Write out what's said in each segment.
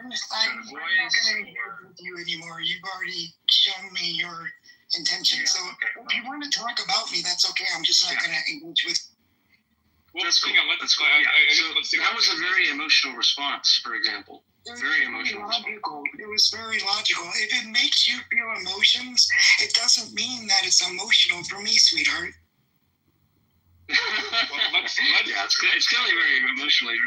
I'm not going to engage with you anymore. You've already shown me your intention. So if you want to talk about me, that's okay. I'm just not going to engage with. Well, that's cool. That was a very emotional response, for example. Very emotional. Logical. It was very logical. If it makes you feel emotions, it doesn't mean that it's emotional for me, sweetheart. Well, yeah, it's clearly very emotionally.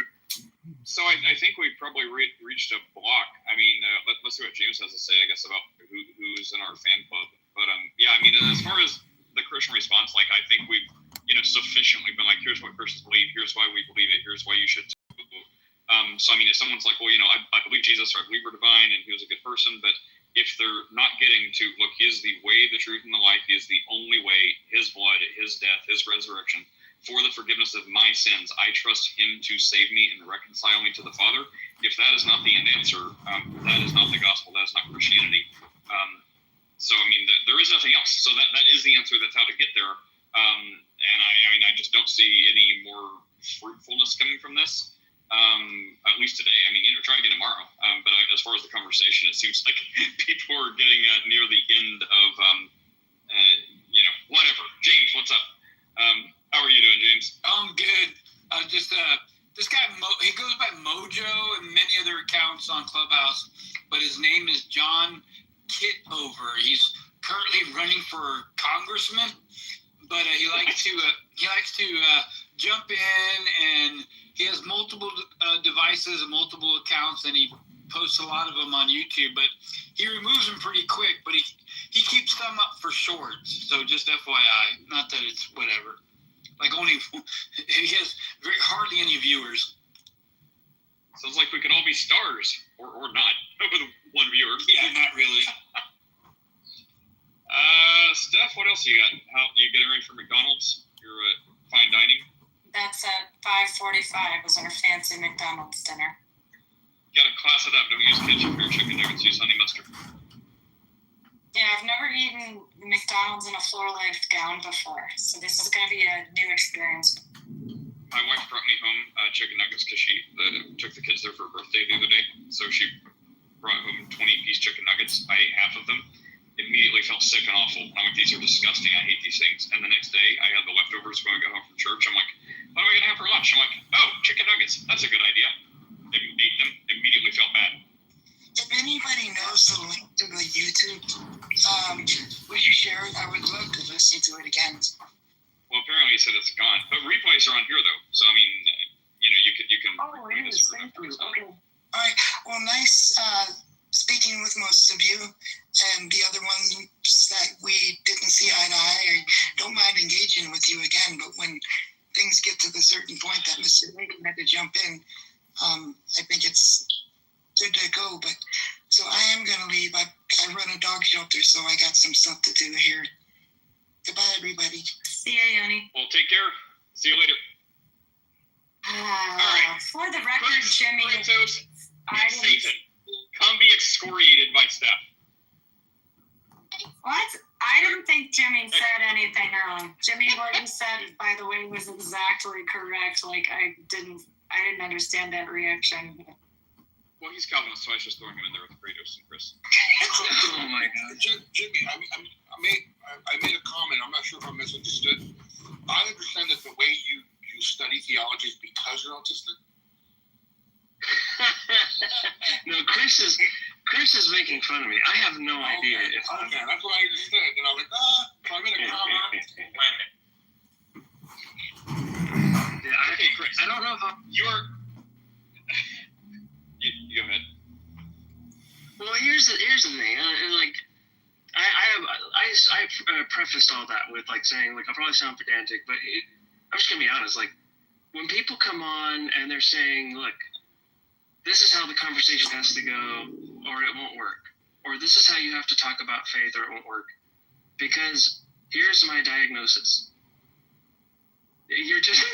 So I think we probably reached a block. I mean, let's see what James has to say, I guess, about who's in our fan club. But yeah, I mean, as far as the Christian response, like, I think we've sufficiently been like, here's what Christians believe, here's why we believe it, here's why you should. So I mean, if someone's like, well, I believe Jesus, or I believe we're divine, and he was a good person, but if they're not getting to, look, he is the way, the truth, and the life, he is the only way, his blood, his death, his resurrection, for the forgiveness of my sins, I trust him to save me and reconcile me to the Father. If that is not the end answer, that is not the gospel, that is not Christianity. So I mean, there is nothing else. So that is the answer, that's how to get there. And I mean, I just don't see any more fruitfulness coming from this. At least today. I mean, try again tomorrow. But as far as the conversation, it seems like people are getting near the end of, whatever. James, what's up? How are you doing, James? I'm good. This guy, he goes by Mojo and many other accounts on Clubhouse, but his name is John Kitover. He's currently running for congressman, but he likes to jump in, and he has multiple devices and multiple accounts, and he posts a lot of them on YouTube, but he removes them pretty quick, but he keeps them up for shorts. So just FYI, not that it's whatever. Like, only he has hardly any viewers. Sounds like we could all be stars, or not, with one viewer. Yeah, not really. Steph, what else you got? How you getting ready for McDonald's? Your fine dining? That's at 5:45 was our fancy McDonald's dinner. You gotta class it up. Don't use ketchup for your chicken nuggets. Use honey mustard. Yeah, I've never eaten McDonald's in a floor-length gown before, so this is going to be a new experience. My wife brought me home chicken nuggets because she took the kids there for her birthday the other day. So she brought home 20-piece chicken nuggets. I ate half of them. Immediately felt sick and awful. I'm like, these are disgusting. I hate these things. And the next day, I had the leftovers when I got home from church. I'm like, what am I going to have for lunch? I'm like, oh, chicken nuggets. That's a good idea. They ate them. Immediately felt bad. If anybody knows the link to the YouTube, would you share it? I would love to listen to it again. Well, apparently he said it's gone. But replays are on here, though. So, I mean, you can Oh, it is. Thank you. Okay. All right. Well, nice speaking with most of you. And the other ones that we didn't see eye to eye, I don't mind engaging with you again. But when things get to the certain point that Mr. Reagan had to jump in, I think it's good to go. But so I am going to leave. I run a dog shelter, so I got some stuff to do here. Goodbye, everybody. See ya, Yoni. Well, take care. See you later. All right. For the record, Jimmy, Satan, come be excoriated by Steph. What? I didn't think Jimmy said anything wrong. Jimmy, what you said, by the way, was exactly correct. Like, I didn't understand that reaction. Well, he's Calvinist, so I was just throwing him in there with Kratos and Chris. Oh my God, Jimmy, I made a comment. I'm not sure if I misunderstood. I understand that the way you study theology is because you're autistic. No, Chris is making fun of me. I have no idea. If okay, that's what I understood. And I was like, so I made a comment. Yeah, okay, Chris. I don't know how you're. You go ahead. Well, here's the thing. I prefaced all that with like saying like I probably sound pedantic, but I'm just gonna be honest. Like when people come on and they're saying, look, this is how the conversation has to go, or it won't work, or this is how you have to talk about faith, or it won't work, because here's my diagnosis. You're just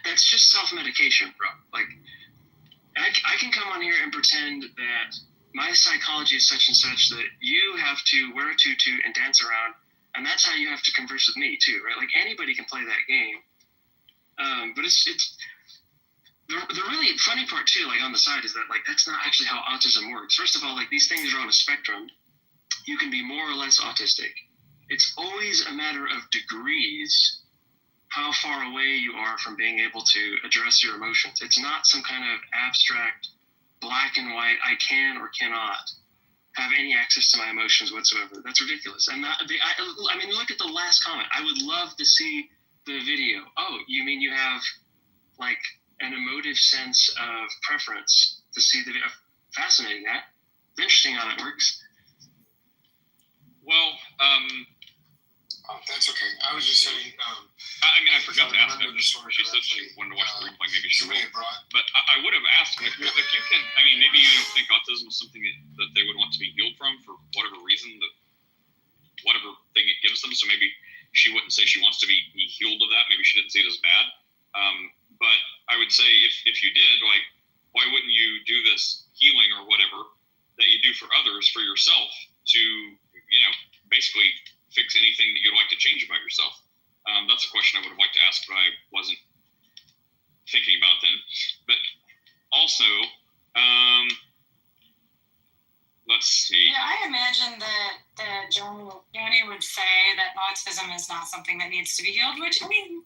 that's just self-medication, bro. Like. I can come on here and pretend that my psychology is such and such that you have to wear a tutu and dance around, and that's how you have to converse with me too, right? Like anybody can play that game, but it's the really funny part too, like on the side, is that like that's not actually how autism works. First of all, like these things are on a spectrum. You can be more or less autistic. It's always a matter of degrees how far away you are from being able to address your emotions. It's not some kind of abstract black and white, I can or cannot have any access to my emotions whatsoever. That's ridiculous. And I mean, look at the last comment. I would love to see the video. Oh, you mean you have like an emotive sense of preference to see the video? Fascinating. That interesting how that works. Well, that's okay. I was just saying. I mean, I forgot to ask her. She said she wanted to watch the replay. Maybe she will. But I would have asked if you can. I mean, maybe you don't think autism is something that they would want to be healed from for whatever reason, whatever thing it gives them. So maybe she wouldn't say she wants to be healed of that. Maybe she didn't see it as bad. But I would say if you did, like, why wouldn't you do this healing or whatever that you do for others for yourself to, basically fix anything that you'd like to change about yourself? That's a question I would have liked to ask, but I wasn't thinking about then. But also, let's see. Yeah, I imagine that Joni would say that autism is not something that needs to be healed, which, I mean,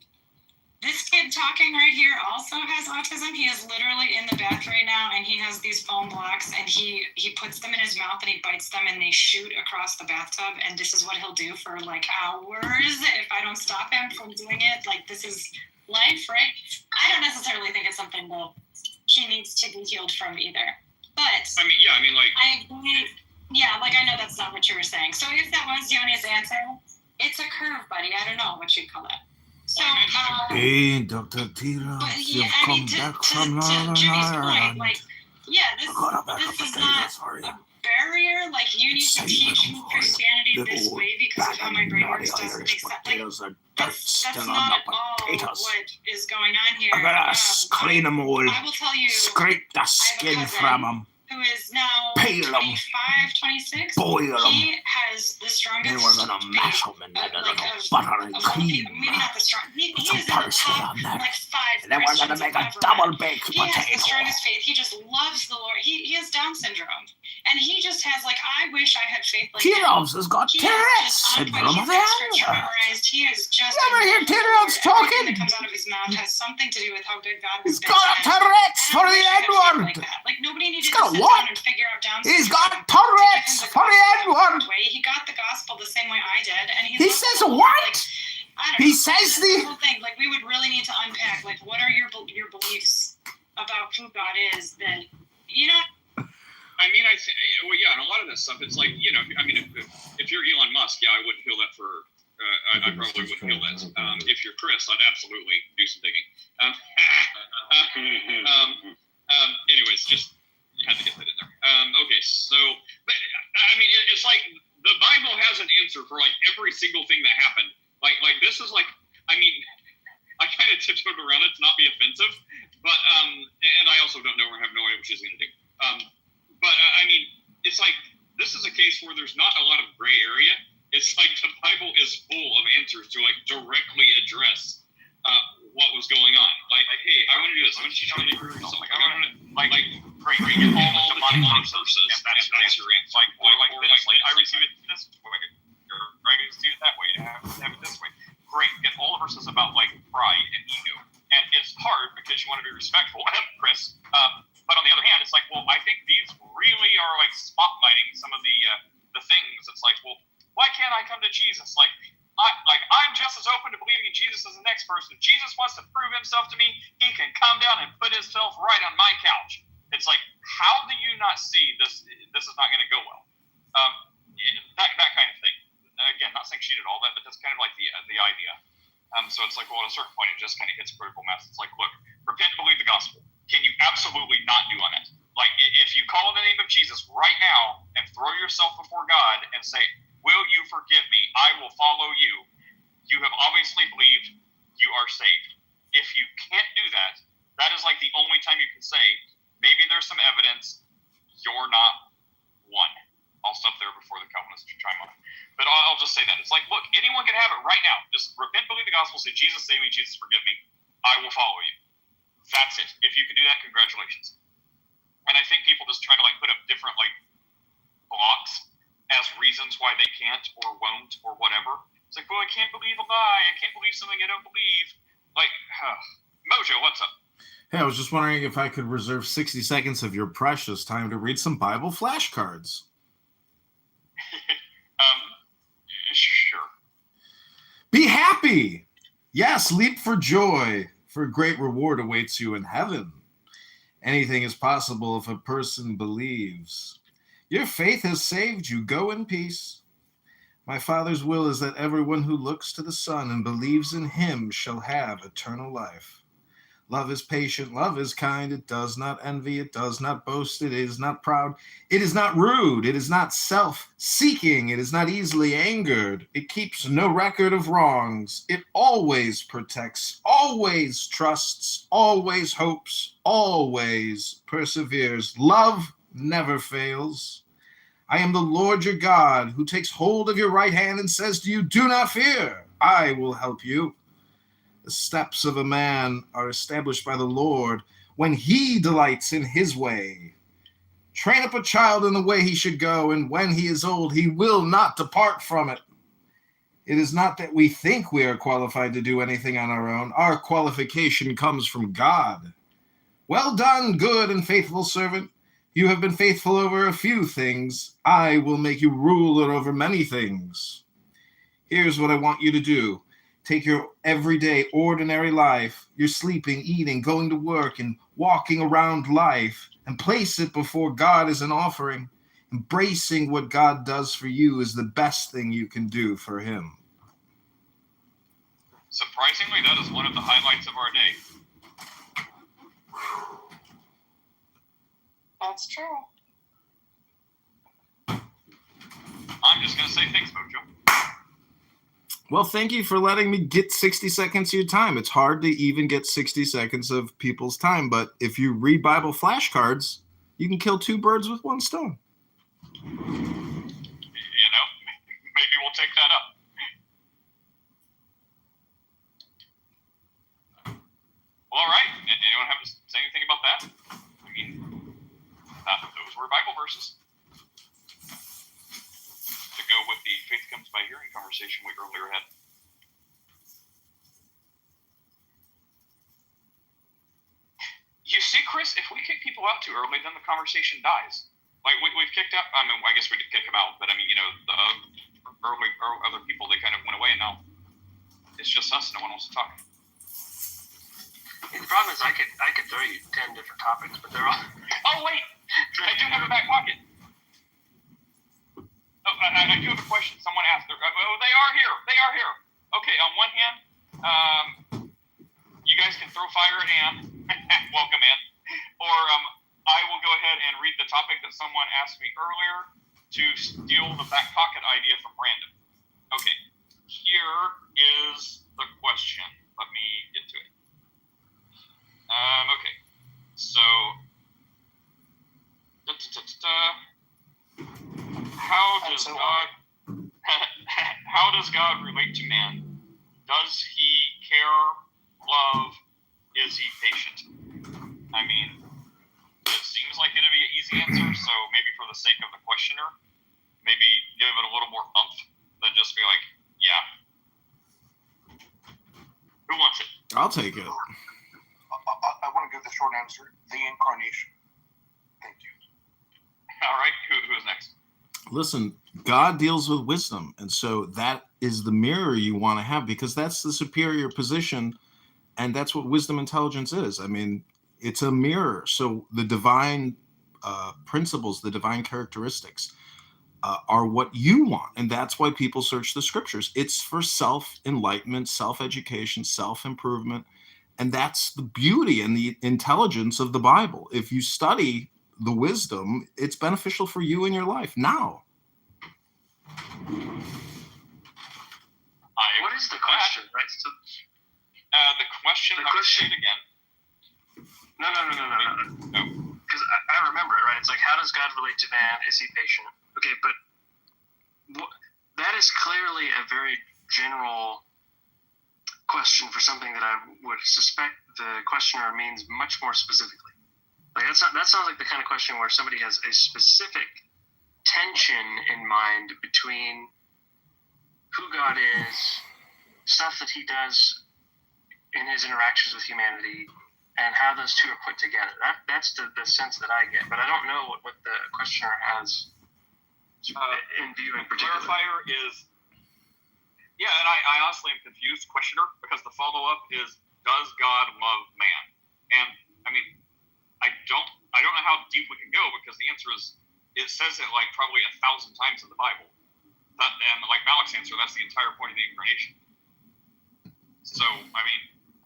this kid talking right here also has autism. He is literally in the bath right now, and he has these foam blocks, and he puts them in his mouth, and he bites them, and they shoot across the bathtub, and this is what he'll do for, like, hours if I don't stop him from doing it. Like, this is life, right? I don't necessarily think it's something that he needs to be healed from either. But I mean, like... I know that's not what you were saying. So if that was Yoni's answer, it's a curve, buddy. I don't know what you'd call that. So, hey, Dr. Tira, you've come back from Jimmy's point, like, this is not a barrier. Like, you need to teach me Christianity this way because of how my brain works doesn't make sense. Like, that's not all what is going on here. I'm gonna clean them all, I will tell you, scrape the skin from them, who is now peel 25, 26. boil them. He has the strongest. Then we're gonna mash them in a little butter and cream. Maybe not the strong. He Put is some in the parsley top, on there. like 5. And then we're gonna make a double baked He has the potato. strongest faith. He just loves the Lord. He has Down syndrome, and he just has like, I wish I had faith like T-Robs has got He Tourette's is just on syndrome point. of He's the got scripture elder. memorized. He is just. You ever hear T-Robs talking? Everything that comes out of his mouth has something to do with how good God has He's been. got a Tourette's for the N-word. Like nobody needed He's to got a sit what? down and figure out Down He's syndrome. got Tourette's for the N-word. He got the gospel the same way I did, and He says what? I don't He know. says That's the- whole thing. Like, we would really need to unpack. Like, what are your beliefs about who God is? That I mean, and a lot of this stuff, it's like, I mean, if you're Elon Musk, I wouldn't feel that for. I probably wouldn't feel that. If you're Chris, I'd absolutely do some digging. Anyways, just had to get that in there. Okay, so, but I mean, it's like the Bible has an answer for like every single thing that happened. Like this is like, I mean, I kind of tiptoed around it to not be offensive, but and I also don't know or have no idea what she's going to do. But I mean, it's like this is a case where there's not a lot of gray area. It's like the Bible is full of answers to like directly address what was going on. Like, hey, I want to do this. I want you to do something. Like, I want to like great. Get all the money verses. That's your answer. Like this. Like I receive it this way. I receive it that way. Have it this way. Great. Get all the verses about like pride and ego. And it's hard because you want to be respectful, Chris. But on the other hand, it's like, well, I think these really are like spotlighting some of the things. It's like, well, why can't I come to Jesus? I'm just as open to believing in Jesus as the next person. If Jesus wants to prove himself to me, he can come down and put himself right on my couch. It's like, how do you not see this? This is not going to go well. That kind of thing. Again, not saying she did all that, but that's kind of like the idea. So it's like, well, at a certain point, it just kind of hits critical mass. It's like, look, repent and believe the gospel. Can you absolutely not do on it? Like, if you call on the name of Jesus right now and throw yourself before God and say, will you forgive me? I will follow you. You have obviously believed you are saved. If you can't do that, that is like the only time you can say, maybe there's some evidence you're not one. I'll stop there before the Calvinists chime on. But I'll just say that. It's like, look, anyone can have it right now. Just repent, believe the gospel, say, Jesus, save me, Jesus, forgive me. I will follow you. That's it. If you can do that, congratulations. And I think people just try to put up different blocks as reasons why they can't or won't or whatever. It's like, well, I can't believe a lie. I can't believe something I don't believe. Mojo, what's up? Hey, I was just wondering if I could reserve 60 seconds of your precious time to read some Bible flashcards. Sure. Be happy! Yes, leap for joy, for a great reward awaits you in heaven. Anything is possible if a person believes. Your faith has saved you. Go in peace. My Father's will is that everyone who looks to the Son and believes in him shall have eternal life. Love is patient, love is kind, it does not envy, it does not boast, it is not proud, it is not rude, it is not self-seeking, it is not easily angered, it keeps no record of wrongs, it always protects, always trusts, always hopes, always perseveres. Love never fails. I am the Lord your God, who takes hold of your right hand and says to you, do not fear, I will help you. The steps of a man are established by the Lord when he delights in his way. Train up a child in the way he should go, and when he is old, he will not depart from it. It is not that we think we are qualified to do anything on our own. Our qualification comes from God. Well done, good and faithful servant. You have been faithful over a few things. I will make you ruler over many things. Here's what I want you to do. Take your everyday, ordinary life, your sleeping, eating, going to work, and walking around life, and place it before God as an offering. Embracing what God does for you is the best thing you can do for him. Surprisingly, that is one of the highlights of our day. That's true. I'm just going to say thanks, Mojo. Well, thank you for letting me get 60 seconds of your time. It's hard to even get 60 seconds of people's time, but if you read Bible flashcards, you can kill two birds with one stone. Maybe we'll take that up. Well, all right. Anyone have to say anything about that? I mean, those were Bible verses. To go with the faith comes by hearing conversation we earlier had. You see, Chris, if we kick people out too early, then the conversation dies. We've kicked out, I guess we did kick them out, but the other people, they kind of went away, and now it's just us, no one wants to talk. The problem is I could throw you 10 different topics, but they're all... Oh, wait! I do have a back pocket. I do have a question. Someone asked. They are here. They are here. Okay, on one hand, you guys can throw fire at Ann. Welcome, Ann. Or I will go ahead and read the topic that someone asked me earlier to steal the back pocket idea from Brandon. Okay, here is the question. Let me get to it. Okay, so... How does God relate to man? Does he care, love, is he patient? I mean, it seems like it'd be an easy answer, so maybe for the sake of the questioner, maybe give it a little more oomph than just be like, yeah. Who wants it? I'll take it. I want to give the short answer. The incarnation. Thank you. All right, who is next? Listen, God deals with wisdom, and so that is the mirror you want to have, because that's the superior position, and that's what wisdom intelligence is. I mean, it's a mirror. So the divine principles, the divine characteristics are what you want, and that's why people search the scriptures. It's for self-enlightenment, self-education, self-improvement, and that's the beauty and the intelligence of the Bible. If you study the wisdom, it's beneficial for you in your life now. What is the question? Right? So, the question. Let me say it again. No. Because I remember it, right? It's like, how does God relate to man? Is he patient? Okay, but that is clearly a very general question for something that I would suspect the questioner means much more specifically. Like that sounds like the kind of question where somebody has a specific tension in mind between who God is, stuff that he does in his interactions with humanity, and how those two are put together. That's the sense that I get. But I don't know what the questioner has in view in particular. Clarifier is, yeah, and I honestly am confused, questioner, because the follow-up is, does God love man? And, I mean, I don't know how deep we can go, because the answer is, it says it like probably 1,000 times in the Bible. And like Malik's answer, that's the entire point of the incarnation. So, I mean,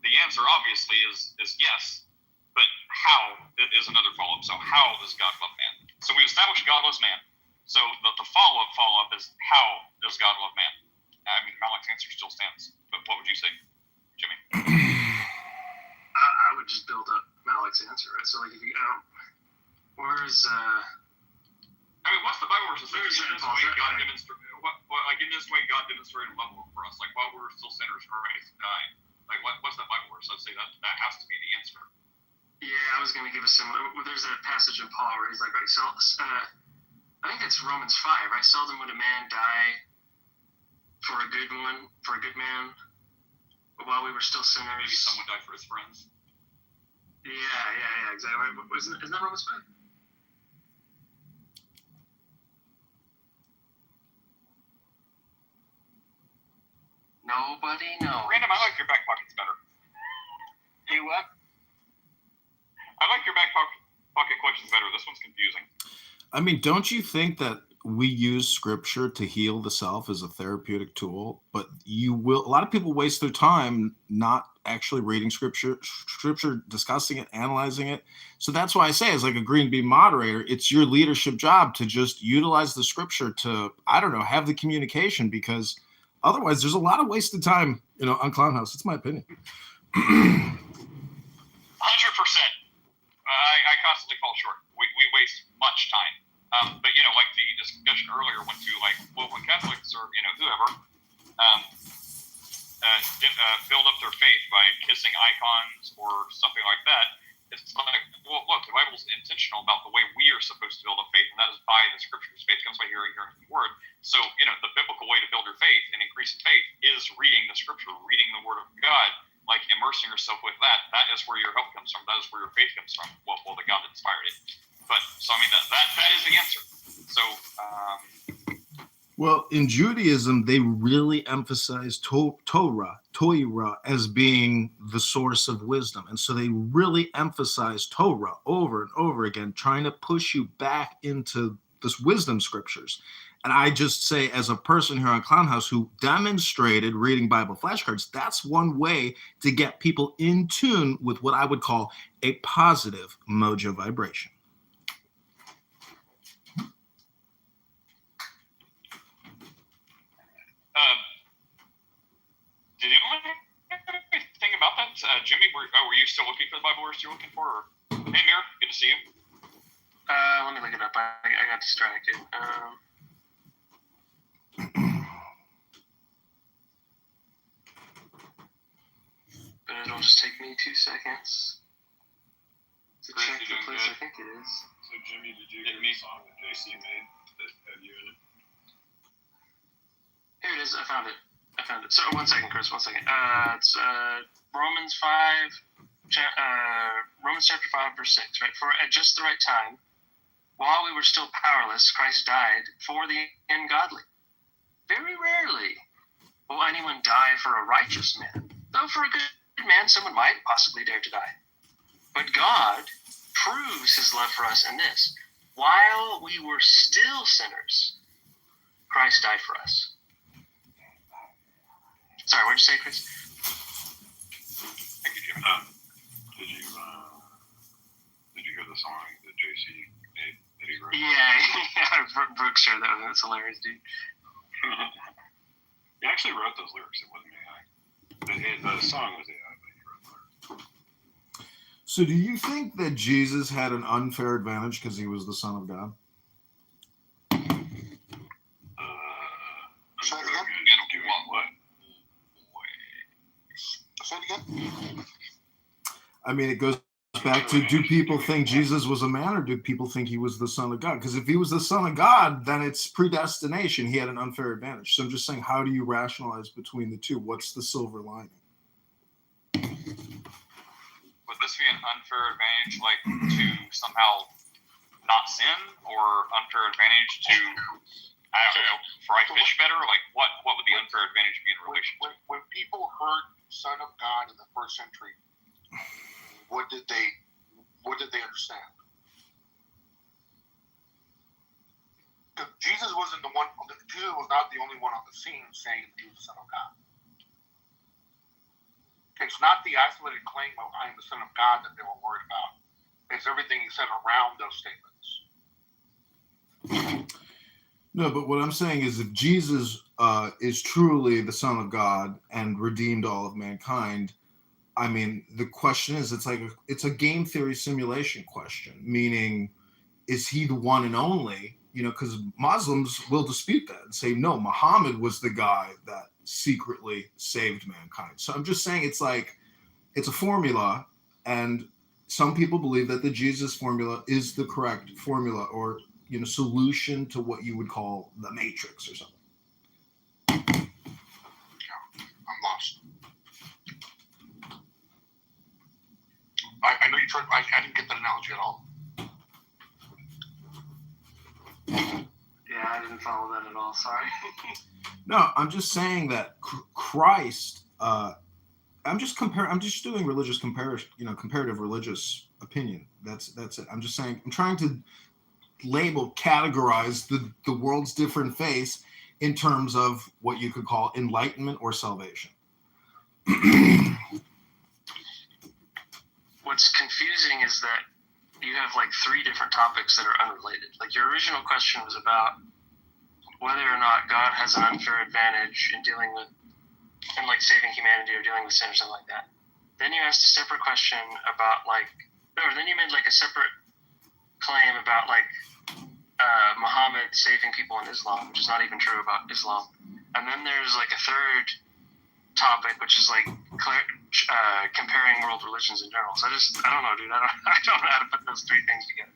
the answer obviously is yes, but how is another follow-up. So how does God love man? So we established God loves man. So the follow-up is how does God love man? I mean, Malik's answer still stands, but what would you say, Jimmy? I would just build up Malik's answer, right? So like if you where's I mean, what's the Bible verse that says in this way God demonstrated love for us? Like while we were still sinners, Christ died. Like what's that Bible verse? I'd say that has to be the answer. Yeah, I was going to give a similar. There's a passage in Paul where he's like, right, so I think it's Romans 5, right? Seldom would a man die for a good man, but while we were still sinners. Maybe someone died for his friends. Yeah, exactly. Isn't that Romans 5? Nobody knows. Random, I like your back pockets better. Hey, what? I like your back pocket questions better. This one's confusing. I mean, don't you think that we use scripture to heal the self as a therapeutic tool? But a lot of people waste their time not actually reading scripture, discussing it, analyzing it. So that's why I say, as like a Green Bean moderator, it's your leadership job to just utilize the scripture to, I don't know, have the communication, because otherwise there's a lot of wasted time, on Clown House. It's my opinion. 100%. I constantly fall short. We waste much time. But like the discussion earlier went to like, well, when Catholics or whoever build up their faith by kissing icons or something like that, it's like, well, look, the Bible's intentional about the way we are supposed to build a faith, and that is by the scriptures. Faith comes by hearing the word. So the biblical way to build your faith and increase in faith is reading the scripture, reading the word of God, like immersing yourself with that. That is where your help comes from. That is where your faith comes from. Well, the God that inspired it. But so I mean that is the answer. So well, in Judaism, they really emphasize Torah as being the source of wisdom. And so they really emphasize Torah over and over again, trying to push you back into this wisdom scriptures. And I just say, as a person here on Clown House who demonstrated reading Bible flashcards, that's one way to get people in tune with what I would call a positive mojo vibration. Did anyone think about that? Jimmy, were you still looking for the Bible verse you're looking for? Or? Hey, Mir, good to see you. Let me look it up. I got distracted. But it'll just take me 2 seconds to check the place. I think it is. So, Jimmy, did you hear the song that JC made that had you in it? Here it is. I found it. So, 1 second, Chris. 1 second. It's Romans 5, Romans chapter 5, verse 6, right? For at just the right time, while we were still powerless, Christ died for the ungodly. Very rarely will anyone die for a righteous man, though for a good man, someone might possibly dare to die. But God proves his love for us in this: while we were still sinners, Christ died for us. Sorry, what did you say, Chris? Thank you, Jimmy. Did you hear the song that JC made that he wrote? Yeah, Brooks shared that with me. That's hilarious, dude. He actually wrote those lyrics. It wasn't me. The song was AI, but he wrote the lyrics. So do you think that Jesus had an unfair advantage because he was the Son of God? Say it again? What? Say it again. I mean, it goes back to, do people think Jesus was a man, or do people think he was the Son of God? Because if he was the Son of God, then it's predestination. He had an unfair advantage. So I'm just saying, how do you rationalize between the two? What's the silver lining? Would this be an unfair advantage, like to somehow not sin, or unfair advantage to, I don't know, fry fish better? Like, what would the unfair advantage be in relation to? When people heard Son of God in the first century, what did they understand? Because Jesus was not the only one on the scene saying he was the Son of God. It's not the isolated claim of I am the Son of God that they were worried about. It's everything he said around those statements. No, but what I'm saying is, if Jesus is truly the Son of God and redeemed all of mankind, I mean, the question is, it's a game theory simulation question, meaning, is he the one and only? You know, because Muslims will dispute that and say, no, Muhammad was the guy that secretly saved mankind. So I'm just saying, it's a formula, and some people believe that the Jesus formula is the correct formula, or, you know, solution to what you would call the Matrix or something. I'm lost. I know you tried. I didn't get that analogy at all. Yeah, I didn't follow that at all. Sorry. No, I'm just saying that Christ. I'm just doing religious comparative religious opinion. That's it. I'm just saying. I'm trying to categorize the world's different faiths in terms of what you could call enlightenment or salvation. What's confusing is that you have like three different topics that are unrelated. Like, your original question was about whether or not God has an unfair advantage in dealing with, and like saving humanity or dealing with sin or something like that. Then you asked a separate question about then you made like a separate claim about like Muhammad saving people in Islam, which is not even true about Islam. And then there's like a third topic, which is like comparing world religions in general. So I don't know, dude. I don't know how to put those three things together.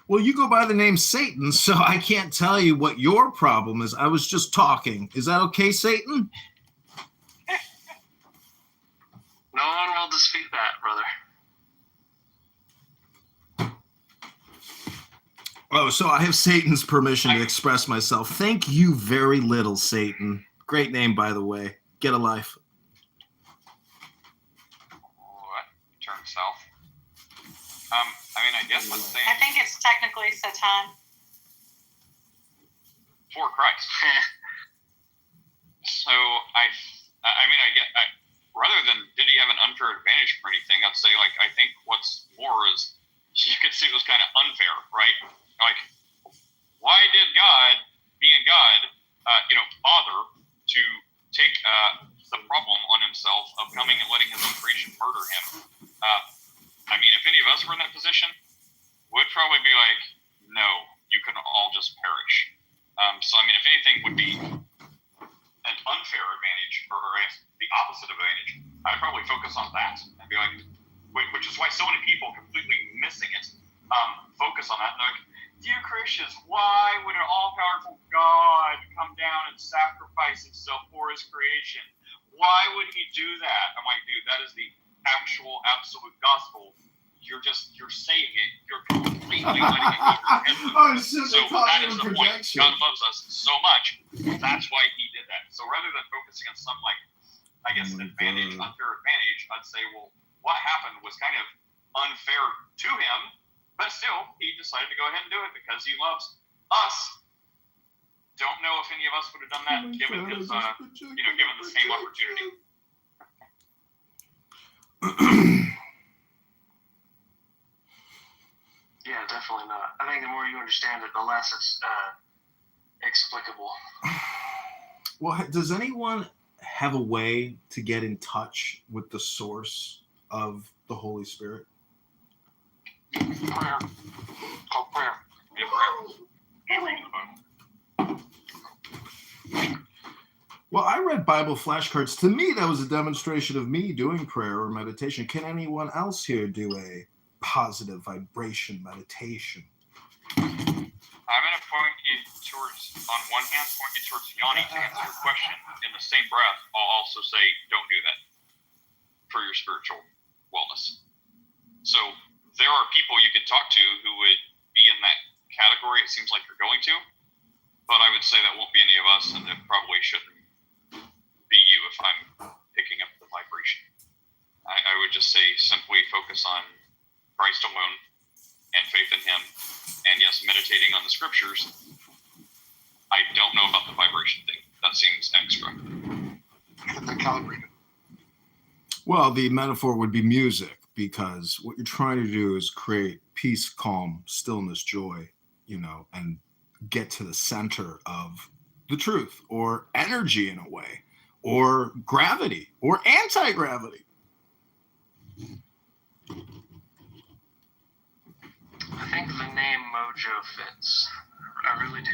Well, you go by the name Satan, so I can't tell you what your problem is. I was just talking. Is that okay, Satan? No one will dispute that, brother. Oh, so I have Satan's permission to express myself. Thank you very little, Satan. Great name, by the way. Get a life. What? Turn south? I mean, I guess let's say I think it's technically Satan. for Christ. So I get, rather than did he have an unfair advantage for anything, I'd say, like, I think what's more is you could say it was kind of unfair, right? Like, why did God, being God, bother to take the problem on himself of coming and letting his own creation murder him? I mean, if any of us were in that position, would probably be like, no, you can all just perish. So, I mean, if anything would be an unfair advantage, or the opposite of advantage, I'd probably focus on that and be like, which is why so many people completely missing it, focus on that. And they're like, dear Christians, why would an all-powerful God come down and sacrifice himself for his creation? Why would he do that? I'm like, dude, that is the actual absolute gospel. You're saying it. You're completely letting it go your head. Oh, shit, So that is the point. projection. God loves us so much. That's why he did that. So rather than focusing on some, like, I guess, advantage, unfair advantage, I'd say, well, what happened was kind of unfair to him, but still, he decided to go ahead and do it because he loves us. Don't know if any of us would have done that given his, given the same opportunity. Yeah, definitely not. I think the more you understand it, the less it's explicable. Well, does anyone have a way to get in touch with the source of the Holy Spirit? Prayer. Called prayer. Yeah, prayer. Well, I read Bible flashcards. To me, that was a demonstration of me doing prayer or meditation. Can anyone else here do a positive vibration meditation? I'm going to point you towards, on one hand, point you towards Yanni to answer your question. In the same breath, I'll also say, don't do that for your spiritual wellness. So there are people you could talk to who would be in that category. It seems like you're going to, but I would say that won't be any of us, and it probably shouldn't be you if I'm picking up the vibration. I would just say simply focus on Christ alone and faith in Him, and yes, meditating on the scriptures. I don't know about the vibration thing. That seems extra. Get that calibrated. Well, the metaphor would be music, because what you're trying to do is create peace, calm, stillness, joy, and get to the center of the truth, or energy in a way, or gravity, or anti-gravity. I think the name Mojo fits. I really do.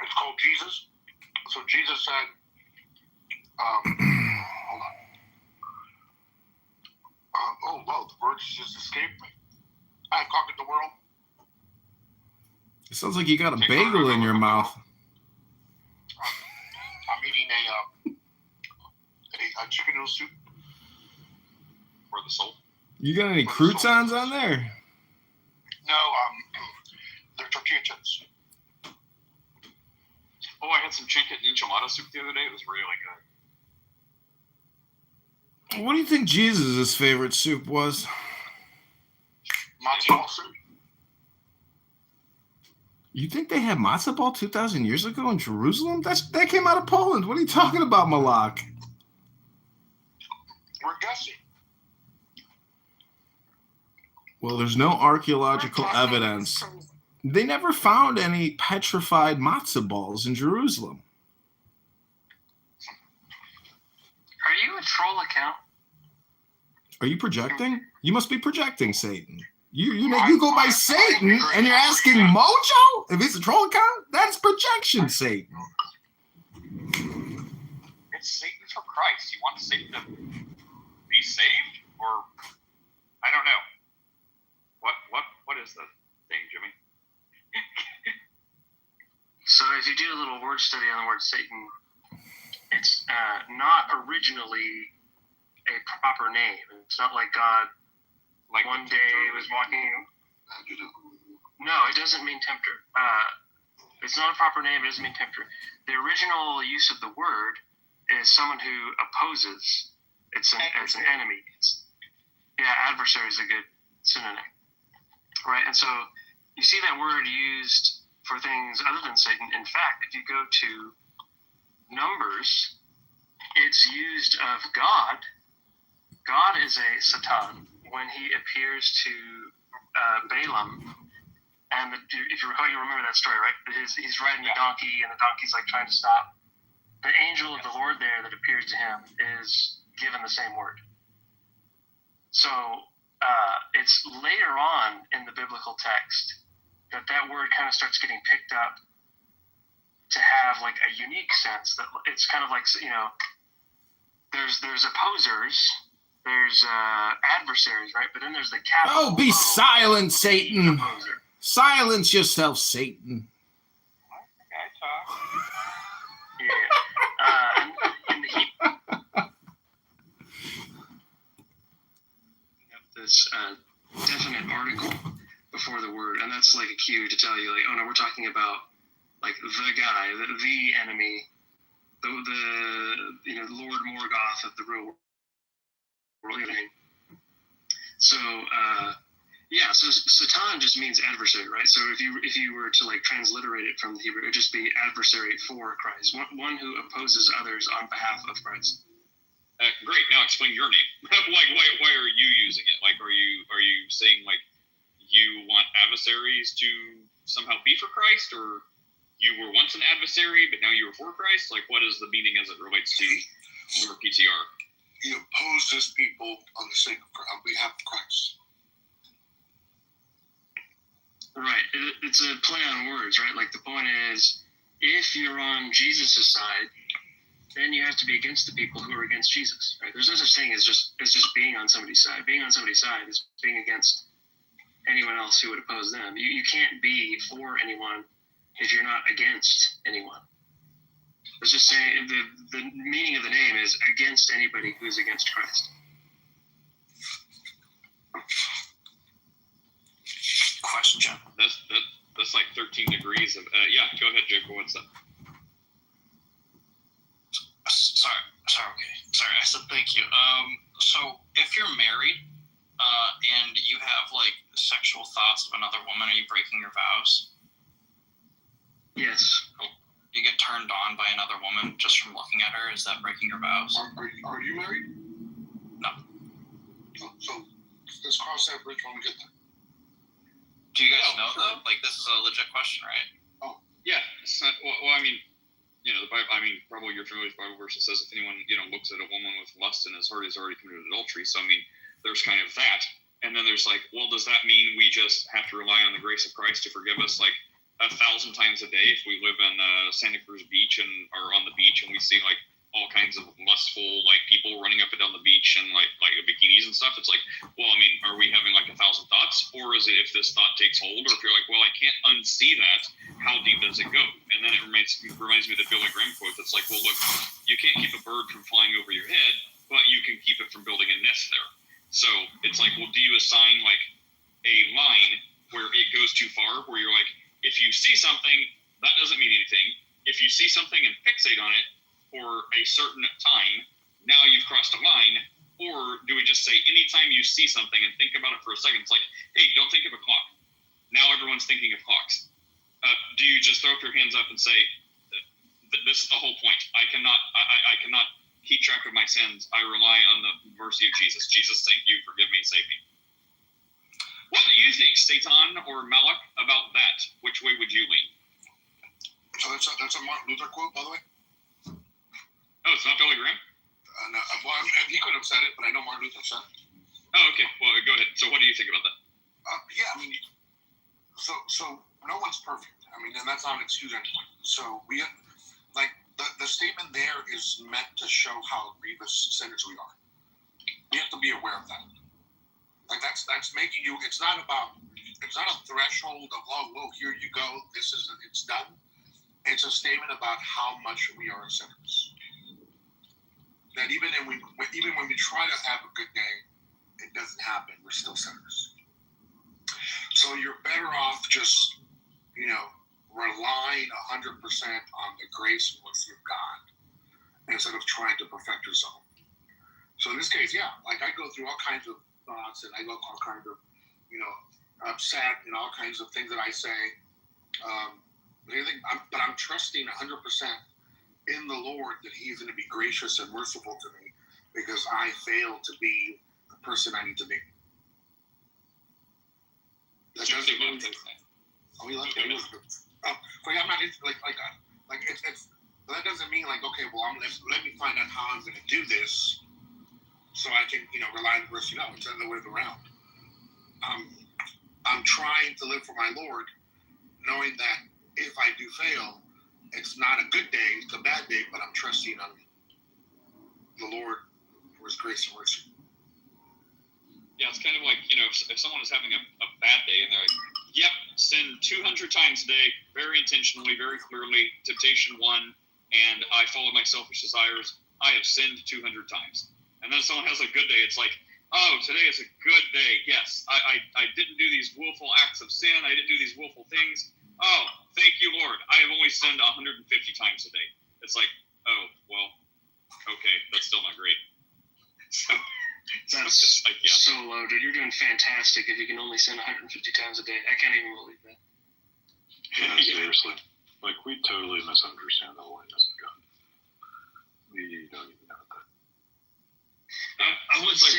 It's called Jesus. So Jesus said, hold on. Oh, well, the words just escaped me. I conquered the world. It sounds like you got a bagel in your mouth. I'm eating a chicken noodle soup For the soul. You got any croutons on there? No, they're tortilla chips. Oh, I had some chicken enchilada soup the other day. It was really good. What do you think Jesus' favorite soup was? Matzo ball soup. You think they had matzo ball 2,000 years ago in Jerusalem? That came out of Poland. What are you talking about, Malak? We're guessing. Well, there's no archaeological evidence. They never found any petrified matzo balls in Jerusalem. Are you a troll account? Are you projecting? You must be projecting, Satan. You go by Satan, and you're asking Mojo if he's a troll account? That's projection, Satan. It's Satan for Christ. You want Satan to be saved? Or, I don't know. What is the thing, Jimmy? So if you do a little word study on the word Satan, it's not originally a proper name. It's not like God, like one day was walking. No, it doesn't mean tempter. It's not a proper name. It doesn't mean tempter. The original use of the word is someone who opposes. It's an enemy. Adversary is a good synonym, right? And so you see that word used for things other than Satan. In fact, if you go to Numbers, it's used of God. God is a Satan when he appears to Balaam. And if you recall, you remember that story, right? He's riding a donkey, and the donkey's like trying to stop. The angel of the Lord there that appears to him is given the same word. So it's later on in the biblical text that word kind of starts getting picked up to have like a unique sense, that it's kind of like, there's opposers, there's adversaries, right? But then there's the capital. Oh, be silent, Satan. Opposer. Silence yourself, Satan. In the heat this definite article before the word, and that's like a cue to tell you, like, oh no, we're talking about like the guy, the enemy, the Lord Morgoth of the real world. So so Satan just means adversary, right? So if you were to like transliterate it from the Hebrew, it would just be adversary for Christ, one who opposes others on behalf of Christ. Great. Now explain your name. Why are you using it? Like, are you saying like you want adversaries to somehow be for Christ, or you were once an adversary but now you were for Christ? Like, what is the meaning as it relates to your PTR? He opposes people on behalf of Christ. Right. It's a play on words, right? Like the point is, if you're on Jesus' side, then you have to be against the people who are against Jesus, right? There's no such thing as just being on somebody's side. Being on somebody's side is being against anyone else who would oppose them. You can't be for anyone if you're not against anyone. It's just saying the meaning of the name is against anybody who's against Christ. Question. That's like 13 degrees of yeah. Go ahead, Jacob. What's up? Sorry. I said thank you. So if you're married, and you have like sexual thoughts of another woman, are you breaking your vows? Yes. You get turned on by another woman just from looking at her. Is that breaking your vows? Are you married? No. So let's cross that bridge when we get there. Do you guys know though? Like this is a legit question, right? Yeah. It's not, well, I mean, the Bible. I mean, probably you're familiar with the Bible verse that says if anyone looks at a woman with lust in his heart, he's already committed adultery. So I mean, there's kind of that, and then there's like, well, does that mean we just have to rely on the grace of Christ to forgive us like 1,000 times a day if we live in Santa Cruz Beach and are on the beach and we see like all kinds of lustful like people running up and down the beach and like bikinis and stuff? It's like, well, I mean, are we having like 1,000 thoughts, or is it if this thought takes hold, or if you're like, well, I can't unsee that, how deep does it go? And then it reminds me of the Billy Graham quote that's like, well, look, you can't keep a bird from flying over your head, but you can keep it from building a nest there. So it's like, well, do you assign like a line where it goes too far, where you're like, if you see something, that doesn't mean anything. If you see something and fixate on it for a certain time, now you've crossed a line. Or do we just say anytime you see something and think about it for a second, it's like, hey, don't think of a clock. Now everyone's thinking of clocks. Do you just throw up your hands up and say, this is the whole point. I cannot keep track of my sins. I rely on the mercy of Jesus. Jesus, thank you, forgive me, save me. What do you think, Satan or Malak, about that? Which way would you lean? So that's a Martin Luther quote, by the way. Oh, it's not Billy Graham? No, well, he could have said it, but I know Martin Luther said it. Oh, okay. Well, go ahead. So what do you think about that? Yeah, I mean, so no one's perfect. I mean, and that's not an excuse anyway. So we like the statement there is meant to show how grievous sinners we are. We have to be aware of that. Like that's making you. It's not a threshold of whoa, here you go. It's done. It's a statement about how much we are sinners. That even when we try to have a good day, it doesn't happen. We're still sinners. So you're better off just, relying 100% on the grace and mercy of God instead of trying to perfect yourself. So in this case, yeah, like I go through all kinds of thoughts and I go all kinds of, upset and all kinds of things that I say. But I'm trusting 100% in the Lord that He's going to be gracious and merciful to me because I failed to be the person I need to be. That doesn't mean that doesn't mean like, okay, well, let me find out how I'm going to do this so I can, rely on the mercy. No, it's the other way around. I'm trying to live for my Lord, knowing that if I do fail, it's not a good day, it's a bad day, but I'm trusting on the Lord for His grace and mercy. Yeah, it's kind of like, if someone is having a bad day and they're like, yep, sin 200 times a day, very intentionally, very clearly, temptation 1, and I follow my selfish desires, I have sinned 200 times. And then someone has a good day, it's like, oh, today is a good day, yes, I didn't do these willful acts of sin, I didn't do these willful things. Oh, thank you, Lord, I have only sinned 150 times a day. It's like, oh, well, okay, that's still not great. So That's like, yeah. so low, dude. You're doing fantastic if you can only send 150 times a day. I can't even believe that. Yeah, seriously. Like, we totally misunderstand the holiness of God. We don't even know that. I would say,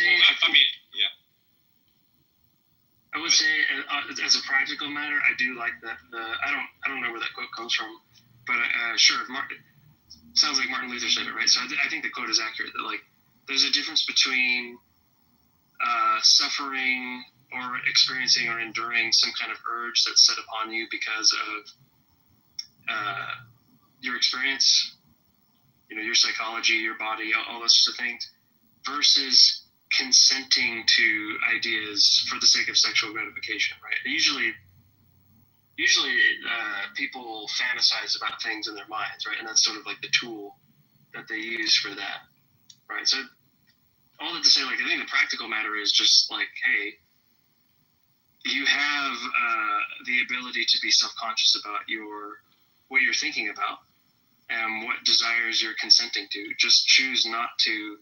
yeah. I would say, as a practical matter, I do like that. I don't know where that quote comes from, but sure, sounds like Martin Luther said it, right? So I think the quote is accurate. That like, there's a difference between suffering or experiencing or enduring some kind of urge that's set upon you because of your experience, your psychology, your body, all those sorts of things, versus consenting to ideas for the sake of sexual gratification, right? Usually people fantasize about things in their minds, right? And that's sort of like the tool that they use for that, right? So all that to say, like, I think the practical matter is just like, hey, you have the ability to be self-conscious about what you're thinking about and what desires you're consenting to. Just choose not to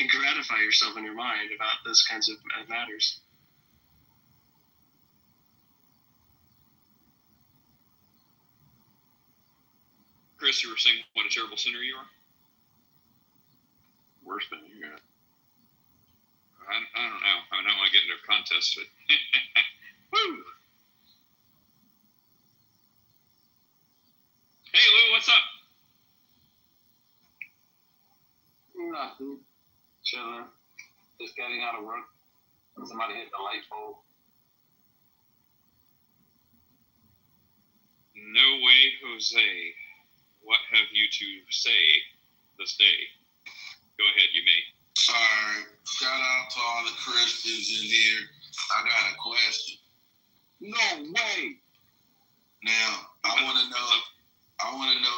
gratify yourself in your mind about those kinds of matters. Chris, you were saying what a terrible sinner you are? Worse than you got. I don't know. I don't want to get into a contest, but woo! Hey, Lou, what's up? Nothing. Chilling. Just getting out of work. Somebody hit the light bulb. No way, Jose. What have you to say this day? Go ahead, you may. All right. Shout out to all the Christians in here. I got a question. No way. Now, I want to know,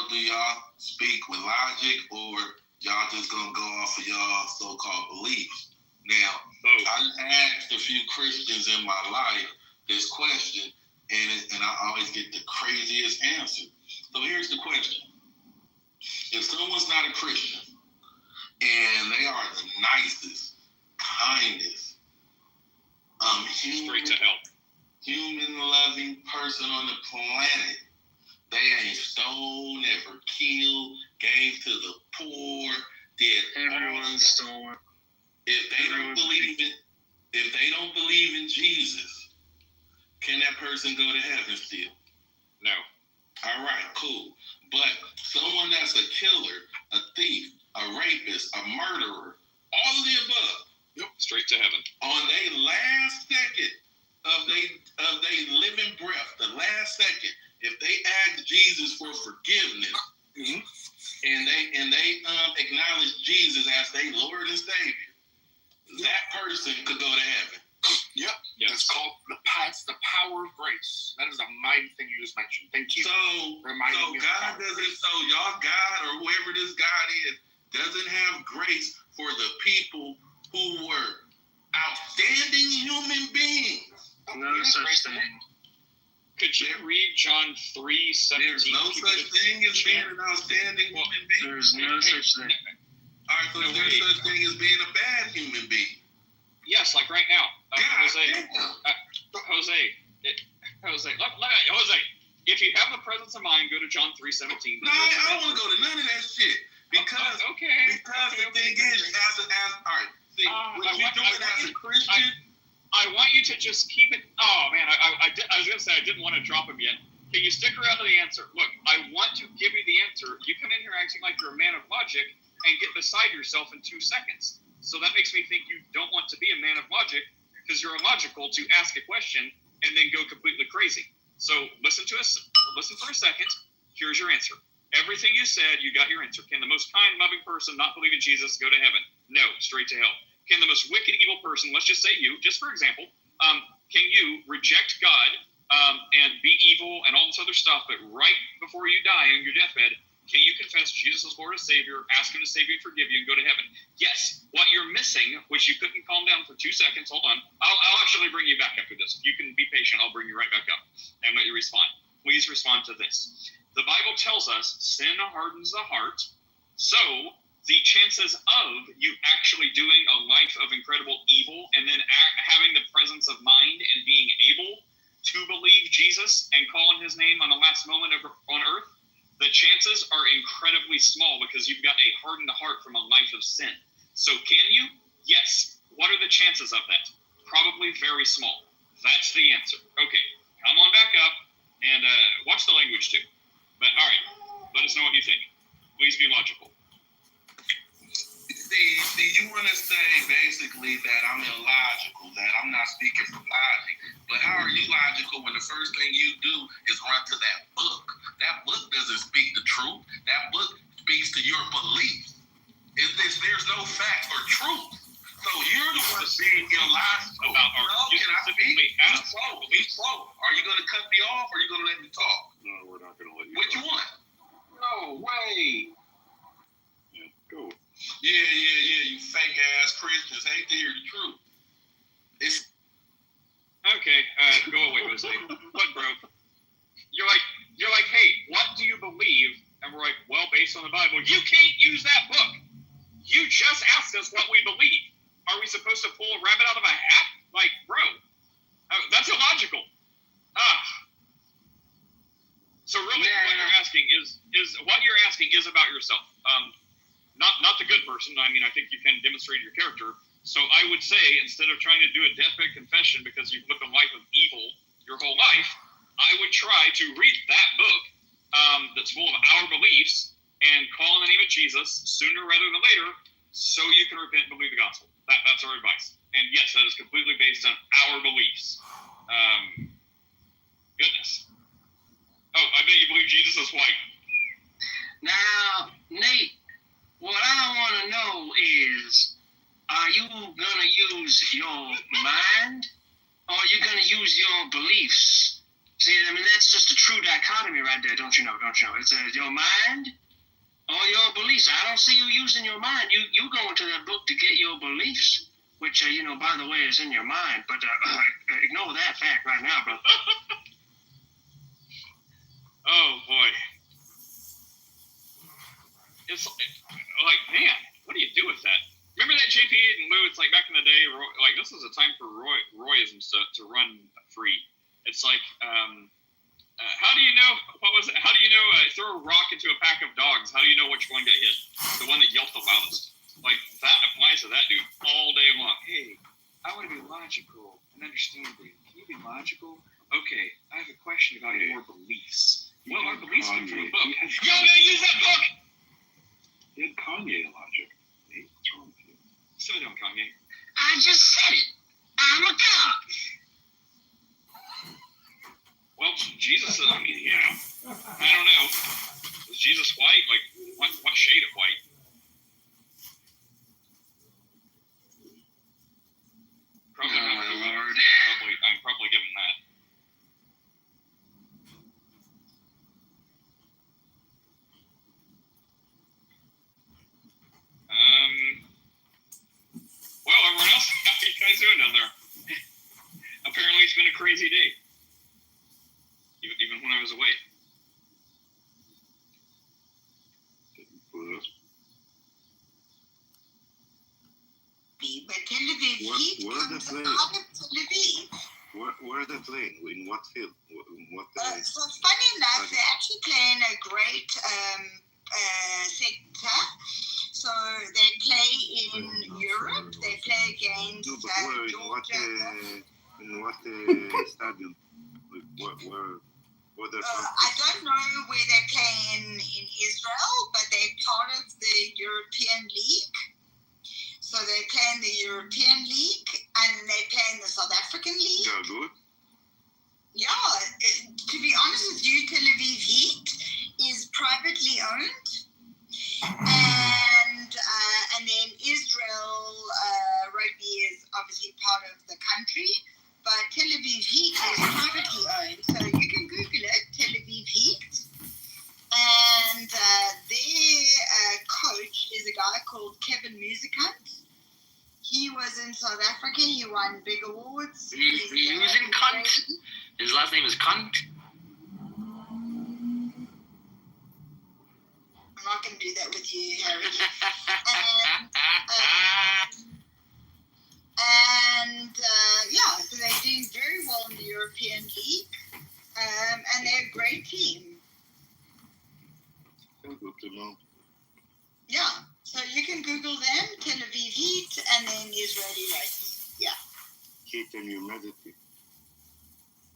do y'all speak with logic or y'all just going to go off of y'all so-called beliefs? Now, I asked a few Christians in my life this question, and I always get the craziest answer. So here's the question. If someone's not a Christian, and they are the nicest, kindest, Straight to hell. human-loving person on the planet, they ain't stoned, never killed, gave to the poor, did Everyone's stolen. If they don't believe in Jesus, can that person go to heaven still? No. All right, cool. But someone that's a killer, a thief, a rapist, a murderer, all of the above, Straight to heaven. on their last second of they living breath, the last second, if they ask Jesus for forgiveness, and they acknowledge Jesus as their Lord and Savior, that person could go to heaven. Yes. It's called the power of grace. That is a mighty thing you just mentioned. Thank you. So God doesn't. So y'all God or whoever this God is doesn't have grace for the people who were outstanding human beings. No such thing. Could you read John 3:17? There's no such thing as being an outstanding human being. There's no such thing. All right, so there's such thing as being a bad human being. Yes, like right now. Jose, if you have the presence of mind, go to John 3:17. No, I don't want to go to none of that shit. Because the thing is, all right, see, what you doing as a Christian, I want you to just keep it. Oh man, I was gonna say I didn't want to drop him yet. Can you stick around to the answer? Look, I want to give you the answer. You come in here acting like you're a man of logic and get beside yourself in 2 seconds. So that makes me think you don't want to be a man of logic because you're illogical to ask a question and then go completely crazy. So listen for a second. Here's your answer. Everything you said, you got your answer. Can the most kind, loving person not believe in Jesus go to heaven? No, straight to hell. Can the most wicked, evil person, let's just say you, just for example, can you reject God and be evil and all this other stuff, but right before you die on your deathbed, can you confess Jesus as Lord and Savior, ask Him to save you and forgive you, and go to heaven? Yes. What you're missing, which you couldn't calm down for 2 seconds, hold on. I'll actually bring you back after this. If you can be patient, I'll bring you right back up and let you respond. Please respond to this. The Bible tells us sin hardens the heart, so the chances of you actually doing a life of incredible evil and then having the presence of mind and being able to believe Jesus and call on His name on the last moment on earth, the chances are incredibly small because you've got a hardened heart from a life of sin. So can you? Yes. What are the chances of that? Probably very small. That's the answer. Okay, come on back up and watch the language too. But all right, let us know what you think. Please be logical. See, you want to say basically that I'm illogical, that I'm not speaking from logic. But how are you logical when the first thing you do is run to that book That book doesn't speak the truth. That book speaks to your belief. There's no fact or truth. So you're the one saying your lies About our can I speak? specifically asked. Be slow. Are you going to cut me off or are you going to let me talk? No, we're not going to let you. Which talk. one? No way. Yeah, go. Yeah. You fake ass Christians hate to hear the truth. It's Okay, go away, Jose. Look, bro, you're like, hey, what do you believe? And we're like, well, based on the Bible. You can't use that book. You just asked us what we believe. Are we supposed to pull a rabbit out of a hat? Like, bro, that's illogical. So really, what you're asking is what you're asking is about yourself. Not the good person. I mean, I think you can demonstrate your character. So I would say, instead of trying to do a deathbed confession because you've lived a life of evil your whole life, I would try to read that book that's full of our beliefs and call on the name of Jesus sooner rather than later so you can repent and believe the gospel. That's our advice. And yes, that is completely based on our beliefs. Goodness. Oh, I bet you believe Jesus is white. Now, Nate, what I want to know is, are you going to use your mind or are you going to use your beliefs? See, I mean, that's just a true dichotomy right there, don't you know? It's your mind or your beliefs. I don't see you using your mind. You go into that book to get your beliefs, which, by the way, is in your mind. But ignore that fact right now, bro. Oh, boy. It's like, man, what do you do with that? Remember that, JP and Lou? It's like back in the day, like this is a time for Royisms to run free. It's like, how do you know? What was it? How do you know? Throw a rock into a pack of dogs. How do you know which one got hit? The one that yelped the loudest. Like that applies to that dude all day long. Hey, I want to be logical and understanding. Can you be logical? Okay, I have a question about your beliefs. Well, our beliefs come from a book. You're gonna use that book. He had Kanye logic. Hey, what's wrong with you? Sit down, Kanye. I just said it. I'm a cop. Well, Jesus is, I mean, I don't know. Was Jesus white? Like, what shade of white? Probably not. Lord. I'm probably giving that. Well, everyone else, how are you guys doing down there? Apparently, it's been a crazy day. Even when I was away. But Tel Aviv heat comes out of Tel Aviv. Where are they playing? In what field? So funny enough, they actually play in a great sector. So they play in Europe. They play against Georgia. In what stadium? Where they're from? I don't know where they play in Israel, but they're part of the European League. So they play in the European League and they play in the South African League. Yeah, good. Yeah, to be honest with you, Tel Aviv Heat is privately owned. And then Israel Rugby is obviously part of the country, but Tel Aviv Heat is privately owned. So you can Google it, Tel Aviv Heat. And their coach is a guy called Kevin Musicant. He was in South Africa. He won big awards. He was in Cunt. His last name is Cunt. I'm not going to do that with you, Harry. So they're doing very well in the European League. And they're a great team. Good to know. Yeah. So you can Google them, Tel Aviv Heat, and then Israeli Rugby. Yeah. Heat and humidity.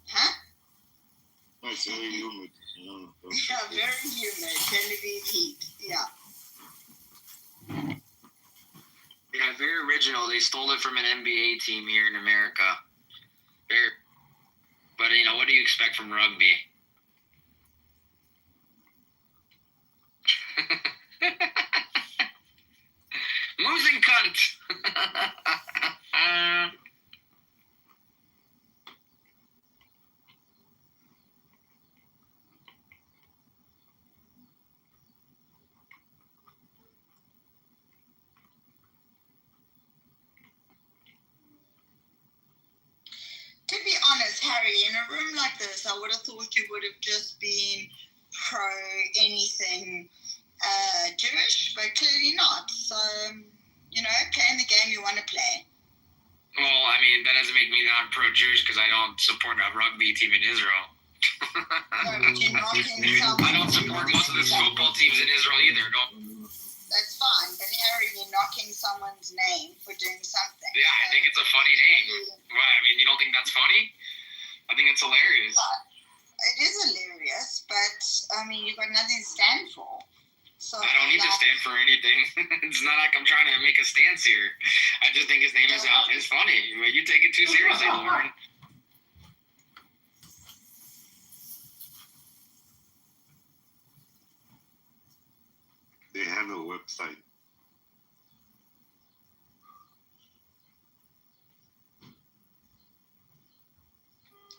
Huh? It's very humid. No, Yeah, very humid. Tel Aviv Heat. Yeah. Yeah, very original. They stole it from an NBA team here in America. But what do you expect from rugby? cunt. To be honest, Harry, in a room like this, I would have thought you would have just been pro anything Jewish, but clearly not. So, playing the game you want to play. Well, I mean, that doesn't make me not pro-Jewish because I don't support a rugby team in Israel. No, but you're knocking someone. I don't support most of the football teams in Israel either. That's fine, but Harry, you're knocking someone's name for doing something. Yeah, I think it's a funny name. Well, I mean, you don't think that's funny? I think it's hilarious. It is hilarious, but I mean, you've got nothing to stand for. So I don't need to stand for anything. It's not like I'm trying to make a stance here. I just think his name is funny. But you take it too seriously, Lauren. They have a website.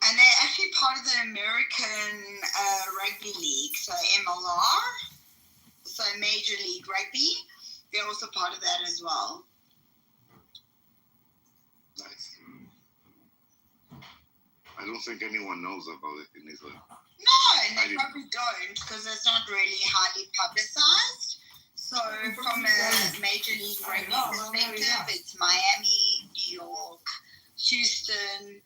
And they're actually part of the American Rugby League, so MLR, so Major League Rugby. They're also part of that as well. Nice. I don't think anyone knows about it in Israel. No, and they probably don't because it's not really highly publicized. So from a Major League Rugby perspective, it's Miami, New York, Houston,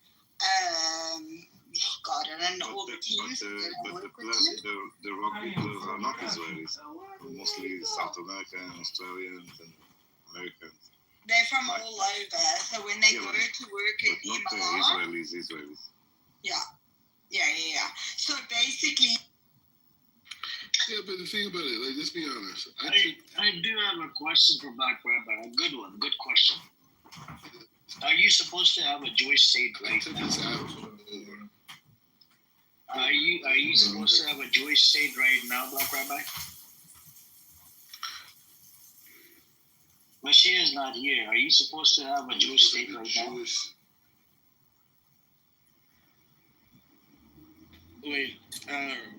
God, I don't know all the teams. But the rugby players are not Israelis. Mostly South American, Australians, and Americans. They're from all over. So when they go to work in MLR, Israelis. Yeah. So basically. Yeah, but the thing about it, like, let's be honest. I do have a question for Black Rabbi. A good one. Good question. Are you supposed to have a Jewish state right now? Are you supposed to have a Jewish state right now, Black Rabbi? Mashiach is not here. Are you supposed to have a Jewish state right now? Wait,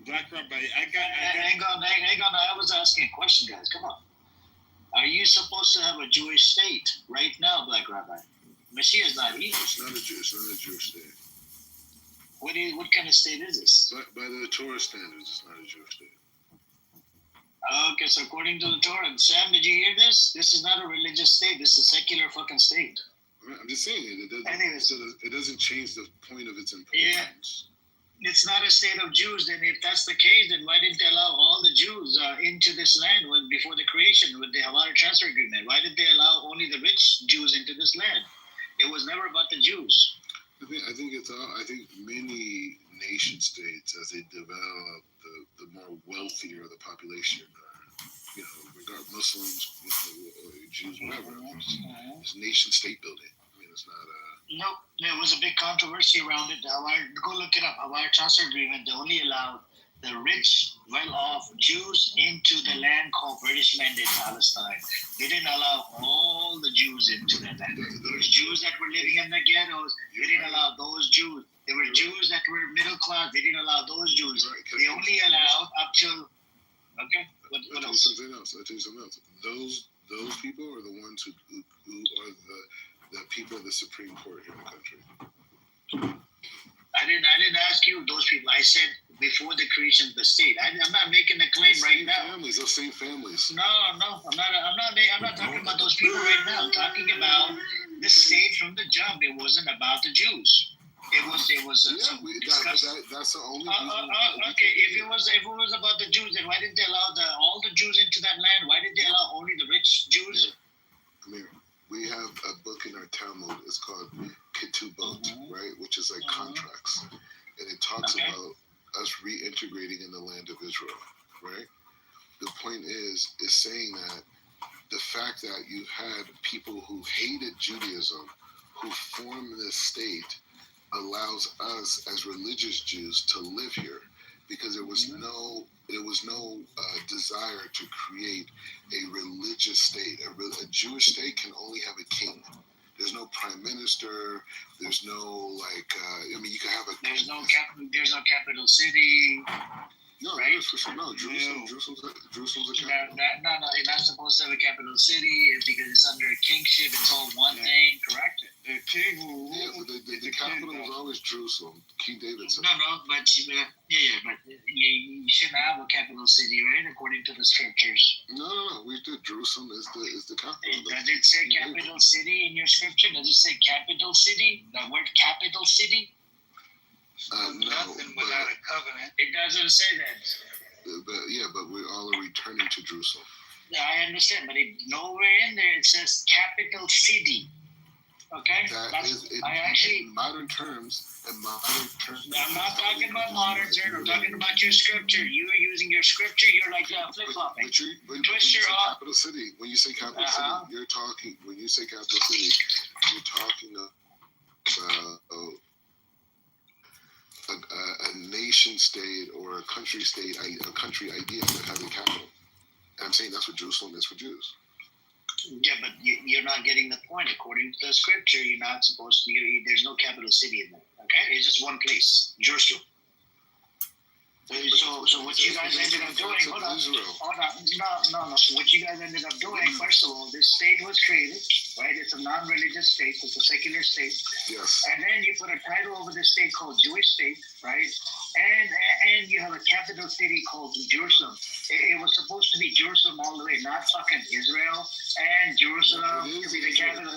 Black Rabbi, Hang on. I was asking a question, guys. Come on. Are you supposed to have a Jewish state right now, Black Rabbi? Mashiach is not here. It's not a Jewish state. What kind of state is this? By the Torah standards, it's not a Jewish state. Okay, so according to the Torah, Sam, did you hear this? This is not a religious state. This is a secular fucking state. I'm just saying it doesn't change the point of its importance. Yeah. It's not a state of Jews. Then if that's the case, then why didn't they allow all the Jews into this land before the creation with the Havar transfer agreement? Why did they allow only the rich Jews into this land? It was never about the Jews. I think many nation states, as they develop, the more wealthier the population are, regard Muslims, Jews, whatever. It's nation state building. I mean, it's not Nope, there was a big controversy around it. Go look it up. Havar transfer agreement. They only allowed the rich, well-off Jews into the land called British Mandate Palestine. They didn't allow all the Jews into that land. Those Jews that were living in the ghettos, they didn't allow those Jews. There were Jews that were middle class. They didn't allow those Jews. They only allowed up till. Okay. What else? I'll tell you something else. Those people are the ones who are the people of the Supreme Court here in the country. I didn't ask you those people. I said before the creation of the state. I'm not making a claim right now. Those same families. No, I'm not talking about those people right now. I'm talking about the state from the jump. It wasn't about the Jews. It was. That's the only reason. Okay, if it was about the Jews, then why didn't they allow all the Jews into that land? Why did they allow only the rich Jews? Amir, we have a book in our Talmud. It's called Kitover, right? Which is like contracts, and it talks about us reintegrating in the land of Israel, right? The point is saying that the fact that you had people who hated Judaism, who formed this state, allows us as religious Jews to live here, because there was no desire to create a religious state. A Jewish state can only have a king. There's no prime minister. There's no you can have a. There's no capital city. No, right? For sure. No, Jerusalem's a capital. No, you're not supposed to have a capital city because it's under a kingship. It's all one thing, correct? The king will rule. Yeah, but the capital was always Jerusalem. King David said. But you shouldn't have a capital city, right? According to the scriptures. No. We did. Jerusalem is the capital. Does it say capital city in your scripture? Does it say capital city? The word capital city? Nothing without a covenant. It doesn't say that. But we all are returning to Jerusalem. I understand, but nowhere in there it says capital city. Okay? In modern terms. I'm not talking about modern terms. I'm talking about your scripture. You are using your scripture. You're like flip-flopping. When you say capital city, when you say capital city, you're talking. When you say capital city, you're talking about a nation state or a country state, a country idea that has a capital. And I'm saying that's what Jerusalem is for Jews. Yeah, but you're not getting the point. According to the scripture, you're not supposed to. There's no capital city in there. Okay, it's just one place, Jerusalem. So what you guys ended up doing? Hold on. No. What you guys ended up doing? First of all, this state was created, right? It's a non-religious state. It's a secular state. Yes. And then you put a title over this state called Jewish state, right? And you have a capital city called Jerusalem. It was supposed to be Jerusalem all the way, not fucking Israel and Jerusalem to be the capital. No.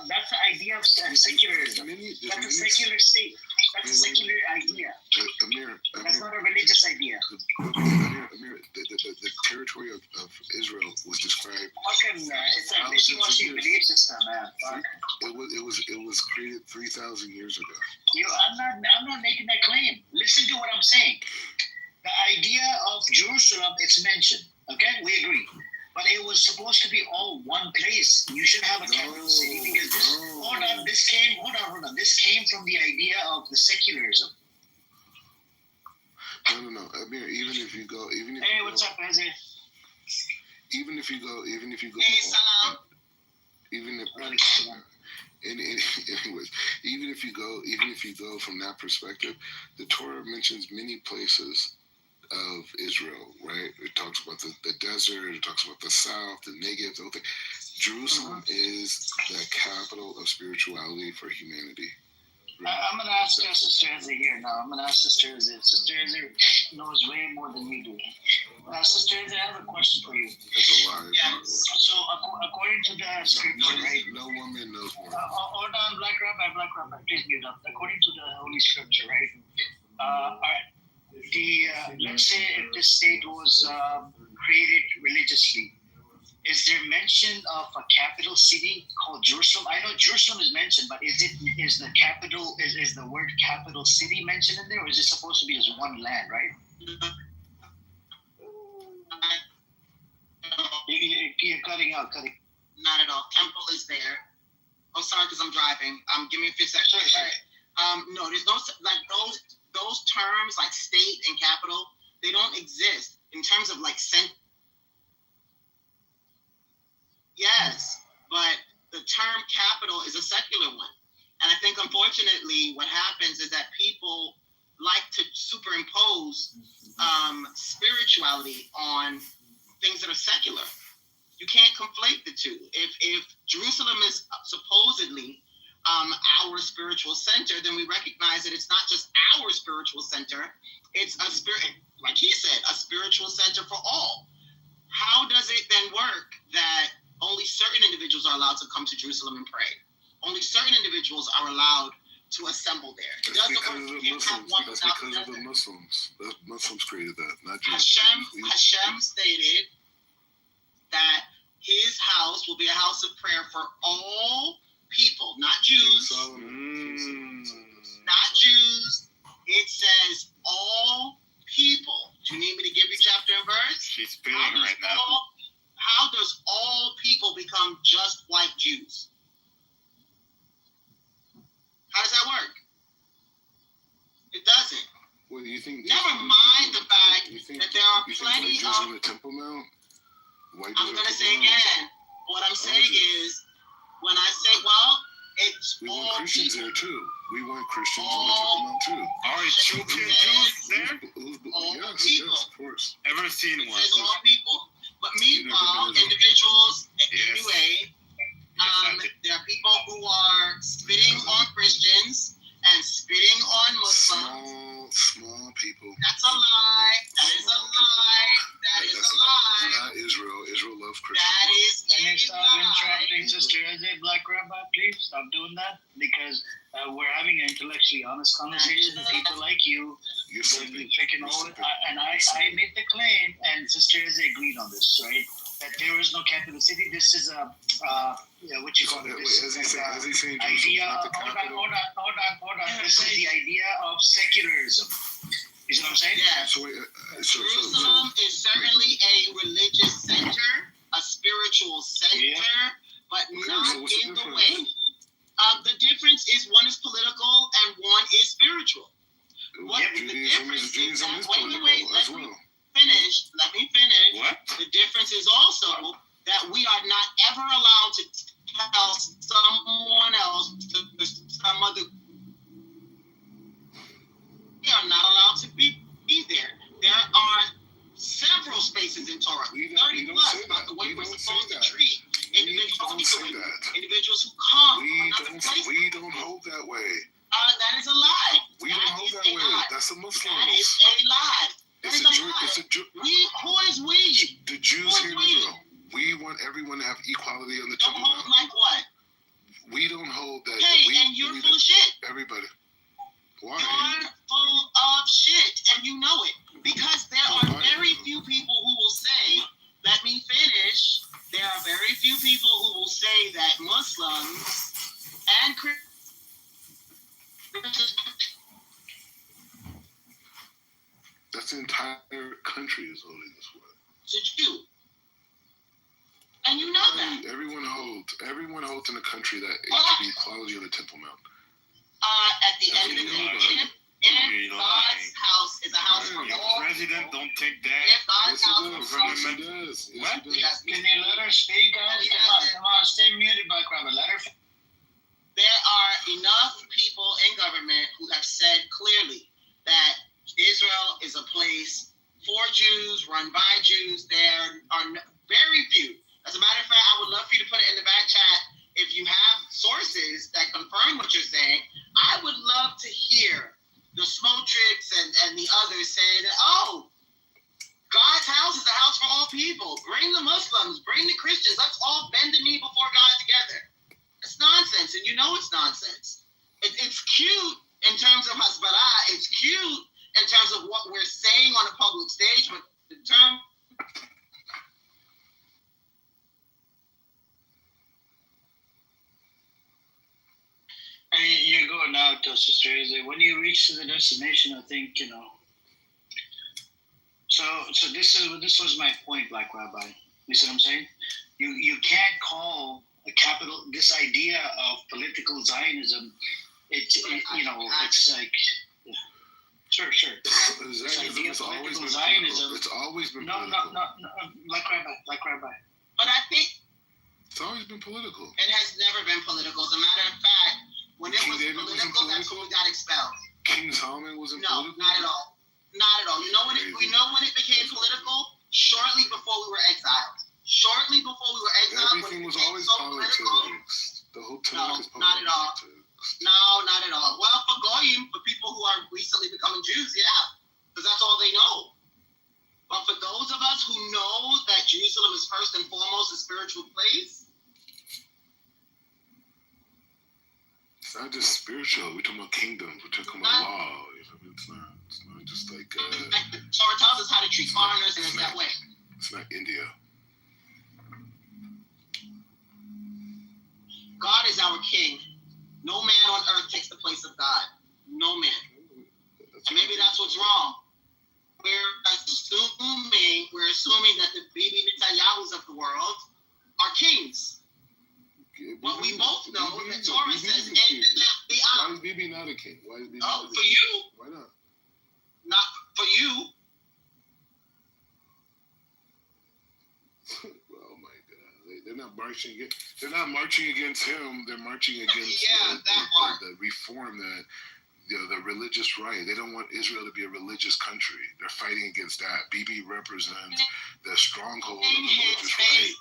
That's the idea of secularism. That's a secular state. That's a secular idea. That's not a religious idea. The territory of Israel was described. It's a wishy-washy belief system, man. It was created 3,000 years ago. I'm not making that claim. Listen to what I'm saying. The idea of Jerusalem, it's mentioned. Okay, we agree. But it was supposed to be all one place. You should have a capital city because this came from the idea of the secularism. No. Amir, what's up, Ezra? Even if you go. Hey, salam. Anyways, even if you go from that perspective, the Torah mentions many places of Israel, right? It talks about the desert, it talks about the south, the Negev, the whole thing. Jerusalem is the capital of spirituality for humanity. I'm going to ask Sister Ezra here now. I'm going to ask Sister Ezra. Sister Ezra knows way more than you do. Sister Ezra, I have a question for you. That's a lie. Yeah. So, according to the scripture, right? No woman knows more. Hold on, Black Rabbi, please mute up. According to the Holy Scripture, right? Let's say if this state was created religiously, is there mention of a capital city called Jerusalem? I know Jerusalem is mentioned, but is the word capital city mentioned in there, or is it supposed to be just one land, right? You're cutting out. Not at all. Temple is there. Oh, sorry, because I'm driving. Give me a few seconds. No, there's no those terms like state and capital. They don't exist in terms of like Yes, but the term capital is a secular one. And I think, unfortunately, what happens is that people like to superimpose spirituality on things that are secular. You can't conflate the two. If Jerusalem is supposedly our spiritual center, then we recognize that it's not just our spiritual center. It's a spirit, like he said, a spiritual center for all. How does it then work that only certain individuals are allowed to come to Jerusalem and pray? Only certain individuals are allowed to assemble there. That's because of the Muslims. The Muslims created that, not Jews. Hashem stated that his house will be a house of prayer for all people, not Jews. Not Jews. It says all people. Do you need me to give you chapter and verse? She's spinning right now. How does all people become just white Jews? How does that work? It doesn't. Well, you think? Never mind the fact that there are plenty white Jews of. in the Temple Mount? White I'm Jews gonna in the say Temple Mount? again. What I'm saying is, when I say, well, it's We all want Christians people. there too. We want Christians in the All Temple Mount too. Are Ethiopian Jews there? All Yes, people. yes, of course. Ever seen It one? says all people. But meanwhile, Israel. individuals in Yes. UA, I did. there are people who are spitting on Christians and spitting on Muslims. Small people. That's a lie. That is a lie. That is a lie. Not Israel. Israel loves That Christians. is Can you a stop interrupting lie. Sister as a Black Rabbi, please? Stop doing that because we're having an intellectually honest conversation with people like you. You're We're simply. picking all, and I made the claim, and Sister Eze agreed on this, right? That there is no capital city. This is a what you call it? This As he is said, like as he saying, idea. not the Hold capital. on. This is the idea of secularism. You see what I'm saying? Yes. So, Jerusalem is certainly a religious center, a spiritual center, but not so what's the in the difference? way. The difference is one is political and one is spiritual. What the difference is that is when you political as well. let me finish. What? The difference is also that we are not ever allowed to tell someone else to some other. We are not allowed to be there. There are several spaces in Torah, 30 plus, about the way we're supposed to treat individuals who come from another place. We don't hold that way. That is a lie. We don't hold that way. Lie. That's the Muslims. That is a lie. That is a lie. It's a Who is we? The Jews here in Israel. We want everyone to have equality on the Don't Temple hold Mount. like what? We don't hold that. Hey, we and you're believe full of shit. Everybody. Why? You're full of shit, and you know it. Because there are very few people who will say, let me finish. There are very few people who will say that Muslims and Christians. That's the entire country is holding this way. It's a Jew. And you know that. Everyone holds in the country that it should be equality on the Temple Mount. At the end of the day, if God's house is a house for all President people, don't take that. if God's house is What? Can you let her speak, guys? Come on, stay muted, Black Rabbi. Let her. There are enough people in government who have said clearly that Israel is a place for Jews, run by Jews. There are very few. As a matter of fact, I would love for you to put it in the back chat if you have sources that confirm what you're saying. I would love to hear the Smotrix and the others say that, oh, God's house is a house for all people. Bring the Muslims, bring the Christians. Let's all bend the knee before God together. It's nonsense, and you know it's nonsense. It's cute in terms of Hasbara. It's cute in terms of what we're saying on a public stage, but the term. And you're going out, Sister Eze. When you reach the destination, I think, So this was my point, Black Rabbi. You see what I'm saying? You can't call this idea of political Zionism. It's like, yeah. Sure. This idea of political Zionism. It's always been no, political. No, Black Rabbi. But I think it's always been political. It has never been political. As a matter of fact, when it was political, that's when we got expelled. King Solomon wasn't political? No, not at all. Not at all. You know when it became political? Shortly before we were exiled. Everything was always politics. The whole time is politics. Not at all. No, not at all. Well, for Goyim, for people who are recently becoming Jews, yeah. Because that's all they know. But for those of us who know that Jerusalem is first and foremost a spiritual place. It's not just spiritual. We're talking about kingdoms. We're talking about law. It's not just like. Torah tells us how to treat foreigners in that way. It's not India. God is our king. No man on earth takes the place of God. No man. And maybe that's what's wrong. We're assuming that the Bibi Netanyahus of the world are kings. But we both know that Torah says, why is Bibi not a king? Why is Bibi not a king? for you. Why not? Not not marching against. They're not marching against him. They're marching against the reform that the religious right. They don't want Israel to be a religious country. They're fighting against that. Bibi represents the stronghold of the religious right.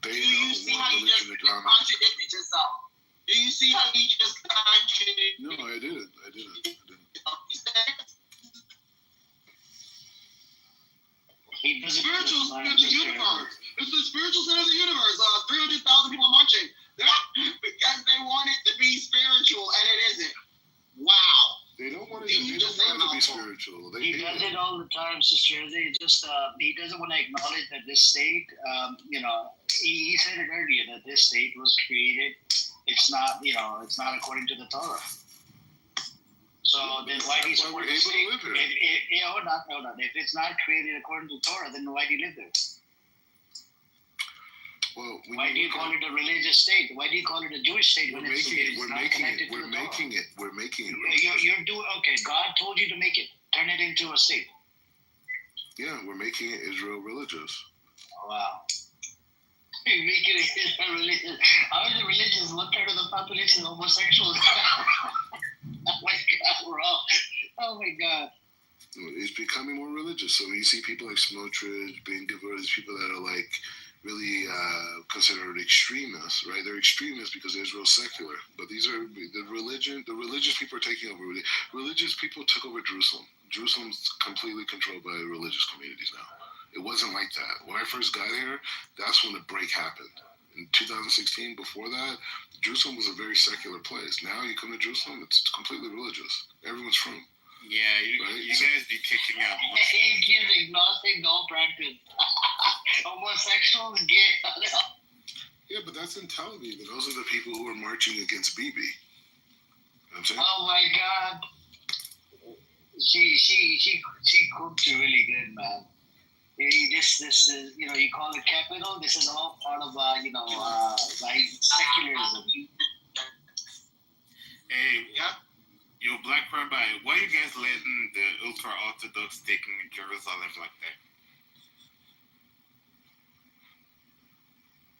They don't want religion to dominate. Contradicted yourself. Do you see how you just contradicted? No, I didn't. He doesn't. Spiritual center of the universe. It's the spiritual center of the universe. 300,000 people marching because they want it to be spiritual, and it isn't. Wow. They don't want it to be spiritual. He does it all the time, sister. They just he doesn't want to acknowledge that this state, he said it earlier that this state was created. It's not, it's not according to the Torah. So then why do you support the state? Hold on. If it's not created according to Torah, then why do you live there? Well, why do you call it a religious state? Why do you call it a Jewish state when it's not connected to the Torah? We're making it. You're doing okay. God told you to make it. Turn it into a state. Yeah, we're making it Israel religious. Wow. You're making it Israel religious. How is it religious? What part of the population is homosexuals? Oh my God, we're all. Oh my God. It's becoming more religious. So you see people like Smotrich, Ben-Gvir, these people that are like really considered extremists, right? They're extremists because Israel's secular, but these are the religious people are taking over. Religious people took over Jerusalem. Jerusalem's completely controlled by religious communities now. It wasn't like that. When I first got here, that's when the break happened. In 2016, before that, Jerusalem was a very secular place. Now you come to Jerusalem, it's completely religious. Everyone's from. Yeah, you guys be kicking out. Kids agnostic, no practice. Homosexuals, gay. Yeah, but that's in Tel Aviv. And those are the people who are marching against Bibi. You know what I'm saying? Oh my God. She cooked you really good, man. This is, you call it capital. This is all part of, like secularism. Hey, yo, Black Rabbi, why are you guys letting the ultra-Orthodox taking Jerusalem like that?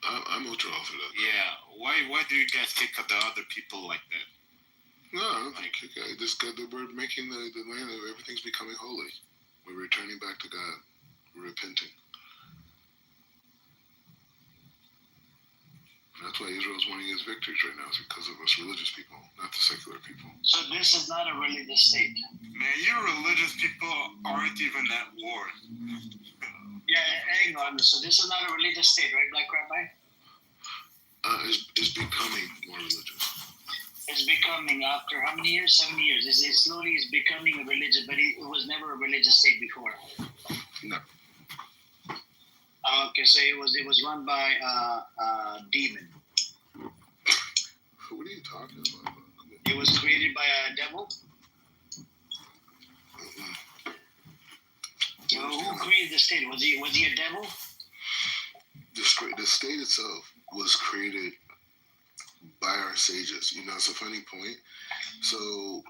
I'm ultra-Orthodox. Yeah, why do you guys kick out the other people like that? No, I don't think kick out. We're making the land, everything's becoming holy. We're returning back to God. We're repenting. That's why Israel's winning its victories right now, is because of us religious people, not the secular people. So this is not a religious state. Man, you religious people aren't even at war. Yeah, hang on. So this is not a religious state, right, Black Rabbi? It's becoming more religious. It's becoming after how many years? 7 years. It slowly is becoming a religion, but it was never a religious state before. No. Okay, so it was run by a demon. What are you talking about? It was created by a devil. Who created the state? Was he a devil? The state itself was created by our sages. It's a funny point. So,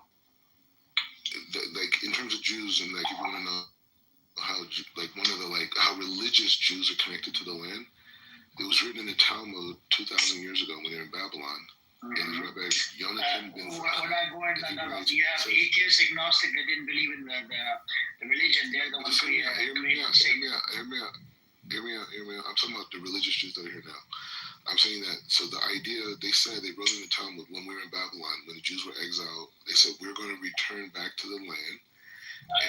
like in terms of Jews, and like if you want to know how how religious Jews are connected to the land, it was written in the Talmud 2,000 years ago when they were in Babylon. And Rabbi Yonatan ben No. You have atheists, agnostic that didn't believe in the religion. They're the ones creating the state. Hear me out. I'm talking about the religious Jews that are here now. I'm saying that, so the idea, they said, they wrote in the Talmud when we were in Babylon, when the Jews were exiled, they said, we're going to return back to the land.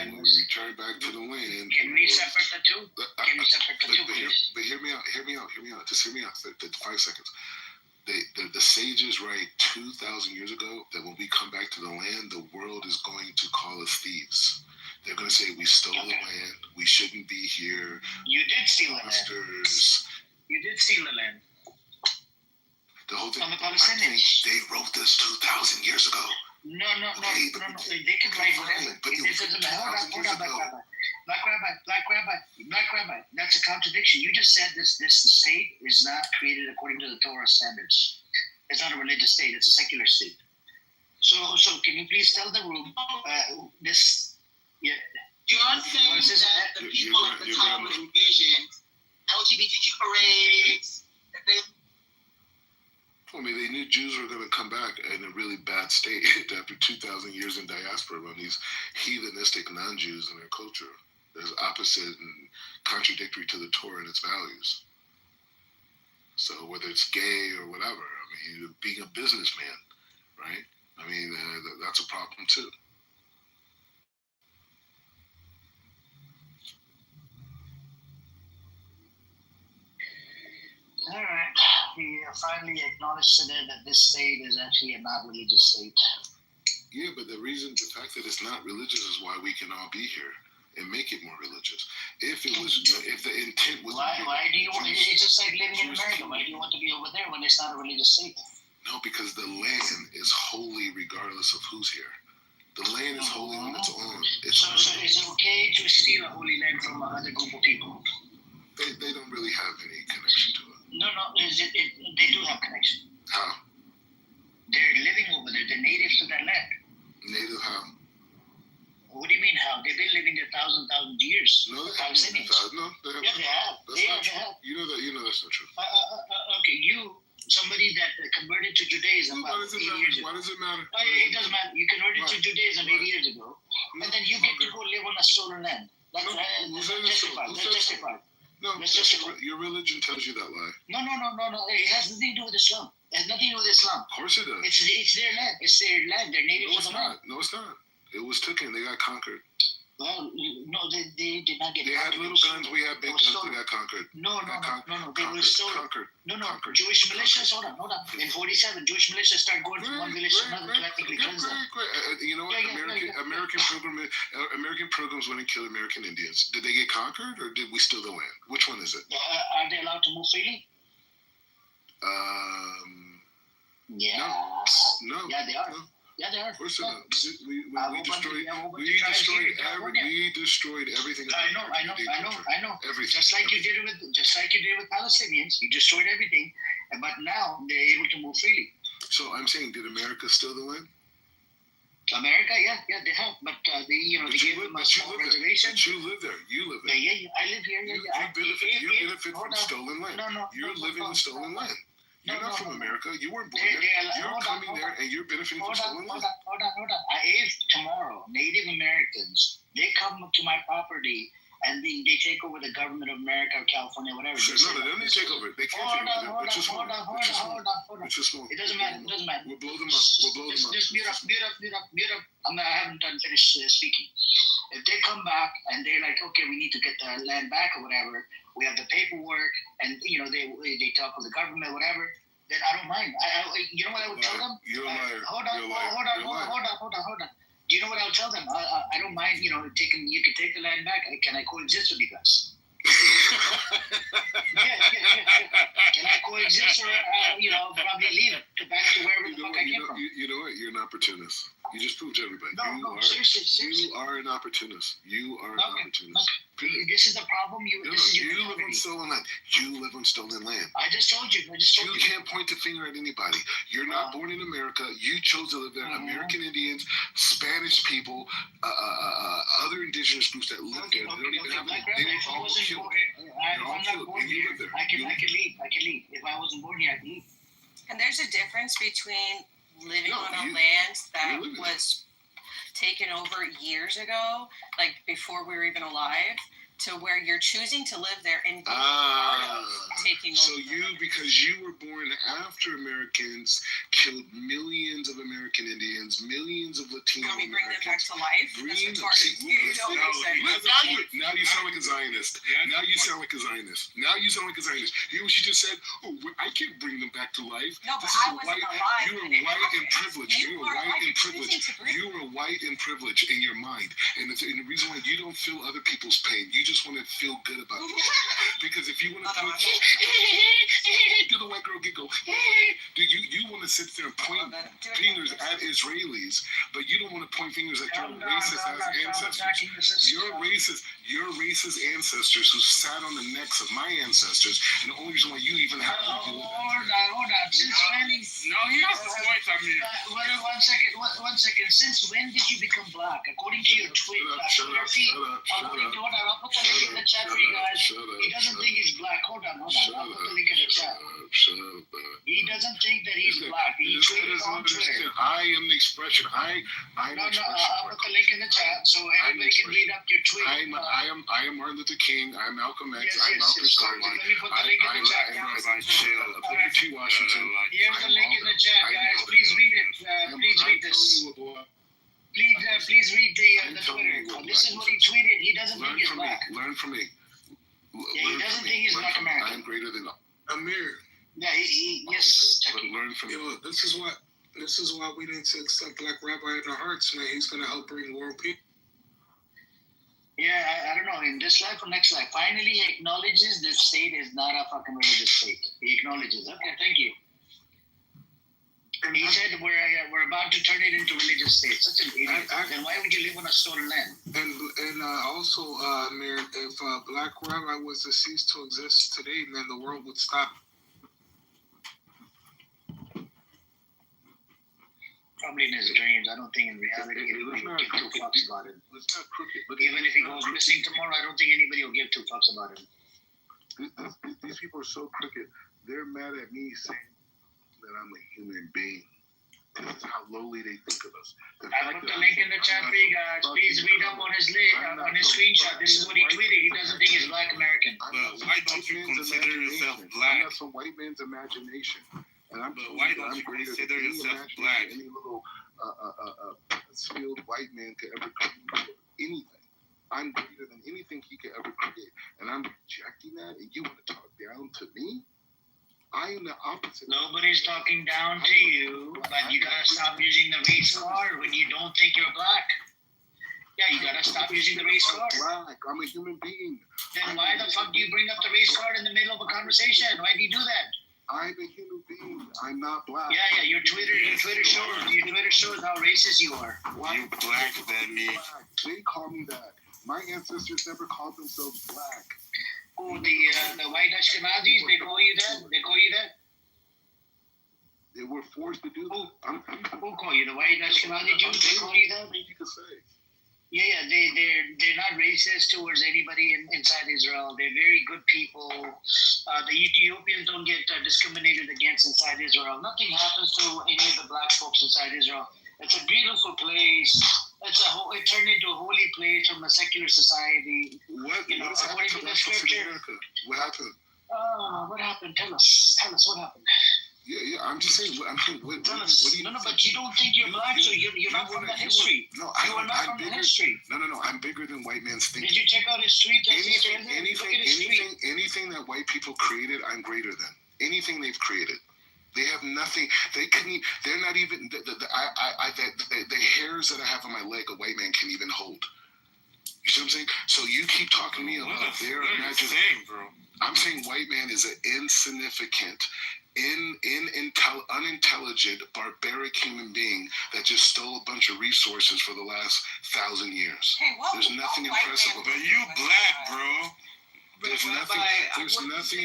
And when we return back to the land... Can we separate the two? But hear me out. Just hear me out for 5 seconds. The sages write 2,000 years ago that when we come back to the land, the world is going to call us thieves. They're going to say, we stole the land, we shouldn't be here. You did steal the land. You did steal the land. The whole thing. From the Palestinians. They wrote this 2,000 years ago. No. They can write whatever. This doesn't matter. Hold on, Black Rabbi. That's a contradiction. You just said this state is not created according to the Torah standards. It's not a religious state. It's a secular state. So can you please tell the room this? Yeah. You're saying that the people of the Talmud envisioned LGBTQ parades, I mean, they knew Jews were going to come back in a really bad state after 2,000 years in diaspora on these heathenistic non-Jews in their culture. There's opposite and contradictory to the Torah and its values. So whether it's gay or whatever, I mean, being a businessman, right? I mean, that's a problem too. All right. We finally acknowledged today that this state is actually a not religious state. Yeah, but the fact that it's not religious is why we can all be here and make it more religious. If the intent was... Why do you want... It's just like living in America. Why do you want to be over there when it's not a religious state? No, because the land is holy regardless of who's here. The land is holy on its own. So is it okay to steal a holy land from another group of people? They don't really have any connection to it. No, they do have connection. How? They're living over there. They're natives to that land. Native how? What do you mean how? They've been living there thousand years. No, they haven't. No, they have. They have. You know that's not true. Okay, somebody that converted to Judaism Why does it matter? Why does it matter? It doesn't matter. You converted to Judaism 8 years ago, and then you get to go live on a stolen land. That's justified. No, your religion tells you that lie. No. It has nothing to do with Islam. It has nothing to do with Islam. Of course it does. It's their land. It's their land. They're natives of the land. No, it's not. It was taken. They got conquered. Well, no, they did not get. They had little guns. We had big guns. They got conquered. No. They were stolen. No. Jewish militias. Hold on. In '47, Jewish militias started going from one village to another to ethnically cleanse them. You know what? American pilgrims went and killed American Indians. Did they get conquered or did we steal the land? Which one is it? Are they allowed to move freely? Yeah. No. Yeah, they are. No. Yeah, they are. Of course not. We destroyed everything. I know. Everything. Just like you did with Palestinians, you destroyed everything, but now they're able to move freely. So I'm saying, did America steal the land? America, yeah, they have, but they gave them a small reservation. But you live there. You live there. Yeah, I live here. You benefit from stolen land. You're living in stolen land. You're not from America. You weren't born there. You're coming there and you're benefiting from stolen land. Hold on. If tomorrow Native Americans, they come to my property and they take over the government of America or California, whatever. They don't take over. They can't take over. Hold on. It's just small. It doesn't matter. We'll blow them up. Just mute up. I haven't done finished speaking. If they come back and they're like, okay, we need to get the land back or whatever, we have the paperwork, and they talk with the government, whatever, then I don't mind. You know what I would tell them? You're a liar. Hold on. Do you know what I'll tell them? I don't mind. You can take the land back. Can I coexist with you guys? Can I coexist or probably leave it back to wherever the fuck I came from? You know what? You're an opportunist. You just proved to everybody. Seriously. You are an opportunist. You are an opportunist. This is the problem. You live on stolen land. You live on stolen land. I just told you. You can't point the finger at anybody. You're not born in America. You chose to live there. American Indians, Spanish people, other indigenous groups that live there. They don't even have any. They were all killed. They're all killed. And you live there. I can leave. If I wasn't born here, I can leave. And there's a difference between living on a land that was taken over years ago, like before we were even alive, to where you're choosing to live there and be part of taking over. So because you were born after Americans killed millions of American Indians, millions of Latino Can we bring them Americans. back to life? That's retarded. Now you sound like a Zionist. Now you sound like a Zionist. You know what she just said? Oh, I can't bring them back to life. No, but I wasn't alive. You were white and privileged. You were white and privileged in your mind. And the reason why you don't feel other people's pain, you just want to feel good about it. Because if you want to do the white girl giggle, you want to sit there and point fingers at Israelis, but you don't want to point fingers at your racist ancestors. Your racist ancestors who sat on the necks of my ancestors, and the only reason why you even have to do that. Hold on. Since when? No, he has a point. I mean, one second. Since when did you become black? According to your tweet, Shut up. the link in the chat for you guys. He doesn't think he's black. Hold on. I'll put the link in the chat. He doesn't think that he's black. He tweeted on Twitter. I am the expression. I am No, the expression. I'll put the link in the chat so everybody can read up your tweet. I am Martin Luther King. I'm Malcolm X. Yes, I'm yes, Malcolm yes. Garland. Let me put the link in the chat. Booker T. Washington. Here's the link in the chat, guys. Please read it. Please read this. Please read the Twitter. This is what he tweeted. He doesn't think he's black. Learn from me. Yeah, he doesn't think he's black American. I am greater than Amir. Yeah, yes. Learn from me. Yo, this is why we need to accept Black Rabbi in our hearts, man. He's gonna help bring world peace. Yeah, I don't know. In this life or next life, finally he acknowledges this state is not a fucking religious state. He acknowledges. Okay, thank you. He said we're about to turn it into a religious state. Such an idiot. Then why would you live on a stolen land? And also, Amir, if Black Rabbi was to cease to exist today, then the world would stop. Probably in his dreams. I don't think in reality anybody will give two fucks about it. It's not crooked. Even if he goes missing tomorrow, I don't think anybody will give two fucks about him. These people are so crooked. They're mad at me saying that I'm a human being. This is how lowly they think of us. I put the link in the chat for you guys. Please read up on his screenshot. This is what he tweeted. He doesn't think he's black American. But why don't you consider yourself black? I'm not some white man's imagination. And why don't you consider yourself black? Any little skilled white man could ever create anything. I'm greater than anything he could ever create. And I'm rejecting that, and you want to talk down to me? I am the opposite. Nobody's talking down to you, but you gotta stop using the race card when you don't think you're black. Yeah, you gotta stop using the race card. Black. I'm a human being. Then why the fuck do you bring up the race card in the middle of a conversation? Why do you do that? I'm a human being. I'm not black. Yeah, your Twitter shows how racist you are. You black than me. They call me that. My ancestors never called themselves black. Oh, the white Ashkenazis, they call you that? They call you that? They were forced to do that. Who call you? The white Ashkenazi Jews, they call you that? You could say. Yeah, they're not racist towards anybody inside Israel. They're very good people. The Ethiopians don't get discriminated against inside Israel. Nothing happens to any of the black folks inside Israel. It's a beautiful place. It turned into a holy place from a secular society. What according to the scripture. What happened? What happened? Tell us what happened. Yeah. I'm just saying. What do you? No, but you don't think you're black, so you're not from the history. No, you are not from the history. No. I'm bigger than white man's thinking. Did you check out his tweet? Anything that white people created, I'm greater than. Anything they've created. They have nothing. They couldn't. They're not even. The hairs that I have on my leg, a white man can't even hold. You see what I'm saying? So you keep talking to me about their imagination, bro. I'm saying white man is an insignificant, unintelligent, barbaric human being that just stole a bunch of resources for the last 1,000 years. Hey, There's nothing impressive about them. But you black, bro. There's nothing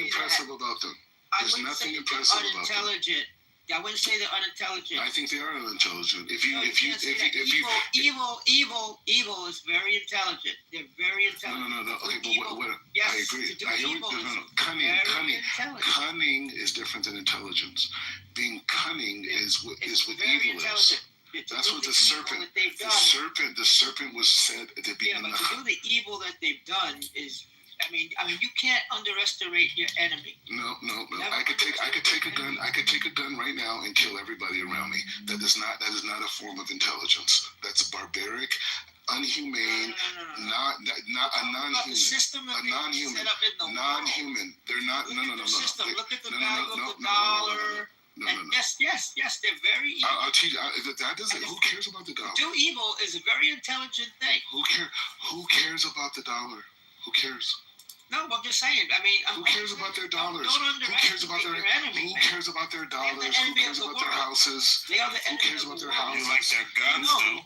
impressive about them. There's nothing impressive about them. Unintelligent. I wouldn't say they're unintelligent. I think they are unintelligent. Evil is very intelligent. They're very intelligent. No. Okay, but what? Yes, I agree. Cunning is different than intelligence. Being cunning is what evil is. That's what the serpent. The serpent was said to be. Yeah, but to do the evil that they've done is. I mean, you can't underestimate your enemy. No. I could take a gun. I could take a gun right now and kill everybody around me. That is not a form of intelligence. That's a barbaric, unhumane, not a non-human. The system that non-human. Set up in the Non-human. They're not. No. System. Look at the value of the dollar. No. Yes, they're very evil. I'll teach you. That doesn't. Who cares about the dollar? To do evil is a very intelligent thing. Who cares about the dollar? Who cares? No, I'm just saying. I mean, who cares about their dollars? Who cares about their enemy? Who cares about their dollars? Who cares about their houses? They are the who cares about their houses? You like their guns, though.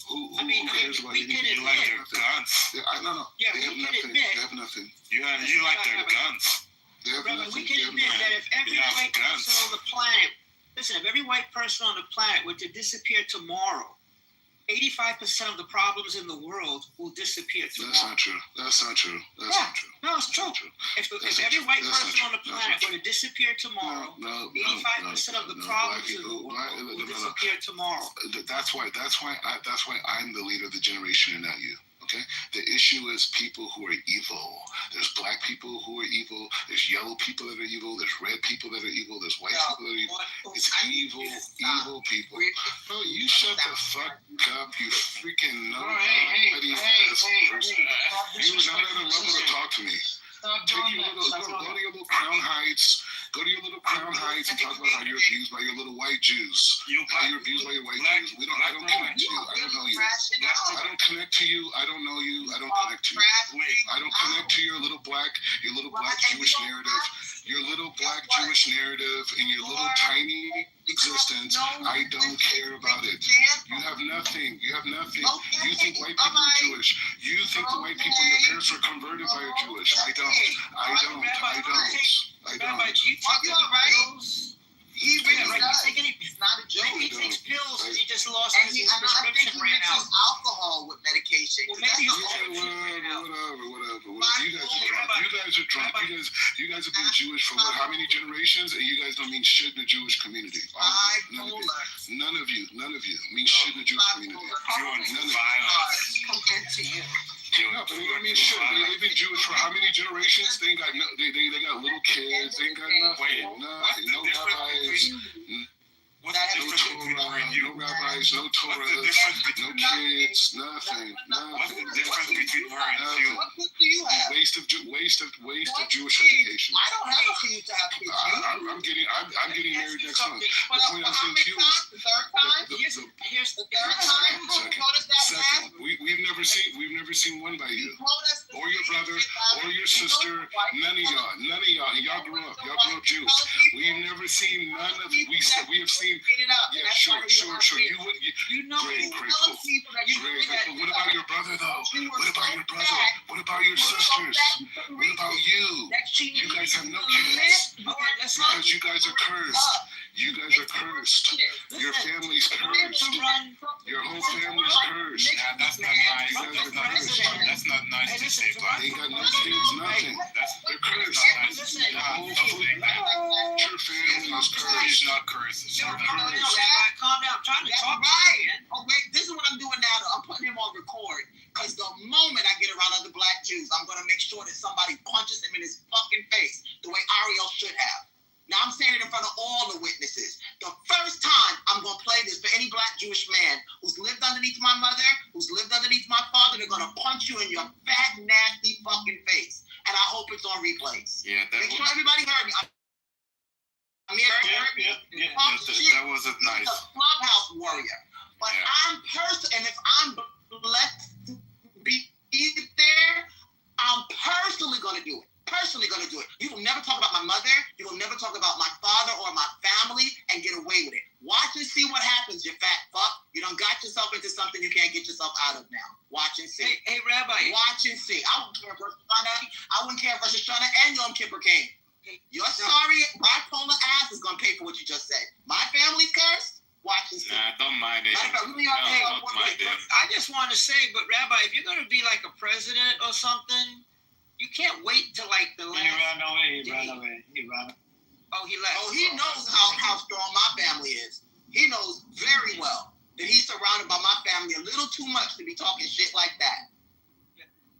Who cares about anything? You like their guns. No. Yeah, they have nothing. They have nothing. You like their guns. They have nothing. We can admit that if every white person on the planet, if every white person on the planet were to disappear tomorrow, 85% of the problems in the world will disappear tomorrow. That's not true. That's not true. That's not true. No, it's true. If every white person on the planet were to disappear tomorrow, 85% of the problems in the world will disappear tomorrow. That's why I'm the leader of the generation and not you. Okay? The issue is people who are evil. There's black people who are evil. There's yellow people that are evil. There's red people that are evil. There's white people that are evil. It's evil people. No, you shut the fuck up, you freaking nobody ass person. You're not at a level to talk to me. Go to your little Crown Heights. Go to your little Crown Heights and talk about how you're abused by your little white Jews. How you're abused by your white Jews. I don't connect to you. I don't know you. I don't connect to you. I don't know you. I don't connect to you. I don't connect to your little black Jewish narrative. Your little black Jewish narrative and your little tiny existence. I don't care about it. You have nothing. You have nothing. You think white people are Jewish. You think the white people, your parents were converted by a Jewish. I don't. Rabbi, do you take any pills? He takes pills because he just lost his prescription ran out. Alcohol with medication. Well, maybe whatever. You guys are drunk. You guys have been Jewish for how many generations? And you guys don't mean shit in the Jewish community. None of you mean shit in the Jewish community. None of you. Compared to you. No, but I mean, shit. They've been Jewish for how many generations? They ain't got they got little kids. They ain't got nothing. No rabbis. No rabbis, no Torah, no kids, nothing. What's the difference between her and you? What do you have? Waste of Jewish education. I don't have for you to have kids. I'm getting married next month. The point I'm saying to you is the third time. Here's the third time. Second, we've never seen one by you, or your brother, or your sister. None of y'all. Y'all grew up Jews. We've never seen none of. We have seen. Yeah, sure. You know, great, cool. But what about your brother, though? What about your brother? What about your sisters? What about you? You guys have no kids because you guys are cursed. You guys are cursed. Your family's cursed. Your whole family's cursed. Nah, that's not nice. That's not nice to say, They ain't got no kids, nothing. They're cursed. The whole your family is cursed. He's not cursed. Calm down. I'm trying to talk. Ryan. Oh wait, this is what I'm doing now. Though. I'm putting him on record because the moment I get around other black Jews, I'm gonna make sure that somebody punches him in his fucking face the way Ariel should have. Now I'm saying it in front of all the witnesses. The first time I'm gonna play this for any black Jewish man who's lived underneath my mother, who's lived underneath my father, they're gonna punch you in your fat, nasty fucking face. And I hope it's on replays. Yeah, make sure everybody heard me. That wasn't nice. He's a clubhouse warrior. But I'm and if I'm blessed to be there, I'm personally gonna do it. You will never talk about my mother. You will never talk about my father or my family and get away with it. Watch and see what happens, you fat fuck. You done got yourself into something you can't get yourself out of now. Watch and see. Hey, Rabbi. Watch and see. I wouldn't care if Rosh Hashanah and Yom Kippur came. Your sorry bipolar ass is gonna pay for what you just said. My family's cursed. Watch and see. Nah, don't mind it. I just want to say, but Rabbi, if you're gonna be like a president or something, you can't wait till like the last. He ran away. Oh, he left. Oh, he knows how strong my family is. He knows very well that he's surrounded by my family a little too much to be talking shit like that.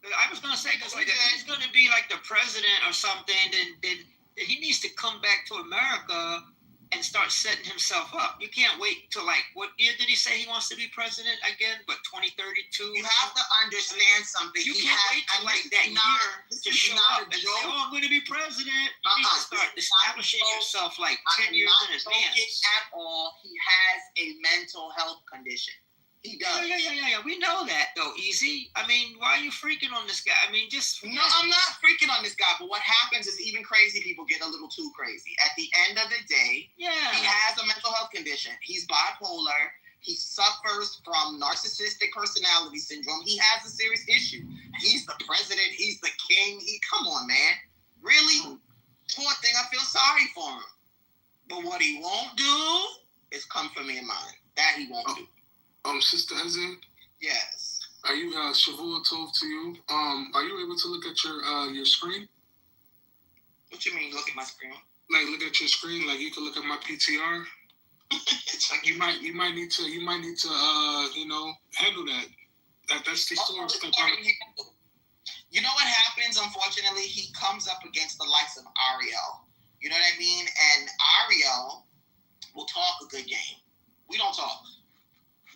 I was gonna say, because like if he's gonna be like the president or something, then he needs to come back to America and start setting himself up. You can't wait till like, what year did he say he wants to be president again? But 2032. You have to understand something. You can't wait till like that year to show up and say, "Oh, I'm going to be president." You need to start establishing yourself like 10 years in advance. At all, he has a mental health condition. He does. Yeah. We know that though, Easy. I mean, why are you freaking on this guy? I mean, just. No, I'm not freaking on this guy. But what happens is even crazy people get a little too crazy. At the end of the day, he has a mental health condition. He's bipolar. He suffers from narcissistic personality syndrome. He has a serious issue. He's the president. He's the king. Come on, man. Really? Poor thing. I feel sorry for him. But what he won't do is come for me and mine. That he won't do. Sister Hezzy, Yes. are you Shavua Tov to you? Are you able to look at your screen? What you mean? Look at my screen? Like look at your screen. Like you can look at my PTR. Like you might need to handle that. That's the source. You know what happens? Unfortunately, he comes up against the likes of Ariel. You know what I mean? And Ariel will talk a good game. We don't talk.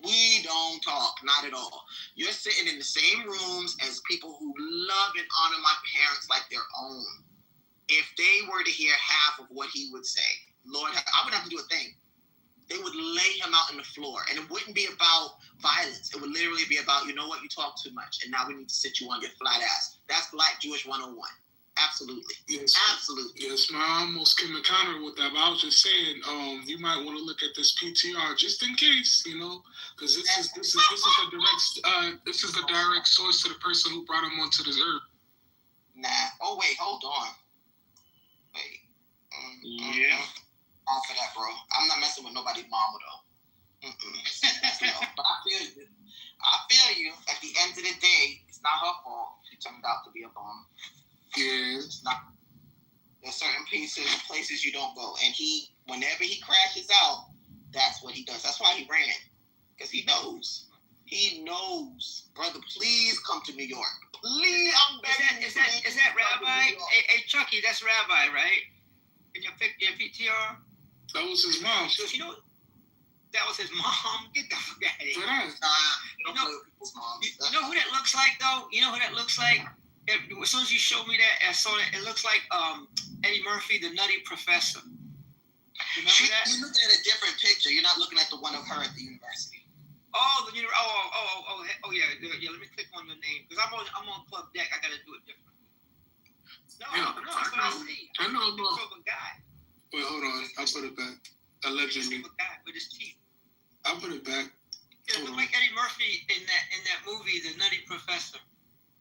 We don't talk, not at all. You're sitting in the same rooms as people who love and honor my parents like their own. If they were to hear half of what he would say, Lord, I wouldn't have to do a thing. They would lay him out on the floor. And it wouldn't be about violence. It would literally be about, you know what, you talk too much. And now we need to sit you on your flat ass. That's Black Jewish 101. Absolutely. Yes. Absolutely. Yes, man. I almost can counter with that, but I was just saying, you might want to look at this PTR just in case, because this is a direct source to the person who brought him onto this earth. Nah. Oh wait, hold on. Wait. Yeah. Off of that, bro. I'm not messing with nobody's mama though. But I feel you. At the end of the day, it's not her fault. She turned out to be a bum. Yeah. It's not. There's certain places you don't go, and whenever he crashes out, that's what he does. That's why he ran, because he knows. He knows, brother. Please come to New York. Please, I'm begging you. Is that Rabbi? Hey, Chucky, that's Rabbi, right? In your PTR. That was his mom. So you know, that was his mom. Get the fuck out of here. You know who that looks like, though? You know who that looks like? As soon as you showed me that, I saw that. It looks like Eddie Murphy, the Nutty Professor. Remember that? You're looking at a different picture. You're not looking at the one of her at the university. Oh, yeah. Let me click on your name because I'm on Club Deck. I gotta do it different. No, that's what I see. I know, bro. A guy. Wait, hold on. I'll put it back. Allegedly. A guy with his teeth. I'll put it back. Yeah, look like Eddie Murphy in that movie, The Nutty Professor.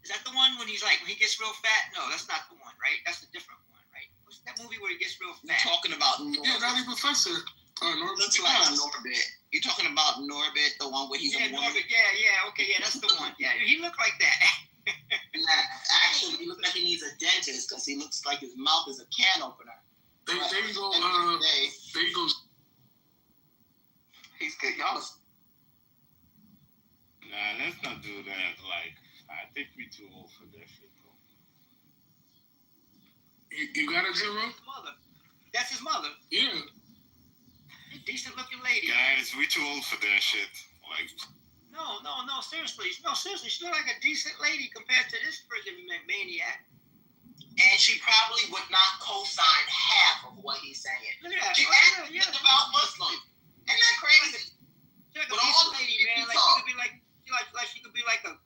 Is that the one when he gets real fat? No, that's not the one, right? That's a different one, right? What's that movie where he gets real fat? You're talking about Norbit. Yeah, Nutty Professor. Norbit. Looks like Norbit. You're talking about Norbit, the one where he's a woman? Norbit, yeah, okay, yeah, that's the one. Yeah, he looked like that. Actually, he looks like he needs a dentist because he looks like his mouth is a can opener. There you go. There you go. He's good. Y'all. Nah, let's not do that. I think we're too old for that shit, bro. You got it, Zero? Mother. That's his mother. Yeah. Decent looking lady. Guys, we too old for that shit. No, seriously. No, seriously. She looked like a decent lady compared to this freaking maniac. And she probably would not co-sign half of what he's saying. Look at that. It's about Muslims. Isn't that crazy? She's like a decent lady, man. She could be like a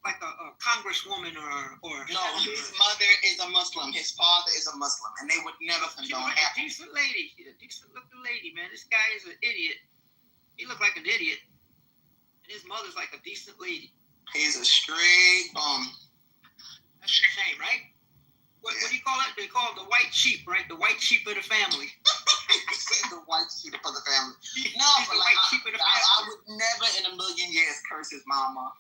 congresswoman or. No, his mother is a Muslim. His father is a Muslim, and they would never condone half. She's a decent lady. She's a decent looking lady, man. This guy is an idiot. He looked like an idiot. And his mother's like a decent lady. He's a straight bum. That's a shame, right? What do you call it? They call it the white sheep, right? The white sheep of the family. The white sheep of the family. No, but like, I would never in a million years curse his mama.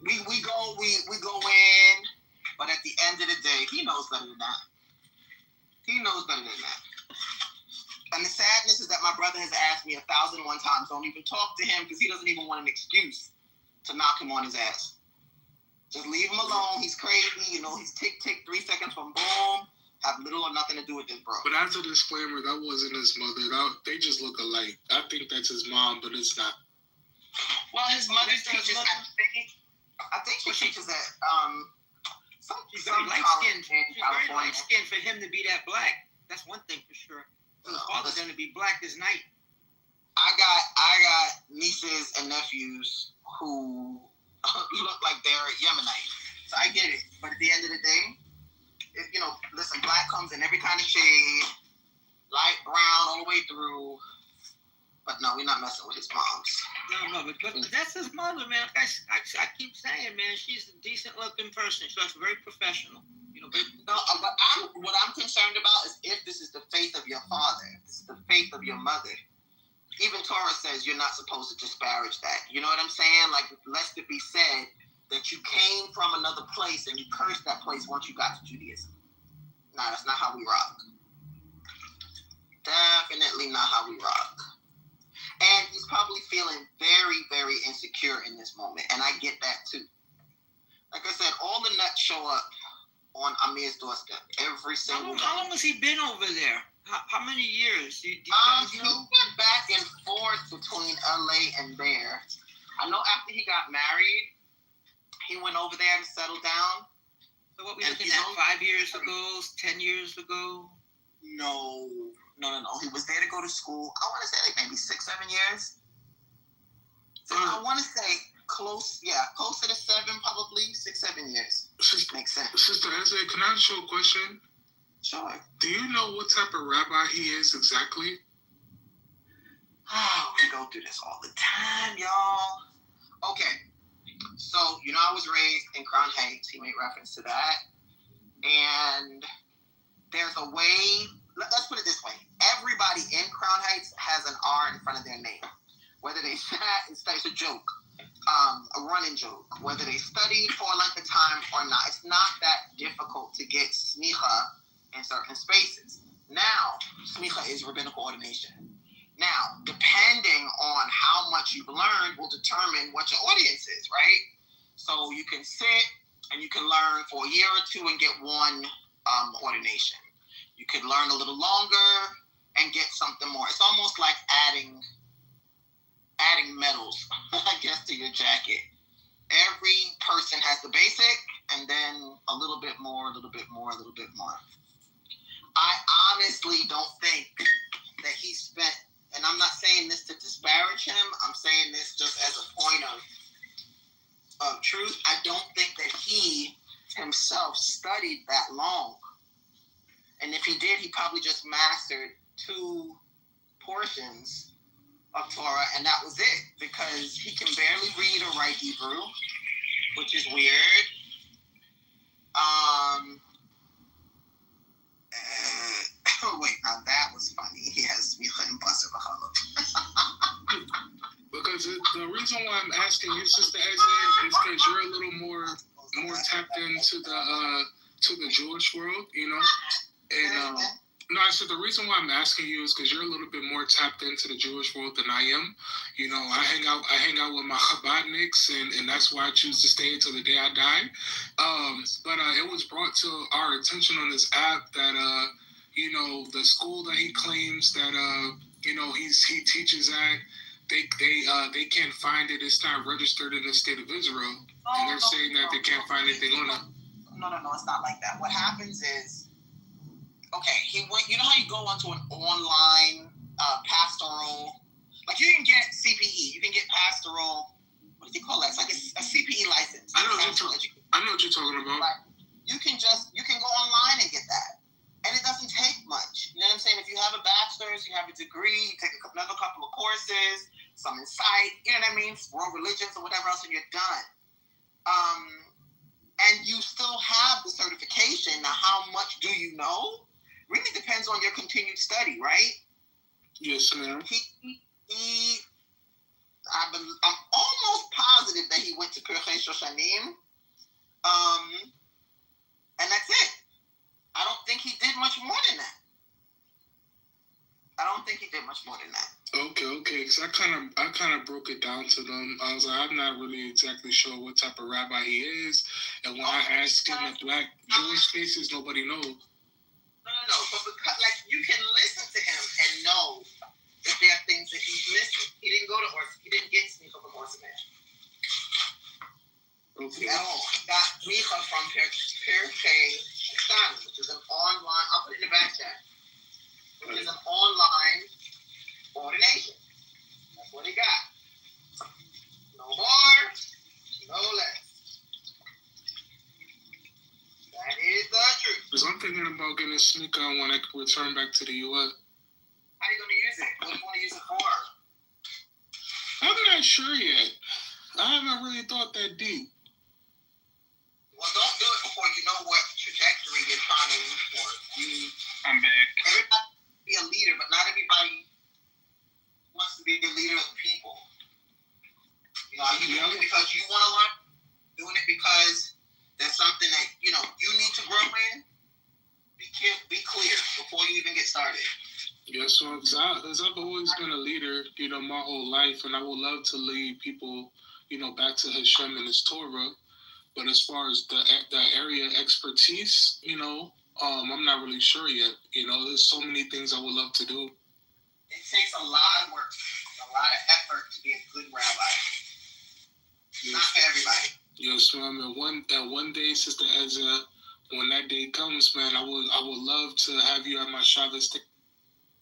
We go in, but at the end of the day, he knows better than that. He knows better than that. And the sadness is that my brother has asked me 1,001 times, don't even talk to him because he doesn't even want an excuse to knock him on his ass. Just leave him alone. He's crazy. He's tick, 3 seconds from boom. Have little or nothing to do with this, bro. But as a disclaimer, that wasn't his mother. They just look alike. I think that's his mom, but it's not. Well, his mother teaches, I think she teaches at she's very light-skinned. She's very light-skinned for him to be that black. That's one thing for sure. His father's going to be black as night. I got nieces and nephews who look like they're Yemenite. So I get it. But at the end of the day, listen, black comes in every kind of shade, light brown all the way through. But no, we're not messing with his moms. No, but that's his mother, man. I keep saying, man, she's a decent looking person. She's very professional. What I'm concerned about is if this is the faith of your father, if this is the faith of your mother. even Torah says you're not supposed to disparage that. You know what I'm saying? Like, lest it be said that you came from another place and you cursed that place once you got to Judaism. Nah, that's not how we rock. Definitely not how we rock. And he's probably feeling very, very insecure in this moment. And I get that too. Like I said, all the nuts show up on Amir's doorstep every single day. How long has he been over there? How many years? Do you He's been back and forth between LA and there. I know after he got married, he went over there to settle down. So what we looking at? 5 years ago? 10 years ago? No. He was there to go to school. I want to say like maybe 6-7 years. So I want to say closer to 7, probably 6-7 years. Makes sense. Sister Ezra, can I ask you a question? Sure. Do you know what type of rabbi he is exactly? Oh, we go through this all the time, y'all. Okay. So, I was raised in Crown Heights. He made reference to that. And there's a way, let's put it this way. Everybody in Crown Heights has an R in front of their name. Whether they sat, it's a joke, a running joke. Whether they studied for a length of time or not. It's not that difficult to get smicha in certain spaces. Now, smicha is rabbinical ordination. Now, depending on how much you've learned will determine what your audience is, right? So you can sit and you can learn for a year or two and get one ordination. You could learn a little longer and get something more. It's almost like adding metals, I guess, to your jacket. Every person has the basic and then a little bit more, a little bit more, a little bit more. I honestly don't think that he spent, and I'm not saying this to disparage him, I'm saying this just as a point of truth. I don't think that he himself studied that long. And if he did, he probably just mastered 2 portions of Torah, and that was it, because he can barely read or write Hebrew, which is weird. Wait, now that was funny. He has smicha and basar v'challah. Because the reason why I'm asking you, Sister Ezra, is because you're a little more tapped into the Jewish world, And no, I said the reason why I'm asking you is because you're a little bit more tapped into the Jewish world than I am. I hang out with my Chabadniks, and that's why I choose to stay until the day I die. But it was brought to our attention on this app that the school that he claims that he teaches at, they can't find it. It's not registered in the state of Israel, and they're saying that they can't find anything on it. No, it's not like that. What happens is, okay, he went. You know how you go onto an online pastoral, like you can get CPE, you can get pastoral. What do you call that? It's like a CPE license. I know what you're talking about. Like, you can go online and get that, and it doesn't take much. You know what I'm saying? If you have a bachelor's, you have a degree, you take another couple of courses, some insight. You know what I mean? World religions or whatever else, and you're done. And you still have the certification. Now, how much do you know? Really depends on your continued study, right? Yes, ma'am. I'm almost positive that he went to Pirchei Shoshanim. And that's it. I don't think he did much more than that. Okay. Because I kind of broke it down to them. I was like, I'm not really exactly sure what type of rabbi he is. And when I asked him at Black Jewish Spaces, nobody knows. No. But because, you can listen to him and know if there are things that he's missing. He didn't go to Orson. He didn't get smicha from Orson Man. Okay. At all. He got smicha from Pirkei Shani, which is an online. I'll put it in the back chat. Which is an online ordination. That's what he got. No more, no less. That is the truth. Because I'm thinking about getting a sneaker when I return back to the U.S. How are you going to use it? What do you want to use it for? I'm not sure yet. I haven't really thought that deep. Well, don't do it before you know what trajectory you're trying to use for. I'm back. Everybody wants to be a leader, but not everybody wants to be Yes, well, because I've always been a leader, my whole life, and I would love to lead people, back to Hashem and His Torah. But as far as the area expertise, I'm not really sure yet. There's so many things I would love to do. It takes a lot of work, a lot of effort to be a good rabbi. Not for everybody. Yes, ma'am. And one day, Sister Ezra, when that day comes, man, I would love to have you at my Shabbos.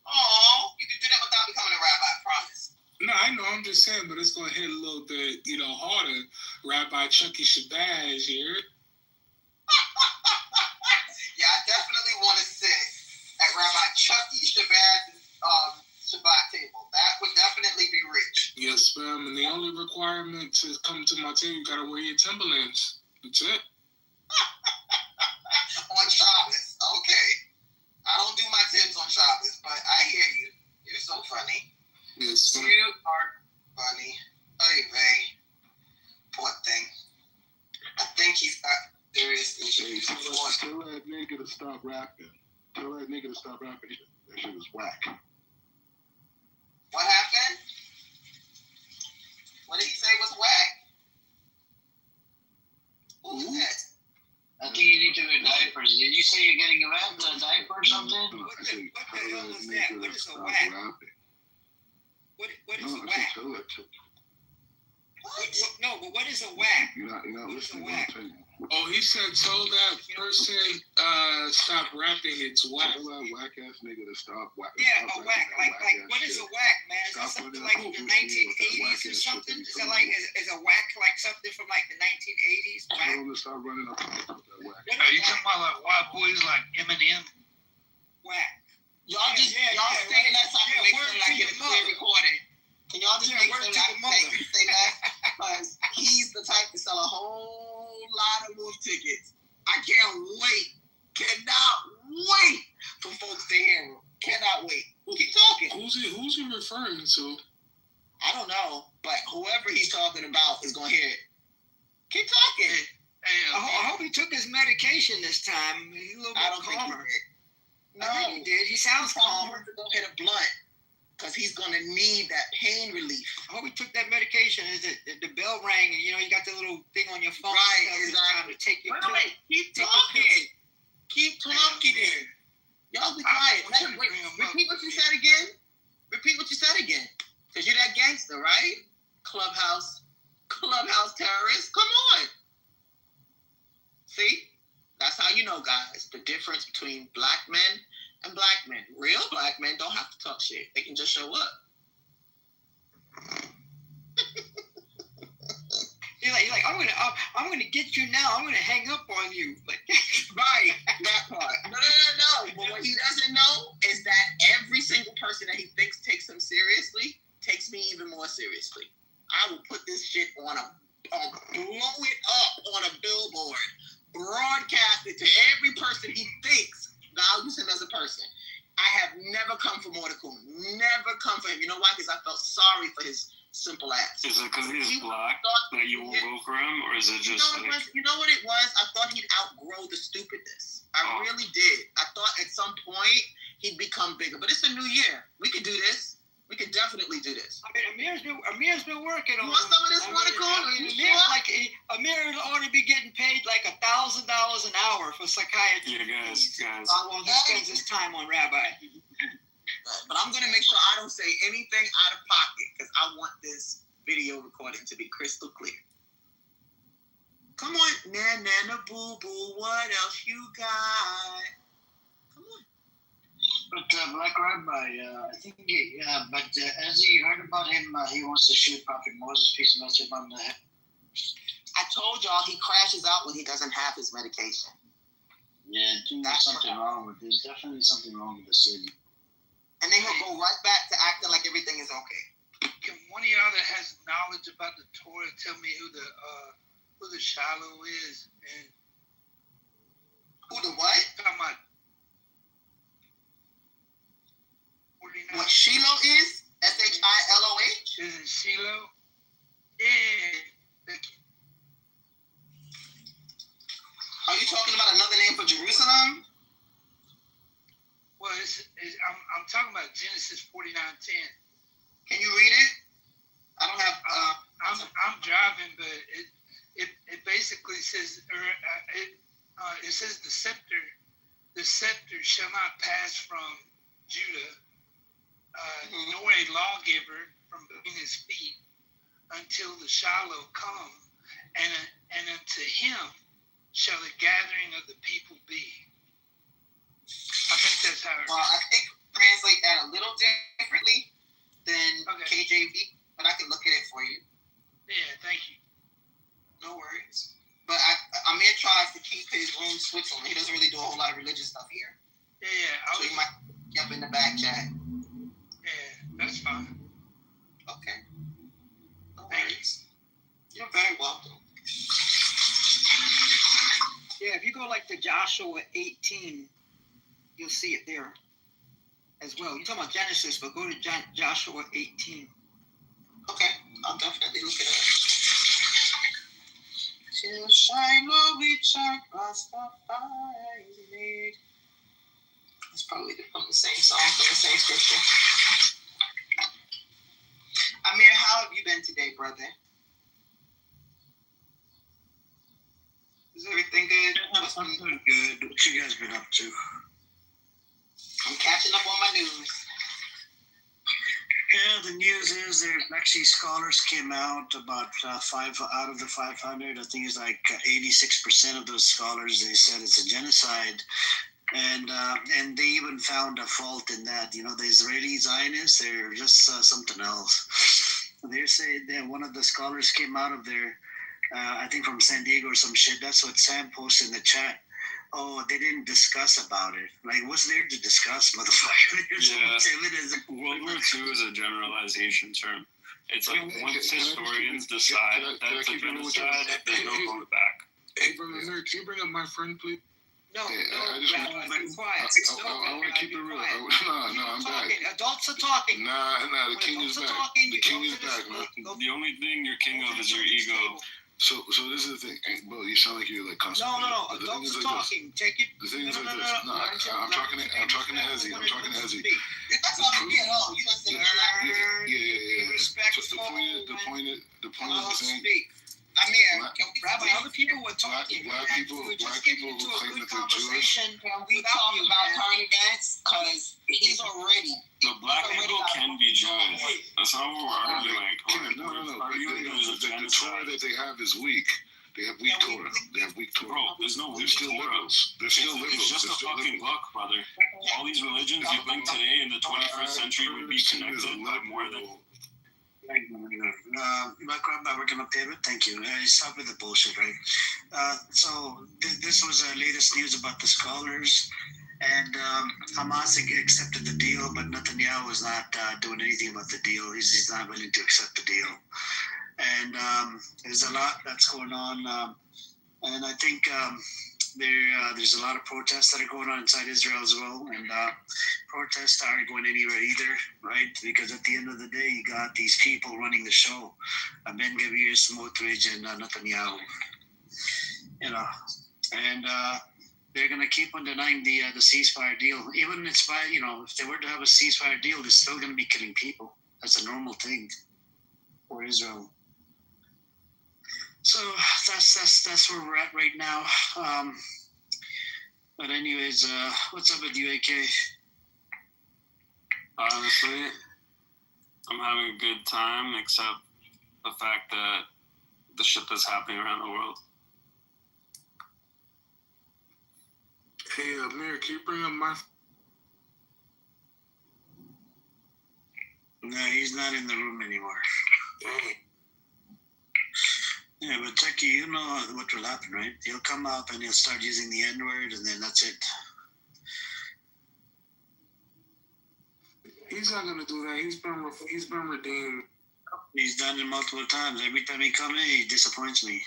Oh, you can do that without becoming a rabbi, I promise. No, I know. I'm just saying, but it's going to hit a little bit, harder. Rabbi Chucky Shabazz here. Yeah, I definitely want to sit at Rabbi Chucky Shabazz's Shabbat table. That would definitely be rich. Yes, ma'am. And the only requirement to come to my table, you got to wear your Timberlands. That's it. On Shabbos. Okay. I don't do my Timbs on Shabbos, but I hear you. You're so funny. Yes, ma'am. You are funny. Oy vey. Poor thing. I think he's got serious issues. Tell that nigga to stop rapping. That shit was whack. What happened? What did he say was whack? Who was that? I think you need to wear diapers. Did you say you're getting a diaper or something? What the hell was that? What is a whack? What is a whack? No, but what is a whack? You're not listening. Oh, he said, tell that person stop rapping. It's whack. Tell that whack ass nigga to stop whack. Yeah, a whack. Like what is a whack, man? Is that something like the 1980s or something? Is that like is a whack like something from like the 1980s? Tell him to stop running up with that whack. Are you talking about like white boys like Eminem? Whack. Y'all saying that something make sure I get a clear recording. Can y'all just make sure I can say that? Because he's the type to sell a whole lot of wolf tickets. I cannot wait for folks to hear him. Cannot wait. Keep talking. Who's he referring to? I don't know, but whoever he's talking about is going to hear it. Keep talking. I hope he took his medication this time. He's a little bit calmer. No, I think he did. He sounds calmer. Go hit a blunt. Because he's going to need that pain relief. I hope he took that medication. Is it the bell rang and, you got the little thing on your phone. Right, exactly. It's time to take your pill. Wait, keep talking. Keep talking. Y'all be quiet. Wait, repeat what you said again. Because you're that gangster, right? Clubhouse terrorist. Come on. See? That's how you know, guys, the difference between black men and black men. Real black men don't have to talk shit. They can just show up. He's like, I'm gonna get you now. I'm gonna hang up on you. Like, right, that part. No. But what he doesn't know is that every single person that he thinks takes him seriously takes me even more seriously. I will put this shit on blow it up on a billboard, broadcast it to every person he thinks values him as a person. I have never come for Mordecai. Never come for him. You know why? Because I felt sorry for his simple ass. Is it because he's black that you won't vote for him, or is it just you know what it was? I thought he'd outgrow the stupidness. I really did. I thought at some point he'd become bigger. But it's a new year. We can do this. We can definitely do this. I mean, Amir's been working on. You want some of this Mordecai? Amir ought to be getting paid like $1,000 an hour for psychiatry. Yeah, guys. How long he spends his time on Rabbi. But I'm going to make sure I don't say anything out of pocket because I want this video recording to be crystal clear. Come on, nana boo boo, what else you got? Come on. But Black Rabbi, I think, as you heard about him, he wants to shoot Prophet Moses, peace and blessing on the head. I told y'all he crashes out when he doesn't have his medication. Yeah, there's something wrong with this. Definitely something wrong with the city. And then he'll go right back to acting like everything is okay. Can one of y'all that has knowledge about the Torah tell me who the Shiloh is? And who the what? Talking about what Shiloh is? SHILOH? Is it Shiloh? Yeah. Are you talking about another name for Jerusalem? What? I'm talking about Genesis 49:10. Can you read it? I don't have. I'm driving, but it basically says, it says the scepter shall not pass from Judah, nor a lawgiver from between his feet, until the Shiloh come, and unto him shall the gathering of the people be. I think that's how it I think translate that a little differently than KJV, but I can look at it for you. Yeah, thank you. No worries. But Amir tries to keep his room Switzerland. He doesn't really do a whole lot of religious stuff here. Yeah. So he might be up in the back chat. Yeah, that's fine. Okay. No worries. You're very welcome. Yeah, if you go like to Joshua 18, you'll see it there as well. You're talking about Genesis, but go to Joshua 18. Okay, I'll definitely look it up. Till Shiloh reach our Rastafari's made. It's probably from the same song, from the same scripture. Amir, how have you been today, brother? Is everything good? I'm doing good. What you guys been up to? I'm catching up on my news. Yeah, the news is there actually scholars came out about 5 out of the 500. I think it's like 86% of those scholars, they said it's a genocide. And they even found a fault in that. You know, the Israeli Zionists, they're just something else. They're saying that one of the scholars came out of there, I think from San Diego or some shit. That's what Sam posted in the chat. Oh, they didn't discuss about it. Like, what's there to discuss, motherfucker? There's so much evidence. World War II is a generalization term. It's like once historians decide that's a genocide, there's no going back. Hey, brother, can you bring up my friend, please? No, I be quiet. I want to keep it real. No, I'm back. Adults are talking. Nah, the king is back. The king is back, man. The only thing you're king of is your ego. So this is the thing. Well, you sound like you're like constantly. No. Adults are talking. Take it. The thing is like this. No, I'm talking to Ezzy. That's all you get. Oh, you just say, yeah. Respect. The point is the thing. Amir, Rabbi, other people were talking. Black people who claim that they're Jewish. Can we talk about current events? Because he's already. The black people can be Jewish. That's not what we're arguing. No. The Torah that they have is weak. They have weak Torah. Bro, there's no weak still Torah. liberals. They're still liberals. It's just a fucking book, brother. All these religions you think today in the 21st century would be connected by more than... We're gonna pivot. Thank you. Stop with the bullshit, right? So this was the latest news about the scholars, and Hamas accepted the deal, but Netanyahu is not doing anything about the deal. He's not willing to accept the deal, and there's a lot that's going on, and I think there's a lot of protests that are going on inside Israel as well, and protests aren't going anywhere either, right? Because at the end of the day, you got these people running the show, Ben-Gvir, Smotrich, and Netanyahu, you know, and they're going to keep on denying the ceasefire deal. Even if they were to have a ceasefire deal, they're still going to be killing people. That's a normal thing for Israel. So that's where we're at right now. But anyways, what's up with you, AK? Honestly, I'm having a good time, except the fact that the shit that's happening around the world. Hey, Amir, can you bring up my... No, he's not in the room anymore. Yeah, but Techie, you know what will happen, right? He'll come up and he'll start using the N-word, and then that's it. He's not gonna do that. He's been redeemed. He's done it multiple times. Every time he comes in, he disappoints me.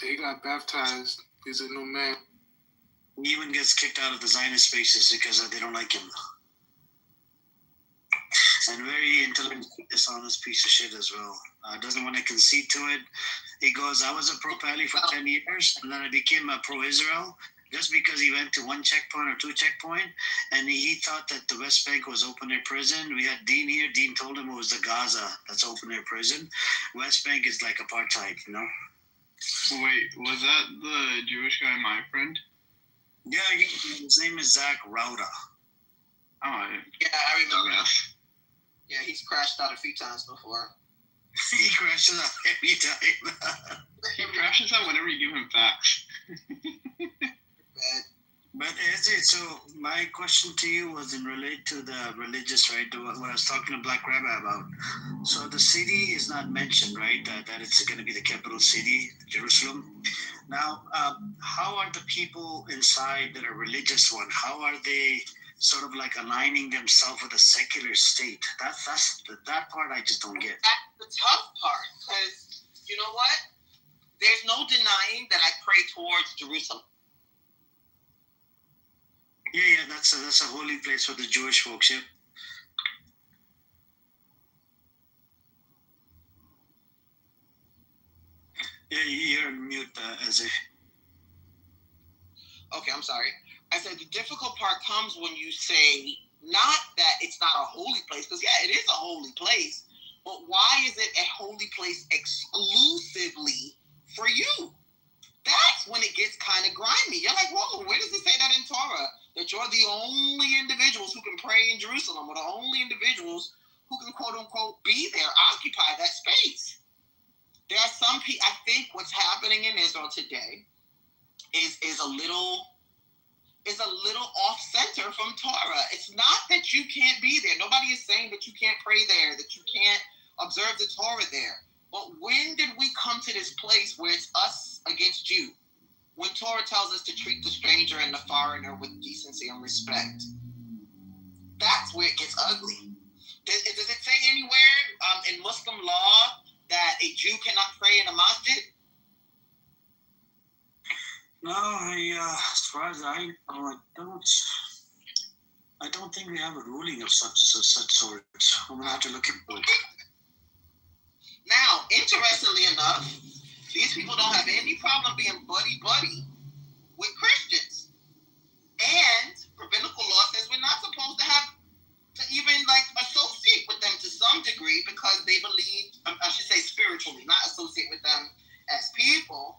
He got baptized. He's a new man. He even gets kicked out of the Zionist spaces because they don't like him. And very intelligent, dishonest piece of shit as well. Doesn't want to concede to it. He goes, I was a pro-Pally for 10 years, and then I became a pro-Israel. just because he went to one checkpoint or two checkpoint, and he thought that the West Bank was open air prison. We had Dean here. Dean told him it was the Gaza that's open air prison. West Bank is like apartheid, you know. Wait, was that the Jewish guy, my friend? Yeah, his name is Zach Rauda. Oh, yeah, I remember. Yeah, he's crashed out a few times before. He crashes out every time. He crashes out whenever you give him facts. But so my question to you was in relate to the religious, right? What I was talking to Black Rabbi about. So the city is not mentioned, right? That it's going to be the capital city, Jerusalem. Now, how are the people inside that are religious one? How are they sort of like aligning themselves with a secular state? That part I just don't get. That's the tough part, because you know what? There's no denying that I pray towards Jerusalem. Yeah, that's a holy place for the Jewish folks, yeah. Yeah, you're on mute, Ezzy. Okay, I'm sorry. I said the difficult part comes when you say not that it's not a holy place, because yeah, it is a holy place, but why is it a holy place exclusively for you? That's when it gets kind of grimy. You're like, whoa, where does it say that in Torah? That you're the only individuals who can pray in Jerusalem, or the only individuals who can, quote unquote, be there, occupy that space. There are some people, I think what's happening in Israel today is a little off center from Torah. It's not that you can't be there. Nobody is saying that you can't pray there, that you can't observe the Torah there. But when did we come to this place where it's us against you? When Torah tells us to treat the stranger and the foreigner with decency and respect. That's where it gets ugly. Does it say anywhere in Muslim law that a Jew cannot pray in a masjid? No, as far as I know, I don't think we have a ruling of such sort. I'm gonna have to look into it. Now, interestingly enough, these people don't have any problem being buddy-buddy with Christians. And rabbinical law says we're not supposed to even associate with them to some degree, because they believe, I should say spiritually, not associate with them as people.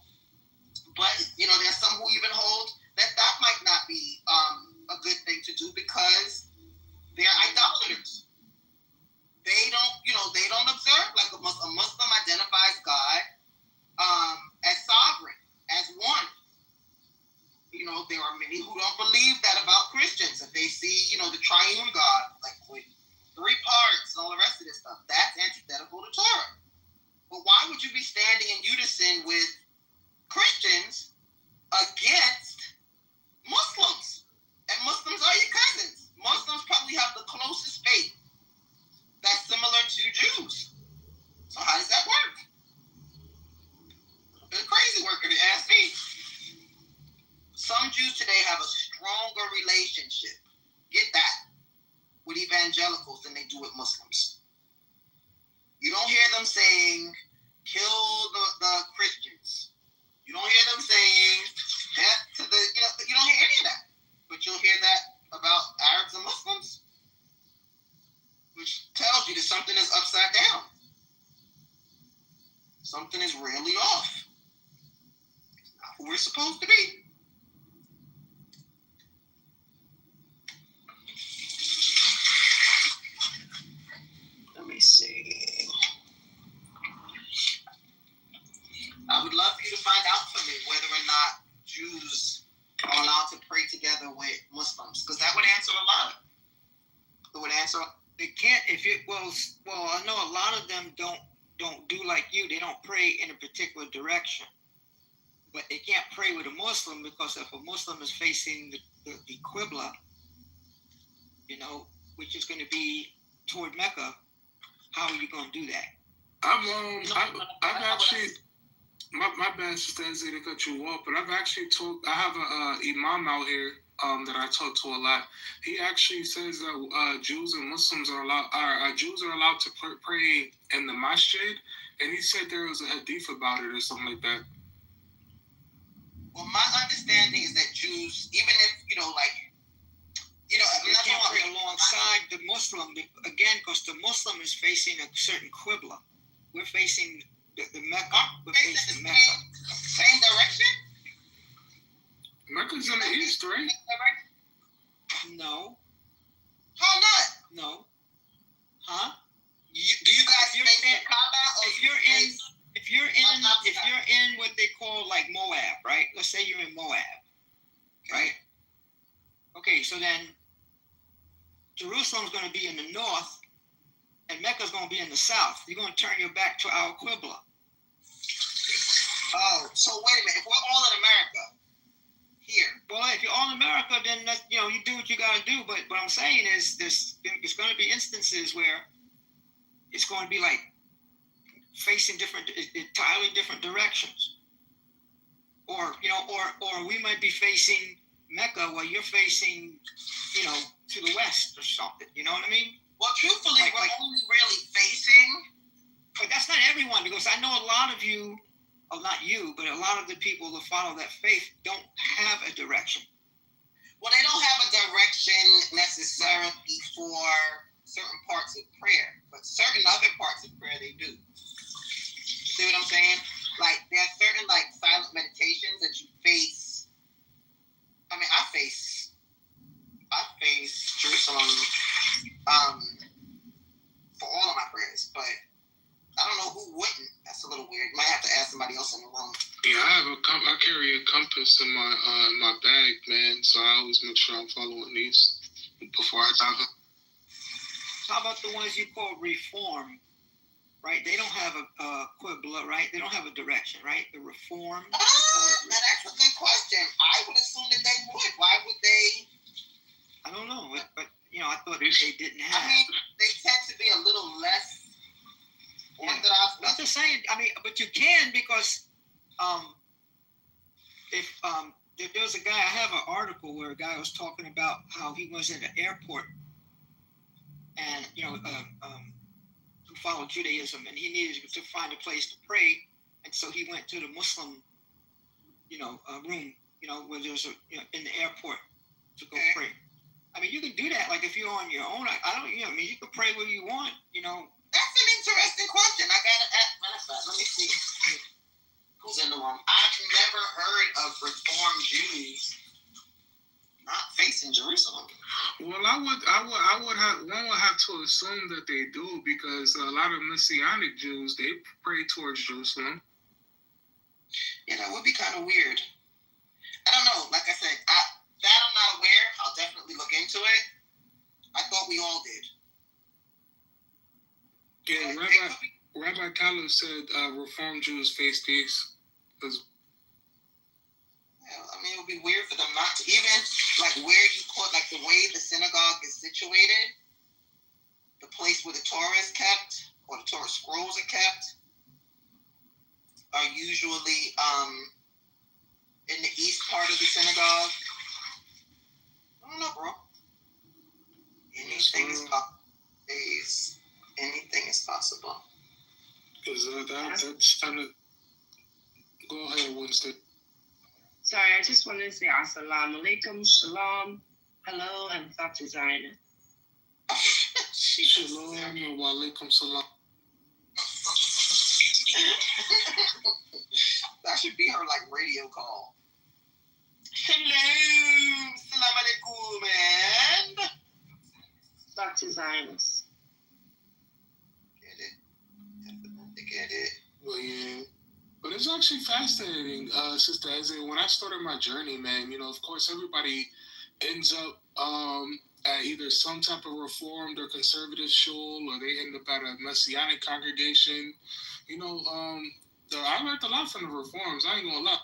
But, there's some who even hold that might not be a good thing to do, because they're idolaters. They don't observe like a Muslim. A Muslim identifies God as sovereign, as one. There are many who don't believe that about Christians. If they see, the triune God, like with 3 parts and all the rest of this stuff, that's antithetical to Torah. But why would you be standing in unison with Christians against Muslims? And Muslims are your cousins. Muslims probably have the closest faith that's similar to Jews. So how does that work? It's crazy work if you ask me. Some Jews today have a stronger relationship, get that, with evangelicals than they do with Muslims. You don't hear them saying, kill the Christians. You don't hear them saying death to the, you don't hear any of that. But you'll hear that about Arabs and Muslims, which tells you that something is upside down. Something is really off. It's not who we're supposed to be. Let me see. I would love for you to find out for me whether or not Jews are allowed to pray together with Muslims, because that would answer a lot. It would answer. They can't. I know a lot of them don't do like you. They don't pray in a particular direction, but they can't pray with a Muslim, because if a Muslim is facing the Qibla, which is going to be toward Mecca, how are you going to do that? I've actually, my bad, Sister Ezzy, to cut you off, but I've actually I have a imam out here that I talk to a lot. He actually says that Jews and Muslims are allowed, Jews are allowed to pray in the masjid, and he said there was a hadith about it or something like that. Well, my understanding is that Jews Jews, even if we can't pray alongside the Muslim again, because the Muslim is facing a certain Qibla. We're facing the Mecca. We're facing Mecca. Same direction. Mecca's in the east, right? No. How not? No. Huh? Do you guys face the Kaaba? If you're in what they call like Moab, right? Let's say you're in Moab, right? Okay, so then Jerusalem's going to be in the north, and Mecca's going to be in the south. You're going to turn your back to our Qibla. Oh, so wait a minute. If we're all in America, here. Well, if you're all in America, then you do what you got to do. But what I'm saying is, there's going to be instances where it's going to be like facing entirely different directions, or we might be facing Mecca while you're facing, to the west or something. You know what I mean? Well, truthfully, we're only really facing. But that's not everyone, because I know a lot of you, well, not you, but a lot of the people that follow that faith don't have a direction. Well, they don't have a direction necessarily for certain parts of prayer, but certain other parts of prayer they do. See what I'm saying? Like, there are certain silent meditations that you face. I mean, I face Jerusalem for all of my prayers, but I don't know who wouldn't. That's a little weird. You might have to ask somebody else in the room. Yeah, I carry a compass in my bag, man. So I always make sure I'm following these before I dive. How about the ones you call Reform? Right? They don't have a Qibla, right? They don't have a direction, right? The Reform. That's a good question. I would assume that they would. Why would they? I don't know, but I thought they didn't have. I mean, they tend to be a little less orthodox. Not the same. I mean, but you can, because if there was a guy, I have an article where a guy was talking about how he was in the airport, and who followed Judaism, and he needed to find a place to pray, and so he went to the Muslim, room, where there's in the airport to go pray. I mean, you can do that. Like, if you're on your own, you can pray where you want. That's an interesting question. I gotta ask. Let me see who's in the room. I've never heard of Reformed Jews not facing Jerusalem. Well, one would have to assume that they do, because a lot of Messianic Jews, they pray towards Jerusalem. Yeah, that would be kind of weird. I don't know. Like I said, I'm not aware. I'll definitely look into it. I thought we all did. Yeah, Rabbi Khalil said Reformed Jews face these. Yeah, I mean, it would be weird for them not to even, where you put, the way the synagogue is situated, the place where the Torah is kept, or the Torah scrolls are kept, are usually in the east part of the synagogue. I don't know, bro. Anything is possible. Because that's kind of... Go ahead, Winston. Sorry, I just wanted to say assalamu alaikum, shalom, hello, and Dr. Zaina. Shalom wa alaikum salam. That should be her radio call. Shalom, salam alaikum, and Dr. Zionist. Get it. Definitely get it. Well, yeah. But it's actually fascinating, Sister Eze. When I started my journey, man, of course, everybody ends up at either some type of Reformed or conservative shul, or they end up at a Messianic congregation. I learned a lot from the Reforms. I ain't gonna lie.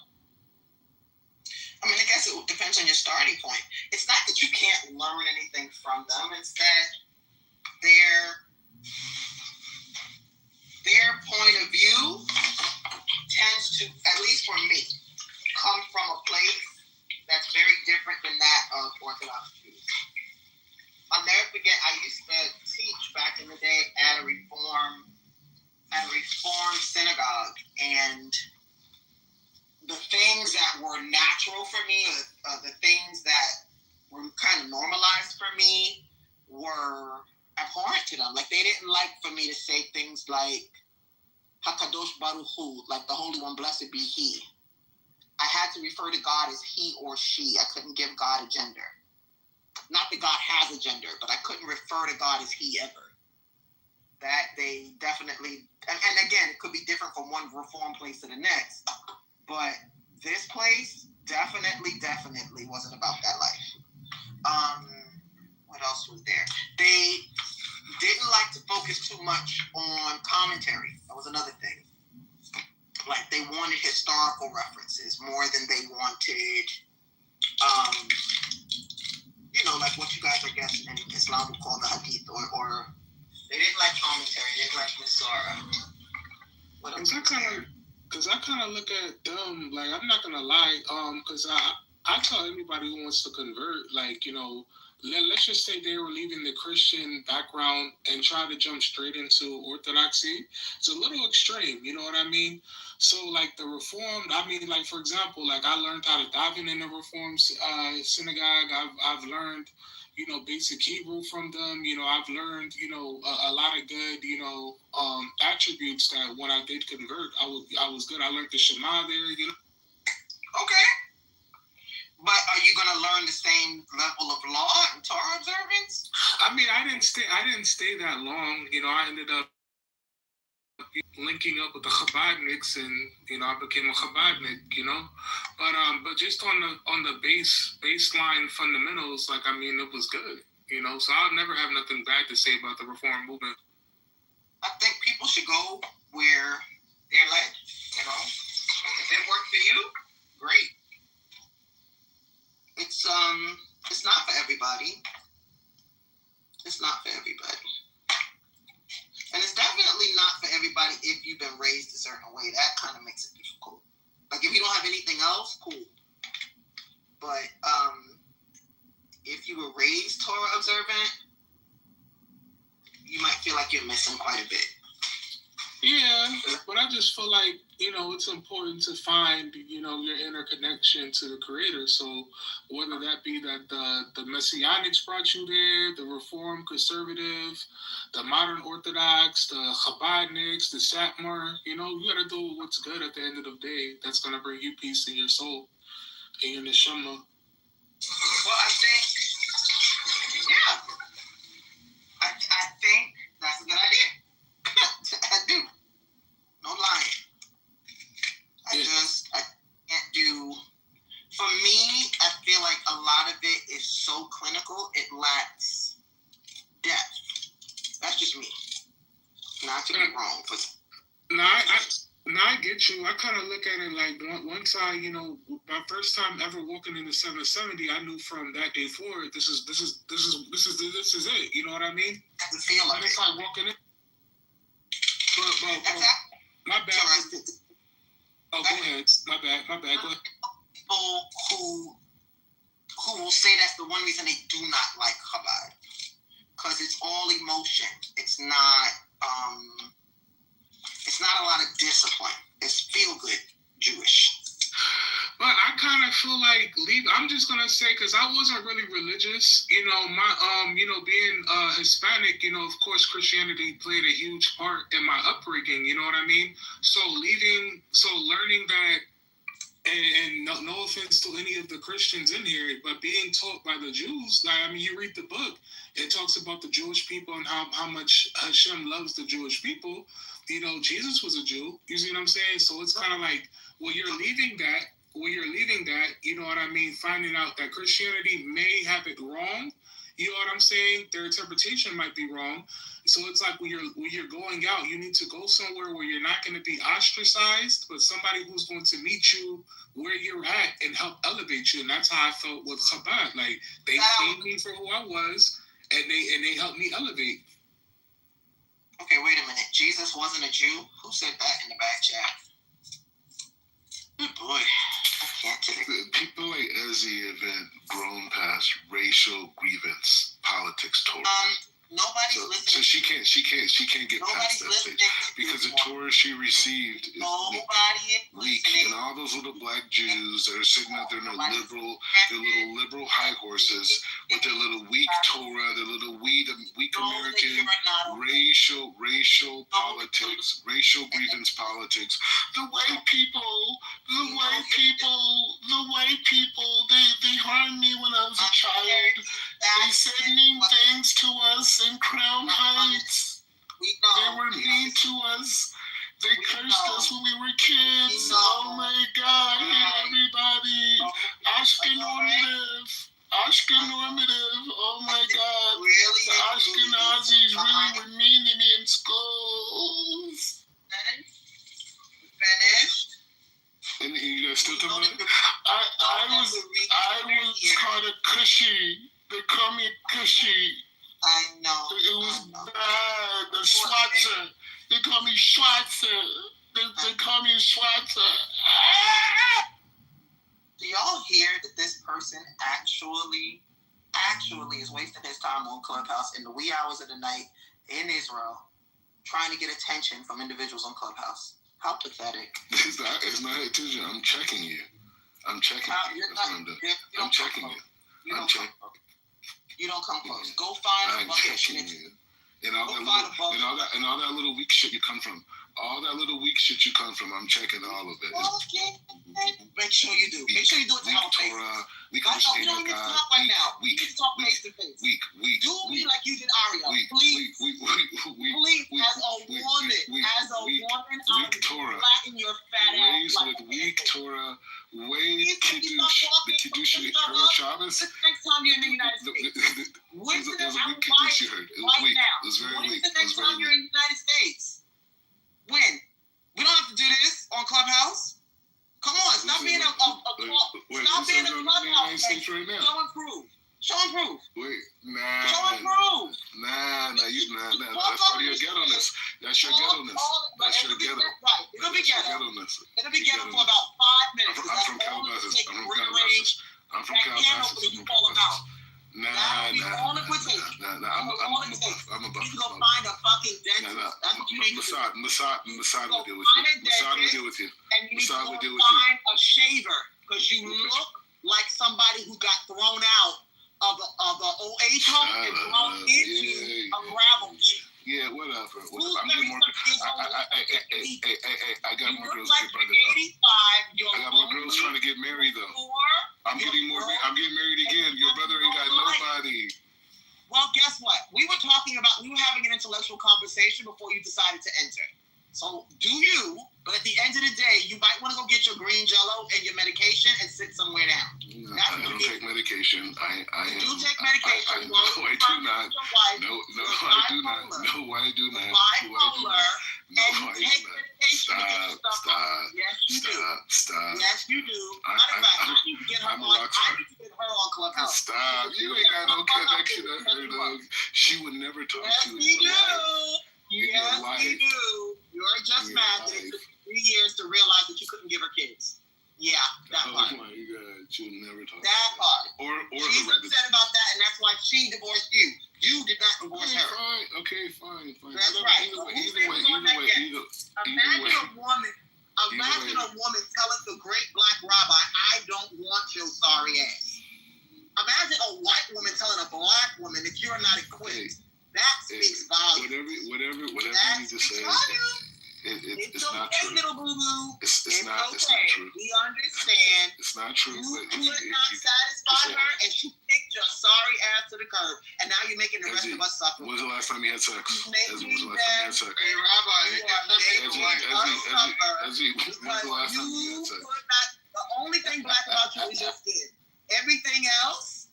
I mean, I guess it depends on your starting point. It's not that you can't learn anything from them. It's that their point of view tends to, at least for me, come from a place that's very different than that of Orthodox Jews. I'll never forget, I used to teach back in the day at a Reform synagogue, and the things that were natural for me, the things that were kind of normalized for me, were abhorrent to them. Like, they didn't like for me to say things like Hakadosh Baruch Hu, like the Holy One, blessed be He. I had to refer to God as He or She. I couldn't give God a gender. Not that God has a gender, but I couldn't refer to God as He ever. That they definitely, and again, it could be different from one reform place to the next, but this place definitely wasn't about that life. What else was there? They didn't like to focus too much on commentary. That was another thing. Like, they wanted historical references more than they wanted, like what you guys, I guess, in Islam would call the hadith, or they didn't like commentary. They didn't like Nisara. What else? Because I kind of look at them, like, I'm not going to lie, because I tell anybody who wants to convert, like, let's just say they were leaving the Christian background and try to jump straight into Orthodoxy. It's a little extreme, you know what I mean? So, like, the Reformed, I mean, like, for example, like, I learned how to daven in the Reformed synagogue. I've learned, basic Hebrew from them. I've learned, a lot of good, attributes that when I did convert, I was good. I learned the Shema there, Okay. But are you going to learn the same level of law and Torah observance? I mean, I didn't stay that long. I ended up linking up with the Chabadniks, and I became a Chabadnik. But just on the baseline fundamentals, like, I mean, it was good. So I'll never have nothing bad to say about the Reform movement. I think people should go where they're led. If it worked for you, great. It's not for everybody. It's not for everybody. And it's definitely not for everybody if you've been raised a certain way. That kind of makes it difficult. Like, if you don't have anything else, cool. But if you were raised Torah observant, you might feel like you're missing quite a bit. Yeah, but I just feel like, it's important to find, your inner connection to the Creator. So whether that be that the Messianics brought you there, the Reformed Conservative, the Modern Orthodox, the Chabadniks, the Satmar, you got to do what's good at the end of the day. That's going to bring you peace in your soul and your neshama. Well, I think, I think that's a good idea. I do. No lying. I can't do. For me, I feel like a lot of it is so clinical, it lacks depth. That's just me. Not to be wrong, but I get you. I kind of look at it like once I, my first time ever walking into 770, I knew from that day forward, this is it. You know what I mean? I feel like it's like walking in. But my bad. Oh, go ahead. My bad. Go ahead. People who will say that's the one reason they do not like Chabad, because it's all emotion. It's not a lot of discipline. It's feel good Jewish. But I kind of feel like I'm just gonna say, because I wasn't really religious, my being Hispanic, of course Christianity played a huge part in my upbringing. You know what I mean? So learning that, and no offense to any of the Christians in here, but being taught by the Jews, like, I mean, you read the book, it talks about the Jewish people and how much Hashem loves the Jewish people. Jesus was a Jew. You see what I'm saying? So it's kind of like, when you're leaving that, you know what I mean, finding out that Christianity may have it wrong, you know what I'm saying? Their interpretation might be wrong. So it's like when you're going out, you need to go somewhere where you're not going to be ostracized, but somebody who's going to meet you where you're at and help elevate you. And that's how I felt with Chabad. Like, they paid me for who I was, and they helped me elevate. Okay, wait a minute. Jesus wasn't a Jew? Who said that in the back chat? Good boy. I can't take it. People like Ezzy have grown past racial grievance, politics, Torah. Nobody's listening. So she can't get past that stage because the Torah she received is weak, and all those little black Jews that are sitting out there in their little liberal high horses with their little weak Torah, their little weak American racial politics, racial grievance politics. The white people, they harmed me when I was a child. They said mean things to us in Crown Heights. They were mean to us. They cursed us when we were kids. Oh my God, everybody. Ashkenormative. Oh my God. The Ashkenazis really were mean to me in schools. Finished. And you guys still talking about it? I was called a cushy. They call me cushy. I know. It was bad. The Schwarzer. They call me Schwarzer. They call me Schwarzer. Do y'all hear that this person actually is wasting his time on Clubhouse in the wee hours of the night in Israel, trying to get attention from individuals on Clubhouse? How pathetic. It's not attention. I'm checking you. I'm checking you. That's what I'm doing. I'm checking you. I'm checking. You don't come close. Go find a bucket of shit. And all that little weak shit you come from. All that little weak shit you come from. I'm checking all of it. Make sure you do. Make sure you do it to help face. We don't even need to talk right now. We need to talk face to face. Do me like you did Aria. Please. Please, as a woman, Torah. flatten your fat ass. Raised with weak Torah. Way Kiddush. The Kiddush Erev Shabbos. Next time you're in the United States. When's the next time Kiddush you heard? It was weak. It was very weak. When's the next time you're in the United States? When? We don't have to do this on Clubhouse. Come on, stop being a Clubhouse. Right now. Show and prove. Show and prove. Wait, nah. Show and prove. Nah. That's part of your ghetto-ness. That's your ghetto-ness. That's your ghetto. Right. It'll be ghetto. It'll be ghetto for about 5 minutes. I'm from Calabasas. I'm from Calabasas. Nah. I'm a buff. You can go find a fucking dentist. That's what you need to do. Masad will deal with you. Masad will deal with you. And you need to go find a shaver because you look like somebody who got thrown out of a old age home and thrown into a gravel pit. Yeah, whatever. I'm getting more. I got more girls to get brother. I got more girls trying to get married though. I'm getting married again. Your brother ain't got nobody. Well, guess what? We were having an intellectual conversation before you decided to enter. So do you, but at the end of the day, you might want to go get your green jello and your medication and sit somewhere down. I don't take medication. I do take medication. No, I do not. No, I do not. No, I do not. Bipolar. And you take medication. Stop. Yes, you do. Stop. Yes, you do. Matter of fact, I need to get her on Clubhouse. Stop. You ain't got no connection to her, though. She would never talk to you. Yes, we do. You're just mad that it took 3 years to realize that you couldn't give her kids. Yeah, that part. Oh my God, she'll never talk. That part. Or she's upset about that, and that's why she divorced you. You did not divorce her. Okay, fine. That's right. Either way. Imagine a woman telling the great black rabbi, "I don't want your sorry ass." Imagine a white woman telling a black woman that you're not equipped. That speaks volumes. Whatever you need to say. It's okay, not true. Little boo-boo. It's not true. We understand. It's not true. You could not satisfy her, and she kicked your sorry ass to the curb, and now you're making the rest of us suffer. When's the last time you had sex? Hey, Rabbi, the only thing black about you is your skin. Everything else,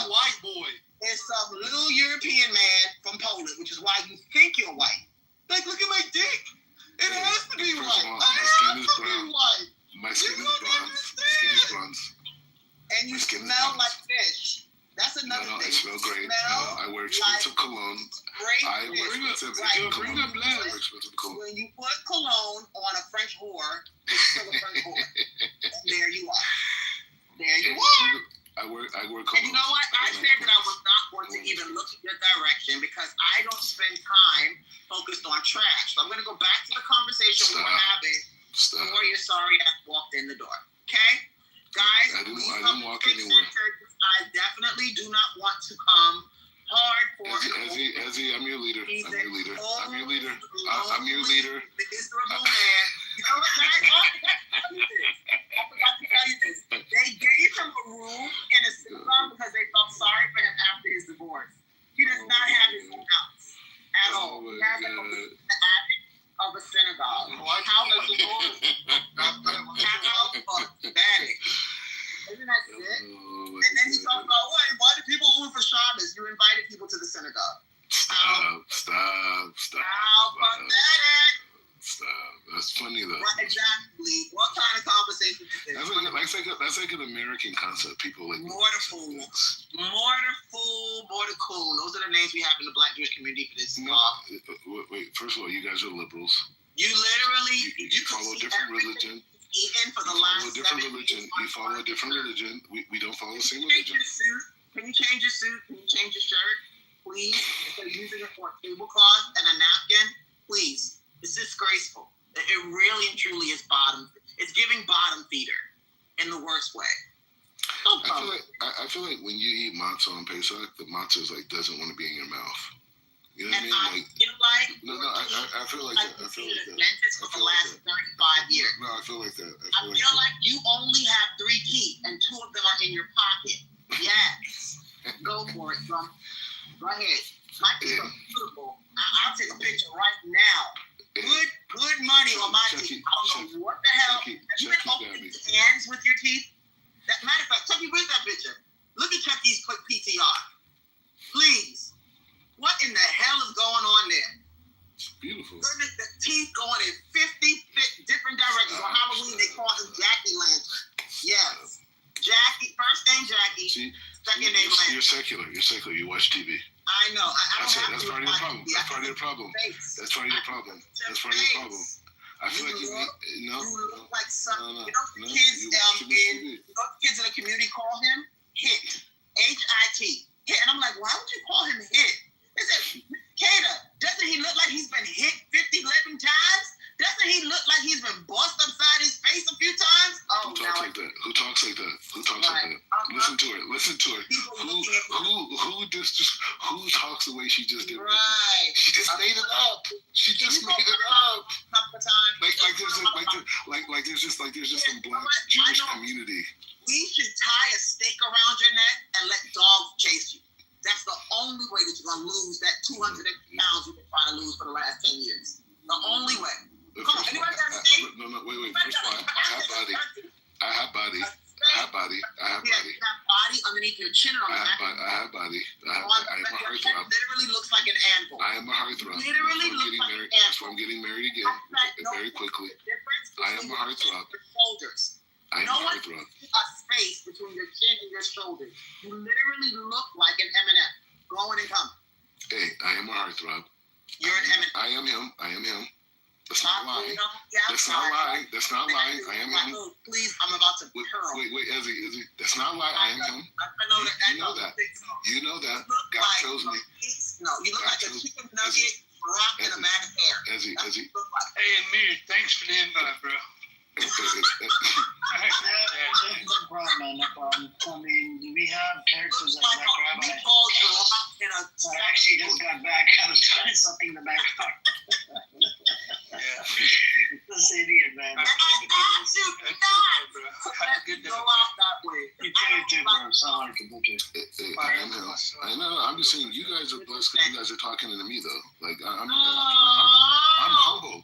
white boy, is some little European man from Poland, which is why you think you're white. Like, look at my dick. It has to be white. My skin is bronze. And you smell like fish. That's another thing. I smell great. I wear expensive cologne. Bring up when you put cologne on a French whore, it's still a French whore. And there you are. I wear cologne. And you know what? I said that I was not for it to even look in your direction because I don't spend time focused on trash. So I'm going to go back to the conversation we were having before your sorry ass walked in the door. Okay? Guys, I didn't walk anywhere. I definitely do not want to come hard for Ezzy, I'm your leader. He's I'm your leader. a I'm your leader. I'm your leader. Miserable man. You know what, guys? I forgot to tell you this. They gave him a room in a synagogue because they felt sorry for him after his divorce. He does not have his own house at all. He has a room in the attic of a synagogue. How pathetic. Isn't that sick? And then he talks about why do people move for Shabbos? You invited people to the synagogue. Stop. How pathetic. Stop. That's funny though. Right, exactly. What kind of conversation is this? That's like an American concept. People like Mortar fool. Those are the names we have in the Black Jewish community for this. Wait. First of all, you guys are liberals. You literally you follow a different religion. Eaten for the last 7 years. You follow a different religion. We don't follow the same Can religion. you change your suit? Can you change your shirt? Please. Instead of using it for a tablecloth and a napkin, please. It's disgraceful. It really and truly is bottom. It's giving bottom feeder in the worst way. I feel like when you eat matzah on Pesach, the matzah is like doesn't want to be in your mouth. You know what I mean? I feel like that. I feel like that. For the last 35 years. No, I feel like that. I feel like you only have 3 teeth and 2 of them are in your pocket. Yes. Go for it, son. Go ahead. My teeth are beautiful. I'll take a picture right now. Good money on my teeth. I don't know what the hell. Have you been opening cans with your teeth? Matter of fact, Chucky, where's that picture? Look at Chucky's quick PTR. Please. What in the hell is going on there? It's beautiful. Goodness, the teeth going in 50 different directions. On Halloween, they call him Jackie Lantern. Yes. Jackie, first name Jackie, second name Lantern. You're secular. You watch TV. I know. That's part of your problem. That's part of your problem. I feel like you look like some. Kids in the community call him Hit. H-I-T. Hit. And I'm like, why would you call him Hit? They said, Kata, doesn't he look like he's been hit 11 times? Doesn't he look like he's been bossed upside his face a few times? Who talks like that? Who talks like that? Listen to her. Who talks the way she just did? Right. She just made it up. Like there's just some black Jewish community. We should tie a stake around your neck and let dogs chase you. That's the only way that you're going to lose that 200 pounds you've been trying to lose for the last 10 years. The only way. Come on, anybody got a stake? No, wait. First of all, I have body. You have body underneath your chin or on the back. I have body. I am a heartthrob. Literally looks like an anvil. I am a heartthrob. Literally looks like an anvil. That's why I'm getting married again very quickly. I am a heartthrob. I am a heartthrob. A space between your chin and your shoulders. You literally look like an M&M. Going and coming. Hey, I am a heartthrob. You're an M&M. I am him. That's not lying. That's not lying. I am him. Please, I'm about to hurl. Wait, Ezzy. That's not lying. I am him. I know that. You know that. God chose me. No, you look like a chicken nugget wrapped in a bag of hair. Ezzy. Hey, Amir, thanks for the invite, bro. No problem. I mean, we have characters like Black Rabbi. I actually just got back. I was trying something in the background. This idiot, man. You too, bro. Sound like a bookie. I am him. I know. I'm just saying, you guys are blessed because you guys are talking to me, though. Like, I'm humble.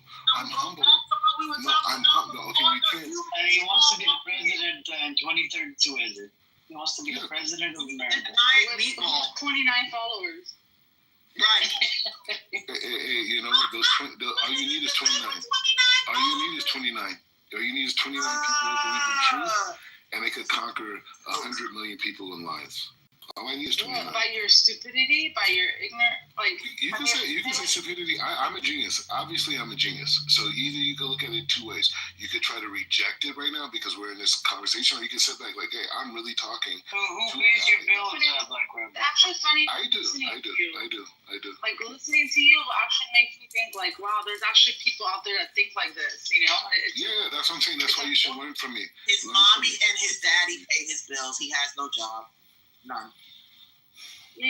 No, I'm humble. Okay, you can't. And he wants to be the president in 2032, is it? He wants to be the president of America. 29 followers. Right. Hey, you know what? All you need is 29. All you need is 29 people who believe in truth, and they could conquer 100 million people in lives. All I need is 29. By your stupidity, by your ignorant, like You can say stupidity. I'm a genius. Obviously, I'm a genius. So either you can look at it two ways. You could try to reject it right now because we're in this conversation, or you can sit back like, hey, I'm really talking. Who pays your bills, Black Rabbit? It's actually funny. I do. Like listening to you actually makes me think like, wow, there's actually people out there that think like this. You know? Yeah, that's what I'm saying. That's why you should learn from me. His mommy and his daddy pay his bills. He has no job. None.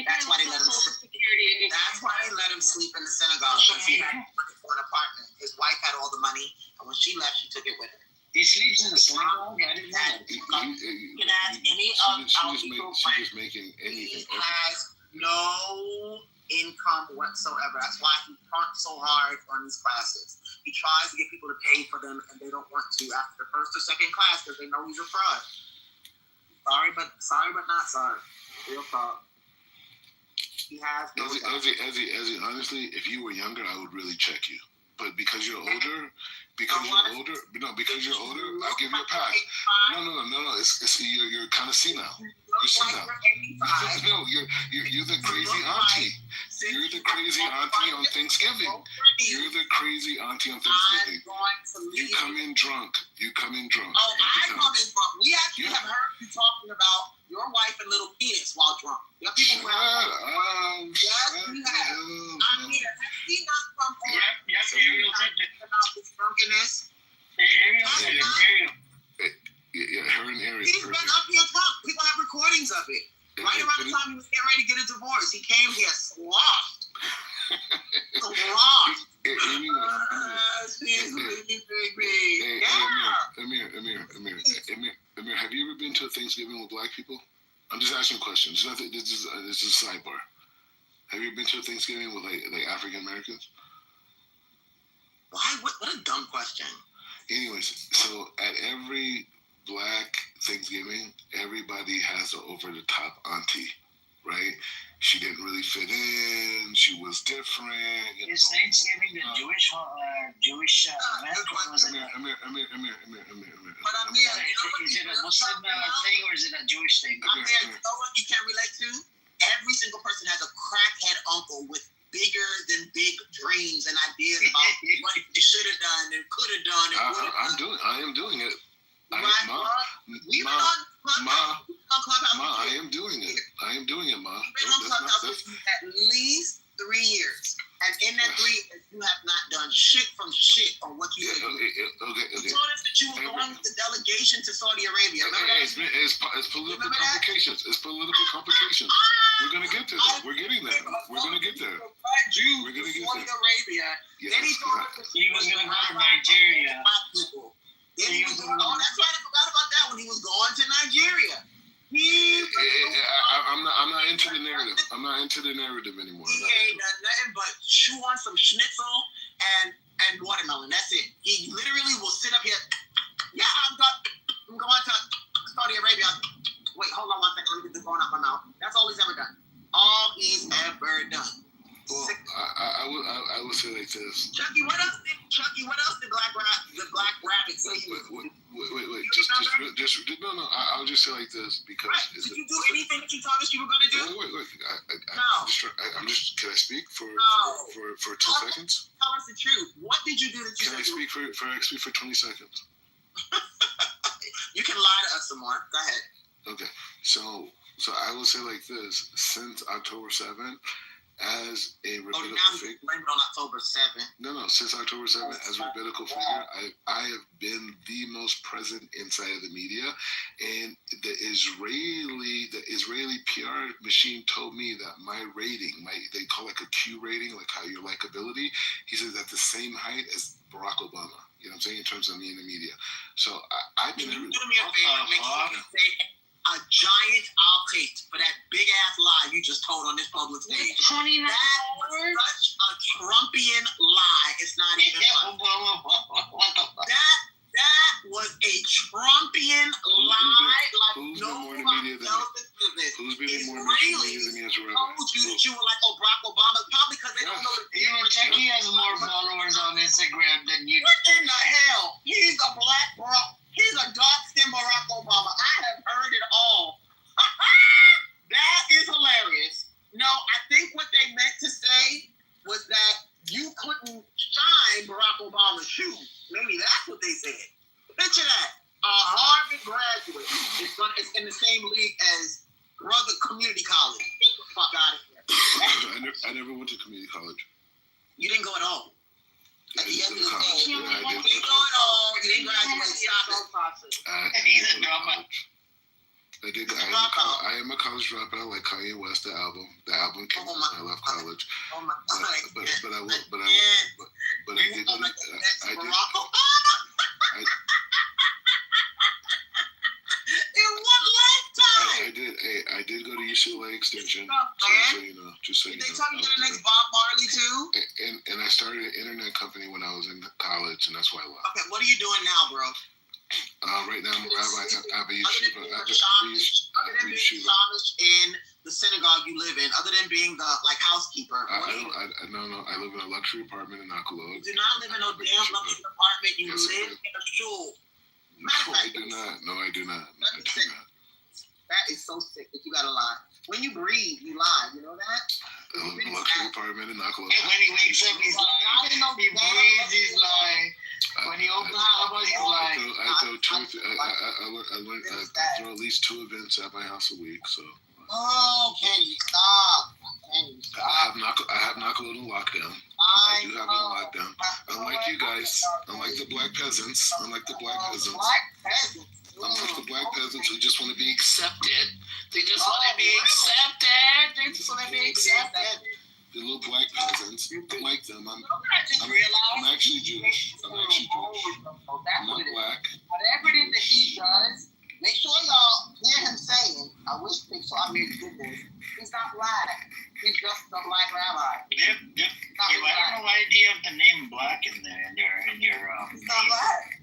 That's why they let him. That's why they let him sleep in the synagogue because he had to work for an apartment. His wife had all the money, and when she left, she took it with her. He sleeps in the synagogue. I didn't know. You can ask any of our people. She's just making anything. He has no income whatsoever. That's why he pumped so hard on these classes. He tries to get people to pay for them, and they don't want to after the first or second class because they know he's a fraud. Sorry, but not sorry. Real talk. He has no Ezzy, honestly, if you were younger, I would really check you. But because you're older, I'll give you a pass. No. It's you're kind of senile. You're senile. No, you're the crazy auntie. You're the crazy auntie on Thanksgiving. You're the crazy auntie on Thanksgiving. You come in drunk. Oh, I come in drunk. We actually have heard you talking about your wife and little penis while drunk. Your people who have. Yes, we have. I mean, has he not come from about this drunkenness? Yeah, her and Ariel. He's been up here drunk. People have recordings of it. Right around the time he was getting ready to get a divorce, he came here sloshed. Sloshed. Amir, have you ever been to a Thanksgiving with black people? I'm just asking questions. This is a sidebar. Have you been to a Thanksgiving with like African Americans? Why? What a dumb question. Anyways, so at every black Thanksgiving, everybody has an over-the-top auntie, right? She didn't really fit in. She was different. Is Thanksgiving the Jewish event? Amir. But Amir, is it a Muslim thing or is it a Jewish thing? Amir, you know what you can't relate to? Every single person has a crackhead uncle with bigger than big dreams and ideas about what they should have done and could have done and would have done. I am doing it. I am doing it. Ma. We've been on Clubhouse for at least 3 years. And in that 3 years, you have not done shit on what you said. Okay. You told us that you were going with the delegation to Saudi Arabia. It's political complications. We're going to get to that. We're getting there. We're going to get there. We're going to get there. Saudi Arabia. Yes. Then he told us that he was going to go to Nigeria. Then he was going, that's right, I forgot about that when he was going to Nigeria. I'm not into the narrative. I'm not into the narrative anymore. He ain't done nothing but chew on some schnitzel and watermelon. That's it. He literally will sit up here. Yeah, I'm going to Saudi Arabia. Wait, hold on 1 second. Let me get this going out my mouth. That's all he's ever done. All he's ever done. Well, I would say like this. Chucky, what else did the Black Rabbit say? Wait. No. I'll just say like this because. Right. Did you do anything that you told us you were going to do? Wait. No. Can I speak for 2 seconds? Tell us the truth. What did you do that you Can I speak for 20 seconds? You can lie to us some more. Go ahead. Okay. So I will say like this. Since October 7th, as a rabbinical figure. Blame it on October 7th. No. Since October 7th, as a rabbinical figure, I have been the most present inside of the media, and the Israeli PR machine told me that my rating, they call it like a Q rating, like how your likability. He says at the same height as Barack Obama. You know what I'm saying in terms of me in the media. So I've been everywhere. Do me a favor, make sure you say a giant outtakes for that big ass lie you just told on this public stage. 29 that was such a Trumpian lie. It's not even funny. That was a Trumpian lie. Like nobody else is business. Who's been more Israelis than me as a rebel? told you that you were like, oh, Barack Obama, probably because they don't know the Chucky has more followers on Instagram than you. What in the hell? He's a black Barack. He's a dark-skinned Barack Obama. I have heard it all. That same league as brother community college. Get the fuck out of here. I never went to community college. You didn't go at all. At the end of the day, Yeah, you I didn't did. go at all. You didn't graduate. Stop it. He's a dropout. I did. I am a college dropout, like Kanye West. The album came out when I left college. Oh my God! But I did. In what lifetime? I did go to UCLA Extension. Just so you know. They tell you you're the next Bob Marley too. And I started an internet company when I was in college, and that's why I left. Okay, what are you doing now, bro? Right now, I'm a rabbi. I have a yeshiva. Other than being Shamish in the synagogue you live in, other than being the housekeeper. No. I live in a luxury apartment in Akulog. You do not live in no damn luxury apartment. You live in a shul. No, I do not. That is so sick that you gotta lie. When you breathe, you lie. You know that? I live in a luxury apartment in Akulog. And when he wakes up, he's lying. He breathes, he's lying. When he opens up, he's lying. I throw at least 2 events at my house a week. So. Oh, can you stop? I have Nakalota in lockdown. I do have it on lockdown. Unlike you guys, unlike the black peasants, Unlike the black peasants who just want to be accepted. They just want to be accepted. The little black peasants, unlike them, I'm actually Jewish. I'm not black. Whatever it is that he does, make sure y'all hear him saying, I wish make sure I made goodness. He's not black. He's just a black rabbi. Yep. I don't know why do you have the name black in there in your He's not black.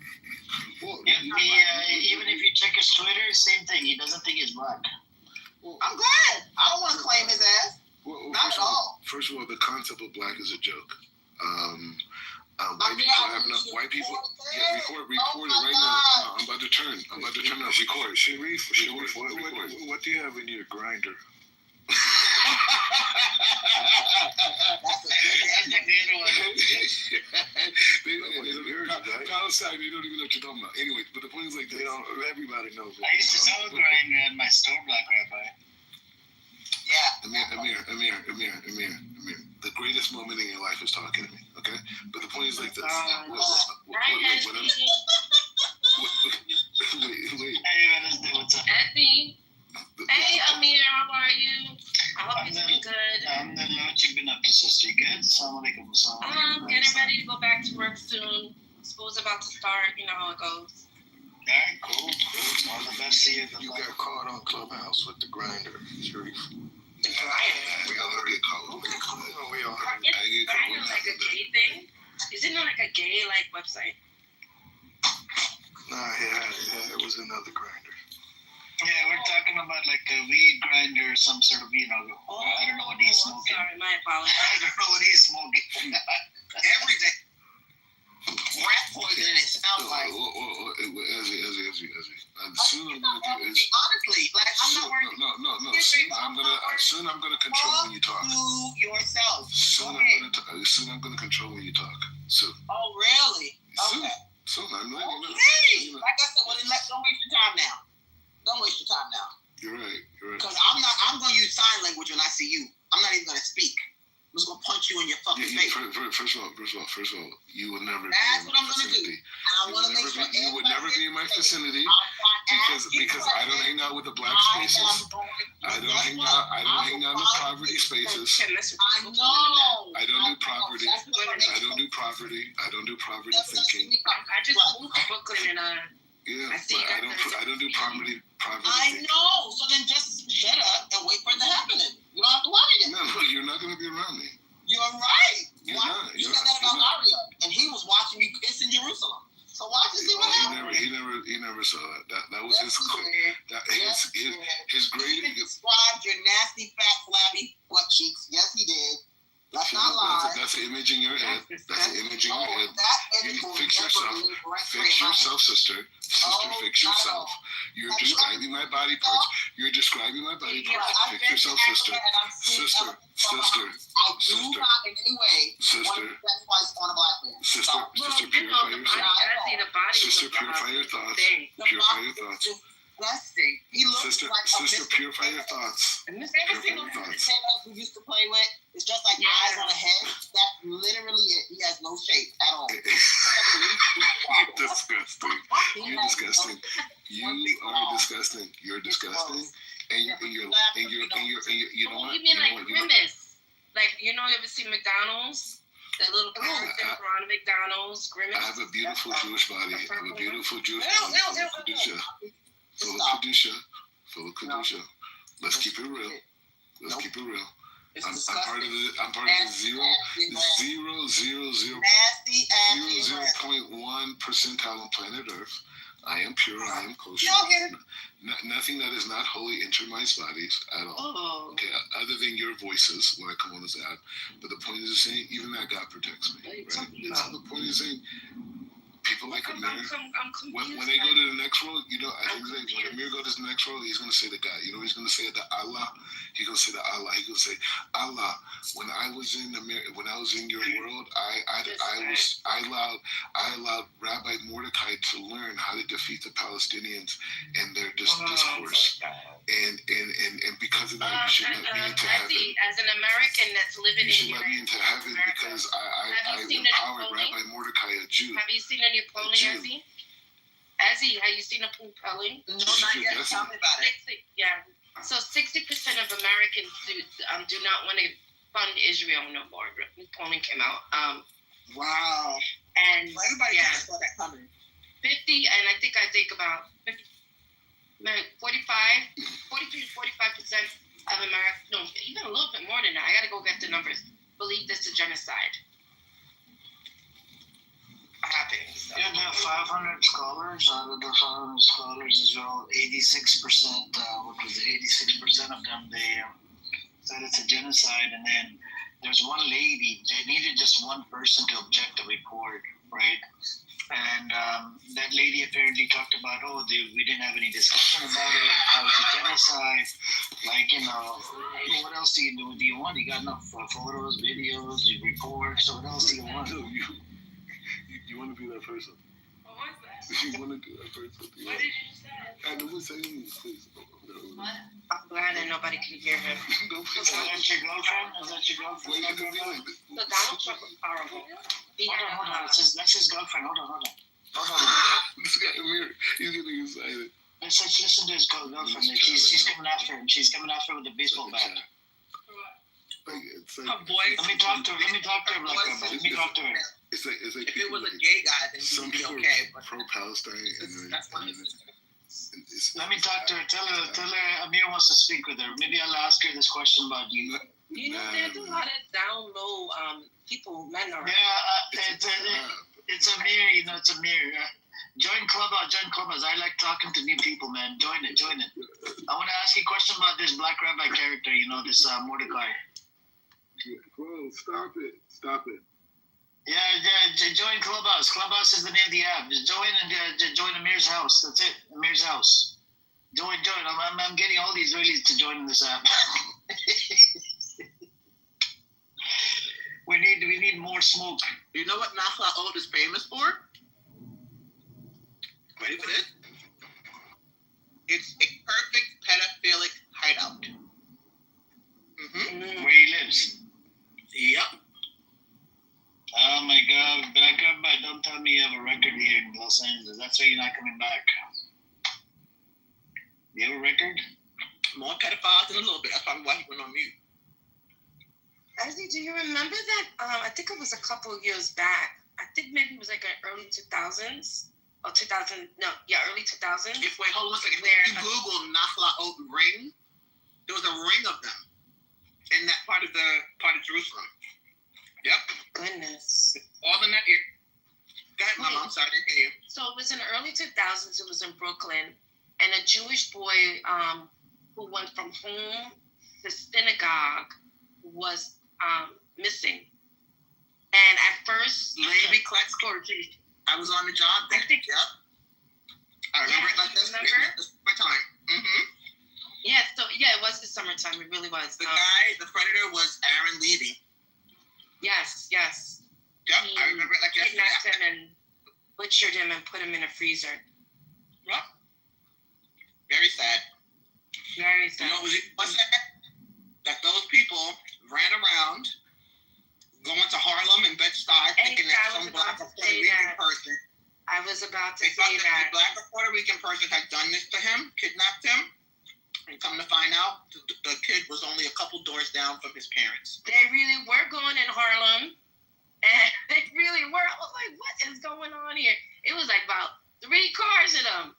Even if you check his Twitter, same thing. He doesn't think he's black. I'm glad. I don't want to claim his ass. Not at all. First of all, the concept of black is a joke. White people record it right now. I'm about to turn it off. Record. Sharif, what do you have in your grinder? Outside, they don't even know what you're talking about. Anyway, but the point is everybody knows it. I used to sell a grinder at my store, Black Rabbi. Yeah. Amir. The greatest moment in your life is talking to me, okay? But the point is like this. Wait. Hey, what's up? Hey, Amir, how are you? I hope you're doing good. What you been up to, sister? You good? Getting ready to go back to work soon. School's about to start. You know how it goes. Alright, cool. All the best to you. You got caught on Clubhouse with the grinder, Sharif. The grinder? We all heard it called. We all heard it. Grinder's like a gay thing? Isn't it like a gay website? Nah, yeah, it was another grinder. Yeah, we're talking about like a weed grinder or some sort of, I don't know what he's smoking. Sorry, my apologies. I don't know what he's smoking. Everything. Rat poison, it sounds like. Ezzy. Soon I'm gonna do is honestly, I'm not worried. No. Soon I'm gonna control when you talk. To yourself. Soon I'm gonna control when you talk. Soon. Oh really? Okay. Soon I'm like I said, don't waste your time now. Don't waste your time now. You're right. Because I'm gonna use sign language when I see you. I'm not even gonna speak. I'm just gonna punch you in your fucking face. First of all, you would never. That's what I'm gonna do. And I want to make sure you would never be in my vicinity because I don't hang out with the black spaces. I don't hang out in the poverty spaces. I know. I don't do poverty. I don't do poverty thinking. I just moved to Brooklyn and yeah, I don't do poverty. I know. So then just shut up and wait for it to happen. You don't have to worry. No, you're not going to be around me. You're right. You're not. You said that about Mario, and he was watching you kiss in Jerusalem. So watch and see what happens. He never saw that. That was his great. He described your nasty, fat, flabby butt cheeks. Yes, he did. Let's not lie. That's an image in your head. You fix yourself. Fix yourself, sister. Fix yourself. You're describing my body parts. Fix yourself, sister. Sister, purify yourself. Purify your thoughts. disgusting. He looks Sister, like sister, a Mr. purify your thoughts. Ever Purify seen your those thoughts. potatoes we used to play with? It's just like eyes on a head. That's literally it. He has no shape at all. You're disgusting. You're disgusting. You are disgusting. You're disgusting. And you know what? You mean like grimace? Like, you ever see McDonald's? That little person from McDonald's, grimace. I have a beautiful Jewish body. I have a beautiful Jewish body full of Kedusha. Full of Kedusha. Let's keep it real. Let's keep it real. I'm part of the 0.1 percentile on planet Earth. I am pure. I am kosher. Nothing that is not holy enter my bodies at all. Okay, other than your voices when I come on this app. But the point is saying, even that God protects me. Right? The point is saying, people like Amir, when they go to the next world, I think when Amir goes to the next world, he's going to say to God, he's going to say to Allah. He's going to say to Allah. He's going to say, Allah, when I was in your world, I allowed Rabbi Mordecai to learn how to defeat the Palestinians and their discourse. And because of that, you should let me into heaven. As an American that's living you should let me into heaven because I empowered Rabbi Mordecai, a Jew. Have you seen any polling, Ezzy? Ezzy, have you seen a polling? No, not yet. Tell me about it. Yeah. So 60% of Americans do not want to fund Israel no more. The polling came out. Wow. And everybody kind of saw that coming. 50, and I think about 43 to 45% of America, no, even a little bit more than that. I got to go get the numbers. Believe this is genocide. Yeah, there are 500 scholars. Out of the 500 scholars, Israel, 86%, what was it, 86% of them, they said it's a genocide. And then there's one lady, they needed just one person to object the report, right? And that lady apparently talked about, we didn't have any discussion about it. How was a genocide? Like, what else do you do? Do you want? You got enough photos, videos, reports. So what else do you want? You want to be that person. What was that? You want to be that person. What did you say? I never say anything, please. What? I'm glad that nobody can hear him. Is that your girlfriend? So Donald Trump was powerful. Hold on. That's his girlfriend. Hold on. This guy, Amir, he's getting excited. Listen to his girlfriend. She's coming after him. She's coming after him with a baseball bat. Let me talk to her. Let me talk to her. It's like if it was a gay guy, then he'd be okay. But pro-Palestine. Let me talk to her. Tell her Amir wants to speak with her. Maybe I'll ask her this question about you. There's a lot of down low people, men are. Yeah, it's Amir. It's Amir. Join Clubhouse. I like talking to new people, man. Join it. I want to ask you a question about this Black Rabbi character. This Mordecai. Bro, stop it. Yeah, join Clubhouse. Clubhouse is the name of the app. Just join and join Amir's house. That's it. Amir's house. Join. I'm getting all these Israelis to join this app. We need more smoke. You know what Nachla Old is famous for? Ready for this? It's a perfect pedophilic hideout. Where he lives. Yep. Oh my God, Black Rabbi, don't tell me you have a record here in Los Angeles. That's why you're not coming back. You have a record? More pedophiles in a little bit. That's probably why he went on mute. Ezzy, do you remember that? I think it was a couple of years back. I think maybe it was like early 2000s. Or 2000, no, yeah, early 2000s. Wait, hold on a second. If you Google Nachla Old ring, there was a ring of them in that part of Jerusalem. Yep. Goodness. All in that area. Go ahead, Mama. I'm sorry, I didn't hear you. So it was in the early 2000s. It was in Brooklyn. And a Jewish boy who went from home to synagogue was missing. And at first... Levi Kletzko. I was on the job there. Yep. I remember it like this. Remember? This is my time. Mm-hmm. Yeah, it was the summertime. It really was. The predator was Aaron Levy. Yes. Yep, I remember it like yesterday. Kidnapped him and butchered him and put him in a freezer. Yep. Very sad. Very sad. You know what's sad? That those people ran around going to Harlem and Bed-Stuy thinking that some black or Puerto Rican person. I was about to They thought say that that. a black or Puerto Rican person had done this to him, kidnapped him, and come to find out, the kid was only a couple doors down from his parents. They really were going in Harlem. And they really were. I was like, what is going on here? It was like about 3 cars in them.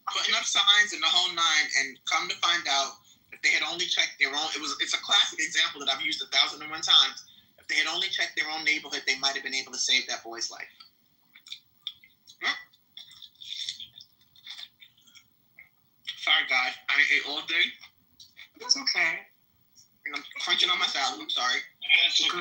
Putting up signs and the whole nine, and come to find out, if they had only checked their own, it's a classic example that I've used 1,001 times. If they had only checked their own neighborhood, they might have been able to save that boy's life. Sorry, guys. I ate all day. It's okay. And I'm crunching on my salad. I'm sorry. I think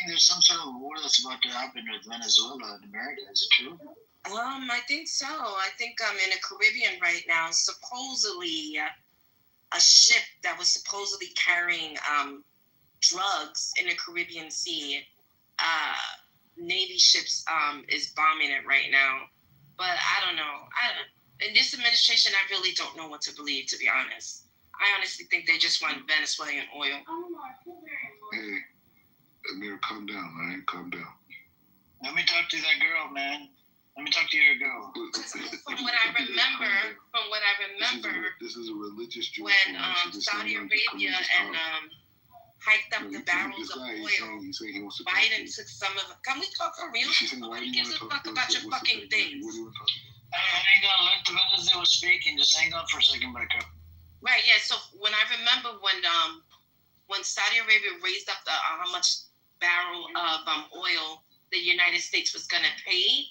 there's some sort of war that's about to happen with Venezuela in America. Is it true? I think so. I think in the Caribbean right now, supposedly a ship that was supposedly carrying drugs in the Caribbean Sea, Navy ships is bombing it right now. But I don't know. In this administration, I really don't know what to believe, to be honest. I honestly think they just want Venezuelan oil. Hey, Amir, calm down, all right? Calm down. Let me talk to that girl, man. Let me talk to your girl. From what I remember, this is a religious Jewish when woman. Saudi Arabia and hiked up the barrels of oil, Biden took some of it. Can we talk for real? Nobody gives a fuck about your fucking things. Hang on, let the Venezuela speak and just hang on for a second, Becca. Right, yeah. So when I remember when Saudi Arabia raised up the how much barrel of oil the United States was gonna pay,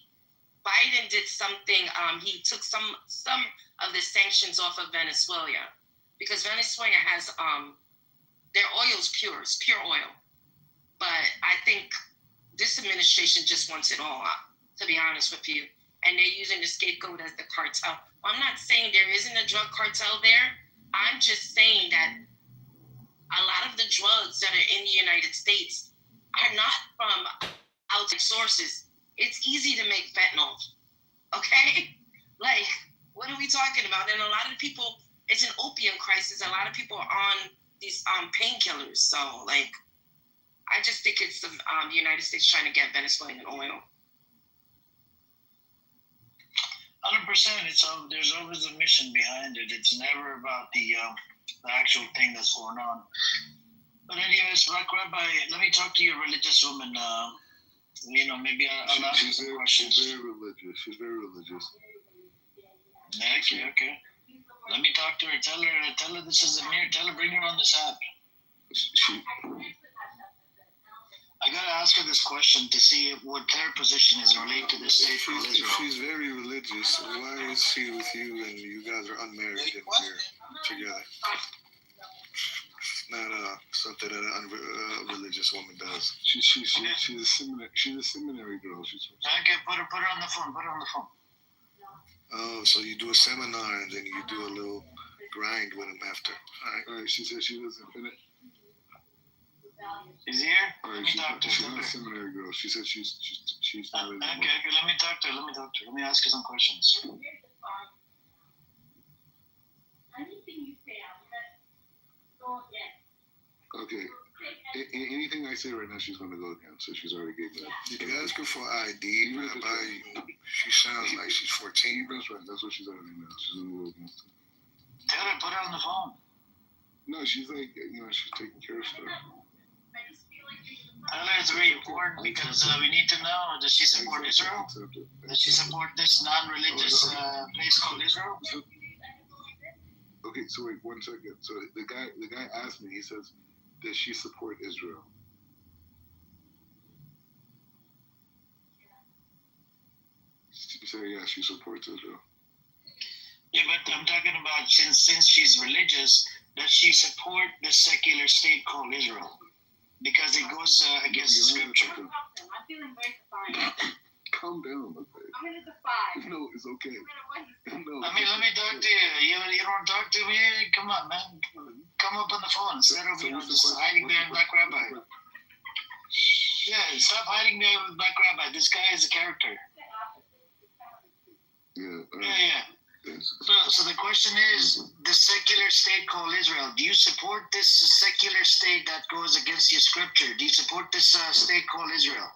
Biden did something. He took some of the sanctions off of Venezuela because Venezuela has their oil is pure. It's pure oil. But I think this administration just wants it all up, to be honest with you. And they're using the scapegoat as the cartel. I'm not saying there isn't a drug cartel there. I'm just saying that a lot of the drugs that are in the United States are not from outside sources. It's easy to make fentanyl, okay? Like, what are we talking about? And a lot of people, it's an opium crisis. A lot of people are on these painkillers. So, like, I just think it's the United States trying to get Venezuelan oil. 100%. There's always a mission behind it. It's never about the actual thing that's going on. But anyways, Rabbi, let me talk to your religious woman. Maybe I'll ask you some questions. She's very religious. Okay. Let me talk to her. Tell her this is Amir. Tell her bring her on this app. I gotta ask her this question to see what her position is related to the state of Israel. She's very religious. Why is she with you and you guys are unmarried and here together? Not something that a religious woman does. She's a seminary girl. Okay, put her on the phone. Oh, so you do a seminar and then you do a little grind with him after. All right. She said she doesn't finish. Is he here? All right, she's not a seminary girl. She said she's not. Okay, let me talk to her. Let me ask her some questions. Okay. Anything I say right now, she's going to go against. So she's already gave that. You can ask her for ID, Rabbi. She sounds like she's 14. That's right. That's what she's already now. She's going to go against it. Tell her, put her on the phone. No, she's like, she's taking care of stuff. Tell her it's very important because we need to know, does she support Israel? Does she support this non-religious place called Israel? Okay, so wait 1 second. So the guy asked me, he says, does she support Israel? She said, yeah, she supports Israel. Yeah, but I'm talking about since she's religious, does she support the secular state called Israel? Because it goes against scripture. I'm feeling very defiant. Calm down, okay? I'm gonna defy. No, it's okay. No, let me talk to you. You don't talk to me? Come on, man. Come up on the phone instead of just hiding behind Black Rabbi. Yeah, stop hiding behind Black Rabbi. This guy is a character. So the question is, the secular state called Israel, do you support this secular state that goes against your scripture? Do you support this state called Israel?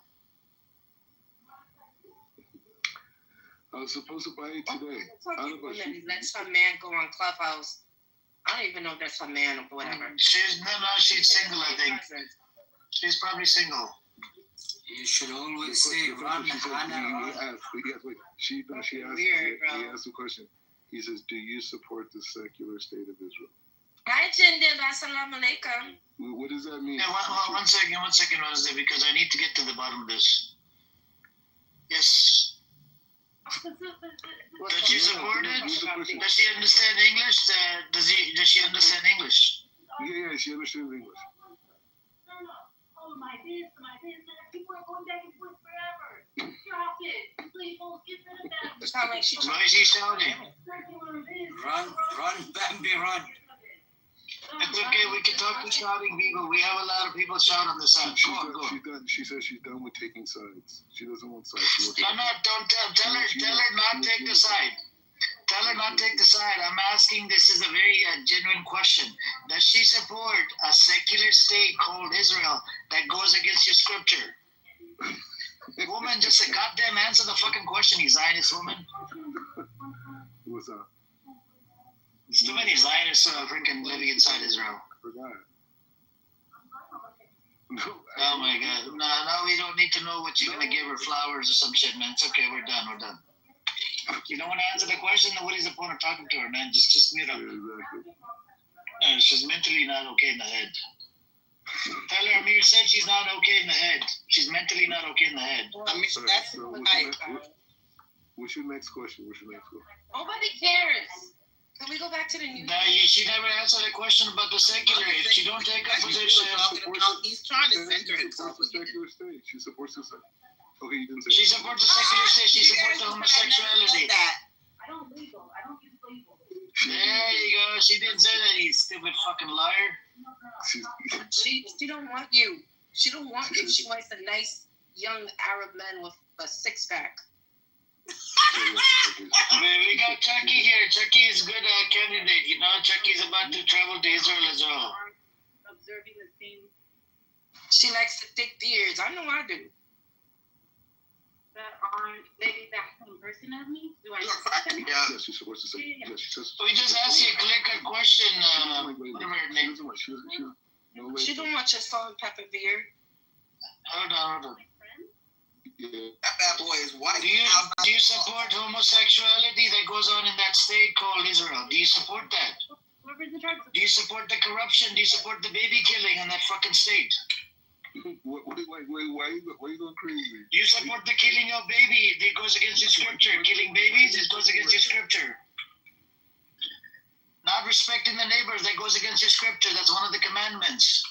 I was supposed to buy it today. Let some man go on Clubhouse. I don't even know if that's her man or whatever. She's single, I think. She's probably single. You should always say run, Hannah. He asked a question. He says, do you support the secular state of Israel? Hi, Jinder. Assalamu alaikum. What does that mean? Yeah, one second, Wednesday, because I need to get to the bottom of this. Yes. Does she support it? Does she understand English? Does she understand English? Yeah, she understands English. Oh, my this. People are going back and forth forever. Stop it. Please don't get rid of that. Why is he shouting? Run, Bambi, run. It's okay, we can talk to shouting people. We have a lot of people shout on this app. Go on. She says she's done with taking sides. She doesn't want sides. Don't tell her not take the side. Tell her not take the side. I'm asking, this is a very genuine question. Does she support a secular state called Israel that goes against your scripture? Woman, just a goddamn answer the fucking question, you Zionist woman. What's up? There's too many Zionists freaking living inside Israel. I forgot. Oh my God. No, we don't need to know what you're going to give her, flowers or some shit, man. It's okay, we're done. You don't want to answer the question, then what is the point of talking to her, man? Just mute up. Yeah, exactly. She's mentally not okay in the head. Tell her Amir said she's not okay in the head. She's mentally not okay in the head. What's your next question? Nobody cares. Can we go back to the news? No, she never answered the question about the secular. If she don't take a position, he's trying to center himself. She supports the secular. Okay, you didn't say. She supports the secular state. She supports the homosexuality. I don't use labels. There you go. She didn't say that, you stupid fucking liar. She don't want you. She don't want you. She wants a nice young Arab man with a six-pack. We got Chucky here. Chucky is a good candidate. You know, Chucky's about to travel to Israel as well. Observing the same. She likes the thick beards. I know I do. That aren't maybe that same person as me? Do I? Yeah, she supports the secular. Yeah, she says. We just asked you a clear-cut question. Whatever her name. She don't want your salt and pepper beard. Hold on. That bad boy is white. Do you support homosexuality that goes on in that state called Israel? Do you support that? Do you support the corruption? Do you support the baby killing in that fucking state? Wait, why are you going crazy? Do you support the killing of baby that goes against your scripture? Killing babies, it goes against your scripture. Not respecting the neighbors, that goes against your scripture. That's one of the commandments.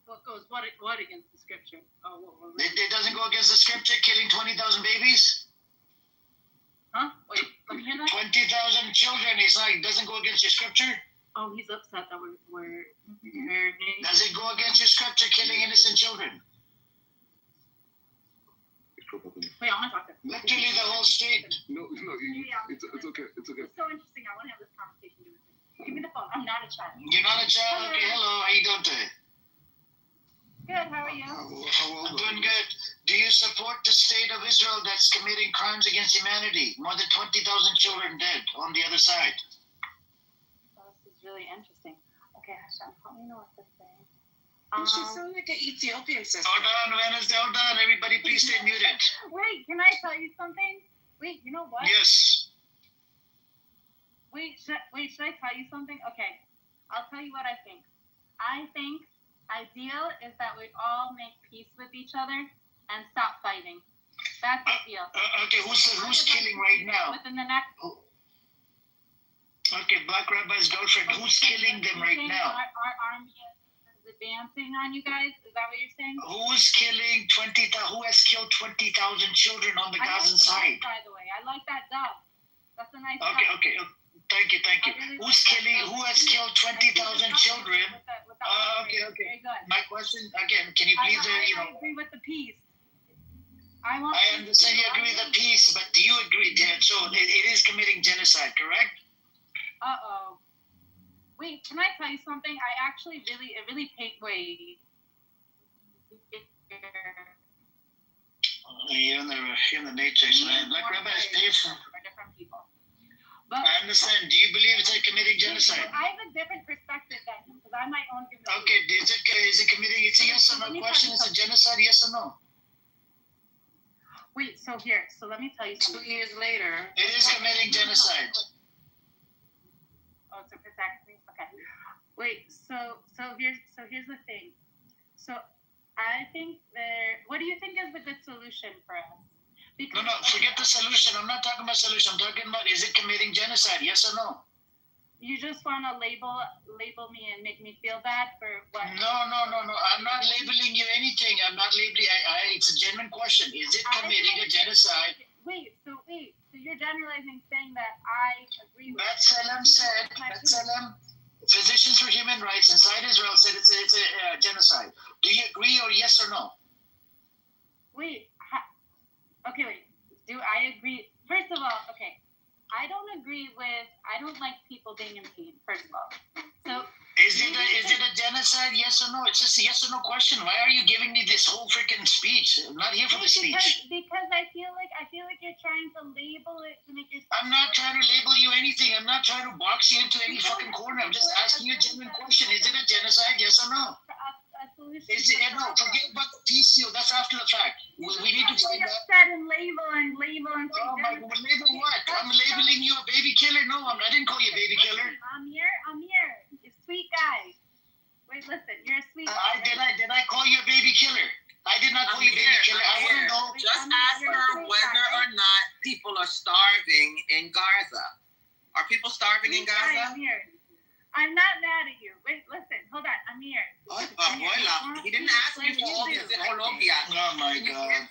What against the scripture? It doesn't go against the scripture, killing 20,000 babies? Huh? Wait, let me hear that. 20,000 children, it's like, doesn't go against your scripture? Oh, he's upset that we're Does it go against your scripture, killing innocent children? Wait, I want to talk to him. Literally the whole state. No, it's okay. It's so interesting. I want to have this conversation with him. Give me the phone. I'm not a child. You're not a child? Okay, hello. How you doing today? Good, how are you? I'm doing good. Do you support the state of Israel that's committing crimes against humanity? More than 20,000 children dead on the other side. Oh, this is really interesting. Okay, Hashem, help me know what this thing. She sounds like an Ethiopian sister. Hold on, Wednesday, hold on. Everybody please stay muted. Wait, can I tell you something? Wait, you know what? Yes. Wait, should I tell you something? Okay, I'll tell you what I think. I think ideal is that we all make peace with each other and stop fighting. That's ideal. Okay, who's killing right now? Within the next. Okay, Black Rabbi's girlfriend. Who's killing them right now? Our army is advancing on you guys. Is that what you're saying? Who's killing 20,000? Who has killed 20,000 children on the Gazan side? By the way, I like that dub. That's a nice. Okay. Thank you. Who has killed 20,000 children? Okay. Very good. My question again, can you please, I agree with the peace. I understand you agree with the peace, but do you agree that so it is committing genocide, correct? Uh-oh. Wait, can I tell you something? I actually really paid way. You're in the matrix, man. Black rabbis pay for different people. But I understand. Do you believe it's like committing genocide? I have a different perspective than him because I might own him. Okay, is it committing? It's a yes or no question. It's a genocide, yes or no? Wait, so let me tell you something. 2 years later, it is committing genocide. Oh, to protect me. Okay. Wait. So here's the thing. So I think what do you think is the good solution for us? Because, no, forget the solution. I'm not talking about solution. I'm talking about is it committing genocide? Yes or no? You just want to label me and make me feel bad for what? No. I'm not labeling you anything. I'm not labeling. It's a genuine question. Is it committing a genocide? Wait. So you're generalizing, saying that I agree with. B'Tselem said. B'Tselem, Physicians for Human Rights inside Israel said it's a genocide. Do you agree or yes or no? Wait. Okay, wait. Do I agree? First of all, okay. I don't like people being in pain, first of all. So is it a genocide, yes or no? It's just a yes or no question. Why are you giving me this whole freaking speech? I'm not here for the speech. Because I feel like you're trying to label it to make it. I'm not trying to label you anything. I'm not trying to box you into any fucking corner. I'm just asking you a genuine question. Is it a genocide, yes or no? Is it no? Forget about the peace deal. That's after the fact. We need to find out. And label and. Oh my God! Label what? I'm labeling you a baby killer. No, I didn't call you a baby killer. Amir, you're a sweet guy. Wait, listen, you're a sweet guy. Did I call you a baby killer? I did not call you a baby killer. I want to know. Just ask her whether or not people are starving in Gaza. Are people starving in Gaza? Amir, I'm not mad at you. Wait, listen, hold on, Amir. He didn't ask you for all this ideologia. Oh my God.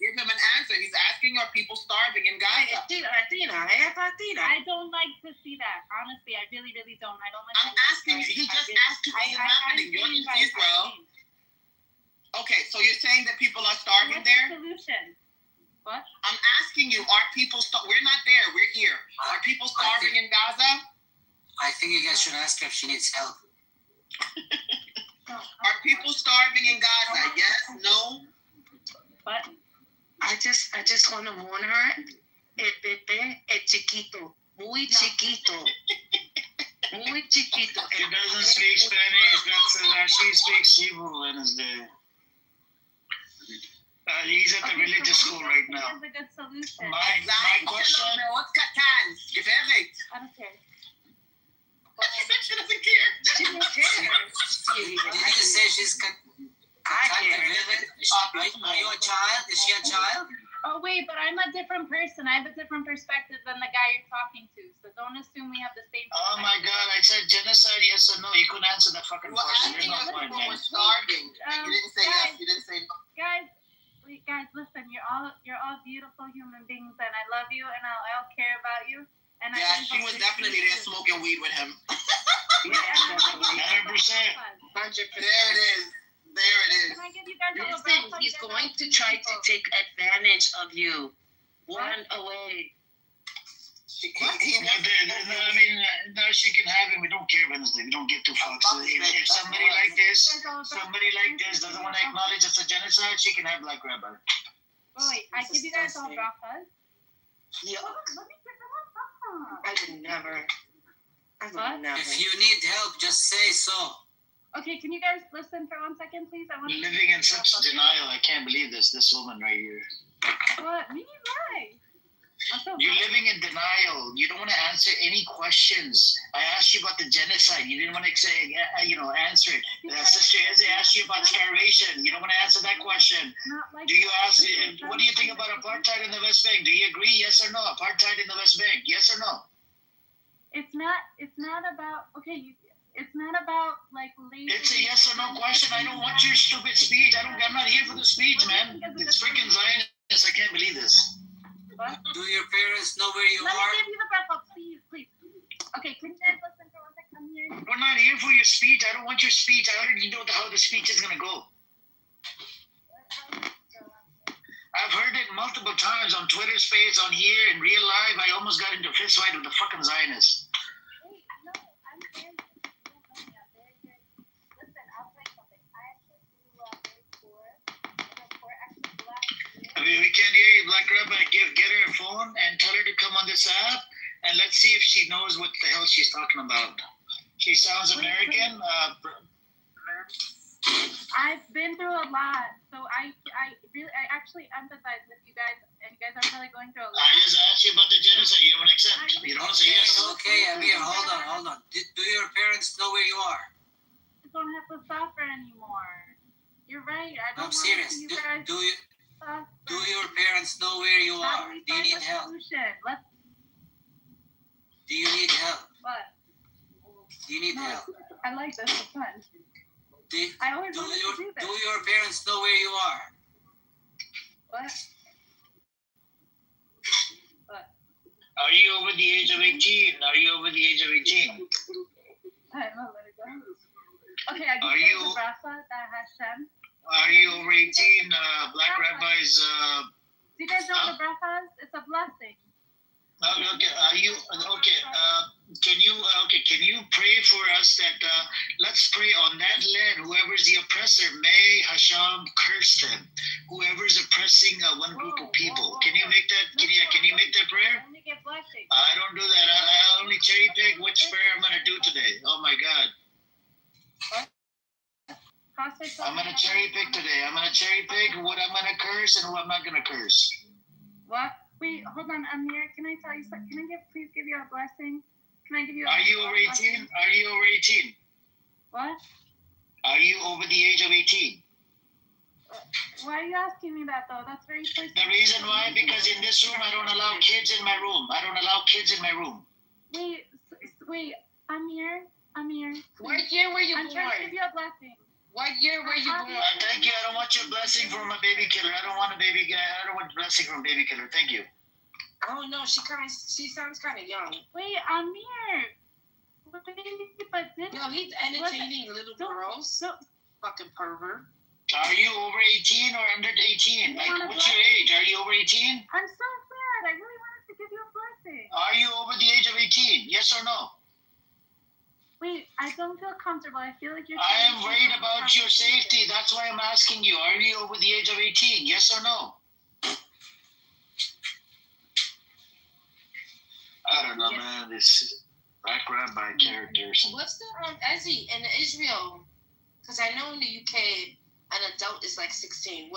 Give him an answer. He's asking, are people starving in Gaza? I don't like to see that. Honestly, I really don't. I don't like. I'm asking you. He just asked you what's happening. You're in Israel. Okay, so you're saying that people are starving there? What's the solution? What? I'm asking you, are people we're not there, we're here. Are people starving in Gaza? I think you guys should ask her if she needs help. Are people starving in Gaza? Yes? No? What? I just want to warn her. El bebé es chiquito. Muy chiquito. Muy chiquito. She doesn't speak Spanish. She speaks Hebrew, Wednesday. He's at the religious school right now. That's a good solution. My question. What's Katan? Gefährlich. I don't care. She doesn't care. She doesn't care. Did you say she's are you a child? Is she a child? Oh wait, but I'm a different person. I have a different perspective than the guy you're talking to. So don't assume we have the same perspective. Oh my God! I said genocide, yes or no? You couldn't answer that fucking question. You're not fine, man. Starving. You didn't say yes. You didn't say no. Guys, listen. You're all beautiful human beings, and I love you, and I'll care about you. And yeah, she was definitely there smoking weed with him. 100%. 100%. There it is. There it is. Can I give you guys a Listen, he's going to try to take advantage of you. Run away. No, she can have him. We don't care, Wednesday. We don't give two fucks. If somebody like this doesn't want to acknowledge it's a genocide, she can have Black Rabbi. Oh, wait, I give you guys all brachas. Yeah. Let me pick them up. I would never. If you need help, just say so. Okay, can you guys listen for 1 second, please? I want Living in such denial. I can't believe this woman right here. What? Me? Why? You're living in denial. You don't want to answer any questions. I asked you about the genocide. You didn't want to say, answer it. Sister Eze asked you about starvation. You don't want to answer that question. Do you ask? What do you think about apartheid in the West Bank? Do you agree? Yes or no? Apartheid in the West Bank? Yes or no? It's not about. Okay. It's not about like lazy. It's a yes or no question. I don't want your stupid speech. I'm not here for the speech, man. It's freaking Zionist. I can't believe this. What? Do your parents know where you Let are? me give you the breath up, please. Okay, can you guys listen for 1 second? I'm here. We're not here for your speech. I don't want your speech. I already know how the speech is gonna go. I've heard it multiple times on Twitter's page, on here, in real life. I almost got into a fist fight with the fucking Zionists. We can't hear you, Black Rabbi. Get her a phone and tell her to come on this app, and let's see if she knows what the hell she's talking about. She sounds American. I've been through a lot, so I actually empathize with you guys, and you guys are really going through a lot. I just asked you about the genocide. You don't accept. You don't say yes. Okay, Amir, hold on. Do your parents know where you are? You don't have to suffer anymore. You're right. I don't I'm serious. You guys Do suffer. your parents know where you How are? we Do you find need a help? solution? Do you need help? What? Do you need help? I like this. It's fun. Do I always wanted to do this. your parents know where you are? What? Are you over the age of 18? Are you over the age of 18? I don't know. Let it go. Okay, I Are just you- the bracha that Hashem. Are you over 18? Black Rabbis. Do you guys know what the bracha is? It's a blessing. Okay. Are you okay? Can you pray for us that let's pray on that land. Whoever's the oppressor, may Hashem curse them. Whoever's oppressing one group of people. Can you make that? Can you make that prayer? Only get blessing. I don't do that. I only cherry pick which prayer I'm gonna do today. Oh my God. I'm gonna cherry pick today. I'm gonna cherry pick what I'm gonna curse and who I'm not gonna curse. What? Wait, hold on, Amir. Can I tell you something? Can I please give you a blessing? Can I give you a Are you over 18? Are you over 18? What? Are you over the age of 18? Why are you asking me that though? That's very personal. The reason why, because in this room I don't allow kids in my room. I don't allow kids in my room. Wait, Amir. What year were you I'm born? trying to give you a blessing. What year were you born? Thank you. I don't want your blessing from a baby killer. I don't want a baby guy. I don't want blessing from a baby killer. Thank you. Oh no, she sounds kind of young. Wait, Amir. But did No, he's entertaining little girls. Fucking pervert. Are you over 18 or under 18? Like, what's your age? Are you over 18? I'm so sad. I really wanted to give you a blessing. Are you over the age of 18? Yes or no? Wait, I don't feel comfortable. I feel like you're. I am worried about your safety. That's why I'm asking you. Are you over the age of 18? Yes or no? I don't know, man. This Black Rabbi characters. What's the Ezzy in Israel? Because I know in the UK an adult is like 16.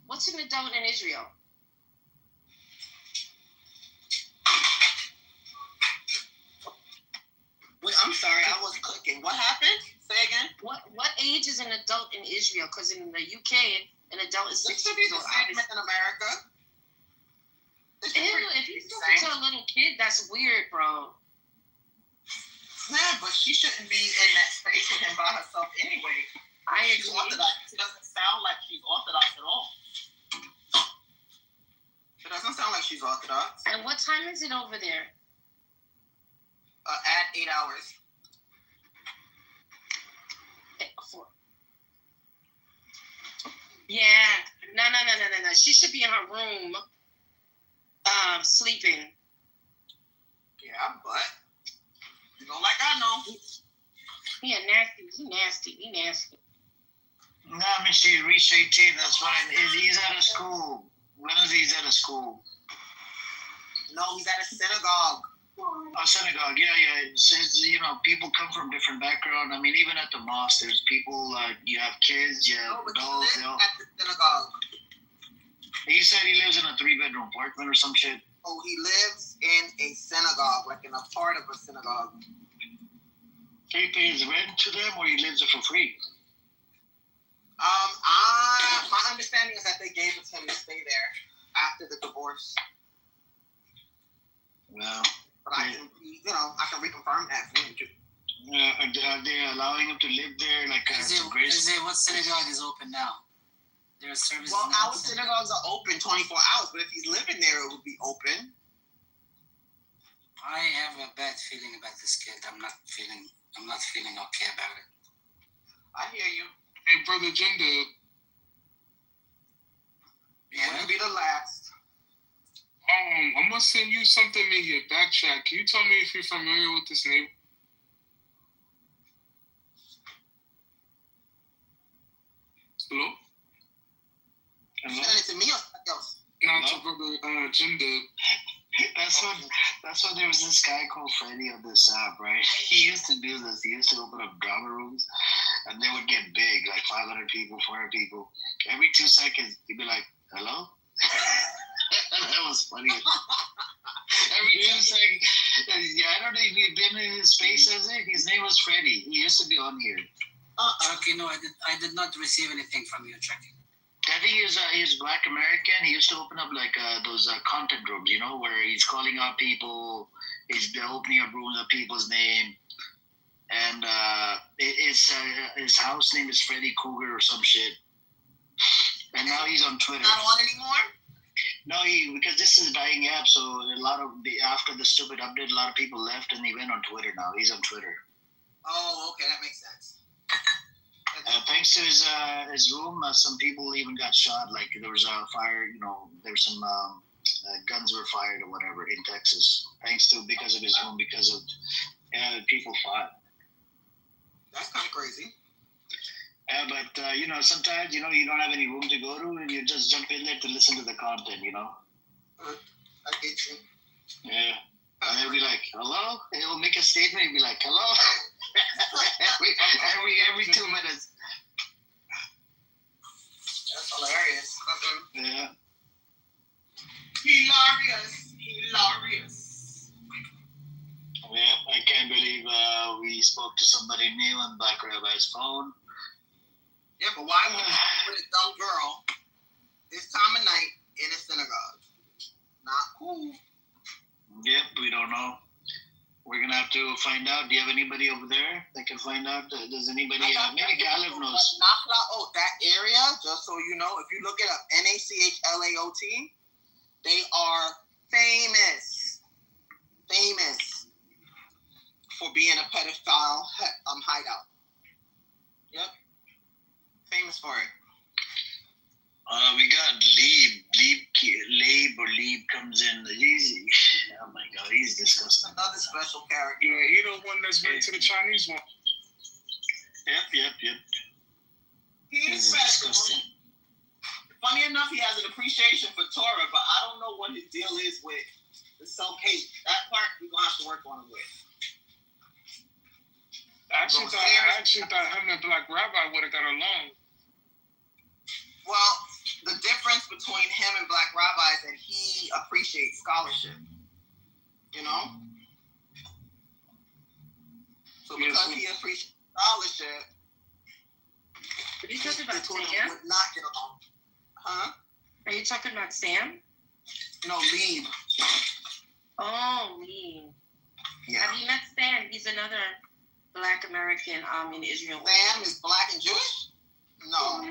What's an adult in Israel? Wait, I'm sorry, I was cooking. What happened? Say again. What age is an adult in Israel? Because in the UK, an adult is 16. This should be the same as in America. Ew, if he's talking to a little kid, that's weird, bro. Nah, but she shouldn't be in that space with him by herself anyway. She's Orthodox. It doesn't sound like she's Orthodox at all. It doesn't sound like she's Orthodox. And what time is it over there? At 8 hours. Yeah. No. She should be in her room, sleeping. Yeah, but you know, like I know. He nasty. No, I mean, she reached 18. That's fine. He's out of school. When is he out of school? No, he's at a synagogue. A synagogue, yeah. It's, you know, people come from different background. I mean, even at the mosque, there's people, you have kids, you have adults. He lives at the synagogue. He said he lives in a 3-bedroom apartment or some shit. Oh, he lives in a synagogue, like in a part of a synagogue. He pays rent to them, or he lives there for free? My understanding is that they gave it to him to stay there after the divorce. Well, but I can reconfirm that for you. Are they allowing him to live there? Like, What synagogue is open now? There's service. Well, our synagogues are open 24 hours, but if he's living there, it would be open. I have a bad feeling about this kid. I'm not feeling okay about it. I hear you. Hey, Brother Jindo. Yeah. Wouldn't be the last. I'm gonna send you something in your back chat. Can you tell me if you're familiar with this name? Hello? Send it to me or somebody else? Not to brother Jim did. That's when there was this guy called Freddie on this app, right? He used to do this. He used to open up drama rooms, and they would get big, like 500 people, 400 people. Every 2 seconds, he'd be like, "Hello." That was funny. Every 2 seconds. Yeah, I don't know if you've been in his space, has it? His name was Freddie. He used to be on here. Chucky, no, I did not receive anything from you, Chucky. I think he's Black American. He used to open up like those content rooms, you know, where he's calling out people, he's opening up rooms of people's name, and his house name is Freddy Cougar or some shit. And now he's on Twitter. Not on anymore? No, because this is a dying app, so after the stupid update, a lot of people left, and he went on Twitter now. He's on Twitter. Oh, okay, that makes sense. Thanks to his room, some people even got shot. Like there was a fire, you know, there was some guns were fired or whatever in Texas. Because of his room, because of people fought. That's kind of crazy. But you know, sometimes you know you don't have any room to go to, and you just jump in there to listen to the content. You know. I get you. Yeah. And they'll be like, "Hello." He'll make a statement. He'll be like, "Hello." every 2 minutes. That's hilarious. Yeah. Hilarious. Yeah, I can't believe we spoke to somebody new on Black Rabbi's phone. Yeah, but why would you put a dumb girl this time of night in a synagogue? Not cool. Yep, we don't know. We're gonna have to find out. Do you have anybody over there that can find out? Does anybody? Maybe Caleb knows. Oh, that area. Just so you know, if you look it up, NACHLAOT, they are famous for being a pedophile hideout. Yep, famous for it. We got Leib comes in. Oh my God, he's disgusting. Another special character. Yeah, he the one that's been to the Chinese one. Yep. He's disgusting. Funny enough, he has an appreciation for Torah, but I don't know what his deal is with the self-hate. That part we're gonna have to work on it with. I actually thought him and Black Rabbi would have got along. Well, the difference between him and Black Rabbi is that he appreciates scholarship. You know? So because he appreciates scholarship, Are you talking about the two of them Sam? would not get along. Huh? Are you talking about Sam? No, Leib. Oh, Leib. Yeah. Have you met Sam? He's another Black American in Israel. Sam is Black and Jewish? No.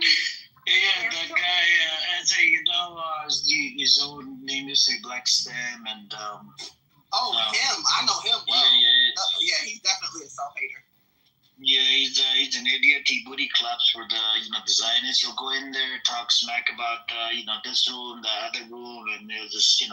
Yeah, that guy, you know, his own name is Black Stem, and him. I know him well. Yeah, he's definitely a self-hater. Yeah, he's an idiot. He booty claps for the the Zionists. He'll go in there, talk smack about this room, the other room, and he'll just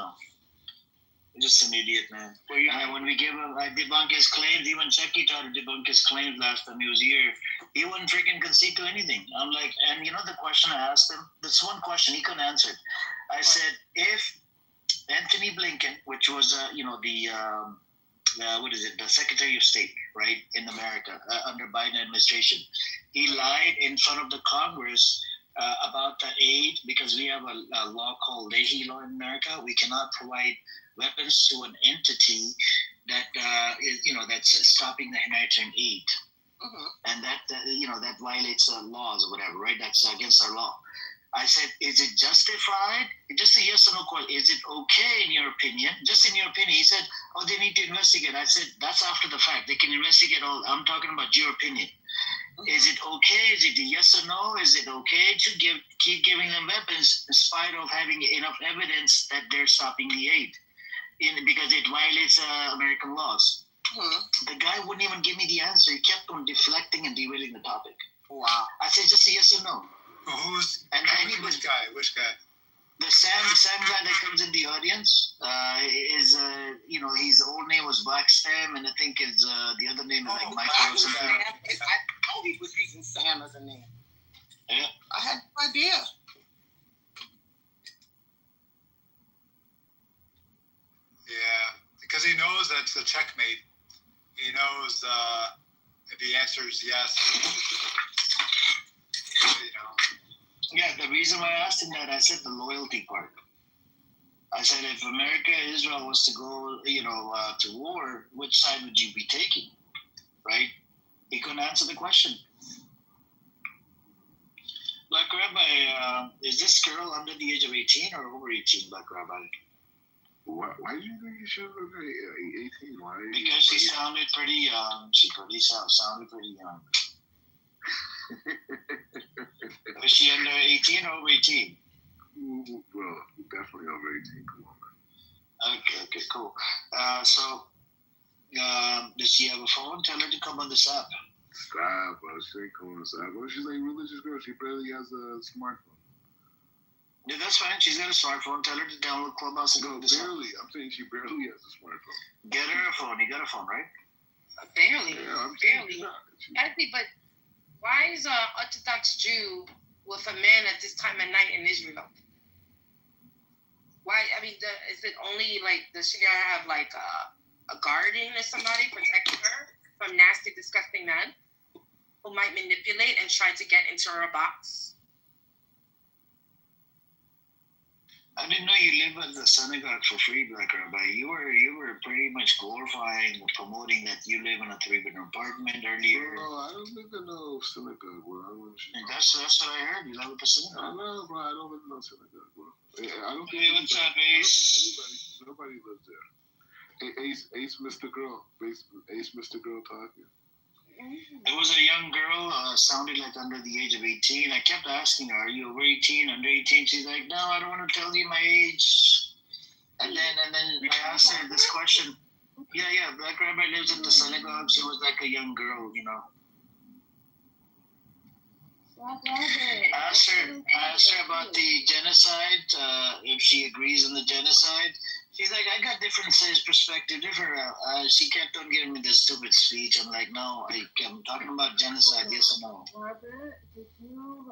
just an idiot, man. Well, yeah, when we give him, I debunk his claims. Even Chucky tried to debunk his claims last time he was here. He wouldn't freaking concede to anything. I'm like, and the question I asked him, this one question he couldn't answer. I said, if Anthony Blinken, which was the Secretary of State, right, in America under Biden administration, he lied in front of the Congress about the aid, because we have a law called Leahy law in America. We cannot provide weapons to an entity that that's stopping the humanitarian aid, and that violates laws or whatever, right? That's against our law. I said, is it justified? Just a yes or no question. Is it okay in your opinion? Just in your opinion. He said, oh, they need to investigate. I said, that's after the fact. They can investigate all. I'm talking about your opinion. Is it okay? Is it a yes or no? Is it okay to keep giving them weapons in spite of having enough evidence that they're stopping the aid? Because it violates American laws. The guy wouldn't even give me the answer. He kept on deflecting and derailing the topic. Wow. I said, just a yes or no. Which guy? The Sam guy that comes in the audience is his old name was Black Stem, and I think the other name is like Michael or something. I know he was using Sam as a name. Yeah. I had no idea. Yeah, because he knows that's a checkmate. He knows if he answers yes, you know. Yeah, the reason why I asked him that, I said the loyalty part. I said, if America, Israel was to go, to war, which side would you be taking? Right? He couldn't answer the question. Black Rabbi, is this girl under the age of 18 or over 18, Black Rabbi? Why do you think you should have been 18? Why? Because she sounded pretty young. She sounded pretty young. Was she under 18 or over 18? Well, definitely over 18. Come on, man. Okay, cool. Does she have a phone? Tell her to come on this app. Stop, bro. She ain't coming on this app. Well, she's like a religious girl. She barely has a smartphone. Yeah, that's fine. She's got a smartphone. Tell her to download Clubhouse and go to this app. Barely. I'm saying she barely has a smartphone. Get her a phone. You got a phone, right? Barely. Yeah, Barely. Actually, but why is an Orthodox Jew with a man at this time of night in Israel? Why? I mean, is it only like, does she gotta have like a guardian or somebody protecting her from nasty, disgusting men who might manipulate and try to get into her box? I didn't know you live at the synagogue for free, Black Rabbi. You were pretty much glorifying or promoting that you live in a 3-bedroom apartment earlier. Bro, I don't live in no synagogue, bro. That's what I heard. You live at the synagogue. I know, bro. I don't live in no synagogue, bro. I don't think what's up, Ace? Nobody lives there. Hey, Ace, Mr. Girl. Ace, Mr. Girl talking. There was a young girl, sounded like under the age of 18. I kept asking her, are you over 18, under 18? She's like, no, I don't want to tell you my age. And then I asked her this question. Yeah, Black Rabbi lives at the synagogue. She was like a young girl, Ask her about the genocide, if she agrees on the genocide. She's like, I got different perspective. She kept on giving me this stupid speech. I'm like, no, I'm talking about genocide, yes or no? Margaret, did you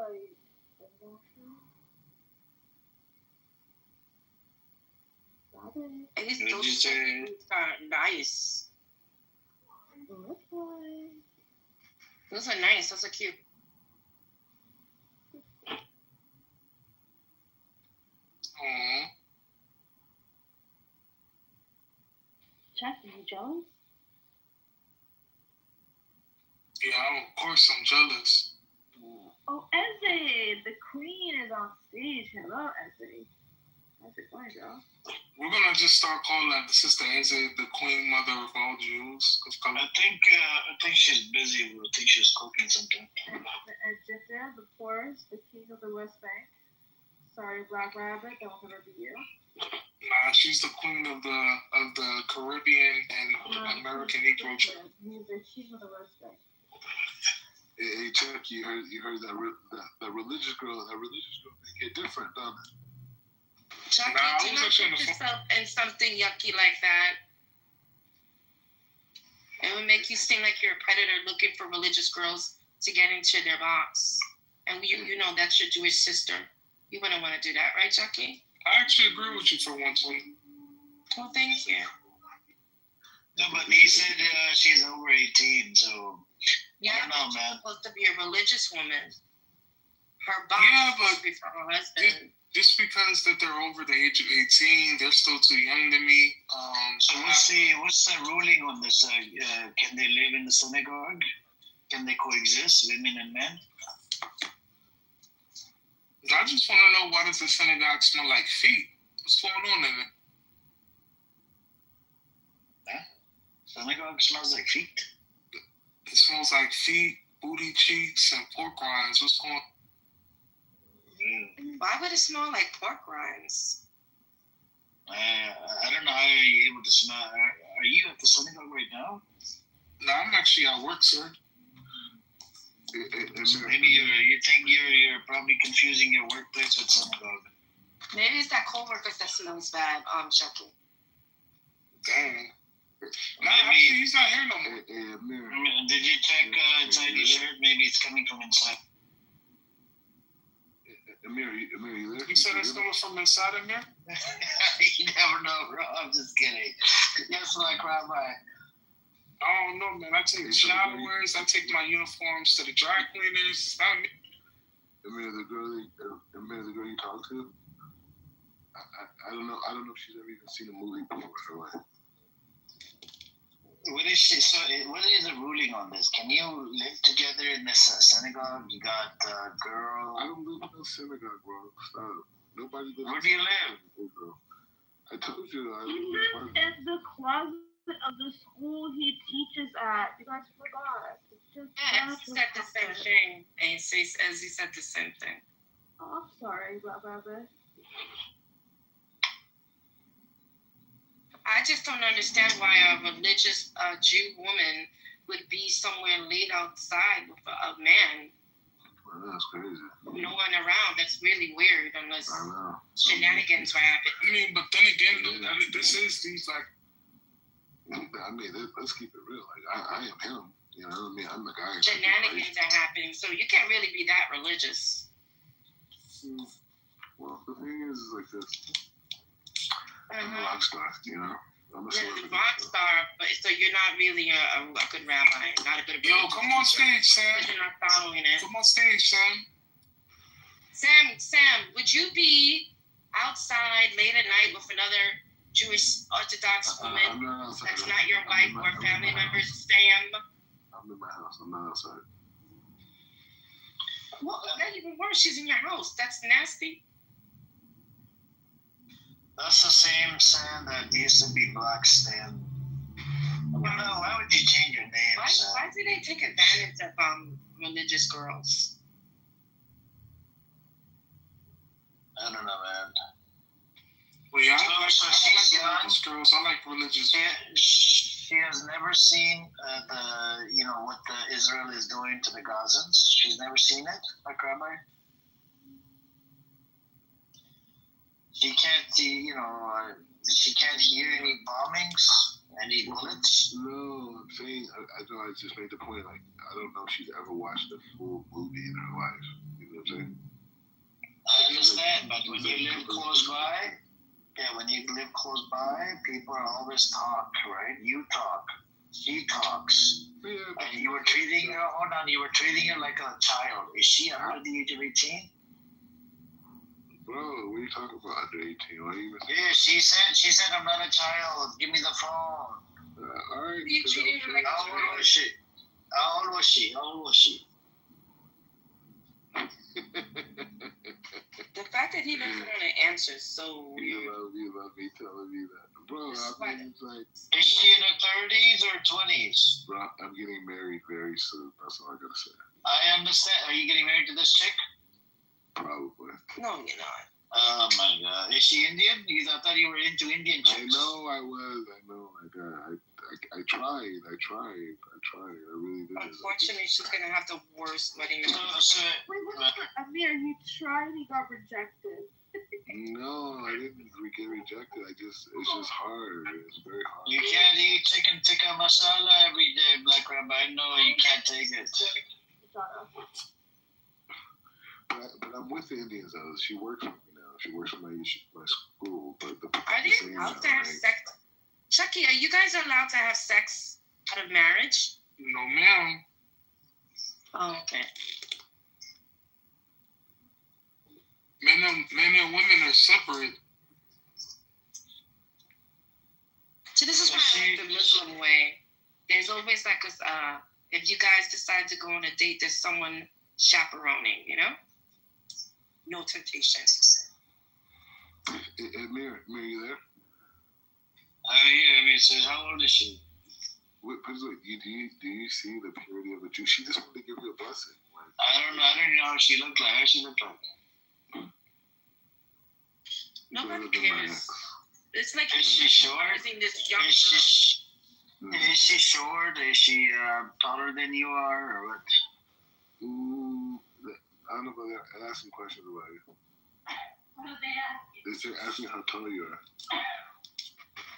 At least those things are nice. Those are nice. Those are cute. Aww. Chuck, are you jealous? Yeah, of course I'm jealous. Oh, Eze, the queen is on stage. Hello, Eze. How's it going, girl? We're gonna just start calling the sister Eze the queen mother of all Jews. I think she's busy. I think she's cooking something. Egyptia, the poorest, the king of the West Bank. Sorry, Black Rabbit, that will never be you. Nah, she's the queen of the Caribbean and American Negro. She's the king of the West Bank. Hey, Chuck, you heard that religious girl. That religious girl thing get different, doesn't it? Chucky, do not put yourself in something yucky like that. It would make you seem like you're a predator looking for religious girls to get into their box. And you know that's your Jewish sister. You wouldn't want to do that, right, Chucky? I actually agree with you for once. Well, thank you. No, but he said she's over 18, so yeah, I don't know, man. She's supposed to be a religious woman. Her box but be for her husband. Just because that they're over the age of 18, they're still too young to me. So what's the ruling on this? Can they live in the synagogue? Can they coexist, women and men? I just want to know, why does the synagogue smell like feet? What's going on in it? Huh? Synagogue smells like feet? It smells like feet, booty cheeks, and pork rinds. What's going on? Why would it smell like pork rinds? I don't know how you're able to smell. Are you at the synagogue right now? No, I'm actually at work, sir. So maybe you think you're probably confusing your workplace with synagogue. Maybe it's that coworker that smells bad, Chucky. Dang. No, actually, he's not here no more. Did you check inside your shirt? Maybe it's coming from inside. Amir, you there? You said it's coming from inside of here? You never know, bro. I'm just kidding. Yes, like Rabbi. I don't know, man. I take showers. I take my uniforms to the dry cleaners. It's not me. Amir, the girl you talk to, I don't know. I don't know if she's ever even seen a movie before in her life. What is she? So, what is the ruling on this? Can you live together in this synagogue? You got a girl. I don't live in no synagogue, bro. Stop. Nobody lives. Where do you live? Israel. I told you. I He lives in the closet of the school he teaches at. You guys forgot. It's just He said the same thing. And he said the same thing. Oh, I'm sorry, Rabbi. I just don't understand why a religious Jew woman would be somewhere laid outside with a man. Well, that's crazy. No one around. That's really weird unless shenanigans were happening. I mean, but then again, this is these like. I mean, let's keep it real. Like, I am him. You know what I mean? I'm the guy. Shenanigans are happening, so you can't really be that religious. Well, the thing is like this. I'm a rock star, you know. I'm a celebrity. Rock star, but so you're not really a good rabbi, not a good. Yo, come on stage, Sam. You're not following it. Come on stage, Sam. Sam, would you be outside late at night with another Jewish Orthodox woman that's not your wife or family member, Sam? I'm in my house. I'm not outside. Well, that's even worse. She's in your house. That's nasty. That's the same sand that used to be black sand. Why would you change your name? Why do they take advantage of religious girls? I don't know, man. Well, yeah, I like she's young. religious girls. I like religious. She has never seen what Israel is doing to the Gazans. She's never seen it, like Rabbi. She can't see, she can't hear any bombings, any bullets. No, I'm saying, I know I just made the point, like, I don't know if she's ever watched a full movie in her life. You know what I'm saying? I understand, but when you live close by, people always talk, right? You talk, she talks. Yeah, and you were treating her like a child. Is she under the age of 18? Bro, what are you talking about under 18? Why are you even... Yeah, she said I'm not a child. Give me the phone. All right. You treating her like a child? How old was she? The fact that he doesn't want to answer is so weird. You love me telling me that. Bro, I mean, it's like... Is she in her 30s or 20s? Bro, I'm getting married very soon. That's all I gotta say. I understand. Are you getting married to this chick? Probably. No, you're not. Oh my God! Is she Indian? I thought you were into Indian chicks. I know I was. I know. I tried. I really did. Unfortunately, she's gonna have the worst wedding. Wait, Amir, he tried. He got rejected. No, I didn't get rejected. It's just hard. It's very hard. You can't eat chicken tikka masala every day, Black Rabbi. No, you can't take it. But I'm with the Indians though. She works for me now. She works for my school. But are they allowed to have sex? Chucky, are you guys allowed to have sex out of marriage? No, ma'am. Oh, okay. Men and women are separate. So this is why I like the Muslim way. There's always like if you guys decide to go on a date, there's someone chaperoning, No temptation. Amir, you there? I'm here. Amir says, how old is she? Wait, do you see the purity of a Jew? She just wanted to give you a blessing. I don't know how she looked like. Nobody cares. It's like is she short? This young is she short? Is she taller than you are, or what? Ooh, I don't know, but they're asking questions about you. What did they ask you? They're asking how tall you are.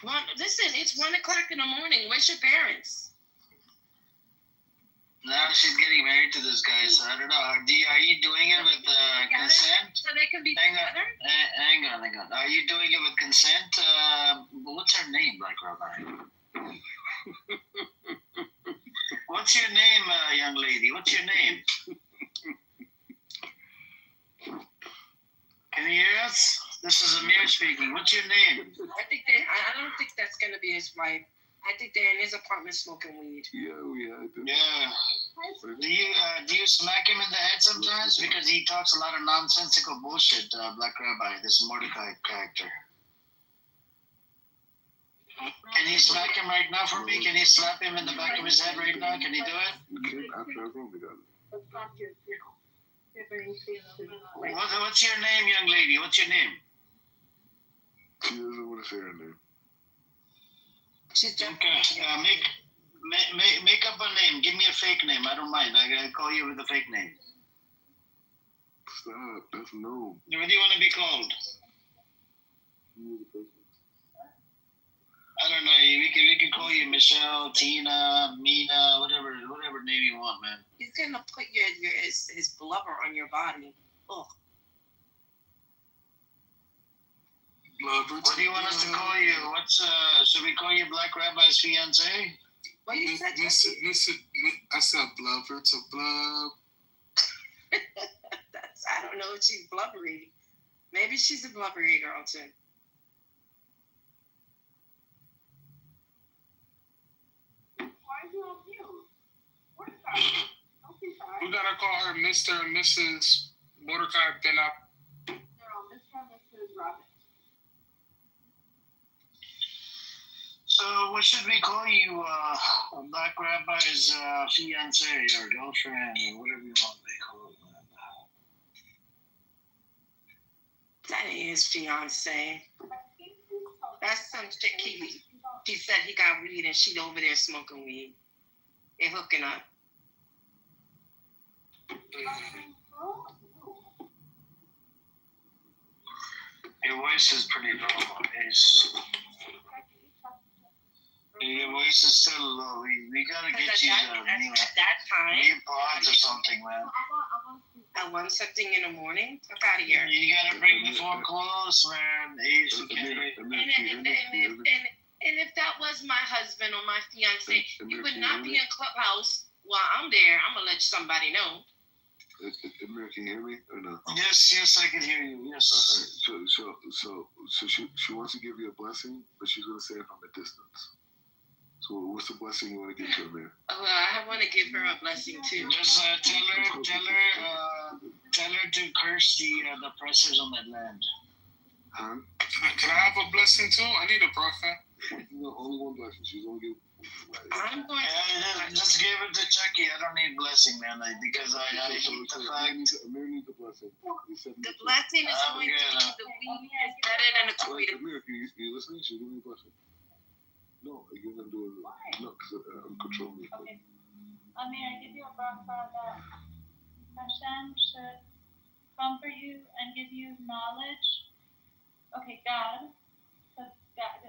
Well, listen, it's 1:00 in the morning. Where's your parents? Now she's getting married to this guy, so I don't know. Are you doing it with consent? So they can be together? Hang on. Are you doing it with consent? What's her name, Black Rabbi? What's your name, young lady? What's your name? Can you hear us? This is Amir speaking. What's your name? I don't think that's gonna be his wife. I think they're in his apartment smoking weed. Yeah. Do you smack him in the head sometimes? Because he talks a lot of nonsensical bullshit, Black Rabbi, this Mordecai character. Can you smack him right now for me? Can you slap him in the back of his head right now? Can you do it? You came after I wrote it. What's your name, young lady? What's your name? She doesn't want to say her name. Okay. Make up a name. Give me a fake name. I don't mind. I gotta call you with a fake name. Stop. That's no. What do you want to be called? I don't know. We can call you Michelle, Tina, Mina, whatever name you want, man. He's gonna put his blubber on your body. Oh. What do you want us to call you? Should we call you Black Rabbi's fiance? What you said? I said blubber to blub. I don't know if she's blubbery. Maybe she's a blubbery girl too. We gotta call her Mr. and Mrs. Mordecai Bella. No, Mr. and Mrs. Robin. So what should we call you? Black Rabbi's fiance or girlfriend or whatever you want to call it. That ain't his fiance. That's some chick he said he got weed and she over there smoking weed. They're hooking up. Your voice is pretty low. Your voice is still low. We gotta get you at that time. Pods or something, man. I want something in the morning. Fuck out of here. You gotta bring the phone close, man. And if that was my husband or my fiance, you would not be in Clubhouse while I'm there. I'm gonna let somebody know. Amir, can you hear me or no? Yes, I can hear you. Yes. All right. So she wants to give you a blessing, but she's gonna say it from a distance. So what's the blessing you want to give to Amir? I want to give her a blessing too. Just tell her to curse the oppressors on that land. Huh? Can I have a blessing too? I need a prophet. No, only one blessing. She's only give. I'm going to just give it to Chucky. I don't need blessing, man. Because I hate the fact. Amir needs a blessing. The blessing is going to be the weed is better than the Korean. Amir, can you listening? She's giving me a blessing. No, you're gonna do it. No, because I'm controlling it. Okay. Amir, I give you a bracha that Hashem should comfort you and give you knowledge. Okay, God. So God.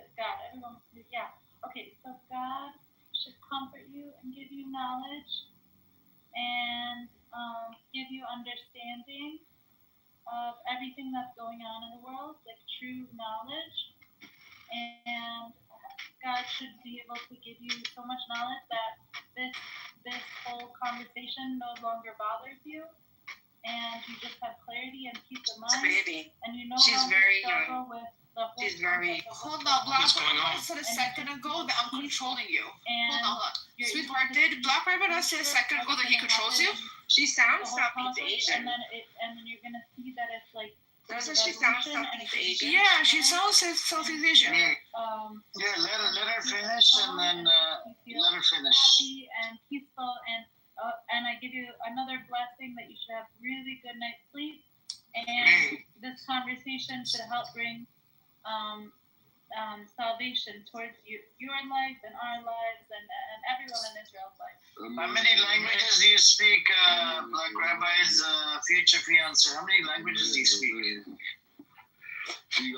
Everyone, yeah. Okay, so God should comfort you and give you knowledge and give you understanding of everything that's going on in the world, like true knowledge. And God should be able to give you so much knowledge that this whole conversation no longer bothers you, and you just have clarity and peace of mind. Baby. And you know She's how very to struggle with the whole. She's very. Hold on, Black Rabbit said a second ago that I'm controlling you. Hold on. Sweetheart, did Black Rabbit say a second ago that he controls you? She sounds Southeast Asian. And then you're gonna see that it's like. Doesn't she sound Southeast Asian? Yeah, she sounds Southeast Asian. Yeah, let her finish and then let her finish. Happy and peaceful and I give you another blessing that you should have really good night's sleep. And this conversation should help bring salvation towards your life and our lives and everyone in Israel's life. How many languages do you speak, Black Rabbi's future fiance? How many languages do you speak?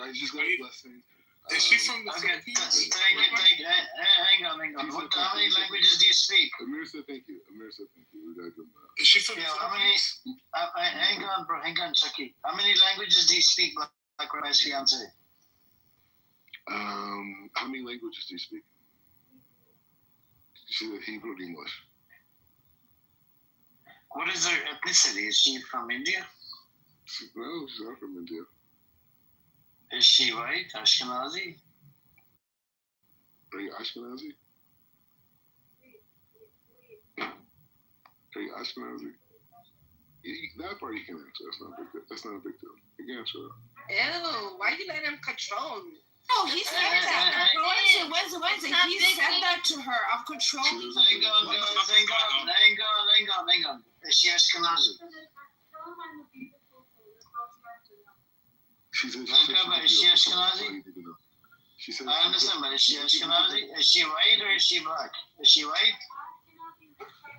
I just got a blessing. Is she from the Philippines? Hang on. How many languages do you you speak? Amir said thank you. We gotta give him that. Is she from Yeah, how many? Hang on, bro. Hang on, Chucky. How many languages do you speak, Black Rabbi's fiance? How many languages do you speak? She said Hebrew and English. What is her ethnicity? Is she from India? No, she's not from India. Is she white? Ashkenazi? Are you Ashkenazi? Are you Ashkenazi? That part you can answer. That's not a big deal. You can answer that. Ew, why you let him control me? No, he said that. Wednesday. He said that to her. I'm controlling. Hang on. Is she Ashkenazi? She said is she Ashkenazi? She said I understand, but is she Ashkenazi? Is she white or is she black? Is she white?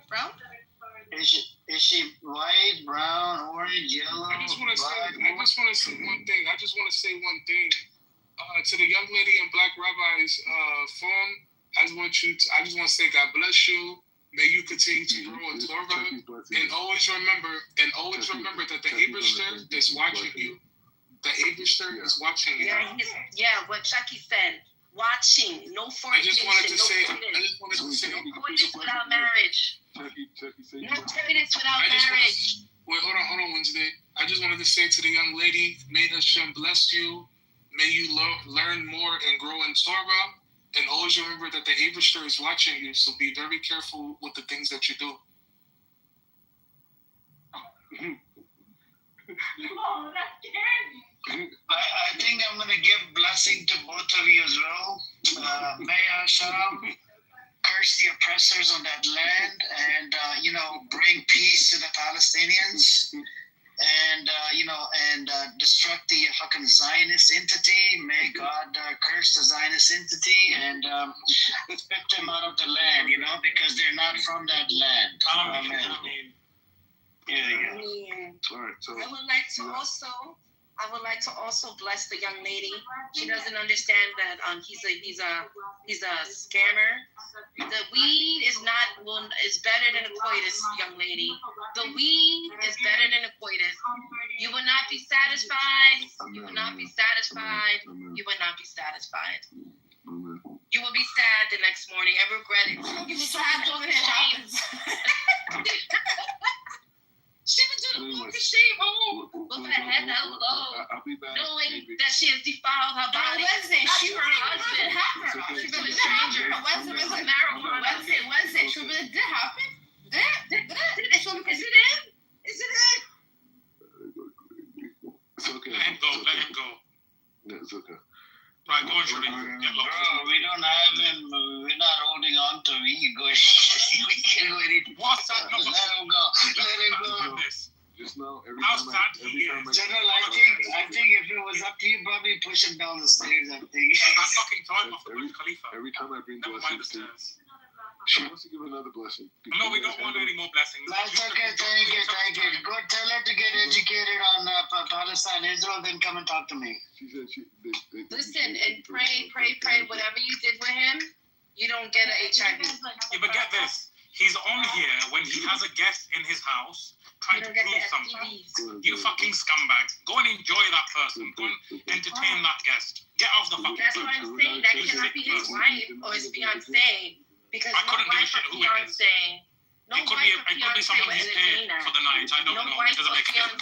Brown? Is she white, brown, orange, yellow? I just want to say one thing. To the young lady in Black Rabbi's phone, I just want to say God bless you. May you continue to grow in Torah, and always remember that the Abishter is watching you. The Abishter is watching you. Yeah, what Chucky said. Watching, no fornication. I just wanted to say. No coitus without marriage. No coitus without marriage. Wait, hold on, Wednesday. I just wanted to say to the young lady, may Hashem bless you. May you learn more and grow in Torah. And always remember that the Abishter is watching you, so be very careful with the things that you do. I think I'm going to give blessing to both of you as well. May Hashem curse the oppressors on that land and, bring peace to the Palestinians. And destruct the fucking Zionist entity. May God curse the Zionist entity and spit them out of the land, because they're not from that land. Amen. All right, so I would like to also bless the young lady. She doesn't understand that he's a scammer. The weed is better than a coitus, young lady. The weed is better than a coitus. You will not be satisfied. You will not be satisfied. You will not be satisfied. You will be sad the next morning and regret it. You will sad when it happens. She would do the walk of shame home with her head held low, knowing that she has defiled her body. Wednesday, she her husband. She really did happen. Wednesday, she really did happen. Is it in? it's okay. Let him go. Yeah, it's okay. Right, go on, Shuri. We don't have him. We're not holding on to him. He can go. We can go anything. What's that? Let him go. Just know every How time General, I think if it was up to you, probably push him down the stairs. I think. I'm fucking time off the Khalifa. Every time I bring blessings to she wants to give another blessing. No, we don't want any more blessings. That's okay. Thank you. Go tell her to get educated on Palestine, Israel, then come and talk to me. She said Listen and pray. Whatever you did with him, you don't get an HIV. Yeah, but get this. He's on here when he has a guest in his house trying to prove something. You fucking scumbag. Go and enjoy that person. Go and entertain that guest. Get off the fucking That's what I'm saying. That cannot be his wife or his fiancé. Because I couldn't give a shit who it is. No it could be someone who's paid for the night. I don't know. It doesn't make a difference.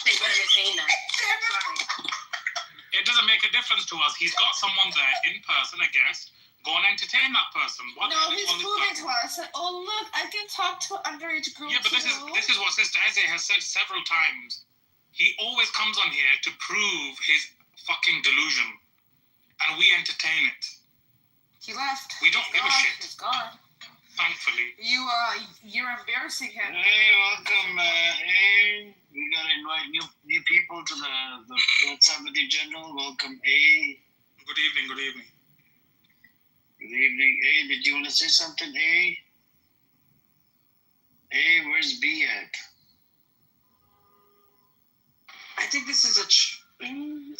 It doesn't make a difference to us. He's got someone there in person, a guest. Go and entertain that person. He's proving to us. Oh look, I can talk to underage girls. Yeah, but this is what Sister Eze has said several times. He always comes on here to prove his fucking delusion, and we entertain it. He left. We don't give a shit. He's gone. Thankfully. You're embarrassing him. Hey, welcome. Hey, we gotta invite new people to the Saturday General. Welcome. Hey. Good evening. Good evening. Hey, did you want to say something? Hey. Hey, where's B at? I think this is I'm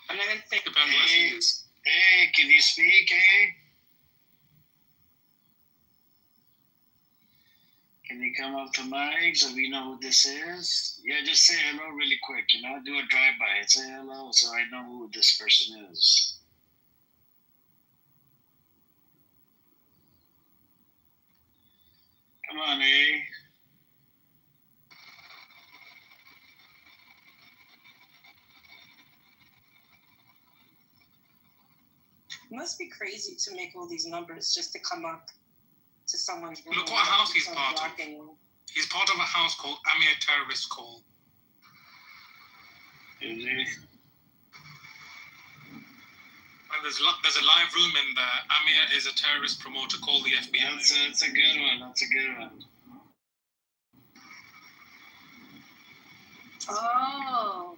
not gonna think. Depends where she is. Hey, can you speak? Hey. Can you come up to mic so we know who this is? Yeah, just say hello really quick, you know, do a drive-by. Say hello so I know who this person is. Come on, eh? It must be crazy to make all these numbers just to come up to someone's room. Look what house he's part of. You. He's part of a house called Amir Terrorist Call. Is he? And there's a live room in there. Amir is a terrorist promoter. Call the FBI. That's a good one. That's a good one. Oh.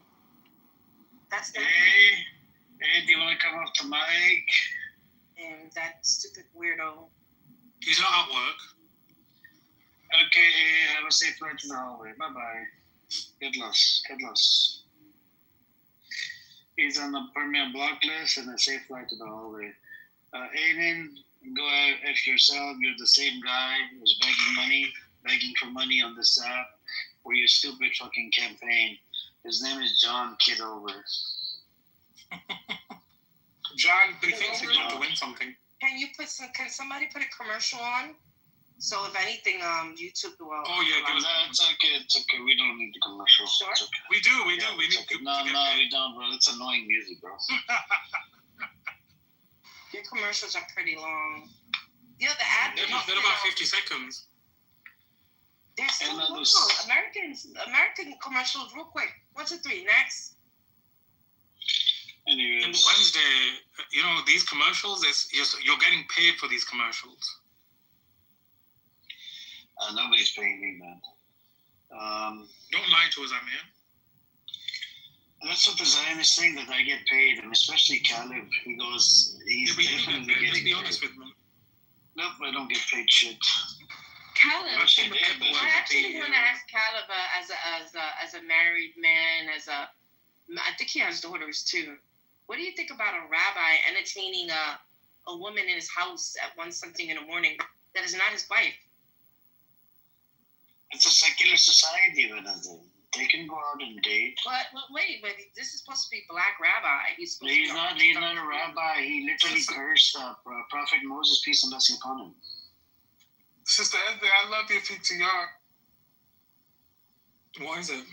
That's the Hey, do you want to come up to mic? And that stupid weirdo. He's not at work. Okay, have a safe flight to the hallway. Bye-bye. Get lost. Get lost. He's on the permanent block list and a safe flight to the hallway. Aiden, go F yourself. You're the same guy who's begging for money on this app for your stupid fucking campaign. His name is John Kitover. John, but he thinks he's going to win something. Can somebody put a commercial on? So if anything, YouTube will. Oh yeah, it's okay. It's okay. We don't need the commercial. Sure. It's okay. We do. We need okay. No, we don't, bro. It's annoying music, bro. Your commercials are pretty long. Yeah, the ad. They're about 50 seconds. They're so long. American commercials, real quick. 1, 2, 3. Next. Anyways. Wednesday, you know, these commercials, you're getting paid for these commercials. Nobody's paying me, man. Don't lie to us, Amir. That's what the Zionist thing, that I get paid, and especially Caleb. He goes, he's definitely getting paid. Let's be honest with me. Nope, I don't get paid shit. Caleb, I actually want to ask Caleb as a married man, I think he has daughters too. What do you think about a rabbi entertaining a woman in his house at 1-something in the morning that is not his wife? It's a secular society, but they can go out and date. But this is supposed to be black rabbi. He's not a rabbi. He literally cursed Prophet Moses, peace and blessing upon him. Sister Edna, I love your PTR. What is it?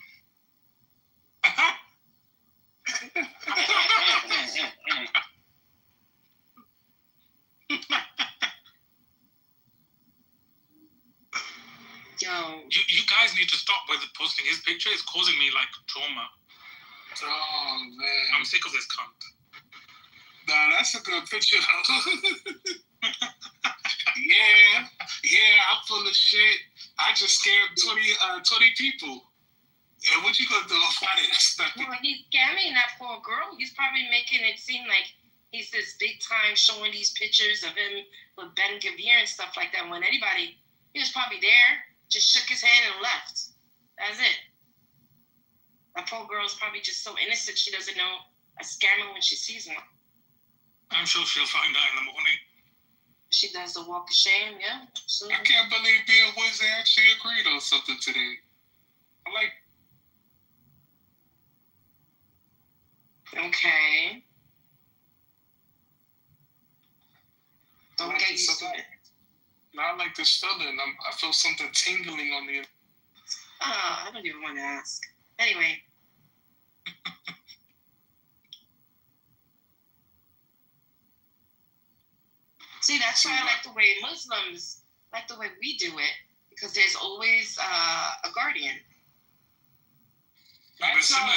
Yo. You guys need to stop with posting his picture. It's causing me like trauma. Oh man, I'm sick of this cunt. Nah, that's a good picture. Yeah, I'm full of shit. I just scared 20 people. Yeah, what you gonna do? Find it. Well, he's scamming that poor girl. He's probably making it seem like he's this big time, showing these pictures of him with Ben Gavir and stuff like that. When he was probably there, just shook his hand and left. That's it. That poor girl's probably just so innocent she doesn't know a scammer when she sees one. I'm sure she'll find out in the morning. She does the walk of shame, yeah. Absolutely. I can't believe Bill Woods actually agreed on something today. I'm like, okay. Don't get used to it. Not like this feeling. I feel something tingling on the. I don't even want to ask. Anyway. See, that's why I like the way Muslims, like the way we do it, because there's always a guardian. It's similar,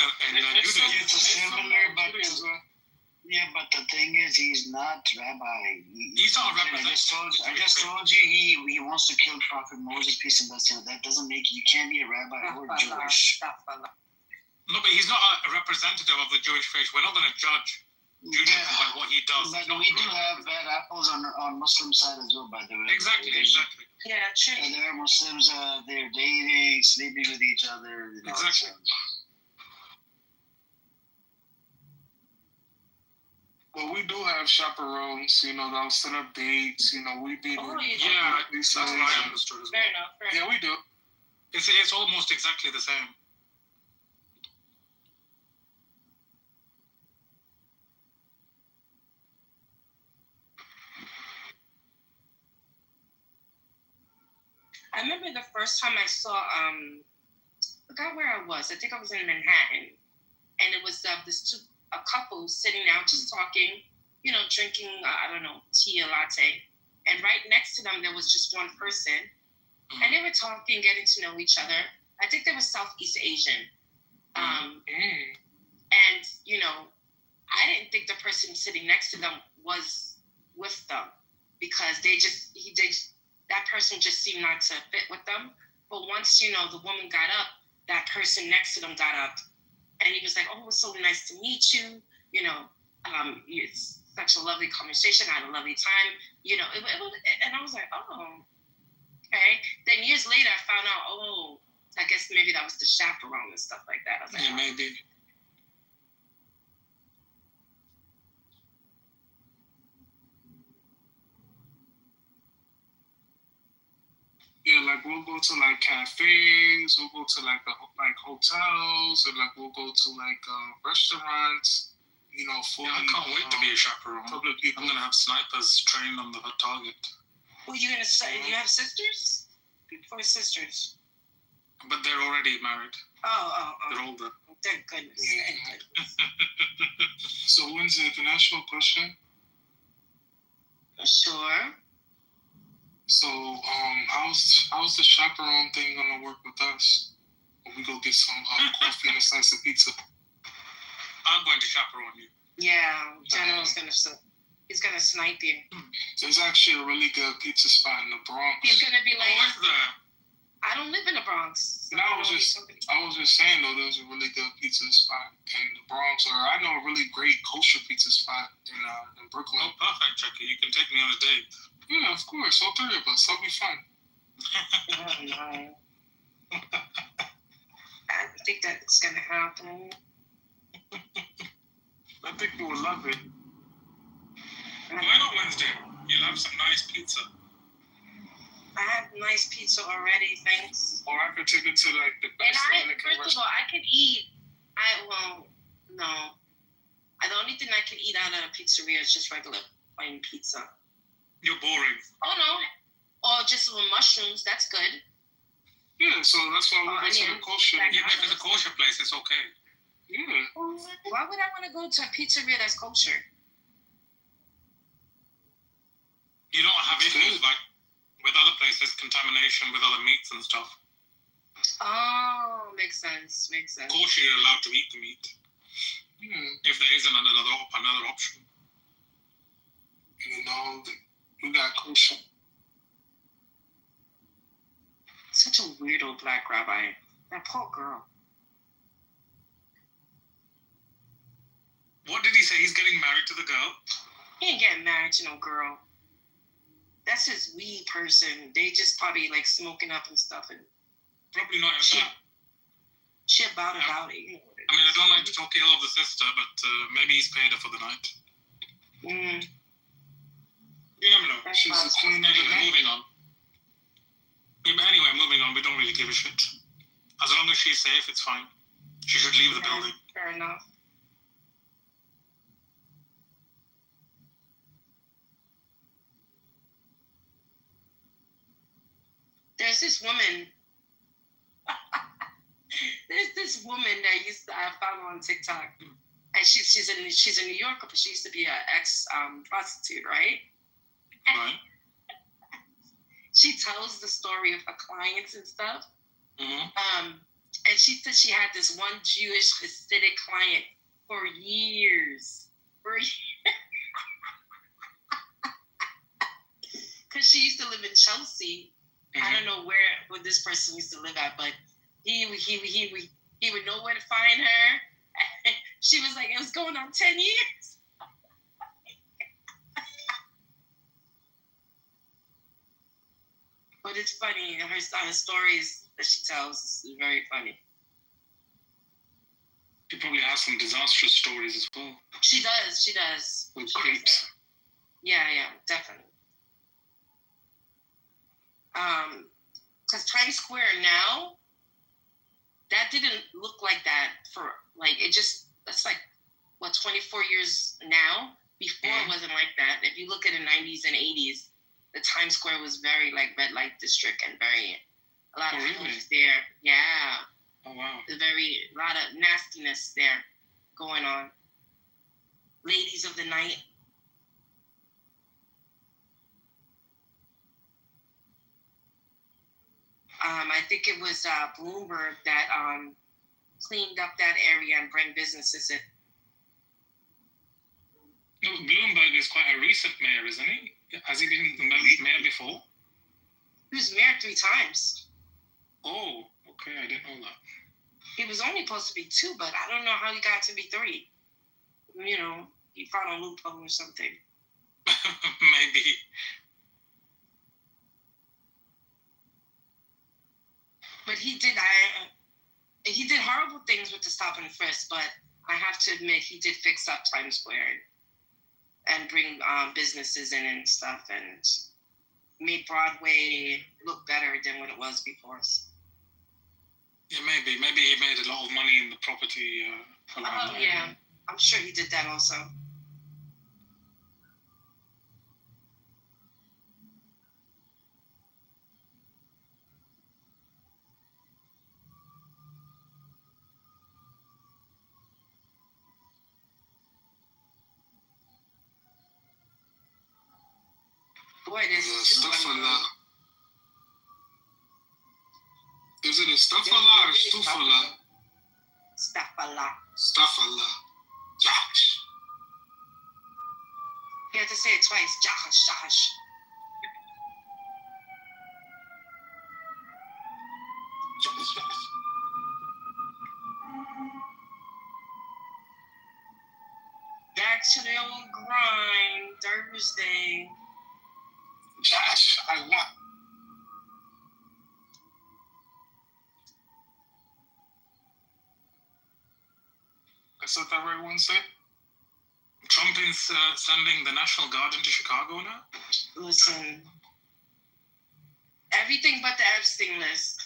but the thing is, he's not rabbi. He's not rabbi. I just told you he wants to kill Prophet Moses, peace and blessing. That doesn't make you can't be a rabbi or Jewish. No, but he's not a representative of the Jewish faith. We're not going to judge Judaism by what he does. But we do have bad apples on Muslim side as well, by the way. Exactly. Yeah, true. And there are Muslims, they're dating, sleeping with each other. Exactly. Well, we do have chaperones, that'll set up dates, we be Yeah, these that's things. what I understood as well. Fair enough. Fair Yeah, enough. we do. It's almost exactly the same. I remember the first time I saw forgot where I was. I think I was in Manhattan, and it was a couple sitting down just talking, drinking I don't know, tea or latte, and right next to them there was just one person, and they were talking, getting to know each other. I think they were Southeast Asian, and I didn't think the person sitting next to them was with them because that person just seemed not to fit with them. But once, the woman got up, that person next to them got up. And he was like, oh, it's so nice to meet you. It's such a lovely conversation. I had a lovely time. And I was like, oh, okay. Then years later, I found out, oh, I guess maybe that was the chaperone and stuff like that. I was like, Yeah, maybe. Yeah, like we'll go to like cafes, we'll go to like hotels, or like we'll go to like restaurants. For I can't wait to be a chaperone. Public people. I'm gonna have snipers trained on the target. well, you're going to say, you have sisters? 4 sisters. But they're already married. Oh. They're older. Thank goodness. Yeah. Thank goodness. So when's the international question? Sure. So how's the chaperone thing gonna work with us? When we go get some coffee and a slice of pizza. I'm going to chaperone you. Yeah, General's he's gonna snipe you. There's actually a really good pizza spot in the Bronx. He's gonna be like, Where's there? I don't live in the Bronx. So No, I was just saying though, there's a really good pizza spot in the Bronx, or I know a really great kosher pizza spot in Brooklyn. Oh, perfect, Jackie. You can take me on a date. Yeah, of course, all 3 of us. That'll be fun. Oh, no. I think that's gonna happen. I think you would love it. Why not Wednesday? You'll have some nice pizza. I have nice pizza already, thanks. Or I could take it to like the best First of all, I can eat. No. The only thing I can eat out of a pizzeria is just regular plain pizza. You're boring. Oh no. Or just with mushrooms, that's good. Yeah, so that's why we go to the kosher. Even if it's a kosher place, it's okay. Yeah. Why would I want to go to a pizzeria that's kosher? You don't have issues like with other places, contamination with other meats and stuff. Oh, makes sense. Kosher, you're allowed to eat the meat. If there isn't another option. We got kosher. Such a weirdo black rabbi. That poor girl. What did he say? He's getting married to the girl? He ain't getting married to no girl. That's his weed person. They just probably like smoking up and stuff. And probably not even that. She about it. I mean, I don't like to talk ill of the sister, but maybe he's paid her for the night. You never know. She's a queen. Moving on. Yeah, but anyway, moving on. We don't really give a shit. As long as she's safe, it's fine. She should leave the building. Fair enough. There's this woman. There's this woman that I found on TikTok, and she's a New Yorker, but she used to be an ex prostitute, right? Right. She tells the story of her clients and stuff. Mm-hmm. And she said she had this one Jewish Hasidic client for years. Because she used to live in Chelsea. Mm-hmm. I don't know where this person used to live at, but he would know where to find her. She was like, it was going on 10 years. But it's funny. Her stories that she tells is very funny. She probably has some disastrous stories as well. She does. With creeps. Yeah, definitely. Because Times Square now, that didn't look like that for, like, that's like, 24 years now? Before it wasn't like that. If you look at the 90s and 80s, the Times Square was very, like, red light district and a lot of things there. Yeah. Oh, wow. A lot of nastiness there going on. Ladies of the night. I think it was Bloomberg that cleaned up that area and bring businesses in. No, Bloomberg is quite a recent mayor, isn't he? Has he been the mayor before? He was mayor 3 times. Oh, okay, I didn't know that. He was only supposed to be 2, but I don't know how he got to be 3. You know, he found a loophole or something. Maybe. But he did horrible things with the stop and frisk, but I have to admit he did fix up Times Square and bring businesses in and stuff and made Broadway look better than what it was before. Yeah, maybe. Maybe he made a lot of money in the property. Yeah, I'm sure he did that also. Boy, there's Stafala. Is it a Stafala or Stufala? Stafala. Stafala. Josh. You have to say it twice. Josh. Back to the old grind. Thursday. Josh, I want. Is that the right one, say? Trump is sending the National Guard into Chicago now? Listen. Everything but the Epstein list.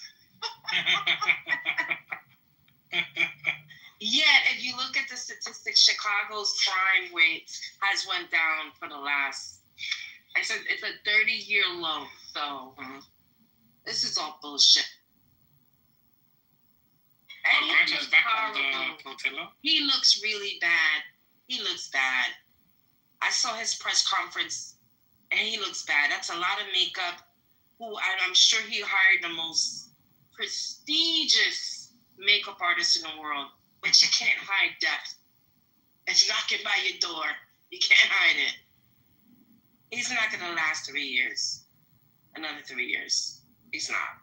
Yet, if you look at the statistics, Chicago's crime rate has went down for the last, I said it's a 30-year low. So this is all bullshit. And he looks horrible. He looks really bad. He looks bad. I saw his press conference, and he looks bad. That's a lot of makeup. I'm sure he hired the most prestigious makeup artist in the world. But you can't hide death. It's knocking by your door. You can't hide it. He's not going to last 3 years. Another 3 years. He's not.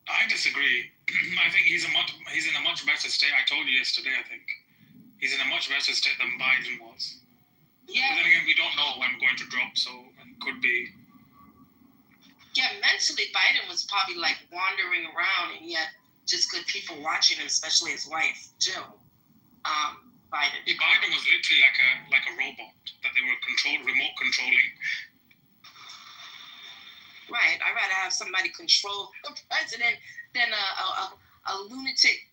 I disagree. I think he's in a much better state. I told you yesterday, I think. He's in a much better state than Biden was. Yeah. But then again, we don't know when we're going to drop, so it could be. Yeah, mentally, Biden was probably like wandering around, and yet just good people watching him, especially his wife, Jill. Biden. Yeah, Biden was literally like a robot that they were remote controlling. Right. I'd rather have somebody control the president than a lunatic,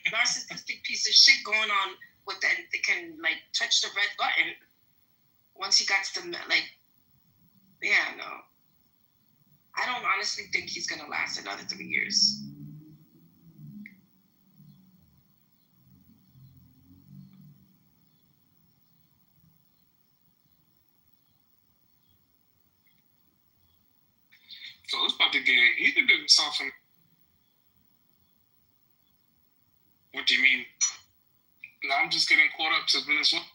narcissistic piece of shit going on with that. They can like touch the red button. Once he got to the yeah, no. I don't honestly think he's gonna last another 3 years. So it's about to get heated in something. What do you mean? No, I'm just getting caught up to Venezuela.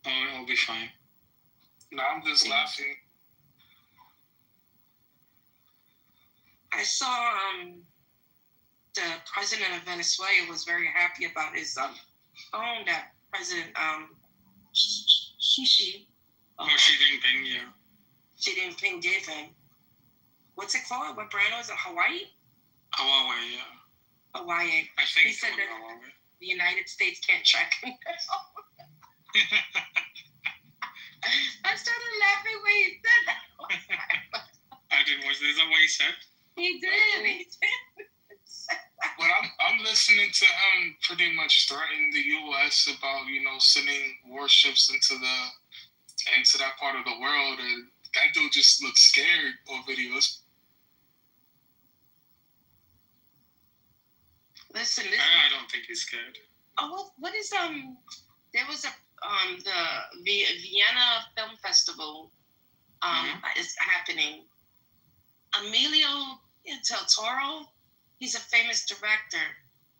Oh, it'll be fine. No, I'm just laughing. I saw the president of Venezuela was very happy about his phone that President Xi Jinping, yeah. Xi Jinping gave him. What's it called? What brand was it? Hawaii? Huawei, yeah. Hawaii. I think he said that. Huawei. the United States can't track him down. I started laughing when he said that. I didn't watch. Is that what he said? He did. But I'm listening to him pretty much threaten the U.S. about sending warships into that part of the world, and that dude just looks scared on videos. Listen. I don't think he's scared. Oh, what is there was a the Vienna Film Festival is happening. Emilio Del Toro, he's a famous director,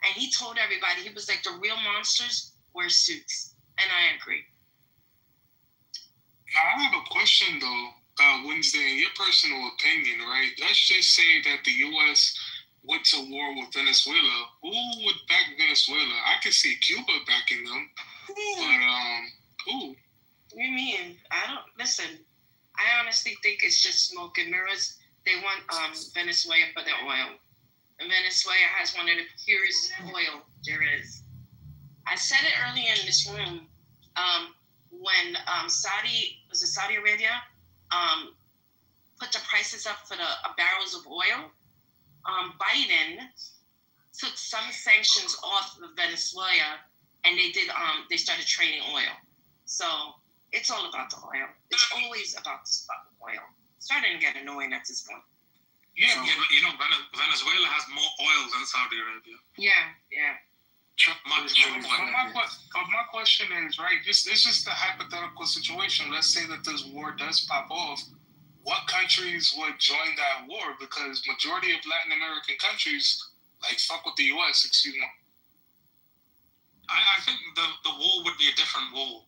and he told everybody, he was like, the real monsters wear suits, and I agree. Now, I have a question though, Wednesday. In your personal opinion, right? Let's just say that the U.S. went to war with Venezuela. Who would back Venezuela? I could see Cuba backing them, but who? What do you mean? I don't listen. I honestly think it's just smoke and mirrors. They want Venezuela for their oil, and Venezuela has one of the purest oil there is. I said it earlier in this room. When Saudi Arabia put the prices up for the barrels of oil, Biden took some sanctions off of Venezuela, and they started trading oil. So it's all about the oil. It's always about the fucking oil. It's starting to get annoying at this point. Yeah, but Venezuela has more oil than Saudi Arabia. Yeah. But my question is, right, it's just a hypothetical situation. Let's say that this war does pop off. What countries would join that war? Because majority of Latin American countries, fuck with the U.S., excuse me. I think the war would be a different war.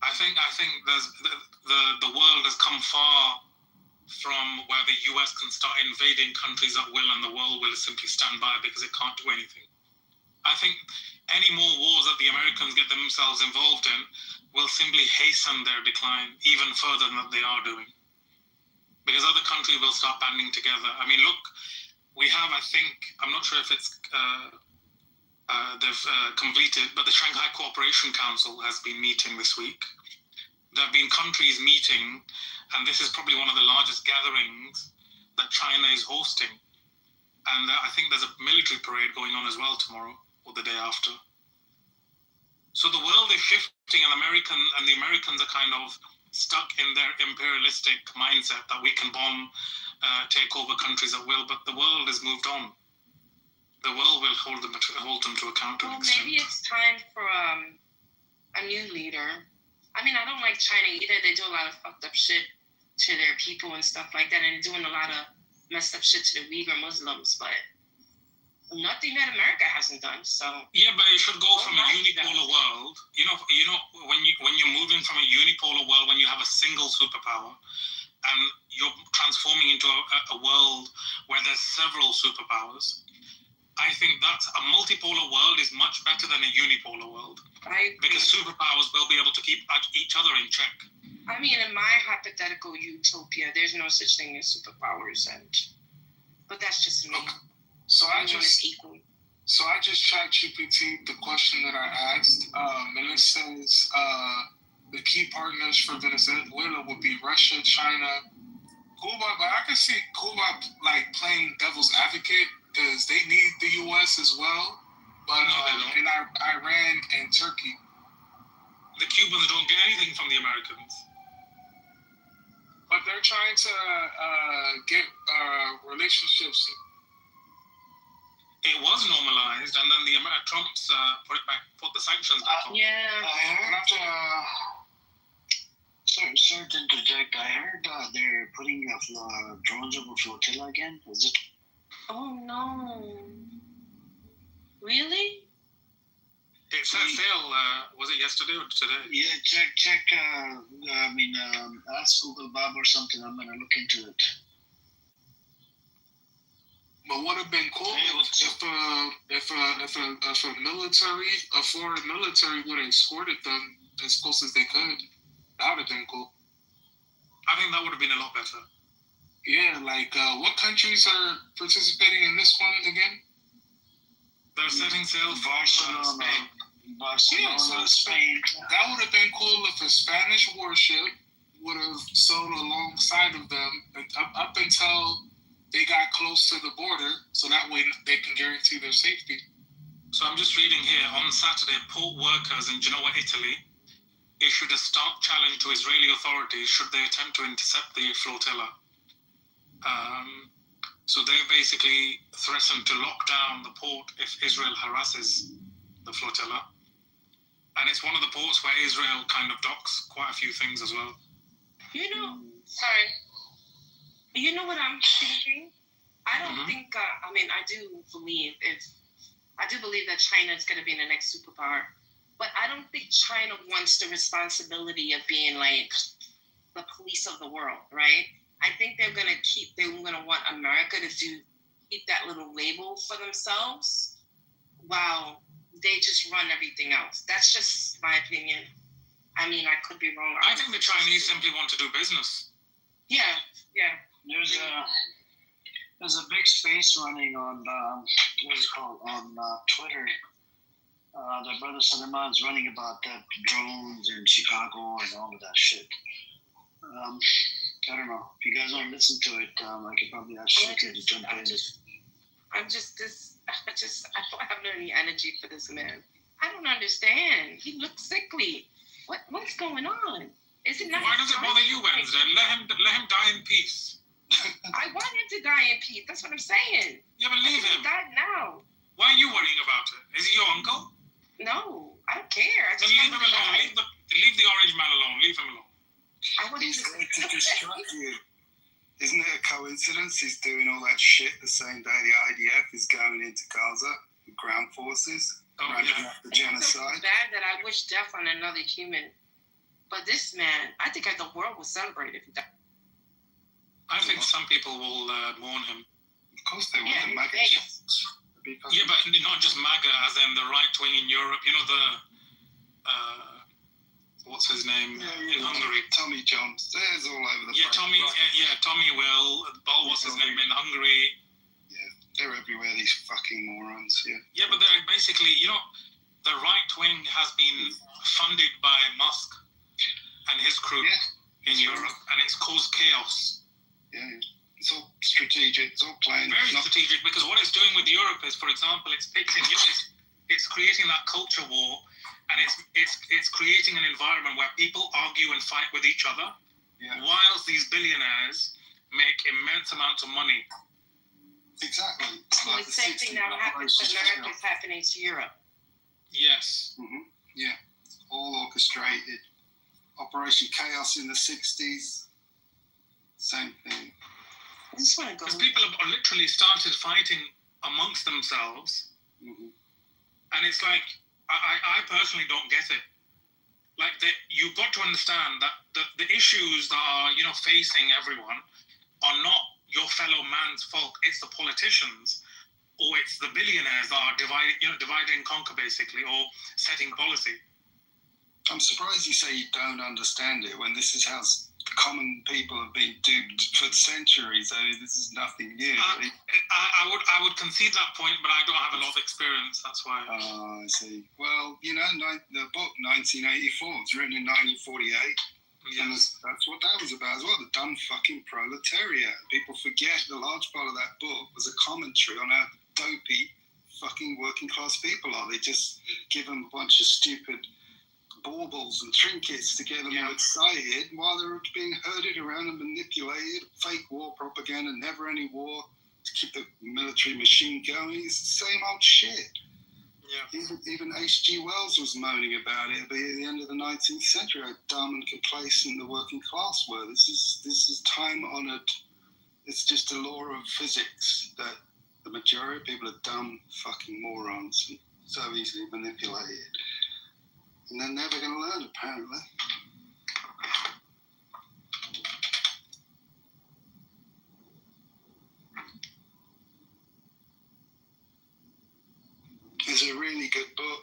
I think there's the world has come far from where the U.S. can start invading countries at will, and the world will simply stand by because it can't do anything. I think any more wars that the Americans get themselves involved in will simply hasten their decline even further than they are doing. Because other countries will start banding together. I mean, look, we have, I think, I'm not sure if it's they've completed, but the Shanghai Cooperation Council has been meeting this week. There have been countries meeting, and this is probably one of the largest gatherings that China is hosting. And I think there's a military parade going on as well tomorrow or the day after. So the world is shifting, and the Americans are kind of stuck in their imperialistic mindset that we can bomb, take over countries at will, but the world has moved on. The world will hold them to account to an extent. Maybe it's time for a new leader. I mean, I don't like China either. They do a lot of fucked up shit to their people and stuff like that, and doing a lot of messed up shit to the Uyghur Muslims, but nothing that America hasn't done. So yeah, but it should go from a unipolar world. You know, when you're moving from a unipolar world, when you have a single superpower, and you're transforming into a world where there's several superpowers. I think that a multipolar world is much better than a unipolar world. Because superpowers will be able to keep each other in check. I mean, in my hypothetical utopia, there's no such thing as superpowers, but that's just me. Okay. So I just tried GPT the question that I asked, and it says the key partners for Venezuela would be Russia, China, Cuba, but I can see Cuba playing devil's advocate because they need the U.S. as well, but in Iran and Turkey. The Cubans don't get anything from the Americans. But they're trying to get relationships. It was normalized, and then Trump's put the sanctions back on. Yeah, I heard. Sorry to interject. I heard they're putting drones over flotilla again. Is it? Oh no! Really? It set sail. Was it yesterday or today? Yeah, check. Ask Google Bob or something. I'm gonna look into it. But would have been cool if a foreign military would have escorted them as close as they could. That would have been cool. I think that would have been a lot better. Yeah, what countries are participating in this one again? They're setting sail from Spain. Barcelona, Spain. That would have been cool if a Spanish warship would have sailed alongside of them up until they got close to the border, so that way they can guarantee their safety. So I'm just reading here, on Saturday, port workers in Genoa, Italy, issued a stark challenge to Israeli authorities should they attempt to intercept the flotilla. So they basically threatened to lock down the port if Israel harasses the flotilla. And it's one of the ports where Israel kind of docks quite a few things as well. You know, sorry. You know what I'm thinking? I don't think, I do believe that China is going to be the next superpower. But I don't think China wants the responsibility of being like the police of the world, right? I think they're going to want America to keep that little label for themselves while they just run everything else. That's just my opinion. I mean, I could be wrong. I think the Chinese simply want to do business. Yeah. There's a big space running on Twitter. The brother Suleiman's running about that drones in Chicago and all of that shit. I don't know. If you guys want to listen to it, I could probably ask you to jump in. I don't have any energy for this man. I don't understand. He looks sickly. What's going on? Is it not? Why does it bother you, Wednesday? Let him die in peace. I want him to die in peace. That's what I'm saying. Yeah, but leave him. He died now. Why are you worrying about it? Is he your uncle? No, I don't care. Then leave him alone. Leave the orange man alone. Leave him alone. He's there to distract you. Isn't it a coincidence he's doing all that shit the same day the IDF is going into Gaza, the ground forces, ramping up the genocide? It's so bad that I wish death on another human. But this man, I think the world would celebrate if he died. I think some people will mourn him. Of course they will. Yeah, the MAGA. Yeah, but not just MAGA, as in the right wing in Europe. You know, what's his name in Hungary? Tommy Jones. There's all over the place. Tommy Will. What's his name in Hungary? Yeah, they're everywhere, these fucking morons. Yeah, but they're basically, the right wing has been funded by Musk and his crew in Europe, and it's caused chaos. Yeah. It's all strategic. It's all planned. Very strategic, because what it's doing with Europe is, for example, it's it's creating that culture war, and it's creating an environment where people argue and fight with each other, whilst these billionaires make immense amounts of money. Exactly. Well, the same thing that happens to America is happening to Europe. Yes. Mm-hmm. Yeah. All orchestrated. Operation Chaos in the 60s. Same thing. I just want to go. Because people have literally started fighting amongst themselves, and it's like I personally don't get it. Like you've got to understand that the issues that are facing everyone are not your fellow man's fault. It's the politicians, or it's the billionaires that are divide and conquer basically, or setting policy. I'm surprised you say you don't understand it when this is how common people have been duped for centuries. I mean, this is nothing new. I would concede that point, but I don't have a lot of experience. That's why. Oh, I see. Well, the book 1984 was written in 1948. And that's what that was about as well. The dumb fucking proletariat. People forget the large part of that book was a commentary on how dopey fucking working class people are. They just give them a bunch of stupid baubles and trinkets to get them all excited while they're being herded around and manipulated. Fake war propaganda, never any war to keep the military machine going. It's the same old shit. Yeah. Even H.G. Wells was moaning about it at the end of the 19th century, how dumb and complacent the working class were. This is time-honoured. It's just a law of physics that the majority of people are dumb fucking morons and so easily manipulated. And they're never going to learn, apparently. There's a really good book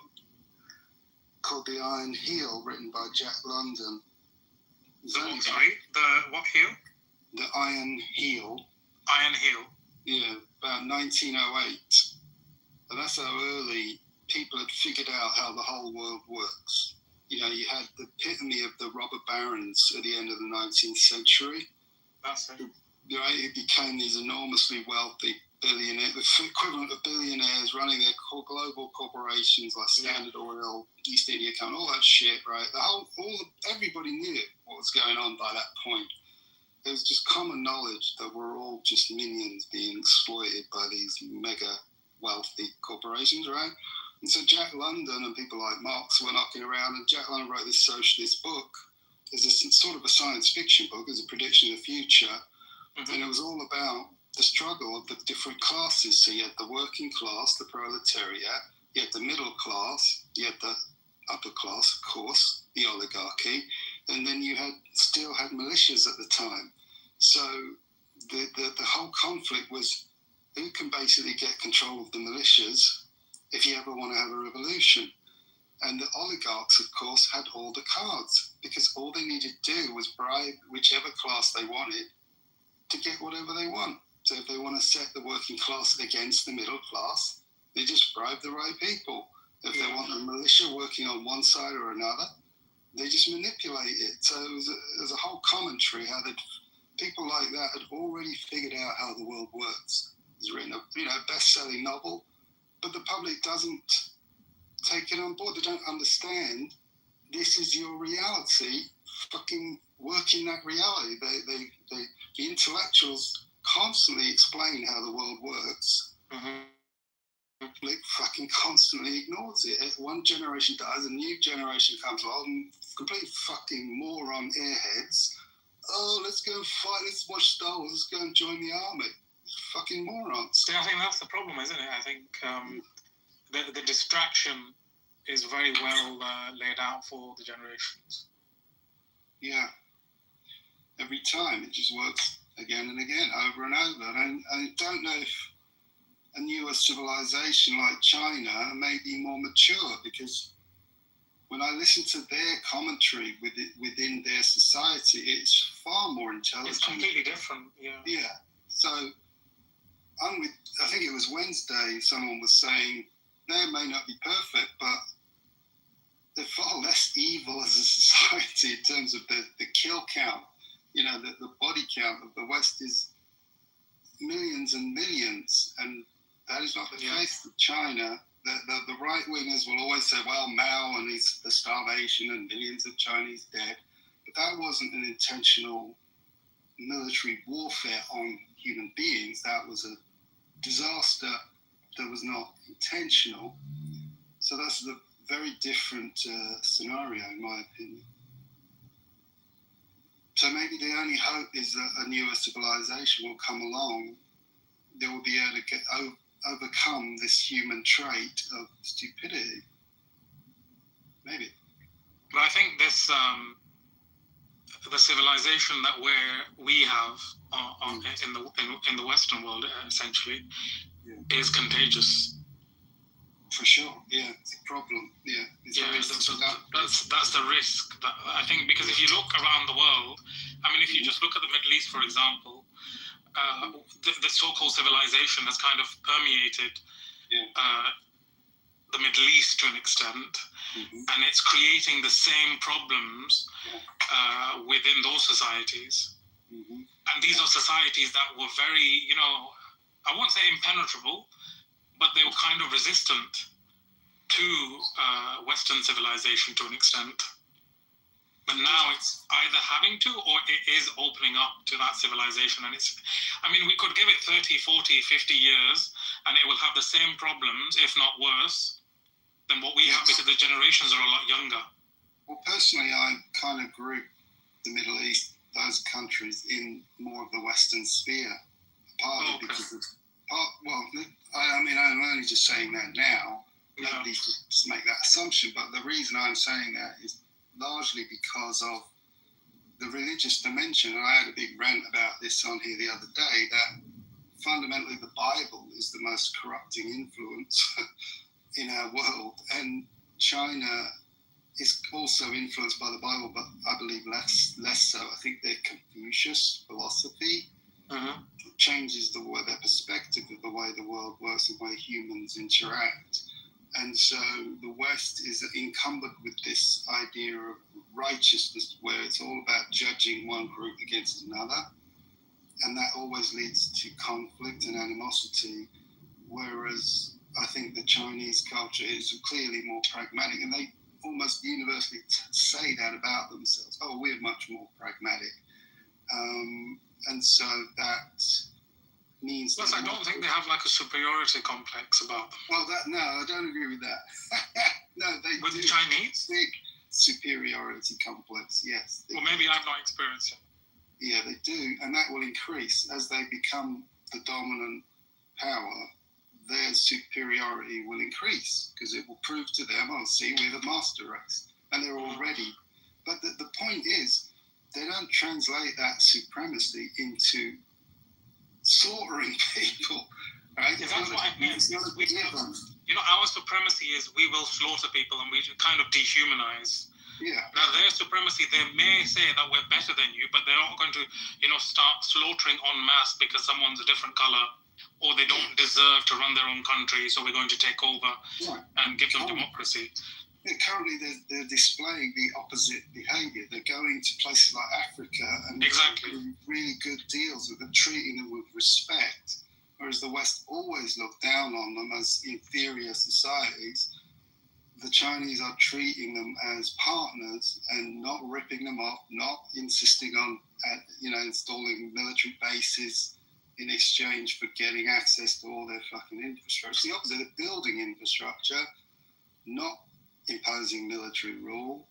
called The Iron Heel, written by Jack London. The what heel? The Iron Heel. Iron Heel. Yeah, about 1908. And that's how early people had figured out how the whole world works. You know, you had the epitome of the robber barons at the end of the 19th century. That's it. You know, it became these enormously wealthy billionaires, the equivalent of billionaires running their global corporations like Standard Oil, East India Company, all that shit, right? Everybody knew what was going on by that point. It was just common knowledge that we're all just minions being exploited by these mega wealthy corporations, right? And so Jack London and people like Marx were knocking around, and Jack London wrote this socialist book as a sort of a science fiction book, as a prediction of the future. And it was all about the struggle of the different classes. So you had the working class, the proletariat, you had the middle class, you had the upper class, of course, the oligarchy, and then you still had militias at the time. So the whole conflict was who can basically get control of the militias if you ever want to have a revolution. And the oligarchs, of course, had all the cards, because all they needed to do was bribe whichever class they wanted to get whatever they want. So if they want to set the working class against the middle class, they just bribe the right people. If they want the militia working on one side or another, they just manipulate it. So it was a whole commentary how people like that had already figured out how the world works. It's written a best-selling novel, but the public doesn't take it on board. They don't understand this is your reality. Fucking work in that reality. The intellectuals constantly explain how the world works. The public fucking constantly ignores it. One generation dies, a new generation comes along, and complete fucking moron airheads. Oh, let's go and fight. Let's watch Star Wars. Let's go and join the army. Fucking morons. Yeah, I think that's the problem, isn't it? I think the distraction is very well laid out for the generations. Yeah. Every time it just works again and again, over and over. And I don't know if a newer civilization like China may be more mature, because when I listen to their commentary within their society, it's far more intelligent. It's completely different, yeah. Yeah. So I think it was Wednesday, someone was saying they may not be perfect, but they're far less evil as a society in terms of the kill count. You know, the body count of the West is millions and millions, and that is not the case with China. The right-wingers will always say, well, Mao and the starvation and millions of Chinese dead, but that wasn't an intentional military warfare on human beings. That was a disaster that was not intentional. So that's a very different scenario, in my opinion. So maybe the only hope is that a newer civilization will come along that will be able to overcome this human trait of stupidity. Maybe. But I think this the civilization that we have in the Western world, essentially, is contagious. For sure, yeah, it's a problem. Yeah, that's the risk. I think, because if you look around the world, I mean, if you just look at the Middle East, for example, the so-called civilization has kind of permeated the Middle East to an extent, and it's creating the same problems within those societies. And these are societies that were very, I won't say impenetrable, but they were kind of resistant to Western civilization to an extent. But now it's either having to, or it is opening up to that civilization. And we could give it 30, 40, 50 years, and it will have the same problems, if not worse, than what we have, because the generations are a lot younger. Well, personally, I kind of group the Middle East, those countries, in more of the Western sphere. Partly because of I'm only just saying that now. Nobody should just make that assumption. But the reason I'm saying that is largely because of the religious dimension. And I had a big rant about this on here the other day, that fundamentally the Bible is the most corrupting influence in our world. And China is also influenced by the Bible, but I believe less so. I think their Confucius philosophy It changes their perspective of the way the world works, the way humans interact. And so the West is encumbered with this idea of righteousness, where it's all about judging one group against another. And that always leads to conflict and animosity. Whereas I think the Chinese culture is clearly more pragmatic, and they almost universally say that about themselves. Oh, we're much more pragmatic. And so that means... Plus, I don't think they have like a superiority complex about them. Well, no, I don't agree with that. No, they with do. The Chinese? Big superiority complex, yes. Well, maybe I've not experienced it. Yeah, they do, and that will increase as they become the dominant power. Their superiority will increase because it will prove to them, oh, see, we're the master race, and they're already. But the point is, they don't translate that supremacy into slaughtering people, right? Yeah, that's what I mean. You know, our supremacy is we will slaughter people and we kind of dehumanize. Yeah. Now, their supremacy, they may say that we're better than you, but they're not going to, start slaughtering en masse because someone's a different color or they don't deserve to run their own country, so we're going to take over and give them democracy. Yeah, currently, they're displaying the opposite behaviour. They're going to places like Africa and doing really good deals with them, treating them with respect, whereas the West always looked down on them as inferior societies. The Chinese are treating them as partners and not ripping them off, not insisting on, installing military bases in exchange for getting access to all their fucking infrastructure. It's the opposite. They're building infrastructure, not imposing military rule.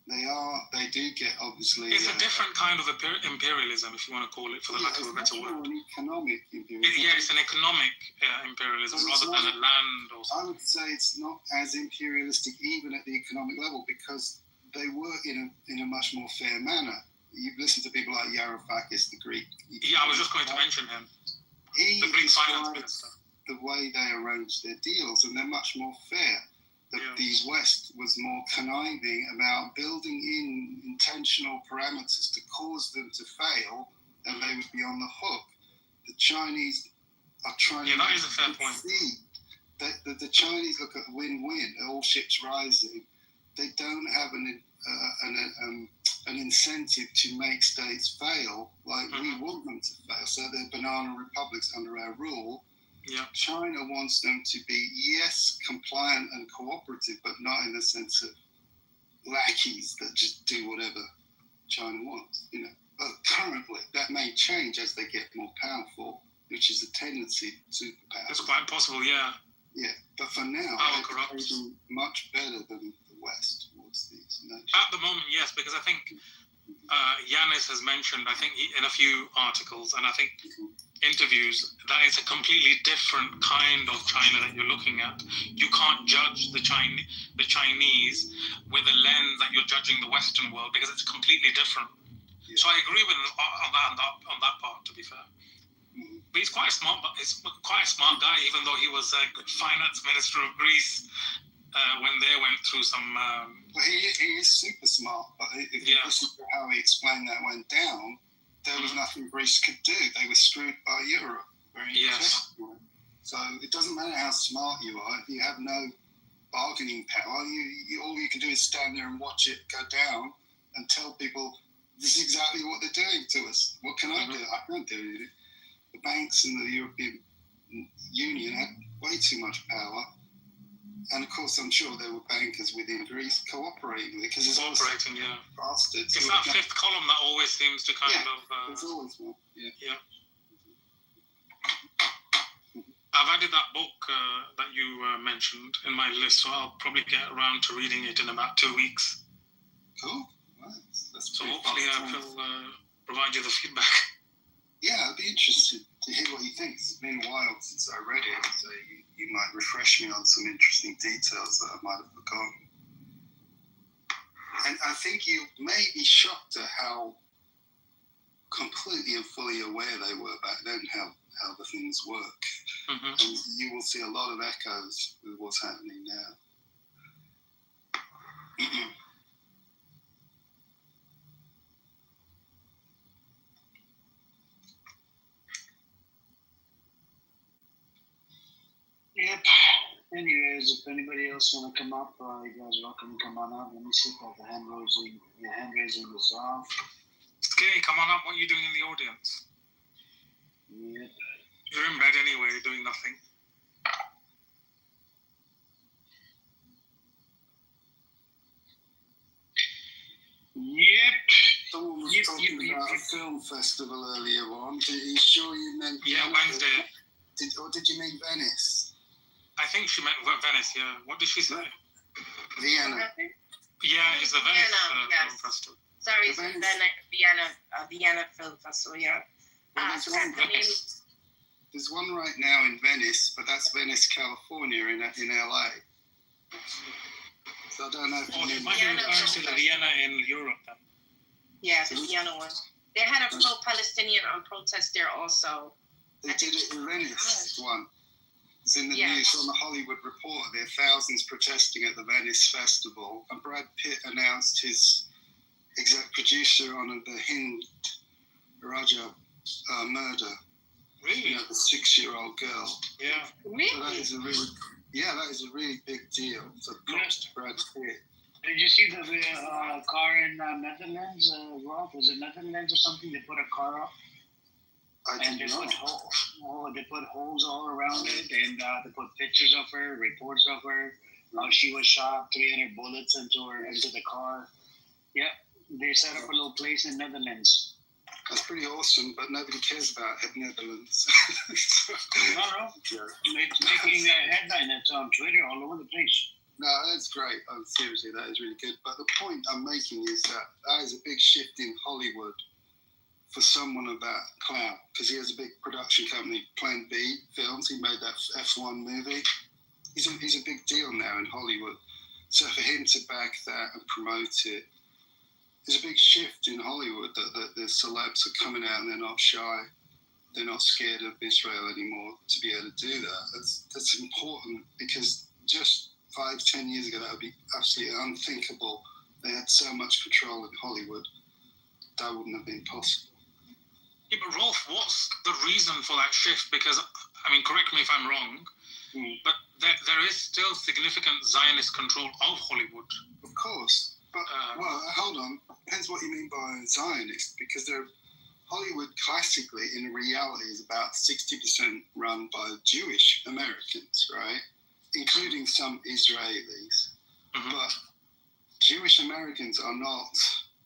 They do get, obviously... It's a different kind of imperialism, if you want to call it, for the lack of a better word. It's an economic imperialism. It's an economic imperialism rather than a land or something. I would say it's not as imperialistic even at the economic level because they work in a much more fair manner. You've listened to people like Varoufakis, the Greek... Yeah, I was just going to mention him. He the Greek finance minister. The way they arrange their deals, and they're much more fair. The West was more conniving about building in intentional parameters to cause them to fail, and they would be on the hook. The Chinese are trying to... Yeah, that is a fair point. The Chinese look at win-win, all ships rising. They don't have an incentive to make states fail like we want them to fail. So they're banana republics under our rule. Yeah. China wants them to be, yes, compliant and cooperative, but not in the sense of lackeys that just do whatever China wants, But currently, that may change as they get more powerful, which is a tendency to superpower. That's quite possible, yeah. Yeah, but for now, they're doing much better than the West towards these nations. At the moment, yes, because I think Yanis has mentioned, in a few articles, and I think interviews, that it's a completely different kind of China that you're looking at. You can't judge the Chinese with the lens that you're judging the Western world because it's completely different. Yeah. So I agree with him on that part, to be fair. But he's quite a smart guy, even though he was finance minister of Greece when they went through some... Well, he is super smart, but if you listen to how he explained that went down, there was nothing Greece could do. They were screwed by Europe. Yes. So it doesn't matter how smart you are. If you have no bargaining power, all you can do is stand there and watch it go down and tell people, this is exactly what they're doing to us. What can I do? I can't do anything. The banks and the European Union had way too much power. And of course, I'm sure there were bankers within Greece cooperating with it because it's cooperating, bastards. It's that fifth column that always seems to kind of. There's always one. Yeah. I've added that book that you mentioned in my list, so I'll probably get around to reading it in about 2 weeks. Cool. So hopefully I will provide you the feedback. Yeah, I'd be interested to hear what you think. It's been a while since I read it, so you might refresh me on some interesting details that I might have forgotten. And I think you may be shocked at how completely and fully aware they were back then, how the things work. And you will see a lot of echoes with what's happening now. Yep. Anyways, if anybody else want to come up, you guys are welcome to come on up. Let me see if the hand raising is off. Okay, come on up. What are you doing in the audience? Yep. You're in bed anyway, doing nothing. Yep. Someone was talking about a film festival earlier on. Are you sure you meant? Yeah, Wednesday. Did you mean Venice? I think she meant Venice. Yeah. What did she say? Vienna. Yeah, it's the Venice yes. Film Festival. Sorry, it's Vienna Film Festival. Yeah. There's one right now in Venice, but that's Venice, California, in LA. So I don't know if you might be referring to the Vienna in Europe then. Yeah, the Vienna one. They had a pro-Palestinian protest there also. They did it in Venice, one. It's in the news on the Hollywood Reporter. There are thousands protesting at the Venice Festival, and Brad Pitt announced his exec producer on the Hind Raja murder. Really? You know, the 6-year-old girl. Yeah. Really? So that is a really big deal. So props to Brad Pitt. Did you see the car in Netherlands? Rob, was it Netherlands or something? They put a car up. They put holes all around it, and they put pictures of her, reports of her, how she was shot, 300 bullets into the car. Yep, they set up a little place in Netherlands. That's pretty awesome, but nobody cares about Netherlands. No. It's making a headline that's on Twitter all over the place. No, that's great. Seriously, that is really good. But the point I'm making is that is a big shift in Hollywood for someone of that clout, because he has a big production company, Plan B Films. He made that F1 movie. He's a big deal now in Hollywood. So for him to back that and promote it, there's a big shift in Hollywood that the celebs are coming out and they're not shy. They're not scared of Israel anymore to be able to do that. That's important, because just 5-10 years ago, that would be absolutely unthinkable. They had so much control in Hollywood. That wouldn't have been possible. Yeah, but Rolf, what's the reason for that shift? Because, I mean, correct me if I'm wrong, but there is still significant Zionist control of Hollywood. Of course. But, well, hold on. Depends what you mean by Zionist, because Hollywood classically, in reality, is about 60% run by Jewish Americans, right? Including some Israelis. Mm-hmm. But Jewish Americans are not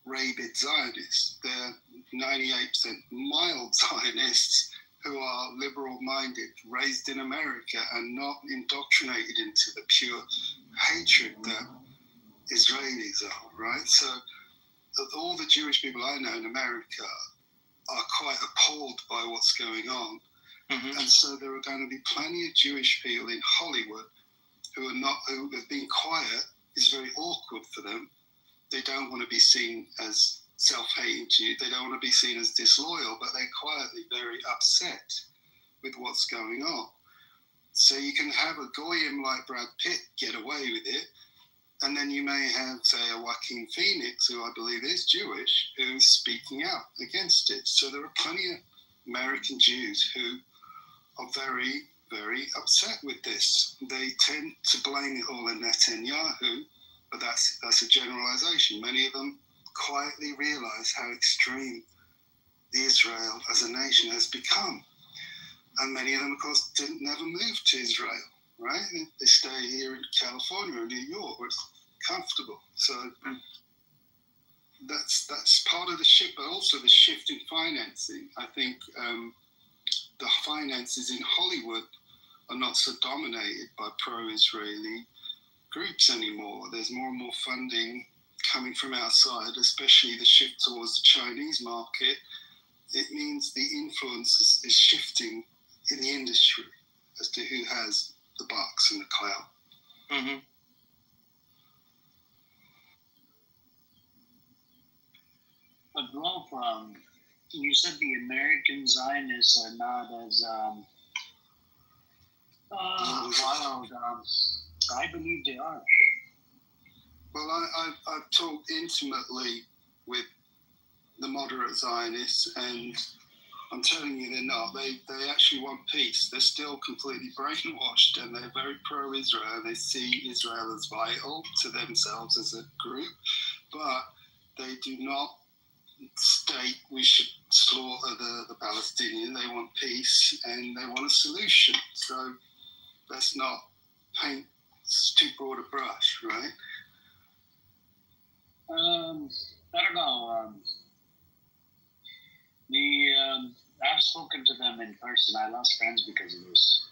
rabid Zionists. They're 98% mild Zionists who are liberal-minded, raised in America, and not indoctrinated into the pure hatred that Israelis are, right? So all the Jewish people I know in America are quite appalled by what's going on. Mm-hmm. And so there are going to be plenty of Jewish people in Hollywood who have been quiet. It's very awkward for them. They don't want to be seen as self-hating Jews. They don't want to be seen as disloyal, but they're quietly very upset with what's going on. So you can have a goyim like Brad Pitt get away with it, and then you may have, say, a Joaquin Phoenix, who I believe is Jewish, who's speaking out against it. So there are plenty of American Jews who are very, very upset with this. They tend to blame it all on Netanyahu, but that's a generalization. Many of them quietly realize how extreme Israel as a nation has become. And many of them, of course, never move to Israel, right? They stay here in California or New York, where it's comfortable. So that's part of the shift, but also the shift in financing. I think the finances in Hollywood are not so dominated by pro-Israeli groups anymore. There's more and more funding coming from outside, especially the shift towards the Chinese market. It means the influence is shifting in the industry as to who has the bucks and the clout. Mm-hmm. But Rolf, you said the American Zionists are not as wild. I believe they are. Well, I've talked intimately with the moderate Zionists, and I'm telling you, they're not. They actually want peace. They're still completely brainwashed, and they're very pro-Israel. They see Israel as vital to themselves as a group, but they do not state we should slaughter the Palestinian. They want peace and they want a solution. So let's not paint too broad a brush, right? I don't know. I've spoken to them in person. I lost friends because of this.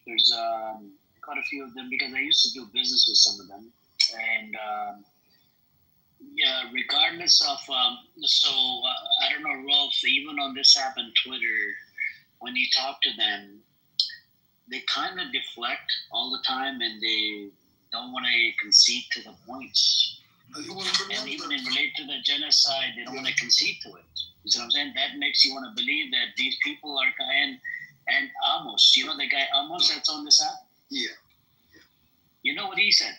There's quite a few of them because I used to do business with some of them, and yeah, regardless of I don't know, Rolf. Even on this app and Twitter, when you talk to them, they kind of deflect all the time, and they don't want to concede to the points. And even in relate to the genocide, they don't want to concede to it. You see what I'm saying? That makes you want to believe that these people are and Amos, you know the guy Amos that's on this app? Yeah. You know what he said?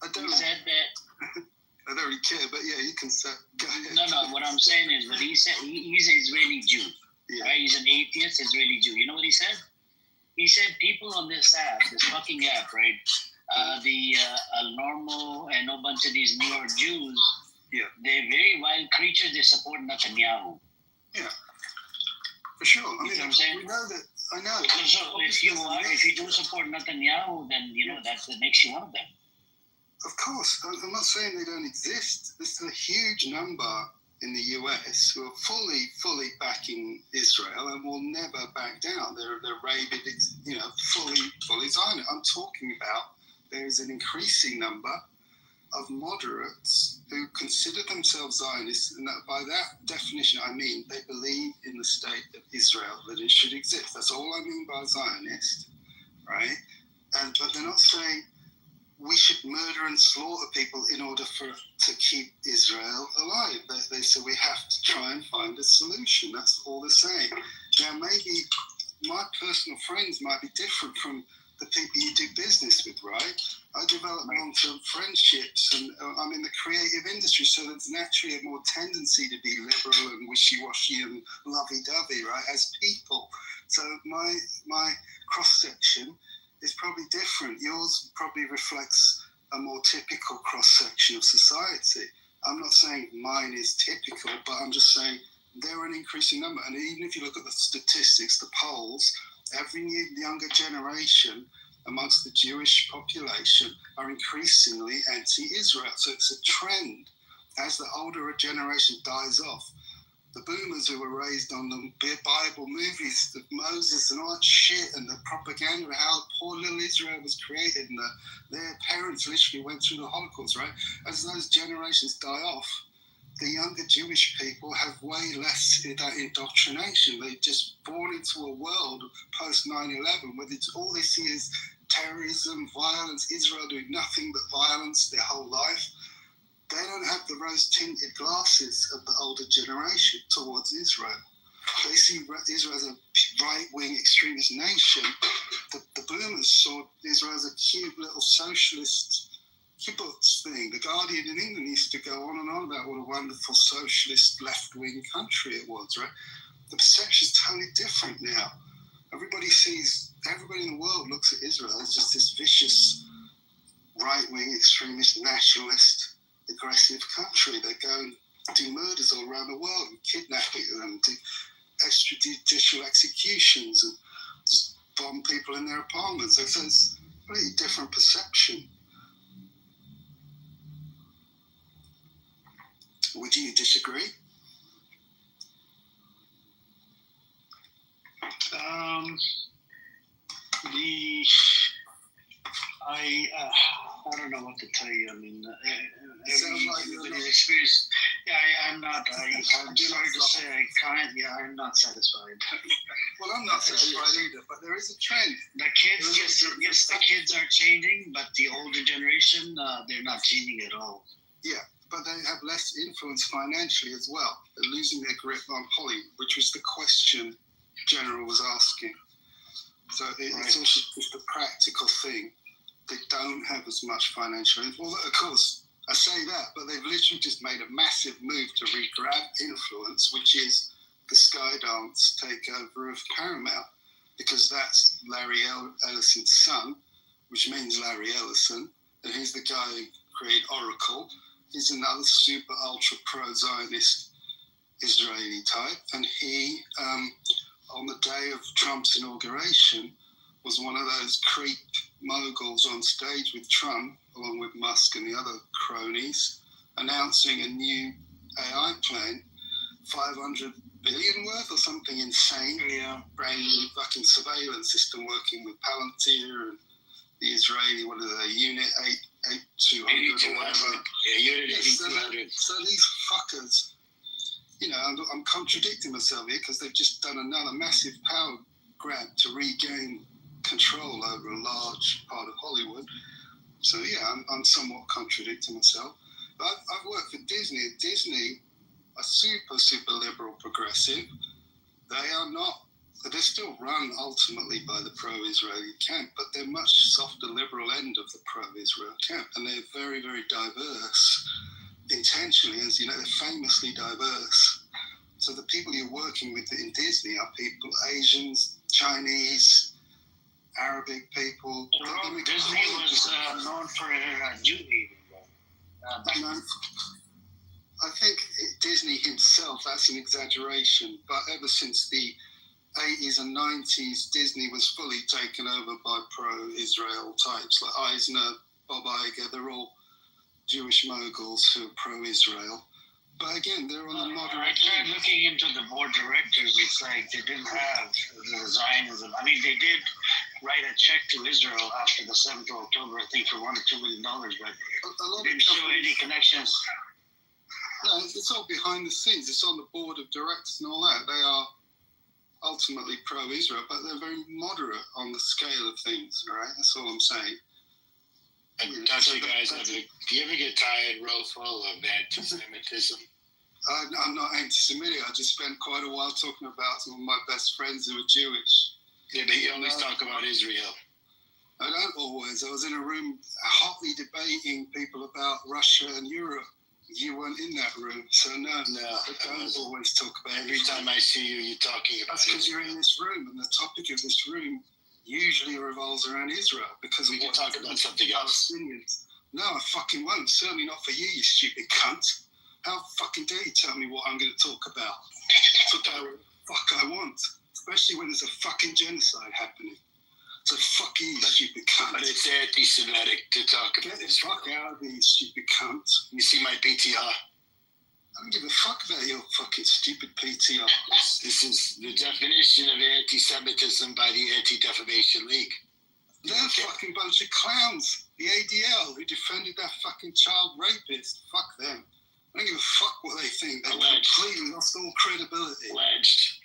He said that. I don't really care, but yeah, you can say. Go ahead. No. What I'm saying is, what he said, he's an Israeli Jew. Yeah. Right? He's an atheist, Israeli Jew. You know what he said? He said people on this app, this fucking app, right? Normal and a bunch of these New York Jews, they're very wild creatures. They support Netanyahu. Yeah, for sure. I mean, you know what I'm saying? We know that. I know. So if you don't support Netanyahu, then you know that makes you one of them. Of course, I'm not saying they don't exist. There's a huge number in the US who are fully backing Israel and will never back down. They're rabid, fully Zionist. I'm talking about there is an increasing number of moderates who consider themselves Zionists, and that by that definition I mean they believe in the state of Israel, that it should exist. That's all I mean by Zionist, right? But they're not saying we should murder and slaughter people in order to keep Israel alive. They say we have to try and find a solution. That's all they're saying. Now, maybe my personal friends might be different from the people you do business with, right? I develop long-term friendships, and I'm in the creative industry, so there's naturally a more tendency to be liberal and wishy-washy and lovey-dovey, right, as people. So my cross-section is probably different. Yours probably reflects a more typical cross-section of society. I'm not saying mine is typical, but I'm just saying they're an increasing number. And even if you look at the statistics, the polls, every younger generation amongst the Jewish population are increasingly anti-Israel. So it's a trend. As the older generation dies off, the boomers who were raised on the Bible movies of Moses and all that shit and the propaganda of how poor little Israel was created and their parents literally went through the Holocaust, right? As those generations die off, the younger Jewish people have way less of that indoctrination. They're just born into a world post 9/11 where all they see is terrorism, violence, Israel doing nothing but violence their whole life. They don't have the rose-tinted glasses of the older generation towards Israel. They see Israel as a right-wing extremist nation. The boomers saw Israel as a cute little socialist kibbutz thing. The Guardian in England used to go on and on about what a wonderful socialist left-wing country it was, right? The perception is totally different now. Everybody in the world looks at Israel as just this vicious right-wing extremist nationalist aggressive country. They go and do murders all around the world and kidnapping them, do extrajudicial executions and just bomb people in their apartments. So it's a really different perception. Would you disagree? I don't know what to tell you. I mean, everybody's experience. Yeah, I'm not. I'm sorry to say, I'm not satisfied. Well, I'm not satisfied either. But there is a trend. The kids, yes, the kids are changing, but the older generation, they're not changing at all. Yeah, but they have less influence financially as well. They're losing their grip on Hollywood, which was the question General was asking. So it's also just a practical thing. They don't have as much financial influence. Well, of course, I say that, but they've literally just made a massive move to re-grab influence, which is the Skydance takeover of Paramount, because that's Larry Ellison's son, which means Larry Ellison, and he's the guy who created Oracle. He's another super ultra pro-Zionist Israeli type, and he, on the day of Trump's inauguration, was one of those creep moguls on stage with Trump, along with Musk and the other cronies, announcing a new AI plane, 500 billion worth or something insane. Yeah. Brand new fucking surveillance system working with Palantir and the Israeli, what are they, Unit 8200 or whatever. Yeah, Unit 8200. So these fuckers, you know, I'm contradicting myself here because they've just done another massive power grab to regain control over a large part of Hollywood. So yeah, I'm somewhat contradicting myself. But I've worked for Disney. Disney are super liberal progressive. They are not, they're still run ultimately by the pro-Israeli camp, but they're much softer liberal end of the pro-Israel camp, and they're very, very diverse intentionally, as you know, they're famously diverse. So the people you're working with in Disney are people, Asians, Chinese, Arabic people. Disney was known for Jew hating. I think Disney himself, that's an exaggeration, but ever since the 80s and 90s, Disney was fully taken over by pro-Israel types like Eisner, Bob Iger. They're all Jewish moguls who are pro-Israel. But again, they're on the moderate. I tried looking into the board directors. It's like they didn't have the Zionism. I mean, they did write a check to Israel after the 7th of October, I think, for $1 or $2 million, but didn't show any connections. No, it's all behind the scenes. It's on the board of directors and all that. They are ultimately pro-Israel, but they're very moderate on the scale of things, right? That's all I'm saying. And don't you guys ever, do you ever get tired, Rolfo, of anti-Semitism? I'm not anti-Semitic. I just spent quite a while talking about some of my best friends who are Jewish. Yeah, but you always talk about Israel. I don't always. I was in a room hotly debating people about Russia and Europe. You weren't in that room, so no. I don't always talk about Every time I see you, you're talking about That's because you're in this room, and the topic of this room usually revolves around Israel because we can talk about something else. Palestinians. No, I fucking won't. Certainly not for you, you stupid cunt. How fucking dare you tell me what I'm going to talk about? That's what the fuck I want, especially when there's a fucking genocide happening. So fuck you, stupid cunt. But it's anti-Semitic to talk about this. Get the fuck out of here, you stupid cunt. You see my PTR? I don't give a fuck about your fucking stupid PTR. This is the definition of anti-Semitism by the Anti-Defamation League. They're a fucking bunch of clowns. The ADL who defended that fucking child rapist. Fuck them. I don't give a fuck what they think. They've completely lost all credibility. Alleged.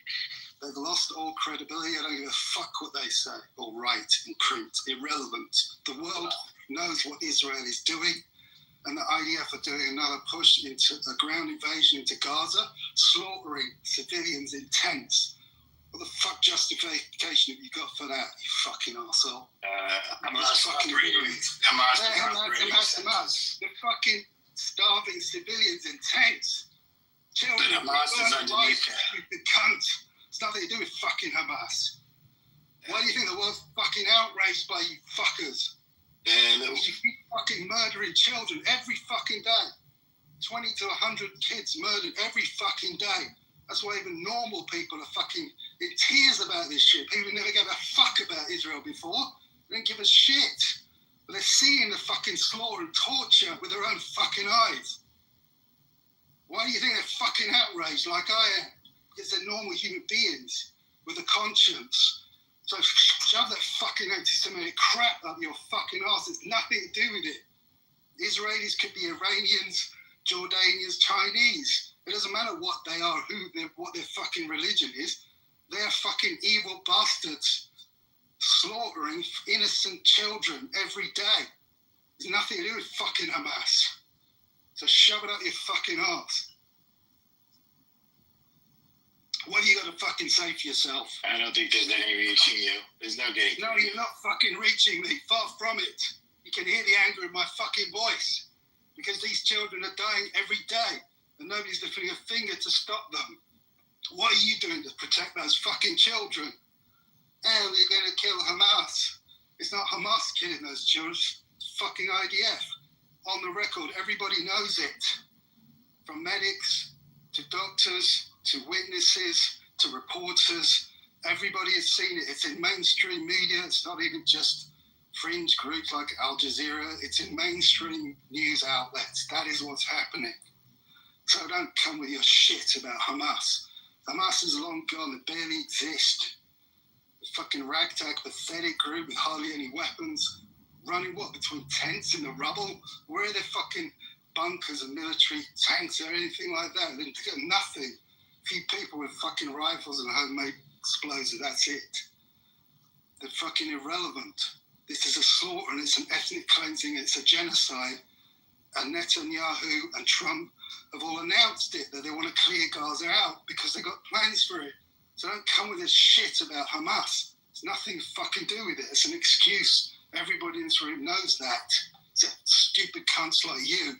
They've lost all credibility. I don't give a fuck what they say or write in print. Irrelevant. The world knows what Israel is doing, and the IDF are doing another push into a ground invasion into Gaza, slaughtering civilians in tents. What the fuck justification have you got for that, you fucking arsehole? Hamas operating. Hamas. They're fucking starving civilians in tents. Children. Hamas is underneath that. Stupid cunt. It's nothing to do with fucking Hamas. Why do you think the world's fucking outraged by you fuckers? You keep fucking murdering children every fucking day. 20 to 100 kids murdered every fucking day. That's why even normal people are fucking in tears about this shit. People who never gave a fuck about Israel before, they don't give a shit. But they're seeing the fucking slaughter and torture with their own fucking eyes. Why do you think they're fucking outraged like I am? Because they're normal human beings with a conscience. So shove that fucking anti-Semitic crap up your fucking arse. There's nothing to do with it. Israelis could be Iranians, Jordanians, Chinese. It doesn't matter what they are, what their fucking religion is. They're fucking evil bastards slaughtering innocent children every day. There's nothing to do with fucking Hamas. So shove it up your fucking arse. What do you got to fucking say for yourself? I don't think there's any reaching you. There's no getting. No, you're not fucking reaching me. Far from it. You can hear the anger in my fucking voice. Because these children are dying every day. And nobody's lifting a finger to stop them. What are you doing to protect those fucking children? And they're going to kill Hamas. It's not Hamas killing those children. It's fucking IDF. On the record, everybody knows it. From medics to doctors to witnesses to reporters. Everybody has seen it. It's in mainstream media. It's not even just fringe groups like Al Jazeera. It's in mainstream news outlets. That is what's happening. So don't come with your shit about Hamas. Hamas is long gone. They barely exist. A fucking ragtag, pathetic group with hardly any weapons, running between tents in the rubble? Where are their fucking bunkers and military tanks or anything like that? They got nothing. A few people with fucking rifles and homemade explosives, that's it. They're fucking irrelevant. This is a slaughter and it's an ethnic cleansing, it's a genocide. And Netanyahu and Trump have all announced it, that they want to clear Gaza out because they've got plans for it. So don't come with this shit about Hamas. It's nothing to fucking do with it. It's an excuse. Everybody in this room knows that. Except stupid cunts like you.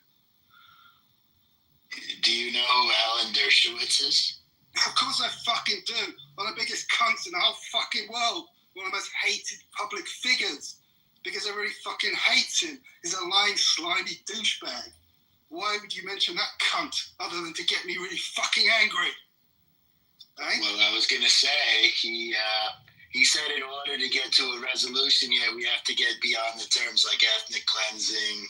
Do you know who Alan Dershowitz is? Of course I fucking do. One of the biggest cunts in the whole fucking world. One of the most hated public figures. Because everybody fucking hates him. He's a lying, slimy douchebag. Why would you mention that cunt other than to get me really fucking angry? Eh? Well, I was going to say, he said in order to get to a resolution, we have to get beyond the terms like ethnic cleansing.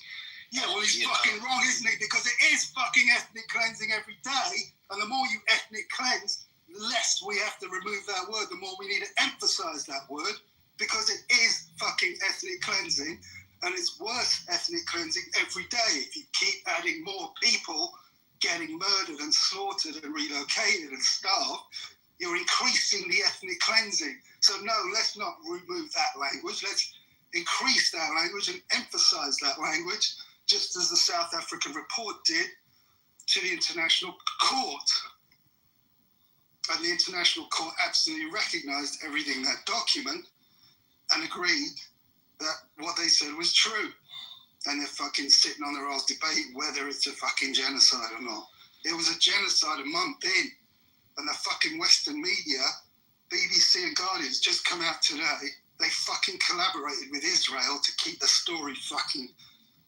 Yeah, well, he's fucking wrong, isn't he? Because it is fucking ethnic cleansing every day. And the more you ethnic cleanse, the less we have to remove that word, the more we need to emphasize that word. Because it is fucking ethnic cleansing. And it's worse ethnic cleansing every day. If you keep adding more people getting murdered and slaughtered and relocated and starved, you're increasing the ethnic cleansing. So no, let's not remove that language. Let's increase that language and emphasize that language, just as the South African report did to the International Court. And the International Court absolutely recognized everything in that document and agreed that what they said was true. And they're fucking sitting on their ass debating whether it's a fucking genocide or not. It was a genocide a month in. And the fucking Western media, BBC and Guardian's just come out today. They fucking collaborated with Israel to keep the story fucking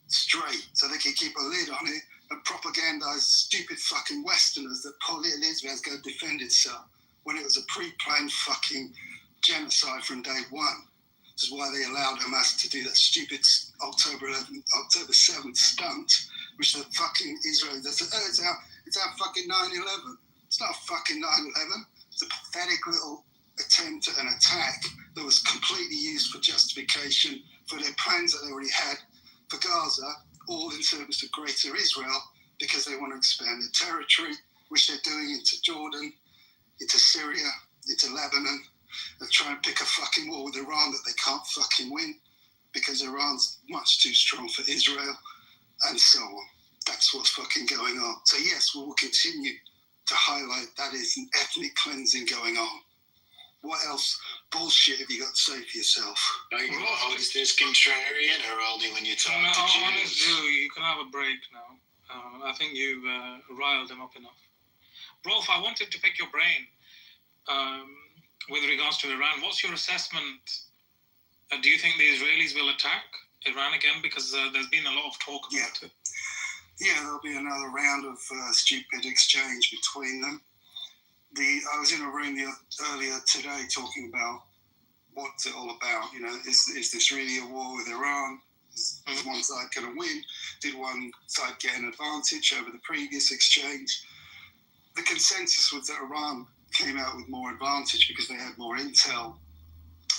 straight so they could keep a lid on it and propagandize stupid fucking Westerners that little Israel's going to defend itself when it was a pre-planned fucking genocide from day one. This is why they allowed Hamas to do that stupid October 7th stunt, which the fucking Israel does. It's our fucking 9/11. It's not fucking 9/11. It's a pathetic little attempt at an attack that was completely used for justification for their plans that they already had for Gaza, all in service of Greater Israel, because they want to expand their territory, which they're doing into Jordan, into Syria, into Lebanon. They're trying to pick a fucking war with Iran that they can't fucking win because Iran's much too strong for Israel, and so on. That's what's fucking going on. So yes, we will continue to highlight that is an ethnic cleansing going on. What else bullshit have you got to say for yourself? Are you always this contrarian or only when you talk to Jews? Honestly, you can have a break now. I think you've riled them up enough. Rolf, I wanted to pick your brain with regards to Iran. What's your assessment? Do you think the Israelis will attack Iran again? Because there's been a lot of talk about it. Yeah, there'll be another round of stupid exchange between them. I was in a room earlier today talking about what's it all about. You know, is this really a war with Iran? Is one side going to win? Did one side get an advantage over the previous exchange? The consensus was that Iran came out with more advantage because they had more intel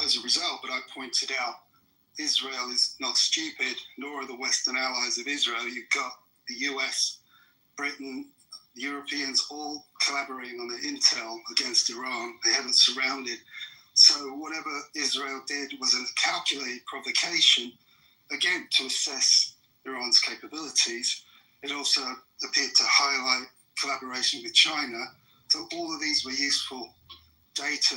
as a result. But I pointed out Israel is not stupid, nor are the Western allies of Israel. You've got the US, Britain, the Europeans all collaborating on the intel against Iran. They had it surrounded. So whatever Israel did was a calculated provocation, again, to assess Iran's capabilities. It also appeared to highlight collaboration with China. So all of these were useful data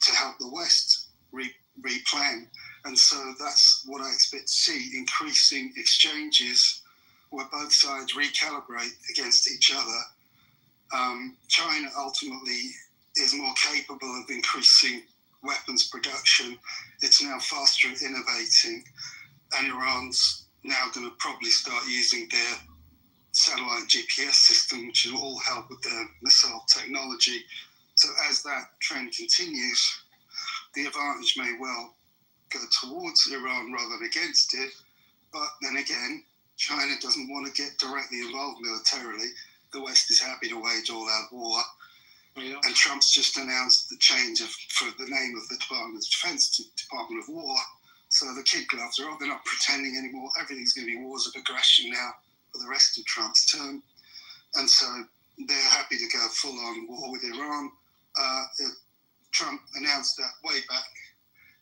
to help the West replan. And so that's what I expect to see, increasing exchanges where both sides recalibrate against each other. China ultimately is more capable of increasing weapons production. It's now faster at innovating, and Iran's now going to probably start using their satellite GPS system, which will all help with their missile technology. So as that trend continues, the advantage may well go towards Iran rather than against it. But then again, China doesn't want to get directly involved militarily. The West is happy to wage all-out war. Yeah. And Trump's just announced the change for the name of the Department of Defense to Department of War. So the kid gloves are off. They're not pretending anymore. Everything's going to be wars of aggression now for the rest of Trump's term. And so they're happy to go full-on war with Iran. Trump announced that way back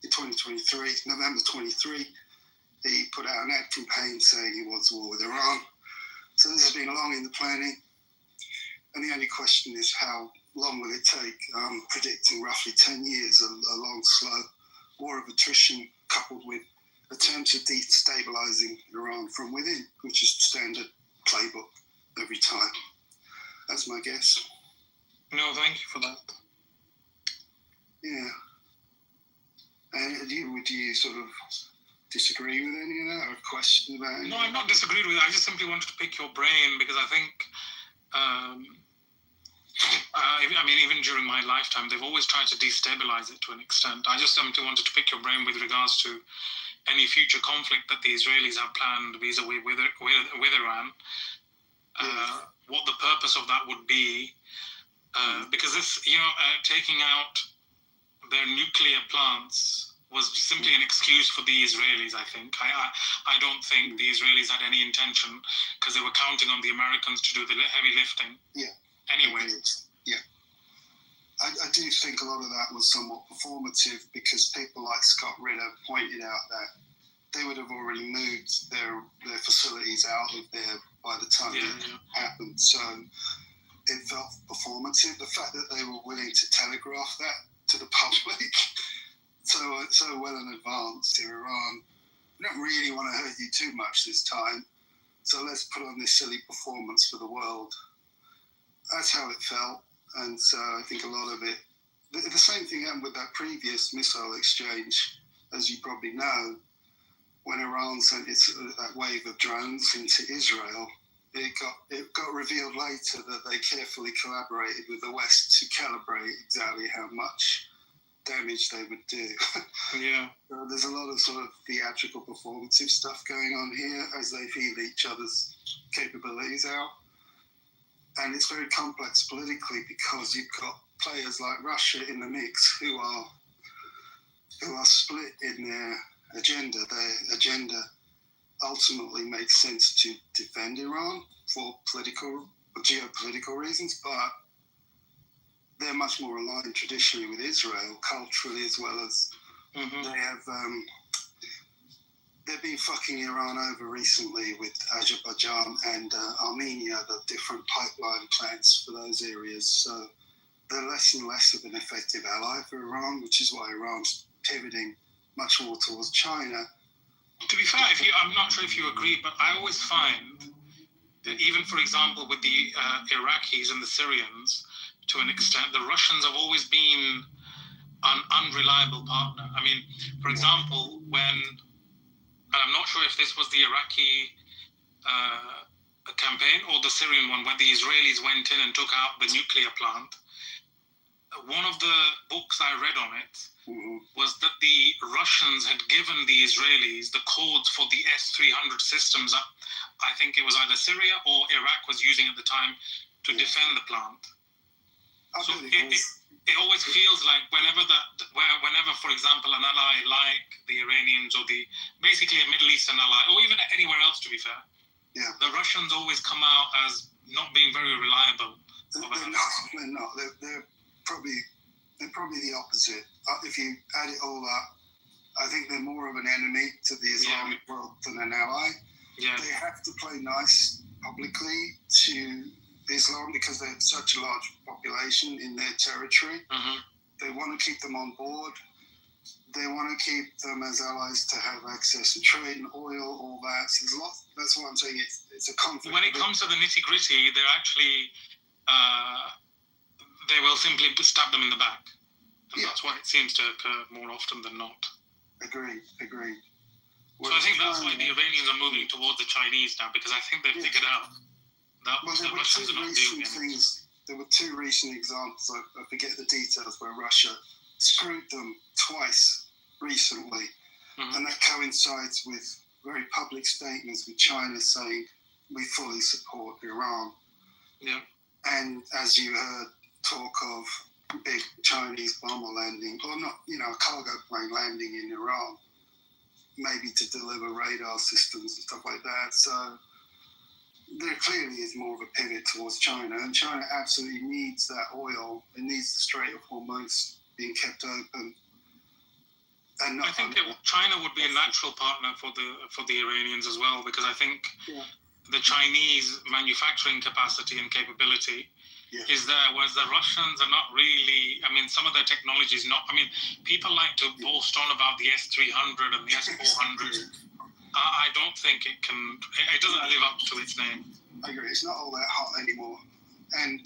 in 2023, November 23. He put out an ad campaign saying he wants war with Iran. So this has been long in the planning. And the only question is how long will it take? I'm predicting roughly 10 years, a long, slow war of attrition coupled with attempts at destabilizing Iran from within, which is standard playbook every time. That's my guess. No, thank you for that. Yeah. And would you sort of disagree with any of that or question about it? No, I'm not disagreed with it. I just simply wanted to pick your brain because I think, I mean, even during my lifetime, they've always tried to destabilize it to an extent. I just simply wanted to pick your brain with regards to any future conflict that the Israelis have planned vis-a-vis with Iran, what the purpose of that would be, because this, taking out their nuclear plants was simply an excuse for the Israelis, I think. I don't think the Israelis had any intention because they were counting on the Americans to do the heavy lifting. Yeah. Anyway. Yeah. I do think a lot of that was somewhat performative because people like Scott Ritter pointed out that they would have already moved their facilities out of there by the time it happened. So it felt performative. The fact that they were willing to telegraph that to the public so well in advance to Iran, we don't really want to hurt you too much this time, so let's put on this silly performance for the world. That's how it felt, and so I think a lot of it, the same thing happened with that previous missile exchange, as you probably know, when Iran sent that wave of drones into Israel. It got revealed later that they carefully collaborated with the West to calibrate exactly how much damage they would do. Yeah. So there's a lot of sort of theatrical performative stuff going on here as they feel each other's capabilities out. And it's very complex politically because you've got players like Russia in the mix who are split in their agenda. Their agenda ultimately makes sense to defend Iran for geopolitical reasons, but they're much more aligned traditionally with Israel, culturally as well as they have. They've been fucking Iran over recently with Azerbaijan and Armenia, the different pipeline plants for those areas. So they're less and less of an effective ally for Iran, which is why Iran's pivoting much more towards China. To be fair, I'm not sure if you agree, but I always find that even, for example, with the Iraqis and the Syrians, to an extent, the Russians have always been an unreliable partner. I mean, for example, and I'm not sure if this was the Iraqi campaign or the Syrian one, where the Israelis went in and took out the nuclear plant. One of the books I read on it was that the Russians had given the Israelis the codes for the S-300 systems that I think it was either Syria or Iraq was using at the time to defend the plant. So it always feels like whenever, for example, an ally like the Iranians or basically a Middle Eastern ally, or even anywhere else, to be fair, the Russians always come out as not being very reliable. They're not. They're probably the opposite. If you add it all up, I think they're more of an enemy to the Islamic world than an ally. Yeah. They have to play nice publicly to Islam because they have such a large population in their territory. They want to keep them on board. They want to keep them as allies to have access to trade and oil, all that. So there's a lot. That's why I'm saying it's a conflict. When it comes to the nitty-gritty, they're actually they will simply stab them in the back. And that's why it seems to occur more often than not. Agreed. So I think that's why the Iranians are moving towards the Chinese now, because I think they've figured out that the Russians are not doing anything. There were two recent examples, I forget the details, where Russia screwed them twice recently. And that coincides with very public statements with China saying, we fully support Iran. Yeah. And as you heard, talk of big Chinese bomber landing, or not, a cargo plane landing in Iran, maybe to deliver radar systems and stuff like that. So there clearly is more of a pivot towards China, and China absolutely needs that oil. It needs the Strait of Hormuz being kept open. And I think China would be a natural partner for the Iranians as well, because I think the Chinese manufacturing capacity and capability is there, whereas the Russians are not really. I mean, some of their technology is not. I mean, people like to boast on about the S300 and the S400. I don't think it can. It doesn't live up to its name. I agree. It's not all that hot anymore. And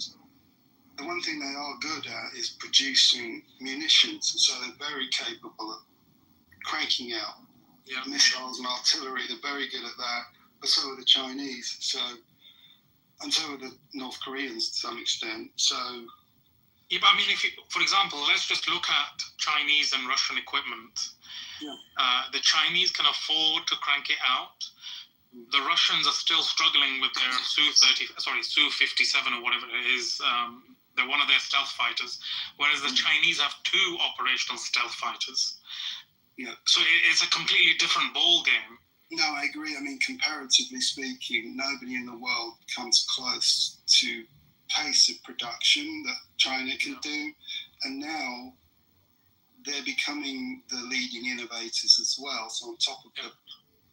the one thing they are good at is producing munitions. So they're very capable of cranking out missiles and artillery. They're very good at that. But so are the Chinese. And so are the North Koreans to some extent. So. Yeah, but I mean, for example, let's just look at Chinese and Russian equipment. The Chinese can afford to crank it out. The Russians are still struggling with their Su-57 or whatever it is. They're one of their stealth fighters, whereas the Chinese have two operational stealth fighters. Yeah. So it's a completely different ball game. No, I agree. I mean, comparatively speaking, nobody in the world comes close to pace of production that China can do, and now they're becoming the leading innovators as well. So on top of the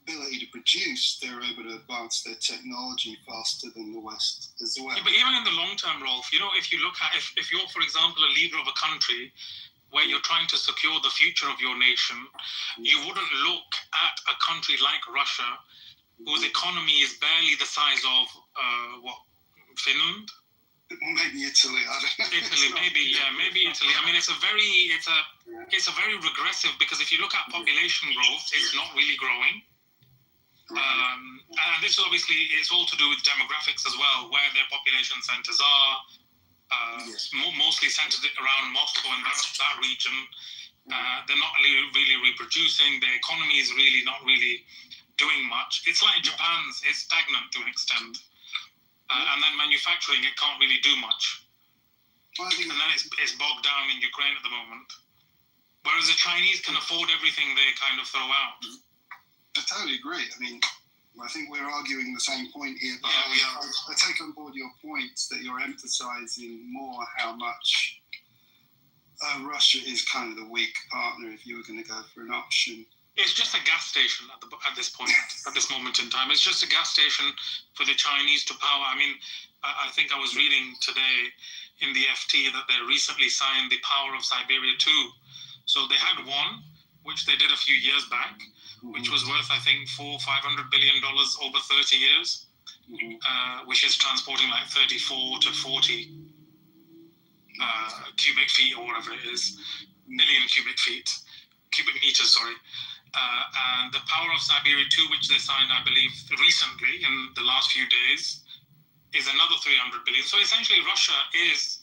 ability to produce, they're able to advance their technology faster than the West as well. Yeah, but even in the long term, Rolf, if you look at, if you're, for example, a leader of a country where you're trying to secure the future of your nation, you wouldn't look at a country like Russia, whose economy is barely the size of, Finland? Maybe Italy. I don't know. Italy, maybe Italy. I mean, it's a very regressive, because if you look at population growth, it's not really growing. And this obviously, it's all to do with demographics as well, where their population centers are. Mostly centered around Moscow and that region. They're not really reproducing. Their economy is really not really doing much. It's like Japan's, it's stagnant to an extent. And then manufacturing, it can't really do much. And then it's bogged down in Ukraine at the moment. Whereas the Chinese can afford everything they kind of throw out. I totally agree. I mean, I think we're arguing the same point here, but we are. I take on board your points that you're emphasizing more how much Russia is kind of the weak partner if you were going to go for an option. It's just a gas station at this point, at this moment in time. It's just a gas station for the Chinese to power. I mean, I think I was reading today in the FT that they recently signed the Power of Siberia 2. So they had one, which they did a few years back, which was worth, I think, $500 billion over 30 years, which is transporting like 34 to 40 cubic feet or whatever it is, million cubic meters, sorry. And the Power of Siberia 2, which they signed, I believe, recently in the last few days, is another 300 billion. So essentially, Russia is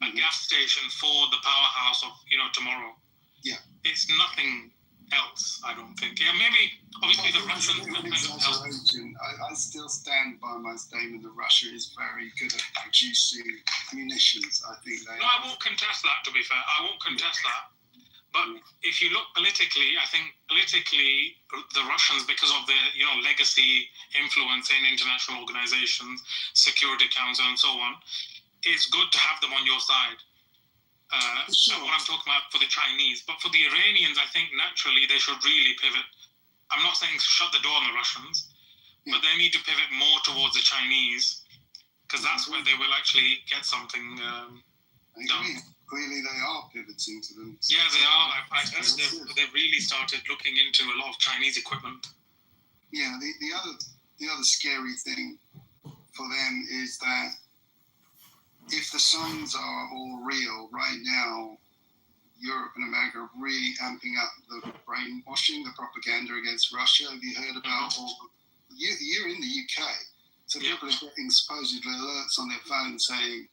a gas station for the powerhouse of tomorrow. Yeah, it's nothing else, I don't think. Yeah, maybe obviously the Russians will kind of help. I still stand by my statement that Russia is very good at producing munitions. I think they. No, I won't contest that. To be fair, I won't contest that. But if you look politically, I think politically the Russians, because of their legacy influence in international organizations, Security Council, and so on, it's good to have them on your side. What I'm talking about for the Chinese, but for the Iranians, I think naturally they should really pivot. I'm not saying shut the door on the Russians, but they need to pivot more towards the Chinese, because that's where they will actually get something done. Clearly, they are pivoting to them. Yeah, they are. I heard they've really started looking into a lot of Chinese equipment. Yeah, the other scary thing for them is that if the songs are all real right now, Europe and America are really amping up the brainwashing, the propaganda against Russia. Have you heard about all the... You're in the UK, so people are getting supposedly alerts on their phone saying,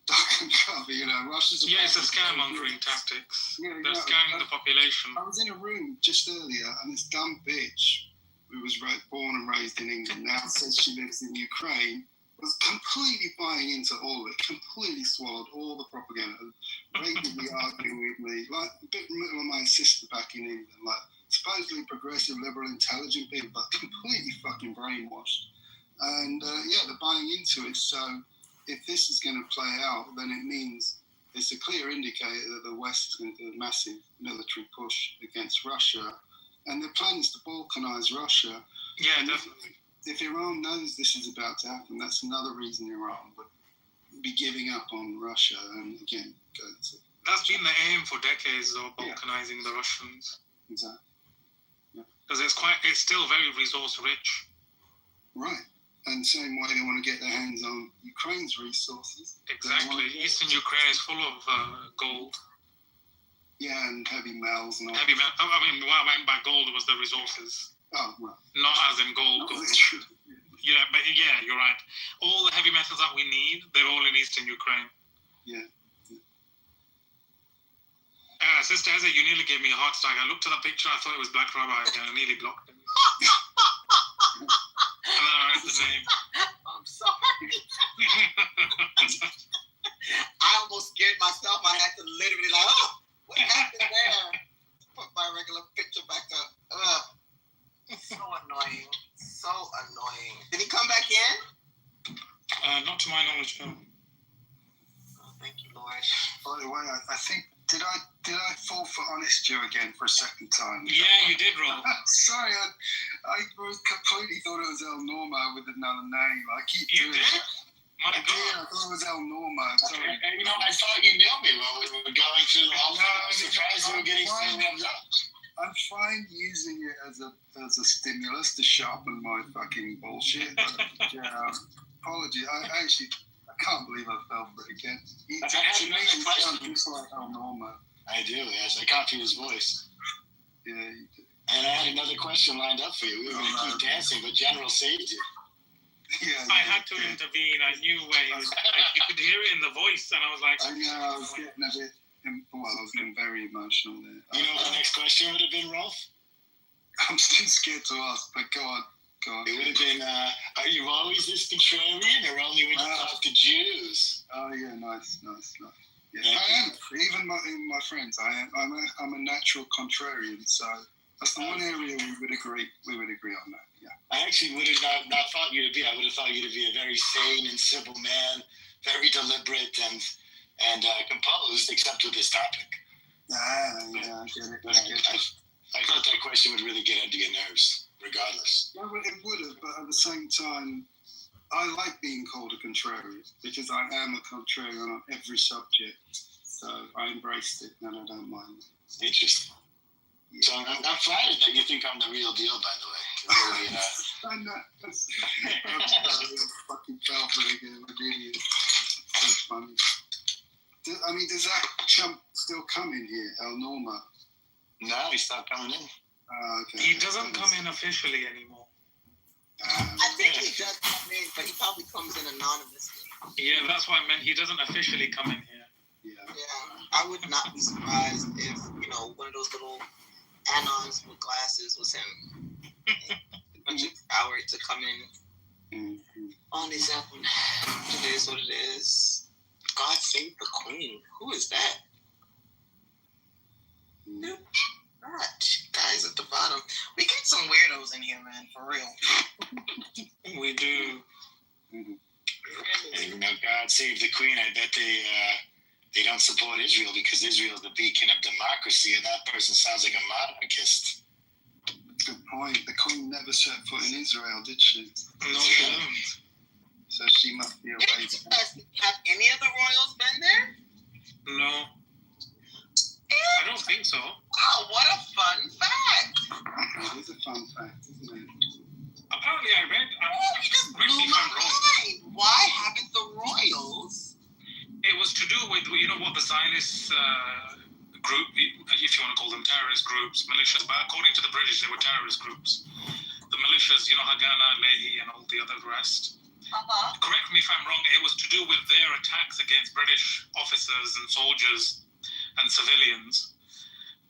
duck and cover, Russia's... Yeah, it's a scaremongering tactics. They're scaring the population. I was in a room just earlier, and this dumb bitch, who was born and raised in England, now says she lives in Ukraine, was completely buying into all of it, completely swallowed all the propaganda, regularly arguing with me, like a bit middle of my sister back in England, like supposedly progressive, liberal, intelligent people, but completely fucking brainwashed. And they're buying into it. So if this is going to play out, then it means it's a clear indicator that the West is going to do a massive military push against Russia. And their plan is to balkanize Russia. Yeah, definitely. If Iran knows this is about to happen, that's another reason Iran would be giving up on Russia and again go to... That's been the aim for decades, though, balkanizing the Russians. Exactly. Because it's still very resource rich. Right. And same way they want to get their hands on Ukraine's resources. Exactly. Eastern Ukraine is full of gold. Yeah, and heavy metals and all. Heavy metal. I mean, what I meant by gold was the resources. Oh, right. Not as in gold. Yeah, but yeah, you're right. All the heavy metals that we need, they're all in Eastern Ukraine. Yeah. Sister Eze, you nearly gave me a heart attack. I looked at that picture, I thought it was Black Rabbi, and I nearly blocked him. And then I read the name. I'm sorry. I almost scared myself. I had to literally what happened there? Put my regular picture back up. So annoying. So annoying. Did he come back in? Not to my knowledge, no. Oh, thank you, Lord. By the way, I think did I fall for Honest Joe again for a second time? Yeah, you did, Rob. Sorry, I completely thought it was El Norma with another name. I keep doing it. My I thought it was El Norma. Sorry. I thought you knew me while we were going through the whole thing. I was surprised we were getting so warmed up. I'm fine using it as a stimulus to sharpen my fucking bullshit. But, apology. I can't believe I fell for it again. I had another question. Just like El Norma. I do, yes. I copied his voice. Yeah, you do. And I had another question lined up for you. We were going to keep dancing, but General saved you. Yeah, I had to intervene. I knew where he was. You could hear it in the voice, and I was like... I know, I was getting a bit... Well, I was getting very emotional there. You know what the next question would have been, Rolf? I'm still scared to ask, but go on. It would have been, are you always this contrarian, or only when you talk to Jews? Oh, yeah, nice. Yeah, I am. Even my friends, I'm a natural contrarian, so that's the one area we would agree on that, yeah. I actually would have not thought you to be. I would have thought you to be a very sane and simple man, very deliberate and composed, except with this topic. Yeah, I get it. I thought that question would really get under your nerves, regardless. Yeah, well, it would have, but at the same time, I like being called a contrarian because I am a contrarian on every subject. So I embraced it and I don't mind. Interesting. Yeah. So I'm flattered that you think I'm the real deal, by the way. Really, I know. I fucking fell for it again. I'm an idiot. That's funny. I mean, does that chump still come in here, El Norma? No, he stopped coming in. Okay. He doesn't come in officially anymore. I think he does come in, but he probably comes in anonymously. Yeah, that's what I meant. He doesn't officially come in here. Yeah, I would not be surprised if, one of those little anons with glasses was him. A bunch of hours to come in on his own. It is what it is. God save the Queen. Who is that? That guys at the bottom. We get some weirdos in here, man, for real. We do. And God save the Queen. I bet they don't support Israel because Israel is the beacon of democracy, and that person sounds like a monarchist. Good point. The Queen never set foot in Israel, did she? No, she didn't. So she must be away. Have any of the royals been there? No. I don't think so. Oh, what a fun fact! It is a fun fact, isn't it? Apparently, I read. You just blew my mind. Why haven't the royals it was to do with, you know, what the Zionist group, if you want to call them terrorist groups, militias, but according to the British, they were terrorist groups. The militias, you know, Haganah, Lehi, and all the other rest. Correct me if I'm wrong, it was to do with their attacks against British officers and soldiers and civilians.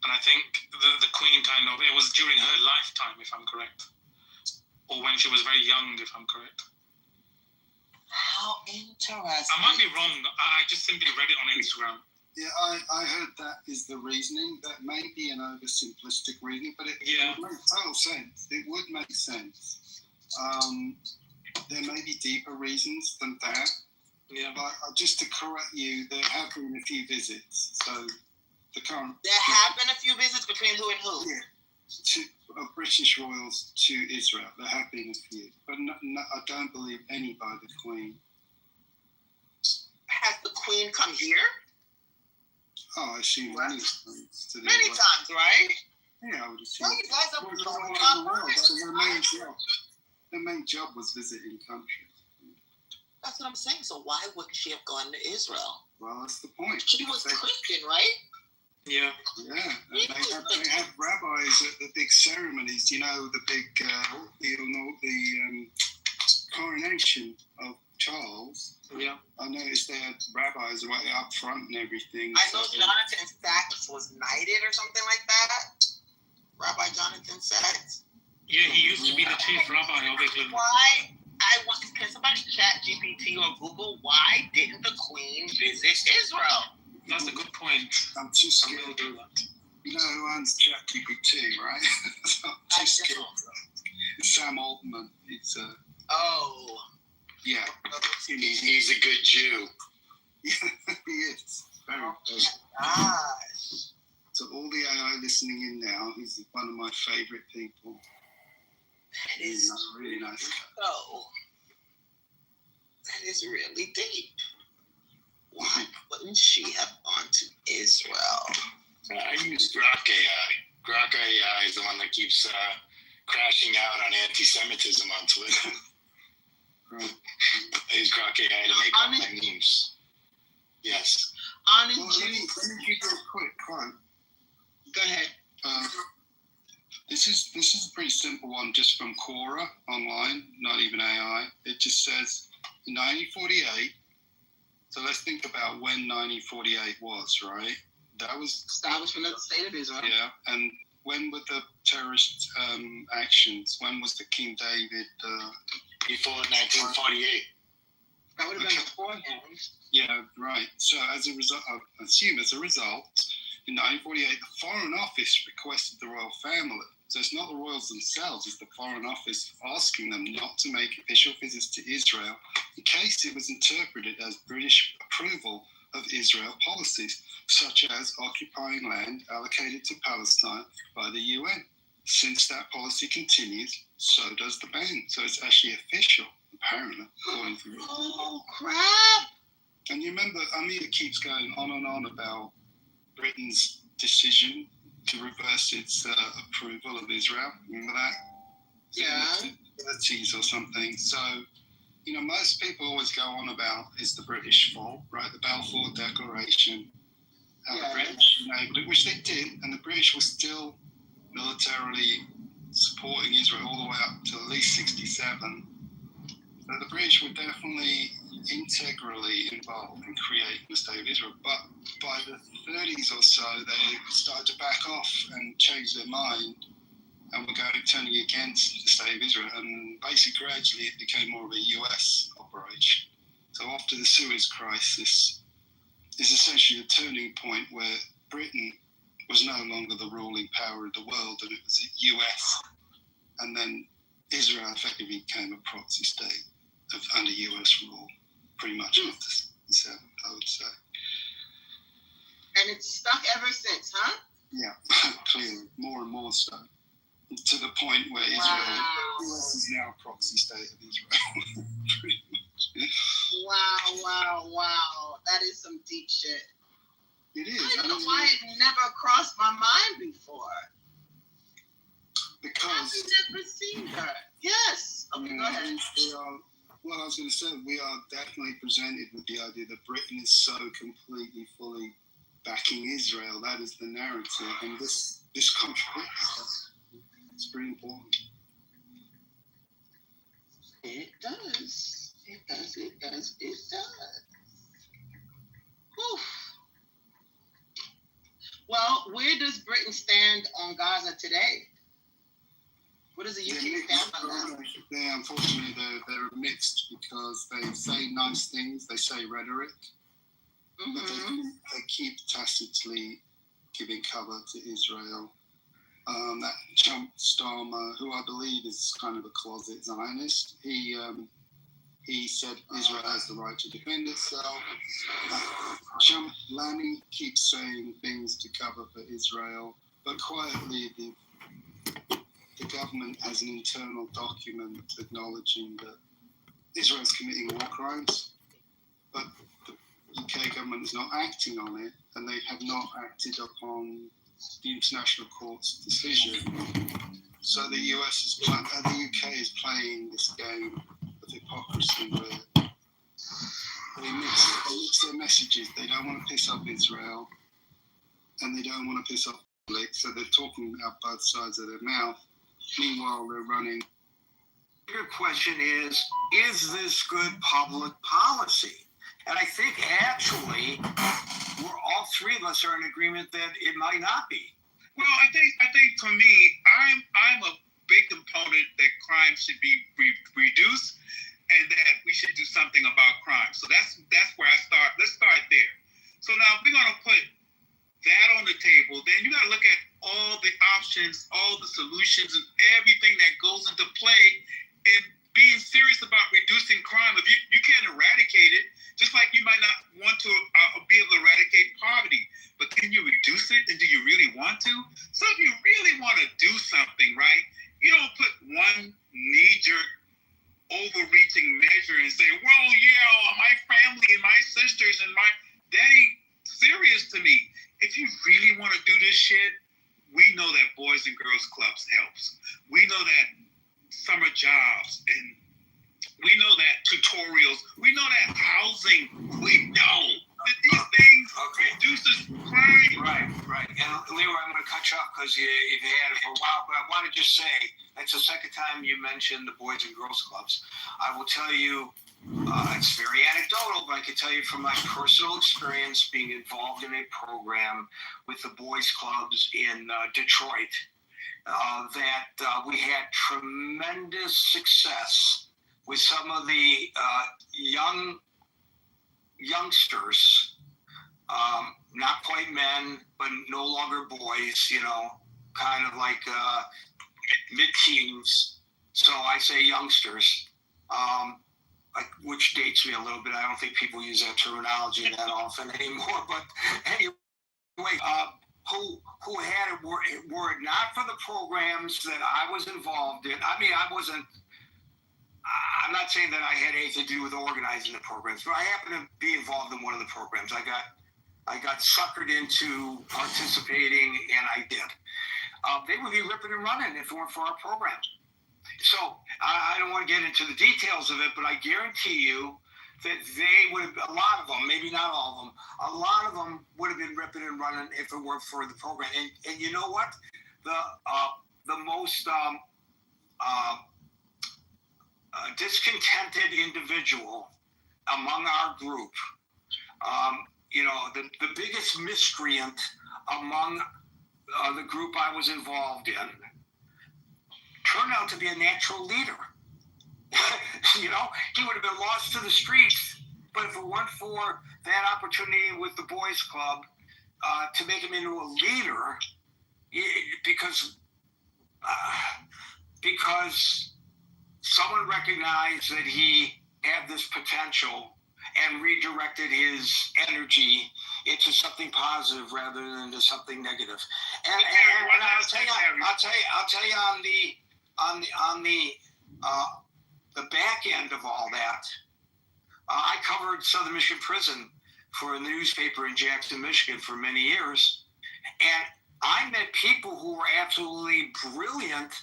And I think the Queen it was during her lifetime, if I'm correct. Or when she was very young, if I'm correct. How interesting. I might be wrong. I just simply read it on Instagram. Yeah, I heard that is the reasoning. That may be an oversimplistic reasoning, but it would make total sense. It would make sense. There may be deeper reasons than that. Yeah. But just to correct you, there have been a few visits. So the current. There have been a few visits between who and who? Yeah. Of British royals to Israel. There have been a few, but I don't believe any by the Queen. Has the Queen come here? Oh, I assume many times. Many times, right? Yeah, I would assume. No, you guys are their main job was visiting countries. That's what I'm saying. So why wouldn't she have gone to Israel? Well, that's the point. She was Christian, right? Yeah. Yeah. And they have rabbis at the big ceremonies. You know, the big, the coronation of Charles. Yeah. I noticed they had rabbis right up front and everything. I know Jonathan Sachs was knighted or something like that. Rabbi Jonathan Sachs. Yeah, he used to be the chief rabbi of England. Why? Can somebody chat GPT or Google why didn't the Queen visit Israel? That's a good point. I'm too scared to do that. You know who owns ChatGPT, right? So I'm too scared. It's Sam Altman. It's Oh. Yeah. He's a good Jew. Yeah, he is. Very good. Gosh. So all the AI listening in now, he's one of my favorite people. That is really nice. Oh. That is really deep. Why wouldn't she have gone to Israel? I use Grok AI. Grok AI is the one that keeps crashing out on anti-Semitism on Twitter. Right. I use Grok AI to make all my memes. Yes. Let me give you a quick quote. Go ahead. This is a pretty simple one, just from Quora online, not even AI. It just says, in 1948, so let's think about when 1948 was, right? That was establishment of the State of Israel. Yeah, and when were the terrorist actions? When was the King David? Before 1948. That would have been beforehand. Yeah, right. So as a result, I assume as a result, in 1948, the Foreign Office requested the royal family. So it's not the royals themselves, it's the Foreign Office asking them not to make official visits to Israel in case it was interpreted as British approval of Israel policies, such as occupying land allocated to Palestine by the UN. Since that policy continues, so does the ban. So it's actually official, apparently, according to me. Oh, crap! And you remember, Amir keeps going on and on about Britain's decision to reverse its approval of Israel. Remember that? Yeah. 30s or something. So, you know, most people always go on about is the British fault, right? The Balfour Declaration. The British enabled it, which they did, and the British were still militarily supporting Israel all the way up to at least 67. So the British were definitely integrally involved in creating the State of Israel. But by the 30s or so, they started to back off and change their mind and were turning against the State of Israel. And basically, gradually, it became more of a US operation. So after the Suez Crisis is essentially a turning point where Britain was no longer the ruling power of the world, and it was the US. And then Israel effectively became a proxy state under US rule, pretty much after 67, I would say. And it's stuck ever since, huh? Yeah, clearly, more and more so. To the point where Israel, US is now a proxy state of Israel, pretty much. Wow. That is some deep shit. It is. I don't know why it never crossed my mind before. Because I've never seen her. Yes. Okay, go ahead. Well, I was going to say, we are definitely presented with the idea that Britain is so completely, fully backing Israel. That is the narrative, and this contradicts that. It's pretty important. It does. It does. It does. It does. Whew. Well, where does Britain stand on Gaza today? What does the UK stand on that? Yeah, unfortunately, they're mixed because they say nice things, they say rhetoric, but they keep tacitly giving cover to Israel. That Trump Starmer, who I believe is kind of a closet Zionist, he said Israel has the right to defend itself. Trump Lanny keeps saying things to cover for Israel, but quietly the government has an internal document acknowledging that Israel is committing war crimes, but the UK government is not acting on it, and they have not acted upon the International Court's decision. So the UK is playing this game of hypocrisy where they mix their messages. They don't want to piss off Israel, and they don't want to piss off the public, so they're talking out both sides of their mouth. Meanwhile, they're running. The bigger question is this good public policy? And I think actually, all three of us are in agreement that it might not be. Well, I think for me, I'm a big component that crime should be reduced, and that we should do something about crime. So that's where I start. Let's start there. So now, if we're gonna put that on the table, then you got to look at all the options, all the solutions, and everything that goes into play, and being serious about reducing crime. If you can't eradicate it, just like you might not want to be able to eradicate poverty, but can you reduce it? And do you really want to? So if you really want to do something, right, you don't put one knee-jerk, overreaching measure and say, well, yeah, my family and my sisters and that ain't serious to me. If you really want to do this shit, we know that Boys and Girls Clubs helps. We know that summer jobs, and we know that tutorials. We know that housing. We know that these things reduces crime. Right. And Leroy, I'm going to cut you off because you've had it for a while, but I want to just say, that's the second time you mentioned the Boys and Girls Clubs. I will tell you, it's very anecdotal, but I can tell you from my personal experience being involved in a program with the boys clubs in Detroit, that we had tremendous success with some of the youngsters, not quite men, but no longer boys, kind of like mid-teens. So I say youngsters. Which dates me a little bit. I don't think people use that terminology that often anymore. But anyway, who had it were it not for the programs that I was involved in. I mean, I'm not saying that I had anything to do with organizing the programs, but I happened to be involved in one of the programs. I got suckered into participating, and I did. They would be ripping and running if it weren't for our program. So I don't want to get into the details of it, but I guarantee you that they would have, a lot of them, maybe not all of them, a lot of them would have been ripping and running if it weren't for the program. And you know what? The most discontented individual among our group, the biggest miscreant among the group I was involved in, turned out to be a natural leader. He would have been lost to the streets, but if it weren't for that opportunity with the boys club to make him into a leader, because someone recognized that he had this potential and redirected his energy into something positive rather than to something negative. And I'll tell you on the back end of all that, I covered Southern Michigan Prison for a newspaper in Jackson, Michigan for many years, and I met people who were absolutely brilliant,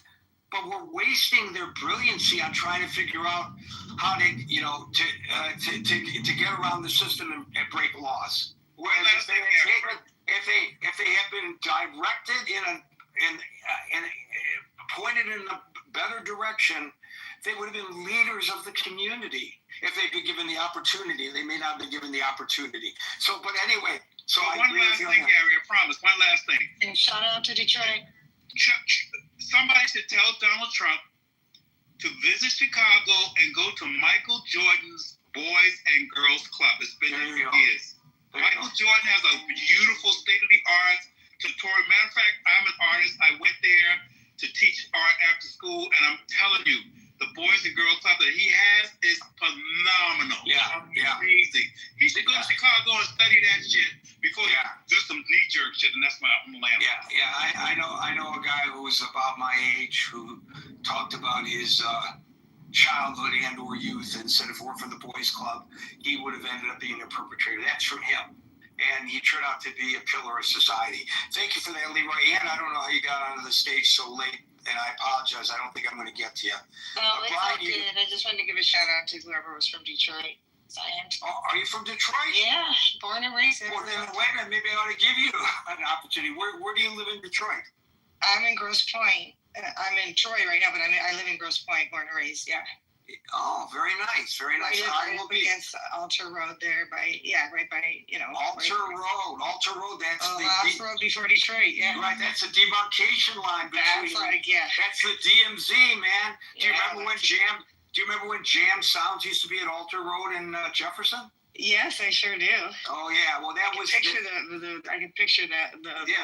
but we're wasting their brilliancy on trying to figure out how to, you know, to get around the system and break laws. Whereas if they had been directed and pointed in a better direction, they would have been leaders of the community if they'd been given the opportunity. They may not have been given the opportunity. So, but anyway, so I one last thing, Gary, I promise. One last thing. And shout out to Detroit. Somebody should tell Donald Trump to visit Chicago and go to Michael Jordan's Boys and Girls Club. It's been there for years. Michael Jordan has a beautiful state-of-the-art tutorial. Matter of fact, I'm an artist. I went there to teach art after school, and I'm telling you, the Boys and Girls Club that he has is phenomenal. Yeah. Amazing. He should go to Chicago and study that shit before he do some knee-jerk shit, and that's my land. I know a guy who was about my age who talked about his childhood and or youth, and said if it weren't for the Boys Club, he would have ended up being a perpetrator. That's from him. And he turned out to be a pillar of society. Thank you for that, Leroy. And I don't know how you got onto the stage so late, and I apologize. I don't think I'm going to get to you. No, it's all good. I just wanted to give a shout out to whoever was from Detroit. I am. Oh, are you from Detroit? Yeah, born and raised there. Well, then wait a minute. Maybe I ought to give you an opportunity. Where do you live in Detroit? I'm in Grosse Pointe. I'm in Troy right now, but I live in Grosse Pointe, born and raised. Yeah. Oh, very nice, very nice. I will be against Alter Road there right by, you know. Alter Road, that's the last road before Detroit, yeah. Right, that's a demarcation line between. That's the DMZ, man. Do you remember when Jam Sounds used to be at Alter Road in Jefferson? Yes, I sure do. Oh yeah, well that was. I can picture that.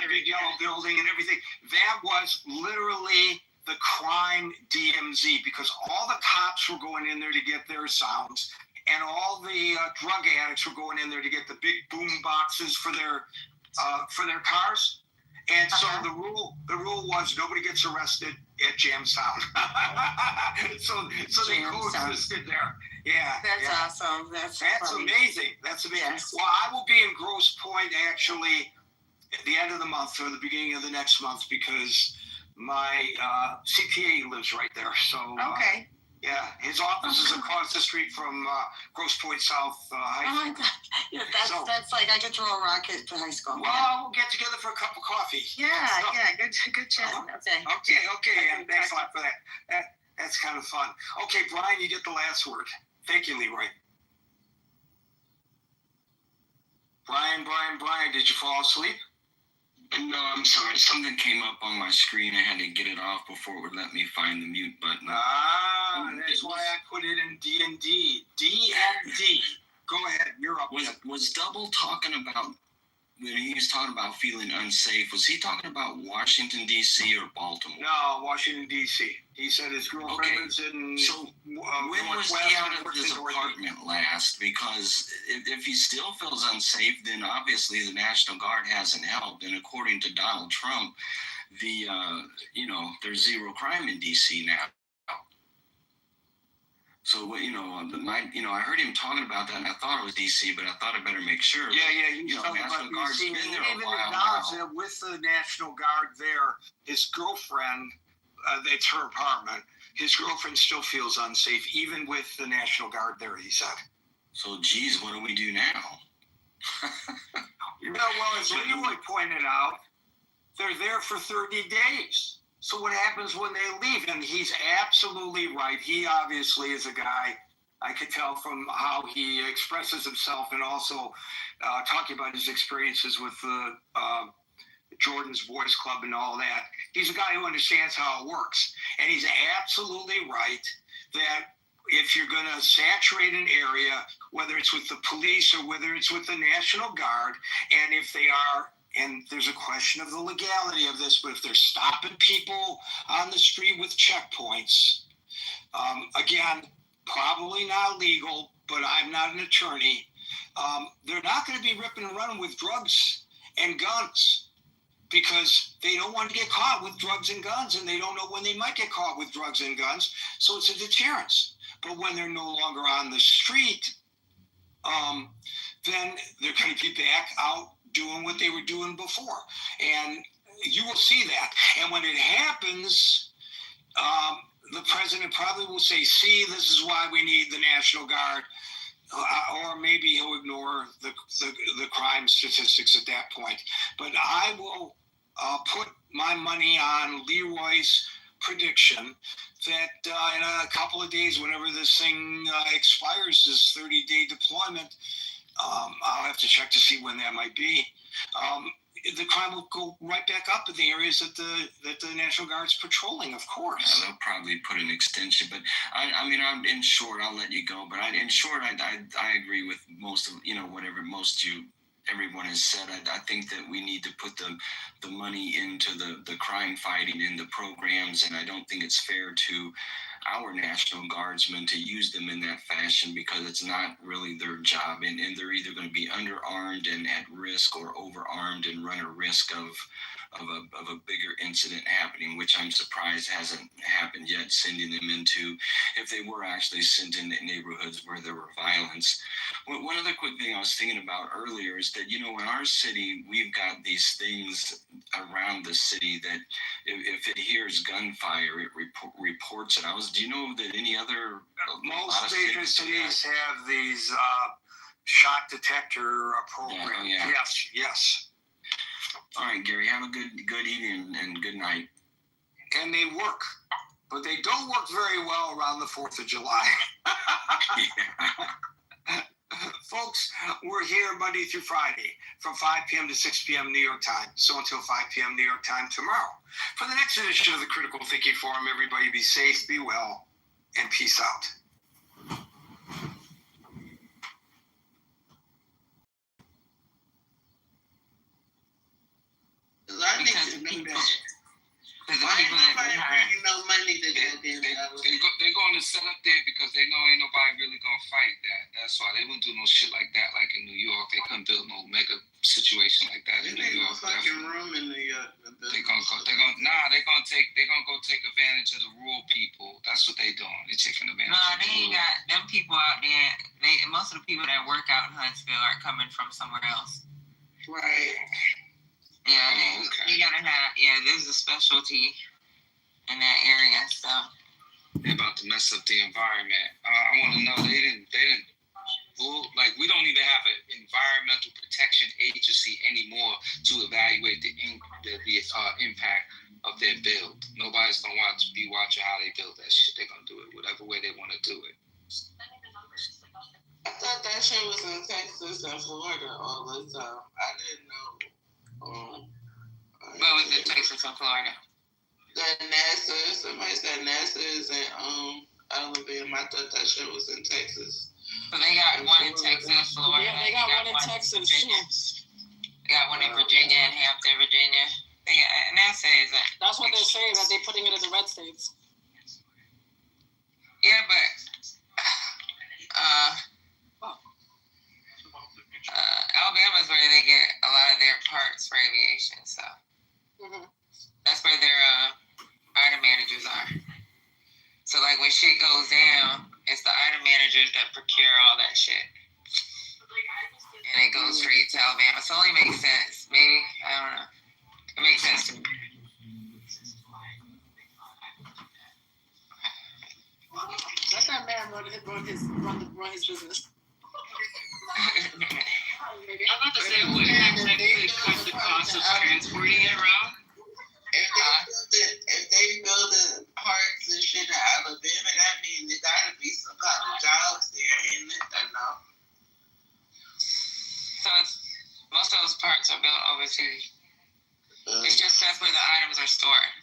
Big yellow building and everything. That was literally the crime DMZ, because all the cops were going in there to get their sounds, and all the drug addicts were going in there to get the big boom boxes for their cars. And so the rule was nobody gets arrested at Jam Sound. so they coexisted there. Yeah. That's awesome. That's amazing. That's amazing. Yes. Well, I will be in Grosse Pointe actually at the end of the month or the beginning of the next month, because my CPA lives right there. So okay. Yeah, his office is across the street from Grosse Pointe South High School. Oh my God! Yeah, that's like I could throw a rocket to high school. Well, we'll get together for a cup of coffee. Yeah, good chat. Okay, and thanks a lot for that. That's kind of fun. Okay, Brian, you get the last word. Thank you, Leroy. Brian, did you fall asleep? No, I'm sorry. Something came up on my screen. I had to get it off before it would let me find the mute button. That's why I put it in D&D. D&D. Go ahead. You're up. Was Double talking about, when he was talking about feeling unsafe, was he talking about Washington, D.C. or Baltimore? No, Washington, D.C. He said his girlfriend was in... So when was he out of his apartment last? Because if he still feels unsafe, then obviously the National Guard hasn't helped. And according to Donald Trump, there's zero crime in D.C. now. So, I heard him talking about that, and I thought it was D.C., but I thought I better make sure. Yeah, he's talking about D.C. He even acknowledged that with the National Guard there, his girlfriend, that's her apartment, his girlfriend still feels unsafe, even with the National Guard there, he said. So, geez, what do we do now? Well, as Leroy pointed out, they're there for 30 days. So what happens when they leave? And he's absolutely right. He obviously is a guy, I could tell from how he expresses himself, and also talking about his experiences with the Jordan's Boys Club and all that. He's a guy who understands how it works. And he's absolutely right that if you're going to saturate an area, whether it's with the police or whether it's with the National Guard, and if they are, and there's a question of the legality of this, but if they're stopping people on the street with checkpoints, again, probably not legal, but I'm not an attorney, they're not going to be ripping and running with drugs and guns, because they don't want to get caught with drugs and guns, and they don't know when they might get caught with drugs and guns, so it's a deterrence. But when they're no longer on the street, then they're going to be back out doing what they were doing before. And you will see that. And when it happens, the president probably will say, see, this is why we need the National Guard. Or maybe he'll ignore the crime statistics at that point. But I will put my money on Leroy's prediction that in a couple of days, whenever this thing expires, this 30-day deployment, I'll have to check to see when that might be. The crime will go right back up in the areas that the National Guard's patrolling, of course. Yeah, they'll probably put an extension, but I mean, in short, I'll let you go. But I agree with most of whatever everyone has said. I think that we need to put the money into the crime fighting in the programs, and I don't think it's fair to our National Guardsmen to use them in that fashion because it's not really their job, and they're either going to be underarmed and at risk or overarmed and run a risk of a bigger incident happening, which I'm surprised hasn't happened yet, sending them into, if they were actually sent into neighborhoods where there were violence. One other quick thing I was thinking about earlier is that, in our city, we've got these things around the city that if it hears gunfire, it reports it. Do you know that any other... Most major cities have these shot detector programs. Yeah. Yes. All right, Gary, have a good evening and good night. And they work, but they don't work very well around the 4th of July. Folks, we're here Monday through Friday from 5 p.m. to 6 p.m. New York time. So until 5 p.m. New York time tomorrow. For the next edition of the Critical Thinking Forum, everybody be safe, be well, and peace out. I need to know that. Why ain't nobody bringing no money to that damn they're going to set up there because they know ain't nobody really going to fight that. That's why they wouldn't do no shit like that. Like in New York, they couldn't build no mega situation like that in New York. Fucking room in New York. They're gonna go take advantage of the rural people. That's what they doing. They taking advantage. No, they ain't got them people out there. Most of the people that work out in Huntsville are coming from somewhere else. Right. Yeah, they gotta have. Yeah, there's a specialty in that area. So they're about to mess up the environment. I want to know they didn't. Like, we don't even have an environmental protection agency anymore to evaluate the impact of their build. Nobody's gonna be watching how they build that shit. They're gonna do it whatever way they want to do it. I thought that shit was in Texas and Florida all the time. I didn't know. What was in Texas and Florida? The NASA. Somebody said NASA is in Alabama. I thought that shit was in Texas. So they got one in Texas, Florida. Yeah, they got one in Texas. Virginia. They got one in Virginia and Hampton, Virginia. NASA is it. That's what they're saying, that they're putting it in the red states. Yeah, but Alabama's where they get a lot of their parts for aviation, so that's where their item managers are. So like when shit goes down, it's the item managers that procure all that shit. And it goes straight to Alabama. So it only makes sense. Maybe. I don't know. It makes sense to me. Let that man run his business. I'm about to say, would it actually cut the cost of transporting it around? If they building parks and shit in Alabama, that means there gotta be some kind of jobs there, isn't it? I know. So most of those parts are built overseas. It's just that's where the items are stored.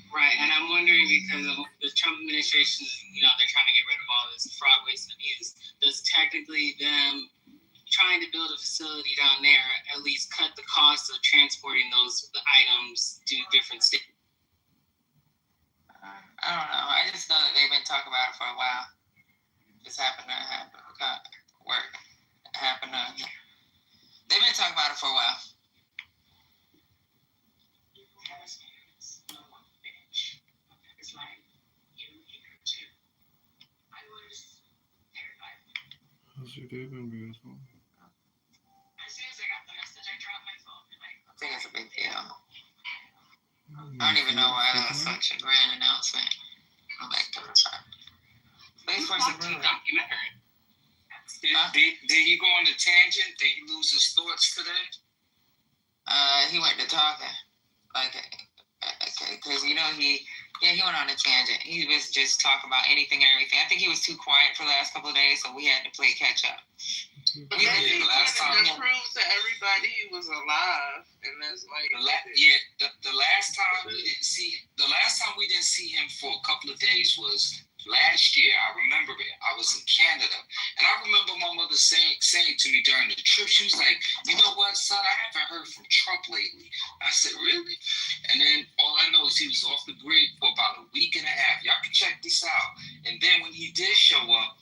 Right, and I'm wondering because of the Trump administration, they're trying to get rid of all this fraud, waste, and abuse. Does technically them trying to build a facility down there at least cut the cost of transporting those items to different states? I don't know. I just know that they've been talking about it for a while. Just happened to work. They've been talking about it for a while. How's your day been, beautiful? I think it's a big deal. I don't even even know why that was such a grand announcement. Go back to the chart. Space Force is documentary. Did he go on a tangent? Did he lose his thoughts today? He went to talking, like, okay, because he went on a tangent. He was just talking about anything and everything. I think he was too quiet for the last couple of days, so we had to play catch up. But that proves that everybody was alive, and that's like the last time we didn't see him for a couple of days was last year. I remember it. I was in Canada, and I remember my mother saying to me during the trip, she was like, "You know what, son? I haven't heard from Trump lately." I said, "Really?" And then all I know is he was off the grid for about a week and a half. Y'all can check this out. And then when he did show up,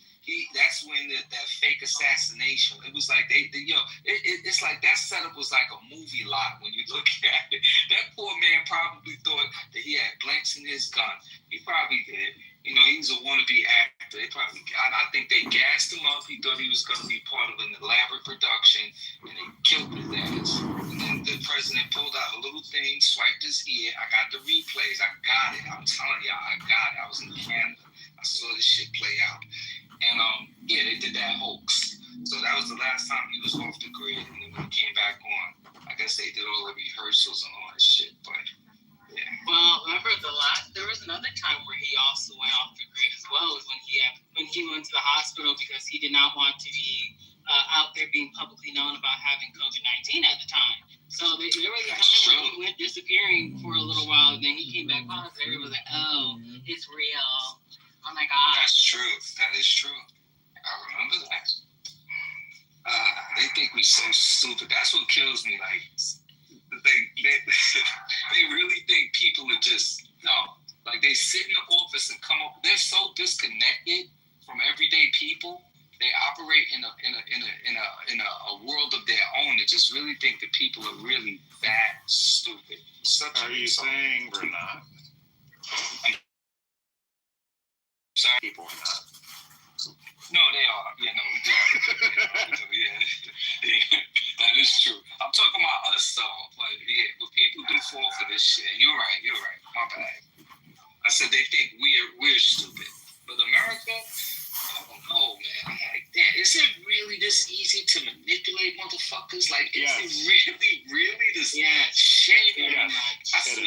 that's when that fake assassination. It was like it's like that setup was like a movie lot when you look at it. That poor man probably thought that he had blanks in his gun. He probably did. He was a wannabe actor. I think they gassed him up. He thought he was going to be part of an elaborate production, and they killed his ass. And then the president pulled out a little thing, swiped his ear. I got the replays. I got it. I'm telling y'all, I got it. I was in Canada. I saw this shit play out. And they did that hoax. So that was the last time he was off the grid. And then when he came back on, I guess they did all the rehearsals and all that shit. But yeah. Well, remember there was another time where he also went off the grid as well, when he went to the hospital because he did not want to be out there being publicly known about having COVID-19 at the time. So there was a time where he went disappearing for a little while, and then he came back on, and everybody was like, "Oh, it's real." Oh my God. That's true. That is true. I remember that. They think we so stupid. That's what kills me. Like, they really think people are just like they sit in the office and come up. They're so disconnected from everyday people. They operate in a world of their own. They just really think that people are really that stupid. Are you saying we're not? Sorry, people are not. No, they are. Yeah, no, we do. Yeah. That is true. I'm talking about us though. But people do fall for this shit. You're right. My bad. I said they think we're stupid. But America, I don't know, man. I'm like, damn, is it really this easy to manipulate motherfuckers? Like, is it really this shame? Yeah. I said,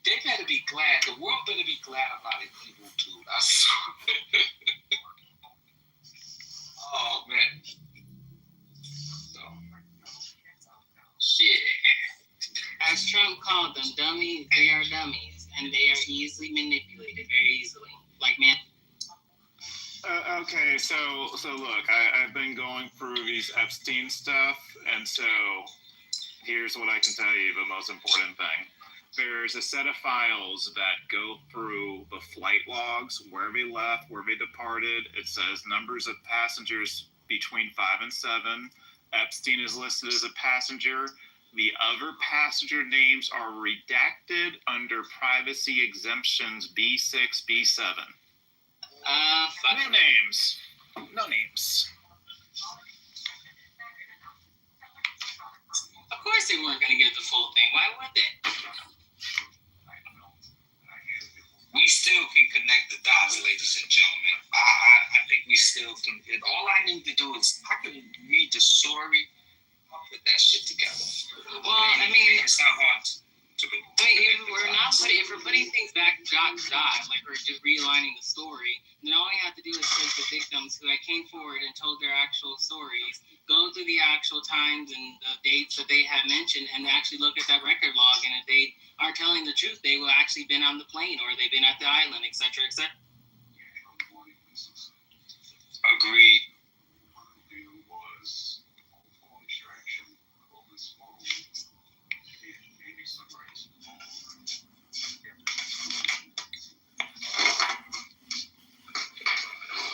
they better be glad. The world better be glad I'm not an evil dude. I swear. Oh, man. So, shit. As Trump called them, dummies, they are dummies, and they are easily manipulated, very easily. Like, man. Okay, so look, I've been going through these Epstein stuff, and so here's what I can tell you, the most important thing. There's a set of files that go through the flight logs, where they left, where they departed. It says numbers of passengers between 5 and 7. Epstein is listed as a passenger. The other passenger names are redacted under privacy exemptions B6, B7. No names. No names. Of course they weren't going to get the full thing. Why would they? We still can connect the dots, ladies and gentlemen. I think we still can. All I need to do is I can read the story, I'll put that shit together. Well, I mean, it's not hard to if we're putting things back dot to dot, like we're just realigning the story, then all we have to do is take the victims who came forward and told their actual stories, go through the actual times and the dates that they had mentioned, and actually look at that record log. And if they are telling the truth, they will actually been on the plane or they've been at the island, etc., etc. Agreed.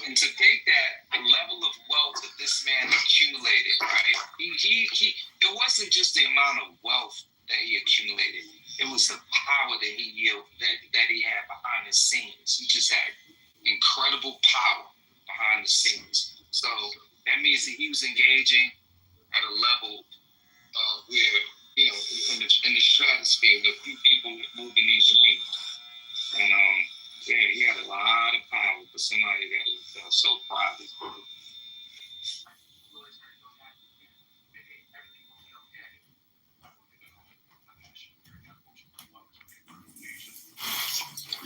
And to think that the level of wealth that this man accumulated, right? He it wasn't just the amount of wealth that he accumulated. It was the power that he had behind the scenes. He just had incredible power behind the scenes. So that means that he was engaging at a level where, in the stratosphere with a few people moving these rings. And yeah, he had a lot of power for somebody that was so private.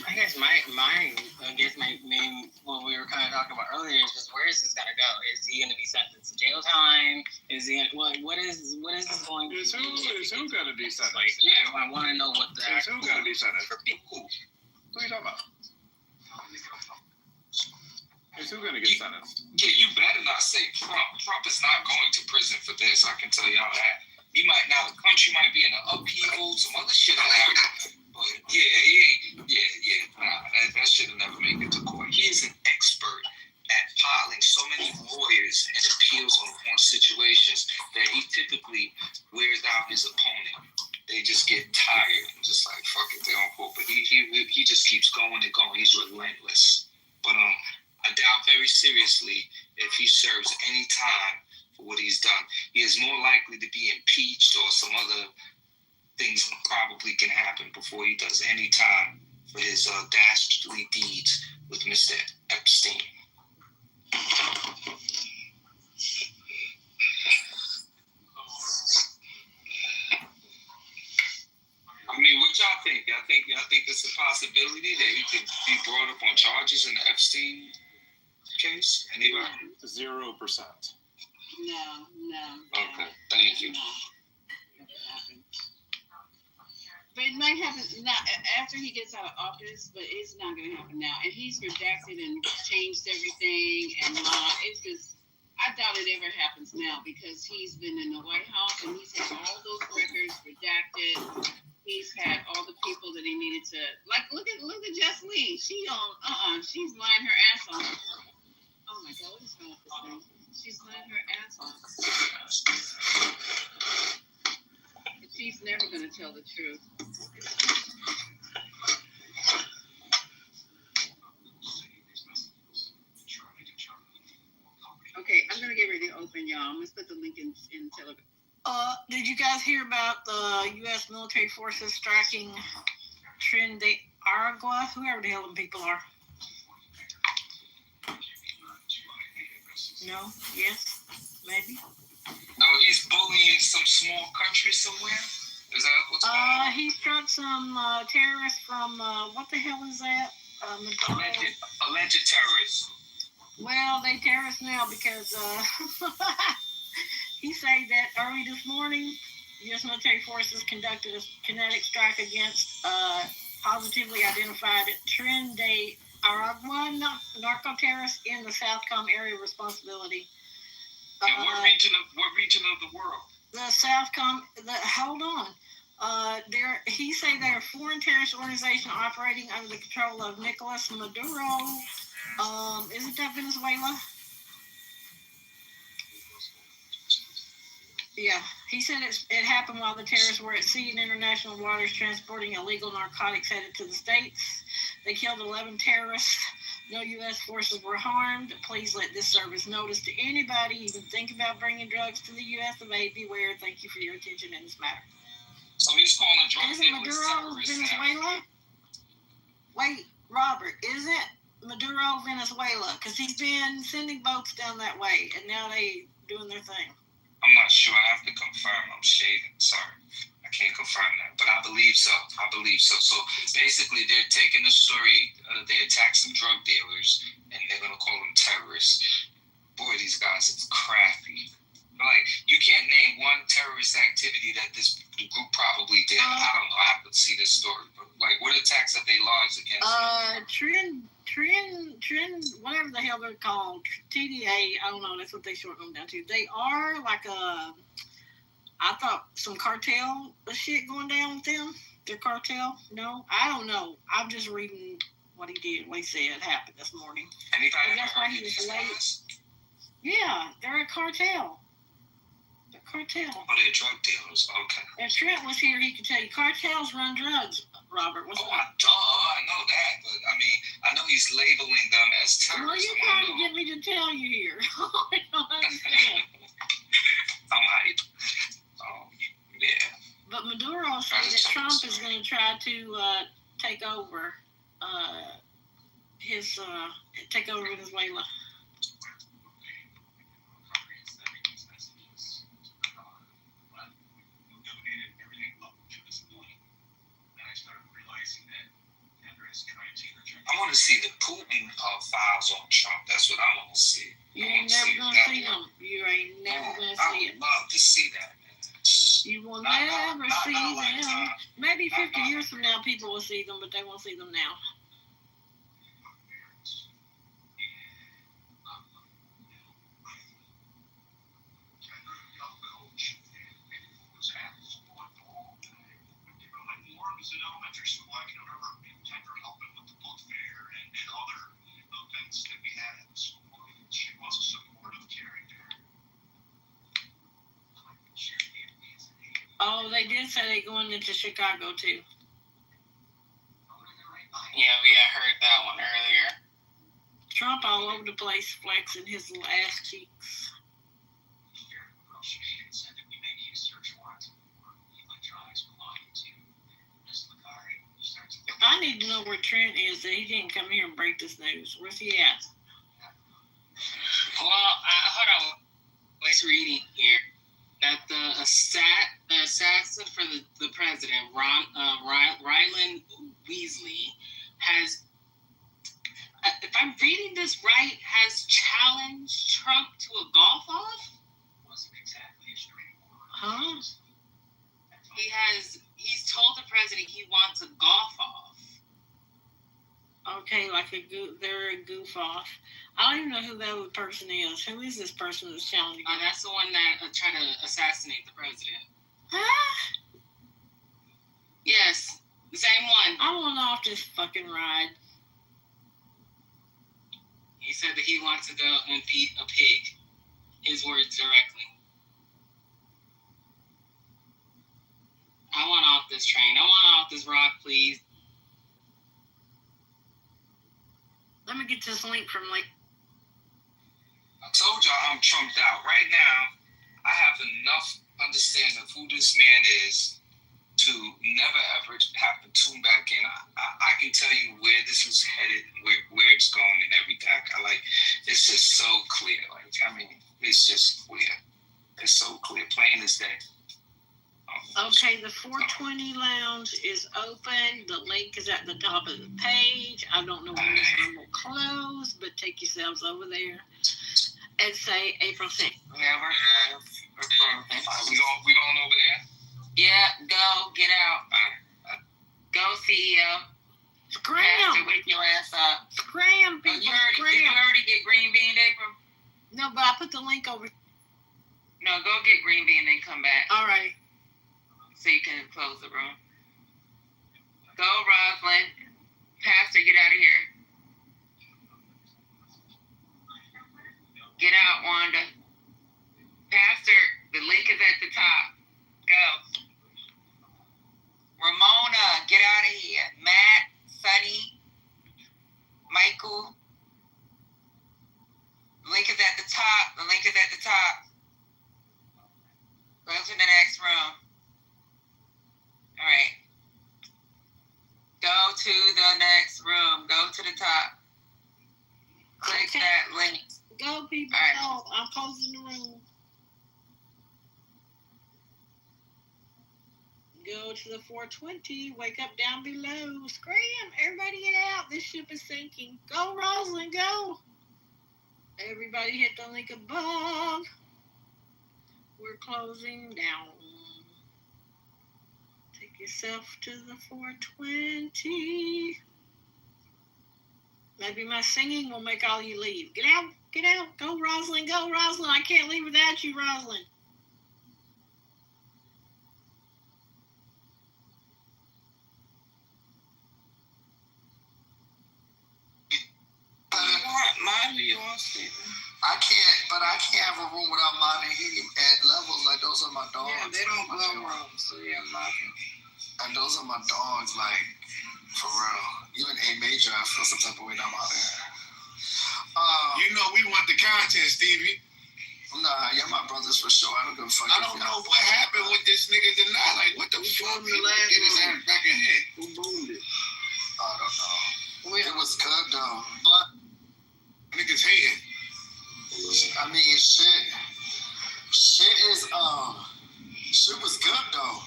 I guess my main what we were kind of talking about earlier is just where is this gonna go? Is he gonna be sentenced to jail time? Is he what is this going to be? Is who gonna be sentenced? Like, yeah, I want to know what the Is who gonna be sentenced? Who are you talking about? Is who gonna get sentenced? Yeah, you better not say Trump. Trump is not going to prison for this. I can tell y'all that. He might now. The country might be in an upheaval. Some other shit will happen. But yeah, he ain't. That should have never made it to court. He is an expert at piling so many lawyers and appeals on situations that he typically wears out his opponent. They just get tired and just like fuck it, they don't quote. But he just keeps going and going. He's relentless. But I doubt very seriously if he serves any time for what he's done. He is more likely to be impeached or some other things probably can happen before he does any time for his dastardly deeds with Mr. Epstein. I mean, what y'all think? Y'all think it's a possibility that he could be brought up on charges in the Epstein case? Anybody? 0%. No. Okay, thank you. But it might happen not after he gets out of office, but it's not going to happen now. And he's redacted and changed everything and it's just, I doubt it ever happens now because he's been in the White House and he's had all those records redacted. He's had all the people that he needed to, like, look at Jess Lee. She she's lying her ass off. Oh my God, what is wrong with this thing? She's lying her ass off. She's never going to tell the truth. Okay, I'm going to get ready to open, y'all. I'm going to put the link in Telegram. Did you guys hear about the U.S. military forces striking Trin de Aragua? Whoever the hell them people are. No? Yes? Maybe? No, he's bullying some small country somewhere? Is that what's going on? He struck some terrorists from, what the hell is that? Alleged terrorists. Well, they terrorists now because he said that early this morning, U.S. military forces conducted a kinetic strike against positively identified Trin de Aragua narco-terrorists in the Southcom area of responsibility. And what region of the world? The Southcom. Hold on. He say they're a foreign terrorist organization operating under the control of Nicolas Maduro. Isn't that Venezuela? Yeah, he said it happened while the terrorists were at sea in international waters transporting illegal narcotics headed to the States. They killed 11 terrorists. No U.S. forces were harmed. Please let this service notice to anybody even think about bringing drugs to the U.S. of A. Beware. Thank you for your attention in this matter. So he's calling drug dealers terrorists. Venezuela? Wait, Robert, is it Maduro, Venezuela? Because he's been sending boats down that way, and now they doing their thing. I'm not sure. I have to confirm. I'm shaving. Sorry. I can't confirm that. But I believe so. So basically, they're taking the story. They attack some drug dealers, and they're going to call them terrorists. Boy, these guys are crafty. Like, you can't name one terrorist activity that this group probably did. I don't know. I have to see this story. But, like, what attacks have they launched against Trin, whatever the hell they're called, TDA, I don't know, that's what they shorten them down to. They are like I thought some cartel shit going down with them. Their cartel? No? I don't know. I'm just reading what he did, what he said happened this morning. And that's why he was late. Yeah, they're a cartel. Cartel. Oh, they're drug dealers. Okay. If Trent was here, he could tell you cartels run drugs. Robert, what's I know that, but I mean, I know he's labeling them as terrorists. Well, you're trying to get me to tell you here. I don't understand. I'm hype. Yeah. But Maduro that Trump is going to try to take over Venezuela. I want to see the Putin files on Trump. That's what I want to see. You ain't never gonna see them. You ain't never gonna see I them. would love to see that, man. You will never see them. Maybe 50 years from now, people will see them, but they won't see them now. Oh, they did say they're going into Chicago too. Yeah, we had heard that one earlier. Trump all over the place flexing his little ass cheeks. I need to know where Trent is, that he didn't come here and break this news. Where's he at? Well, hold on. I was reading here that the assassin for the president, Ryland Weasley, has, if I'm reading this right, has challenged Trump to a golf off? Huh? He's told the president he wants a golf off. Okay, like they're a goof off. I don't even know who the other person is. Who is this person that's challenging? That's the one that tried to assassinate the president. Huh? Yes, the same one. I want off this fucking ride. He said that he wants to go and feed a pig. His words directly. I want off this train. I want off this rock, please. Let me get this link from like. I told y'all I'm trumped out. Right now, I have enough understanding of who this man is to never ever have to tune back in. I can tell you where this is headed, where it's going, and everything. It's just so clear. It's just clear. It's so clear, plain as day. Okay, the 420 lounge is open. The link is at the top of the page. I don't know when this one will close, but take yourselves over there and say April 6th. Yeah, we're we going over there? Yeah, go, get out. Go, CEO. Scram! Pastor, wake your ass up. Scram, people, Did you already get green bean, April? No, but I put the link over. No, go get green bean and then come back. All right. So you can close the room. Go, Rosalind. Pastor, get out of here. Get out, Wanda. Pastor, the link is at the top. Go. Ramona, get out of here. Matt, Sonny, Michael. The link is at the top. The link is at the top. Go to the next room. All right. Go to the next room. Go to the top. Click that link. Go, people. All right. Go. I'm closing the room. Go to the 420. Wake up down below. Scram. Everybody get out. This ship is sinking. Go, Rosalind. Go. Everybody hit the link above. We're closing down. Take yourself to the 420. Maybe my singing will make all you leave. Get out. Get out. Go, Rosalind. Go, Rosalind. I can't leave without you, Rosalind. Mine, you want Stephen? I can't have a room without mine and helium at levels. Like, those are my dogs. Yeah, they don't blow rooms, so yeah, mine. And those are my dogs, like, for real. Even A major, I feel some type of way that I'm out there. You know we want the content, Stevie. Nah, y'all my brothers for sure. I don't give a fuck. I don't know what happened with this nigga tonight. Like, what the fuck? He get his ass back in here. Who boomed it? I don't know. It was good though, but niggas hating. I mean, shit is shit was good though.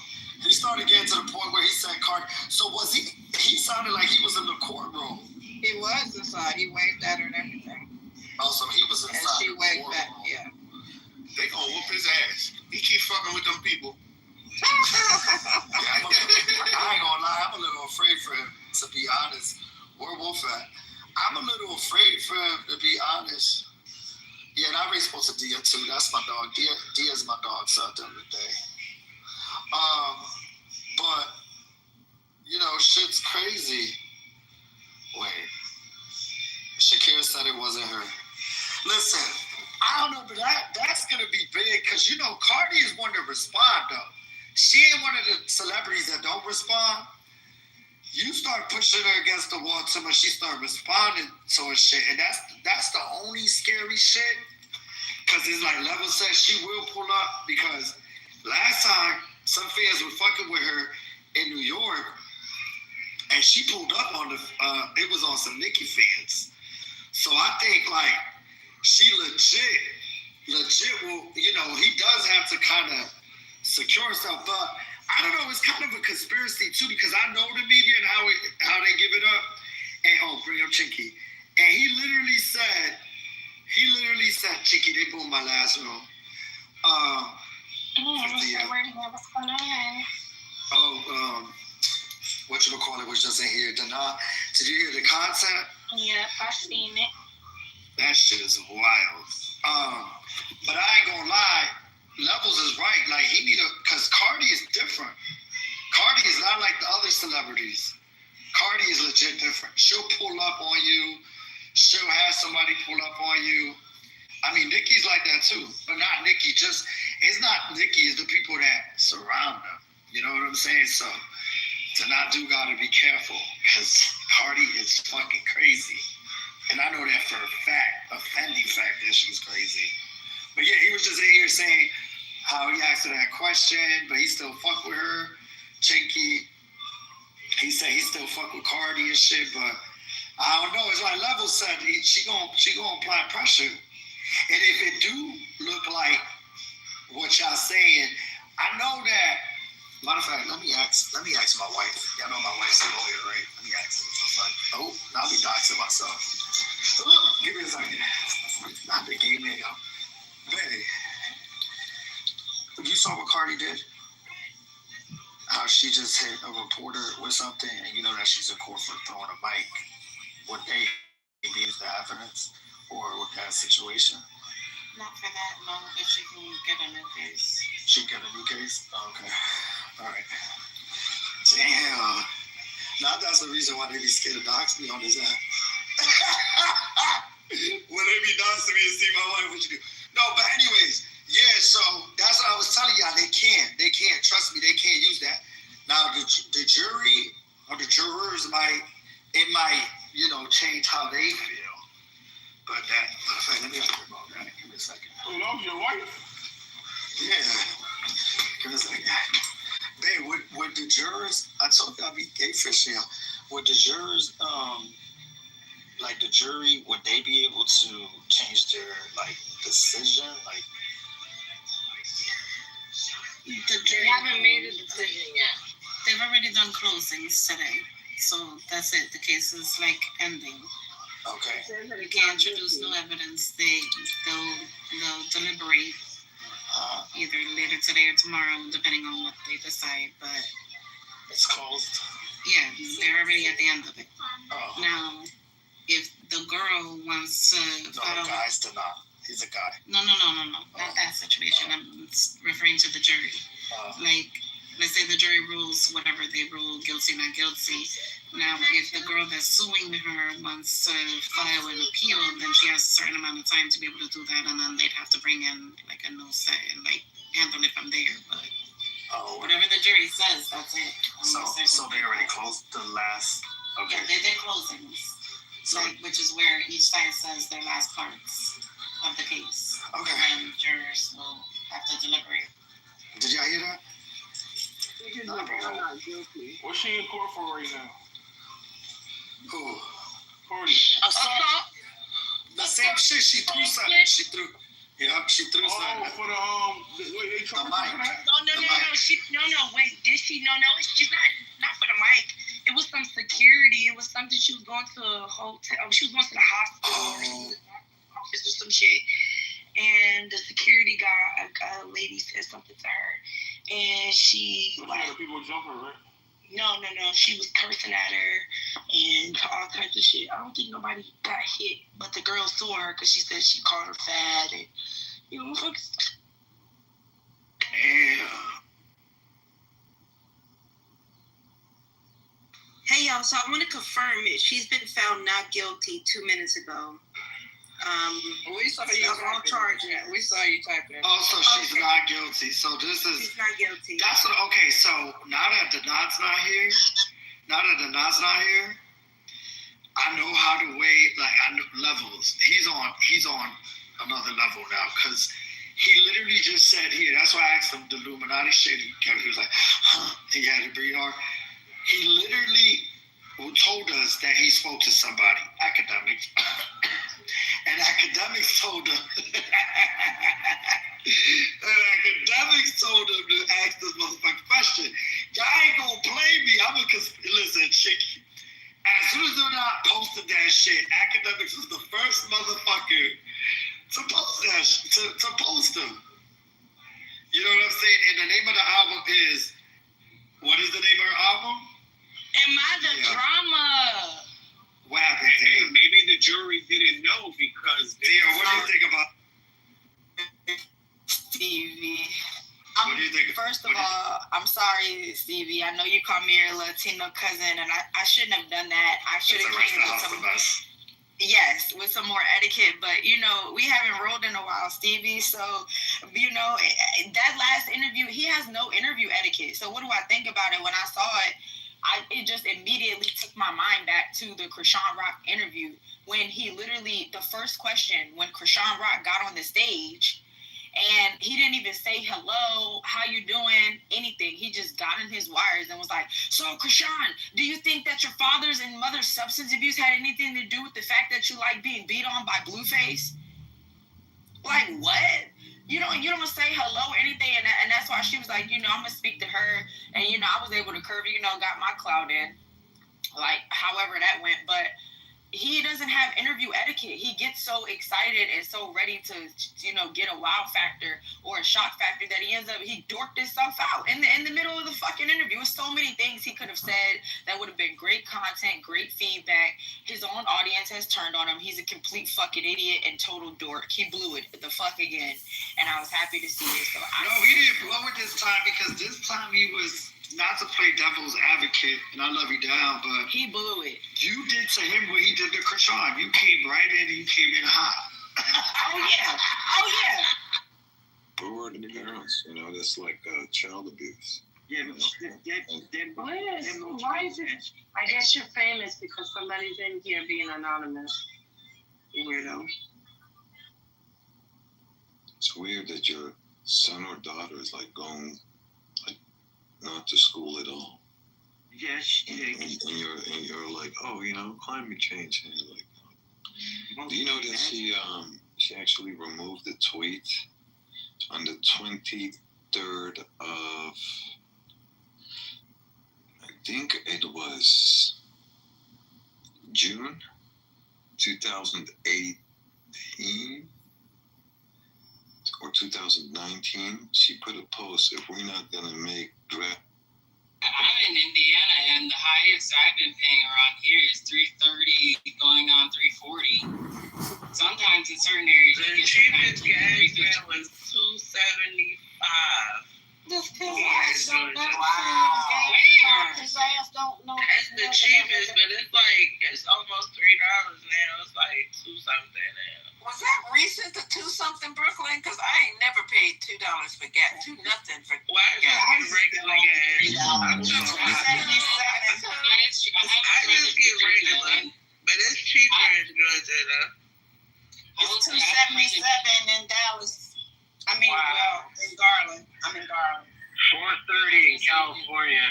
He started getting to the point where he said, "Cardi." So was he? He sounded like he was in the courtroom. He was inside. He waved at her and everything. Oh, so he was inside. And she waved back. Yeah. They gonna whoop his ass. He keep fucking with them people. I ain't gonna lie. I'm a little afraid for him, to be honest. Where Wolf at? I'm a little afraid for him, to be honest. Yeah, and I raised supposed to Dia too. That's my dog. Dia's my dog, so at the end of the day. But you know, shit's crazy. Wait, Shakira said it wasn't her. Listen, I don't know, but that's gonna be big because you know Cardi is one to respond though. She ain't one of the celebrities that don't respond. You start pushing her against the wall too much, she start responding to her shit, and that's the only scary shit. Because it's like Level said she will pull up because last time some fans were fucking with her in New York, and she pulled up on the. It was on some Nicki fans. So I think like she legit will. You know, he does have to kind of secure himself, but I don't know. It's kind of a conspiracy too because I know the media and how they give it up. And bring up Chinky, and he literally said, Chinky, they boomed my last room. Whatchamacallit was just in here. Did you hear the content? Yeah, I seen it. That shit is wild. But I ain't gonna lie, Levels is right. Like he need cause Cardi is different. Cardi is not like the other celebrities. Cardi is legit different. She'll pull up on you. She'll have somebody pull up on you. I mean, Nicki's like that too, but not Nicki. It's not Nicki. It's the people that surround her. You know what I'm saying? So, Tanadu gotta be careful because Cardi is fucking crazy, and I know that for a fact, a Fendi fact that she's crazy. But yeah, he was just in here saying how he asked her that question, but he still fuck with her. Chinky, he said he still fuck with Cardi and shit, but I don't know. It's like Level said, she gonna apply pressure. And if it do look like what y'all saying, I know that. Matter of fact, let me ask my wife. Y'all know my wife's a lawyer, right? Let me ask her. Oh, now I'll be doxing myself. Give me a second. Not the game here, y'all. Baby, you saw what Cardi did? How she just hit a reporter with something, and you know that she's in court for throwing a mic. Would they use the evidence or with that situation? Not for that long, but she can get a new case. She get a new case? Okay. All right. Damn. Now that's the reason why they be scared to dox me on this app. When they be doxing me and see my wife, what you do? No, but anyways, yeah, so that's what I was telling y'all. They can't. Trust me, they can't use that. Now, the jury or the jurors might you know, change how they feel. But that, let me ask you about that. Give me a second. Oh, that was your wife? Yeah. Give me a second. Babe, would the jurors, I told you I'd be gay fishing. Would the jurors, like the jury, would they be able to change their, like, decision? Like, the jury haven't made a decision yet. They've already done closings today. So that's it. The case is like ending. Okay. You can't introduce no evidence. They'll deliberate either later today or tomorrow, depending on what they decide. But it's closed. Yeah, they're already at the end of it. Oh. Now, if the girl wants to file, the guy's to not. He's a guy. No. Not that situation. I'm referring to the jury. Like, let's say the jury rules whatever they rule, guilty, not guilty. Now, if the girl that's suing her wants to file an appeal, then she has a certain amount of time to be able to do that, and then they'd have to bring in like a new set and like handle it from there. But whatever the jury says, that's it. So they already closed the last. Okay. Yeah, they did closings. Like, which is where each side says their last parts. of the case. Okay. And jurors will have to deliberate. Did y'all hear that? What's she in court for right now? Who? Cordy. Assault. The same shit. She threw something. She threw something. For the wait, they the mic. No. Wait, did she? No. It's just not for the mic. It was some security. It was something she was going to a hotel. She was going to the hospital or she was in the office or some shit. And the security guy, a lady said something to her, and she people jump her, right? No. She was cursing at her and all kinds of shit. I don't think nobody got hit, but the girl saw her because she said she called her fat and fucking. Damn. Hey y'all, so I want to confirm it. She's been found not guilty 2 minutes ago. We saw you all charges. We saw you typing. Also, she's not guilty. So this is. She's not guilty. That's what. Okay, so now that Danad's not here, I know how to weigh. Like I know levels. He's on another level now because he literally just said here. That's why I asked him the Illuminati shit. He was like, huh? He had to breathe hard. He literally told us that he spoke to somebody, academics. And academics told him to ask this motherfucking question. Y'all ain't gonna play me. Listen, Chicky. As soon as they're not posted that shit, academics was the first motherfucker to post that shit, to post them. You know what I'm saying? And the name of the album is, what is the name of her album? Am I the drama? What happened? Hey, maybe the jury didn't know because. What do you think about Stevie? What do you think? First of all, I'm sorry, Stevie. I know you called me your Latino cousin, and I shouldn't have done that. I should have came with some more etiquette. But we haven't rolled in a while, Stevie. So that last interview, he has no interview etiquette. So what do I think about it when I saw it? It just immediately took my mind back to the Krishan Rock interview when he literally, the first question, when Krishan Rock got on the stage and he didn't even say hello, how you doing, anything. He just got in his wires and was like, so Krishan, do you think that your father's and mother's substance abuse had anything to do with the fact that you like being beat on by Blueface? Like, what? You don't say hello or anything, and that's why she was like, I'm gonna speak to her, and I was able to curve, got my clout in, like however that went, but he doesn't have interview etiquette. He gets so excited and so ready to, get a wow factor or a shock factor that he dorked himself out in the middle of the fucking interview. With so many things he could have said that would have been great content, great feedback. His own audience has turned on him. He's a complete fucking idiot and total dork. He blew it the fuck again, and I was happy to see it. So he didn't blow it this time because this time he was. Not to play devil's advocate, and I love you down, but he blew it. You did to him what he did to Krishan. You came right in and you came in hot. Oh yeah. Forward to the girls, that's like child abuse. Yeah, why is it? I guess you're famous because somebody's in here being anonymous. Weirdo. It's weird that your son or daughter is like going not to school at all. Yes, and you're like, climate change, and you're like, do you know that she actually removed the tweet on the 23rd of, I think it was June 2018 or 2019, she put a post, if we're not gonna make draft. I'm in Indiana, and the highest I've been paying around here is $330, going on $340. Sometimes in certain areas, the cheapest gas was $275. This thing is wow. His ass don't know. That's the cheapest, but it's almost $3 now. It's like $2 something now. Was that recent, the $2-something Brooklyn? Because I ain't never paid $2 for gas, $2 nothing for gas. I just get regular gas. I just get regular, but it's cheaper in Georgia, though. It's 277 in Dallas. I mean, well, in Garland. I'm in Garland. 430 in California.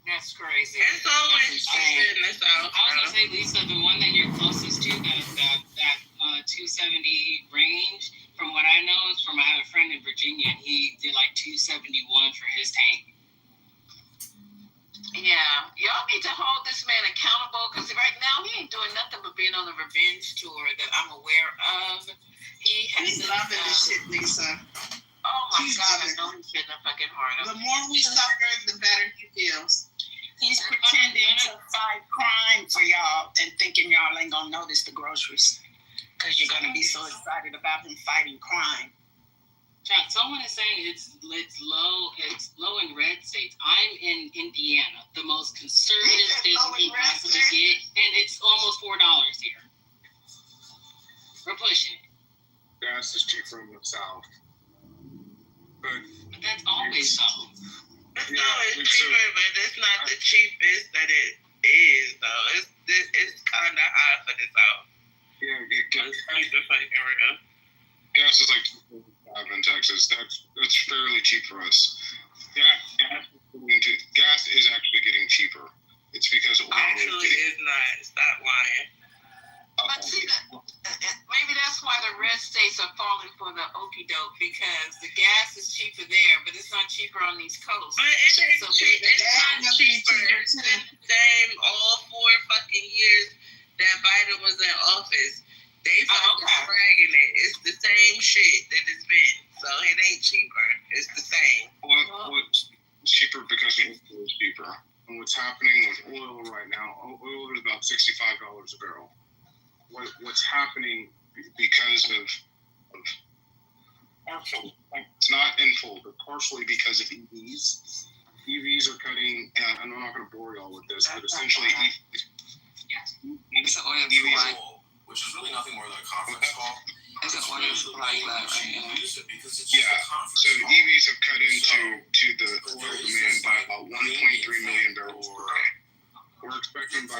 That's crazy. It's always cheaper in the South. I was gonna say, Lisa, the one that you're closest to, that 270 range, from what I know, is from, I have a friend in Virginia, and he did like 271 for his tank. Yeah, y'all need to hold this man accountable because right now he ain't doing nothing but being on a revenge tour that I'm aware of. He's loving this shit, Lisa. Oh my God, I know he's hitting a fucking heart. The more we suffer, the better he feels. He's pretending to fight crime for y'all and thinking y'all ain't gonna notice the groceries because you're gonna be so excited about him fighting crime. Someone is saying it's low in red states. I'm in Indiana, the most conservative state you can possibly get, and it's almost $4 here. We're pushing it. Gas is cheaper in the South. But that's always so. It's always cheaper, but it's not the cheapest that it is, though. It's kind of high for the South. Yeah, gas is like in Texas. That's fairly cheap for us. Gas is actually getting cheaper. It's because oil is not. Stop lying. But see, maybe that's why the red states are falling for the okie doke because the gas is cheaper there, but it's not cheaper on these coasts. But it's not cheaper. It's been the same all 4 fucking years that Biden was in office. They fucking bragging it. It's the same shit that it's been. So it ain't cheaper. It's the same. What's cheaper because oil is cheaper. And what's happening with oil right now, oil is about $65 a barrel. What's happening because of partial, it's not in full, but partially because of EVs. EVs are cutting, and I'm not going to bore y'all with this, but essentially It's an oil supply, which is really nothing more than a conference call. It's an oil supply right now. Yeah, so EVs have cut into the oil demand by about 1.3 million barrels per day. We're expecting by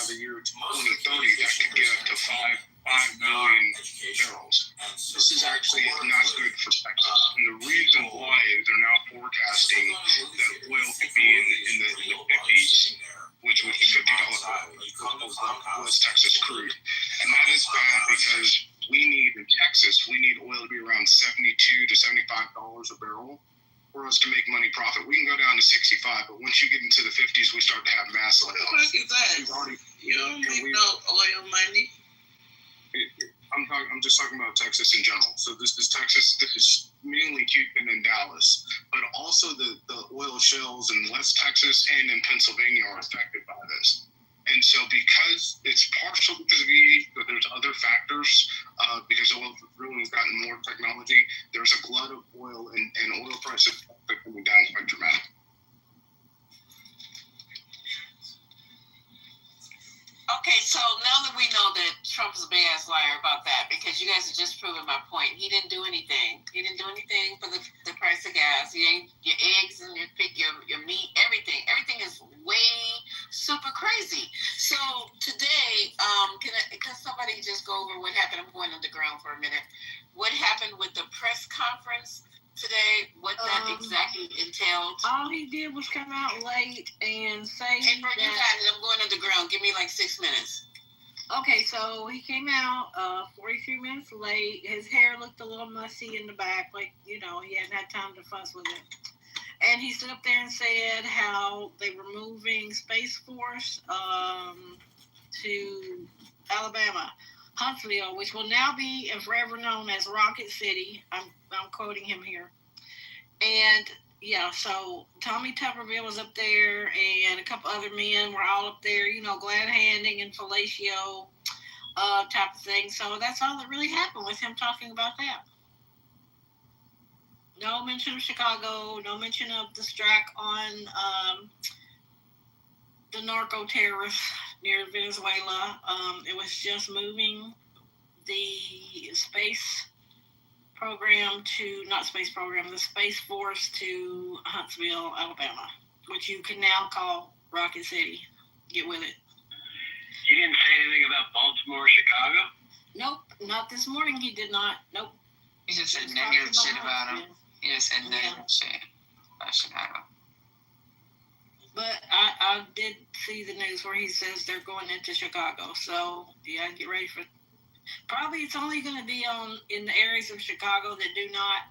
the year 2030 that could get up to 5 million barrels. This is actually not good for Texas. And the reason why is they're now forecasting that oil could be in the 50s, which would be $50 West Texas crude. And that is bad because in Texas, we need oil to be around $72 to $75 a barrel for us to make money profit. We can go down to 65, but once you get into the 50s, we start to have mass layoffs. What the fuck is that? You don't make no oil money. I'm just talking about Texas in general. So this is Texas. This is mainly Houston and Dallas, but also the oil shales in West Texas and in Pennsylvania are affected by this. And so because it's partial because of EV, but there's other factors, because oil drilling has gotten more technology, there's a glut of oil and oil prices are coming down quite dramatically. Okay, so now that we know that Trump's a big ass liar about that, because you guys have just proven my point. He didn't do anything. He didn't do anything for the price of gas. He ain't your eggs and your meat, everything. Everything is way super crazy. So today, can somebody just go over what happened? I'm going underground for a minute. What happened with the press conference today? What that exactly entailed? All he did was come out late and say Hey, bro, you got it. I'm going underground. Give me like 6 minutes. Okay, so he came out 43 minutes late. His hair looked a little messy in the back, like, he hadn't had time to fuss with it. And he stood up there and said how they were moving Space Force to Alabama, Huntsville, which will now be and forever known as Rocket City. I'm quoting him here. And yeah, so Tommy Tuberville was up there, and a couple other men were all up there, glad handing and fellatio type of thing. So that's all that really happened with him talking about that. No mention of Chicago, no mention of the strike on the narco terrorists near Venezuela. It was just moving the space program the Space Force to Huntsville, Alabama, which you can now call Rocket City. Get with it. He didn't say anything about Baltimore or Chicago? Nope, Not this morning. He did not. Nope. He just said negative shit about him. He just said negative shit about Chicago. But I did see the news where he says they're going into Chicago. So, yeah, get ready for. Probably it's only going to be in the areas of Chicago that do not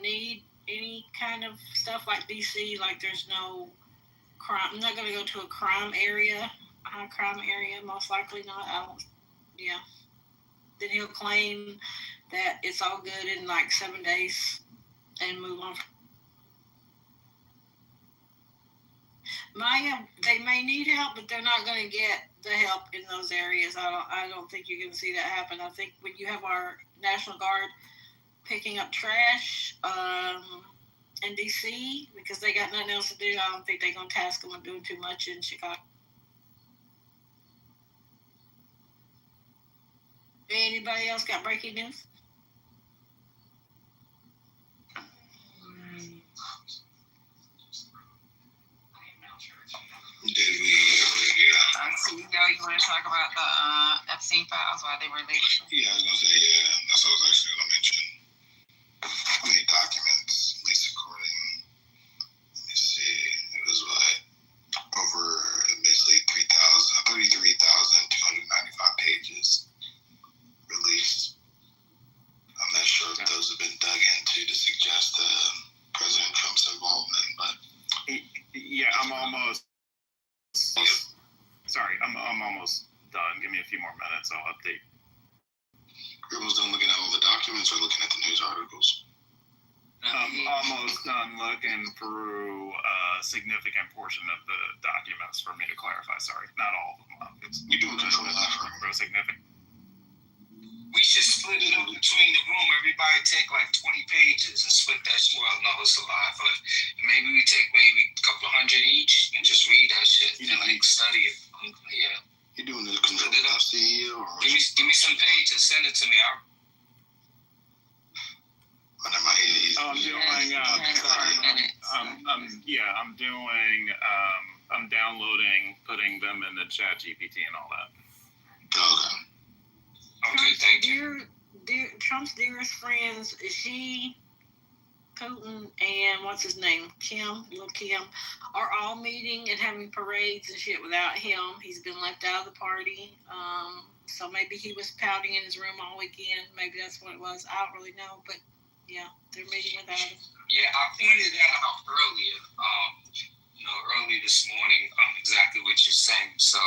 need any kind of stuff like DC. Like there's no crime. I'm not going to go to a crime area, high crime area. Most likely not. Yeah. Then he'll claim that it's all good in like 7 days and move on. They may need help, but they're not going to get the help in those areas. I don't think you're going to see that happen. I think when you have our National Guard picking up trash in D.C. because they got nothing else to do, I don't think they're going to task them with doing too much in Chicago. Anybody else got breaking news? So you want to talk about the Epstein files while they were ladies? Yeah, I was gonna say that's what I was actually gonna mention. How many documents, at least according? Let me see. It was over basically 33,295 pages released. I'm not sure if those have been dug into to suggest President Trump's involvement, but yeah, I'm almost. Sorry, I'm almost done. Give me a few more minutes. I'll update. You're almost done looking at all the documents or looking at the news articles? I'm almost done looking through a significant portion of the documents for me to clarify. Sorry, not all of them. You're doing control F, right? Significant. We should split it up between the room. Everybody take like 20 pages and split that shit. Well, no, it's a lot, but maybe we take maybe a couple of hundred each and just read that shit and like study it. Yeah. You're doing the control F CEO or give me some pages. Send it to me. I'm downloading, putting them in the chat GPT and all that. Okay, thank you. Trump's dearest friends, she, Putin, and what's his name? Little Kim, are all meeting and having parades and shit without him. He's been left out of the party. So maybe he was pouting in his room all weekend. Maybe that's what it was. I don't really know, but yeah, they're meeting without him. Yeah, I pointed that out earlier. Early this morning. Exactly what you're saying. So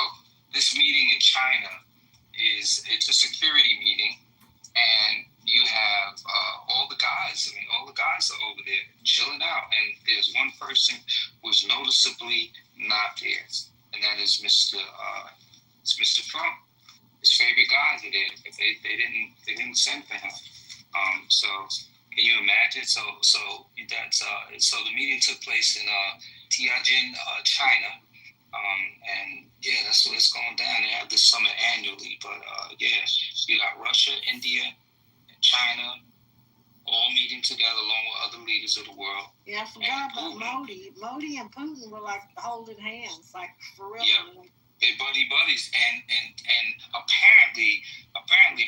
this meeting in China it's a security meeting, and you have all the guys. All the guys are over there chilling out, and there's one person who's noticeably not there, and that is Mr. Trump. His favorite guys are there, but they didn't send for him. So can you imagine? So the meeting took place in Tianjin, China. And yeah, that's what it's going down. They have this summit annually, but you got Russia, India, and China all meeting together along with other leaders of the world. Yeah, I forgot about Modi. Modi and Putin were like holding hands, like for real. Yeah, they're buddies, and apparently,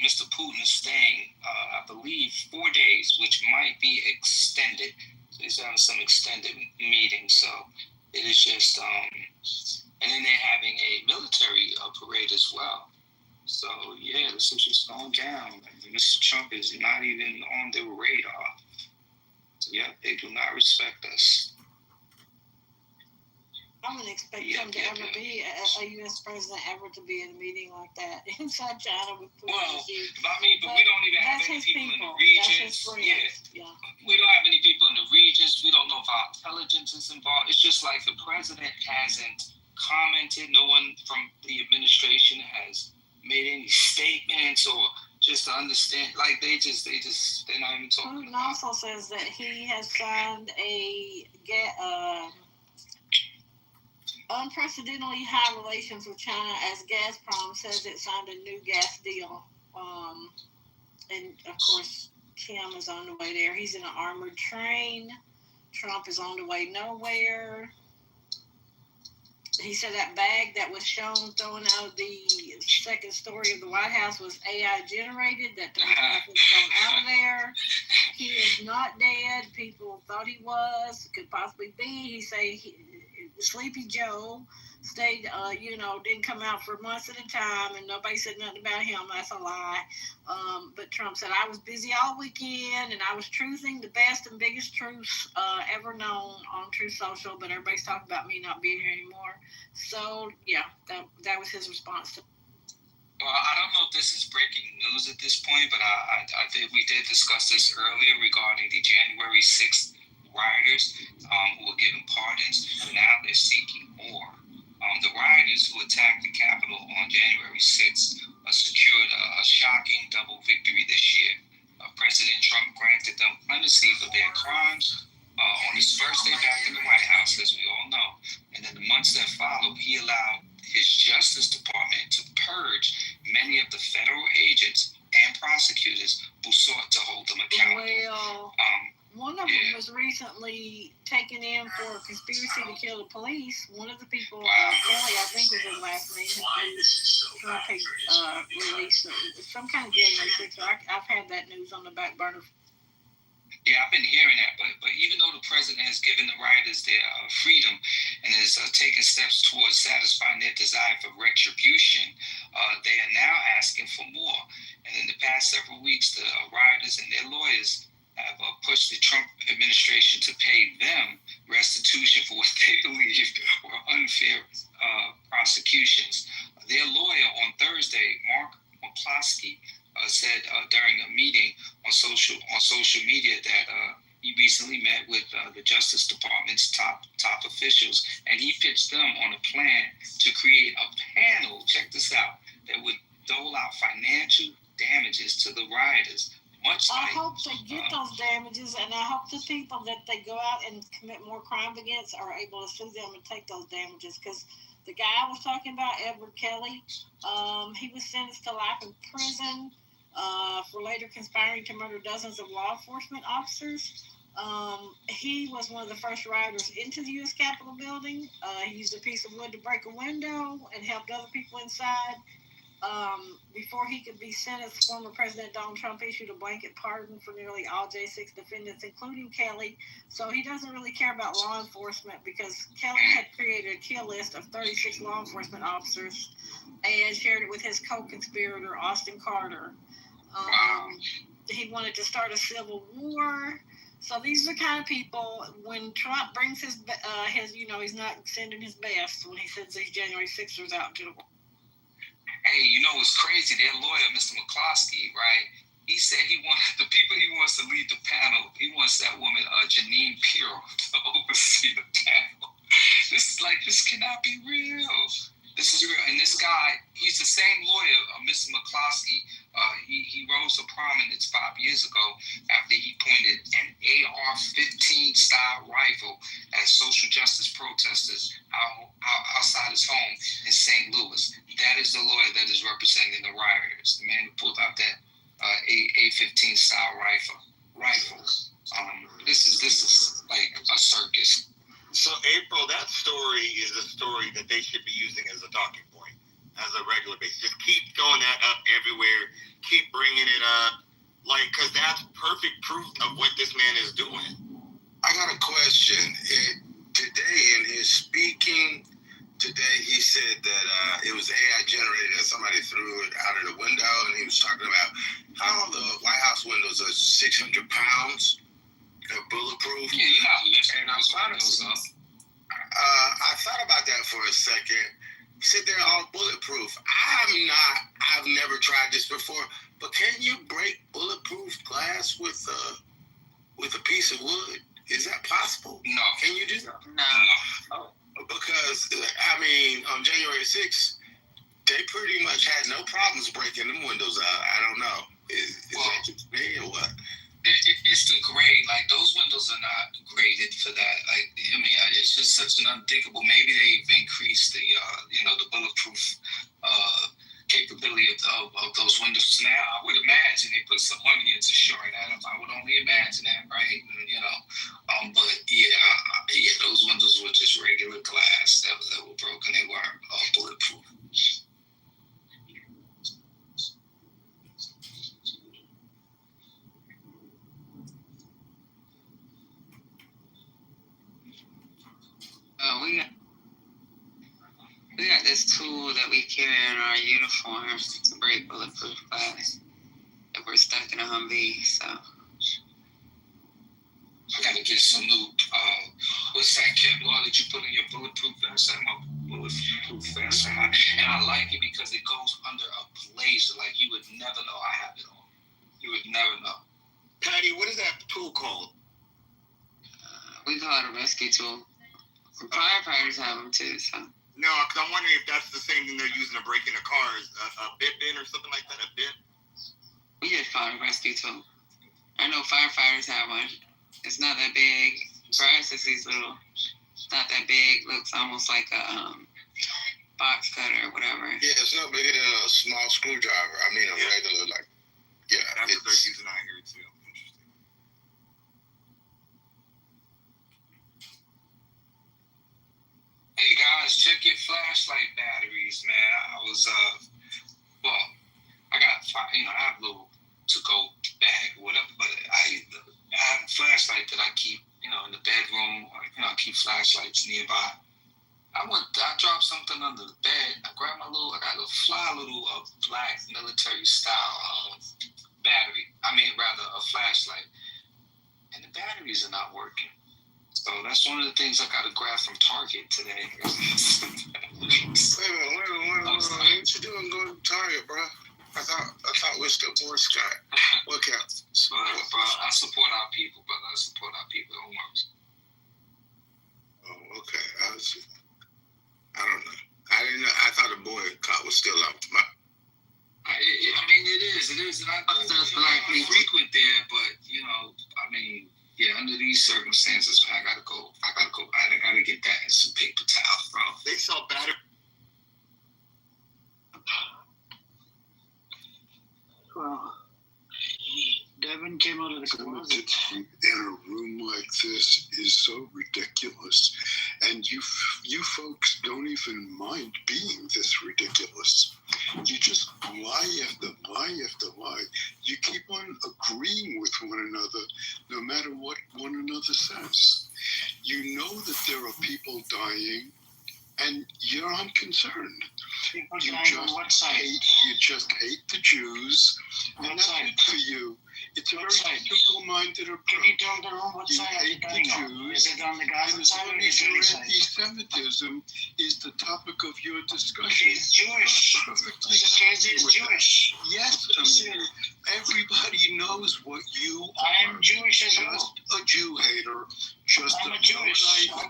Mr. Putin is staying, I believe, 4 days, which might be extended. So he's having some extended meetings, so. It is just, and then they're having a military parade as well. So, yeah, this is just going down. Mr. Trump is not even on their radar. So, yeah, they do not respect us. I wouldn't expect him to ever be a U.S. president ever to be in a meeting like that inside China with Putin. Well, but we don't even have any people in the regions. Yeah. We don't have any people in the regions. We don't know if our intelligence is involved. It's just like the president hasn't commented. No one from the administration has made any statements or just to understand. Like they're not even talking. Putin also says that he has signed a unprecedentedly high relations with China as Gazprom says it signed a new gas deal. And of course, Kim is on the way there. He's in an armored train. Trump is on the way nowhere. He said that bag that was shown thrown out of the second story of the White House was AI generated, that the bag was thrown out of there. He is not dead. People thought he was, could possibly be. He said Sleepy Joe stayed, didn't come out for months at a time, and nobody said nothing about him. That's a lie. But Trump said, I was busy all weekend, and I was truthing the best and biggest truths ever known on Truth Social, but everybody's talking about me not being here anymore. So, yeah, that was his response to. Well, I don't know if this is breaking news at this point, but we did discuss this earlier regarding the January 6th rioters who were given pardons, and now they're seeking more. The rioters who attacked the Capitol on January 6th secured a shocking double victory this year. President Trump granted them clemency for their crimes on his first day back in the White House, as we all know. And in the months that followed, he allowed his Justice Department to purge many of the federal agents and prosecutors who sought to hold them accountable. Well, one of them was recently taken in for a conspiracy to kill the police. One of the people, Kelly, I think was his last name, Trump released some kind of January 6th. So I've had that news on the back burner. Yeah, I've been hearing that, but even though the president has given the rioters their freedom and has taken steps towards satisfying their desire for retribution, they are now asking for more. And in the past several weeks, the rioters and their lawyers have pushed the Trump administration to pay them restitution for what they believe were unfair prosecutions. Their lawyer on Thursday, Mark McCloskey, said during a meeting on social media that he recently met with the Justice Department's top officials, and he pitched them on a plan to create a panel, check this out, that would dole out financial damages to the rioters. I hope they get those damages, and I hope the people that they go out and commit more crime against are able to sue them and take those damages. Because the guy I was talking about, Edward Kelly, he was sentenced to life in prison for later conspiring to murder dozens of law enforcement officers. He was one of the first rioters into the U.S. Capitol building. He used a piece of wood to break a window and helped other people inside. Before he could be sentenced, former President Donald Trump issued a blanket pardon for nearly all J6 defendants, including Kelly. So he doesn't really care about law enforcement because Kelly had created a kill list of 36 law enforcement officers and shared it with his co-conspirator, Austin Carter. He wanted to start a civil war. So these are the kind of people, when Trump brings his he's not sending his best when he sends these January 6ers out to the world. Hey, it's crazy. Their lawyer, Mr. McCloskey, right? He said he wants to lead the panel. He wants that woman, Janine Pirro, to oversee the panel. This cannot be real. This is real. And this guy, he's the same lawyer, Mr. McCloskey. He rose to prominence 5 years ago after he pointed an AR-15 style rifle at social justice protesters outside his home in St. Louis. That is the lawyer that is representing the rioters. The man who pulled out that A-15 style rifle. This is like a circus. So, April, that story is a story that they should be using as a talking point, as a regular basis. Just keep throwing that up everywhere. Keep bringing it up. Because that's perfect proof of what this man is doing. I got a question. Today, in his speaking, he said that it was AI generated, that somebody threw it out of the window, and he was talking about how the White House windows are 600 pounds. They're bulletproof. Yeah, you're not lifting those windows up. I thought about that for a second. He said they're all bulletproof. I've never tried this before, but can you break bulletproof glass with a piece of wood? Is that possible? No. Can you do that? No. Because, on January 6th, they pretty much had no problems breaking them windows out. I don't know. Is that just me or what? It's the grade. Those windows are not graded for that. It's just such an undiggable. Maybe they've increased the bulletproof capability of those windows. Now, I would imagine they put some money into shoring that up. I would only imagine that, right? But those windows were just regular glass that were broken. this tool that we carry in our uniforms to break bulletproof glass if we're stuck in a Humvee. So I gotta get some new, what's that Kevlar that you put in your bulletproof vest? I have my bulletproof vest on, and I like it because it goes under a blazer. Like you would never know I have it on. You would never know. Patty, what is that tool called? We call it a rescue tool. Firefighters have them too. So No, because I'm wondering if that's the same thing they're using to break into cars, a bit bin or something like that, a bit. we just call it a rescue tool. I know firefighters have one. It's not that big. For us, it's these little, not that big. Looks almost like a box cutter or whatever. Yeah, it's no bigger than a small screwdriver. I mean, a regular, like, yeah. That's what they're using out here, too. Interesting. Hey guys, check your flashlight batteries, man. I was, well, I got, I have a little to-go bag or whatever, but I have a flashlight that I keep, in the bedroom, or, I keep flashlights nearby. I dropped something under the bed. I grabbed I got a little black military style battery. A flashlight. And the batteries are not working. So that's one of the things I got to grab from Target today. Wait a minute. What you doing going to Target, bro? I thought we're still Boy Scout. What counts? Bro, I support our people, brother. I support our people. Don't worry. Oh, okay. I don't know. I didn't know. I thought the boycott was still up. It is. And I frequent there, but, under these circumstances, man, I gotta go. I gotta get that and some paper towels, bro. They sell battery. Well, Devin came out of the closet. In a room like this is so ridiculous, and you folks don't even mind being this ridiculous. You just lie after lie after lie. You keep on agreeing with one another, no matter what one another says. You know that there are people dying, and you're unconcerned. People You dying on what side? you just hate the Jews, and What that's side? it for you. It's a What very side? simple-minded approach. Can you tell the room what You side are you hate the dying on? Jews, Is it on the and Gaza as side or long the as your Israeli side? anti-Semitism is the topic of your discussion. She's Jewish. Perfectly Mr. Casey is with that. Jewish. Yes, Amir. Everybody knows what you I am are. Jewish as well. Just a Jew hater. Just I'm a a Jewish. low-life How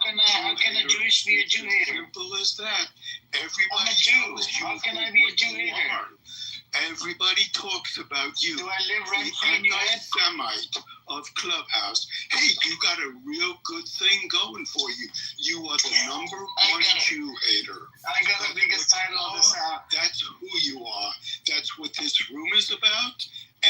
can a hater. Jewish be a It's Jew as hater? simple as that. I'm Everybody a Jew. knows you How can for I be a what Jew you hater? are. Everybody talks about you. Do I live The rent-free in your head? anti-Semite of Clubhouse. Hey, you got a real good thing going for you. You are the number one Jew hater. I got the biggest title of this That's who you are. That's what this room is about.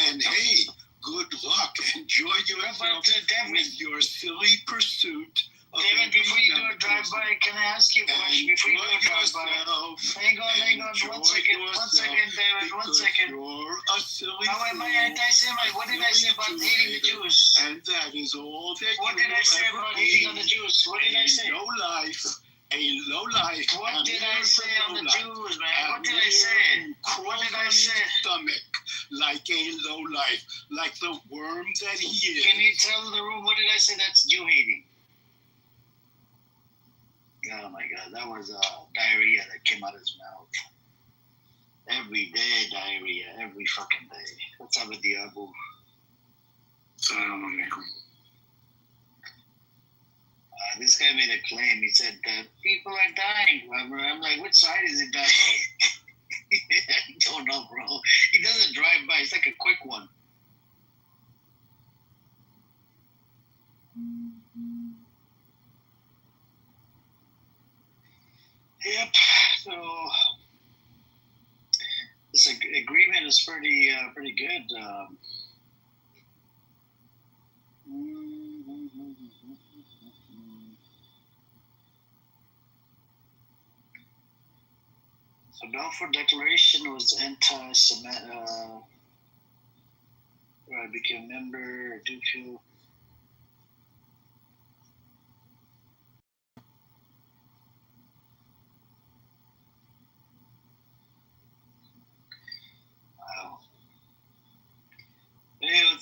And hey, good luck. Enjoy yourself with your silly pursuit of Devin, before you do a anti-Semitism. drive-by, can I ask you a question before you do a drive-by? Hang on, one second, David, one second. You're a silly How am I anti-Semite? What did I say about hating the Jews? And that is all that What you did I say will about ever hating on be. the Jews? What did I say? A low life. What did I say on the Jews, man? What did I say? What did I say? Stomach, like a low life, like the worm that he is. Can you tell the room what did I say that's Jew hating? Oh my God, that was diarrhea that came out of his mouth. Every day diarrhea, every fucking day. What's up with the Abu? This guy made a claim. He said that people are dying. I'm like, which side is it dying? I don't know, bro. He doesn't drive by. It's like a quick one. Yep. So this agreement is pretty good. So Balfour Declaration was anti-Semitic. I became a member. I do feel.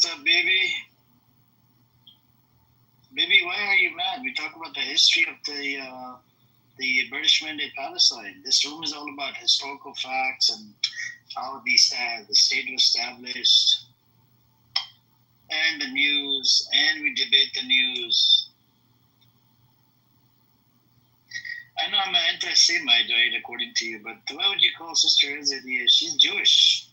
What's up, baby? Baby, why are you mad? We talk about the history of the British Mandate Palestine. This room is all about historical facts and how the state was established, and the news, and we debate the news. I know I'm an anti-Semite, right, according to you, but why would you call Sister Ezra? She's Jewish.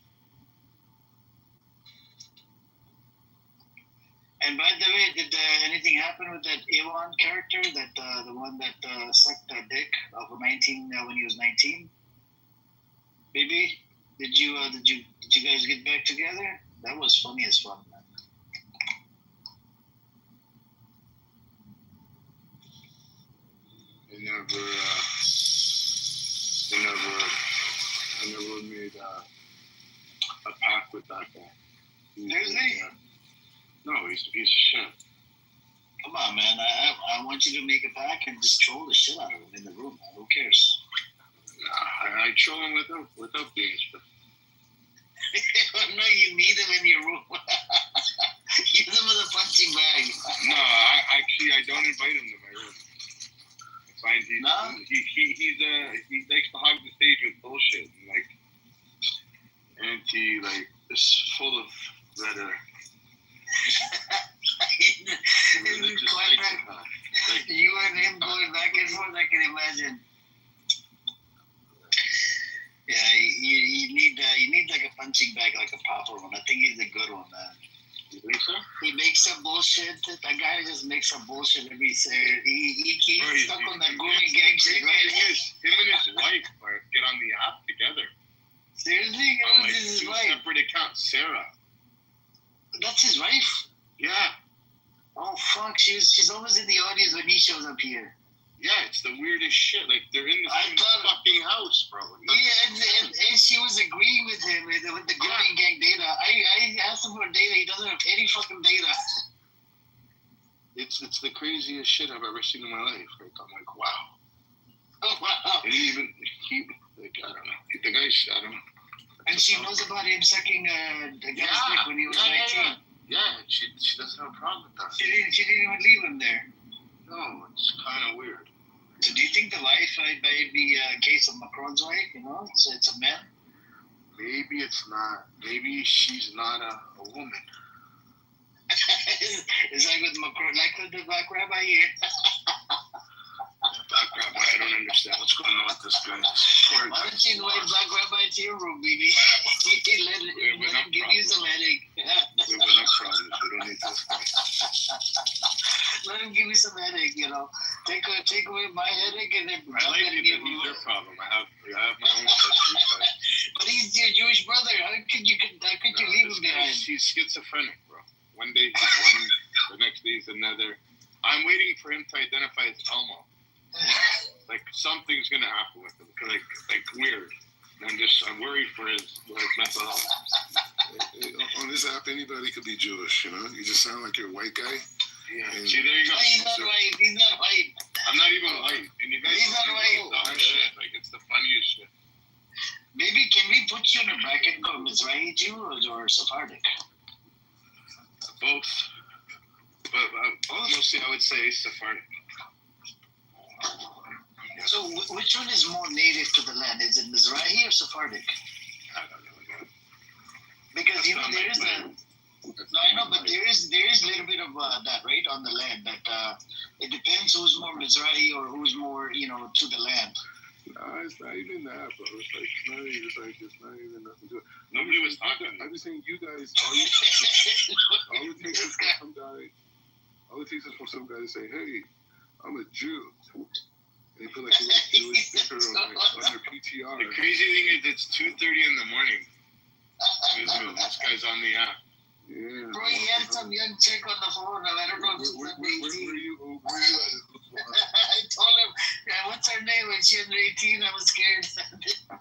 And by the way, did anything happen with that Ewan character, that the one that sucked the dick of 19 when he was 19? Baby, did you guys get back together? That was funny as fuck, man. I never made a pact with that guy. Seriously? No, he's a piece of shit. Come on, man. I want you to make a pack and just troll the shit out of him in the room. Man. Who cares? I troll him without being shit. No, you need him in your room. Use him as a punching bag. No, I don't invite him to my room. I find he likes to hog the stage with bullshit and is full of rhetoric. You and him going back and forth, I can imagine. Yeah, you need like a punching bag, like a proper one. I think he's a good one, man. You think so? He makes up bullshit. That guy just makes up bullshit every day. He keeps stuck on that Goonie gang shit, right? Him and his wife get on the app together. Seriously? What's his wife? Separate accounts, Sarah. That's his wife? Yeah. Oh fuck! She's always in the audience when he shows up here. Yeah, it's the weirdest shit. Like they're in the same fucking house, bro. Yeah, and she was agreeing with him with the Goonie gang data. I asked him for data. He doesn't have any fucking data. It's the craziest shit I've ever seen in my life. Like I'm like, wow. Oh wow. And he I don't know. The guy's, I don't know. And she knows about him sucking the guy's dick when he was 19. Yeah, she doesn't have a problem with that. She didn't even leave him there. No, it's kind of weird. So do you think the wife might be a case of Macron's wife? You know, so it's a man. Maybe it's not. Maybe she's not a woman. It's like with Macron, like with the black rabbi here. Black rabbi, I don't understand what's going on with this guy. Why don't you invite black rabbi to your room, baby? let him give you some headache. We have enough problems. We don't need this guy. Let him give you some headache, you know. Take away my headache and then I like it that he's your problem. I have my own stuff. But he's your Jewish brother. How could you leave him behind? He's schizophrenic, bro. One day he's one, the next day he's another. I'm waiting for him to identify as Elmo. Like something's gonna happen with him, like weird. I'm worried for his mental health. On this app, anybody could be Jewish, you know. You just sound like you're a white guy. Yeah. See, there you go. No, he's not white. He's not white. I'm not even white, and you guys. He's not white. Shit. Like it's the funniest shit. Maybe can we put you in a bracket called Mizrahi Jew or Sephardic? Both. But mostly I would say Sephardic. So which one is more native to the land? Is it Mizrahi or Sephardic? I don't know. Because there is no, I know, but there is a little bit of that, right, on the land. That it depends who's more Mizrahi or who's more, to the land. No, it's not even that, bro. It's not even nothing to it. Nobody was talking. I'm just saying, you guys. All it takes is for some guy. All it takes is for some guy to say, "Hey, I'm a Jew." And you put like a little Jewish sticker on your PTR. The crazy thing is, it's 2:30 in the morning. This guy's on the app. Yeah. Bro, he had some young chick on the phone. I don't know if she's under 18. Where are you at? I told him, what's her name? When she was 18, I was scared. I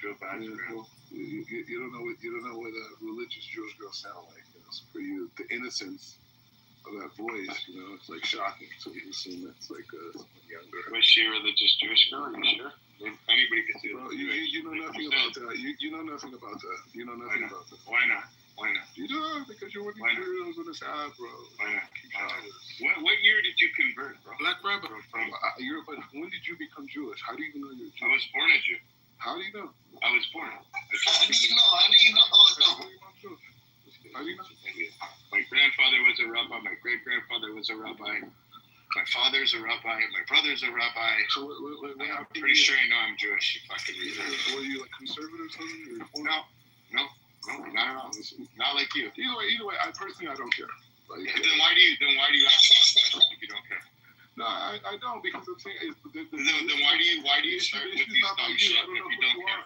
feel bad for him. You don't know what a religious Jewish girl sound like. For you, the innocence of that voice, it's like shocking. So you assume it's like someone younger. Was she a religious Jewish girl? Are you sure? Anybody can see it. You know nothing about that. You know nothing about that. You know nothing about that. Why not? Why not? You know, because you're one of the weirdos on this app, bro. Why not? What year did you convert, bro? Black Rabbit. But when did you become Jewish? How do you even know you're Jewish? I was born a Jew. How do you know? I was born. How do you know? How do you know? How do you know? My grandfather was a rabbi. My great-grandfather was a rabbi. My father's a rabbi. My brother's a rabbi. So I'm pretty sure you know I'm Jewish. You fucking reason. Were you like conservative or something? No, not at all. Not like you. Either way, I personally don't care. Like, then why do you ask if you don't care? No, I don't, because I'm saying then why do you start with these dumb shit if you don't care?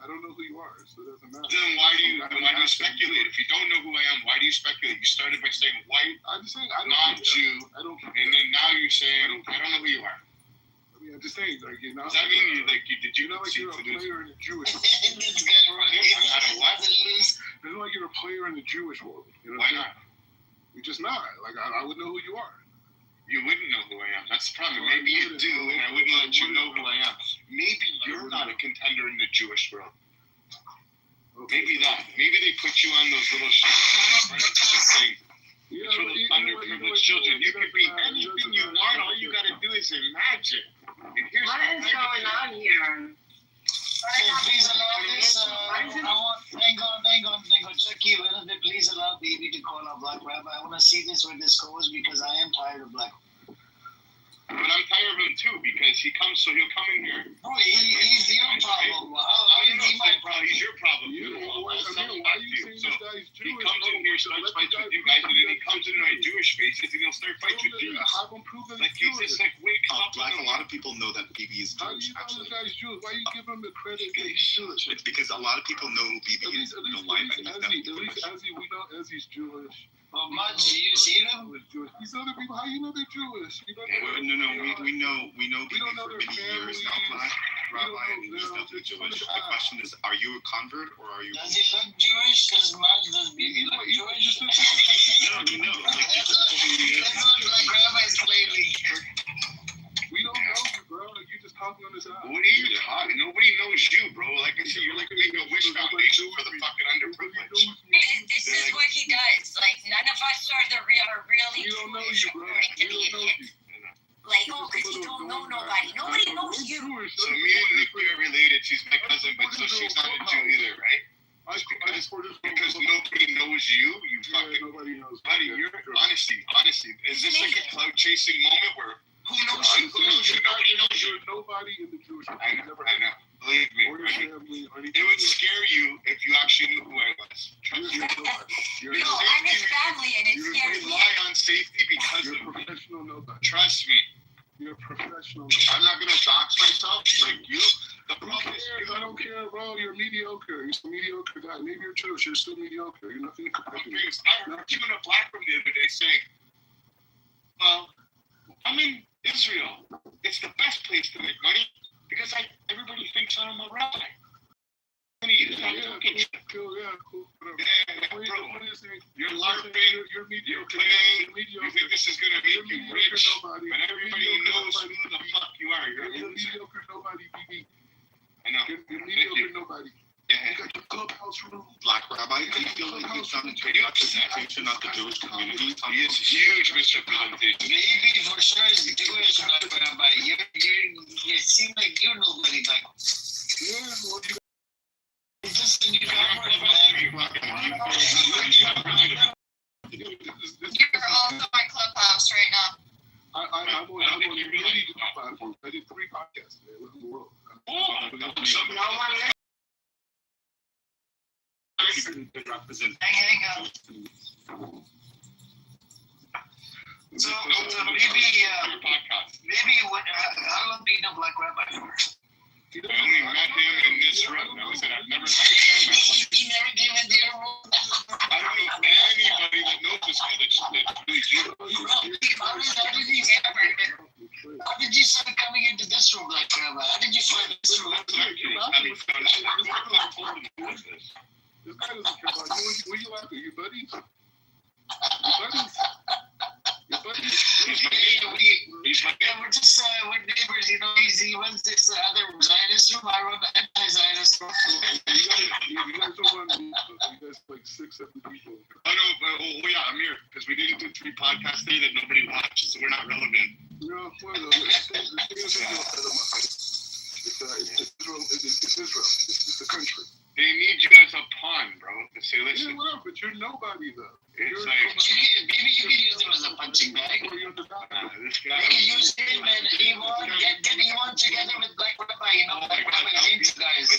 I don't know who you are, so it doesn't matter. Then why do you speculate? If you don't know who I am, why do you speculate? You started by saying white, I'm just saying I don't non-Jew, and then now you're saying I don't know who you are. I mean, I'm just saying, like, you're not. Does that mean did you not like you're a player in the Jewish world? I don't what? It's not like you're a player in the Jewish world. You know why not? You're just not. Like, I would know who you are. You wouldn't know who I am. That's the problem. Maybe you do, and I wouldn't let you know who I am. Maybe you're not a contender in the Jewish world. Maybe that. Maybe they put you on those little thing for those underprivileged children. You could be anything you want. All you got to do is imagine. What is going on here? Please allow this. Hang on. Check you in. Please allow baby to call our Black Rabbi. I want to see this where this goes because I am tired of Black. But I'm tired of him too because he'll come in here. Bro, he's your problem. How is he my problem? He's your problem. Why are you saying this guy's Jewish? He comes in here, starts fights with you guys, and then he comes in my Jewish faces and he'll start fights with you. Have him prove that he's Jewish. Just like wake up. Black, a lot of people know that BB is Jewish. How do you know this guy's Jewish? Why you give him the credit that he's Jewish? It's because a lot of people know who BB is. At least Ezzy, we know Ezzy's Jewish. Well, Mudge, you see them? These other people, how you know they're Jewish? We know BB for many years now, Black Rabbi, and he's definitely Jewish. The question is, are you a convert or are you? Does he look Jewish? Does BB look Jewish? No. That's what Black Rabbis lately. We don't know you, bro. You just talking on this app. What are you talking? Nobody knows you, bro. Like I said, you're like making a wish foundation for the fucking underprivileged. This is what he does. Like, none of us are really Jewish according to the idiot. Like, because you don't know nobody. Nobody knows you. So me and Nikki are related. She's my cousin, but so she's not a Jew either, right? Because nobody knows you fucking. Nobody knows. Buddy, you're honestly. Is this like a cloud chasing moment where? Who knows you? Nobody knows you. Nobody in the Jewish world. I know. Believe me. It would scare you if you actually knew who I was. Trust me. No, I'm his family, and it scares me. You rely on safety because you're a professional nobody. Trust me. You're a professional nobody. I'm not gonna dox myself like you. The problem is, I don't care, bro. You're mediocre. You're a mediocre guy. Maybe you're Jewish. You're still mediocre. You're nothing compared to me. I heard you in a black room the other day saying, "Well, I'm in Israel. It's the best place to make money because everybody thinks I'm a rabbi." Cool. Yeah, bro. You're LARPing. You're mediocre. You think this is gonna make you rich, but everybody knows who the fuck you are. You're mediocre nobody, BB. I know. You're mediocre nobody. You got your clubhouse room. Black Rabbi, do you feel like you've done a good representation of the Jewish community? He is huge misrepresentation. Maybe for sure is Jewish, Black Rabbi. You seem like you're nobody, like. Yeah, well, it's just a new government, man. You're also on Clubhouse right now. I'm on many different platforms. I did 3 podcasts today. Look in the world. Hang on. So maybe how long do you know Black Rabbi for? I only met him in this room. I said I've never met him. You never came into your room? I don't know anybody that knows this guy that's really Jewish. How did you start coming into this room, Black Rabbi? How did you find this room? This guy doesn't care about you. Who you laughing? Your buddies? We're just we're neighbors, you know. He runs this other Zionist room. I run the anti-Zionist room. You guys don't run. You guys like 6-7 people. Oh no, yeah, Amir, because we didn't do 3 podcasts today that nobody watched, so we're not relevant. No, well, it's Israel. It's the country. They need you as a pawn, bro. To say, listen. Yeah, well, but you're nobody though. It's Maybe you can use him as a punching bag. This guy. You can use him and Yvonne, get Yvonne together with Black Rabbi. You know, Black Rabbi hates guys.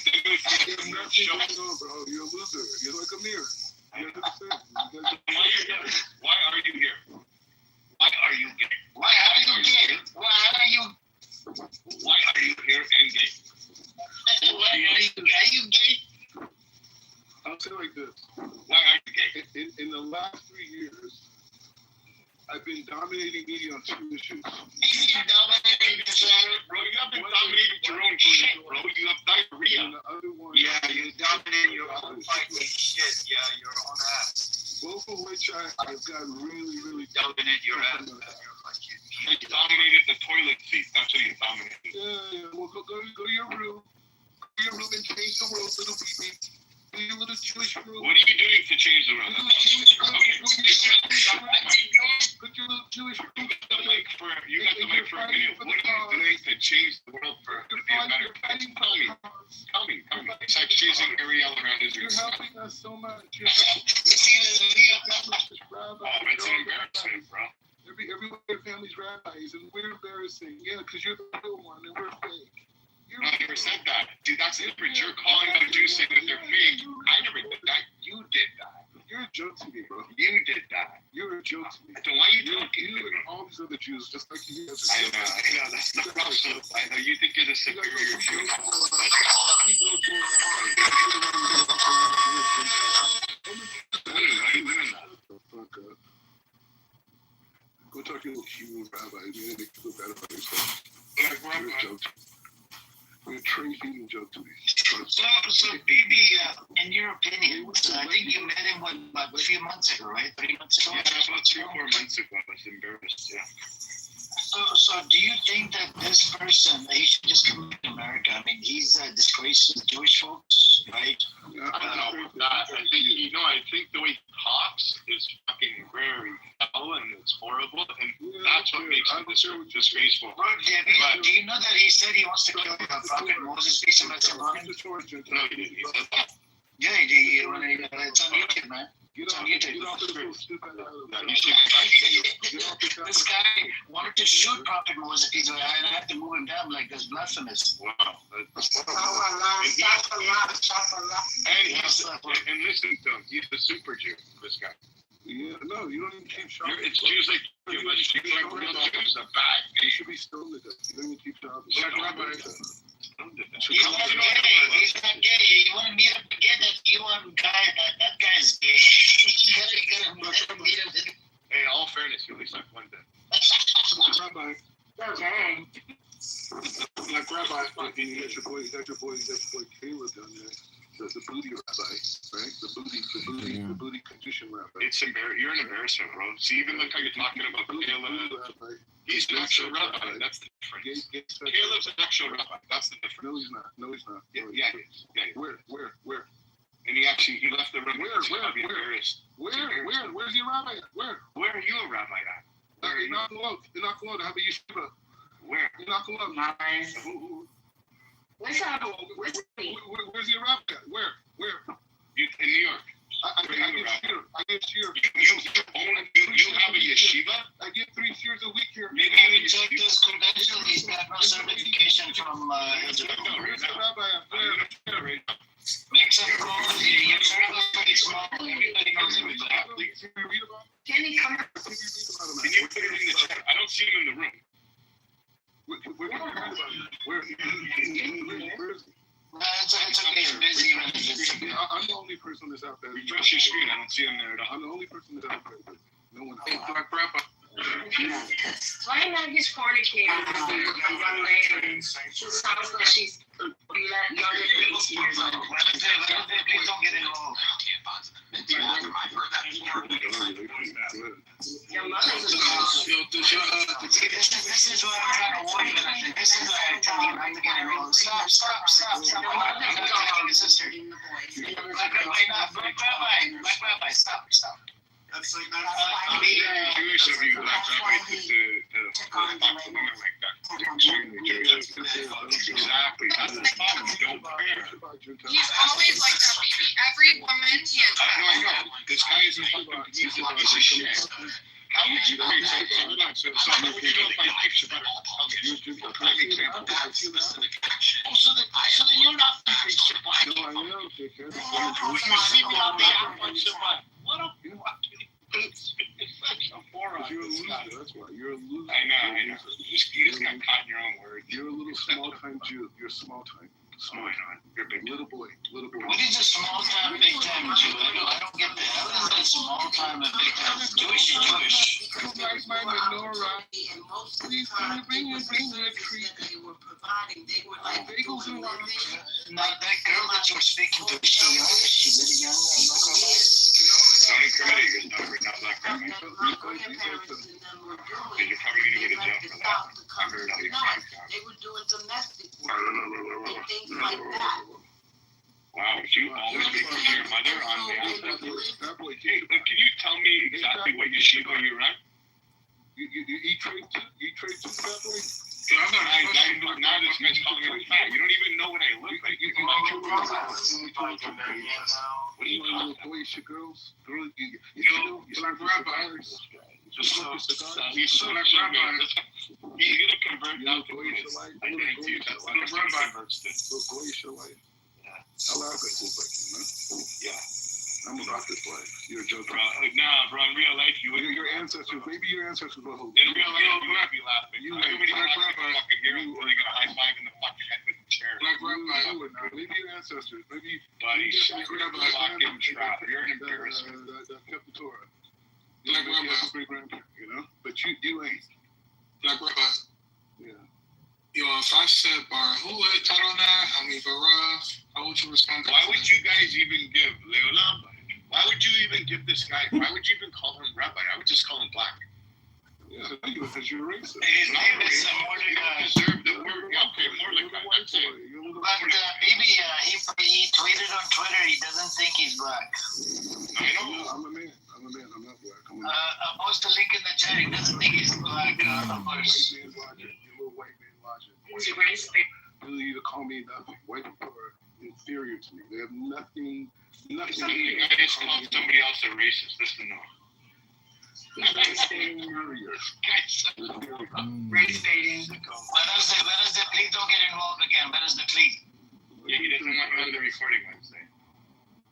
You're bro. You're a loser. You're like Amir. You're the same. Why are you here? Why are you gay? Why are you gay? Why are you here and gay? Why are you gay? I'll say like this. Why are you gay? In the last 3 years, I've been dominating media on 2 issues. Bro, you have been dominating your own shit, bro. You have diarrhea. And the other one, Yeah, you dominate your own fucking shit. Yeah, your own ass. both of which I've got really dominate your ass. You dominated the toilet seat. That's what you dominated. Yeah. Well, go to your room. Go to your room and change the world, little baby. Do your little Jewish room. What are you doing to change the world? Put your little Jewish room. You got the mic for a minute. What are you doing to change the world to be a better place? Tell me. It's like chasing Ariel around his You're helping us so much. It's an embarrassment, bro. Every family's rabbis, and we're embarrassing. Yeah, because you're the real one, and we're fake. I never said that. Dude, that's different. You're calling out Jews saying that they're fake. I never did that. You did that. You're a joke to me, bro. You did that. You're a joke to me. So why are you talking you and all these other Jews, just like you guys. I know. That's the problem. I know you think you're the superior Jew. Go talk to your little Cuban rabbi. You make you feel bad about yourself. You're a joke. You're a crazy joke to me. So Bibi, in your opinion, I think you met him about a few months ago, right? 3 months ago? Yeah, about 3 or 4 months ago. I was embarrassed, yeah. So do you think that this person, he should just come to America? I mean, he's a disgrace to the Jewish folks, right? I don't know about that. I think the way he talks is fucking very foul and it's horrible, and that's what makes him disgraceful. Do you know that he said he wants to kill Prophet Moses? No, he didn't. He said that. Yeah, it's on YouTube, man. It's on YouTube. This guy wanted to shoot Prophet Moses, and I had to move him down like this blasphemous. Wow. And listen to him. He's the super Jew, this guy. Yeah, no, you don't even keep shopping. It's Jews like you, but Jews like real Jews are bad. You should be stoned to death. You don't even keep shopping. He's not gay. You want to meet him again? That guy's gay. You gotta meet him. Hey, all fairness, you at least like one day. Rabbi. Okay. Like Rabbi, you got your boy Caleb down there. The booty rabbi, right? The booty condition rabbi. It's you're an embarrassment, bro. See, even look how you're talking about Caleb. He's an actual rabbi. That's the difference. Caleb's an actual rabbi. That's the difference. No, he's not. Yeah, he is. Yeah. Where? And he left the room. Where's your rabbi at? Where are you a rabbi at? In Akalot. How about yeshiva? Where? In Akalot. Nice. Where's your rabbi at? Where? In New York. I get here. You have a yeshiva? I get 3 years a week here. Maybe you check his credentials. He's got no certification from Israel. Where's the rabbi at? Where? Make some calls. Your circle is pretty small. Everybody knows everybody. Can he come? Can you put it in the chat? I don't see him in the room. Where is he? It's okay. He's busy. I'm the only person that's out there. Refresh your screen. I don't see him there at all. I'm the only person that's out there. No one else. Hey, Black Rabbi. Why not he's fornicating with a young lady? She sounds like she's younger than 18 years old. Please don't get involved. Your mother's a This is what I'm trying to warn you. This is what I tell you not to get involved. Stop. My sister. Rabbi, is a fucking piece of shit. How would you? Okay, so what would you do if I picture better? Prime example. Oh, so then you're not fucking Shabbat. No, I am, dickhead. You see me on the app on Shabbat. What a fucking such a moron. You're a loser. That's why you're a loser. I know. You just got caught in your own words. You're a little small-time Jew. You're small time. Small time. You're a big little boy. What is a small time, big time Jew? I don't get that. How is that small time and big time? Jewish is Jewish. Like my menorah. Please bring your treat. They were providing. They were like bagels and lunch. Now that girl that you were speaking to, is she really young? Don't incriminate yourself. You're not black grandma. Because you're probably going to go to jail for that. I heard all your friends. They were doing domestic work and things like that. Wow, you always speak to your mother on the app? Hey, can you tell me exactly what yeshiva you run? You eat trade too, that boy? Now this guy's calling me fat. You don't even know what I look like. What do you want? Boys, your girls? You black rabbis. He's gonna convert now to this. I guarantee you that's what the rabbi converts to. I love that cool like you, man. Yeah. I'm about this life. You're a joke. Bro, in real life, your ancestors, maybe your ancestors will hold. In real life, you would be laughing. You would be fucking hero, or you're gonna high five in the fucking head with a chair. Maybe your ancestors, maybe. Buddy, shut your fucking trap. You're an embarrassment. That kept the Torah. Black rabbi. Great grandparent, you know? But you ain't. Black rabbi. Yeah. Yo, if I said bar Hula Taronah, how would you respond? Why would you guys even give Leolam? Why would you even give this guy? Why would you even call him rabbi? I would just call him black. Yeah, because you're racist. His name is Mordecai. You don't deserve the word. Okay, Mordecai. That's it. But maybe he tweeted on Twitter he doesn't think he's black. I know. I'm a man. I'm not black. I'll post a link in the chat. He doesn't think he's black. Of course. White man logic. Your little white man logic. You You call me nothing. White people are inferior to me. They have nothing. You guys called somebody else a racist. Listen to him. Race dating. Wednesday, please don't get involved again. Wednesday. Yeah, he doesn't want you on the recording Wednesday.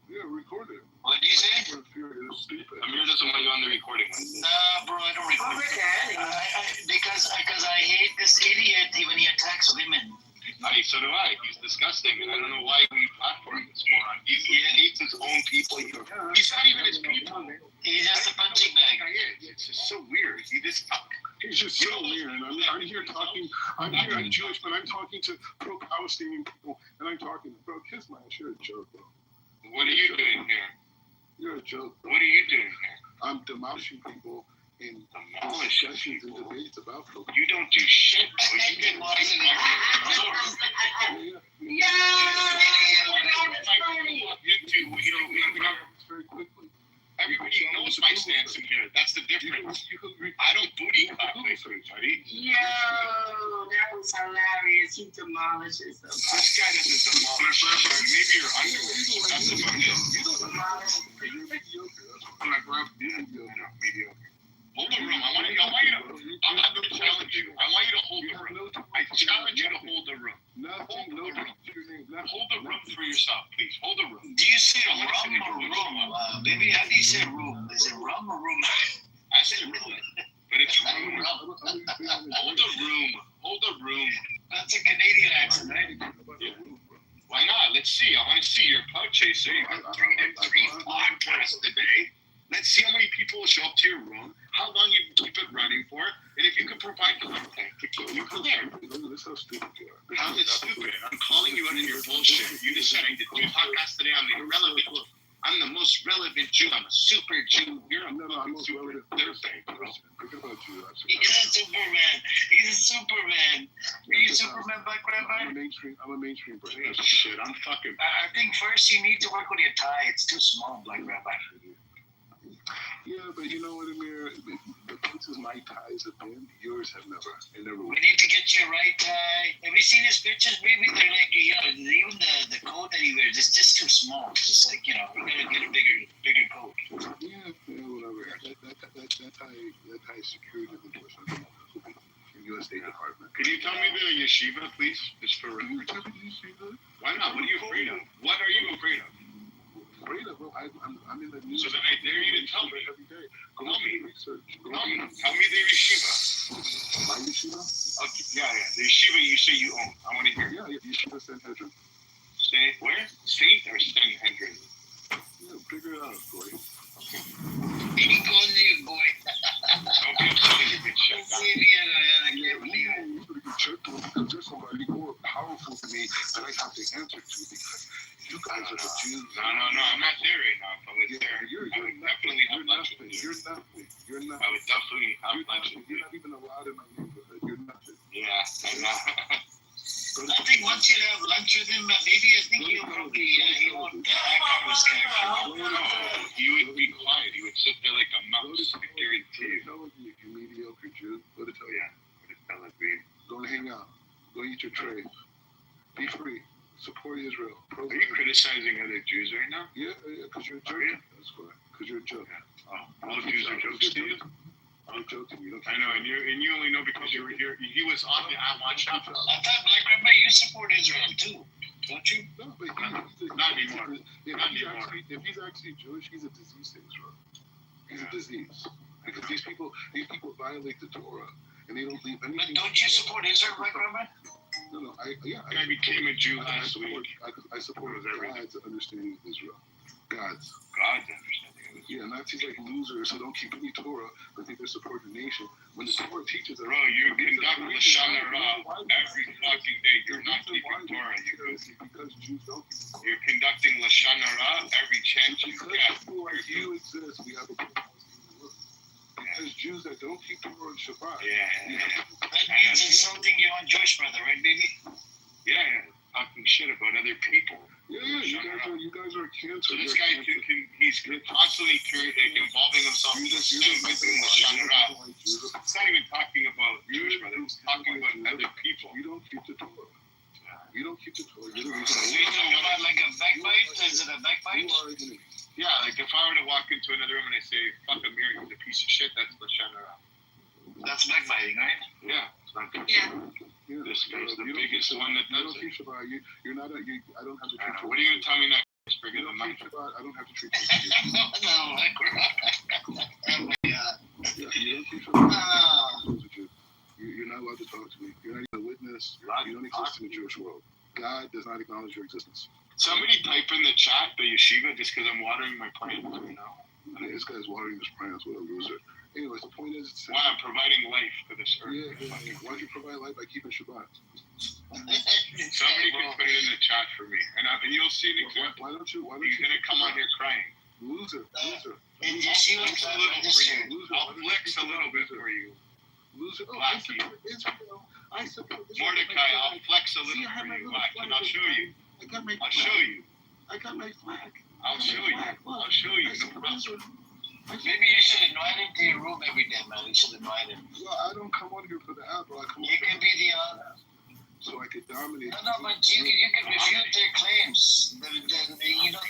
Yeah, record it. What did you say? Amir doesn't want you on the recording Wednesday. Nah, bro, I don't record it. Because I hate this idiot when he attacks women. So do I. He's disgusting, and I don't know why we platform this moron. He hates his own people. He's not even his people. He's just a punching bag. It's just so weird. He's just so weird. And I'm here talking. I'm Jewish, but I'm talking to pro-Palestinian people, and I'm talking, bro, kiss my ass. You're a joke, bro. What are you doing here? You're a joke, bro. What are you doing here? I'm demolishing people in discussions and debates about folks. You don't do shit. You get YouTube, very quickly. Everybody knows my stance in here. That's the difference. I don't booty clap like everybody. Yo, that was hilarious. He demolishes them. This guy doesn't demolish. Maybe your underwear. That's about it. You're mediocre. I'm not mediocre. Hold the room. I'm not going to challenge you. I want you to hold the room. I challenge you to hold the room. Hold the room for yourself, please. Hold the room. Do you say rum or room? Baby, how do you say room? Is it rum or room? I say room, but it's room. Hold the room. Hold the room. That's a Canadian accent, right? Yeah. Why not? Let's see. I want to see your cloud chaser. You got three podcasts today. Let's see how many people show up to your room, how long you can keep it running for, and if you can provide content to keep you clear. That's how stupid you are. How is it stupid? I'm calling you out on your bullshit. You just said I did 2 podcasts today. I'm irrelevant. I'm the most relevant Jew. I'm a super Jew. You're a super dirtbag, bro. Forget about you. He's a Superman. He's a Superman. Are you Superman, Black Rabbi? I'm a mainstream person. Shit, I'm fucking. I think first you need to work with your tie. It's too small, Black Rabbi. Yeah, but you know what, Amir? The places my ties have been, yours have never. We need to get you a right tie. Have you seen his pictures? Maybe they're like, even the coat that he wears, it's just too small. It's just like, you gotta get a bigger coat. Yeah, yeshiva, please? Just for You're talking to yeshiva? Why not? What are you afraid of? What are you afraid of? Afraid of? Well, I'm in the news. So then I dare you to tell me. Every day. Tell me. Research. Tell me the yeshiva. My yeshiva? Yeah. The yeshiva you say you own. I want to hear. Yeah, yeshiva Sanhedrin. Saint where? Saint or Sanhedrin? Yeah, figure it out, boy. He calls you boy. Don't be upset if you get shut down. I can't believe it. You better get checked on because there's somebody more powerful than me that I have to answer to because you guys are the Jews. No, I'm not there right now. If I was there, I would definitely have lunch with you. You're nothing. I would definitely have lunch with you. You're not even allowed in my neighborhood. You're nothing. Yeah, I'm not. I think once you have lunch with him, maybe I think he'll probably he won't act out his character. He would be quiet. He would sit there like a mouse. I guarantee you. Tell you, you mediocre Jew. Go to tell you. What does tell us mean? Go and hang out. Go eat your tray. Be free. Support Israel. Are you criticizing other Jews right now? Yeah, because you're a jerk. That's why. Because you're a joke. Oh, all Jews are jokes to you? I'm joking. I know, and you only know because you were here. He was on the watch office. I thought Black Rabbi, you support Israel too, don't you? No, but not anymore. If he's actually Jewish, he's a disease to Israel. He's a disease because these people violate the Torah and they don't leave anything. But don't you support Israel, Black Rabbi? No. I became a Jew last week. I support God's understanding of Israel. God's understanding. Yeah, Nazis like losers who don't keep any Torah, but think they're supporting the nation. When the Torah teaches us, bro, you conduct Lashon Hara every fucking day. You're not keeping Torah. Because Jews don't keep Torah. You're conducting Lashon Hara every chance you get. People like you exist, we have a because Jews that don't keep Torah and Shabbat. Yeah. That means insulting your own Jewish brother, right, baby? Yeah. Talking shit about other people. Yeah, you guys are cancer. So this guy he's constantly involving himself in this stupid Lashon Hara. It's not even talking about Jewish brothers. It's talking about other people. You don't keep the Torah. You don't keep the Torah. You're the reason. So you're talking about like a backbite? Is it a backbite? Yeah, like if I were to walk into another room and I say, fuck Amir, he's a piece of shit, that's Lashon Hara. That's backbiting, right? Yeah. It's not good. Yeah. This guy's the biggest one that does it. You're not. I don't have to treat you. What are you going to tell me next? You don't treat Shabbat. I don't have to treat you. No, oh my God. Yeah, you don't treat Shabbat. You're not allowed to talk to me. You're not even a witness. You don't exist in the Jewish world. God does not acknowledge your existence. Somebody type in the chat the yeshiva just because I'm watering my plants. You know. This guy's watering his plants. What a loser. Anyways, the point is, why I'm providing life for this earth. Yeah. Why do you provide life by keeping Shabbat? Somebody can put it in the chat for me, and you'll see an example. Why don't you? He's gonna come on here crying. Loser. And she was a little for you. I'll flex a little bit for you. Loser. I support Mordecai, I'll flex a little for you. Watch, and I'll show you. I'll show you. I got my flag. I'll show you. I'll show you. No problem. Maybe you should invite him to your room every day, man. You should invite him. Well, I don't come on here for the app, bro. You can be the honor. So I could dominate. No, but you can refute their claims. Then the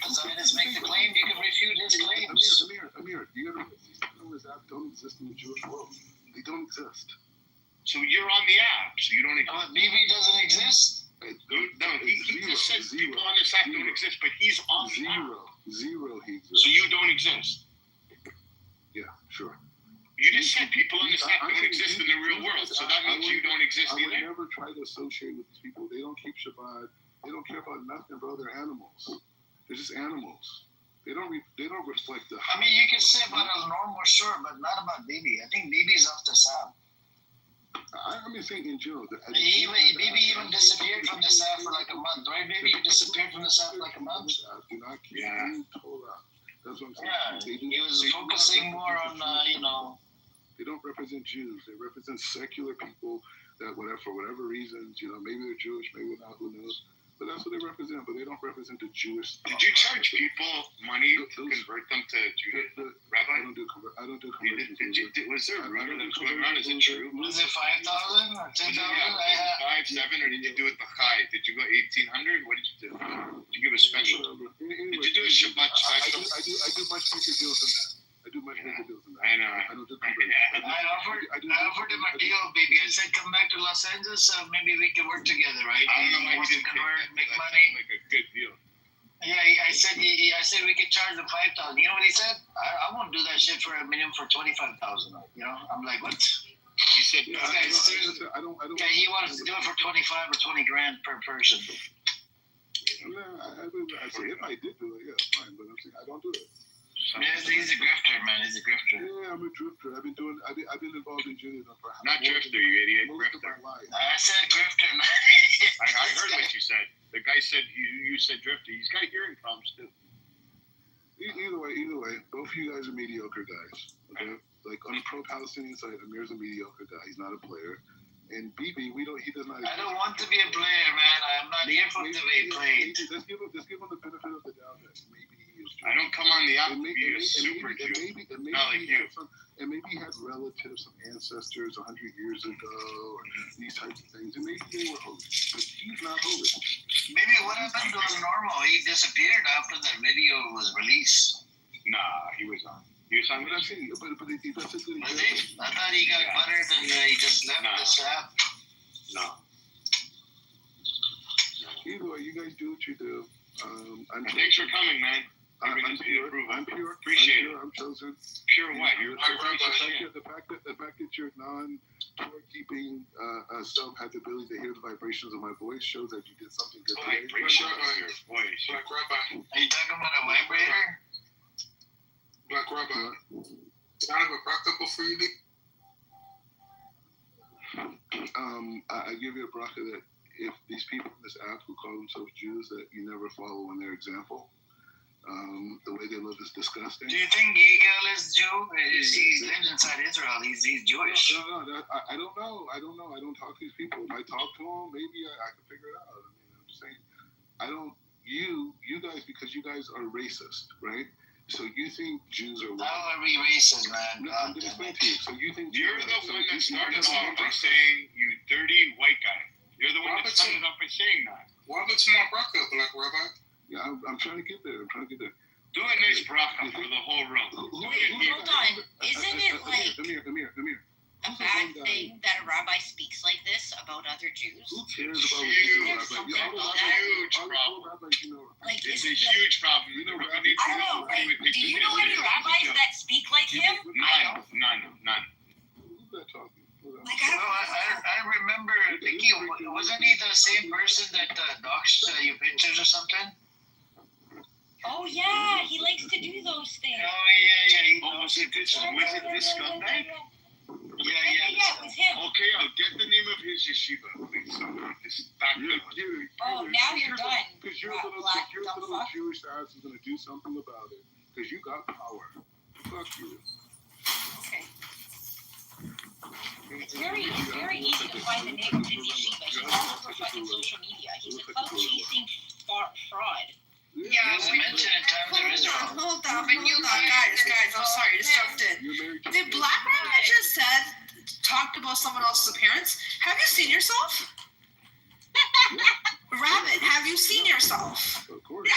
Zionists make the claim, you can refute his claims. Amir, you ever these apps don't exist in the Jewish world. They don't exist. So you're on the app, so you don't exist. BB doesn't exist? No, he just says people on this app don't exist, but he's on the app. Zero, he exists. So you don't exist. Yeah, sure. You just said people on this app don't exist in the real world, so that means you don't exist either. I would never try to associate with these people. They don't keep Shabbat. They don't care about nothing, bro. They're animals. They're just animals. They don't reflect the. I mean, you can say about a normal, sure, but not about Bibi. I think Bibi's off the app. I'm saying in general. Bibi even disappeared from this app for like a month, right? Bibi, you disappeared from this app for like a month. Do not keep any Torah. That's what I'm saying. Yeah, he was focusing more on, They don't represent Jews. They represent secular people that, for whatever reasons, maybe they're Jewish, maybe not, who knows. But that's what they represent. But they don't represent the Jewish. Did you charge people money to convert them to Judaism? Rabbi? I don't do conversions. Was there a rumor that was going around? Is it true? Was it 5,000 or 10,000? 5, 7, or did you do it the high? Did you go 1,800? What did you do? Did you give a special? Did you do a Shabbat special? I do much bigger deals than that. I do much bigger deals than that. I know. I don't do conversion. I offered him a deal, baby. I said, come back to Los Angeles, maybe we can work together, right? I don't know why He you didn't convert, take make that. money. Like a good deal. Yeah, I said we could charge him $5,000. You know what he said? I won't do that shit for a minimum for $25,000. You know, I'm like, what? You said Yeah, I don't. Yeah, he wants to do it for 25 or 20 grand per person. I say if I did do it, yeah, fine. But I'm saying I don't do it. Yeah, he's a grifter, man. He's a grifter. Yeah, I'm a drifter. I've been involved in Judaism for not drifter, you idiot. most Grifter. of my life. I said grifter, man. I heard what you said. The guy said you said drifter. He's got hearing problems too. Either way, both of you guys are mediocre guys. Okay? Like on the pro-Palestinian side, Amir's a mediocre guy. He's not a player. And BB, he does not. I don't want to be a player, man. I'm not here for to be played. Let's give him the benefit of the doubt that maybe he is. I don't come on the app to be a super Jew. Not like you. And maybe he had relatives, some ancestors 100 years ago, or these types of things. And maybe they were holy, but he's not holy. Maybe what happened to normal? He disappeared after that video was released. Nah, he was on. He was on. But I'm saying, but that's a good example. I thought he got buttered and he just left the app. No. Either way, you guys do what you do. Thanks for coming, man. I'm pure. Appreciate it. I'm chosen. Pure what? You're the fact that your non-Torah keeping self had the ability to hear the vibrations of my voice shows that you did something good today. Vibrations of your voice. Black Rabbi. Are you talking about a vibrator? Black Rabbi. Can I have a bracha for you, Lee? I give you a bracha that if these people in this app who call themselves Jews, that you never follow in their example. The way they live is disgusting. Do you think Yigal is Jew? He lives inside Israel. He's Jewish. No, I don't know. I don't talk to these people. If I talk to them, maybe I can figure it out. I mean, I'm just saying, I don't. You guys, because you guys are racist, right? So you think Jews are. How are we racist, man? No, I'm going to explain to you. So you think you're the one that started off by saying you dirty white guy. You're the one that started off by saying that. What happened to my bracha, Black Rabbi? Yeah, I'm trying to get there. Do a nice bracha for the whole room. Hold on. Isn't it like Amir. a bad thing that a rabbi speaks like this about other Jews? Who cares about There's something about that. Huge problem. Like, It's a huge problem. I don't know. Like, do you know any rabbis that speak like him? None. Who's that talking? I remember, Vicky, wasn't he the same person that doxed your pictures or something? Oh yeah, he likes to do those things. Oh yeah. Was it this scumbag? Yeah, it was him. Okay, I'll get the name of his yeshiva, please. Oh, now you're done. Because your little Jewish ass is going to do something about it. Because you got power. Fuck you. Okay. It's very easy to find the name of his yeshiva. He's all over fucking social media. He's a clout-chasing fraud. Yeah, hold on, guys, I'm sorry, just jumped in. Did Black Rabbi just talked about someone else's appearance? Have you seen yourself? Rabbit, have you seen yourself? Of course.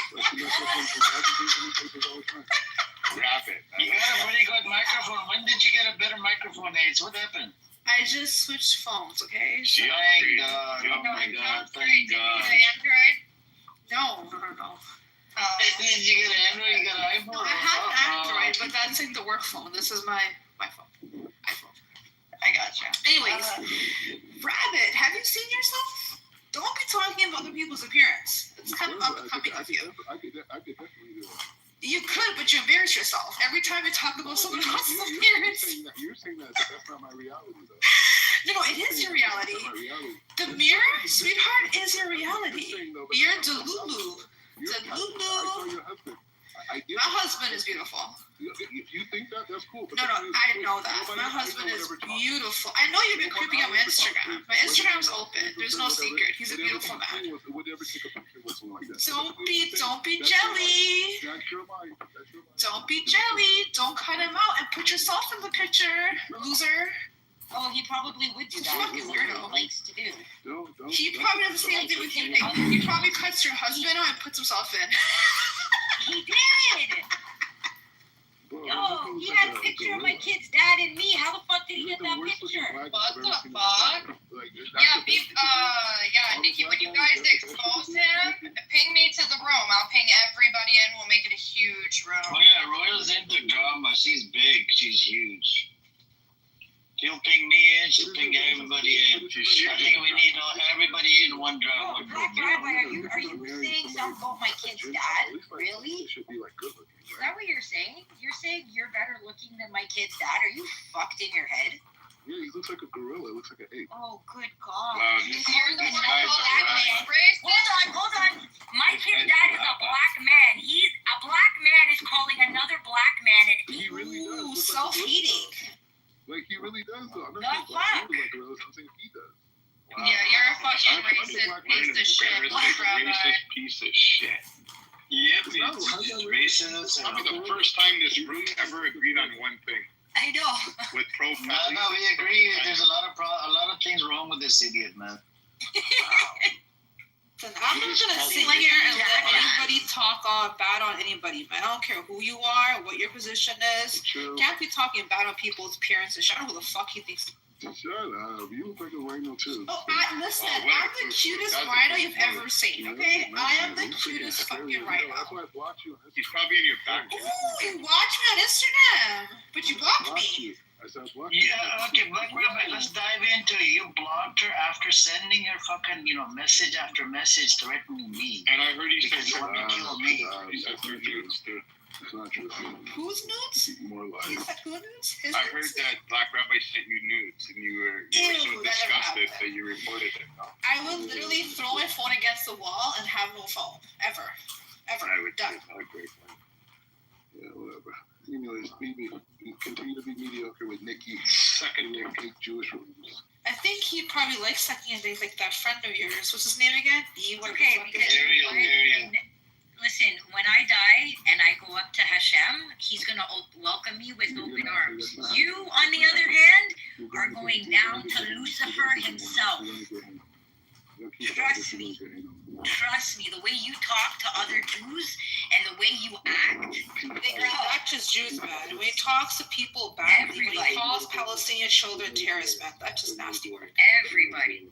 Rabbit. You got a pretty good microphone. When did you get a better microphone, Ace? What happened? I just switched phones, okay? Thank God. Oh my God. Thank God. Android? No. Did you get an Android? You got an iPhone? No, I have an Android, but that's like the work phone. This is my phone. iPhone. I gotcha. Anyways, Rabbit, have you seen yourself? Don't be talking about other people's appearance. It's kind of unbecoming of you. I could definitely do it. You could, but you embarrass yourself every time you talk about someone else's appearance. You're saying that, but that's not my reality, though. No, it is your reality. The mirror, sweetheart, is your reality. You're Delulu. Delulu. My husband is beautiful. If you think that, that's cool. No, I know that. My husband is beautiful. I know you've been creeping on my Instagram. My Instagram's open. There's no secret. He's a beautiful man. Don't be jelly. Don't be jelly. Don't cut him out and put yourself in the picture, loser. Oh, he probably would do that. Because that's what he likes to do. He probably does the same thing with you. He probably cuts your husband out and puts himself in. He did. No. He had a picture of my kid's dad and me. How the fuck did he get that picture? What the fuck? Nikki, when you guys expose him, ping me to the room. I'll ping everybody in. We'll make it a huge room. Oh yeah, Royal's into drama. She's big. She's huge. She'll ping me in. She'll ping everybody in. I think we need everybody in one drama. Black Rabbi, are you saying something about my kid's dad? Really? Is that what you're saying? You're saying you're better looking than my kid's dad? Are you fucked in your head? Yeah, he looks like a gorilla. He looks like an ape. Oh, good God. Wow, You're the black man. Hold on. My kid's dad is a black man. A black man is calling another black man an ape. He really does. Ooh, self-hating. Like, he really does, though. I'm The not fuck? saying like gorillas. I'm saying he does. Wow. Yeah, you're a fucking racist piece of shit, Black Rabbi. Racist piece of shit. Yep, it's racist. Probably the first time this room ever agreed on one thing. I know. With No, we agree. There's a lot of things wrong with this idiot, man. I'm not gonna sit here and let anybody talk bad on anybody, man. I don't care who you are, what your position is. Can't be talking bad on people's appearances. I don't know who the fuck he thinks. Shut up. You look like a rhino, too. Oh, listen, I'm the cutest rhino you've ever seen, okay? I am the cutest fucking rhino. That's why I blocked you. He's probably in your back. Ooh, you watch me on Instagram, but you blocked me. I said blocked Yeah, okay, Black Rabbi, let's dive into it. You blocked her after sending her fucking, message after message threatening me. And I heard he said you want to kill me. He said through nudes, too. It's not true. Whose nudes? More He lies. said who nudes? His I nudes? heard that Black Rabbi sent you nudes, and you were so Ew, that never disgusted happened. that you reported it. I would literally throw my phone against the wall and have no phone. Ever. I would Done. agree. Yeah, whatever. Anyways, continue to be mediocre with Nikki. Second Dick Jewish rooms. I think he probably likes sucking a dick like that friend of yours. What's his name again? Okay, because listen, when I die and I go up to Hashem, he's going to welcome me with open arms. You, on the other hand, are going down to Lucifer himself. Trust me. Trust me. The way you talk to other Jews and the way you act. They're not just Jews, man. When he talks to people badly, when he calls Palestinian children terrorists, man, that's just nasty word. Everybody.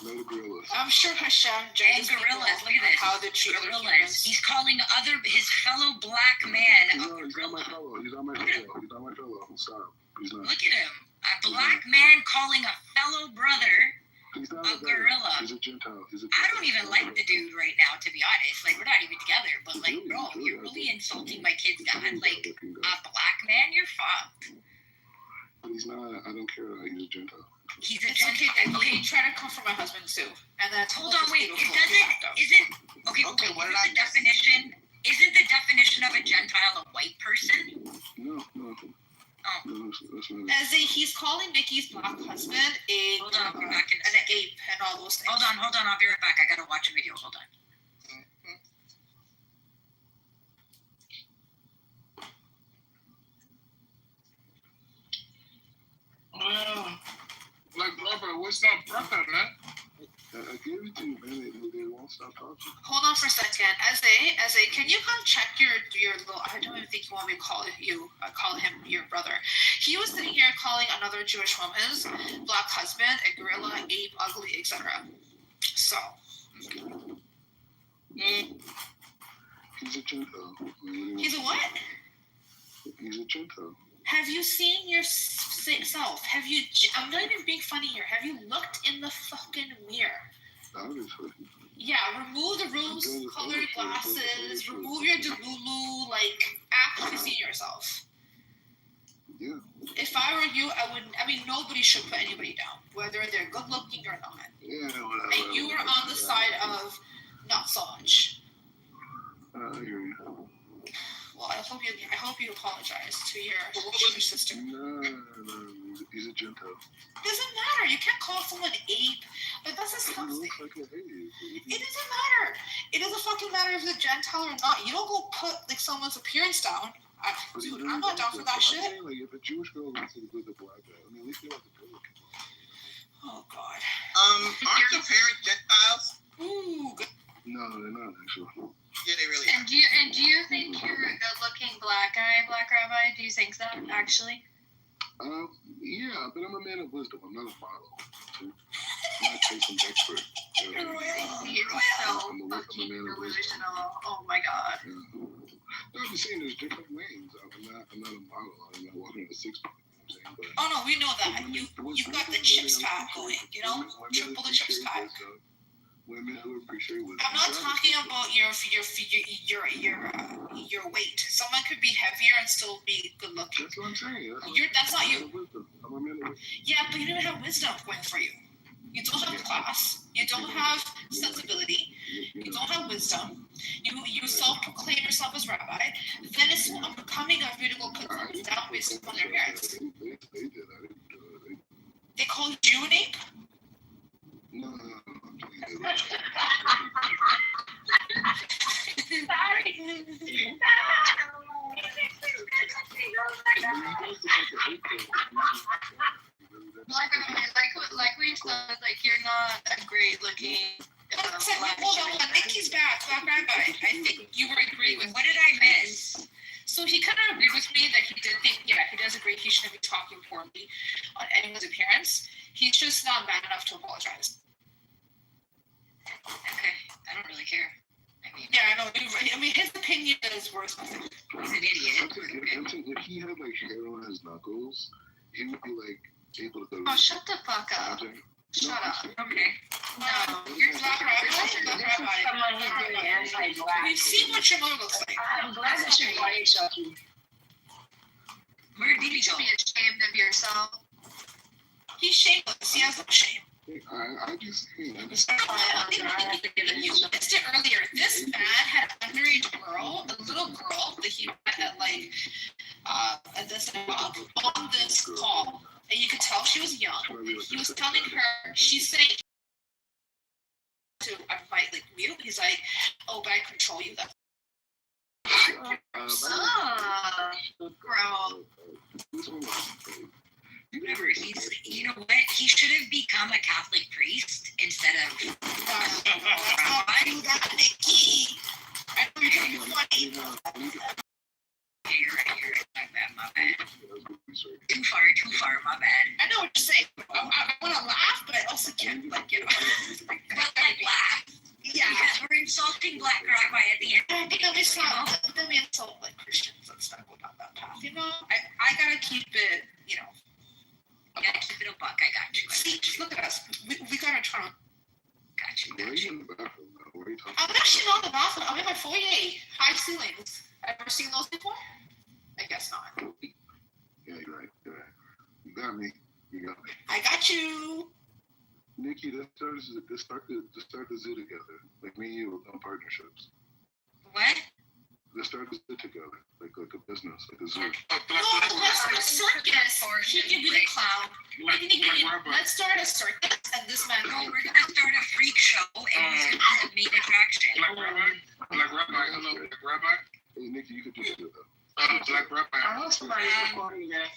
No, the gorillas. I'm sure Hashem And gorillas, look at this. how they treat other Gorillas. humans. He's calling his fellow black man a No, he's not my gorilla. fellow. He's not my fellow. He's not my fellow. Stop. He's not. Look at him. A black man calling a fellow brother He's not a gorilla. He's a Gentile. I don't even like the dude right now, to be honest. Like, we're not even together. But, like, bro, you're really insulting my kid's dad. Like, a black man, you're fucked. But he's not. I don't care. He's a Gentile. He's a It's okay, Gentile. baby. He tried to come for my husband, too. And then Hold on, wait. Isn't the definition of a Gentile a white person? No. Oh. No, that's not As he's calling Nikki's black husband a Hold on, I'll be back in a an second. ape and all those things. Hold on. I'll be right back. I gotta watch a video. Hold on. Like, brother, what's up, brother, man? I gave it to you, man. They won't stop talking. Hold on for a second. As a, can you come check your little? I don't even think you want me to call you. Call him your brother. He was sitting here calling another Jewish woman's black husband a gorilla, ape, ugly, etc. So. He's a Gentile. He's a what? He's a Gentile. Have you seen yourself? Have you? I'm not even being funny here. Have you looked in the fucking mirror? Obviously. Yeah, remove the rose-colored glasses. Remove your delulu. Like, actually see yourself. Yeah. If I were you, I wouldn't. I mean, nobody should put anybody down, whether they're good-looking or not. Yeah, whatever. And you were on the side of not so much. I hear you. Well, I hope you apologize to your sister. No, he's a Gentile. Doesn't matter. You can't call someone ape. Like, that's disgusting. He looks like an ape. It doesn't matter. It doesn't fucking matter if it's a Gentile or not. You don't go put like someone's appearance down. Dude, I'm not down for that shit. I'm saying, like, if a Jewish girl looks like a black guy, I mean, at least they have the good looking. Oh God. Aren't your parents Gentiles? Ooh. Good. No, they're not actually. Yeah, they really And do you think your good-looking black guy Black Rabbi? Do you think that, actually? Yeah, but I'm a man of wisdom. I'm not a model. I'm not chasing expert. You're so fucking delusional. Oh my god. Yeah. No, I'm just saying there's different lanes. I'm not a model. I'm not walking on a six-pack. You know what I'm saying? But Oh no, we know that. You've got the chips pack going, you know? Triple the chips pack. Women who appreciate wisdom. I'm not talking about your weight. Someone could be heavier and still be good looking. That's what I'm saying. That's not you. I'm a man of wisdom. Yeah, but you don't have wisdom going for you. You don't have class. You don't have sensibility. You don't have wisdom. You self-proclaim yourself as rabbi. Then it's becoming a beautiful cook down based on their appearance. They call you an ape? No. Like we said, like you're not a great looking. Hold on. Nikki's back. Black Rabbi. I think you were agreeing with. What did I miss? So he kind of agreed with me that he did think, he does agree he shouldn't be talking poorly on anyone's appearance. He's just not man enough to apologize. Okay, I don't really care. Yeah, I know. I mean, his opinion is worth nothing. He's an idiot. I'm saying if he had like hair on his knuckles, he would be like able to go. Oh, shut the fuck up. Shut up. Okay. No, you're Black Rabbi. We've seen what your mother looks like. I'm glad that you're quiet, Chucky. Where did he go? Be ashamed of yourself. He's shameless. He has no shame. I just think you missed it earlier. This man had an underage girl, a little girl that he met at this on this call, and you could tell she was young. He was telling her, she's saying to invite mute. He's like, "Oh, but I control you." That's girl. You know what? He should have become a Catholic priest instead of. I do that, Nikki. I know you're funny. Okay, you're right. My bad. Too far, my bad. I know what you're saying. I want to laugh, but I also can't, laugh. Yeah. Because we're insulting Black Rabbi at the end. Then we insult Christians and stuff about that path. You know, I gotta keep it, I gotta keep it a buck. I got you. See, look at us. We gotta turn. Got you. Where are you in the bathroom now? Where are you talking I'm actually not in the bathroom. I'm in my foyer. High ceilings. Ever seen those before? I guess not. Yeah, you're right. You got me. I got you. Nikki, let's start the zoo together. Like me and you, no partnerships. What? Let's start the zoo together. Like a business, like a zoo. No, let's start a circus. He can be the clown. Let's start a circus and this man. No, we're gonna start a freak show and he's gonna be the main attraction. Black Rabbi. Hello, Black Rabbi. Hey, Nikki, you could do it though. Black Rabbi. I want somebody recording this.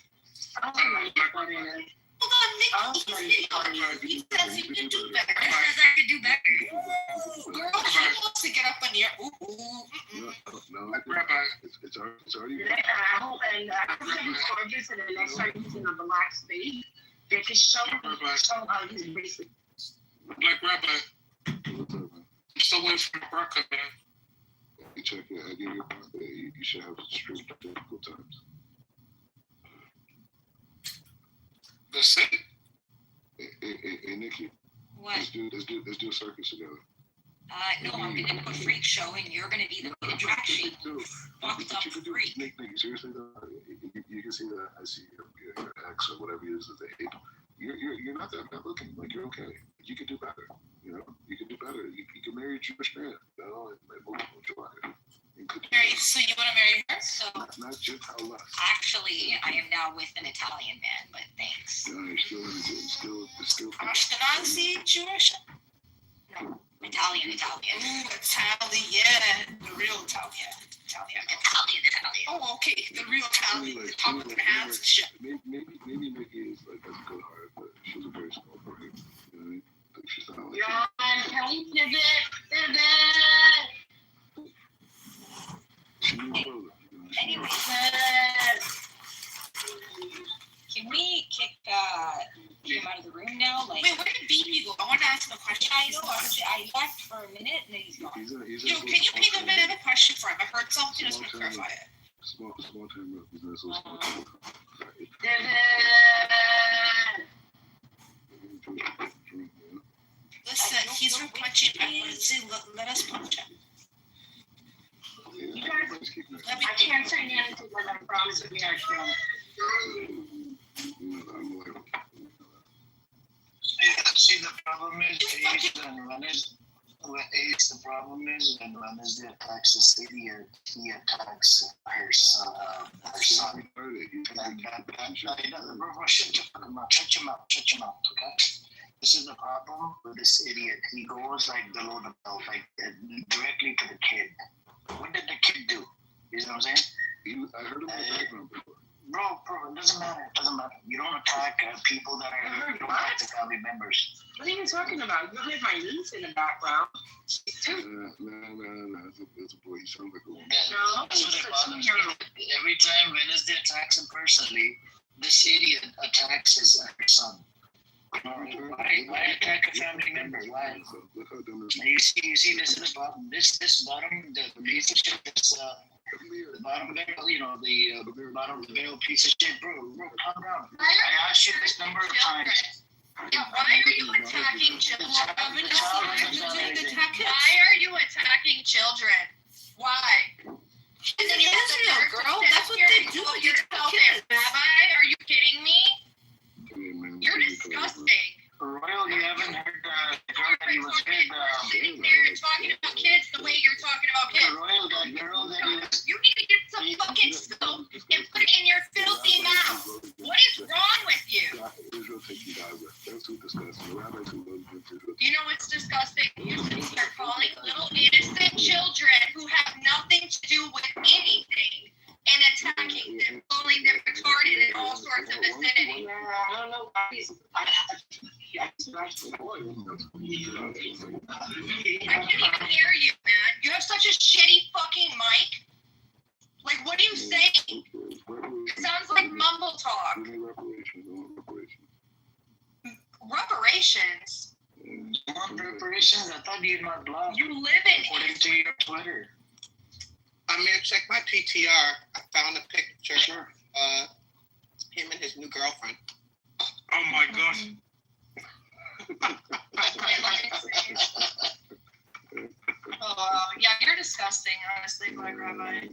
Hold on, Nikki. He says you can do better. He says I could do better. Girl, she wants to get up on your. No, Rabbi. It's already. I hope and record this and then let's start using the black space. They can show how he's basically. Black Rabbi. I'm still waiting for my barcode, man. You check it. I give you a birthday. You should have straight difficult times. That's it. Hey, Nikki. What? Let's do a circus together. No, I'm gonna do a freak show and you're gonna be the main attraction. Fucked up freak. Nikki, seriously though, you can see that I see your ex or whatever it is as a ape. You're not that bad looking. Like you're okay. You can do better. You can do better. You can marry a Jewish man. And move on to life. So you want to marry her? So not just how less. Actually, I am now with an Italian man, but thanks. Yeah, you're still Ashkenazi Jewish? No, Italian. Ooh, Italian. The real Italian. Italian. Oh, okay. The real Italian. Talk with their hands and shit. Maybe Nikki is like has a good heart, but she's a very small person. You know what I mean? Like she's not like. Can we pivot? She needs further. Anyway. Can we kick him out of the room now? Like, wait, where did BB go? I want to ask him a question. I know. I left for a minute and then he's gone. Can you ping him? I have a question for him. I heard something. I just want to clarify it. Small time represents so small time. Listen, he's from punching. Let us punch him. You guys, I can't say anything because I promise to be our show. See, the problem is, the problem is when Wednesday attacks the city, he attacks her son. Shut your mouth, okay? This is the problem with this idiot. He goes like below the belt, like directly to the kid. What did the kid do? You know what I'm saying? I heard him in the background before. Bro, it doesn't matter. You don't attack people that are, you don't attack the family members. What are you talking about? You heard my niece in the background. No, it's a boy. He sounds like a woman. No, that's what it bothers me. Every time Wednesday attacks him personally, this idiot attacks his son. Why attack a family member? Why? You see, this is the bottom. This bottom, the piece of shit. The bottom barrel, the bottom of the barrel piece of shit, bro, calm down. I asked you this number of times. Yeah, why are you attacking children? Why are you attacking children? Why? She's an Israel girl. That's what they do. Yourself there, Rabbi. Are you kidding me? You're disgusting. Royal, you haven't heard the girl that he was with. You're talking about kids the way you're talking about kids. Royal, that girl that he was. You need to get some fucking soap and put it in your filthy mouth. What is wrong with you? You know what's disgusting? You start calling little innocent children who have nothing to do with anything and attacking them, calling them retarded in all sorts of vicinity. I don't know why I can't even hear you, man. You have such a shitty fucking mic. Like, what are you saying? It sounds like mumble talk. Reparations? Reparations? I thought you not blocked. You live in according to your Twitter. I'm here. Check my PTR. I found a picture of him and his new girlfriend. Oh my gosh. Yeah, you're disgusting, honestly, Black Rabbi.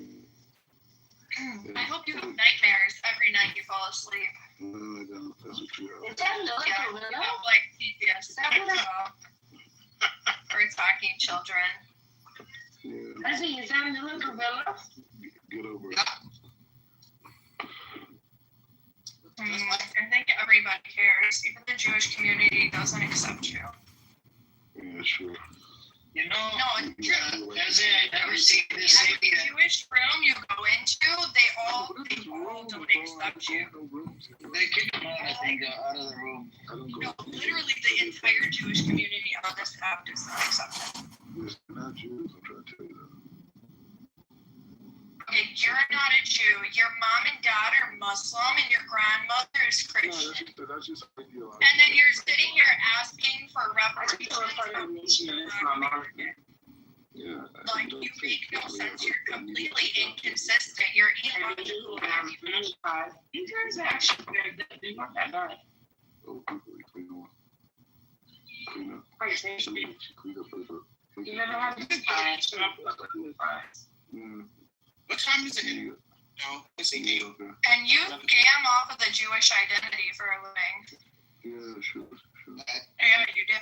I hope you have nightmares every night you fall asleep. No, I don't. That's what you are. Is that Lily Yeah, Gorilla? you have like PTSD for attacking children. Yeah. I see, is that Lily Gorilla? Get over it. I think everybody cares. Even the Jewish community doesn't accept you. Yeah, sure. You know, no, it's true. I never seen this Every Jewish room you go into, they all don't accept you. They kicked him out, I think, out of the room. No, literally the entire Jewish community on this app does not accept him. It's not Jews, I'm trying to tell you that. Okay, you're not a Jew. Your mom and dad are Muslim, and your grandmother is Christian. No, that's just ideology. And then you're sitting here asking for reparations. Yeah. Like, you make no sense. You're completely inconsistent. You're illogical. You guys are actually very good. They're not that bad. Oh, clean up. Clean up. Clean up. You never had a good time. What time is it? No, it's 8. And you scam off of the Jewish identity for a living. Yeah, sure. Yeah, you did.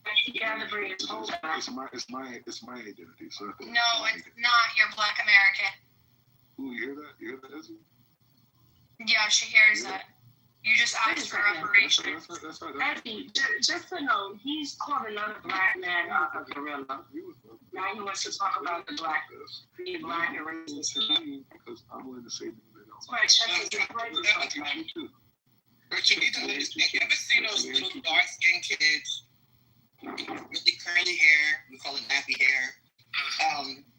It's my identity. So No, it's not. You're Black American. Ooh, you hear that? You hear that, Ezra? Yeah, she hears it. You just asked for reparations. Actually, just to know, he's called another black man a gorilla. Now he wants to talk about the black and racist. Because I'm willing to say that. But you need to understand, you ever see those little dark-skinned kids? Really curly hair, we call it nappy hair.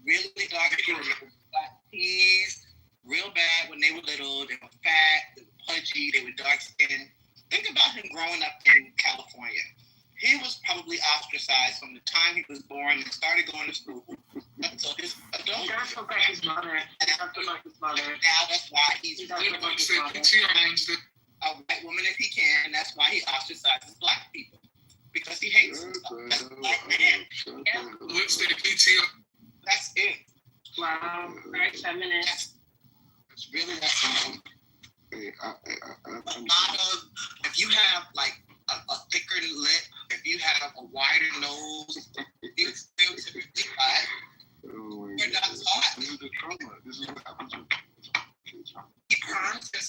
Really dark kids with black teeth, real bad when they were little. They were fat, they were pudgy. stocky, they were dark skinned. Think about him growing up in California. He was probably ostracized from the time he was born and started going to school until his adult. He does look like his mother. Now that's why he's a white woman if he can, and that's why he ostracizes black people. Because he hates himself. That's a black man. Yeah. What's the PTO? That's it. Wow. Very feminist. It's really that simple. Hey, A lot of, if you have like a thicker lip, if you have a wider nose, you're still typically black. You're not taught. This is the trauma. This is what happens with He perms the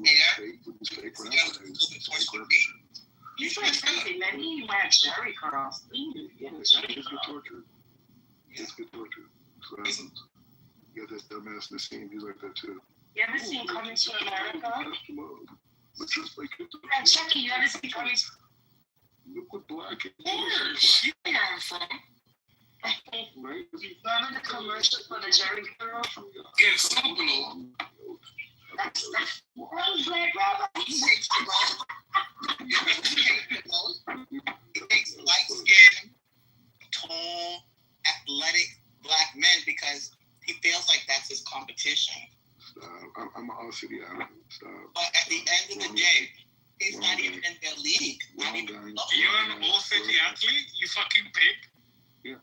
hair. He's like crazy, man. He had Jerry curls. It's good torture. It's good torture. So you got this dumbass Nassim. He's like that too. You ever seen Coming to America? But just like Yeah, Chucky, you ever seen Coming to look what black is. Where's you where I'm from? Right? Remember the commercial for the Jerry curl? Yeah, Soglo. That's Black Robert. He hates the most. He hates light-skinned, tall, athletic black men because he feels like that's his competition. I'm an all-city athlete. But at the end of the day, he's not even in their league. You're an all-city athlete? You fucking pig? Yeah.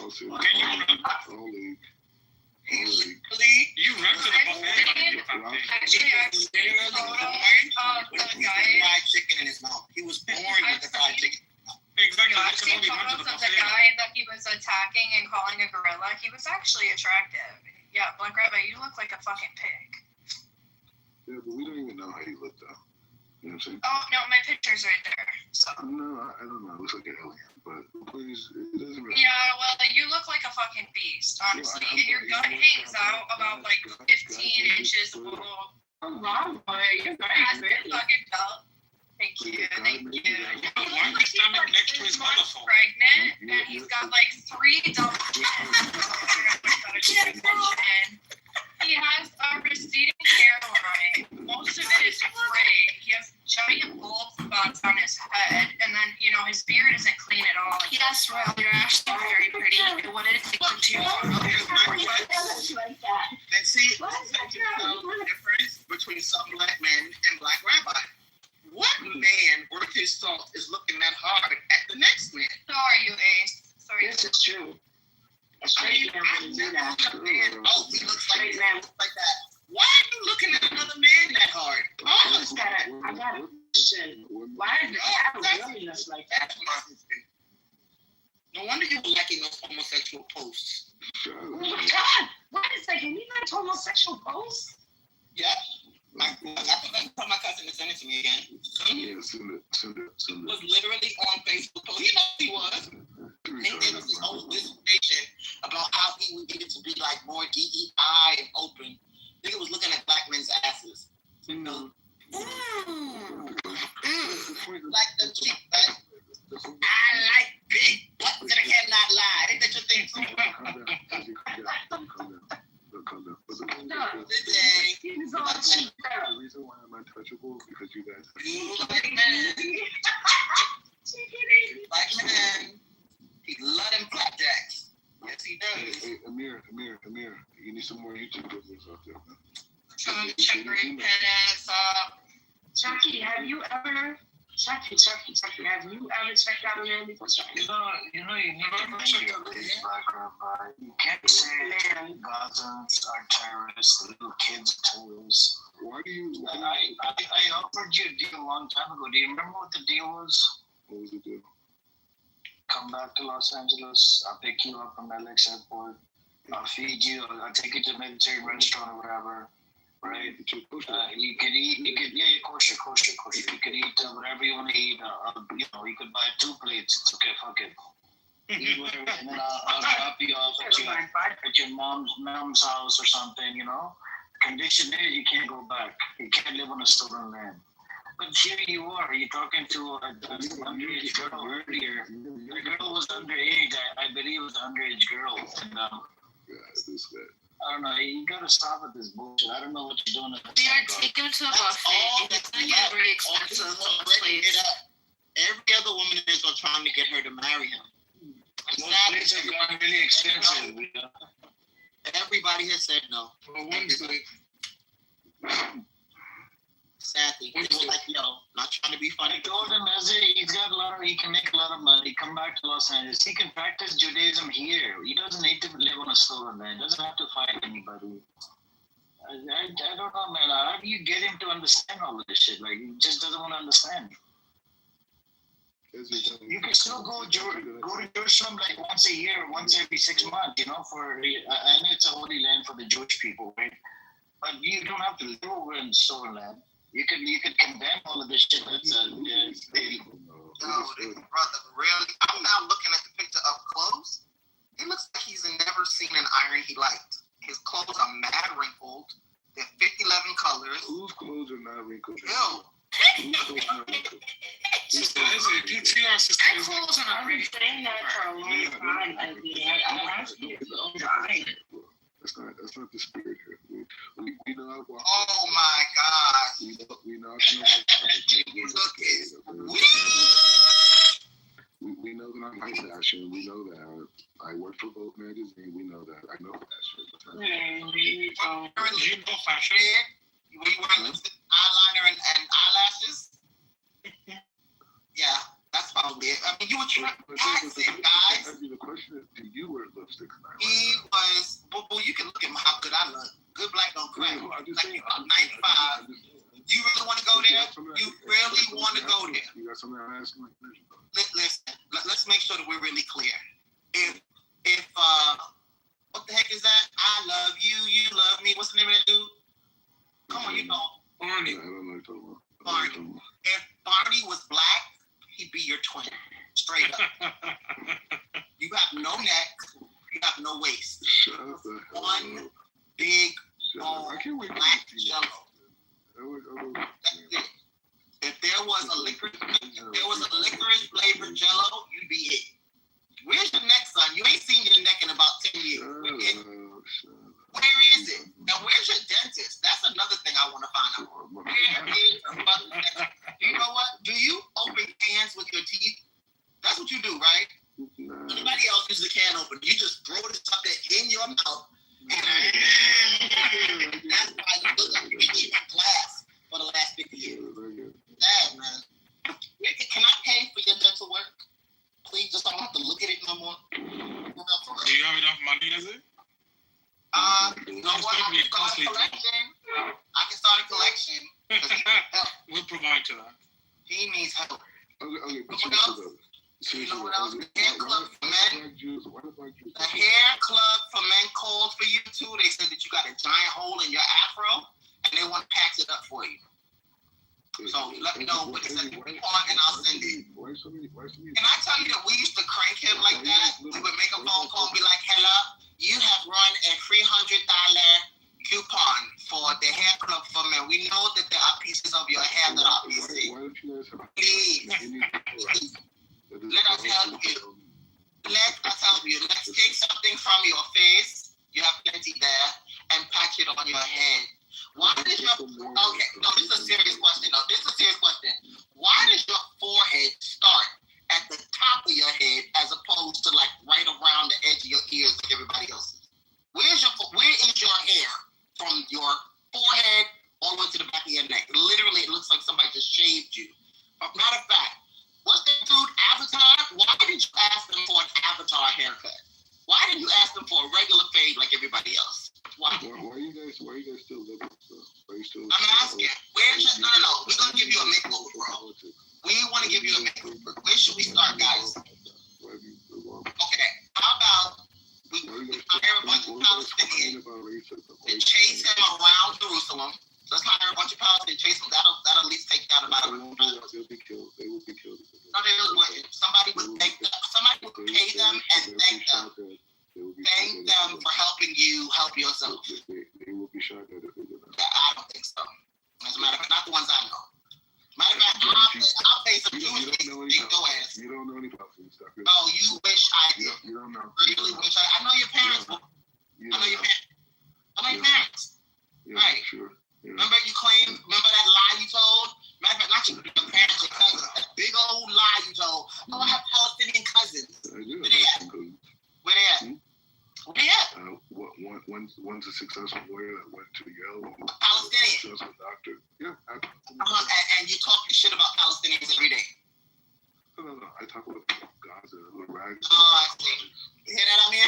All-city. Can you run? All league. You run to the buffet. Actually, I've seen a photo of the guy. Fried chicken in his mouth. He was born with the fried chicken. Exactly. I've seen photos of the guy that he was attacking and calling a gorilla. He was actually attractive. Yeah, Black Rabbit, you look like a fucking pig. Yeah, but we don't even know how he looked though. You know what I'm saying? Oh, no, my picture's right there. So. No, I don't know. It looks like an alien, but please, it doesn't really. Yeah, well, you look like a fucking beast, honestly. And your gut hangs out about like 15 inches below. Wow, boy, you're past your fucking belt. Thank you. Why is stomach next to his microphone? Pregnant, and he's got like 3 double chins. He has a receding hairline. Most of it is gray. He has giant bald spots on his head, and then his beard isn't clean at all. Yes, Royal, you're actually very pretty. I wanted to take you too. And see, the difference between some black men and Black Rabbi. What man worth his salt is looking that hard at the next man? So are you, Ace? Sorry. This is true. A straight man wouldn't do that. Oh, he looks like that. Why are you looking at another man that hard? I got a question. Why do they have a willingness like that? No wonder you were liking those homosexual posts. Oh my God! What is that? Can you like homosexual posts? Yeah. I told my cousin to send it to me again. Yeah, send it. He was literally on Facebook. He knows he was. And he gave us this whole dissertation about how he needed to be like more DEI and open. Nigga was looking at black men's asses. Like the chick, like, I like big butts that cannot lie. Ain't that your thing? Calm down. The reason why I'm untouchable is because you guys. Black man. He love them flapjacks. Yes, he does. Hey, Amir, you need some more YouTube videos out there, man. Check green penance up. Chucky, have you ever checked out an Andy? You never checked out Black Rabbi. You can't say Gazans are terrorists, little kids are terrorists. Why do you? I offered you a deal a long time ago. Do you remember what the deal was? What was the deal? Come back to Los Angeles. I'll pick you up from LX airport. I'll feed you. I'll take you to a military restaurant or whatever. Right? You could eat. Kosher. You could eat whatever you want to eat. You could buy 2 plates. It's okay. Fuck it. Eat whatever, and then I'll drop you off at your mom's house or something. Condition is you can't go back. You can't live on a stolen land. But here you are. You're talking to an underage girl earlier. The girl was underage. I believe it was an underage girl. And this guy. I don't know. You gotta stop with this bullshit. I don't know what you're doing. We are taking him to a buffet. It's gonna get very expensive. Please. Every other woman in this are trying to get her to marry him. Most places have gotten really expensive. Everybody has said no. Well, Wednesday. Sadly, they were like, yo, not trying to be funny. I told him, he can make a lot of money. Come back to Los Angeles. He can practice Judaism here. He doesn't need to live on a stolen land. Doesn't have to fight anybody. I don't know, man. How do you get him to understand all of this shit? Like, he just doesn't want to understand. You can still go to Jerusalem like once a year, once every 6 months, I know it's a holy land for the Jewish people, right? But you don't have to live over in the stolen land. You could condemn all of this shit. That's brother, really? I'm now looking at the picture up close. It looks like he's never seen an iron he liked. His clothes are mad wrinkled. They're 50-11 colors. Whose clothes are not wrinkled? Yo. Sister Ezra, PTR, Sister Ezra. I've been saying that for a long time. I asked you That's not the spirit here. We know how. Oh my God. We know. We know that I'm high fashion. We know that I work for Vogue magazine. We know that. I know that shit. You know fashion? Were you wearing lipstick, eyeliner, and eyelashes? Yeah, that's probably it. I mean, you were trying to guys. The question is, do you wear lipstick? He was, well, you can look at how good I look. Good black don't crack. Like about 95. You really want to go there? You really want to go there? You got something I'm asking? Listen, let's make sure that we're really clear. If what the heck is that? I love you, you love me. What's the name of that dude? Come on, you know. Barney. I don't know what you're talking about. Barney. If Barney was black, he'd be your twin. Straight up. You have no neck. You have no waist. One big black jello. That's it. If there was a licorice flavored jello, you'd be it. Where's your neck, son? You ain't seen your neck in about 10 years. Where is it? And where's your dentist? That's another thing I want to find out. Where is your fucking dentist? You know what? Do you open cans with your teeth? That's what you do, right? Anybody else uses a can opener. You just throw this stuff in your mouth. And that's why you look like you've been chewing glass for the last 50 years. Sad, man. Can I pay for your dental work? Please, just so I don't have to look at it no more. Do you have enough money, is it? You know what? I can start a collection. We'll provide to that. He needs help. Okay, you know what else? The hair club for men. The hair club for men called for you too. They said that you got a giant hole in your afro, and they want to patch it up for you. So let me know what it's on, and I'll send it. Can I tell you that we used to crank him like that? We would make a phone call and be like, "Hello, you have run a $300 coupon for the hair club for men. We know that there are pieces of your hair that are missing. Please, let us help you. Let's take something from your face. You have plenty there, and patch it on your head. Why does your this is a serious question. Why does your forehead start at the top of your head as opposed to like right around the edge of your ears like everybody else's? Where is your hair from your forehead all the way to the back of your neck? Literally, it looks like somebody just shaved you. Matter of fact, what's that dude, Avatar? Why did you ask them for an Avatar haircut? Why didn't you ask them for a regular fade like everybody else? Why you guys still living? I'm asking. No. We're gonna give you a makeover, bro. We want to give you a makeover. Where should we start, guys? Okay. How about we hire a bunch of Palestinians and chase him around Jerusalem? So let's hire a bunch of Palestinians, chase him. That'll at least take down about a. They'll be killed. They will be killed. No, they wouldn't. Somebody would pay them and thank them. Thank them for helping you help yourself. They will be shot at if they do that. I don't think so. As a matter of fact, not the ones I know. Matter of fact, I'll pay some Jewish people to kick your ass. You don't know any Palestinian stuff. Oh, you wish I did. You don't know. Really wish I know your parents. I know your parents. sure. Yeah. Remember that lie you told? Matter of fact, not your parents, your cousins. That big old lie you told. Oh, I have Palestinian cousins. I do Where they at? Where they at? Where they at? One's a successful lawyer that went to Yale. Palestinian. Successful doctor. Yeah. And you talking shit about Palestinians every day. No. I talk about Gaza, the rags. I see. You hear that, Amir?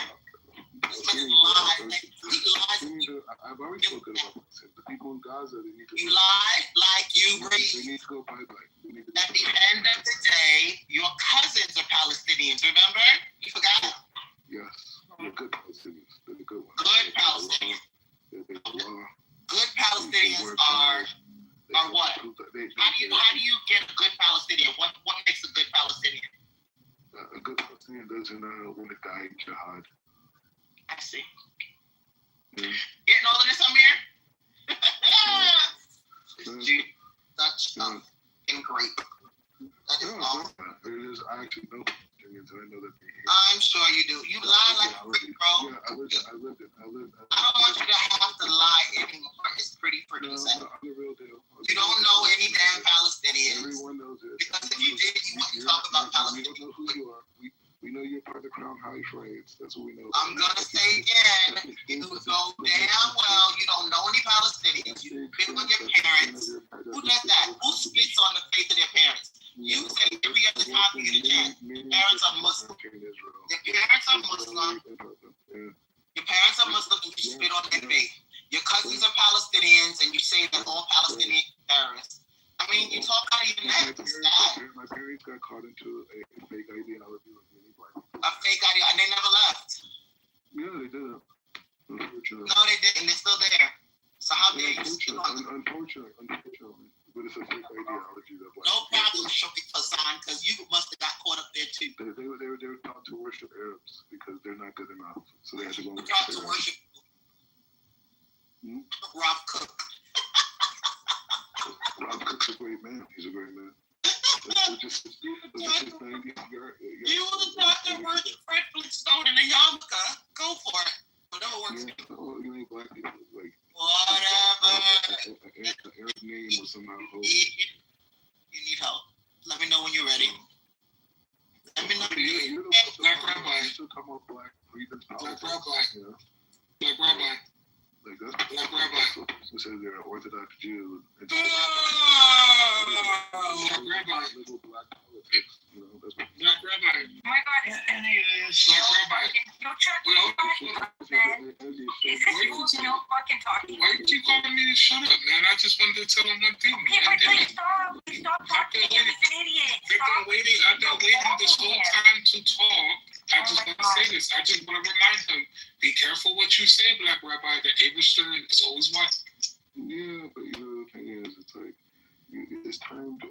I've already spoken about this. The people in Gaza, they need to. You lie like you breathe. They need to go bye-bye. At the end of the day, your cousins are Palestinians, remember? You forgot? Yes. They're good Palestinians. They're the good ones. Good Palestinians. Good Palestinians are what? How do you get a good Palestinian? What makes a good Palestinian? A good Palestinian doesn't want to die in jihad. I see. Getting all of this, Amir? Such great. That is awesome. I actually know Palestinians, and I know that they hate. I'm sure you do. You lie like a freak, bro. Yeah, I lived it. I don't want you to have to lie anymore. It's pretty freaking sad. I'm the real deal. You don't know any damn Palestinians. Everyone knows it. Because if you did, you wouldn't talk about Palestinians. We don't know who you are. We know you're part of the Crown High Friends. That's what we know. I'm going to say again, you know damn well you don't know any Palestinians. You spit on your parents. Who does that? Who spits on the face of their parents? You say every other time you get a chance. Parents are Muslim. Your parents are Muslim. Your parents are Muslim and you spit on their face. Your cousins are Palestinians and you say that all Palestinians are terrorists. I mean, you talk out of your neck. My parents got caught into a fake ideology. A fake idea, and they never left. Yeah, they did. Unfortunately. No, they didn't. They're still there. So how dare you spit on them? Unfortunately. But it's a fake ideology. No problem, Shoki Hassan, because you must have got caught up there too. They were taught to worship Arabs because they're not good enough. So they had to go with taught to worship Rob Cook. Rob Cook's a great man. He's a great man. You would have to worship Fred Flintstone in a yarmulke. Go for it. Whatever works. You ain't black people. Like, whatever. An Arab name or somehow. You need help. Let me know when you're ready. Let me know when you're ready. Black Rabbi. Come up black. Black Rabbi. Black Rabbi. Like that's Black Rabbi. Who says they're an Orthodox Jew? Black Rabbi. Little black politics. You know, that's what. Black Rabbi. Oh my God! Anyways, Black Rabbi. No check. Is this cool to no fucking talking? Why you keep calling me to shut up, man? I just wanted to tell him one thing. Okay, but please stop. Please stop talking. You're an idiot. I've been waiting this whole time to talk. I just want to say this. I just want to remind him, be careful what you say, Black Rabbi. The Abishter is always one. Yeah, but you know, the thing is, it's like, it's time to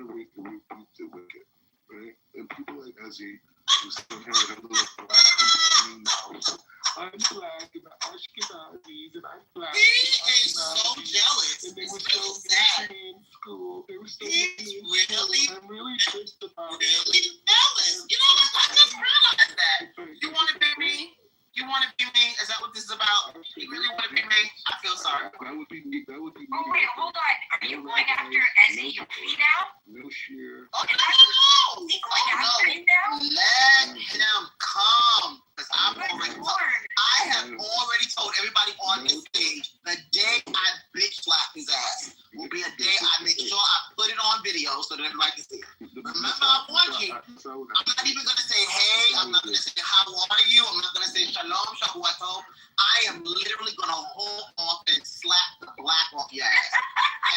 reap the wicked, right? And people like Ezzy, who still have a little black complaining mouth. I'm black and Ashkenazis and I'm black. He is so jealous. And they were so sad in school. They were so I'm really pissed about it. Really jealous. You know, I just realized that. You want to be me? You want to be me? Is that what this is about? You really want to be me? I feel sorry. That would be me. Oh wait, hold on. Are you going after Ezzy now? No sheer. Oh, no! Is he going after him now? Let him come. Because I have already told everybody on this stage, the day I bitch slap his ass will be a day I make sure I put it on video so that everybody can see it. Remember, I warned you. I'm not even going to say, hey, I'm not going to say, how are you? I'm not going to say, shalom, shabuato. I am literally going to hold off and slap the black off your ass.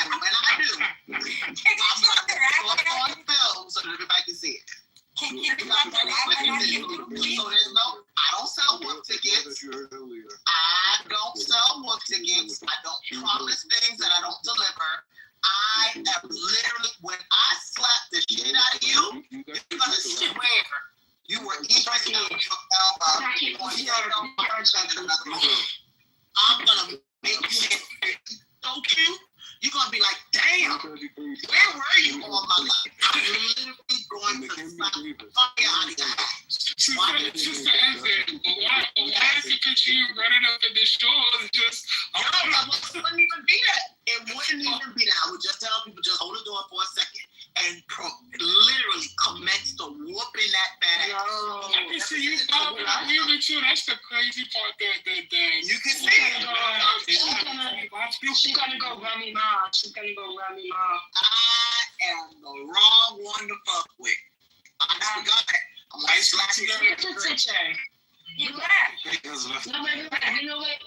And when I do, I'm going to put it on film so that everybody can see it. So there's no, I don't sell wolf tickets. I don't sell wolf tickets. I don't promise things that I don't deliver. I am literally, when I slap the shit out of you, you're gonna swear you were interested in your elbow. I'm gonna make you so cute. You're gonna be like, damn, where were you all my life? I'm literally going to slap the fuck out of you. Sister Ezzy, why is it that you running up in the store and just... I wouldn't even be gonna go Remy Ma. She's gonna go Remy Ma. I am the wrong one to fuck with. Honest to God. I'm like, you laugh. No, but you know what?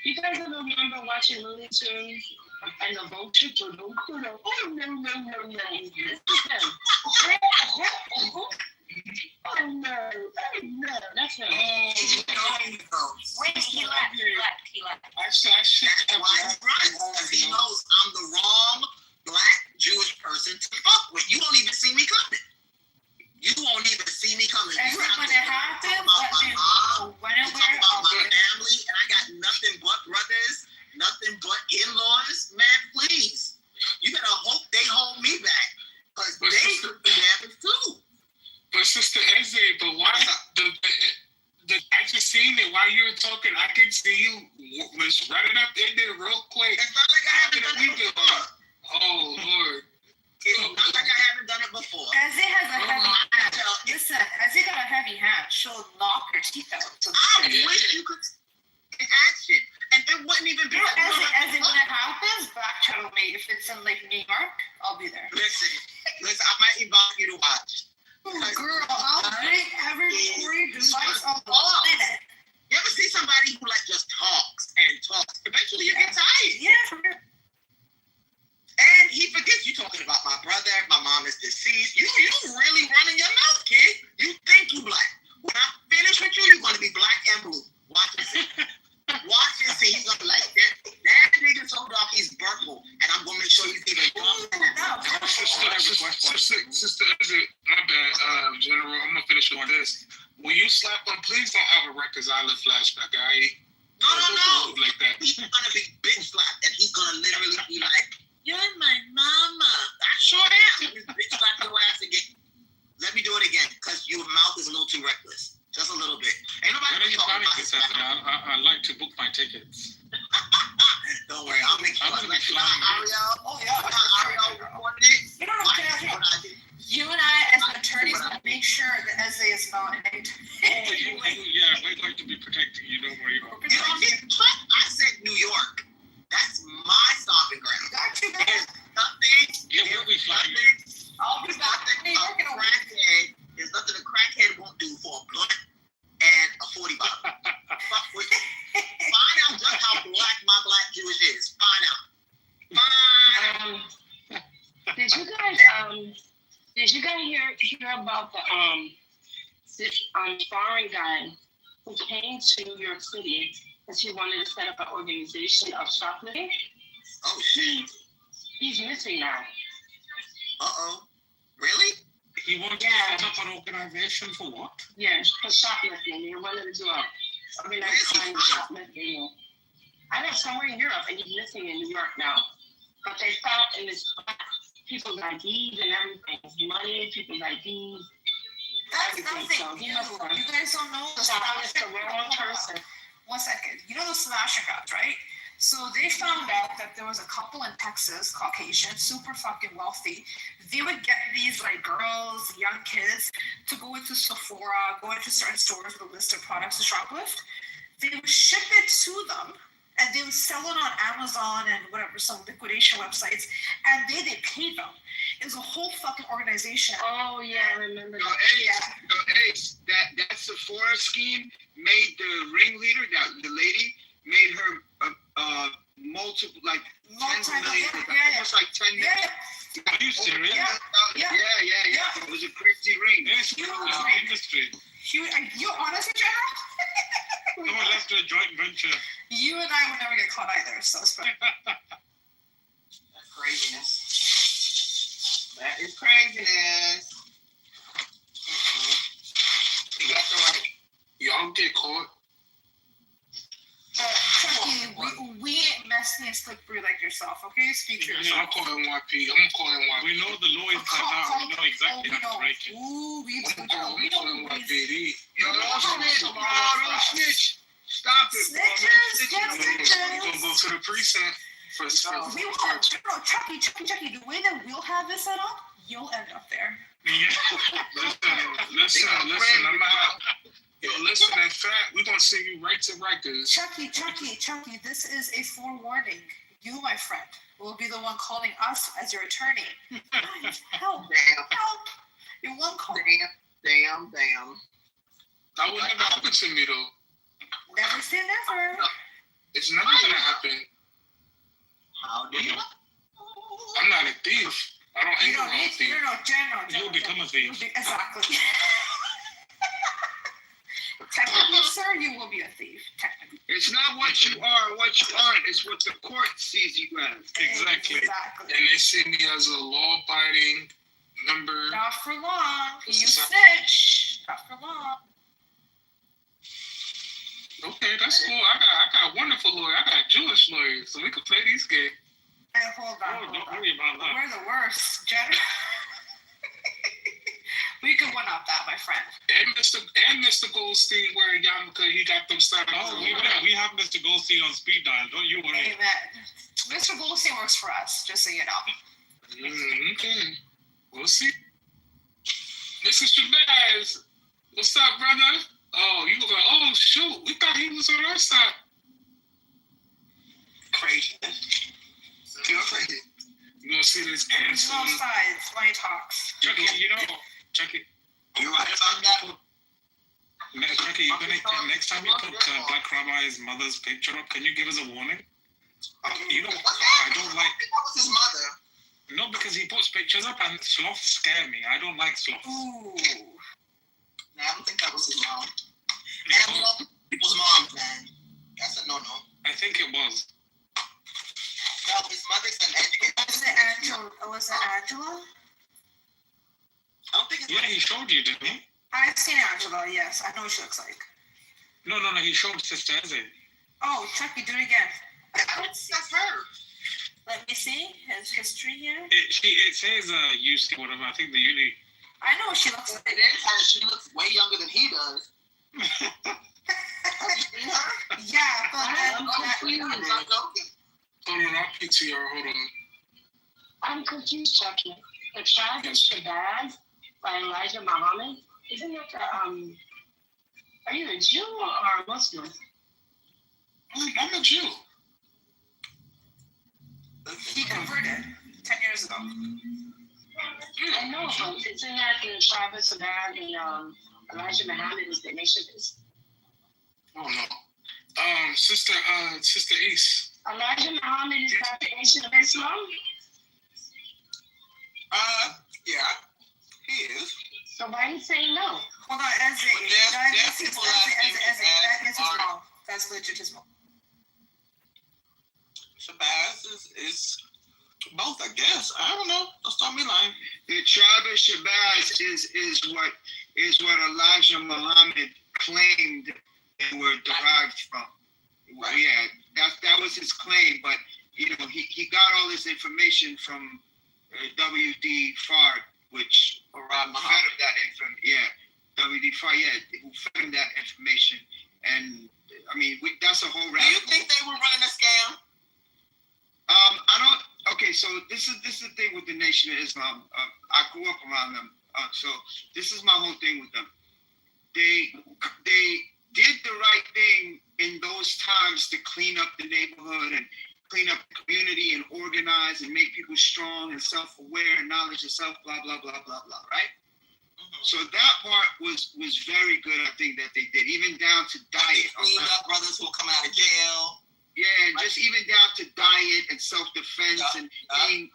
You guys ever remember watching Looney Tunes and the vulture? Oh, no. Oh, no. That's him. Wait, he left. Actually, that's why he's right. Because he knows I'm the wrong black Jewish person to fuck with. You won't even see me coming. You won't even see me coming. And You when have to it talk happens, about my mom, when talk about my family, and I got nothing but brothers, nothing but in-laws. Man, please. You better hope they hold me back. Because they could be damaged too. But Sister Eze, but why I just seen it while you were talking. I could see you was running up in there real quick. It's not like I haven't done it before. Oh Lord. It's not like I haven't done it before. Eze has a heavy hand. Listen, Eze got a heavy hand. She'll knock her teeth out. I wish you could in action. And it wouldn't even be Eze, when it happens, back channel me. If it's in like New York, I'll be there. Listen, I might invite you to watch. Oh, girl, I'll bring every device on the planet. You ever see somebody who like just talks and talks? Eventually you get tired. Yeah, for real. And he forgets you talking about my brother, my mom is deceased. You really running your mouth, kid. You think you black. When I finish with you, you're gonna be black and blue. Watch and see. Watch and see. He's gonna be like that. That nigga told off he's purple, and I'm gonna make sure he's even Sister, my bad, General. I'm gonna finish with this. When you slap him, please don't have a Rikers Island flashback, alright? No. Like that. He's gonna be bitch slapped, and he's gonna literally be like, "You're my mama." I sure am. This bitch slap your ass again. Let me do it again, because your mouth is a little too reckless. Just a little bit. Ain't nobody talking about this. I like to book my tickets. Don't worry, I'll make sure. Ariel. Oh yeah, Ariel recorded it. You know what I'm saying? You and I, as attorneys, make sure that Eze is not in it. We'd like to be protecting you. Don't worry about it. I said New York. That's my stomping ground. There's nothing. We'll be flying. I'll be back in New York and a crackhead. There's nothing a crackhead won't do for a blunt and a 40 bottle. Find out just how black my black Jewish is. Find out. Did you guys hear about the foreign guy who came to New York City because he wanted to set up an organization of shoplifting? Oh shit. He's missing now. Uh-oh. Really? He wanted to set up an organization for what? Yeah, for shoplifting. He wanted to do a organized crime shoplifting. I know somewhere in Europe, and he's missing in New York now. But they found in his people's IDs and everything. His money, people's IDs. That's nothing. You guys don't know the the wrong person. 1 second. You know the slasher guys, right? So they found out that there was a couple in Texas, Caucasian, super fucking wealthy. They would get these like girls, young kids, to go into Sephora, go into certain stores with a list of products to shoplift. They would ship it to them, and they would sell it on Amazon and whatever, some liquidation websites, and they paid them. It was a whole fucking organization. Oh yeah, I remember that. Ace, that Sephora scheme made the ringleader, the lady, made her multiple, like tens of millions, almost like 10 million. Are you serious? Yeah. It was a crazy ring. It's industry. You honestly, General? Someone left a joint venture. You and I would never get caught either, so it's fine. That's craziness. That is craziness. You got the right. Y'all get caught. Chucky, we ain't messy and slippery like yourself, okay? Speak for yourself. I'm calling YP. We know the lawyers now. We know exactly how to break it. Ooh, we I'm calling YPD. Don't snitch. Stop it. Snitches, get snitches. We're going to go to the precinct for Chucky, the way that we'll have this set up, you'll end up there. Yeah. Listen, I'm out. Yo, listen, in fact, we're going to send you right to Rikers. Chucky, this is a forewarning. You, my friend, will be the one calling us as your attorney. Guys, help. Damn. Help. You're one call. Damn. That would never happen to me, though. Never say never. It's never gonna happen. How do you? I'm not a thief. I don't You aim don't for a need, thief. general. You'll become a thief. Exactly. Technically, sir, you will be a thief. Technically. It's not what you are or what you aren't. It's what the court sees you as. Exactly. And they see me as a law-abiding member. Not for long. You snitch. Not for long. Okay, that's cool. I got a wonderful lawyer. I got Jewish lawyers, so we could play these games. Hey, hold on. Don't worry about that. We're the worst, general. We could one up that, my friend. And Mr. Goldstein wearing yarmulke, he got them started. Oh, we have Mr. Goldstein on speed dial. Don't you worry. Amen. Mr. Goldstein works for us, just so you know. Okay. We'll see. Mr. Shabazz, what's up, brother? Oh, you go, oh, shoot. We thought he was on our side. Crazy. You're crazy. You gonna see this There's no sides when he talks. Chucky, Chucky. You right about that? Chucky, next time you put Black Rabbi's mother's picture up, can you give us a warning? You know, I don't like. That was his mother. No, because he puts pictures up and sloths scare me. I don't like sloths. Ooh. Nah, I don't think that was his mom. And people's mom, man. That's a no-no. I think it was. No, his mother's an educator. Was it Angela? I don't think it's. Yeah, he showed you, didn't he? I've seen Angela, yes. I know what she looks like. No, he showed Sister Eze. Oh, Chucky, do it again. That's her. Let me see his history here. It says UC, whatever. I think the uni. I know what she looks like. It is her. She looks way younger than he does. Have you seen her? Yeah, but I'm confused. I'm not joking. Hold on, I'll PTR. Hold on. I'm confused, Chucky. The Tribe of Shabazz by Elijah Muhammad. Isn't that are you a Jew or a Muslim? I'm a Jew. He converted 10 years ago. I know, but isn't that the Tribe of Shabazz and Elijah Muhammad is the nation of Islam? Oh no. Sister East. Elijah Muhammad is not the nation of Islam? Yeah, he is. So why are you saying no? Hold on, Eze. There's people That is his mom. That's legit his mom. Shabazz is both, I guess. I don't know. Don't start me lying. The Tribe of Shabazz is what Elijah Muhammad claimed they were derived from. Right. Yeah, that was his claim, but you know he got all this information from W.D. Fard, which fed him that information. Yeah, W.D. Fard, who fed him that information, and I mean that's a whole. Do you think they were running a scam? I don't. Okay, so this is the thing with the Nation of Islam. I grew up around them, so this is my whole thing with them. They did the right thing in those times to clean up the neighborhood and clean up the community and organize and make people strong and self-aware and knowledge of self, blah, blah, blah, blah, blah, right? Mm-hmm. So that part was very good, I think, that they did, even down to diet. Cleaned up brothers who come out of jail. Yeah, and just even down to diet and self-defense and being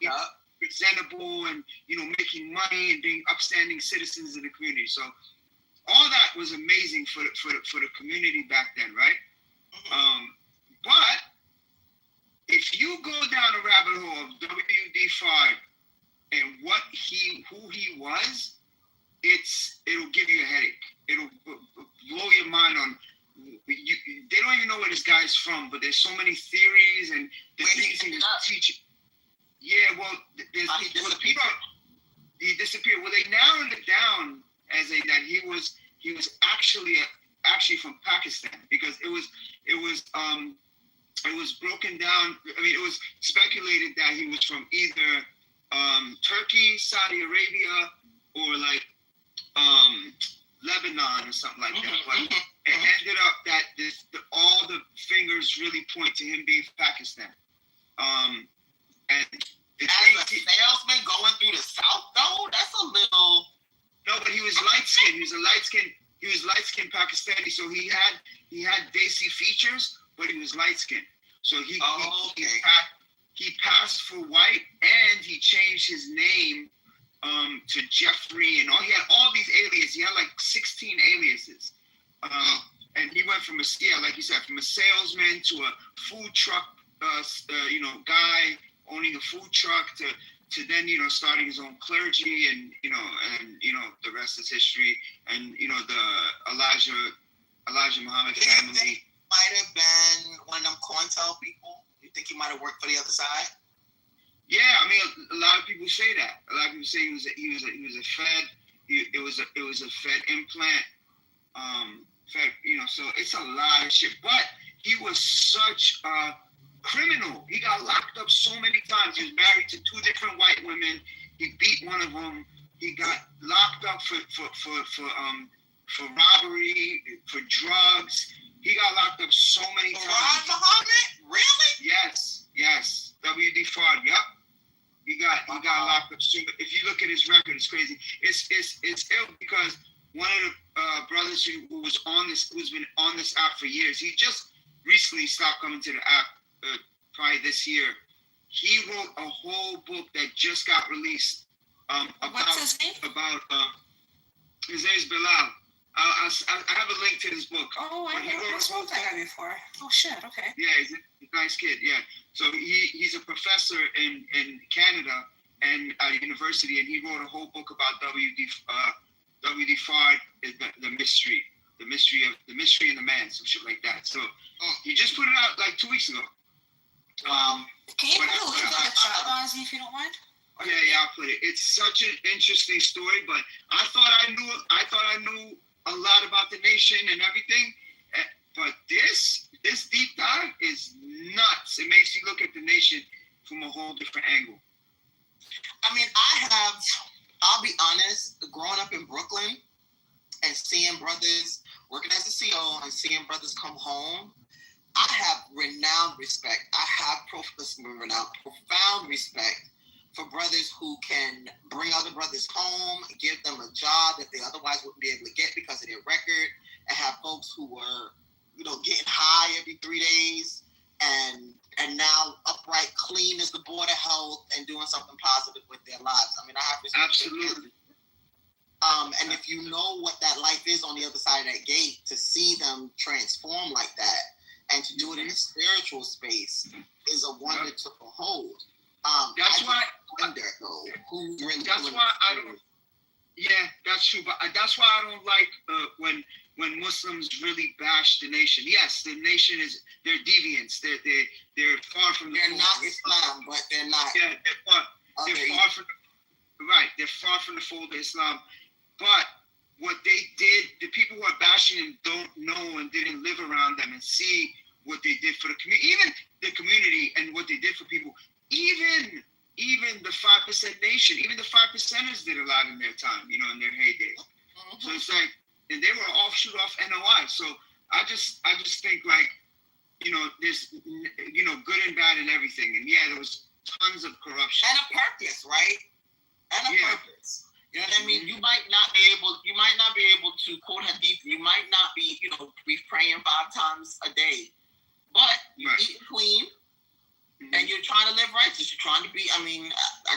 presentable and, you know, making money and being upstanding citizens in the community. So all that was amazing for the community back then, right? Mm-hmm. But if you go down the rabbit hole of W.D. Fard and who he was, it'll give you a headache. It'll blow your mind on. They don't even know where this guy's from, but there's so many theories and the things he was teaching. Yeah, well, he disappeared. Well, they narrowed it down as that he was actually from Pakistan, because it was broken down. I mean, it was speculated that he was from either Turkey, Saudi Arabia, or like Lebanon or something like that. But it ended up that all the fingers really point to him being Pakistan. And as a salesman going through the South, though, that's a little. No, but he was light skinned. He was light skinned Pakistani. So he had Desi features, but he was light skinned. So he passed for white, and he changed his name to Jeffrey, and he had all these aliases. He had like 16 aliases. And he went from like you said, from a salesman to a food truck, guy owning a food truck to then, starting his own clergy, and the rest is history. And, the Elijah Muhammad family. Do you think he might have been one of them COINTEL people? You think he might have worked for the other side? Yeah, I mean, a lot of people say that. A lot of people say he was a Fed. It was a Fed implant. So it's a lot of shit. But he was such a criminal. He got locked up so many times. He was married to 2 different white women. He beat one of them. He got locked up for robbery, for drugs. He got locked up so many times. Rod Muhammad? Really? Yes. W.D. Fard. Yep. He got locked up. So if you look at his record, it's crazy. It's ill because one of the brothers who was on this, who's been on this app for years, he just recently stopped coming to the app. Probably this year. He wrote a whole book that just got released. What's his name? His name is Bilal. I have a link to his book. Oh, I spoke to that guy before. Oh shit. Okay. Yeah, he's a nice kid. Yeah. So he's a professor in Canada and at a university, and he wrote a whole book about W.D. Fard, the mystery and the man, some shit like that. So he just put it out like 2 weeks ago. Can you put a link in the chat, Ozzy, if you don't mind? Yeah, I'll put it. It's such an interesting story, but I thought I knew a lot about the nation and everything, but this deep dive is nuts. It makes you look at the nation from a whole different angle. I mean, I'll be honest, growing up in Brooklyn and seeing brothers working as a CO and seeing brothers come home, I have renowned respect. I have profound respect for brothers who can bring other brothers home, give them a job that they otherwise wouldn't be able to get because of their record, and have folks who were, getting high every 3 days and now upright, clean as the board of health and doing something positive with their lives. I mean, I have respect. Absolutely. And if you know what that life is on the other side of that gate, to see them transform like that and to do it in a spiritual space is a wonder to behold. That's why I wonder, though, who really. That's why I don't. Yeah, that's true. But that's why I don't like when Muslims really bash the nation. Yes, the nation they're deviants. They're far from. They're not Islam, but they're not. Yeah, they're far from. Right, they're far from the fold of Islam. But what they did, the people who are bashing them don't know and didn't live around them and see what they did for the community, even the community and what they did for people. Even the 5% nation, even the 5%ers did a lot in their time, in their heyday. Mm-hmm. So it's like, and they were offshoot off NOI. So I just think like, there's, good and bad and everything. And yeah, there was tons of corruption. And a purpose, right? And a purpose. You know what I mean? You might not be able to quote hadith. You might not be, be praying 5 times a day, but you eat clean. Mm-hmm. And you're trying to live righteous. You're trying to be, I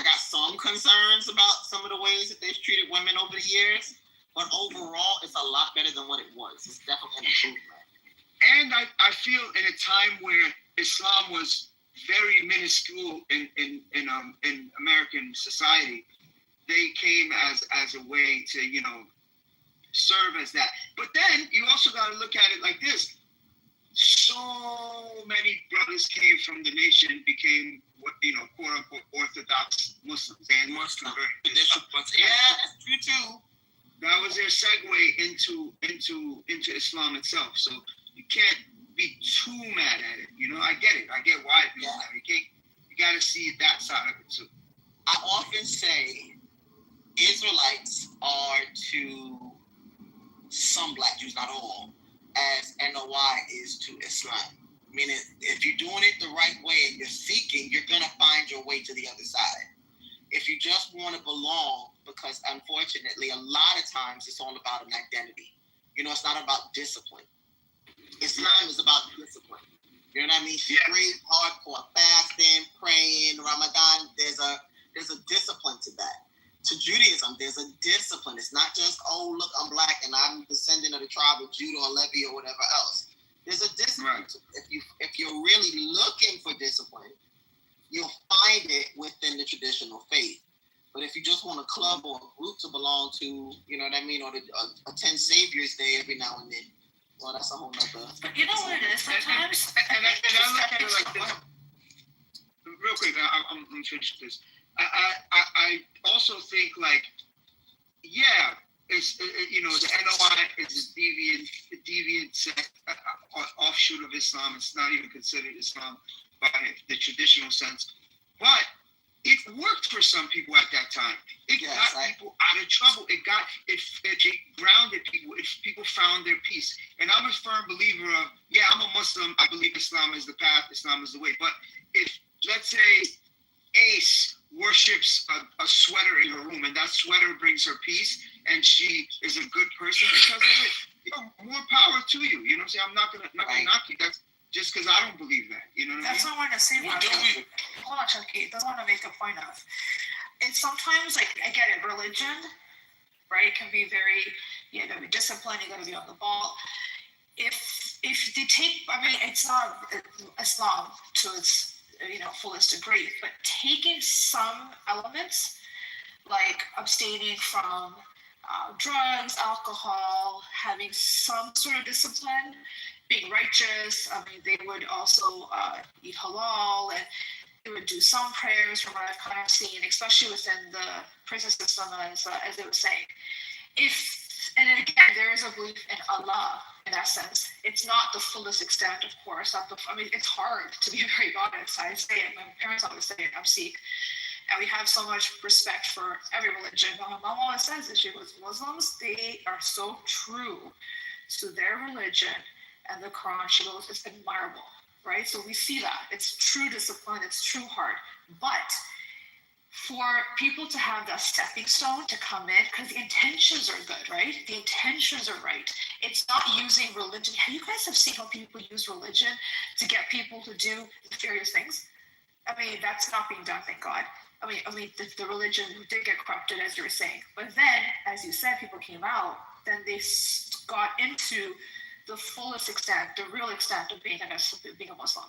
got some concerns about some of the ways that they've treated women over the years, but overall, it's a lot better than what it was. It's definitely an improvement. And I feel in a time where Islam was very minuscule in American society, they came as a way to, serve as that. But then you also got to look at it like this. So many brothers came from the nation, became quote unquote Orthodox Muslims and Muslim. Yeah, that's true too. That was their segue into Islam itself. So you can't be too mad at it. I get it. I get why people mad. You got to see that side of it too. I often say Israelites are to some Black Jews, not all, as NOI is to Islam. Meaning, if you're doing it the right way and you're seeking, you're going to find your way to the other side. If you just want to belong, because unfortunately, a lot of times it's all about an identity. You know, it's not about discipline. Islam is about discipline. You know what I mean? Straight, hardcore fasting, praying, Ramadan. There's a discipline to that. To Judaism, there's a discipline. It's not just, oh, look, I'm black and I'm descendant of the tribe of Judah or Levi or whatever else. There's a discipline. Right. If you're really looking for discipline, you'll find it within the traditional faith. But if you just want a club or a group to belong to, you know what I mean, or to attend Savior's Day every now and then, well, that's a whole nother. But you know what it is sometimes? And I look at it like this. Real quick, I'm going to finish this. I also think, like, yeah, it's you know, the NOI is a deviant sect, offshoot of Islam. It's not even considered Islam by the traditional sense, but it worked for some people at that time. It got people out of trouble. It grounded people. People found their peace. And I'm a firm believer of, yeah, I'm a Muslim. I believe Islam is the path. Islam is the way. But if, let's say, Ace worships a sweater in her room, and that sweater brings her peace, and she is a good person because of it, you know, more power to you. You know what I'm saying? I'm not gonna knock you. That's just because I don't believe that. You know what I mean? That's what I want to say. Hold on, Chucky. That's what I want to make a point of. It's sometimes, like, I get it, religion, right, can be very, you gotta be disciplined, you gotta be on the ball. If they take, I mean, it's not Islam to its, you know, fullest degree, but taking some elements, like abstaining from drugs, alcohol, having some sort of discipline, being righteous. I mean, they would also eat halal, and they would do some prayers from what I've kind of seen, especially within the prison system, as they were saying. And again, there is a belief in Allah in that sense. It's not the fullest extent, of course. I mean, it's hard, to be very honest. I say it, my parents always say it, I'm Sikh. And we have so much respect for every religion. My mom always says that she was Muslims, they are so true to their religion, and the Quran, she goes, it's admirable, right? So we see that. It's true discipline, it's true heart. But for people to have that stepping stone to come in, because the intentions are good, right? The intentions are right. It's not using religion. You guys have seen how people use religion to get people to do various things? I mean, that's not being done, thank God. I mean, the religion did get corrupted, as you were saying. But then, as you said, people came out, then they got into the fullest extent, the real extent of being a Muslim.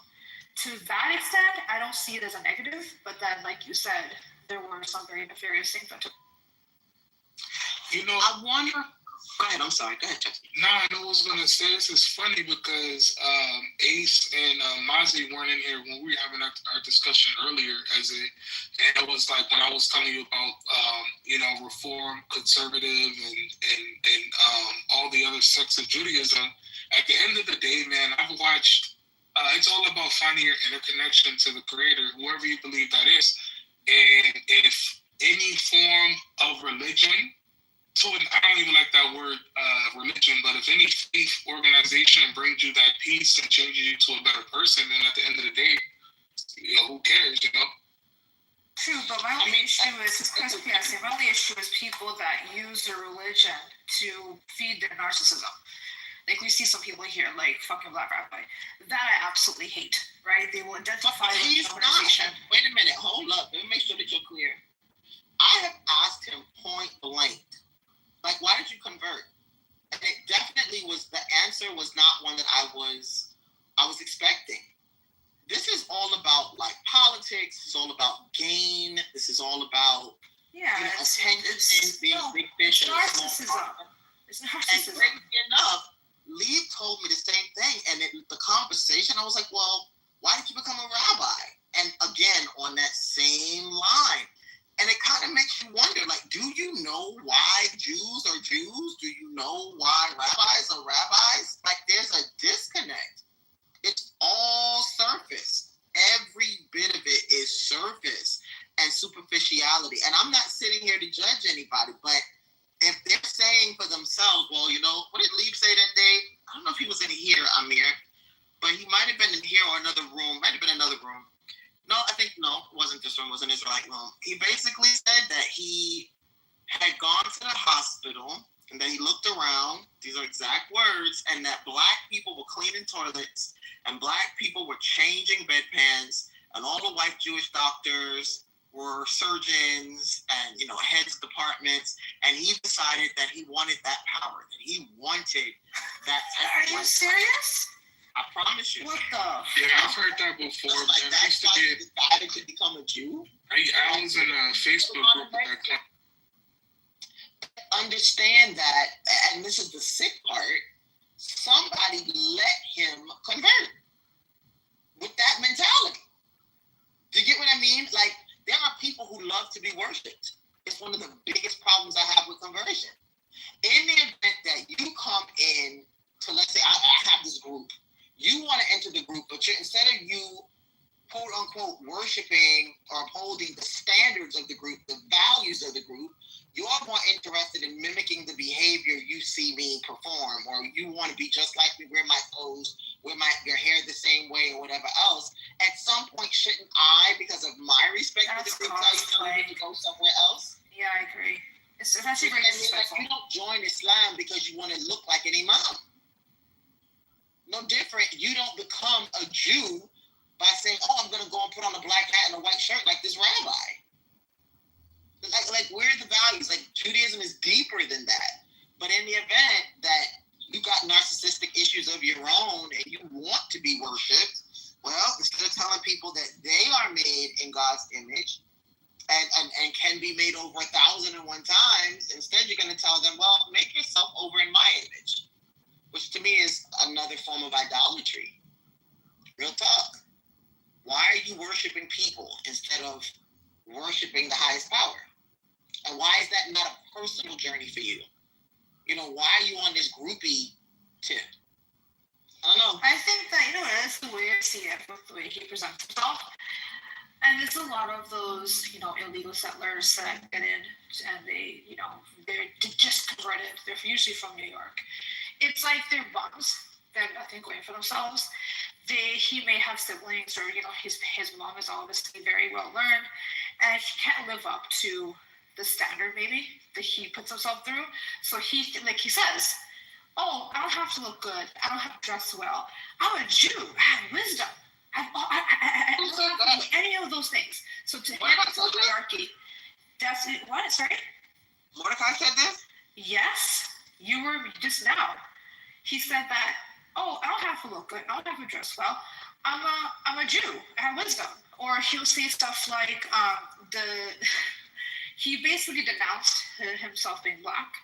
To that extent, I don't see it as a negative, but then, like you said, there were some very nefarious things that took. You know, I wonder. Go ahead. I'm sorry. Go ahead, Chucky. I know what I was gonna say. This is funny because Ace and Mozzie weren't in here when we were having our discussion earlier. And it was like when I was telling you about you know, reform, conservative, and all the other sects of Judaism. At the end of the day, man, I've watched. It's all about finding your interconnection to the Creator, whoever you believe that is. And if any form of religion, so I don't even like that word religion, but if any faith organization brings you that peace and changes you to a better person, then at the end of the day, you know, who cares, you know? True, but my only issue is people that use their religion to feed their narcissism. Like, we see some people here, like fucking Black Rabbi. That I absolutely hate, right? They will identify with the organization. Wait a minute, hold up. Let me make sure that you're clear. I have asked him point blank, like, why did you convert? And it definitely was, the answer was not one that I was expecting. This is all about, like, politics. This is all about gain. This is all about, attention, being big fish. It's narcissism. It's narcissism. And crazy enough, Lee told me the same thing, and the conversation, I was like, well, why did you become a rabbi? And again, on that same line. And it kind of makes you wonder, like, do you know why Jews are Jews? Do you know why rabbis are rabbis? Like, there's a disconnect. It's all surface. Every bit of it is surface and superficiality. And I'm not sitting here to judge anybody, but if they're saying for themselves, well, you know, what did Leib say that day? I don't know if he was in here, Amir, but he might have been in here or another room. Might have been another room. No, I think no, it wasn't this room. It was an Israelite room. He basically said that he had gone to the hospital and then he looked around. These are exact words, and that black people were cleaning toilets and black people were changing bedpans, and all the white Jewish doctors were surgeons and, you know, heads of departments, and he decided that he wanted that power, that he wanted that type of. Are you serious? I promise you. What the? Yeah, I've heard that before. Like Man. that's why he decided to become a Jew. I was in a Facebook group with that guy. Understand that, and this is the sick part, somebody let him convert with that mentality. Do you get what I mean? Like, there are people who love to be worshipped. It's one of the biggest problems I have with conversion. In the event that you come in to, let's say, I have this group, you want to enter the group, but instead of you, quote unquote, worshiping or upholding the standards of the group, the values of the group, you're more interested in mimicking the behavior you see me perform, or you want to be just like me, wear my clothes, wear your hair the same way, or whatever else. At some point, shouldn't I, because of my respect for the group, tell you to go somewhere else? Yeah, I agree. It's actually very disrespectful. Like, you don't join Islam because you want to look like an imam. No different. You don't become a Jew by saying, "Oh, I'm going to go and put on a black hat and a white shirt like this rabbi." Like, where are the values? Like, Judaism is deeper than that. But in the event that you got narcissistic issues of your own and you want to be worshipped, well, instead of telling people that they are made in God's image and can be made over 1,001 times, instead you're going to tell them, well, make yourself over in my image, which to me is another form of idolatry. Real talk. Why are you worshiping people instead of worshiping the highest power? And why is that not a personal journey for you? You know, why are you on this groupie tip? I don't know. I think that, you know, that's the way I see it with the way he presents himself. And it's a lot of those, you know, illegal settlers that get in and they, you know, they're just converted. They're usually from New York. It's like they're bums. They're nothing going for themselves. He may have siblings, or, you know, his mom is obviously very well learned, and he can't live up to the standard maybe that he puts himself through. So he, like he says, "Oh, I don't have to look good. I don't have to dress well. I'm a Jew. I have wisdom. I don't have to do any of those things." So to him, it's a hierarchy. That's it. What? Sorry? Mordecai said this? Yes. You were just now. He said that, "Oh, I don't have to look good. I don't have to dress well. I'm a Jew. I have wisdom." Or he'll say stuff like, he basically denounced himself being black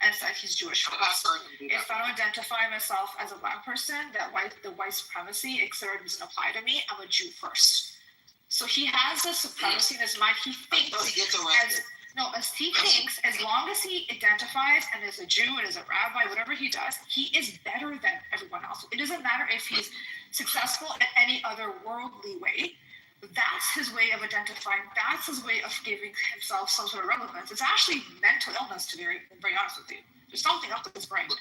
and said he's Jewish first. If I don't identify myself as a black person, the white supremacy, etc., doesn't apply to me. I'm a Jew first. So he has a supremacy in his mind. He thinks as long as he identifies and is a Jew and is a rabbi, whatever he does, he is better than everyone else. It doesn't matter if he's successful in any other worldly way. That's his way of identifying. That's his way of giving himself some sort of relevance. It's actually mental illness, to be very honest with you. There's something up with his brain.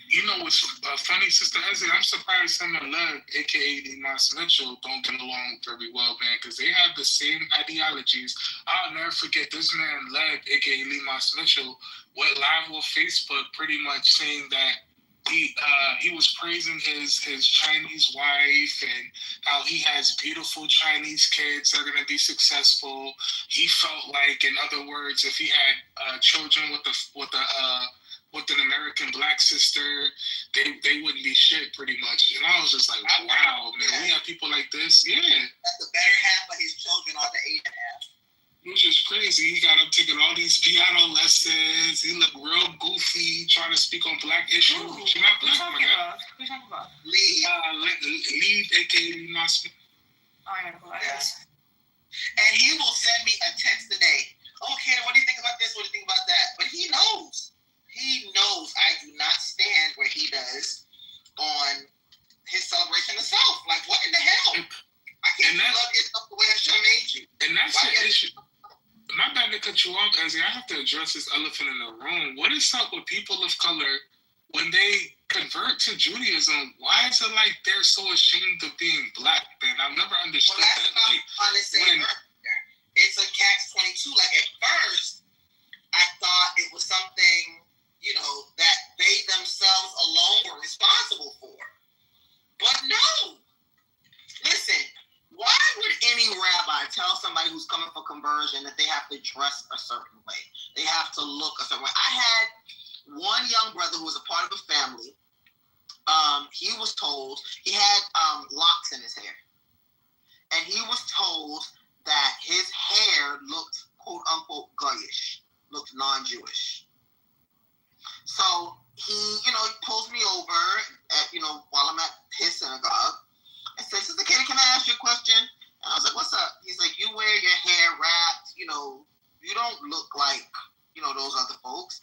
You know what's funny, Sister Hezzy? I'm surprised him and Lev, a.k.a. Demas Mitchell, don't get along very well, man, because they have the same ideologies. I'll never forget this man, Lev, a.k.a. Demas Mitchell, went live on Facebook pretty much saying that he was praising his Chinese wife and how he has beautiful Chinese kids that are going to be successful. He felt like, in other words, if he had children with an American black sister, they wouldn't be shit pretty much. And I was just like, wow, man, we have people like this. Yeah. That the better half of his children are the Asian half. Which is crazy. He got him taking all these piano lessons. He looked real goofy trying to speak on black issues. You're not black, my guy. Who are you talking about? Lead, a.k.a. Mas. I don't know who that is. And he will send me a text today. "Okay, what do you think about this? What do you think about that?" But he knows. He knows I do not stand where he does on his celebration of self. Like, what in the hell? I can't love yourself the way Hashem made you. And that's the issue. Not bad to cut you off, Ezzy. I have to address this elephant in the room. What is up with people of color when they convert to Judaism, why is it like they're so ashamed of being black, man? I've never understood Well, that's that. what I'm trying to say earlier. It's a catch-22. Like, at first, I thought it was something, that they themselves alone were responsible for. But no. Listen, why would any rabbi tell somebody who's coming for conversion that they have to dress a certain way? They have to look a certain way. I had one young brother who was a part of a family. He was told, he had locks in his hair. And he was told that his hair looked, quote unquote, goyish, looked non-Jewish. So he, he pulls me over at, while I'm at his synagogue and says, Sister Katie, can I ask you a question? And I was like, what's up? He's like, you wear your hair wrapped, you don't look like, those other folks.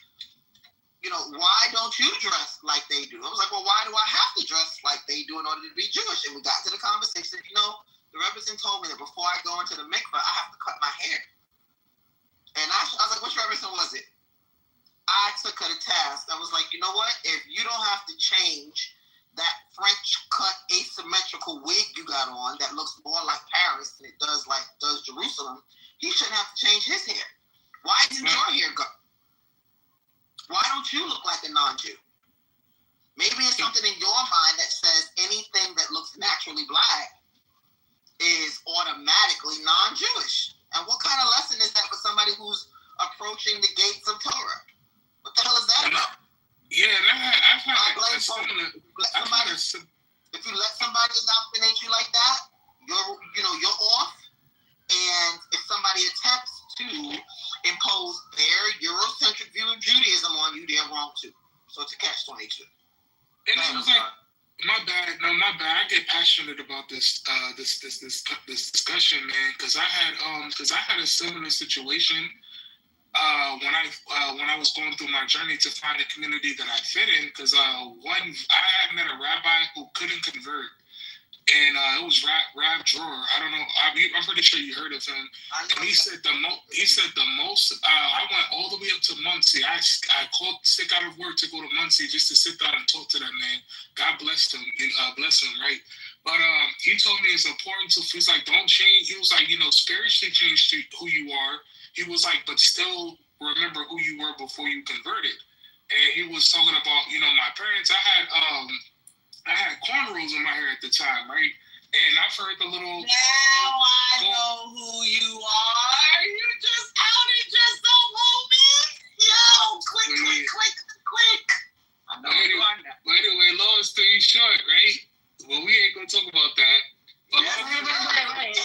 Why don't you dress like they do? I was like, well, why do I have to dress like they do in order to be Jewish? And we got to the conversation, the representative told me that before I go into the mikveh, I have to cut my hair. And I was like, which representative was it? I took her to task. I was like, you know what? If you don't have to change that French cut asymmetrical wig you got on that looks more like Paris than it does Jerusalem, he shouldn't have to change his hair. Why isn't your hair go? Why don't you look like a non-Jew? Maybe it's something in your mind that says anything that looks naturally black is automatically non-Jewish. And what kind of lesson is that for somebody who's approaching the gates of Torah? What the hell is that about? Yeah, I've had a similar. If you let somebody indoctrinate you like that, you're off. And if somebody attempts to impose their Eurocentric view of Judaism on you, they're wrong too. So it's a catch-22. And it was like, my bad. I get passionate about this discussion, man, because I had a similar situation when I was going through my journey to find a community that I fit in. Because I had met a rabbi who couldn't convert, and it was Rav Dror. I don't know. I'm pretty sure you heard of him. And he said the most. I went all the way up to Muncie. I called sick out of work to go to Muncie just to sit down and talk to that man. God bless him. Bless him, right? But he told me it's important to. He's like, don't change. He was like, spiritually change to who you are. He was like, but still remember who you were before you converted. And he was talking about, my parents. I had cornrows in my hair at the time, right? And I've heard the little. Now I know who you are. You just outed yourself, homie. Yo, quick. I know you are now. But anyway, long story short, right? Well, we ain't gonna talk about that. But Wait.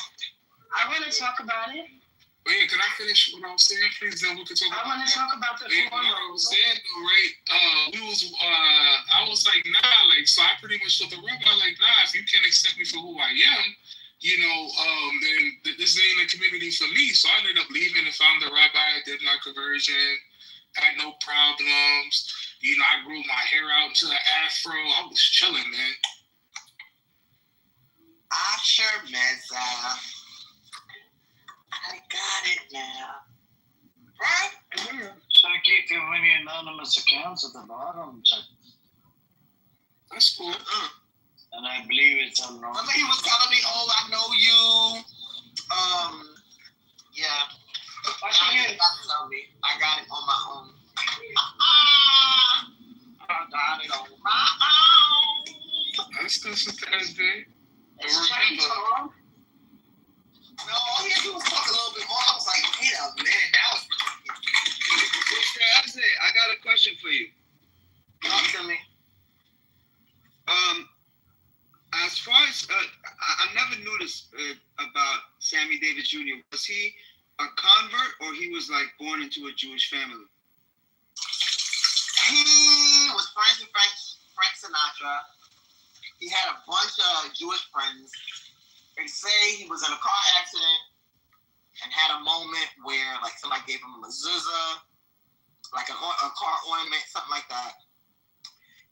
I want to talk about it. Wait, can I finish what I was saying, please? Then we can talk about it. I want to talk about the what I was saying, though, right? I was like, nah, like, so I pretty much told the rabbi, like, nah, if you can't accept me for who I am, then this ain't a community for me. So I ended up leaving and found the rabbi, did my conversion, had no problems. I grew my hair out to an afro. I was chilling, man. Asher Meza. I got it now. Right? Check if you have any anonymous accounts at the bottom. Check. That's cool. And I believe it's unwrong. Remember he was telling me, oh, I know you. Yeah. Tell me. I got it on my own. I got it on my own. That's good, Sister SJ. No, all he had to do was talk a little bit more. I was like, wait a minute, that was. Sister, I got a question for you. Talk to me. As far as I never knew this about Sammy Davis Jr. Was he a convert or he was like born into a Jewish family? He was friends with Frank Sinatra. He had a bunch of Jewish friends. They say he was in a car accident and had a moment where like somebody gave him a mezuzah, like a car ornament, something like that.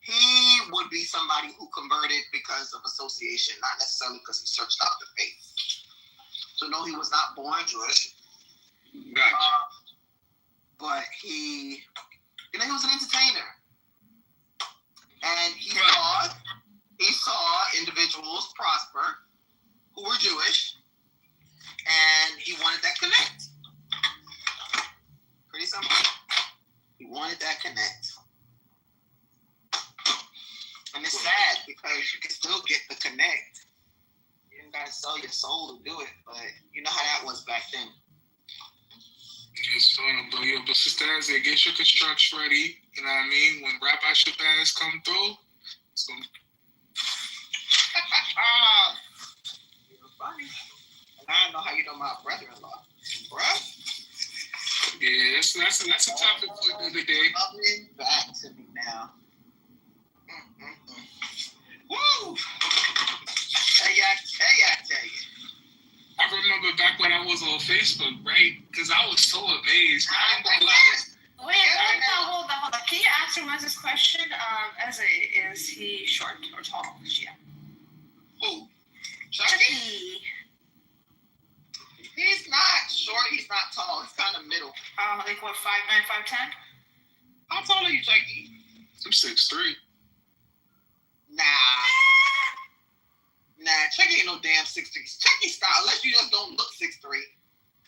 He would be somebody who converted because of association, not necessarily because he searched out the faith. So no, he was not born Jewish. Gotcha. But he was an entertainer. And he saw individuals prosper who were Jewish, and he wanted that connect. Pretty simple. He wanted that connect. And it's sad because you can still get the connect. You don't gotta sell your soul to do it, but you know how that was back then. Yes, but Sister Isaiah, get your constructs ready. You know what I mean? When Rabbi Shabazz come through, it's gonna... You're funny. And I don't know how you know my brother-in-law, bruh. Yeah, that's a topic for another day. Coming back to me now. Woo! Hey, I tell you. I remember back when I was on Facebook, right? Because I was so amazed. I ain't gonna lie. Wait, hold on. Can you answer Moses' question? Is he short or tall? Yeah. Who? Chucky? He's not short, he's not tall. He's kind of middle. Like what, 5'9", 5'10"? How tall are you, Chucky? I'm 6'3". Nah, Chucky ain't no damn 6'3". Chucky style, unless you just don't look 6'3".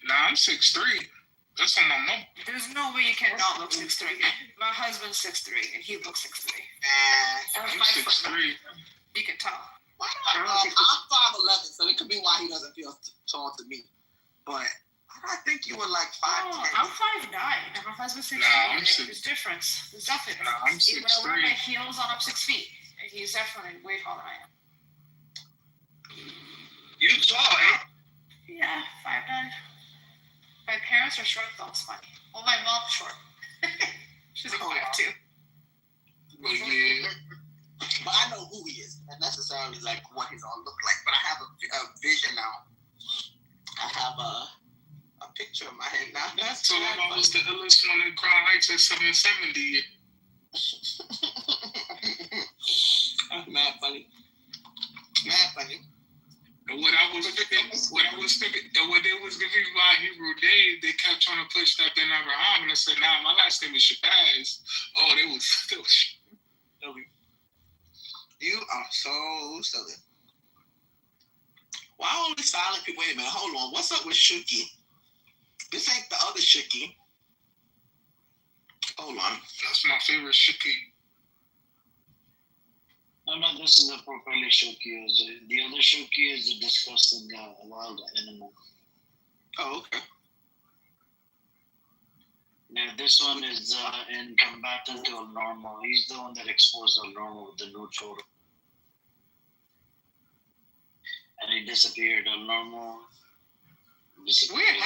Nah, I'm 6'3". That's on my mom. There's no way you cannot look 6'3". My husband's 6'3", and he looks 6'3". I'm 6'3". You can tell. I'm 5'11", so it could be why he doesn't feel tall to me. But I think you were like 5'10". I'm 5'9", and my husband's 6'3". There's difference. There's definitely difference. I'm 6'3". When I wear my heels on, I'm 6 feet. And he's definitely way taller than I am. You tall, eh? Yeah, 5'9". My parents are short, though. It's funny. Well, my mom's short. She's like 5'2". Yeah. But I know who he is, not necessarily like what his all look like. But I have a vision now. I have a picture in my head now. That's so I was the illest one in Crown Heights at 770. Mad funny. And when they was giving me my Hebrew name, they kept trying to push that Ben Abraham, and I said, "Nah, my last name is Shabazz." Oh, they was silly. You are so silly. Why only silent people? Wait a minute, hold on. What's up with Shuki? This ain't the other Shuki. Hold on. That's my favorite Shuki. No, this is a properly Shuki. The other Shuki is a disgusting wild animal. Oh, okay. Yeah, this one is in combatant to normal. He's the one that exposed normal with the new photo. And he disappeared. Normal disappeared.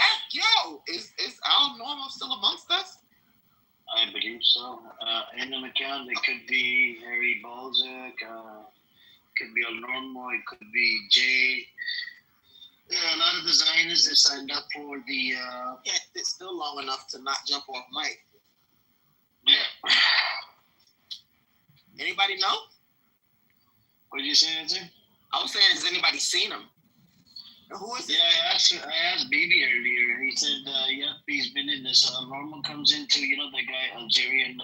Is Al Normal still amongst us? I believe so. In an account, it could be Harry Balzac, could be Al Normal, it could be Jay. Yeah, a lot of the Zionists that signed up for the. Yeah, it's still long enough to not jump off mic. Yeah. Anybody know? What did you say, Anthony? I was saying, has anybody seen him? Who is it? Yeah, I asked Bibi earlier. He said, yep, he's been in this. Norman comes into, the guy, Algerian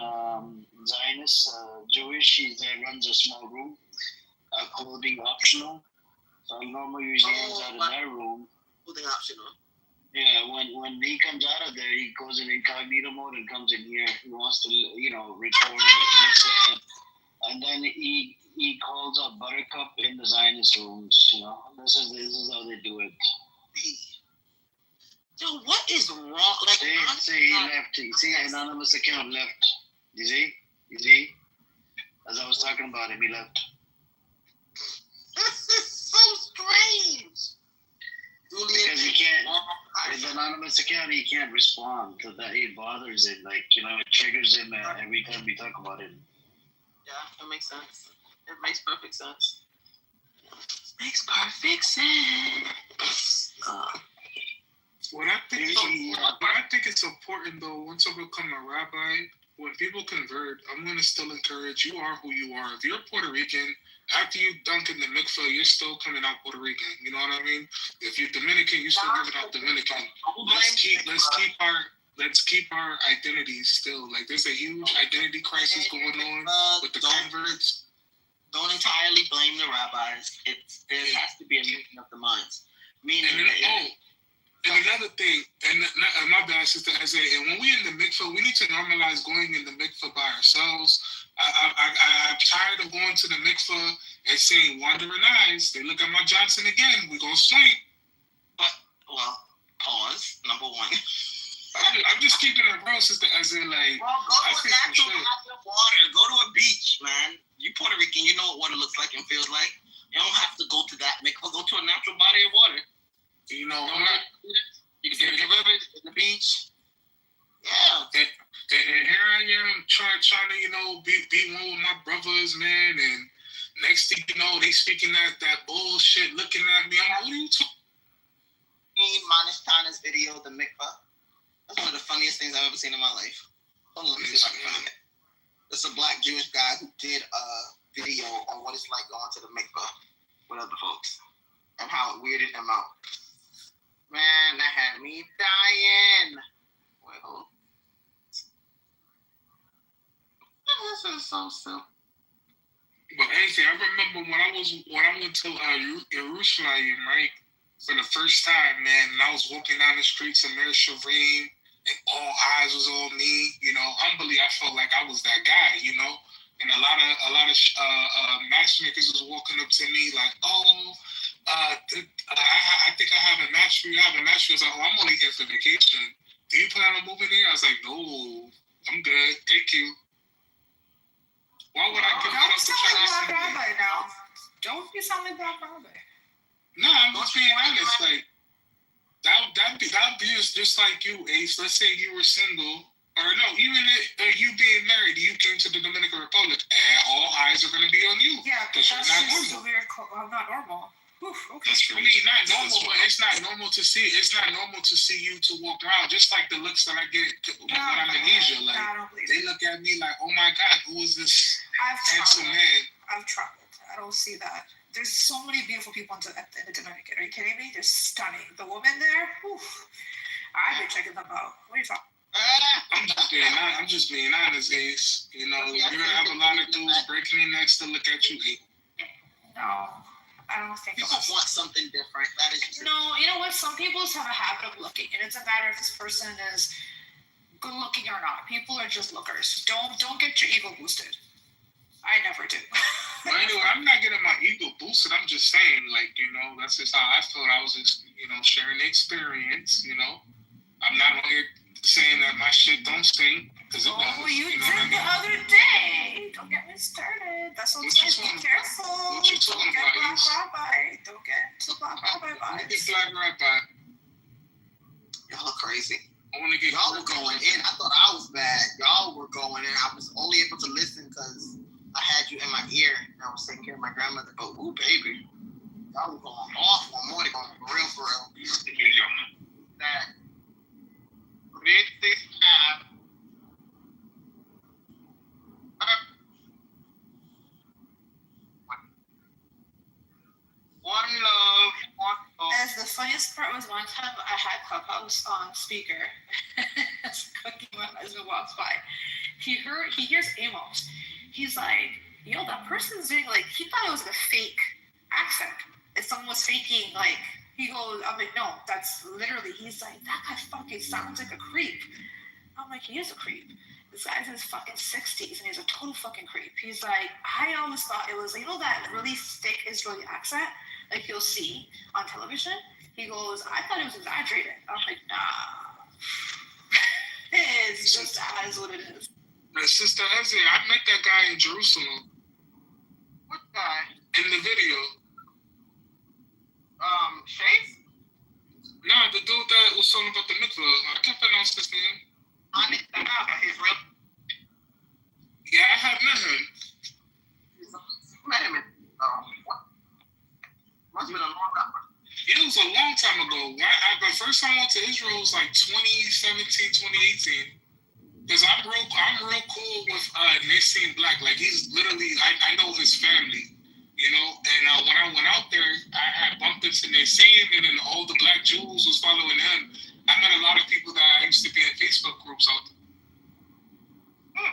Zionist, Jewish. He runs a small room, clothing optional. So Norman usually hangs out in that room. Clothing optional. Yeah, when he comes out of there, he goes in incognito mode and comes in here. He wants to, record and listen. And then he calls up Buttercup in the Zionist rooms. This is how they do it. Dude, what is wrong? Like, see, he left. See, anonymous account left. You see? As I was talking about him, he left. This is so strange. Because he can't. His anonymous account, he can't respond to that. It bothers him. It triggers him every time we talk about him. Yeah, that makes sense. It makes perfect sense. Makes perfect sense. What I think it's important though, once I become a rabbi, when people convert, I'm gonna still encourage you are who you are. If you're Puerto Rican, after you dunk in the mikveh, you're still coming out Puerto Rican. You know what I mean? If you're Dominican, you're still coming out Dominican. Let's keep let's keep our identities still. Like, there's a huge identity crisis going on with the converts. Don't entirely blame the rabbis. There has to be a meeting of the minds. Meaning, and another thing, and my bad, Sister Isaiah, and when we in the mikvah, we need to normalize going in the mikvah by ourselves. I'm tired of going to the mikvah and seeing wandering eyes. They look at my Johnson again. We gonna sleep. But, well, pause. Number one. I'm just keeping it real, Sister Isaiah. Like, well, go to a natural body of water. Go to a beach, man. You Puerto Rican, you know what water looks like and feels like. You don't have to go to that mikvah. Go to a natural body of water. You know, you can get the river, the beach. Yeah. And here I am trying to, you know, be one with my brothers, man. And next thing you know, they speaking that bullshit, looking at me. I'm like, what are you talking? Manish Tana's video, the mikvah. That's one of the funniest things I've ever seen in my life. Hold on, let me see if I can find it. It's a black Jewish guy who did a video on what it's like going to the mikvah with other folks and how it weirded him out. Man, that had me dying. Wait, hold on. This is so simple. But anything, I remember when I went to Jerusalem, right, for the first time, man, and I was walking down the streets of Mer Shavim, and all eyes was on me. You know, humbly, I felt like I was that guy. You know, and a lot of matchmakers was walking up to me like, I think I have a match for you. I have a match for you. I was like, I'm only here for vacation. Do you plan on moving here? I was like, no, I'm good. Thank you. Why would I give up to Black Rabbi now? Don't be sounding Black Rabbi. No, I'm just being honest. Like, that'd be just like you, Ace. Let's say you were single, or no, even if you being married, you came to the Dominican Republic, and all eyes are going to be on you. Yeah, but that's just weird. Not normal. Oof, okay. I mean, not normal, but it's not normal to see. It's not normal to see you to walk around. Just like the looks that I get when I'm in Asia, like they look at me like, "Oh my God, who is this handsome man?" I've traveled. I don't see that. There's so many beautiful people in the Dominican. Are you kidding me? They're stunning. The women there, oof. I've been checking them out. What are you talking? I'm just being honest, Ace. You know, you're gonna have a lot of dudes breaking their necks to look at you. No. I don't think people want something different. That is true. No, you know what? Some people just have a habit of looking, and it's a matter if this person is good looking or not. People are just lookers. Don't get your ego boosted. I never do. Well, anyway, I'm not getting my ego boosted. I'm just saying, like, you know, that's just how I felt. I was just, you know, sharing the experience. You know, I'm not on here saying that my shit don't stink. Oh, you did the other day. Don't get me started. That's what I'm saying. Be careful. What you talking about? Black Rabbi. Don't get to Black Rabbi vibes. Black Rabbi. Y'all are crazy. Y'all were going in. I thought I was bad. Y'all were going in. I was only able to listen because I had you in my ear. And I was taking care of my grandmother. But, ooh, baby. Y'all were going off one more. They're going for real. That mid-6 One love. As the funniest part was one time I had Clubhouse on speaker. Cooking when my husband walks by. He hears Amos. He's like, yo, that person's doing like, he thought it was a fake accent. If someone was faking, like, he goes, I'm like, no, that's literally, he's like, that guy fucking sounds like a creep. I'm like, he is a creep. This guy's in his fucking 60s and he's a total fucking creep. He's like, I always thought it was, you know, that really thick Israeli accent, like you'll see on television. He goes, I thought it was exaggerated. I'm like, nah. It's just as what it is. Sister Ezra, I met that guy in Jerusalem. What guy? In the video. Chase? Nah, the dude that was talking about the mikvah. I can't pronounce his name. His real. Yeah, I have met him. What? Must have been a long time. It was a long time ago. The first time I went to Israel was like 2017, 2018. Because I'm real cool with Nassim Black. Like, he's literally, I know his family, you know. And when I went out there, I had bumped into Nassim, and then all the black Jews was following him. I met a lot of people that I used to be in Facebook Facebook groups out there.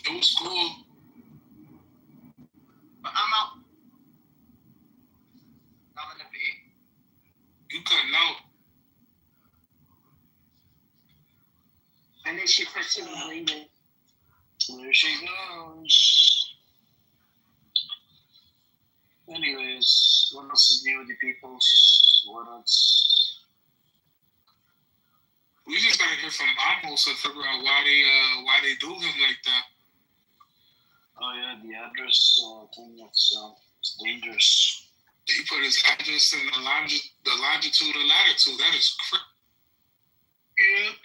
It was cool. But I'm out. I'm in the bed. You couldn't out. And then she pursued leaving. There she goes. Anyways, what else is new with the peoples? What else? We just gotta hear from Amos to figure out why they do him like that. Oh yeah, the address thing, that's it's dangerous. He put his address in the longitude and latitude. That is crazy. Yep.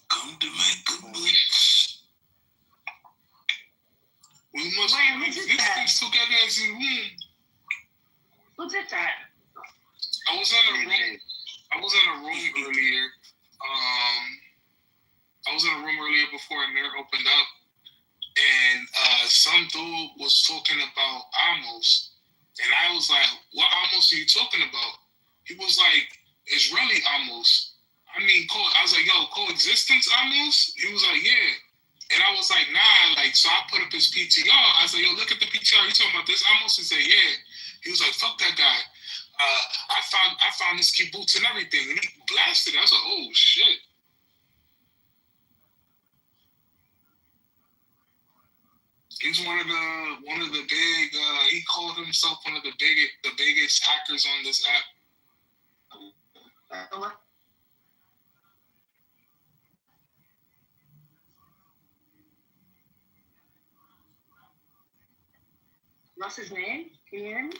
Come to make good moves. We must have existence together as a room. Who did that? I was in a room earlier. I was in a room earlier before a mirror opened up, and some dude was talking about Amos, and I was like, "What Amos are you talking about?" He was like, "Israeli Amos." I was like, "Yo, coexistence Amos?" He was like, "Yeah," and I was like, "Nah." Like, so I put up his PTR. I was like, "Yo, look at the PTR. You talking about this Amos?" He said, "Yeah." He was like, "Fuck that guy. I found his kibbutz and everything," and he blasted it. I was like, "Oh shit." He's one of the big. He called himself one of the biggest hackers on this app. What's his name? Can you hear me?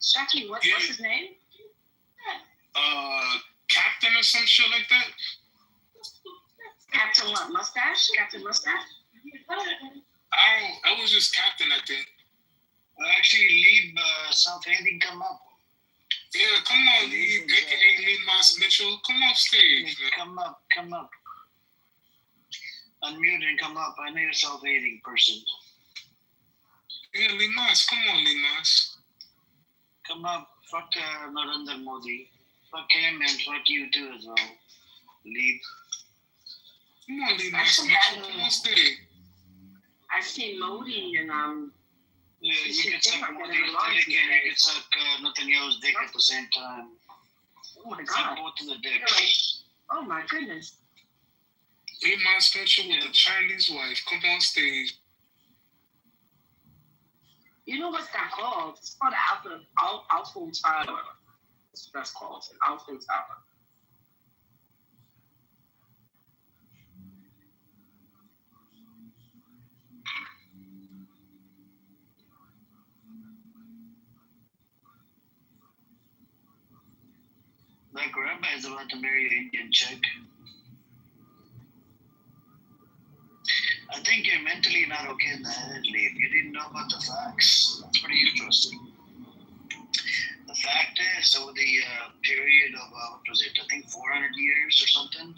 Shaki, what's his name? Captain or some shit like that. Captain what? Mustache? Captain Mustache? I was just Captain, I think. Actually, Leave South Haven come up. Yeah, come on, Leave, aka Lee Moss Mitchell. Come off stage. Come up. Unmute and come up. I know you're a self-hating person. Yeah, Lee Moss. Come on, Lee Moss. Come up. Fuck Narendra Modi. Fuck him and fuck you too as well. Leave. Come on, Lee Moss Mitchell. Come on stage. I see Modi and yeah, you can suck Modi's dick and you can suck Netanyahu's dick at the same time. Oh my Suck God. both of the dick. Oh my goodness. Lee Moss Mitchell with a Chinese wife. Come on stage. You know what's that called? It's called Alpha Tower. That's what that's called. It's an Alpha Tower. My grandma is about to marry an Indian chick. I think you're mentally not okay in the head, Leave. You didn't know about the facts. That's pretty interesting. The fact is, over the period of, what was it, I think 400 years or something,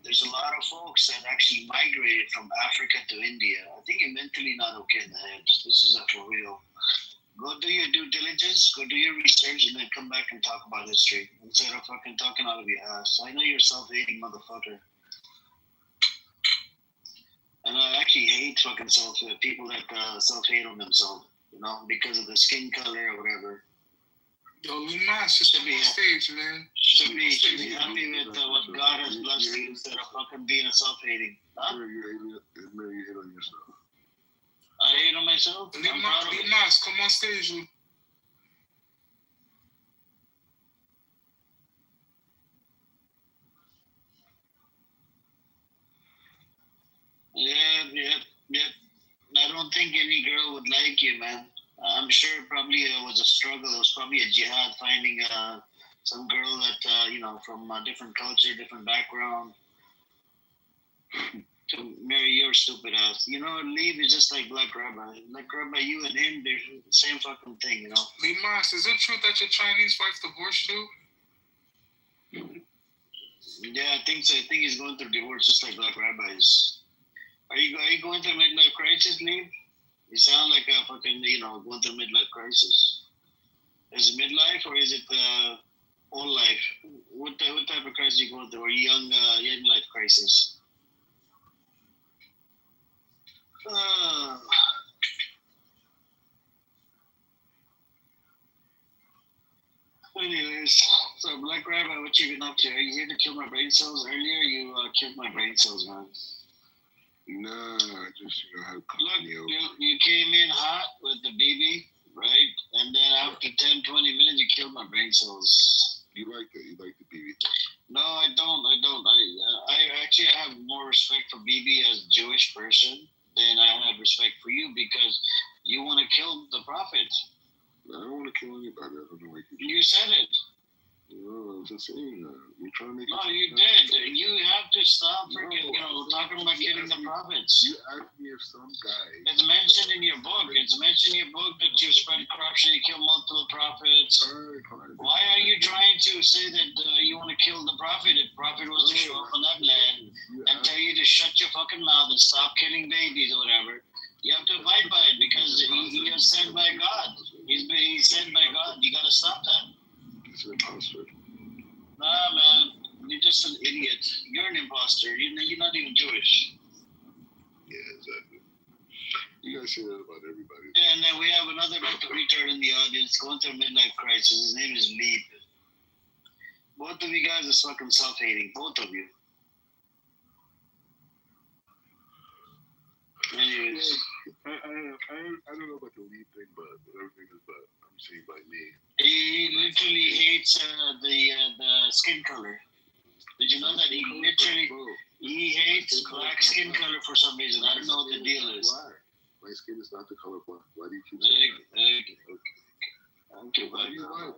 there's a lot of folks that actually migrated from Africa to India. I think you're mentally not okay in the head. This is for real. Go do your due diligence, go do your research, and then come back and talk about history instead of fucking talking out of your ass. I know you're a self-hating motherfucker. And I actually hate fucking people that self-hate on themselves, you know, because of the skin color or whatever. Yo, Lee Moss, just be on stage, man. Should be happy with what God has blessed you instead of fucking being a self-hating. Huh? You hate on yourself. I hate on myself? Lee Moss, come on stage. Yep. I don't think any girl would like you, man. I'm sure probably it was a struggle. It was probably a jihad finding some girl that, you know, from a different culture, different background. to marry your stupid ass. You know, Leave is just like Black Rabbi. Black Rabbi, you and him, they're the same fucking thing, you know? Lee Moss, is it true that your Chinese wife divorced you? Yeah, I think so. I think he's going through divorce just like Black Rabbis. Are you going through midlife crisis, Lee? You sound like a fucking, going through midlife crisis. Is it midlife or is it old life? What type of crisis are you going through? Or young life crisis? Anyways, so Black Rabbi, what you been up to? Are you here to kill my brain cells? Earlier, you killed my brain cells, man. Nah, I just had Look, you came in hot with the BB, right? And then after 10, 20 minutes, you killed my brain cells. You like that? You like the BB? No, I don't. I actually have more respect for BB as a Jewish person than I have respect for you because you want to kill the prophet. I don't want to kill anybody. I don't know what you said it. No, I was just saying that. You're trying to make No, you did. You have to stop freaking, talking about killing the prophets. You asked me if some guy... It's mentioned in your book. It's mentioned in your book that you spread corruption, you kill multiple prophets. Why are you trying to say that you want to kill the prophet? If the prophet was to show up on that land and tell you to shut your fucking mouth and stop killing babies or whatever, you have to abide by it because he is sent by God. He's sent by God. You got to stop that. It's an imposter. Nah, man. You're just an idiot. You're an imposter. You're not even Jewish. Yeah, exactly. You guys say that about everybody. And then we have another retard in the audience going through a midlife crisis. His name is Leap. Both of you guys are fucking self-hating. Both of you. Anyways. I don't know about the lead thing, but everything is but I'm saying by me. He literally hates the skin color. Did you know that he hates black skin color for some reason? I don't know what the deal is. Why? My skin is not the color black. Why do you keep saying that? Okay, why do you lie?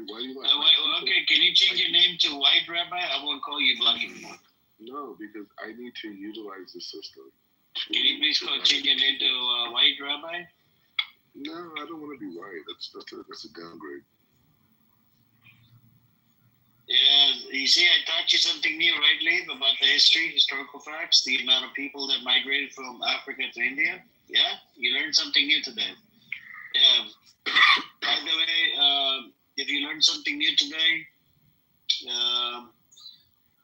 Why do you lie? Okay, can you change your name to White Rabbi? I won't call you black anymore. No, because I need to utilize the system. Can you please change your name to White Rabbi? No, I don't want to be white. That's a downgrade. Yeah, you see, I taught you something new, right, Lev, about the historical facts, the amount of people that migrated from Africa to India. Yeah, you learned something new today. Yeah. By the way, if you learned something new today,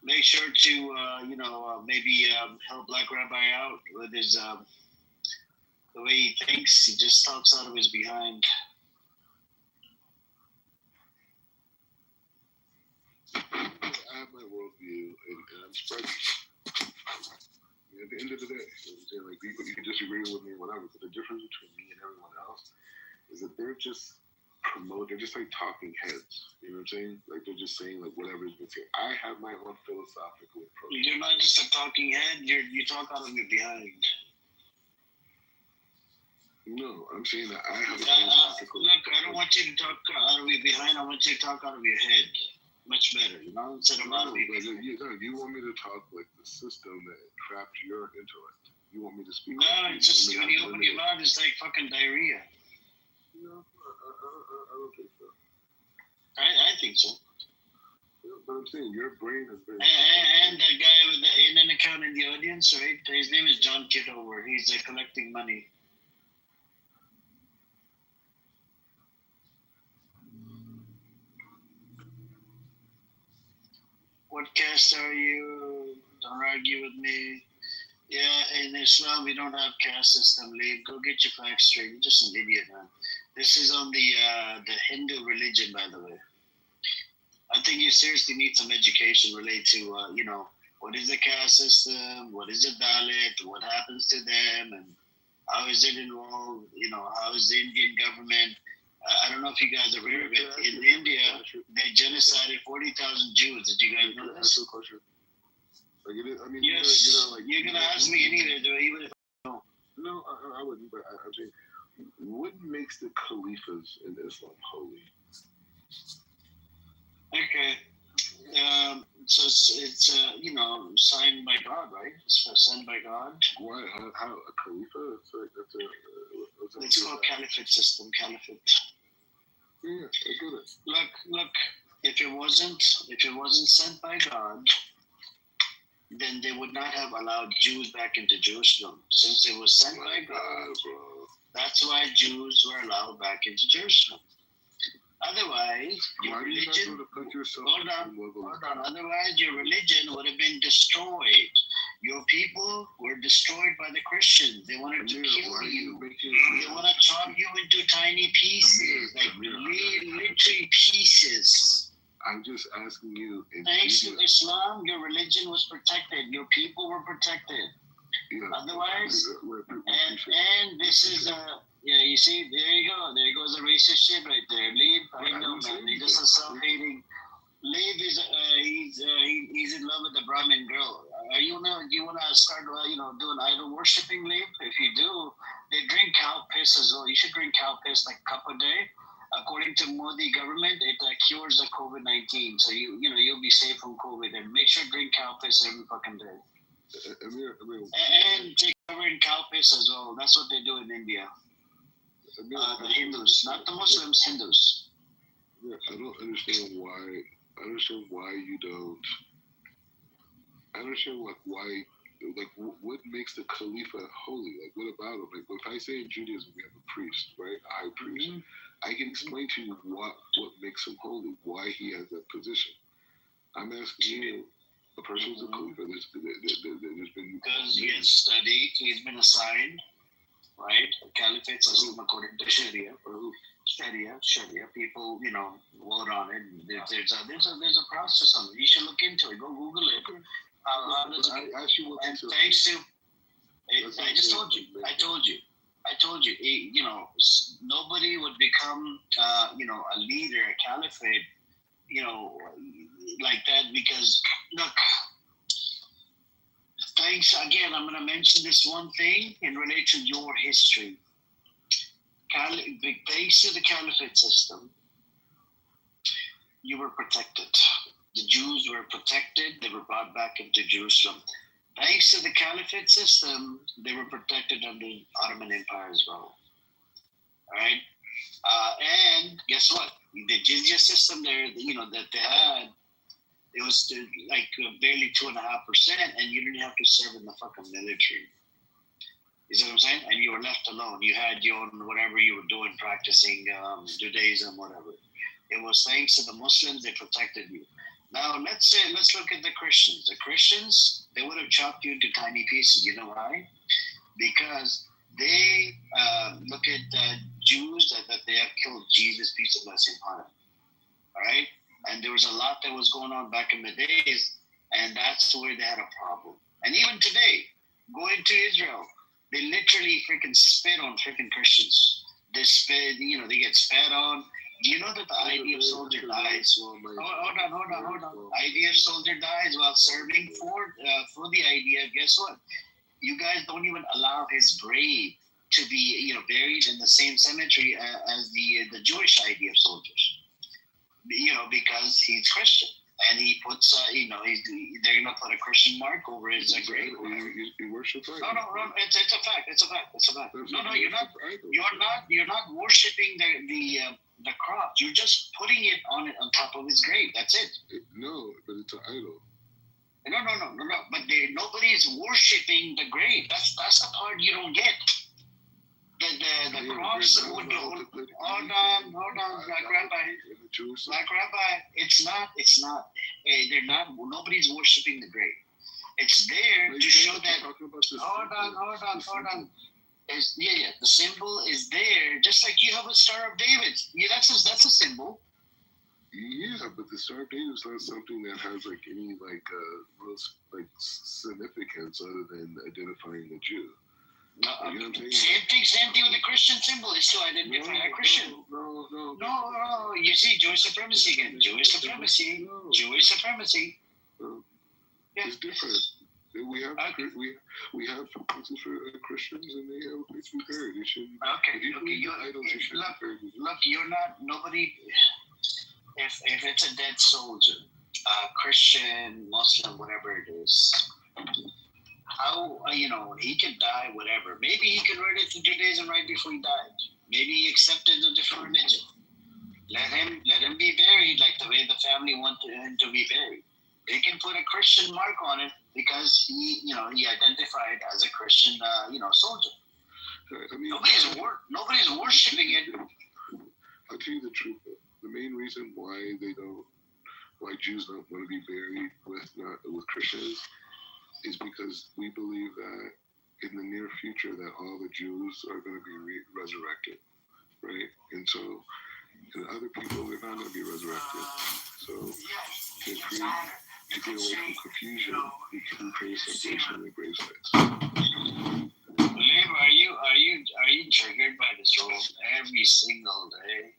make sure to maybe help Black Rabbi out with his the way he thinks. He just talks out of his behind. I have my worldview, and I'm spreading. At the end of the day, like you can disagree with me, whatever. But the difference between me and everyone else is that they're just like talking heads. You know what I'm saying? Like they're just saying like whatever's been said. I have my own philosophical approach. You're not just a talking head. You talk out of your behind. No, I'm saying that I have a philosophical. Look, I don't want you to talk out of your behind. I want you to talk out of your head. Much better, instead of out of your behind. You want me to talk like the system that trapped your intellect. You want me to speak. No, it's just when you open your mouth, it's like fucking diarrhea. No, I don't think so. I think so. Yeah, but I'm saying your brain has been. And that guy with the ANN account in the audience, right? His name is John Kitover. He's collecting money. What caste are you? Don't argue with me. Yeah, in Islam we don't have caste system. Leave. Go get your facts straight. You're just an idiot, man. This is on the Hindu religion, by the way. I think you seriously need some education related to what is the caste system, what is the Dalit, what happens to them, and how is it involved? How is the Indian government? I don't know if you guys are aware of it. In India, they genocided 40,000 Jews. Did you guys know this? Yes. You're gonna ask me anyway, even if I don't. No, I wouldn't. But I'm saying, what makes the caliphs in Islam holy? Okay. So it's signed by God, right? It's sent by God. Why? How a Khalifa? It's called caliphate system. Caliphate. Yeah, I get it. Look. If it wasn't sent by God, then they would not have allowed Jews back into Jerusalem. Since it was sent by God, that's why Jews were allowed back into Jerusalem. Otherwise, your religion. Hold on. Otherwise, your religion would have been destroyed. Your people were destroyed by the Christians. They wanted to kill you. They want to chop you into tiny pieces, like literally pieces. I'm just asking you. Thanks to Islam, your religion was protected. Your people were protected. Yeah. Otherwise, and this is you see, there you go. There goes the racist shit right there. Leib, I know, man. He's just a self-hating. Leib is he's in love with the Brahmin girl. Do you wanna start doing idol worshiping, Leib? If you do, they drink cow piss as well. You should drink cow piss like a cup a day. According to Modi government, it cures the COVID-19. So you'll be safe from COVID. And make sure to drink cow piss every fucking day. And take cover in cow piss as well. That's what they do in India. The Hindus, not the Muslims, Hindus. Yeah, I don't understand why. I understand why you don't. I understand why. What makes the Khalifa holy? Like, what about him? Like, if I say in Judaism we have a priest, right, a high priest, I can explain to you what makes him holy, why he has that position. I'm asking you, a person who's a Khalifa, there's been because he has studied, he's been assigned, right, a caliphate system according to Sharia. Sharia. People, vote on it. There's a process on it. You should look into it. Go Google it. And thanks to, I just told you. I told you. Nobody would become, a leader, a caliphate, like that because look. Thanks again. I'm going to mention this one thing in relation to your history. Thanks to the caliphate system, you were protected. The Jews were protected. They were brought back into Jerusalem. Thanks to the caliphate system, they were protected under the Ottoman Empire as well. All right? And guess what? The jizya system there, that they had, it was barely 2.5%, and you didn't have to serve in the fucking military. You see what I'm saying? And you were left alone. You had your own whatever you were doing, practicing Judaism, whatever. It was thanks to the Muslims, they protected you. Now, let's look at the Christians. The Christians, they would have chopped you into tiny pieces. You know why? Because they look at Jews that they have killed Jesus, peace and blessing upon him. All right? And there was a lot that was going on back in the days, and that's where they had a problem. And even today, going to Israel, they literally freaking spit on freaking Christians. They spit, they get spat on. Do you know that the IDF soldier dies? Hold on. IDF soldier dies while serving for the IDF. Guess what? You guys don't even allow his grave to be, buried in the same cemetery as the Jewish IDF soldiers. Because he's Christian. And he puts, they're going to put a Christian mark over his grave. You worship right? No, it's a fact. It's a fact. No, you're not worshiping the cross. You're just putting it on top of his grave. That's it. No, but it's an idol. No. But nobody's worshiping the grave. That's the part you don't get. The cross. Hold on, Black Rabbi. It's not. They're not. Nobody's worshiping the grave. It's there to show that. Hold on. The symbol is there, just like you have a Star of David. Yeah, that's a symbol. Yeah, but the Star of David is not something that has any real significance other than identifying the Jew. Same thing with the Christian symbol is to identify a Christian. No. You see, Jewish supremacy again. Jewish supremacy. It's different. We have places for Christians, and they have places for buried. They shouldn't. Look, you're not nobody. If it's a dead soldier, Christian, Muslim, whatever it is. How, he can die, whatever. Maybe he converted to Judaism right before he died. Maybe he accepted a different religion. Let him be buried like the way the family wanted him to be buried. They can put a Christian mark on it because he identified as a Christian, soldier. I mean, nobody's worshiping it. I'll tell you the truth. The main reason why Jews don't want to be buried with Christians is because we believe that in the near future that all the Jews are going to be resurrected, right? And so, and other people, they're not going to be resurrected. So to get away from confusion, we create separation in the grave sites. Liv, are you triggered by this role every single day?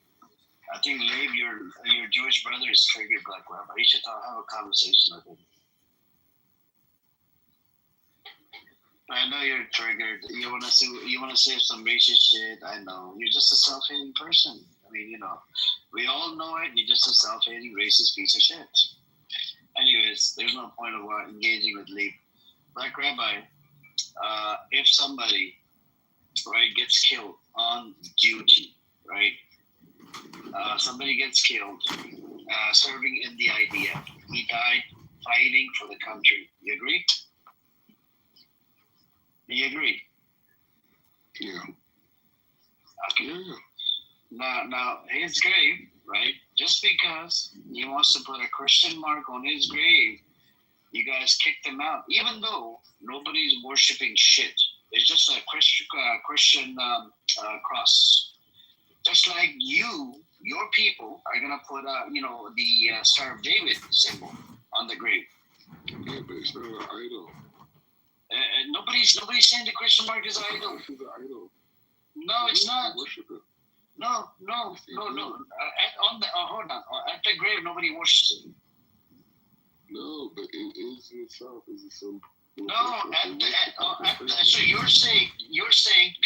I think Liv, your Jewish brother is triggered by Rabbi. You should have a conversation with him. I know you're triggered. You wanna say some racist shit. I know you're just a self-hating person. I mean, we all know it. You're just a self-hating racist piece of shit. Anyways, there's no point of engaging with Lee. Black Rabbi, if somebody, right, gets killed on duty, right? Somebody gets killed serving in the IDF. He died fighting for the country. You agree? Do you agree? Yeah. Okay. Yeah. Now, his grave, right? Just because he wants to put a Christian mark on his grave, you guys kicked him out. Even though nobody's worshiping shit. It's just a Christian cross. Just like your people are gonna put, the Star of David symbol on the grave. Yeah, but it's not an idol. Nobody's saying the Christian mark is idol. This is an idol. No, it's not. Worship it. No. Hold on. At the grave, nobody worships it. No, but it is in itself. Is a symbol. No, so you're saying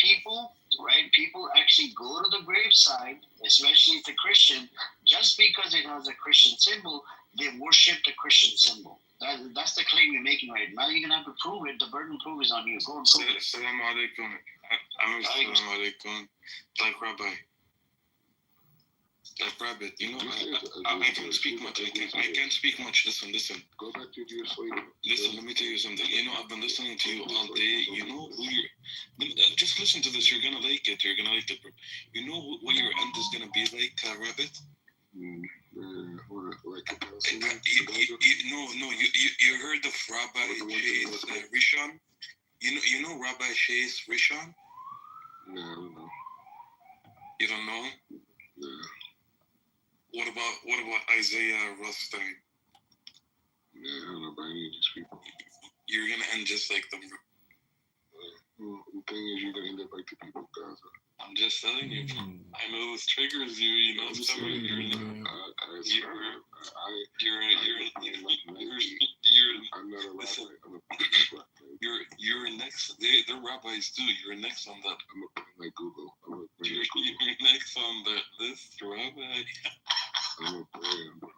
people, right? People actually go to the graveside, especially if the Christian, just because it has a Christian symbol, they worship the Christian symbol. That's the claim you're making right now. You're gonna have to prove it. The burden of proof is on you. Go and prove it. Assalamu alaikum. Assalamu alaikum. Like Rabbi. Like Rabbit, I can't speak much. I can't speak much. Listen. Go back to your sleep. Listen, let me tell you something. I've been listening to you all day. Just listen to this. You're gonna like it. You know what your end is gonna be like, Rabbit? You heard of Rabbi Shays Rishon? You know Rabbi Shays Rishon? No, I don't know. You don't know? No. What about Isaiah Rothstein? Yeah, I don't know about any of these people. You're gonna end just like them. Well, the thing is, you're gonna end up like the people of Gaza. I'm just telling you. I know this triggers you. You're next. They're rabbis too. You're next on that. I'm gonna put in like Google. You're next on that list, Rabbi. I'm gonna put in, bro.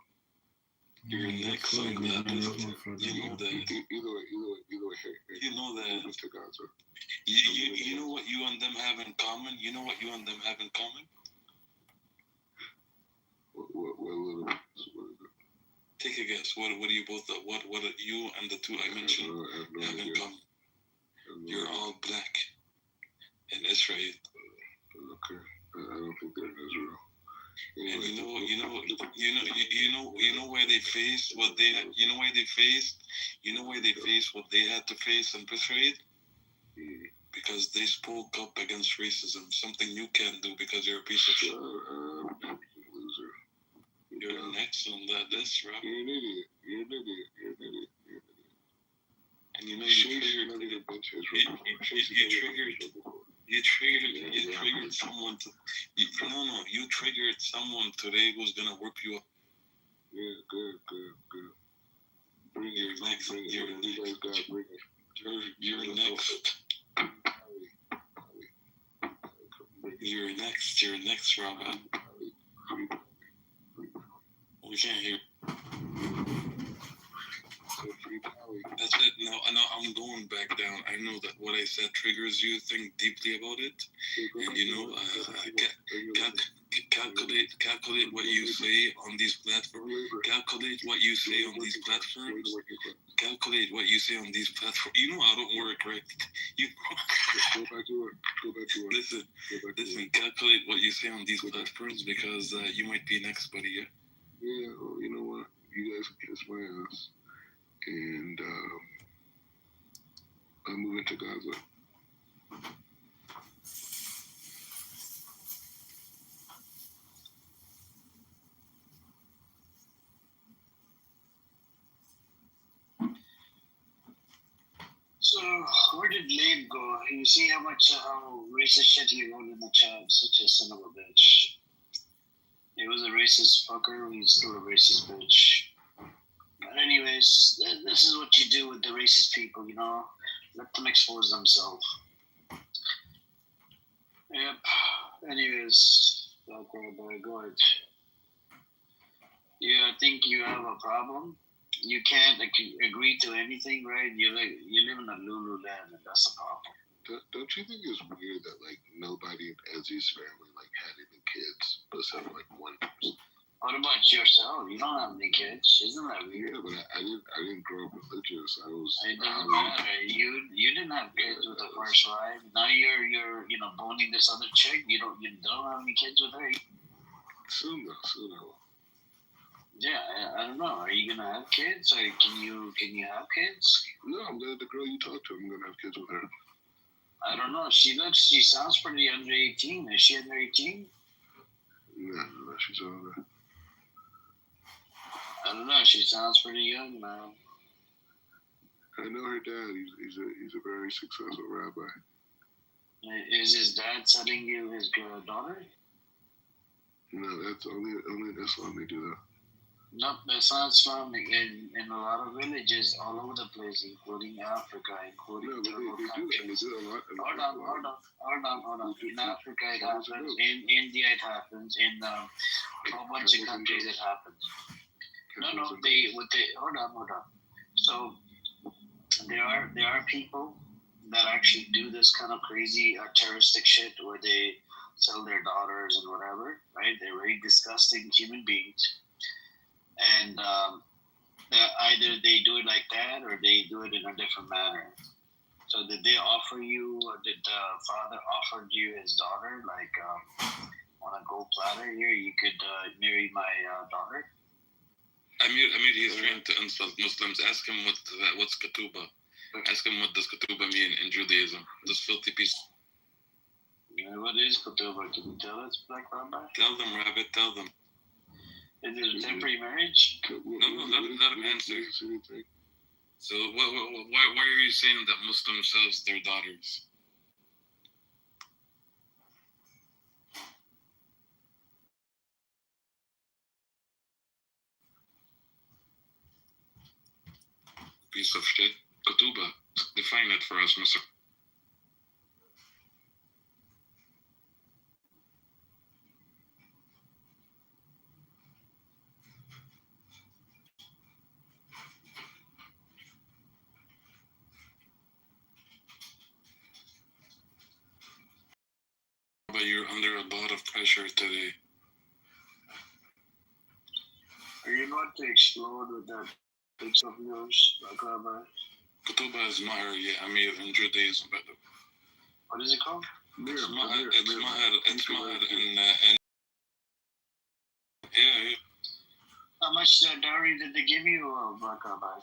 You're next on that list. You know that. Either way, hey. You know that. To Gaza. You know what you and them have in common? What little bit? What is it? Take a guess. What do you both? What you and the two I mentioned have in common? You're all black in Israel. Okay, I don't think they're in Israel. And you know why they faced what they had to face in Israel? Because they spoke up against racism, something you can't do because you're a piece of shit. Loser. You're next on that list, Rob. You're an idiot. And you triggered someone to. You triggered someone today who's gonna whip you up. Yeah, good. Bring it. Next. You're next, Robin. We can't hear. That's it. Now I'm going back down. I know that what I said triggers you. Think deeply about it, and calculate what you say on these platforms. Calculate what you say on these platforms. Calculate what you say on these platforms. You know I don't work, right? You Go back to work. listen. Calculate what you say on these platforms because you might be next, buddy. Yeah. Yeah. Well, you know what? You guys can kiss my ass, and I'm moving to Gaza. So, where did Lane go? You see how racist shit he wrote in the chat? Such a son of a bitch. He was a racist fucker, he's still a racist bitch. But anyways, this is what you do with the racist people, you know? Let them expose themselves. Yep. Anyways, go ahead. Yeah, I think you have a problem. You can't agree to anything, right? You live in a Lululand, and that's the problem. Don't you think it's weird that like nobody in Ezzy's family like had any kids besides like one person? What about yourself? You don't have any kids, isn't that weird? Yeah, but I didn't grow up religious. It doesn't matter. You didn't have kids with the first wife. Now you're boning this other chick. You don't have any kids with her. Soon though. Yeah, I don't know. Are you gonna have kids, or can you have kids? No, I'm gonna the girl you talk to. I'm gonna have kids with her. I don't know. She sounds pretty under 18. Is she under 18? No, she's older. I don't know. She sounds pretty young now. I know her dad. He's a very successful rabbi. Is his dad selling you his daughter? No, that's only in Islam they do that. No, that's not Islamic. In a lot of villages all over the place, including Africa, including third world countries. Hold on. In Africa it happens. In India it happens. In a whole bunch of countries it happens. Hold on. So there are people that actually do this kind of crazy terroristic shit where they sell their daughters and whatever, right? They're very disgusting human beings. And either they do it like that or they do it in a different manner. So did they offer you, or did the father offer you his daughter, like, on a gold platter here, you could marry my daughter? Amir, he's trying to insult Muslims. Ask him what's Kituba. Ask him what does Kituba mean in Judaism. This filthy piece. What is Kituba? Can you tell us, Black Rabbi? Tell them, Rabbit, tell them. Is it a temporary marriage? No, let him answer. So why are you saying that Muslims sells their daughters? Piece of shit. Kituba. Define it for us, Mr. But you're under a lot of pressure today. Are you going to explode with that picture of yours, Black Rabbi? Kituba is Maher, yeah, Amir in Judaism, by the way. What is it called? It's Maher in yeah. How much dowry did they give you, Black Rabbi?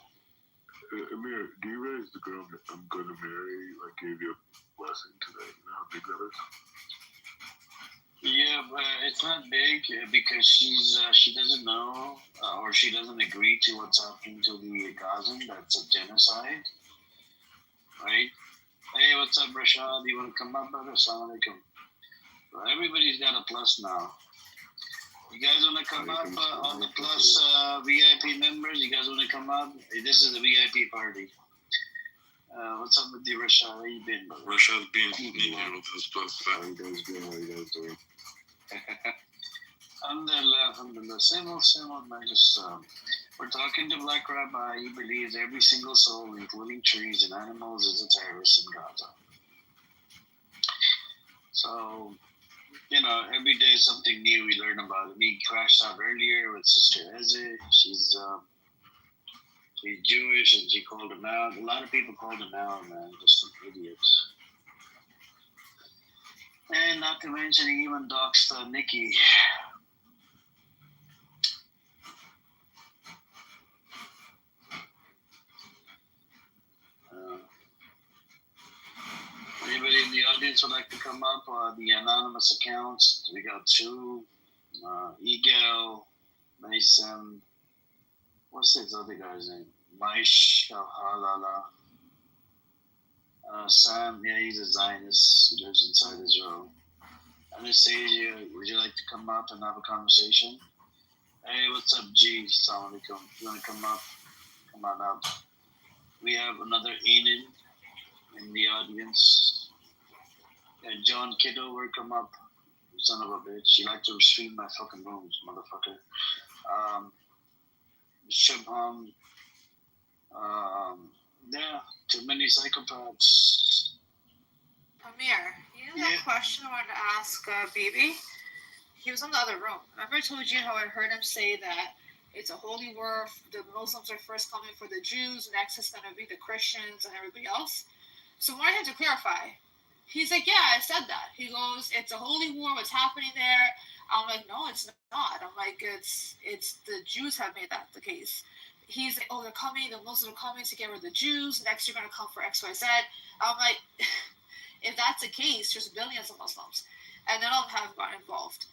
Amir, do you realize the girl I'm going to marry, like, gave you a blessing today? You know how big that is? Yeah, but it's not big because she doesn't know or she doesn't agree to what's happening to the Gazan. That's a genocide, right? Hey, what's up, Rashad? You want to come up, brother? Assalamu alaikum. Well, everybody's got a plus now. You guys want to come up on the plus VIP members? You guys want to come up? Hey, this is a VIP party. What's up with you, Rashad? How you been, brother? Rashad being here with his plus. How you guys doing? Alhamdulillah. Same old, man. Just, we're talking to Black Rabbi. He believes every single soul, including trees and animals, is a terrorist in Gaza. So, every day something new we learn about him. He crashed out earlier with Sister Eze. She's Jewish, and she called him out. A lot of people called him out, man. Just some idiots. And not to mention, he even doxed Nikki. Anybody in the audience would like to come up? The anonymous accounts. We got two. Egel, Mason. What's his other guy's name? Maish Halala. Sam, yeah, he's a Zionist. He lives inside Israel. Anastasia, would you like to come up and have a conversation? Hey, what's up, G? Assalamu alaikum. You want to come up? Come on up. We have another Enan in the audience. Yeah, John Kitover, come up. Son of a bitch. You like to stream my fucking rooms, motherfucker. Shubham. Yeah, too many psychopaths. Amir, that question I wanted to ask Bibi? He was in the other room. Remember I told you how I heard him say that it's a holy war, the Muslims are first coming for the Jews, next is going to be the Christians and everybody else? So I wanted him to clarify. He's like, yeah, I said that. He goes, it's a holy war, what's happening there? I'm like, no, it's not. I'm like, it's the Jews have made that the case. He's like, oh, they're coming, the Muslims are coming to get rid of the Jews, next you're going to come for XYZ. I'm like, if that's the case, there's billions of Muslims. And none of them have gotten involved.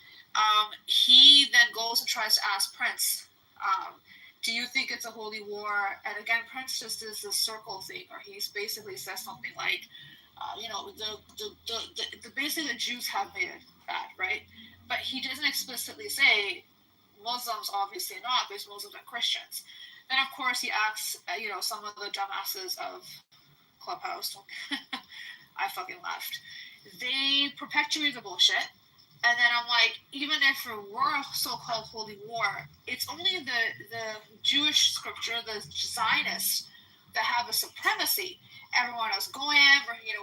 He then goes and tries to ask Prince, do you think it's a holy war? And again, Prince just does this circle thing, or he basically says something like, basically the Jews have made it bad, right? But he doesn't explicitly say Muslims, obviously not, there's Muslims and Christians. Then, of course, he asks, some of the dumbasses of Clubhouse. I fucking laughed. They perpetuate the bullshit. And then I'm like, even if it were a so-called holy war, it's only the Jewish scripture, the Zionists, that have a supremacy. Everyone else going,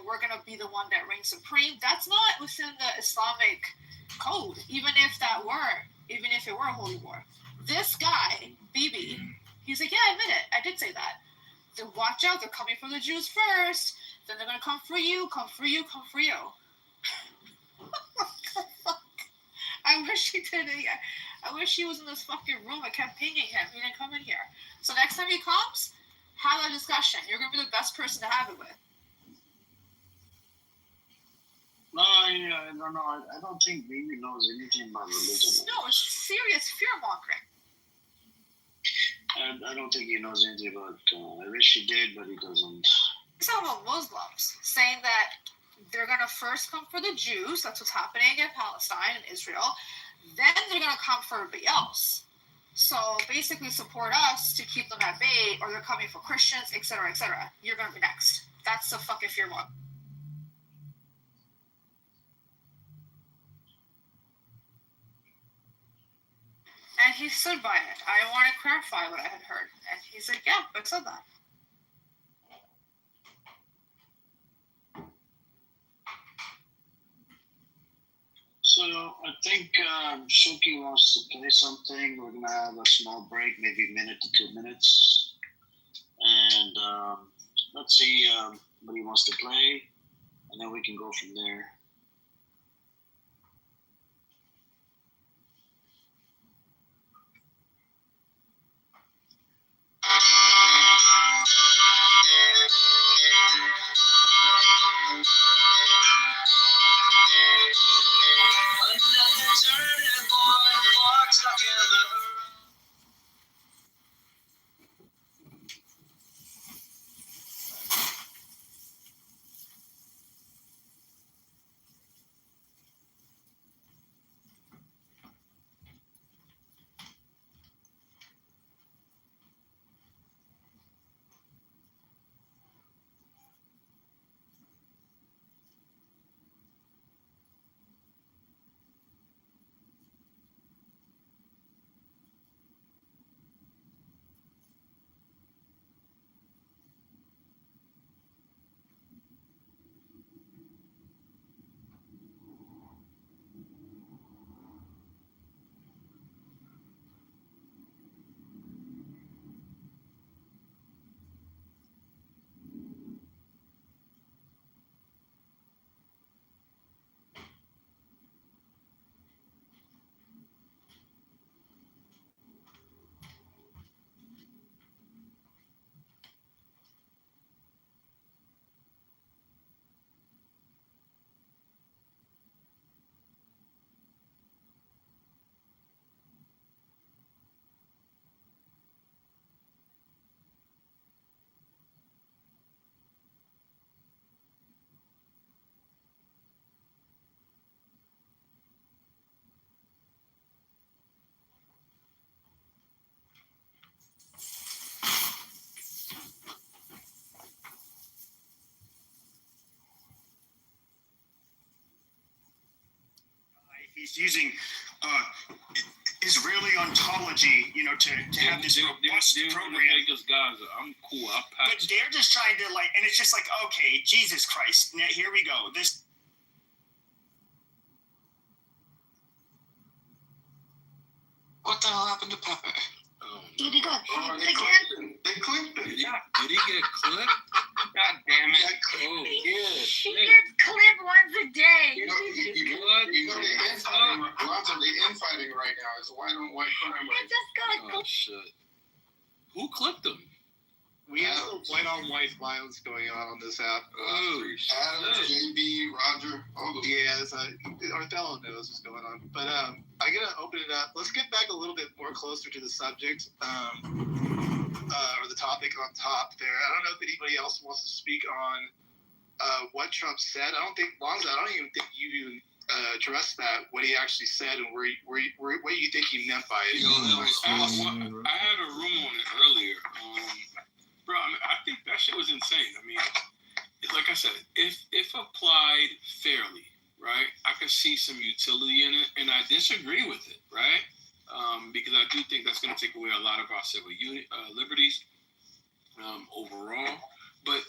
we're going to be the one that reigns supreme. That's not within the Islamic code, even if it were a holy war. This guy, Bibi, he's like, yeah, I admit it. I did say that. So watch out, they're coming for the Jews first. Then they're going to come for you, come for you, come for you. I wish he did it. I wish he was in this fucking room. I kept pinging him. He didn't come in here. So next time he comes, have a discussion. You're going to be the best person to have it with. No, I don't know. I don't think Bibi knows anything about religion. No, it's serious fear-mongering. I don't think he knows anything about I wish he did, but he doesn't. It's all about Muslims, saying that they're going to first come for the Jews. That's what's happening in Palestine and Israel. Then they're going to come for everybody else. So basically support us to keep them at bay, or they're coming for Christians, etc., etc. You're going to be next. That's the fucking fear one. And he stood by it. I want to clarify what I had heard. And he's like, yeah, I said that. So I think Shuki wants to play something. We're going to have a small break, maybe a minute to 2 minutes. And let's see what he wants to play. And then we can go from there. he's using Israeli ontology, to have this robust program. Gaza. I'm cool. But they're just trying to and it's just like, okay, Jesus Christ, here we go. What the hell happened to Pepe? Did he got clipped again? They clipped it. Did he get clipped? God damn it. Oh, yeah. She gets clipped once a day. Lots of the infighting right now is white on white crime. Oh, shit. Who clipped him? We have some white-on-white violence going on this app. Adam, JB, Roger, all those. Yeah, Othello knows what's going on. But I'm going to open it up. Let's get back a little bit more closer to the subject, or the topic on top there. I don't know if anybody else wants to speak on what Trump said. I don't even think you even addressed that, what he actually said, and what you think he meant by it. I had a room on it earlier. Bro, I think that shit was insane. I mean, like I said, if applied fairly, right, I could see some utility in it, and I disagree with it, right? Because I do think that's going to take away a lot of our civil liberties overall. But,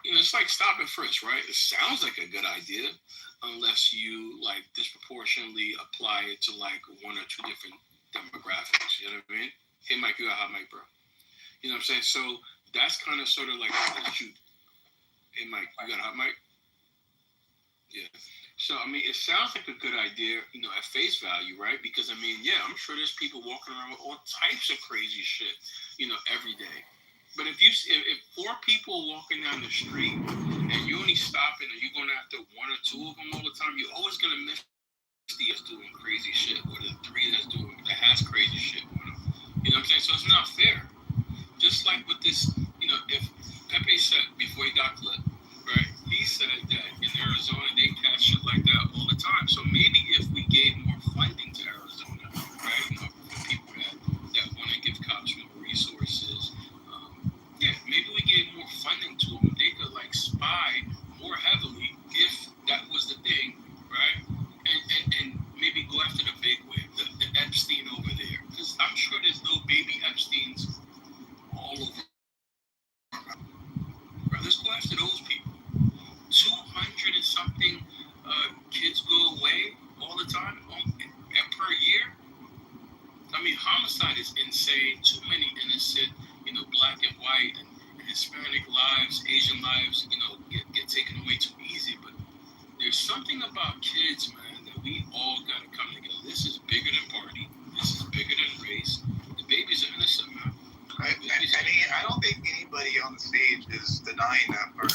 it's like stop and frisk, right? It sounds like a good idea unless you, disproportionately apply it to, one or two different demographics. You know what I mean? Hey, Mike, you got a hot mic, bro. You know what I'm saying? So that's kind of sort of like a shoot. Hey, Mike, you got a hot mic? Yeah. So, it sounds like a good idea, at face value, right? Because, I'm sure there's people walking around with all types of crazy shit, every day. But if 4 people walking down the street and you only stopping and you're going after 1 or 2 of them all the time, you're always going to miss the that's doing crazy shit or the 3 that has crazy shit going on. You know what I'm saying? So it's not fair. Just like with this, if Pepe said before he got clipped, right? He said that in Arizona they catch shit like that all the time. So maybe if we gave more funding to Arizona, right? For people that want to give cops more resources, maybe we gave more funding to them. They could spy more heavily if that was the thing, right? And maybe go after the big wave, the Epstein over there, because I'm sure there's no baby Epsteins all over. Right, let's go after those people. 200 and something kids go away all the time per year. Homicide is insane. Too many innocent, black and white and Hispanic lives, Asian lives, get taken away too easy. But there's something about kids, man, that we all gotta come together. This is bigger than party. This is bigger than race. The babies are innocent, man. I don't think anybody on the stage is denying that part.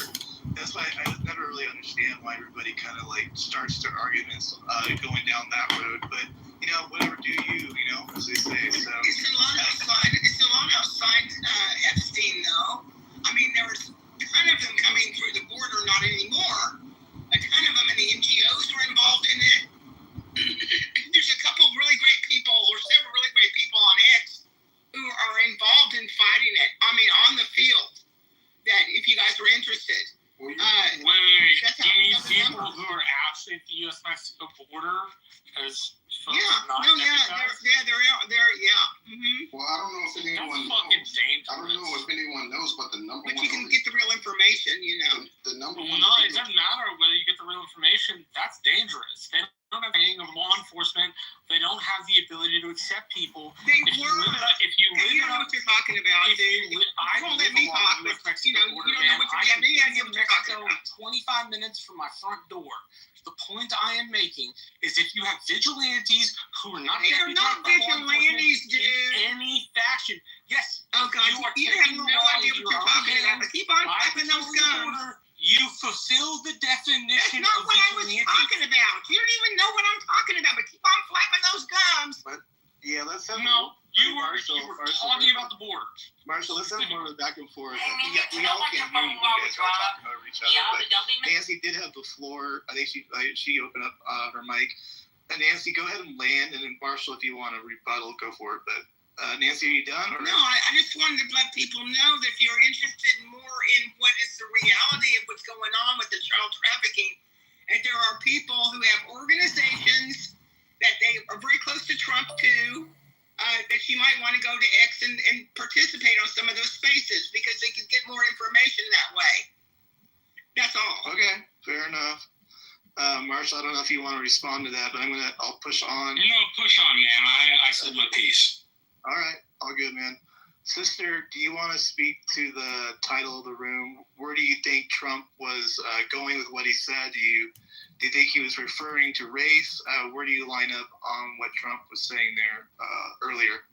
That's why I never really understand why everybody kind of starts their arguments going down that road. But whatever do you, as they say. So it's a long outside Epstein, though. There was a ton of them coming through the border, not anymore. A ton of them, and the NGOs were involved in it. There's a couple of really great people, or several really great people on X who are involved in fighting it. On the field. That if you guys were interested. Wait, do you mean people who are actually at the U.S.-Mexico border? Because they're Mm-hmm. Well, I don't know if anyone knows. I don't know if anyone knows, but the number but one. You can get the real information, The number one. No, it doesn't matter whether you get the real information. That's dangerous. They don't have any of law enforcement. They don't have the ability to accept people. They you know what you're talking about, dude. I won't let me talk, but you don't know what you're talking about. 25 minutes from my front door. The point I am making is if you have vigilantes who are not vigilantes, dude. In any fashion. Yes. Oh, God. You have no idea what you're talking about, but keep on flapping those guns. You fulfill the definition of vigilante. That's not what I was talking about. You don't even know what I'm talking about, but keep on flapping those gums. But, yeah, let's have you were talking about the border. Marshall, let's have more of a back and forth. We all can't hear you guys are talking over each other. But Nancy did have the floor. I think she opened up her mic. And Nancy, go ahead and land. And then Marshall, if you want to rebuttal, go for it. But Nancy, are you done? Or? No, I just wanted to let people know that if you're interested more in what is the reality of what's going on with the child trafficking, and there are people who have organizations that they are very close to Trump too. That she might want to go to X and participate on some of those spaces because they could get more information that way. That's all. Okay, fair enough. Marshall, I don't know if you want to respond to that, but I'll push on. Push on, man. I said my piece. All right, all good, man. Sister, do you want to speak to the title of the room? Where do you think Trump was going with what he said? Do you think he was referring to race? Where do you line up on what Trump was saying there earlier?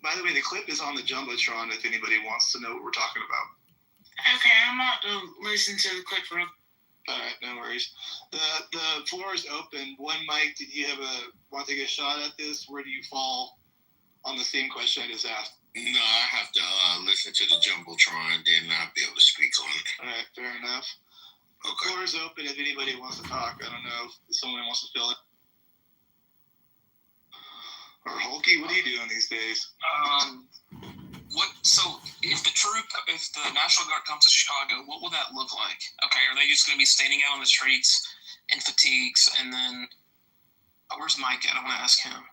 By the way, the clip is on the Jumbotron if anybody wants to know what we're talking about. Okay, I'm about to listen to the clip real. All right, no worries. The floor is open. One mic, did you want to take a shot at this? Where do you fall on the same question I just asked? No, I have to listen to the Jumbotron, then I'll be able to speak on it. All right, fair enough. Okay. The floor is open if anybody wants to talk. I don't know if someone wants to fill it. Or Hulky, what are you doing these days? So if the National Guard comes to Chicago, what will that look like? Okay, are they just going to be standing out on the streets in fatigues? And then, where's Mike at? I want to ask him.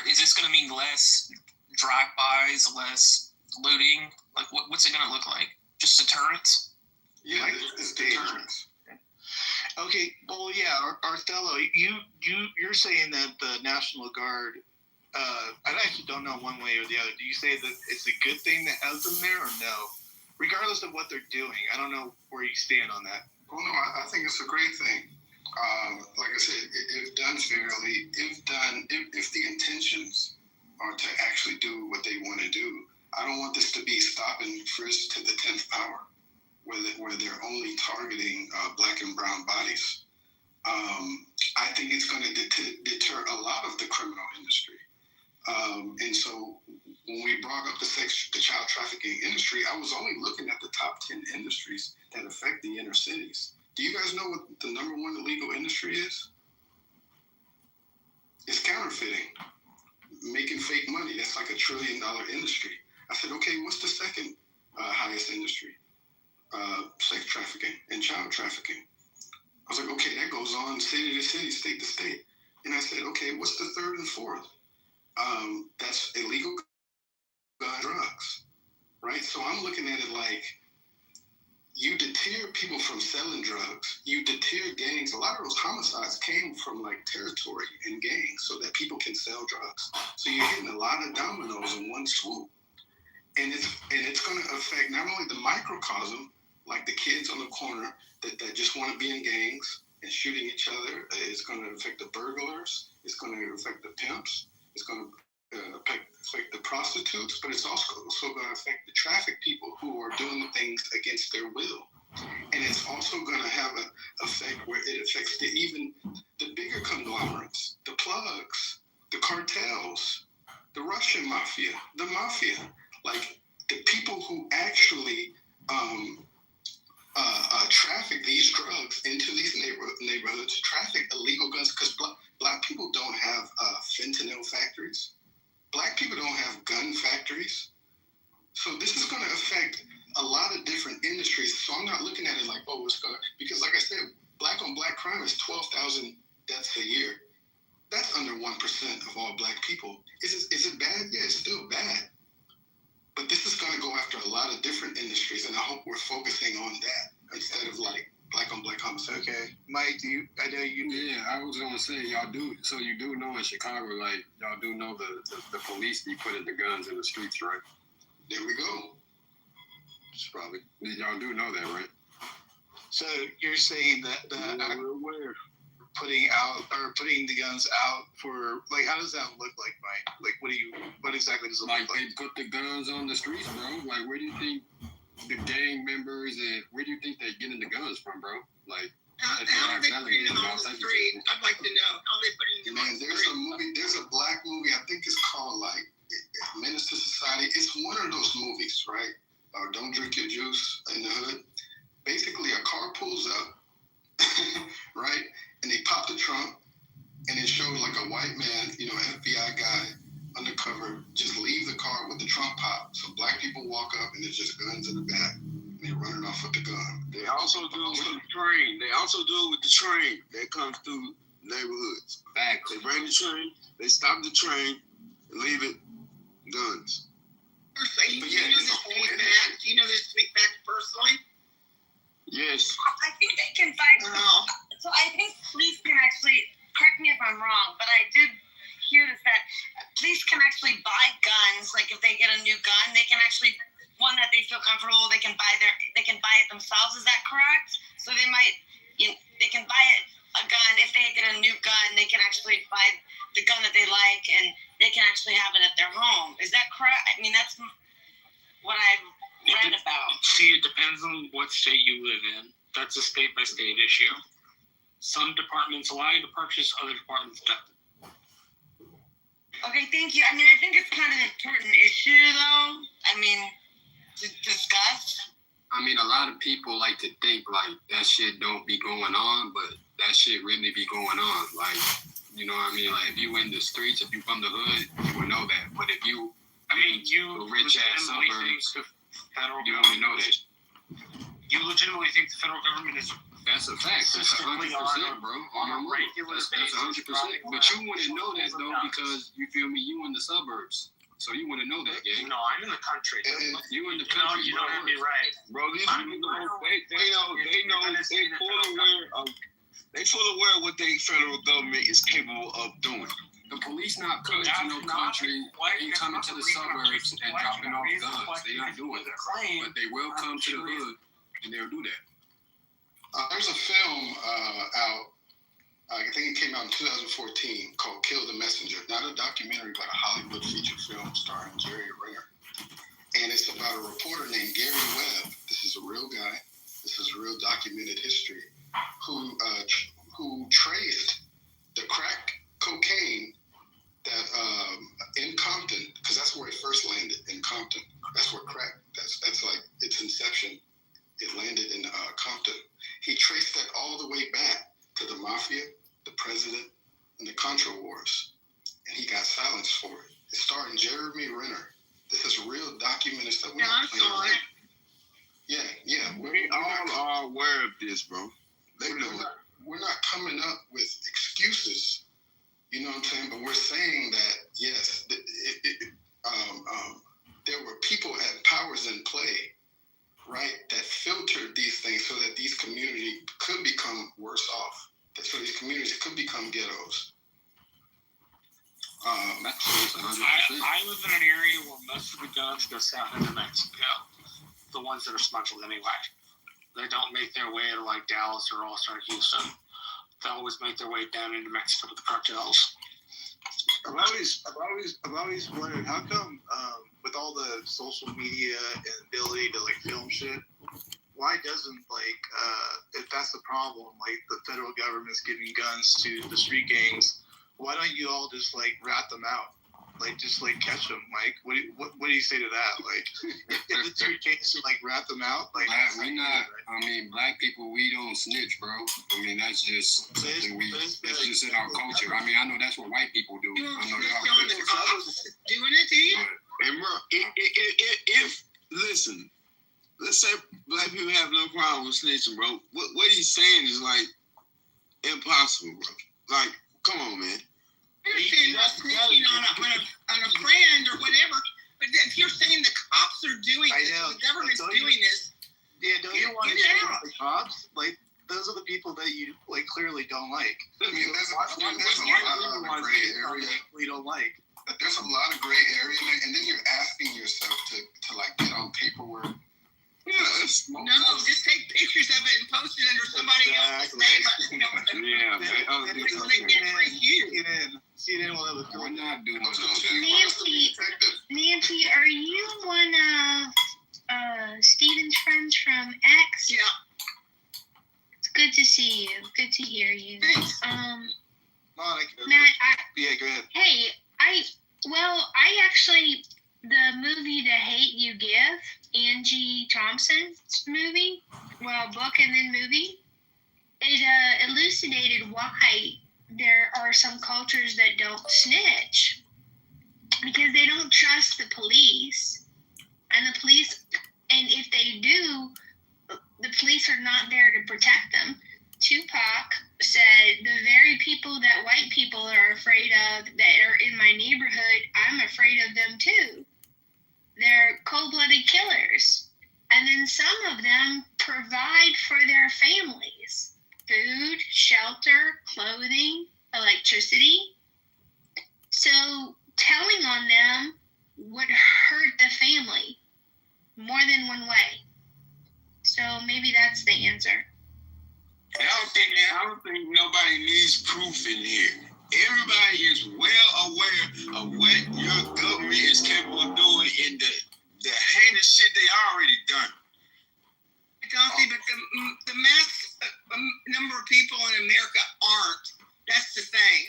Is this going to mean less drive-bys, less looting? What's it going to look like? Just deterrence? Yeah, it's deterrence. Okay, well, yeah, Arthello, you're saying that the National Guard. I actually don't know one way or the other. Do you say that it's a good thing to have them there or no? Regardless of what they're doing, I don't know where you stand on that. Well, no, I think it's a great thing. Like I said, if done fairly, if the intentions are to actually do what they want to do, I don't want this to be stop and frisk to the 10th power, where they're only targeting black and brown bodies. I think it's going to deter a lot of the criminal industry. And so when we brought up the child trafficking industry, I was only looking at the top 10 industries that affect the inner cities. Do you guys know what the number one illegal industry is? It's counterfeiting, making fake money. That's like $1 trillion industry. I said, okay, what's the second highest industry? Sex trafficking and child trafficking. I was like, okay, that goes on city to city, state to state. And I said, okay, what's the third and fourth? That's illegal drugs, right? So I'm looking at it like you deter people from selling drugs. You deter gangs. A lot of those homicides came from like territory and gangs so that people can sell drugs. So you're hitting a lot of dominoes in one swoop. And it's going to affect not only the microcosm, like the kids on the corner that just want to be in gangs and shooting each other. It's going to affect the burglars. It's going to affect the pimps. It's going to affect the prostitutes, but it's also going to affect the traffic people who are doing things against their will. And it's also going to have an effect where it affects even the bigger conglomerates, the plugs, the cartels, the Russian mafia, the mafia, like the people who actually traffic these drugs into these neighborhoods, traffic illegal guns, because black people don't have fentanyl factories. Black people don't have gun factories. So this is going to affect a lot of different industries. So I'm not looking at it like, oh, it's going to, because like I said, black on black crime is 12,000 deaths a year. That's under 1% of all black people. Is it bad? Yeah, it's still bad. But this is going to go after a lot of different industries, and I hope we're focusing on that instead of like black on black homicide. Okay, Mike, I know you. Yeah, I was gonna say y'all do. So you do know in Chicago, like y'all do know the police be putting the guns in the streets, right? There we go. It's probably y'all do know that, right? So you're saying that putting the guns out for, like, how does that look like, Mike? Like, what exactly does it look like? They put the guns on the streets, bro. Like, where do you think the gang members and where do you think they're getting the guns from, bro? Like, how are they putting them on the street? I'd like to know how they putting them on the street. There's a black movie, I think it's called like Menace to Society. It's one of those movies, right? Or Don't Drink Your Juice in the Hood. Basically, a car pulls up, right? And they pop the trunk, and it shows like a white man, FBI guy, undercover, just leave the car with the trunk pop. So black people walk up, and there's just guns in the back, and they're running off with the gun. They also do it with the train. That comes through neighborhoods. Facts. They bring the train, they stop the train, and leave it, guns. Do you know this to be fact personally? Yes. I think they can find. So I think police can actually, correct me if I'm wrong, but I did hear this, that police can actually buy guns. Like if they get a new gun, they can actually, one that they feel comfortable, they can buy it themselves. Is that correct? So they might, they can buy a gun. If they get a new gun, they can actually buy the gun that they like, and they can actually have it at their home. Is that correct? I mean, that's what I've read about. See, it depends on what state you live in. That's a state-by-state issue. Some departments allow you to purchase, other departments don't. Okay, thank you. I mean, I think it's kind of an important issue, though. I mean, to discuss. I mean, a lot of people like to think like that shit don't be going on, but that shit really be going on. Like, you know what I mean? Like, if you in the streets, if you from the hood, you would know that. But if you, you rich ass suburbs, you wouldn't know that. You legitimately think the federal government is? That's a fact. That's 100%, bro. On a regular basis. That's 100%. But you wouldn't know that though because you feel me. You in the suburbs, so you wouldn't know that, gang. No, I'm in the country. You in the country. You don't have me right, bro. These people, they fully aware of what the federal government is capable of doing. The police not coming to no country, ain't coming to the suburbs and dropping off guns. They're not doing that. But they will come to the hood and they'll do that. There's a film out, I think it came out in 2014, called Kill the Messenger. Not a documentary, but a Hollywood feature film starring Jerry Ringer. And it's about a reporter named Gary Webb. This is a real guy. This is real documented history. Who traced the crack cocaine that in Compton, because that's where it first landed, in Compton. That's where crack, that's like its inception. It landed in Compton. He traced that all the way back to the mafia, the president, and the Contra Wars. And he got silenced for it. It's starring Jeremy Renner. This is real documented stuff. We're not playing around. Yeah. We all are aware of this, bro. They know it. We're not coming up with excuses, you know what I'm saying? But we're saying that, yes, there were people and powers in play, right, that filtered these things so that these communities could become worse off, so these communities could become ghettos. I live in an area where most of the guns go south into Mexico, the ones that are smuggled anyway. They don't make their way to like Dallas or Austin or Houston. They always make their way down into Mexico with the cartels. I've always wondered how come with all the social media and ability to like film shit, why doesn't if that's the problem, like the federal government's giving guns to the street gangs, why don't you all just like rat them out? Like just like catch them, Mike. What do you say to that? Like, if it's your case to like rat them out, like we not. I mean, black people, we don't snitch, bro. I mean, that's just something that's just in our culture. I mean, I know that's what white people do. I know y'all doing it to you. And bro, if listen, let's say black people have no problem with snitching, bro. What he's saying is like impossible, bro. Like, come on, man. I understand not snitching on a friend or whatever, but if you're saying the cops are doing this, the government's doing this, don't you want to show the cops? Like, those are the people that you like clearly don't like. I mean, there's a lot of gray area we don't like. There's a lot of gray area, and then you're asking yourself to like get on paperwork. No, just take pictures of it and post it under somebody else's name. We're not doing Nancy, are you one of Steven's friends from X? Yeah. It's good to see you. Good to hear you. Matt, go ahead. Hey, I actually, the movie The Hate You Give, Angie Thompson's movie, book and then movie, it elucidated why there are some cultures that don't snitch. Because they don't trust the police. And if they do, the police are not there to protect them. Tupac said, the very people that white people are afraid of that are in my neighborhood, I'm afraid of them too. They're cold-blooded killers. And then some of them provide for their families. Food, shelter, clothing, electricity. So telling on them would hurt the family more than one way. So maybe that's the answer. I don't think nobody needs proof in here. Everybody is well aware of what your government is capable of doing and the heinous shit they already done. Chauncey, but the mass number of people in America aren't. That's the thing.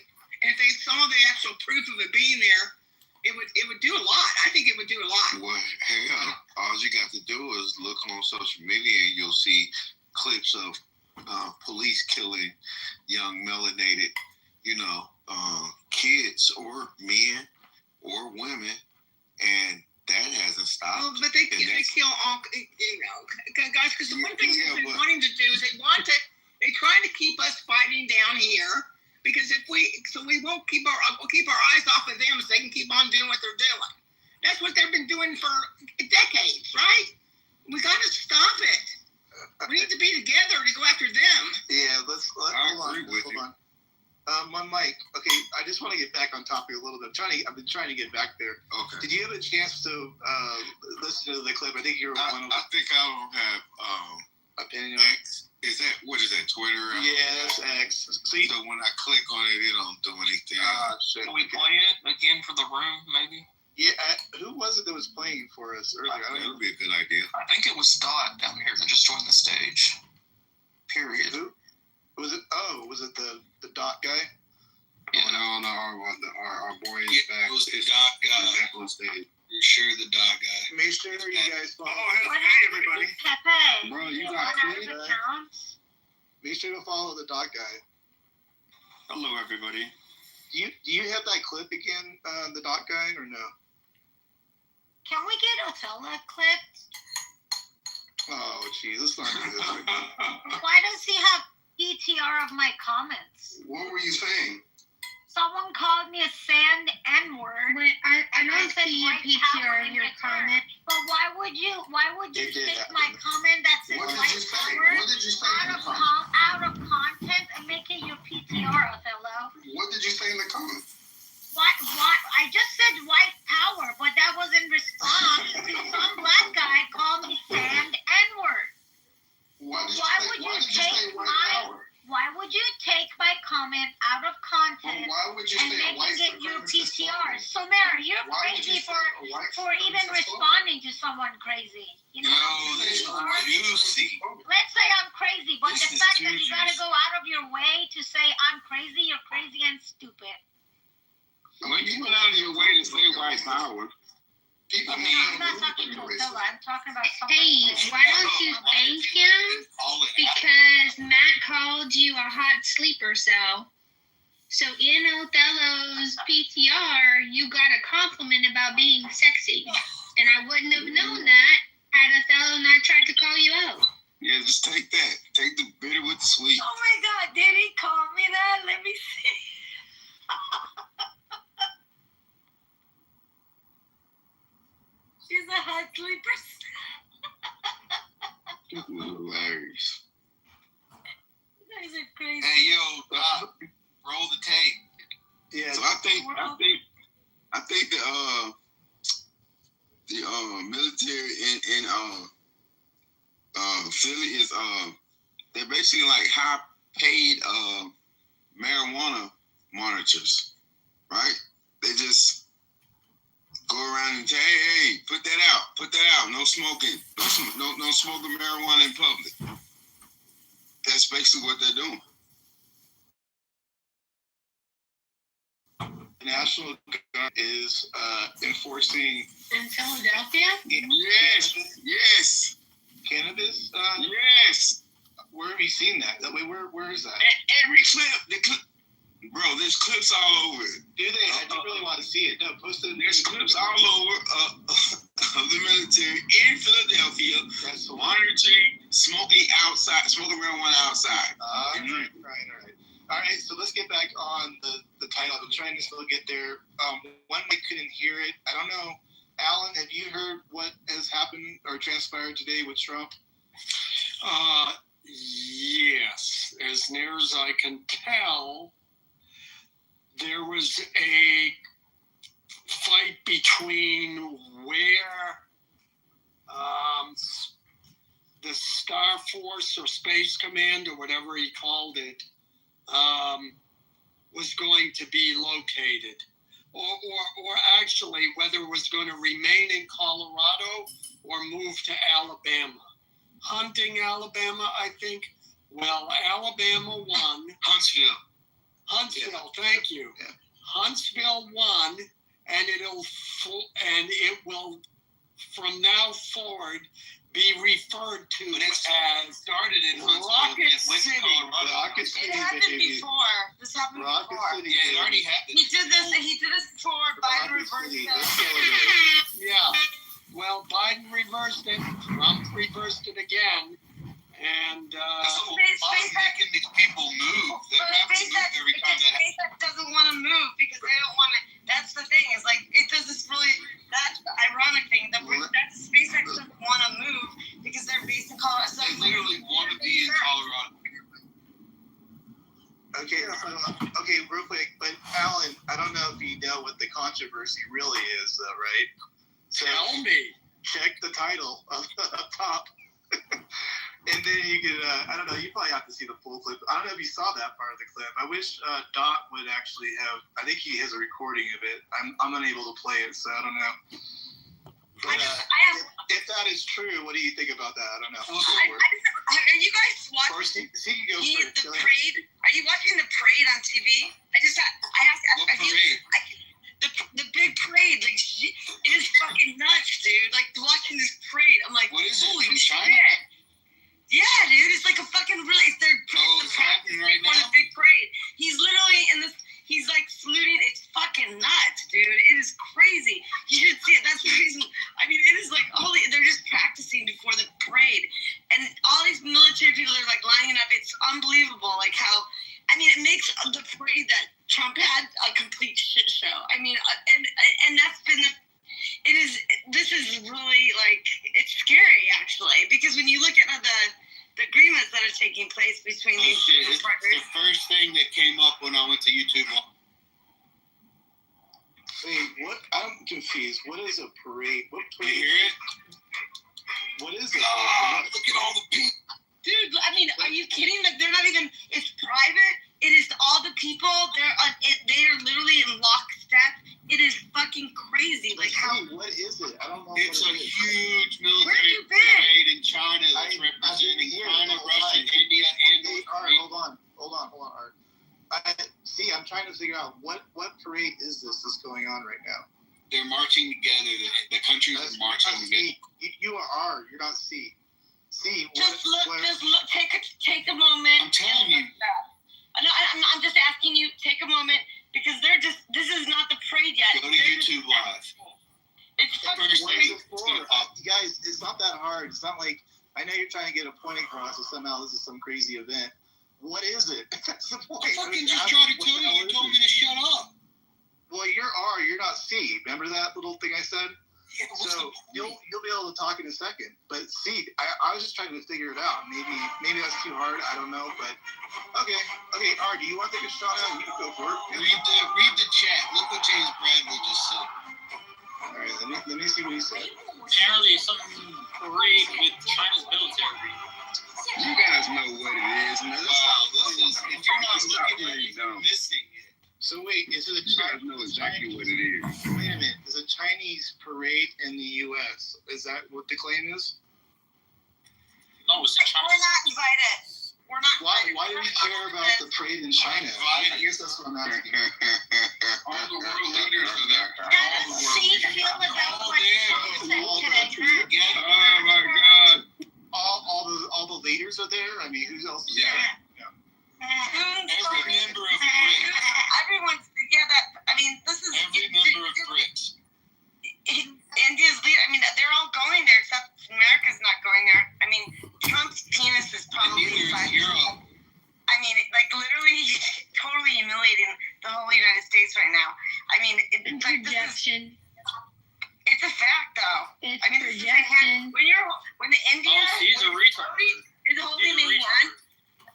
And if they saw the actual proof of it being there, it would do a lot. I think it would do a lot. Well, hell, all you got to do is look on social media and you'll see clips of police killing young melanated, kids or men or women, and that hasn't stopped. Well, but they kill all, guys, because the one thing they've been wanting to do is they're trying to keep us fighting down here, because we won't keep our eyes off of them so they can keep on doing what they're doing. That's what they've been doing for decades, right? We got to stop it. We need to be together to go after them. Yeah, hold on. My mic. Okay, I just want to get back on topic a little bit. I've been trying to get back there. Okay. Did you have a chance to listen to the clip? I think you're one of. I think I don't have opinion. X. What is that? Twitter? Yeah, that's X. So when I click on it, it don't do anything. Shit. Can we play it again for the room, maybe? Yeah, who was it that was playing for us earlier? That would be a good idea. I think it was Dot down here that just joined the stage. Period. Who? Was it? Oh, was it the Dot guy? Yeah. No, our boy is back. It was the Dot guy. Back on stage. You're sure the Dot guy. Make sure you guys follow. Hey, everybody. Pepe. Bro, you got Twitter? Make sure to follow the Dot guy. Hello, everybody. Do you have that clip again, the Dot guy, or no? Can we get Othello clipped? Oh, geez, let's not do this right now. Why does he have PTR of my comments? What were you saying? Someone called me a sand N-word. Wait, I don't see a PTR of your comment. But why would you take my comment that says What did white you say? power What did you say in the comment? out of content and make it your PTR, Othello? What did you say in the comment? Why? I just said white power, but that was in response to some black guy called me sand N-word. Why would you take my comment out of content and make it your PTR? So Mary, you're crazy for even responding to someone crazy. You know? This is juicy. Let's say I'm crazy, but the fact that you gotta go out of your way to say I'm crazy, you're crazy and stupid. When you went out of your way to say white power, I'm not talking to Othello, I'm talking about something. Hey, why don't you thank him? Because Matt called you a hot sleeper cell. So in Othello's PTR, you got a compliment about being sexy. And I wouldn't have known that had Othello not tried to call you out. yeah, just take that. Take the bitter with the sweet. Oh my God, did he call me that? Let me see. She's a hot sleeper. Hilarious. You guys are crazy. Hey, yo, roll the tape. Yeah. So I think the military in Philly is they're basically like high paid marijuana monitors, right? They just go around and say, hey, put that out. No smoking. No smoking marijuana in public. That's basically what they're doing. The National Guard is enforcing In Philadelphia? Yes. cannabis. Yes. Where have you seen that? Where is that? Every clip, bro, there's clips all over it. Do they? I do really want to see it. No, post it. There's clips all over of the military in Philadelphia monitoring smoking marijuana outside. Right. All right, so let's get back on the title. I'm trying to still get there. One I couldn't hear it. I don't know. Alan, have you heard what has happened or transpired today with Trump? Yes. As near as I can tell, there was a fight between where the Star Force or Space Command or whatever he called it was going to be located. Or actually whether it was going to remain in Colorado or move to Alabama. Hunting, Alabama, I think. Well, Alabama won. Huntsville, thank you. Yeah. Huntsville won, and it will from now forward be referred to as started in Rocket City. Rocket City. It happened before. This happened Rocket before. City. Yeah, it already happened. He did this before Biden reversed it. Let's go with it. Yeah. Well, Biden reversed it. Trump reversed it again. And making these people move. They have to move every time they have. SpaceX doesn't want to move because they don't want to. That's the thing. Is like it does this really. That's the ironic thing. That SpaceX doesn't want to move because they're based in Colorado. They literally want to be in Colorado. Okay, real quick, but Alan, I don't know if you know what the controversy really is, though, right? So tell me. Check the title up top. And then you can, I don't know, you probably have to see the full clip. I don't know if you saw that part of the clip. I wish Dot would actually have, I think he has a recording of it. I'm unable to play it, so I don't know. But if that is true, what do you think about that? I don't know. Are you guys watching he can go first. the parade? Are you watching the parade on TV? I have to ask. The big parade, like it is fucking nuts, dude. Like watching this parade, I'm like, what is it? Holy From shit! China? Yeah, dude, it's like a fucking really. It's it's happening right now. A big parade. He's literally in this. He's like saluting. It's fucking nuts, dude. It is crazy. You should see it. That's the reason. I mean, it is like holy. They're just practicing before the parade, and all these military people are like lining up. It's unbelievable. Like how. I mean, it makes the parade that Trump had a complete shit show. I mean, and that's been the. This is really like it's scary actually because when you look at the agreements that are taking place between these it's partners. the first thing that came up when I went to YouTube. Wait, what? I'm confused. What is a parade? What parade? You hear it? What is it? Look at all the people. Dude, I mean, are you kidding? Like they're not even. It's private. It is all the people. They are literally in lockstep. It is fucking crazy. Like how? What is it? I don't know. It's a huge Where military you been? parade in China that's representing China, Russia, India, and North Korea. Hold on, Art. I'm trying to figure out what parade is this that's going on right now. They're marching together. The countries are marching together. You are R. You're not C. C. Just look. Take a moment. I'm telling you. No, I'm just asking you. Take a moment because this is not the parade yet. Go to YouTube Live. It's What is it for? You guys, it's not that hard. It's not like I know you're trying to get a point across, and somehow this is some crazy event. What is it? That's the point. I fucking just tried to tell you. You told me to shut up. Well, you're R. You're not C. Remember that little thing I said? Yeah, so you'll be able to talk in a second. But C, I was just trying to figure it out. Maybe that's too hard. I don't know. But okay. R, do you want to take a shot at it? You can go for it. Read the chat. Look what James Bradley just said. All right, let me see what he said. Apparently, some parade with China's military. You guys know what it is. Wow, if you're not looking at it, you're missing it. So wait, is it a You guys know exactly what it is. Wait a minute. Is a Chinese parade in the U.S.? Is that what the claim is? No, it's China. We're not invited. We're not. Why do we care about the parade in China? I guess that's what I'm asking. All the world leaders are there. How does she feel about what Trump said today? Oh my God. All the leaders are there. I mean, who else is there? Every member of BRICS. Everyone's I mean, this is Every member of BRICS. India's leader. I mean, they're all going there except America's not going there. I mean, Trump's penis is probably Europe. I mean, like literally, He's a retard. Is holding the hand.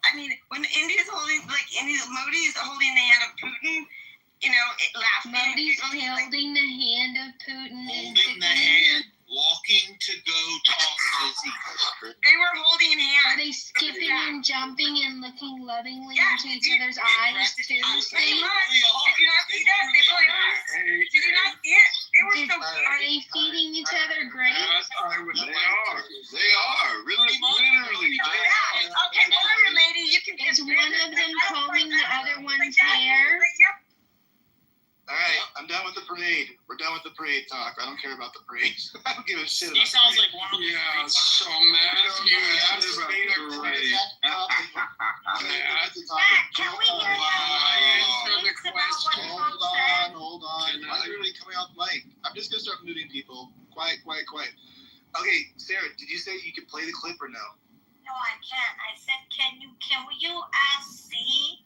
I mean, when India's holding, like Modi is holding the hand of Putin, laughing. Modi's holding the hand of Putin. Holding the hand. Walking to go talk to Xi. They were holding hands. Are they skipping and jumping and looking lovingly into each other's eyes too? Pretty much. Did you not see that? They really are. Did you not see it? They were so cute. Are they feeding each other grapes? They are. Really, literally. Okay, whatever, lady. You can Is one of them combing the other one's hair? All right, I'm done with the parade. We're done with the parade talk. I don't care about the parade. I don't give a shit about He sounds like one of the so Matthew asked about the parade. Can we hear Hold on. Why are you coming off mic? I'm just going to start moving people. Quiet. Okay, Sarah, did you say you could play the clip or no? No, I can't. I said, can you ask C?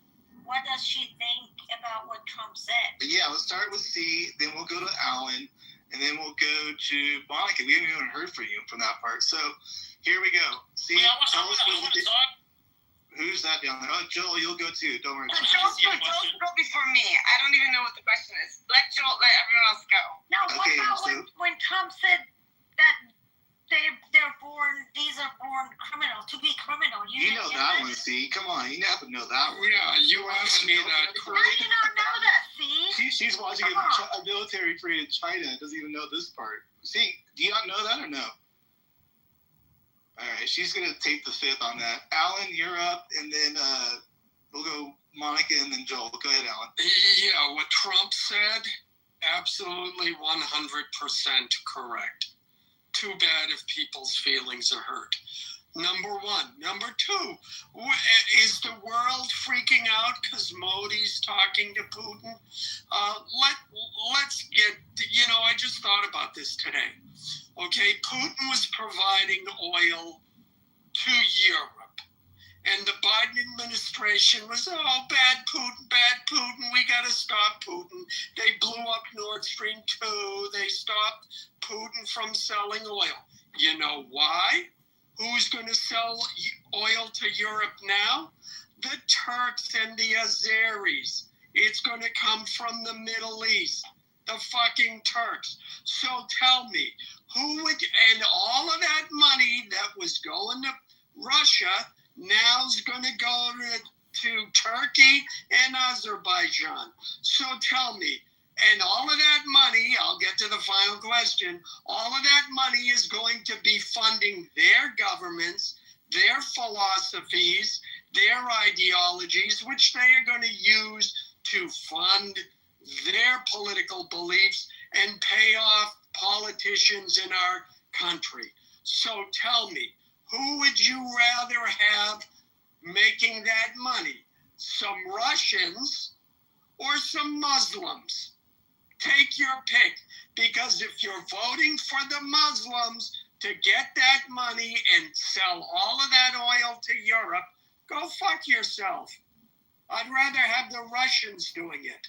What does she think about what Trump said? Yeah, let's start with C, then we'll go to Alan, and then we'll go to Monica. We haven't even heard from you from that part. So here we go. C, tell us what you think. Who's that down there? Oh, Joel, you'll go too. Don't worry. Joel's go before me. I don't even know what the question is. Let everyone else go. No, what about when Trump said that these are born criminals, to be criminal? You know that one, C. Come on, you have to know that one. Yeah, you asked me that. How do you not know that, C? She's watching a military parade in China. Doesn't even know this part. See, do you not know that or no? All right, she's gonna take the fifth on that. Alan, you're up, and then we'll go Monica and then Joel. Go ahead, Alan. Yeah, what Trump said, absolutely 100% correct. Too bad if people's feelings are hurt. Number one. Number two, is the world freaking out because Modi's talking to Putin? Let's get, I just thought about this today. Okay, Putin was providing oil to Europe. And the Biden administration was, bad Putin, we got to stop Putin. They blew up Nord Stream 2. They stopped Putin from selling oil. You know why? Who's going to sell oil to Europe now? The Turks and the Azeris. It's going to come from the Middle East. The fucking Turks. So tell me, who would, and all of that money that was going to Russia now's going to go to Turkey and Azerbaijan. So tell me, and all of that money, I'll get to the final question, all of that money is going to be funding their governments, their philosophies, their ideologies, which they are going to use to fund their political beliefs and pay off politicians in our country. So tell me, who would you rather have making that money? Some Russians or some Muslims? Take your pick, because if you're voting for the Muslims to get that money and sell all of that oil to Europe, go fuck yourself. I'd rather have the Russians doing it.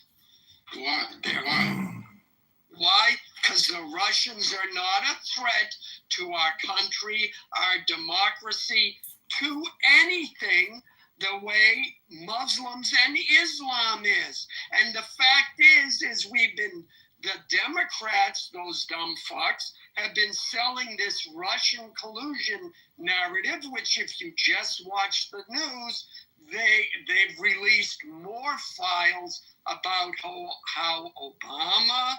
Why? Because the Russians are not a threat to our country, our democracy, to anything the way Muslims and Islam is. And the fact is the Democrats, those dumb fucks, have been selling this Russian collusion narrative, which if you just watch the news, they've released more files about how Obama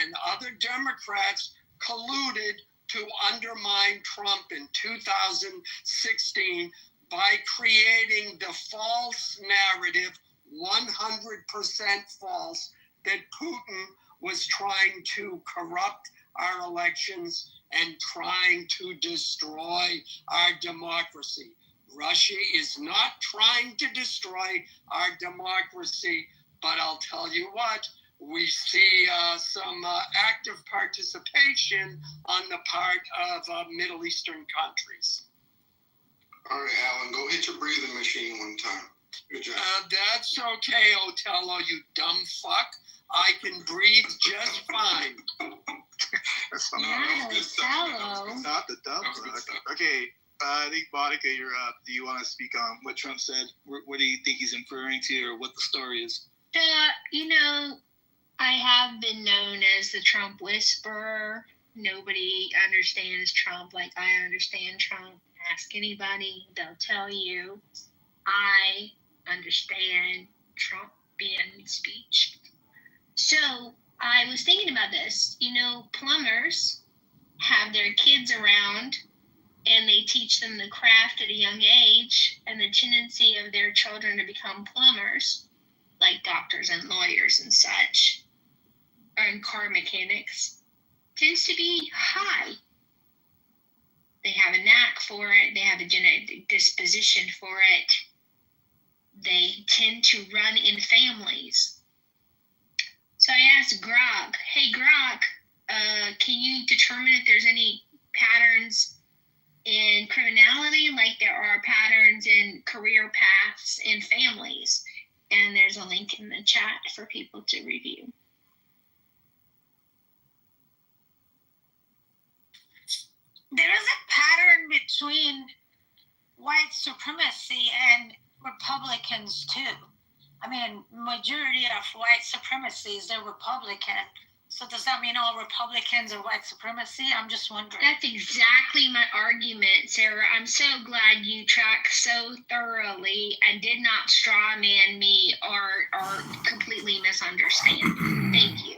and other Democrats colluded to undermine Trump in 2016 by creating the false narrative, 100% false, that Putin was trying to corrupt our elections and trying to destroy our democracy. Russia is not trying to destroy our democracy, but I'll tell you what, we see some active participation on the part of Middle Eastern countries. All right, Alan, go hit your breathing machine one time. Good job. That's okay, Otello, you dumb fuck. I can breathe just fine. Not the dumb fuck. Okay, I think Monica, you're up. Do you want to speak on what Trump said? What do you think he's inferring to, or what the story is? I have been known as the Trump whisperer. Nobody understands Trump like I understand Trump. Ask anybody, they'll tell you. I understand Trumpian speech. So I was thinking about this. Plumbers have their kids around and they teach them the craft at a young age, and the tendency of their children to become plumbers, like doctors and lawyers and such, and car mechanics, tends to be high. They have a knack for it. They have a genetic disposition for it. They tend to run in families. So I asked Grok, hey Grok, can you determine if there's any patterns in criminality like there are patterns in career paths in families? And there's a link in the chat for people to review. There is a pattern between white supremacy and Republicans too. I mean, majority of white supremacy is they're Republican. So does that mean all Republicans are white supremacy? I'm just wondering. That's exactly my argument, Sarah. I'm so glad you tracked so thoroughly and did not straw man me or completely misunderstand. Thank you.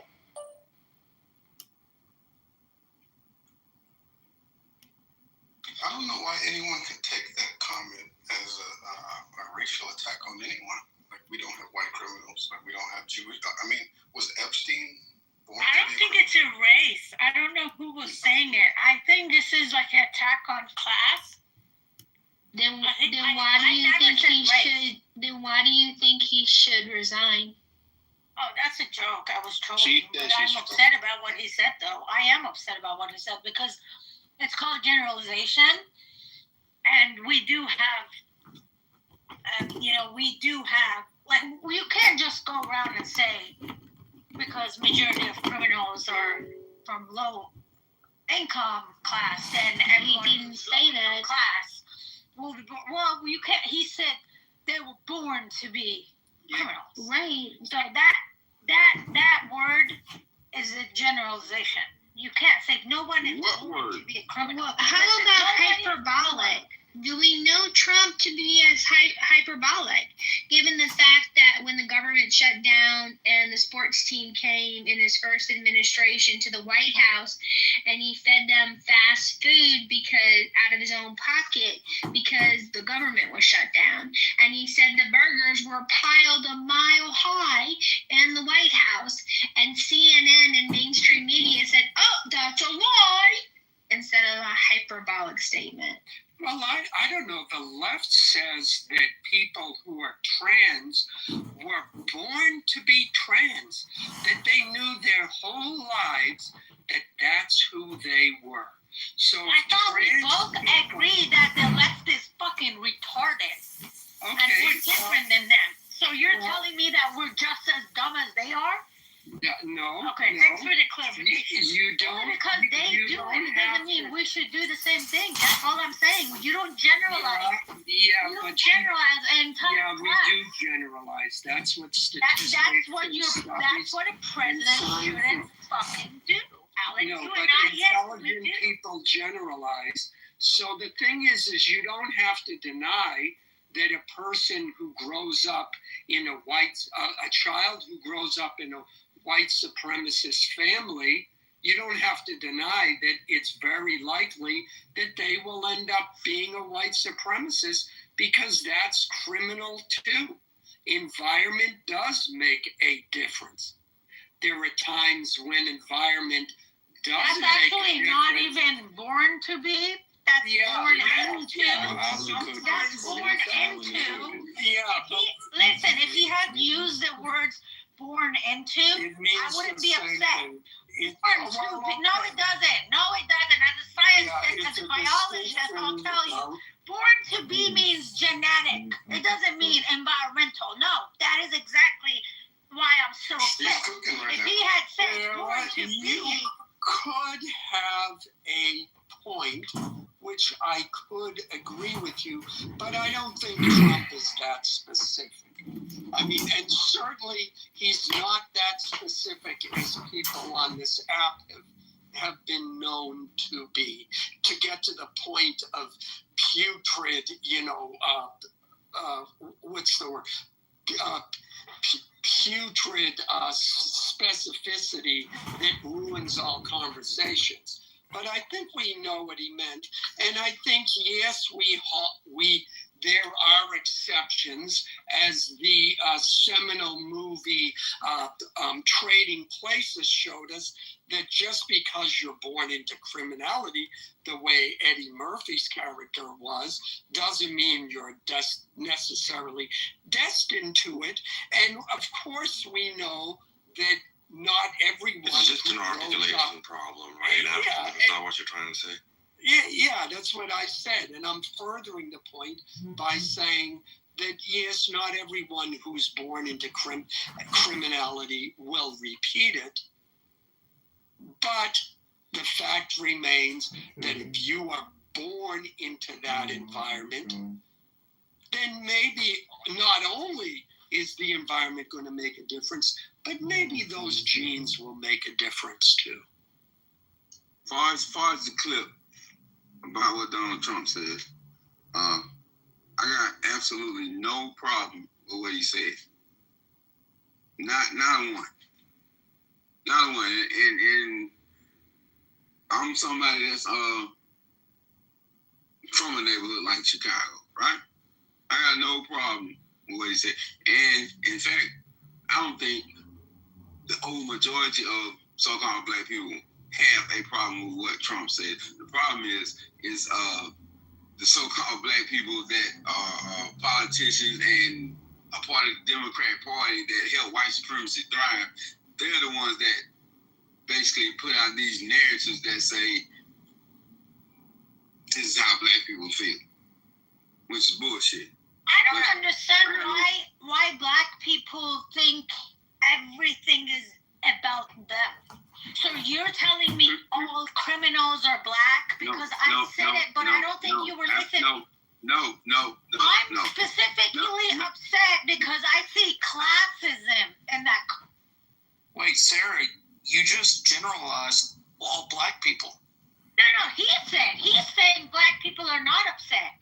I don't know why anyone could take that comment as a racial attack on anyone. Like, we don't have white criminals. Like, we don't have Jewish. I mean, was Epstein born? I don't think it's a race. I don't know who was saying it. I think this is like an attack on class. Then why do you think he should resign? Oh, that's a joke. I was trolling. But I'm upset about what he said, though. I am upset about what he said because it's called generalization, and we do have, like, you can't just go around and say because majority of criminals are from low income class and everyone he didn't say that class. Well, you can't. He said they were born to be criminals. Right. So that word is a generalization. You can't say no one is born to be a criminal. How about hyperbolic? Do we know Trump to be as hyperbolic, given the fact that when the government shut down and the sports team came in his first administration to the White House and he fed them fast food because out of his own pocket because the government was shut down, and he said the burgers were piled a mile high in the White House, and CNN and mainstream media said, oh, that's a lie, instead of a hyperbolic statement. Well, I don't know. The left says that people who are trans were born to be trans, that they knew their whole lives that that's who they were. So I thought we both agree that the left is fucking retarded. Okay. And we're different than them. So you're telling me that we're just as dumb as they are? Yeah, no. Okay, thanks for the clarification. You don't. Because they do it, it doesn't mean we should do the same thing. That's all I'm saying. You don't generalize. You don't generalize entire class. Yeah, we do generalize. That's what statistics. That's what a president shouldn't fucking do. Alex, no, but intelligent people generalize. So the thing is you don't have to deny that a person who grows up in a child who grows up in a white supremacist family, you don't have to deny that it's very likely that they will end up being a white supremacist because that's criminal too. Environment does make a difference. There are times when environment doesn't make a difference. That's actually not even born to be. That's born into. That's born into. Listen, if he had used the words born into, I wouldn't be upset. No, it doesn't. No, it doesn't. As a scientist, as a biologist, I'll tell you. Born to be means genetic. It doesn't mean environmental. No, that is exactly why I'm so upset. If he had said born to be. You could have a point which I could agree with you, but I don't think Trump is that specific. I mean, and certainly he's not that specific as people on this app have been known to be, to get to the point of putrid, what's the word? Putrid specificity that ruins all conversations. But I think we know what he meant, and I think yes, there are exceptions, as the seminal movie Trading Places showed us, that just because you're born into criminality, the way Eddie Murphy's character was, doesn't mean you're necessarily destined to it. And of course, we know that not everyone. It's just an articulation problem, right? That's not what you're trying to say. Yeah, that's what I said. And I'm furthering the point by saying that, yes, not everyone who's born into criminality will repeat it. But the fact remains that if you are born into that environment, then maybe not only is the environment going to make a difference, but maybe those genes will make a difference too. As far as the clip about what Donald Trump said, I got absolutely no problem with what he said. Not one. Not one. And I'm somebody that's from a neighborhood like Chicago, right? I got no problem with what he said. And in fact, I don't think the overmajority of so-called black people have a problem with what Trump said. The problem is the so-called black people that are politicians and a part of the Democrat Party that help white supremacy thrive. They're the ones that basically put out these narratives that say this is how black people feel, which is bullshit. I don't understand why black people think everything is about them. So you're telling me all criminals are black because I said it, but I don't think you were listening. No. I'm specifically upset because I see classism in that. Wait, Sarah, you just generalized all black people. No, he's saying black people are not upset.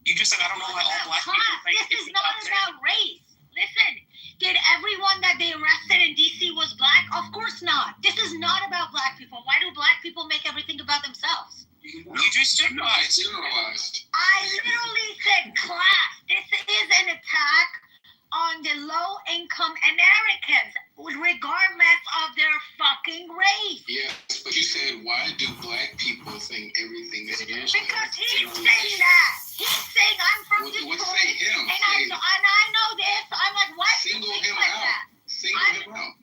You just said I don't know why all black people think this is not about race. Listen, did everyone that they arrested in D.C. was black? Of course not. This is not about black people. Why do black people make everything about themselves? You just generalized. I literally said class. This is an attack on the low-income Americans, regardless of their fucking race. Yes, but you said, why do black people think everything is Because he's saying that. He's saying I'm from Detroit, and I know this. I'm like, why do you think like that? Single him out.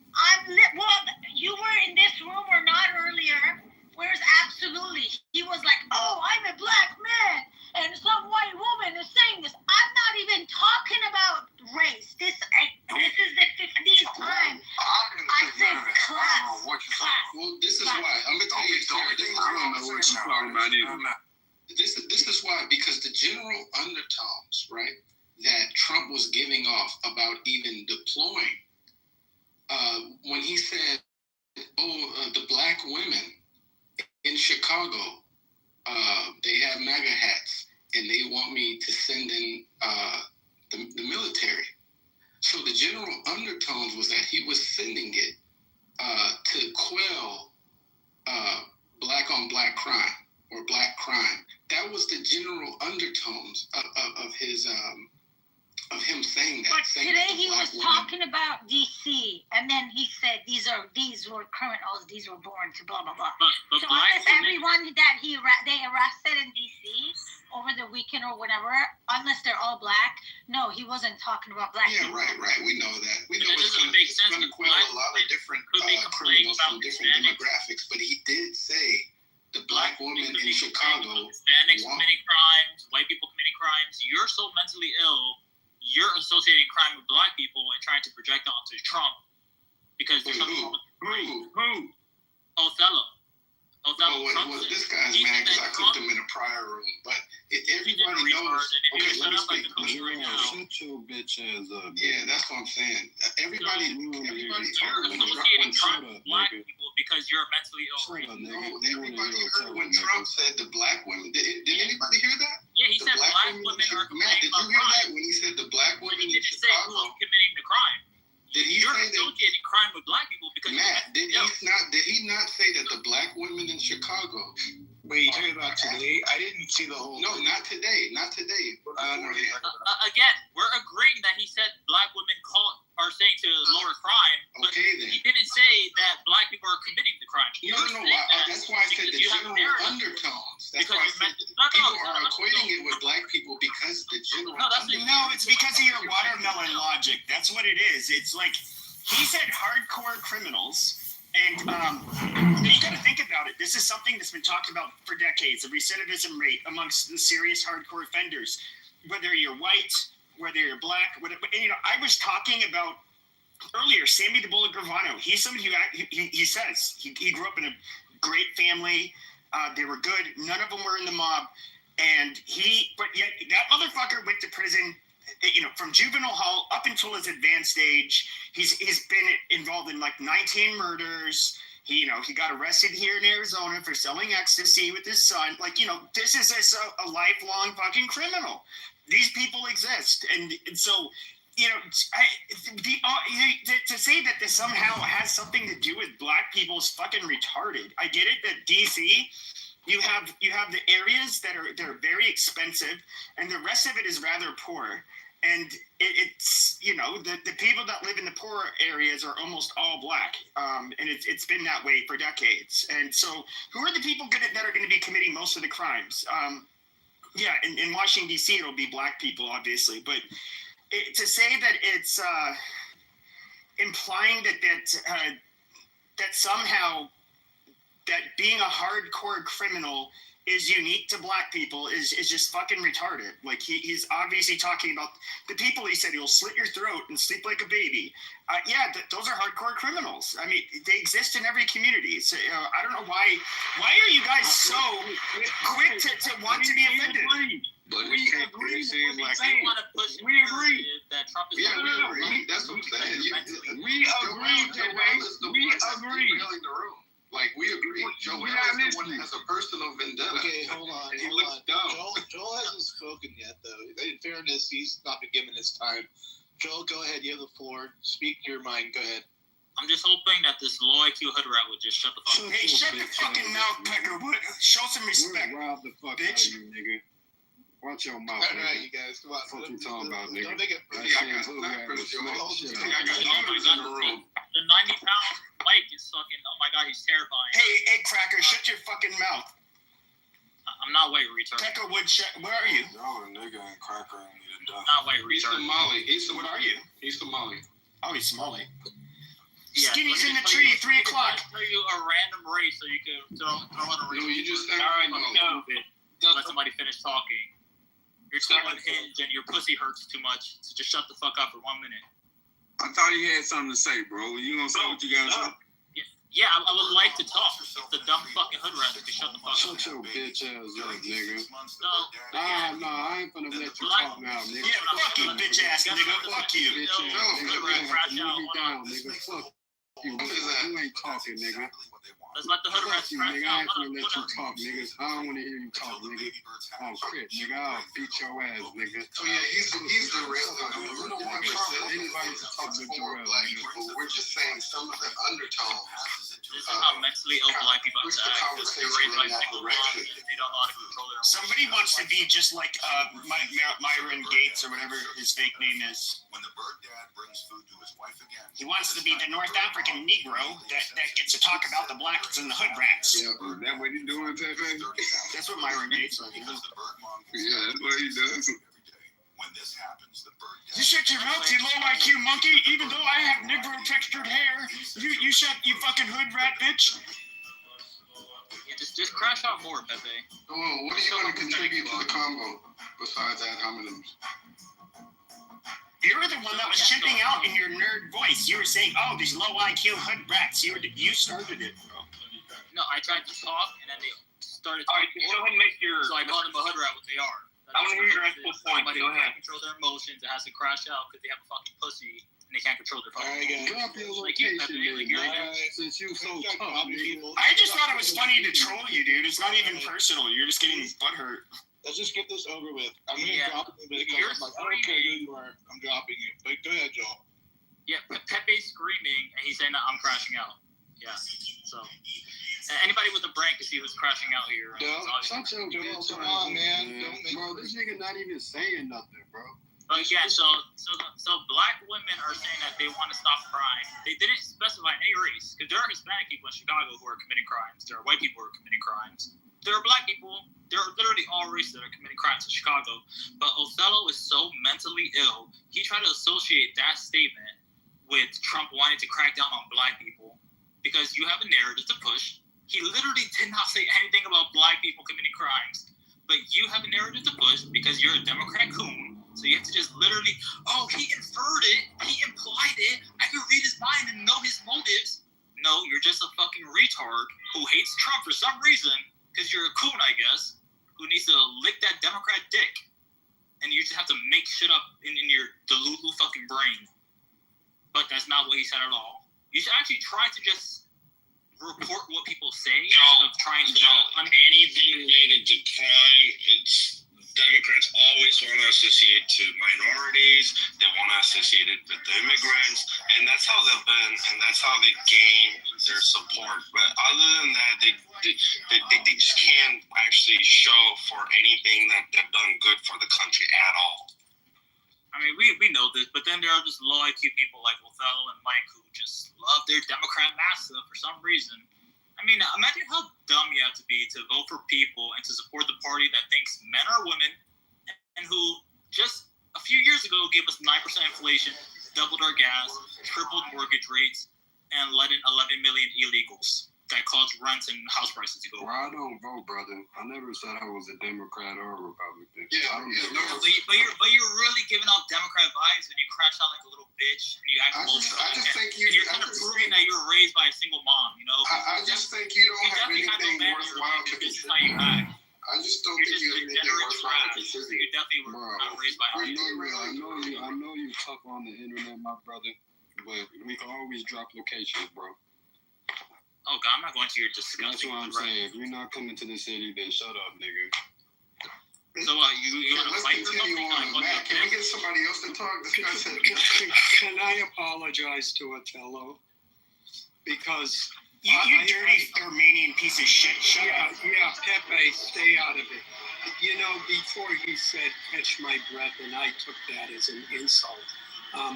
Well, you were in this room or not earlier. Whereas absolutely, he was like, oh, I'm a black man, and some white woman is saying this. I'm not even talking about race. This is the 50th time I said class. Well, this is why. I'm going to tell you, I don't know what you're talking about either. This is why, because the general undertones, right, that Trump was giving off about even deploying, when he said, the black women in Chicago, they have MAGA hats, and they want me to send in the military. So the general undertones was that he was sending it to quell black-on-black crime or black crime. That was the general undertones of his of him saying that. But today he was talking about D.C. and then he said these were criminals, these were born to blah blah blah. So unless everyone that they arrested in D.C. over the weekend or whatever, unless they're all black, no, he wasn't talking about black people. Right. We know that. We know it's going to quell a lot of different criminals from different demographics. But he did say the black woman in Chicago, Hispanics committing crimes, white people committing crimes. You're so mentally ill. You're associating crime with black people and trying to project it onto Trump because there's something wrong with race. Who? Othello. Well, this guy's mad because I cooked him in a prior room, but everybody knows. Okay, let me speak. Shut your bitch ass up. Yeah, that's what I'm saying. Everybody You're associating crime with black people because you're mentally ill. Everybody heard when Trump said the black women. Did anybody hear that? Yeah, he said black women are Matt, did you hear that when he said the black women in Chicago? Say who's committing the crime. Did he You're say that? associating crime with black people because Matt, did he not say that the black women in Chicago? Wait, you talking about today? I didn't see the whole. No, not today. Not today. Again, we're agreeing that he said black women are saying to lower crime, but he didn't say that black people are committing the crime. No. That's why I said the general undertones. That's why I said people are equating it with black people because the general. No, it's because of your watermelon logic. That's what it is. It's like he said hardcore criminals. And you got to think about it. This is something that's been talked about for decades, the recidivism rate amongst the serious hardcore offenders, whether you're white, whether you're black. And, I was talking about earlier, Sammy the Bullet Gravano. He's somebody who he says he grew up in a great family. They were good. None of them were in the mob. But yet that motherfucker went to prison. From juvenile hall up until his advanced age, he's been involved in like 19 murders. He got arrested here in Arizona for selling ecstasy with his son. This is a lifelong fucking criminal. These people exist, and so to say that this somehow has something to do with black people is fucking retarded. I get it that DC. You have the areas that are very expensive, and the rest of it is rather poor. And it's the people that live in the poor areas are almost all black, and it's been that way for decades. And so, who are the people that are going to be committing most of the crimes? In Washington D.C. it'll be black people, obviously, but to say that it's implying that somehow that being a hardcore criminal is unique to black people is just fucking retarded. Like he's obviously talking about the people he said he'll slit your throat and sleep like a baby. Those are hardcore criminals. I mean, they exist in every community. So I don't know why are you guys so quick to want to be offended? But we agree. We agree that Trump is. Yeah, we agree. That's what I'm saying. We agree, Joe. We agree. Like, we agree. Joel is the one that has a personal vendetta. Okay, hold on. And he looks dumb. Joel hasn't spoken yet, though. In fairness, he's not been given his time. Joel, go ahead. You have the floor. Speak your mind. Go ahead. I'm just hoping that this low IQ hood rat would just shut the fuck up. Hey, shut your fucking mouth, Peckerwood. Show some respect. Rob the fuck out of you, nigga. Watch your mouth. All right, you guys. Come on. What you talking about, nigga? Don't make it. I got nobody's in the room. The 90-pound Mike is fucking. Oh my god, he's terrifying. Hey, egg cracker, shut your fucking mouth. I'm not white, retard. Peckerwood, where are you? No, nigga and cracker ain't need to die. Not white, retard. He's Somali. What are you? He's Somali. Oh, he's Somali. Yeah, Skinny's in the tree, 3 o'clock. I'll tell you a random race so you can throw out a race. No, you just said. All right, no. Let somebody finish talking. You're too unhinged and your pussy hurts too much, so just shut the fuck up for 1 minute. I thought he had something to say, bro. You gonna say what you gotta say? Yeah, I would like to talk. The dumb fucking hood rat can shut the fuck up. Shut your bitch ass up, nigga. No, I ain't gonna let you talk now, nigga. Yeah, fuck you, bitch ass nigga. Fuck you. Bitch ass nigga. Fuck you. You ain't talking, nigga. Let's let the hood rats crash out. I ain't gonna let you talk, nigga. I don't wanna hear you talk, nigga. Oh, shit, nigga. I'll beat your ass, nigga. Oh, yeah, he's the real one. We don't want anybody to talk with your ass, nigga. We're just saying some of the undertones. This is how mentally ill black people have to act. They're raised by single moms. They don't know how to control their emotions. Somebody wants to be just like Myron Gates or whatever his fake name is. When the bird dad brings food to his wife again. He wants to be the North African Negro that gets to talk about the blacks and the hood rats. Yeah, that what he doing, Pepe? That's what Myron Gates does. Yeah, that's what he does. When this happens, the bird dad. You shut your mouth, you low IQ monkey. Even though I have Negro textured hair, you shut, you fucking hood rat bitch. Yeah, just crash out more, Pepe. Well, what are you going to contribute to the combo besides ad hominems? You're the one that was chipping out in your nerd voice. You were saying, "Oh, these low IQ hood rats." You started it, bro. No, No, I tried to talk, and then they started All right, talking. go ahead and make your. So I called them a hood rat, what they are. I want to hear your actual point. Somebody Go who ahead. can't control their emotions and has to crash out because they have a fucking pussy and they can't control their fucking emotions. Drop your Like you, location, Pepe, like you're since you so tough. I just thought it was funny to troll you, dude. It's not even personal. You're just getting butthurt. Let's just get this over with. I'm gonna Yeah. drop it because I'm like, I don't care who you are. I'm dropping you. But go ahead, Joel. Yeah, Pepe's screaming and he's saying that I'm crashing out. Yeah, so anybody with a brain can see who's crashing out here. Shut your bitch Come on, man. Don't make bro, this nigga not even saying nothing, bro. But yeah, so black women are saying that they want to stop crime. They didn't specify any race because there are Hispanic people in Chicago who are committing crimes. There are white people who are committing crimes. There are black people. There are literally all races that are committing crimes in Chicago. But Othello is so mentally ill. He tried to associate that statement with Trump wanting to crack down on black people because you have a narrative to push. He literally did not say anything about black people committing crimes. But you have a narrative to push because you're a Democrat coon. So you have to just literally, oh, he inferred it. He implied it. I can read his mind and know his motives. No, you're just a fucking retard who hates Trump for some reason because you're a coon, I guess, who needs to lick that Democrat dick. And you just have to make shit up in your delulu fucking brain. But that's not what he said at all. You should actually try to just report what people say instead of trying to... anything related to crime, it's Democrats always want to associate to minorities. They want to associate it with the immigrants, and that's how they've been, and that's how they gain their support. But other than that, they just can't actually show for anything that they've done good for the country at all. I mean, we know this, but then there are just low IQ people like Othello and Mike who just love their Democrat massa for some reason. I mean, imagine how dumb you have to be to vote for people and to support the party that thinks men are women and who just a few years ago gave us 9% inflation, doubled our gas, tripled mortgage rates, and let in 11 million illegals that caused rents and house prices to go up. Well, I don't vote, brother. I never said I was a Democrat or a Republican. But you're really giving off Democrat vibes when you crash out like a little bitch and you act you're kind of proving that you were raised by a single mom, you know? I just think you don't have anything worthwhile to consider. I just don't think you have anything worthwhile to consider. You definitely were not raised by a I know you tough on the internet, my brother, but we can always drop locations, bro. Oh, God, I'm not going to your disgusting... That's what I'm saying. If you're not coming to the city, then shut up, nigga. So, you want to fight for something? Can we get somebody else to talk? Can I apologize to Othello? Because... You dirty Armenian piece of shit. Shut up. Yeah, Pepe, stay out of it. You know, before he said, catch my breath, and I took that as an insult.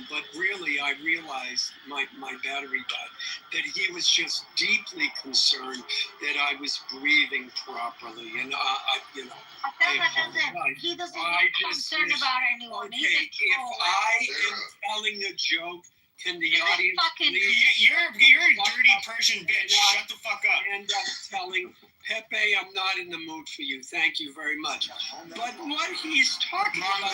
But really, I realized my battery died, that he was just deeply concerned that I was breathing properly. And He doesn't get concerned about anyone. Okay, if I am telling a joke, can the audience please? You're a dirty Persian bitch. Shut the fuck up. And I'm telling Pepe, I'm not in the mood for you. Thank you very much. But what he's talking about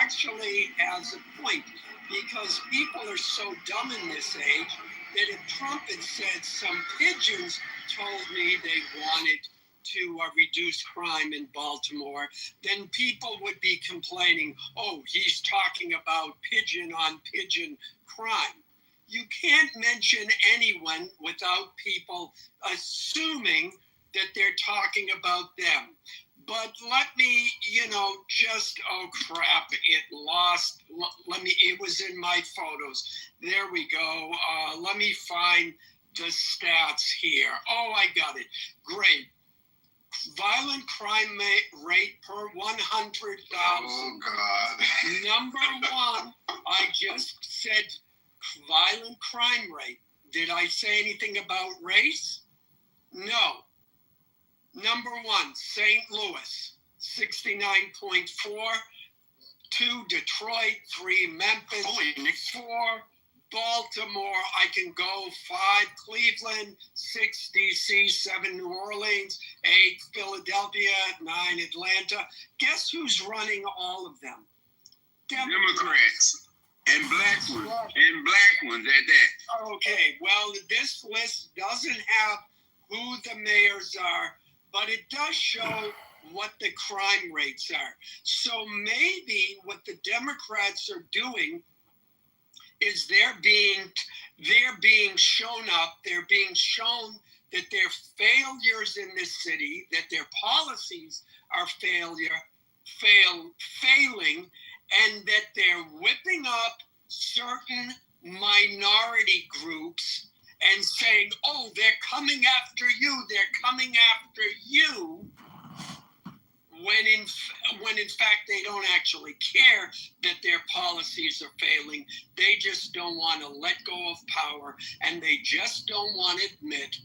actually has a point, because people are so dumb in this age that if Trump had said some pigeons told me they wanted to reduce crime in Baltimore, then people would be complaining, oh, he's talking about pigeon on pigeon crime. You can't mention anyone without people assuming that they're talking about them. But let me, just, oh crap, it lost. It was in my photos. There we go. Let me find the stats here. Oh, I got it. Great. Violent crime rate per 100,000. Oh, God. Number one, I just said violent crime rate. Did I say anything about race? No. Number one, St. Louis, 69.4. 2, Detroit. 3, Memphis. 4, Baltimore. I can go 5, Cleveland. 6, DC. 7, New Orleans. 8, Philadelphia. 9, Atlanta. Guess who's running all of them? Democrats. And black ones at that. Okay, well, this list doesn't have who the mayors are, but it does show what the crime rates are. So maybe what the Democrats are doing is they're being shown up, they're being shown that they're failures in this city, that their policies are failing, and that they're whipping up certain minority groups and saying, oh, they're coming after you, when in fact they don't actually care that their policies are failing. They just don't want to let go of power, and they just don't want to admit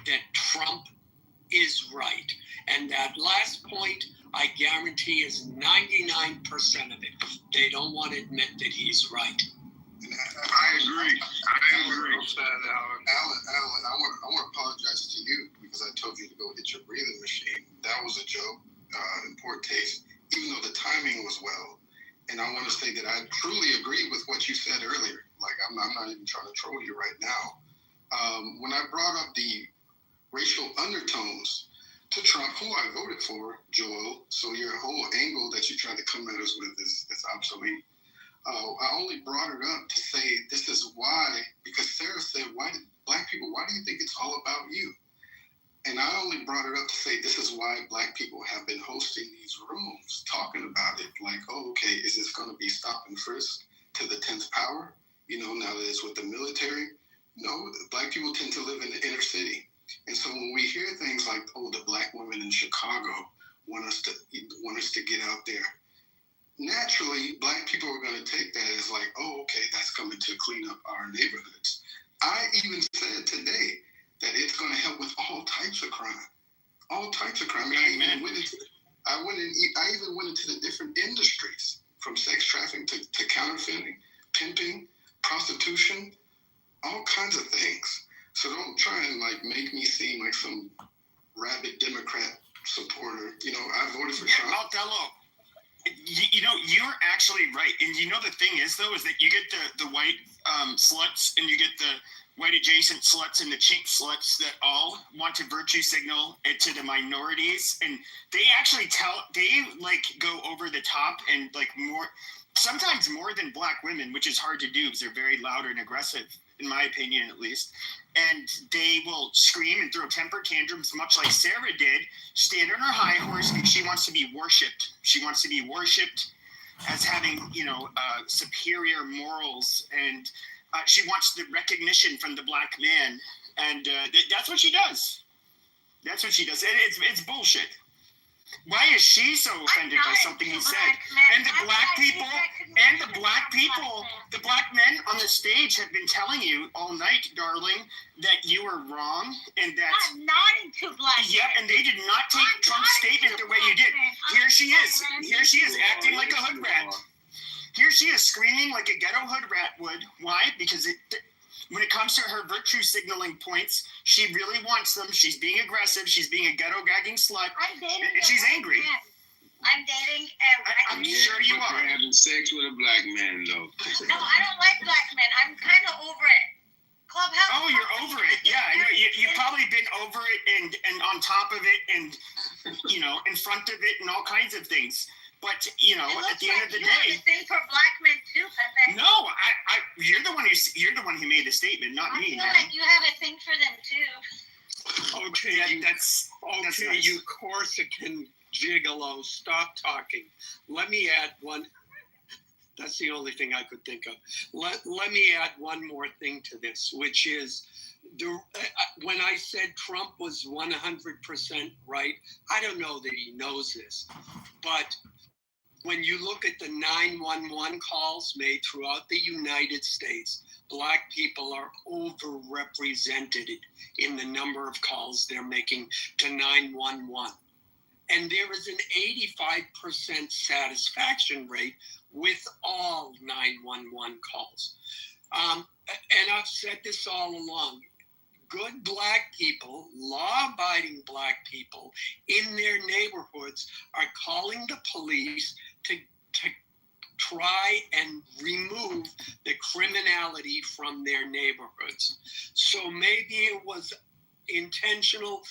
that Trump is right. And that last point, I guarantee, is 99% of it. They don't want to admit that he's right. I agree. Alan, I want to apologize to you because I told you to go hit your breathing machine. That was a joke, in poor taste, even though the timing was well. And I want to say that I truly agree with what you said earlier. Like, I'm not even trying to troll you right now. When I brought up the racial undertones to Trump, who I voted for, Joel, so your whole angle that you tried to come at us with is obsolete. I only brought it up to say this is why, because Sarah said, why do you think it's all about you? And I only brought it up to say this is why black people have been hosting these rooms, talking about it. Like, oh, okay, is this going to be stop and frisk to the 10th power? Now that it's with the military? No, black people tend to live in the inner city. And so when we hear things like, oh, the black women in Chicago want us to get out there, naturally, black people are going to take that as like, oh, okay, that's coming to clean up our neighborhoods. I even said today that it's going to help with all types of crime. All types of crime. I even went into the different industries, from sex trafficking to counterfeiting, pimping, prostitution, all kinds of things. So don't try and make me seem like some rabid Democrat supporter. I voted for Trump. Dello, you're actually right. And the thing is, though, is that you get the white sluts, and you get the white adjacent sluts and the chink sluts that all want to virtue signal it to the minorities. And they actually go over the top and sometimes more than black women, which is hard to do because they're very loud and aggressive, in my opinion, at least. And they will scream and throw temper tantrums, much like Sarah did, stand on her high horse because she wants to be worshipped. She wants to be worshipped as having, superior morals, and she wants the recognition from the black man. And that's what she does. That's what she does. And it's bullshit. Why is she so offended by something he said? And the black men on the stage have been telling you all night, darling, that you were wrong, and that I'm not into black. Yeah, and they did not take Trump's statement the way you did. Here she is acting like a hood rat. Here she is screaming like a ghetto hood rat would. Why? Because when it comes to her virtue signaling points, she really wants them. She's being aggressive. She's being a ghetto gagging slut. I'm dating. And she's angry. I'm dating. I'm sure you are. You're having sex with a black man, though. No, I don't like black men. I'm kind of over it. Clubhouse. Oh, you're over it. Yeah, I know. You've probably been over it and on top of it and, in front of it and all kinds of things. But, at the end of the day. You have a thing for black men too, Pepe. No, you're the one who made the statement, not me. I feel like you have a thing for them too. Okay, yeah, that's nice. You Corsican gigolo, stop talking. Let me add one. That's the only thing I could think of. Let me add one more thing to this, which is when I said Trump was 100% right, I don't know that he knows this, but when you look at the 911 calls made throughout the United States, black people are overrepresented in the number of calls they're making to 911. And there is an 85% satisfaction rate with all 911 calls. And I've said this all along. Good black people, law-abiding black people in their neighborhoods are calling the police to try and remove the criminality from their neighborhoods. So maybe it was intentional,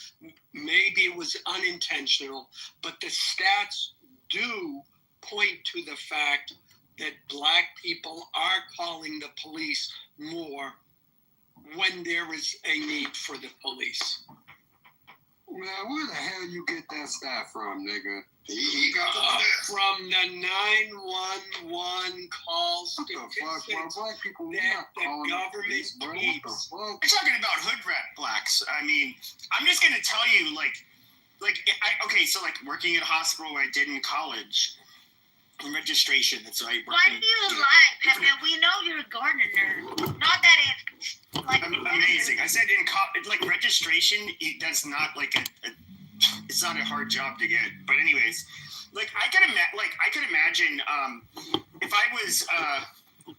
maybe it was unintentional, but the stats do point to the fact that Black people are calling the police more when there is a need for the police. Man, where the hell you get that stat from, nigga? He got from the 911 calls. What the fuck, bro? Black people, we're that not the calling government the police, bro. What the keeps. fuck? We're talking about hood rat blacks. I mean, I'm just gonna tell you, okay, so like working at a hospital where I did in college, registration. It's like. Why do you lie, Pepe? We know you're a gardener. Not that it's like amazing. I said in like registration, that's not like it's not a hard job to get. But anyways, like I could imagine if I was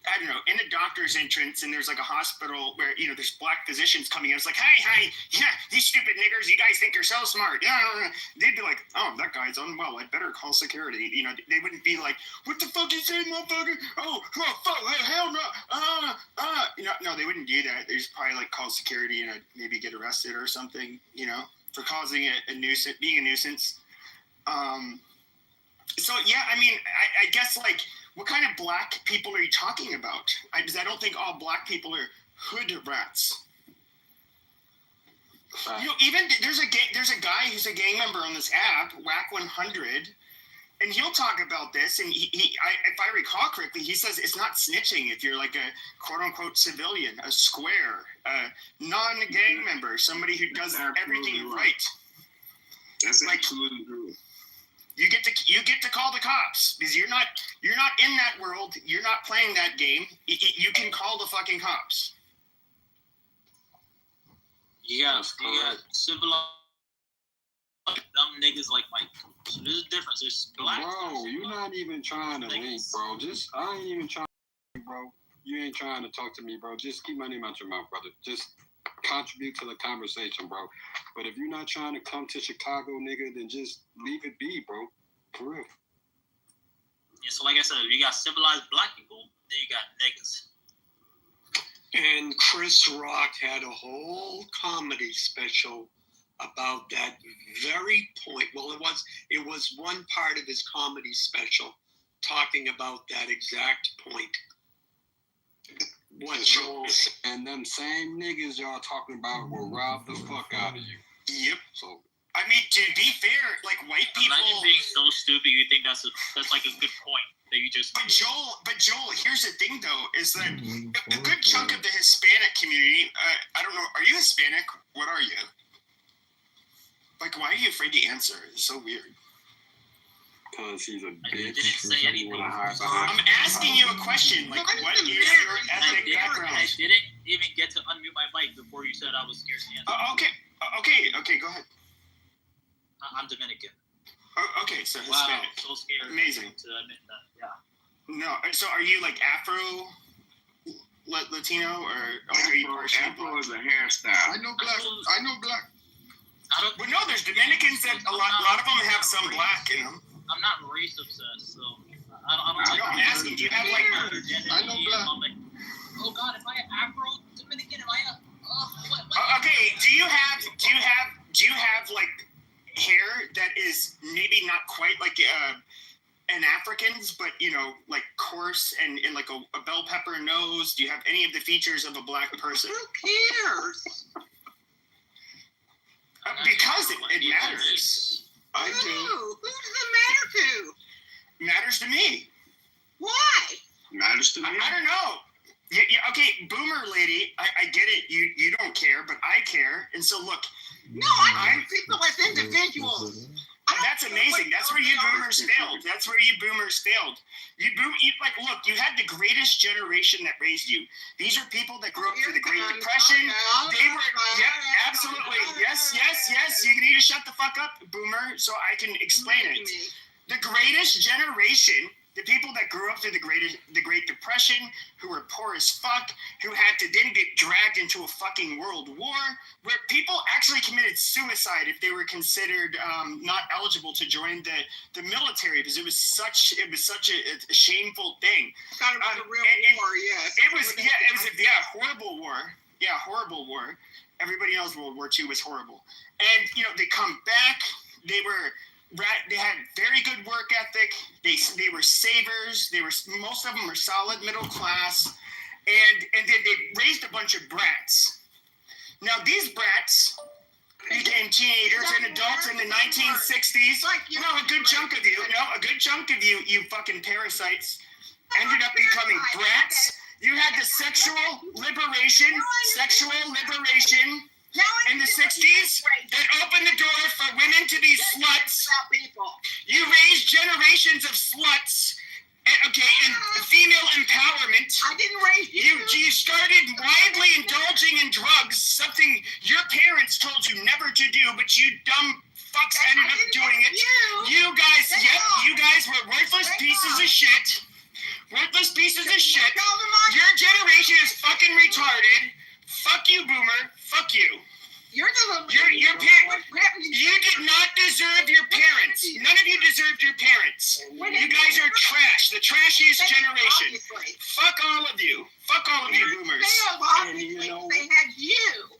I don't know, in a doctor's entrance and there's like a hospital where, there's Black physicians coming in. It's like, hi, yeah, these stupid niggers, you guys think you're so smart. Yeah, they'd be like, oh, that guy's unwell. I better call security. They wouldn't be like, what the fuck you say, motherfucker? Oh, fuck, hell no. No, they wouldn't do that. They'd just probably like call security and maybe get arrested or something, for causing a nuisance, being a nuisance. So yeah, I mean, I guess like, what kind of Black people are you talking about? Because I don't think all Black people are hood rats. Even there's a guy who's a gang member on this app, Whack 100, and he'll talk about this. And if I recall correctly, he says it's not snitching if you're like a quote unquote civilian, a square, a non-gang member, somebody who does everything right. That's like, absolutely true. You get to call the cops because you're not in that world. You're not playing that game. You can call the fucking cops. Yeah, civilized dumb niggas like Mike. So there's a difference. There's Black. Bro, you're not even trying to link, bro. I ain't even trying to link, bro. You ain't trying to talk to me, bro. Just keep my name out your mouth, brother. Just contribute to the conversation, bro. But if you're not trying to come to Chicago, nigga, then just leave it be, bro. For real. Yeah, so like I said, you got civilized Black people, then you got niggas. And Chris Rock had a whole comedy special about that very point. Well, it was one part of his comedy special talking about that exact point. What Joel and them same niggas y'all talking about will rob the fuck out of you. Yep. So I mean, to be fair, like white people. Imagine being so stupid you think that's like a good point that you just. But Joel, here's the thing though, is that a good chunk of the Hispanic community. I don't know. Are you Hispanic? What are you? Like, why are you afraid to answer? It's so weird. Because he's a bitch. I didn't say anything. I'm asking you a question. Like, what is your ethnic background? I didn't even get to unmute my mic before you said I was scared to answer. Okay, go ahead. I'm Dominican. Okay, so Hispanic. Wow, so scared. Amazing. To admit that, yeah. No, so are you like Afro, Latino, or are you partially Afro is a hairstyle. I know black. Well, no, there's Dominicans that a lot of them have some black in them. I'm not race obsessed, so I don't like. I'm asking, do you have like? I know black. Like, oh God, am I Afro Dominican? Am I what? Okay, do you have like hair that is maybe not quite like an African's, but like coarse and like a bell pepper nose? Do you have any of the features of a Black person? Who cares? Because it matters. I do. Who does it matter to? Matters to me. Why? Matters to me. I don't know. Okay, boomer lady, I get it. You don't care, but I care. And so look. No, I treat people as individuals. That's amazing. That's where you boomers failed. That's where you boomers failed. Look, you had the greatest generation that raised you. These are people that grew up through the Great Depression. They were, absolutely. Yes. You need to shut the fuck up, boomer, so I can explain it. The greatest generation the people that grew up through the Great Depression, who were poor as fuck, who had to then get dragged into a fucking world war, where people actually committed suicide if they were considered not eligible to join the military, because it was such a shameful thing. Kind of a real war, yes. It was horrible war. Yeah, horrible war. Everybody knows World War II was horrible. And they come back. They had very good work ethic. They were savers. Most of them were solid middle class, and then they raised a bunch of brats. Now these brats became teenagers and adults in the 1960s. A good chunk of you, you fucking parasites, ended up becoming brats. You had the sexual liberation in the 60s that opened the door for women to be sluts. You raised generations of sluts, and female empowerment. I didn't raise you. You started widely indulging in drugs, something your parents told you never to do, but you dumb fucks ended up doing it. You guys were worthless pieces of shit. Worthless pieces of shit. Your generation is fucking retarded. Fuck you, boomer. Fuck you. You did not deserve your parents. None of you deserved your parents. You guys are trash. The trashiest generation. Fuck all of you. Fuck all of you boomers. They had you.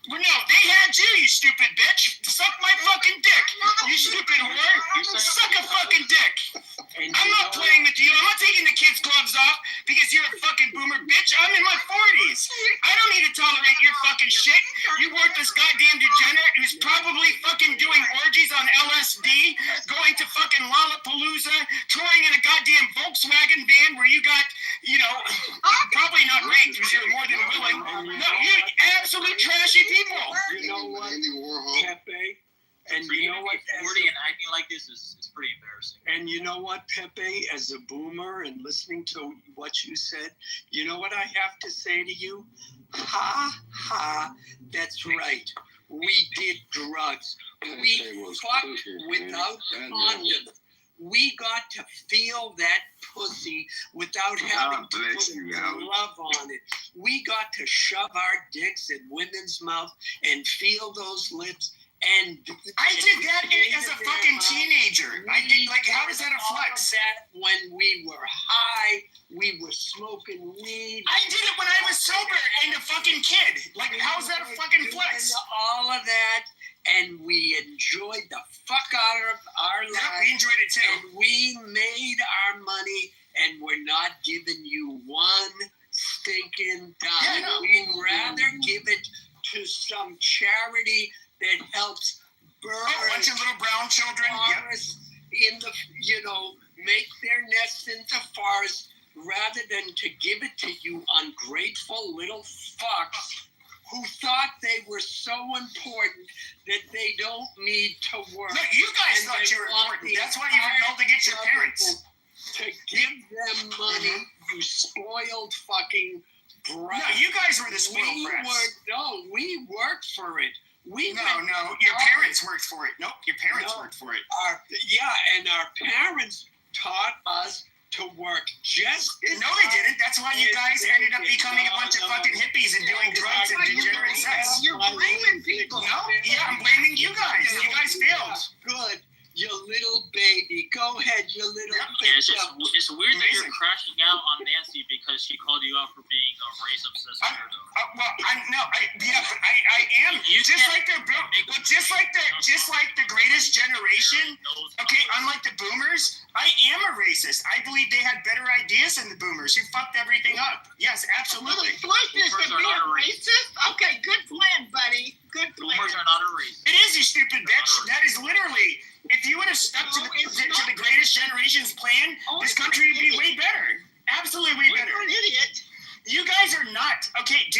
Well, no, they had you, you stupid bitch. Suck my fucking dick. You stupid whore. Suck a fucking dick. I'm not playing with you. I'm not taking the kids' gloves off because you're a fucking boomer bitch. I'm in my 40s. I don't need to tolerate your fucking shit. You worthless goddamn degenerate who's probably fucking doing orgies on LSD, going to fucking Lollapalooza, touring in a goddamn Volkswagen van where you got, probably not raped because you're more than willing. No, you absolute trashy people. You know what, Pepe? And you know what? 40 and acting like this is pretty embarrassing. And you know what, Pepe? As a boomer and listening to what you said, you know what I have to say to you? Ha, that's right. We did drugs. We fucked without condoms. We got to feel that pussy without having to put love on it. We got to shove our dicks in women's mouth and feel those lips. And I did that as a fucking teenager. I did, how does that a flex? That when we were high, we were smoking weed. I did it when I was sober and a fucking kid. How is that a fucking flex? All of that, and we enjoyed the fuck out of our lives. Yeah, we enjoyed it too. And we made our money, and we're not giving you one stinking dime. Yeah, no. We'd rather give it to some charity that helps birds, a bunch of little brown children, in the, make their nests in the forest, rather than to give it to you ungrateful little fucks who thought they were so important that they don't need to work. No, you guys thought you were important. That's why you rebelled against your parents. To give them money, you spoiled fucking brats. No, you guys were the spoiled brats. We worked for it. No, your parents worked for it. Nope, your parents worked for it. And our parents taught us to work just as No, they didn't. That's why you guys ended up becoming a bunch of fucking hippies and doing drugs and degenerate sex. You're blaming people. No, I'm blaming you guys. You guys failed. Good. You little baby. Go ahead, you little baby. It's weird that you're crashing out on Nancy because she called you out for being a race-obsessed weirdo. I am. Just like the greatest generation. Okay, unlike the boomers, I am a racist. I believe they had better ideas than the boomers who fucked everything up. Yes, absolutely. Flushness to be a racist? Okay, good plan, buddy. Good plan. Boomers are not a racist. It is, you stupid bitch. That is literally. If you would have stuck to the greatest generation's plan, this country would be way better. Absolutely way better. You're an idiot. You guys are not. Okay.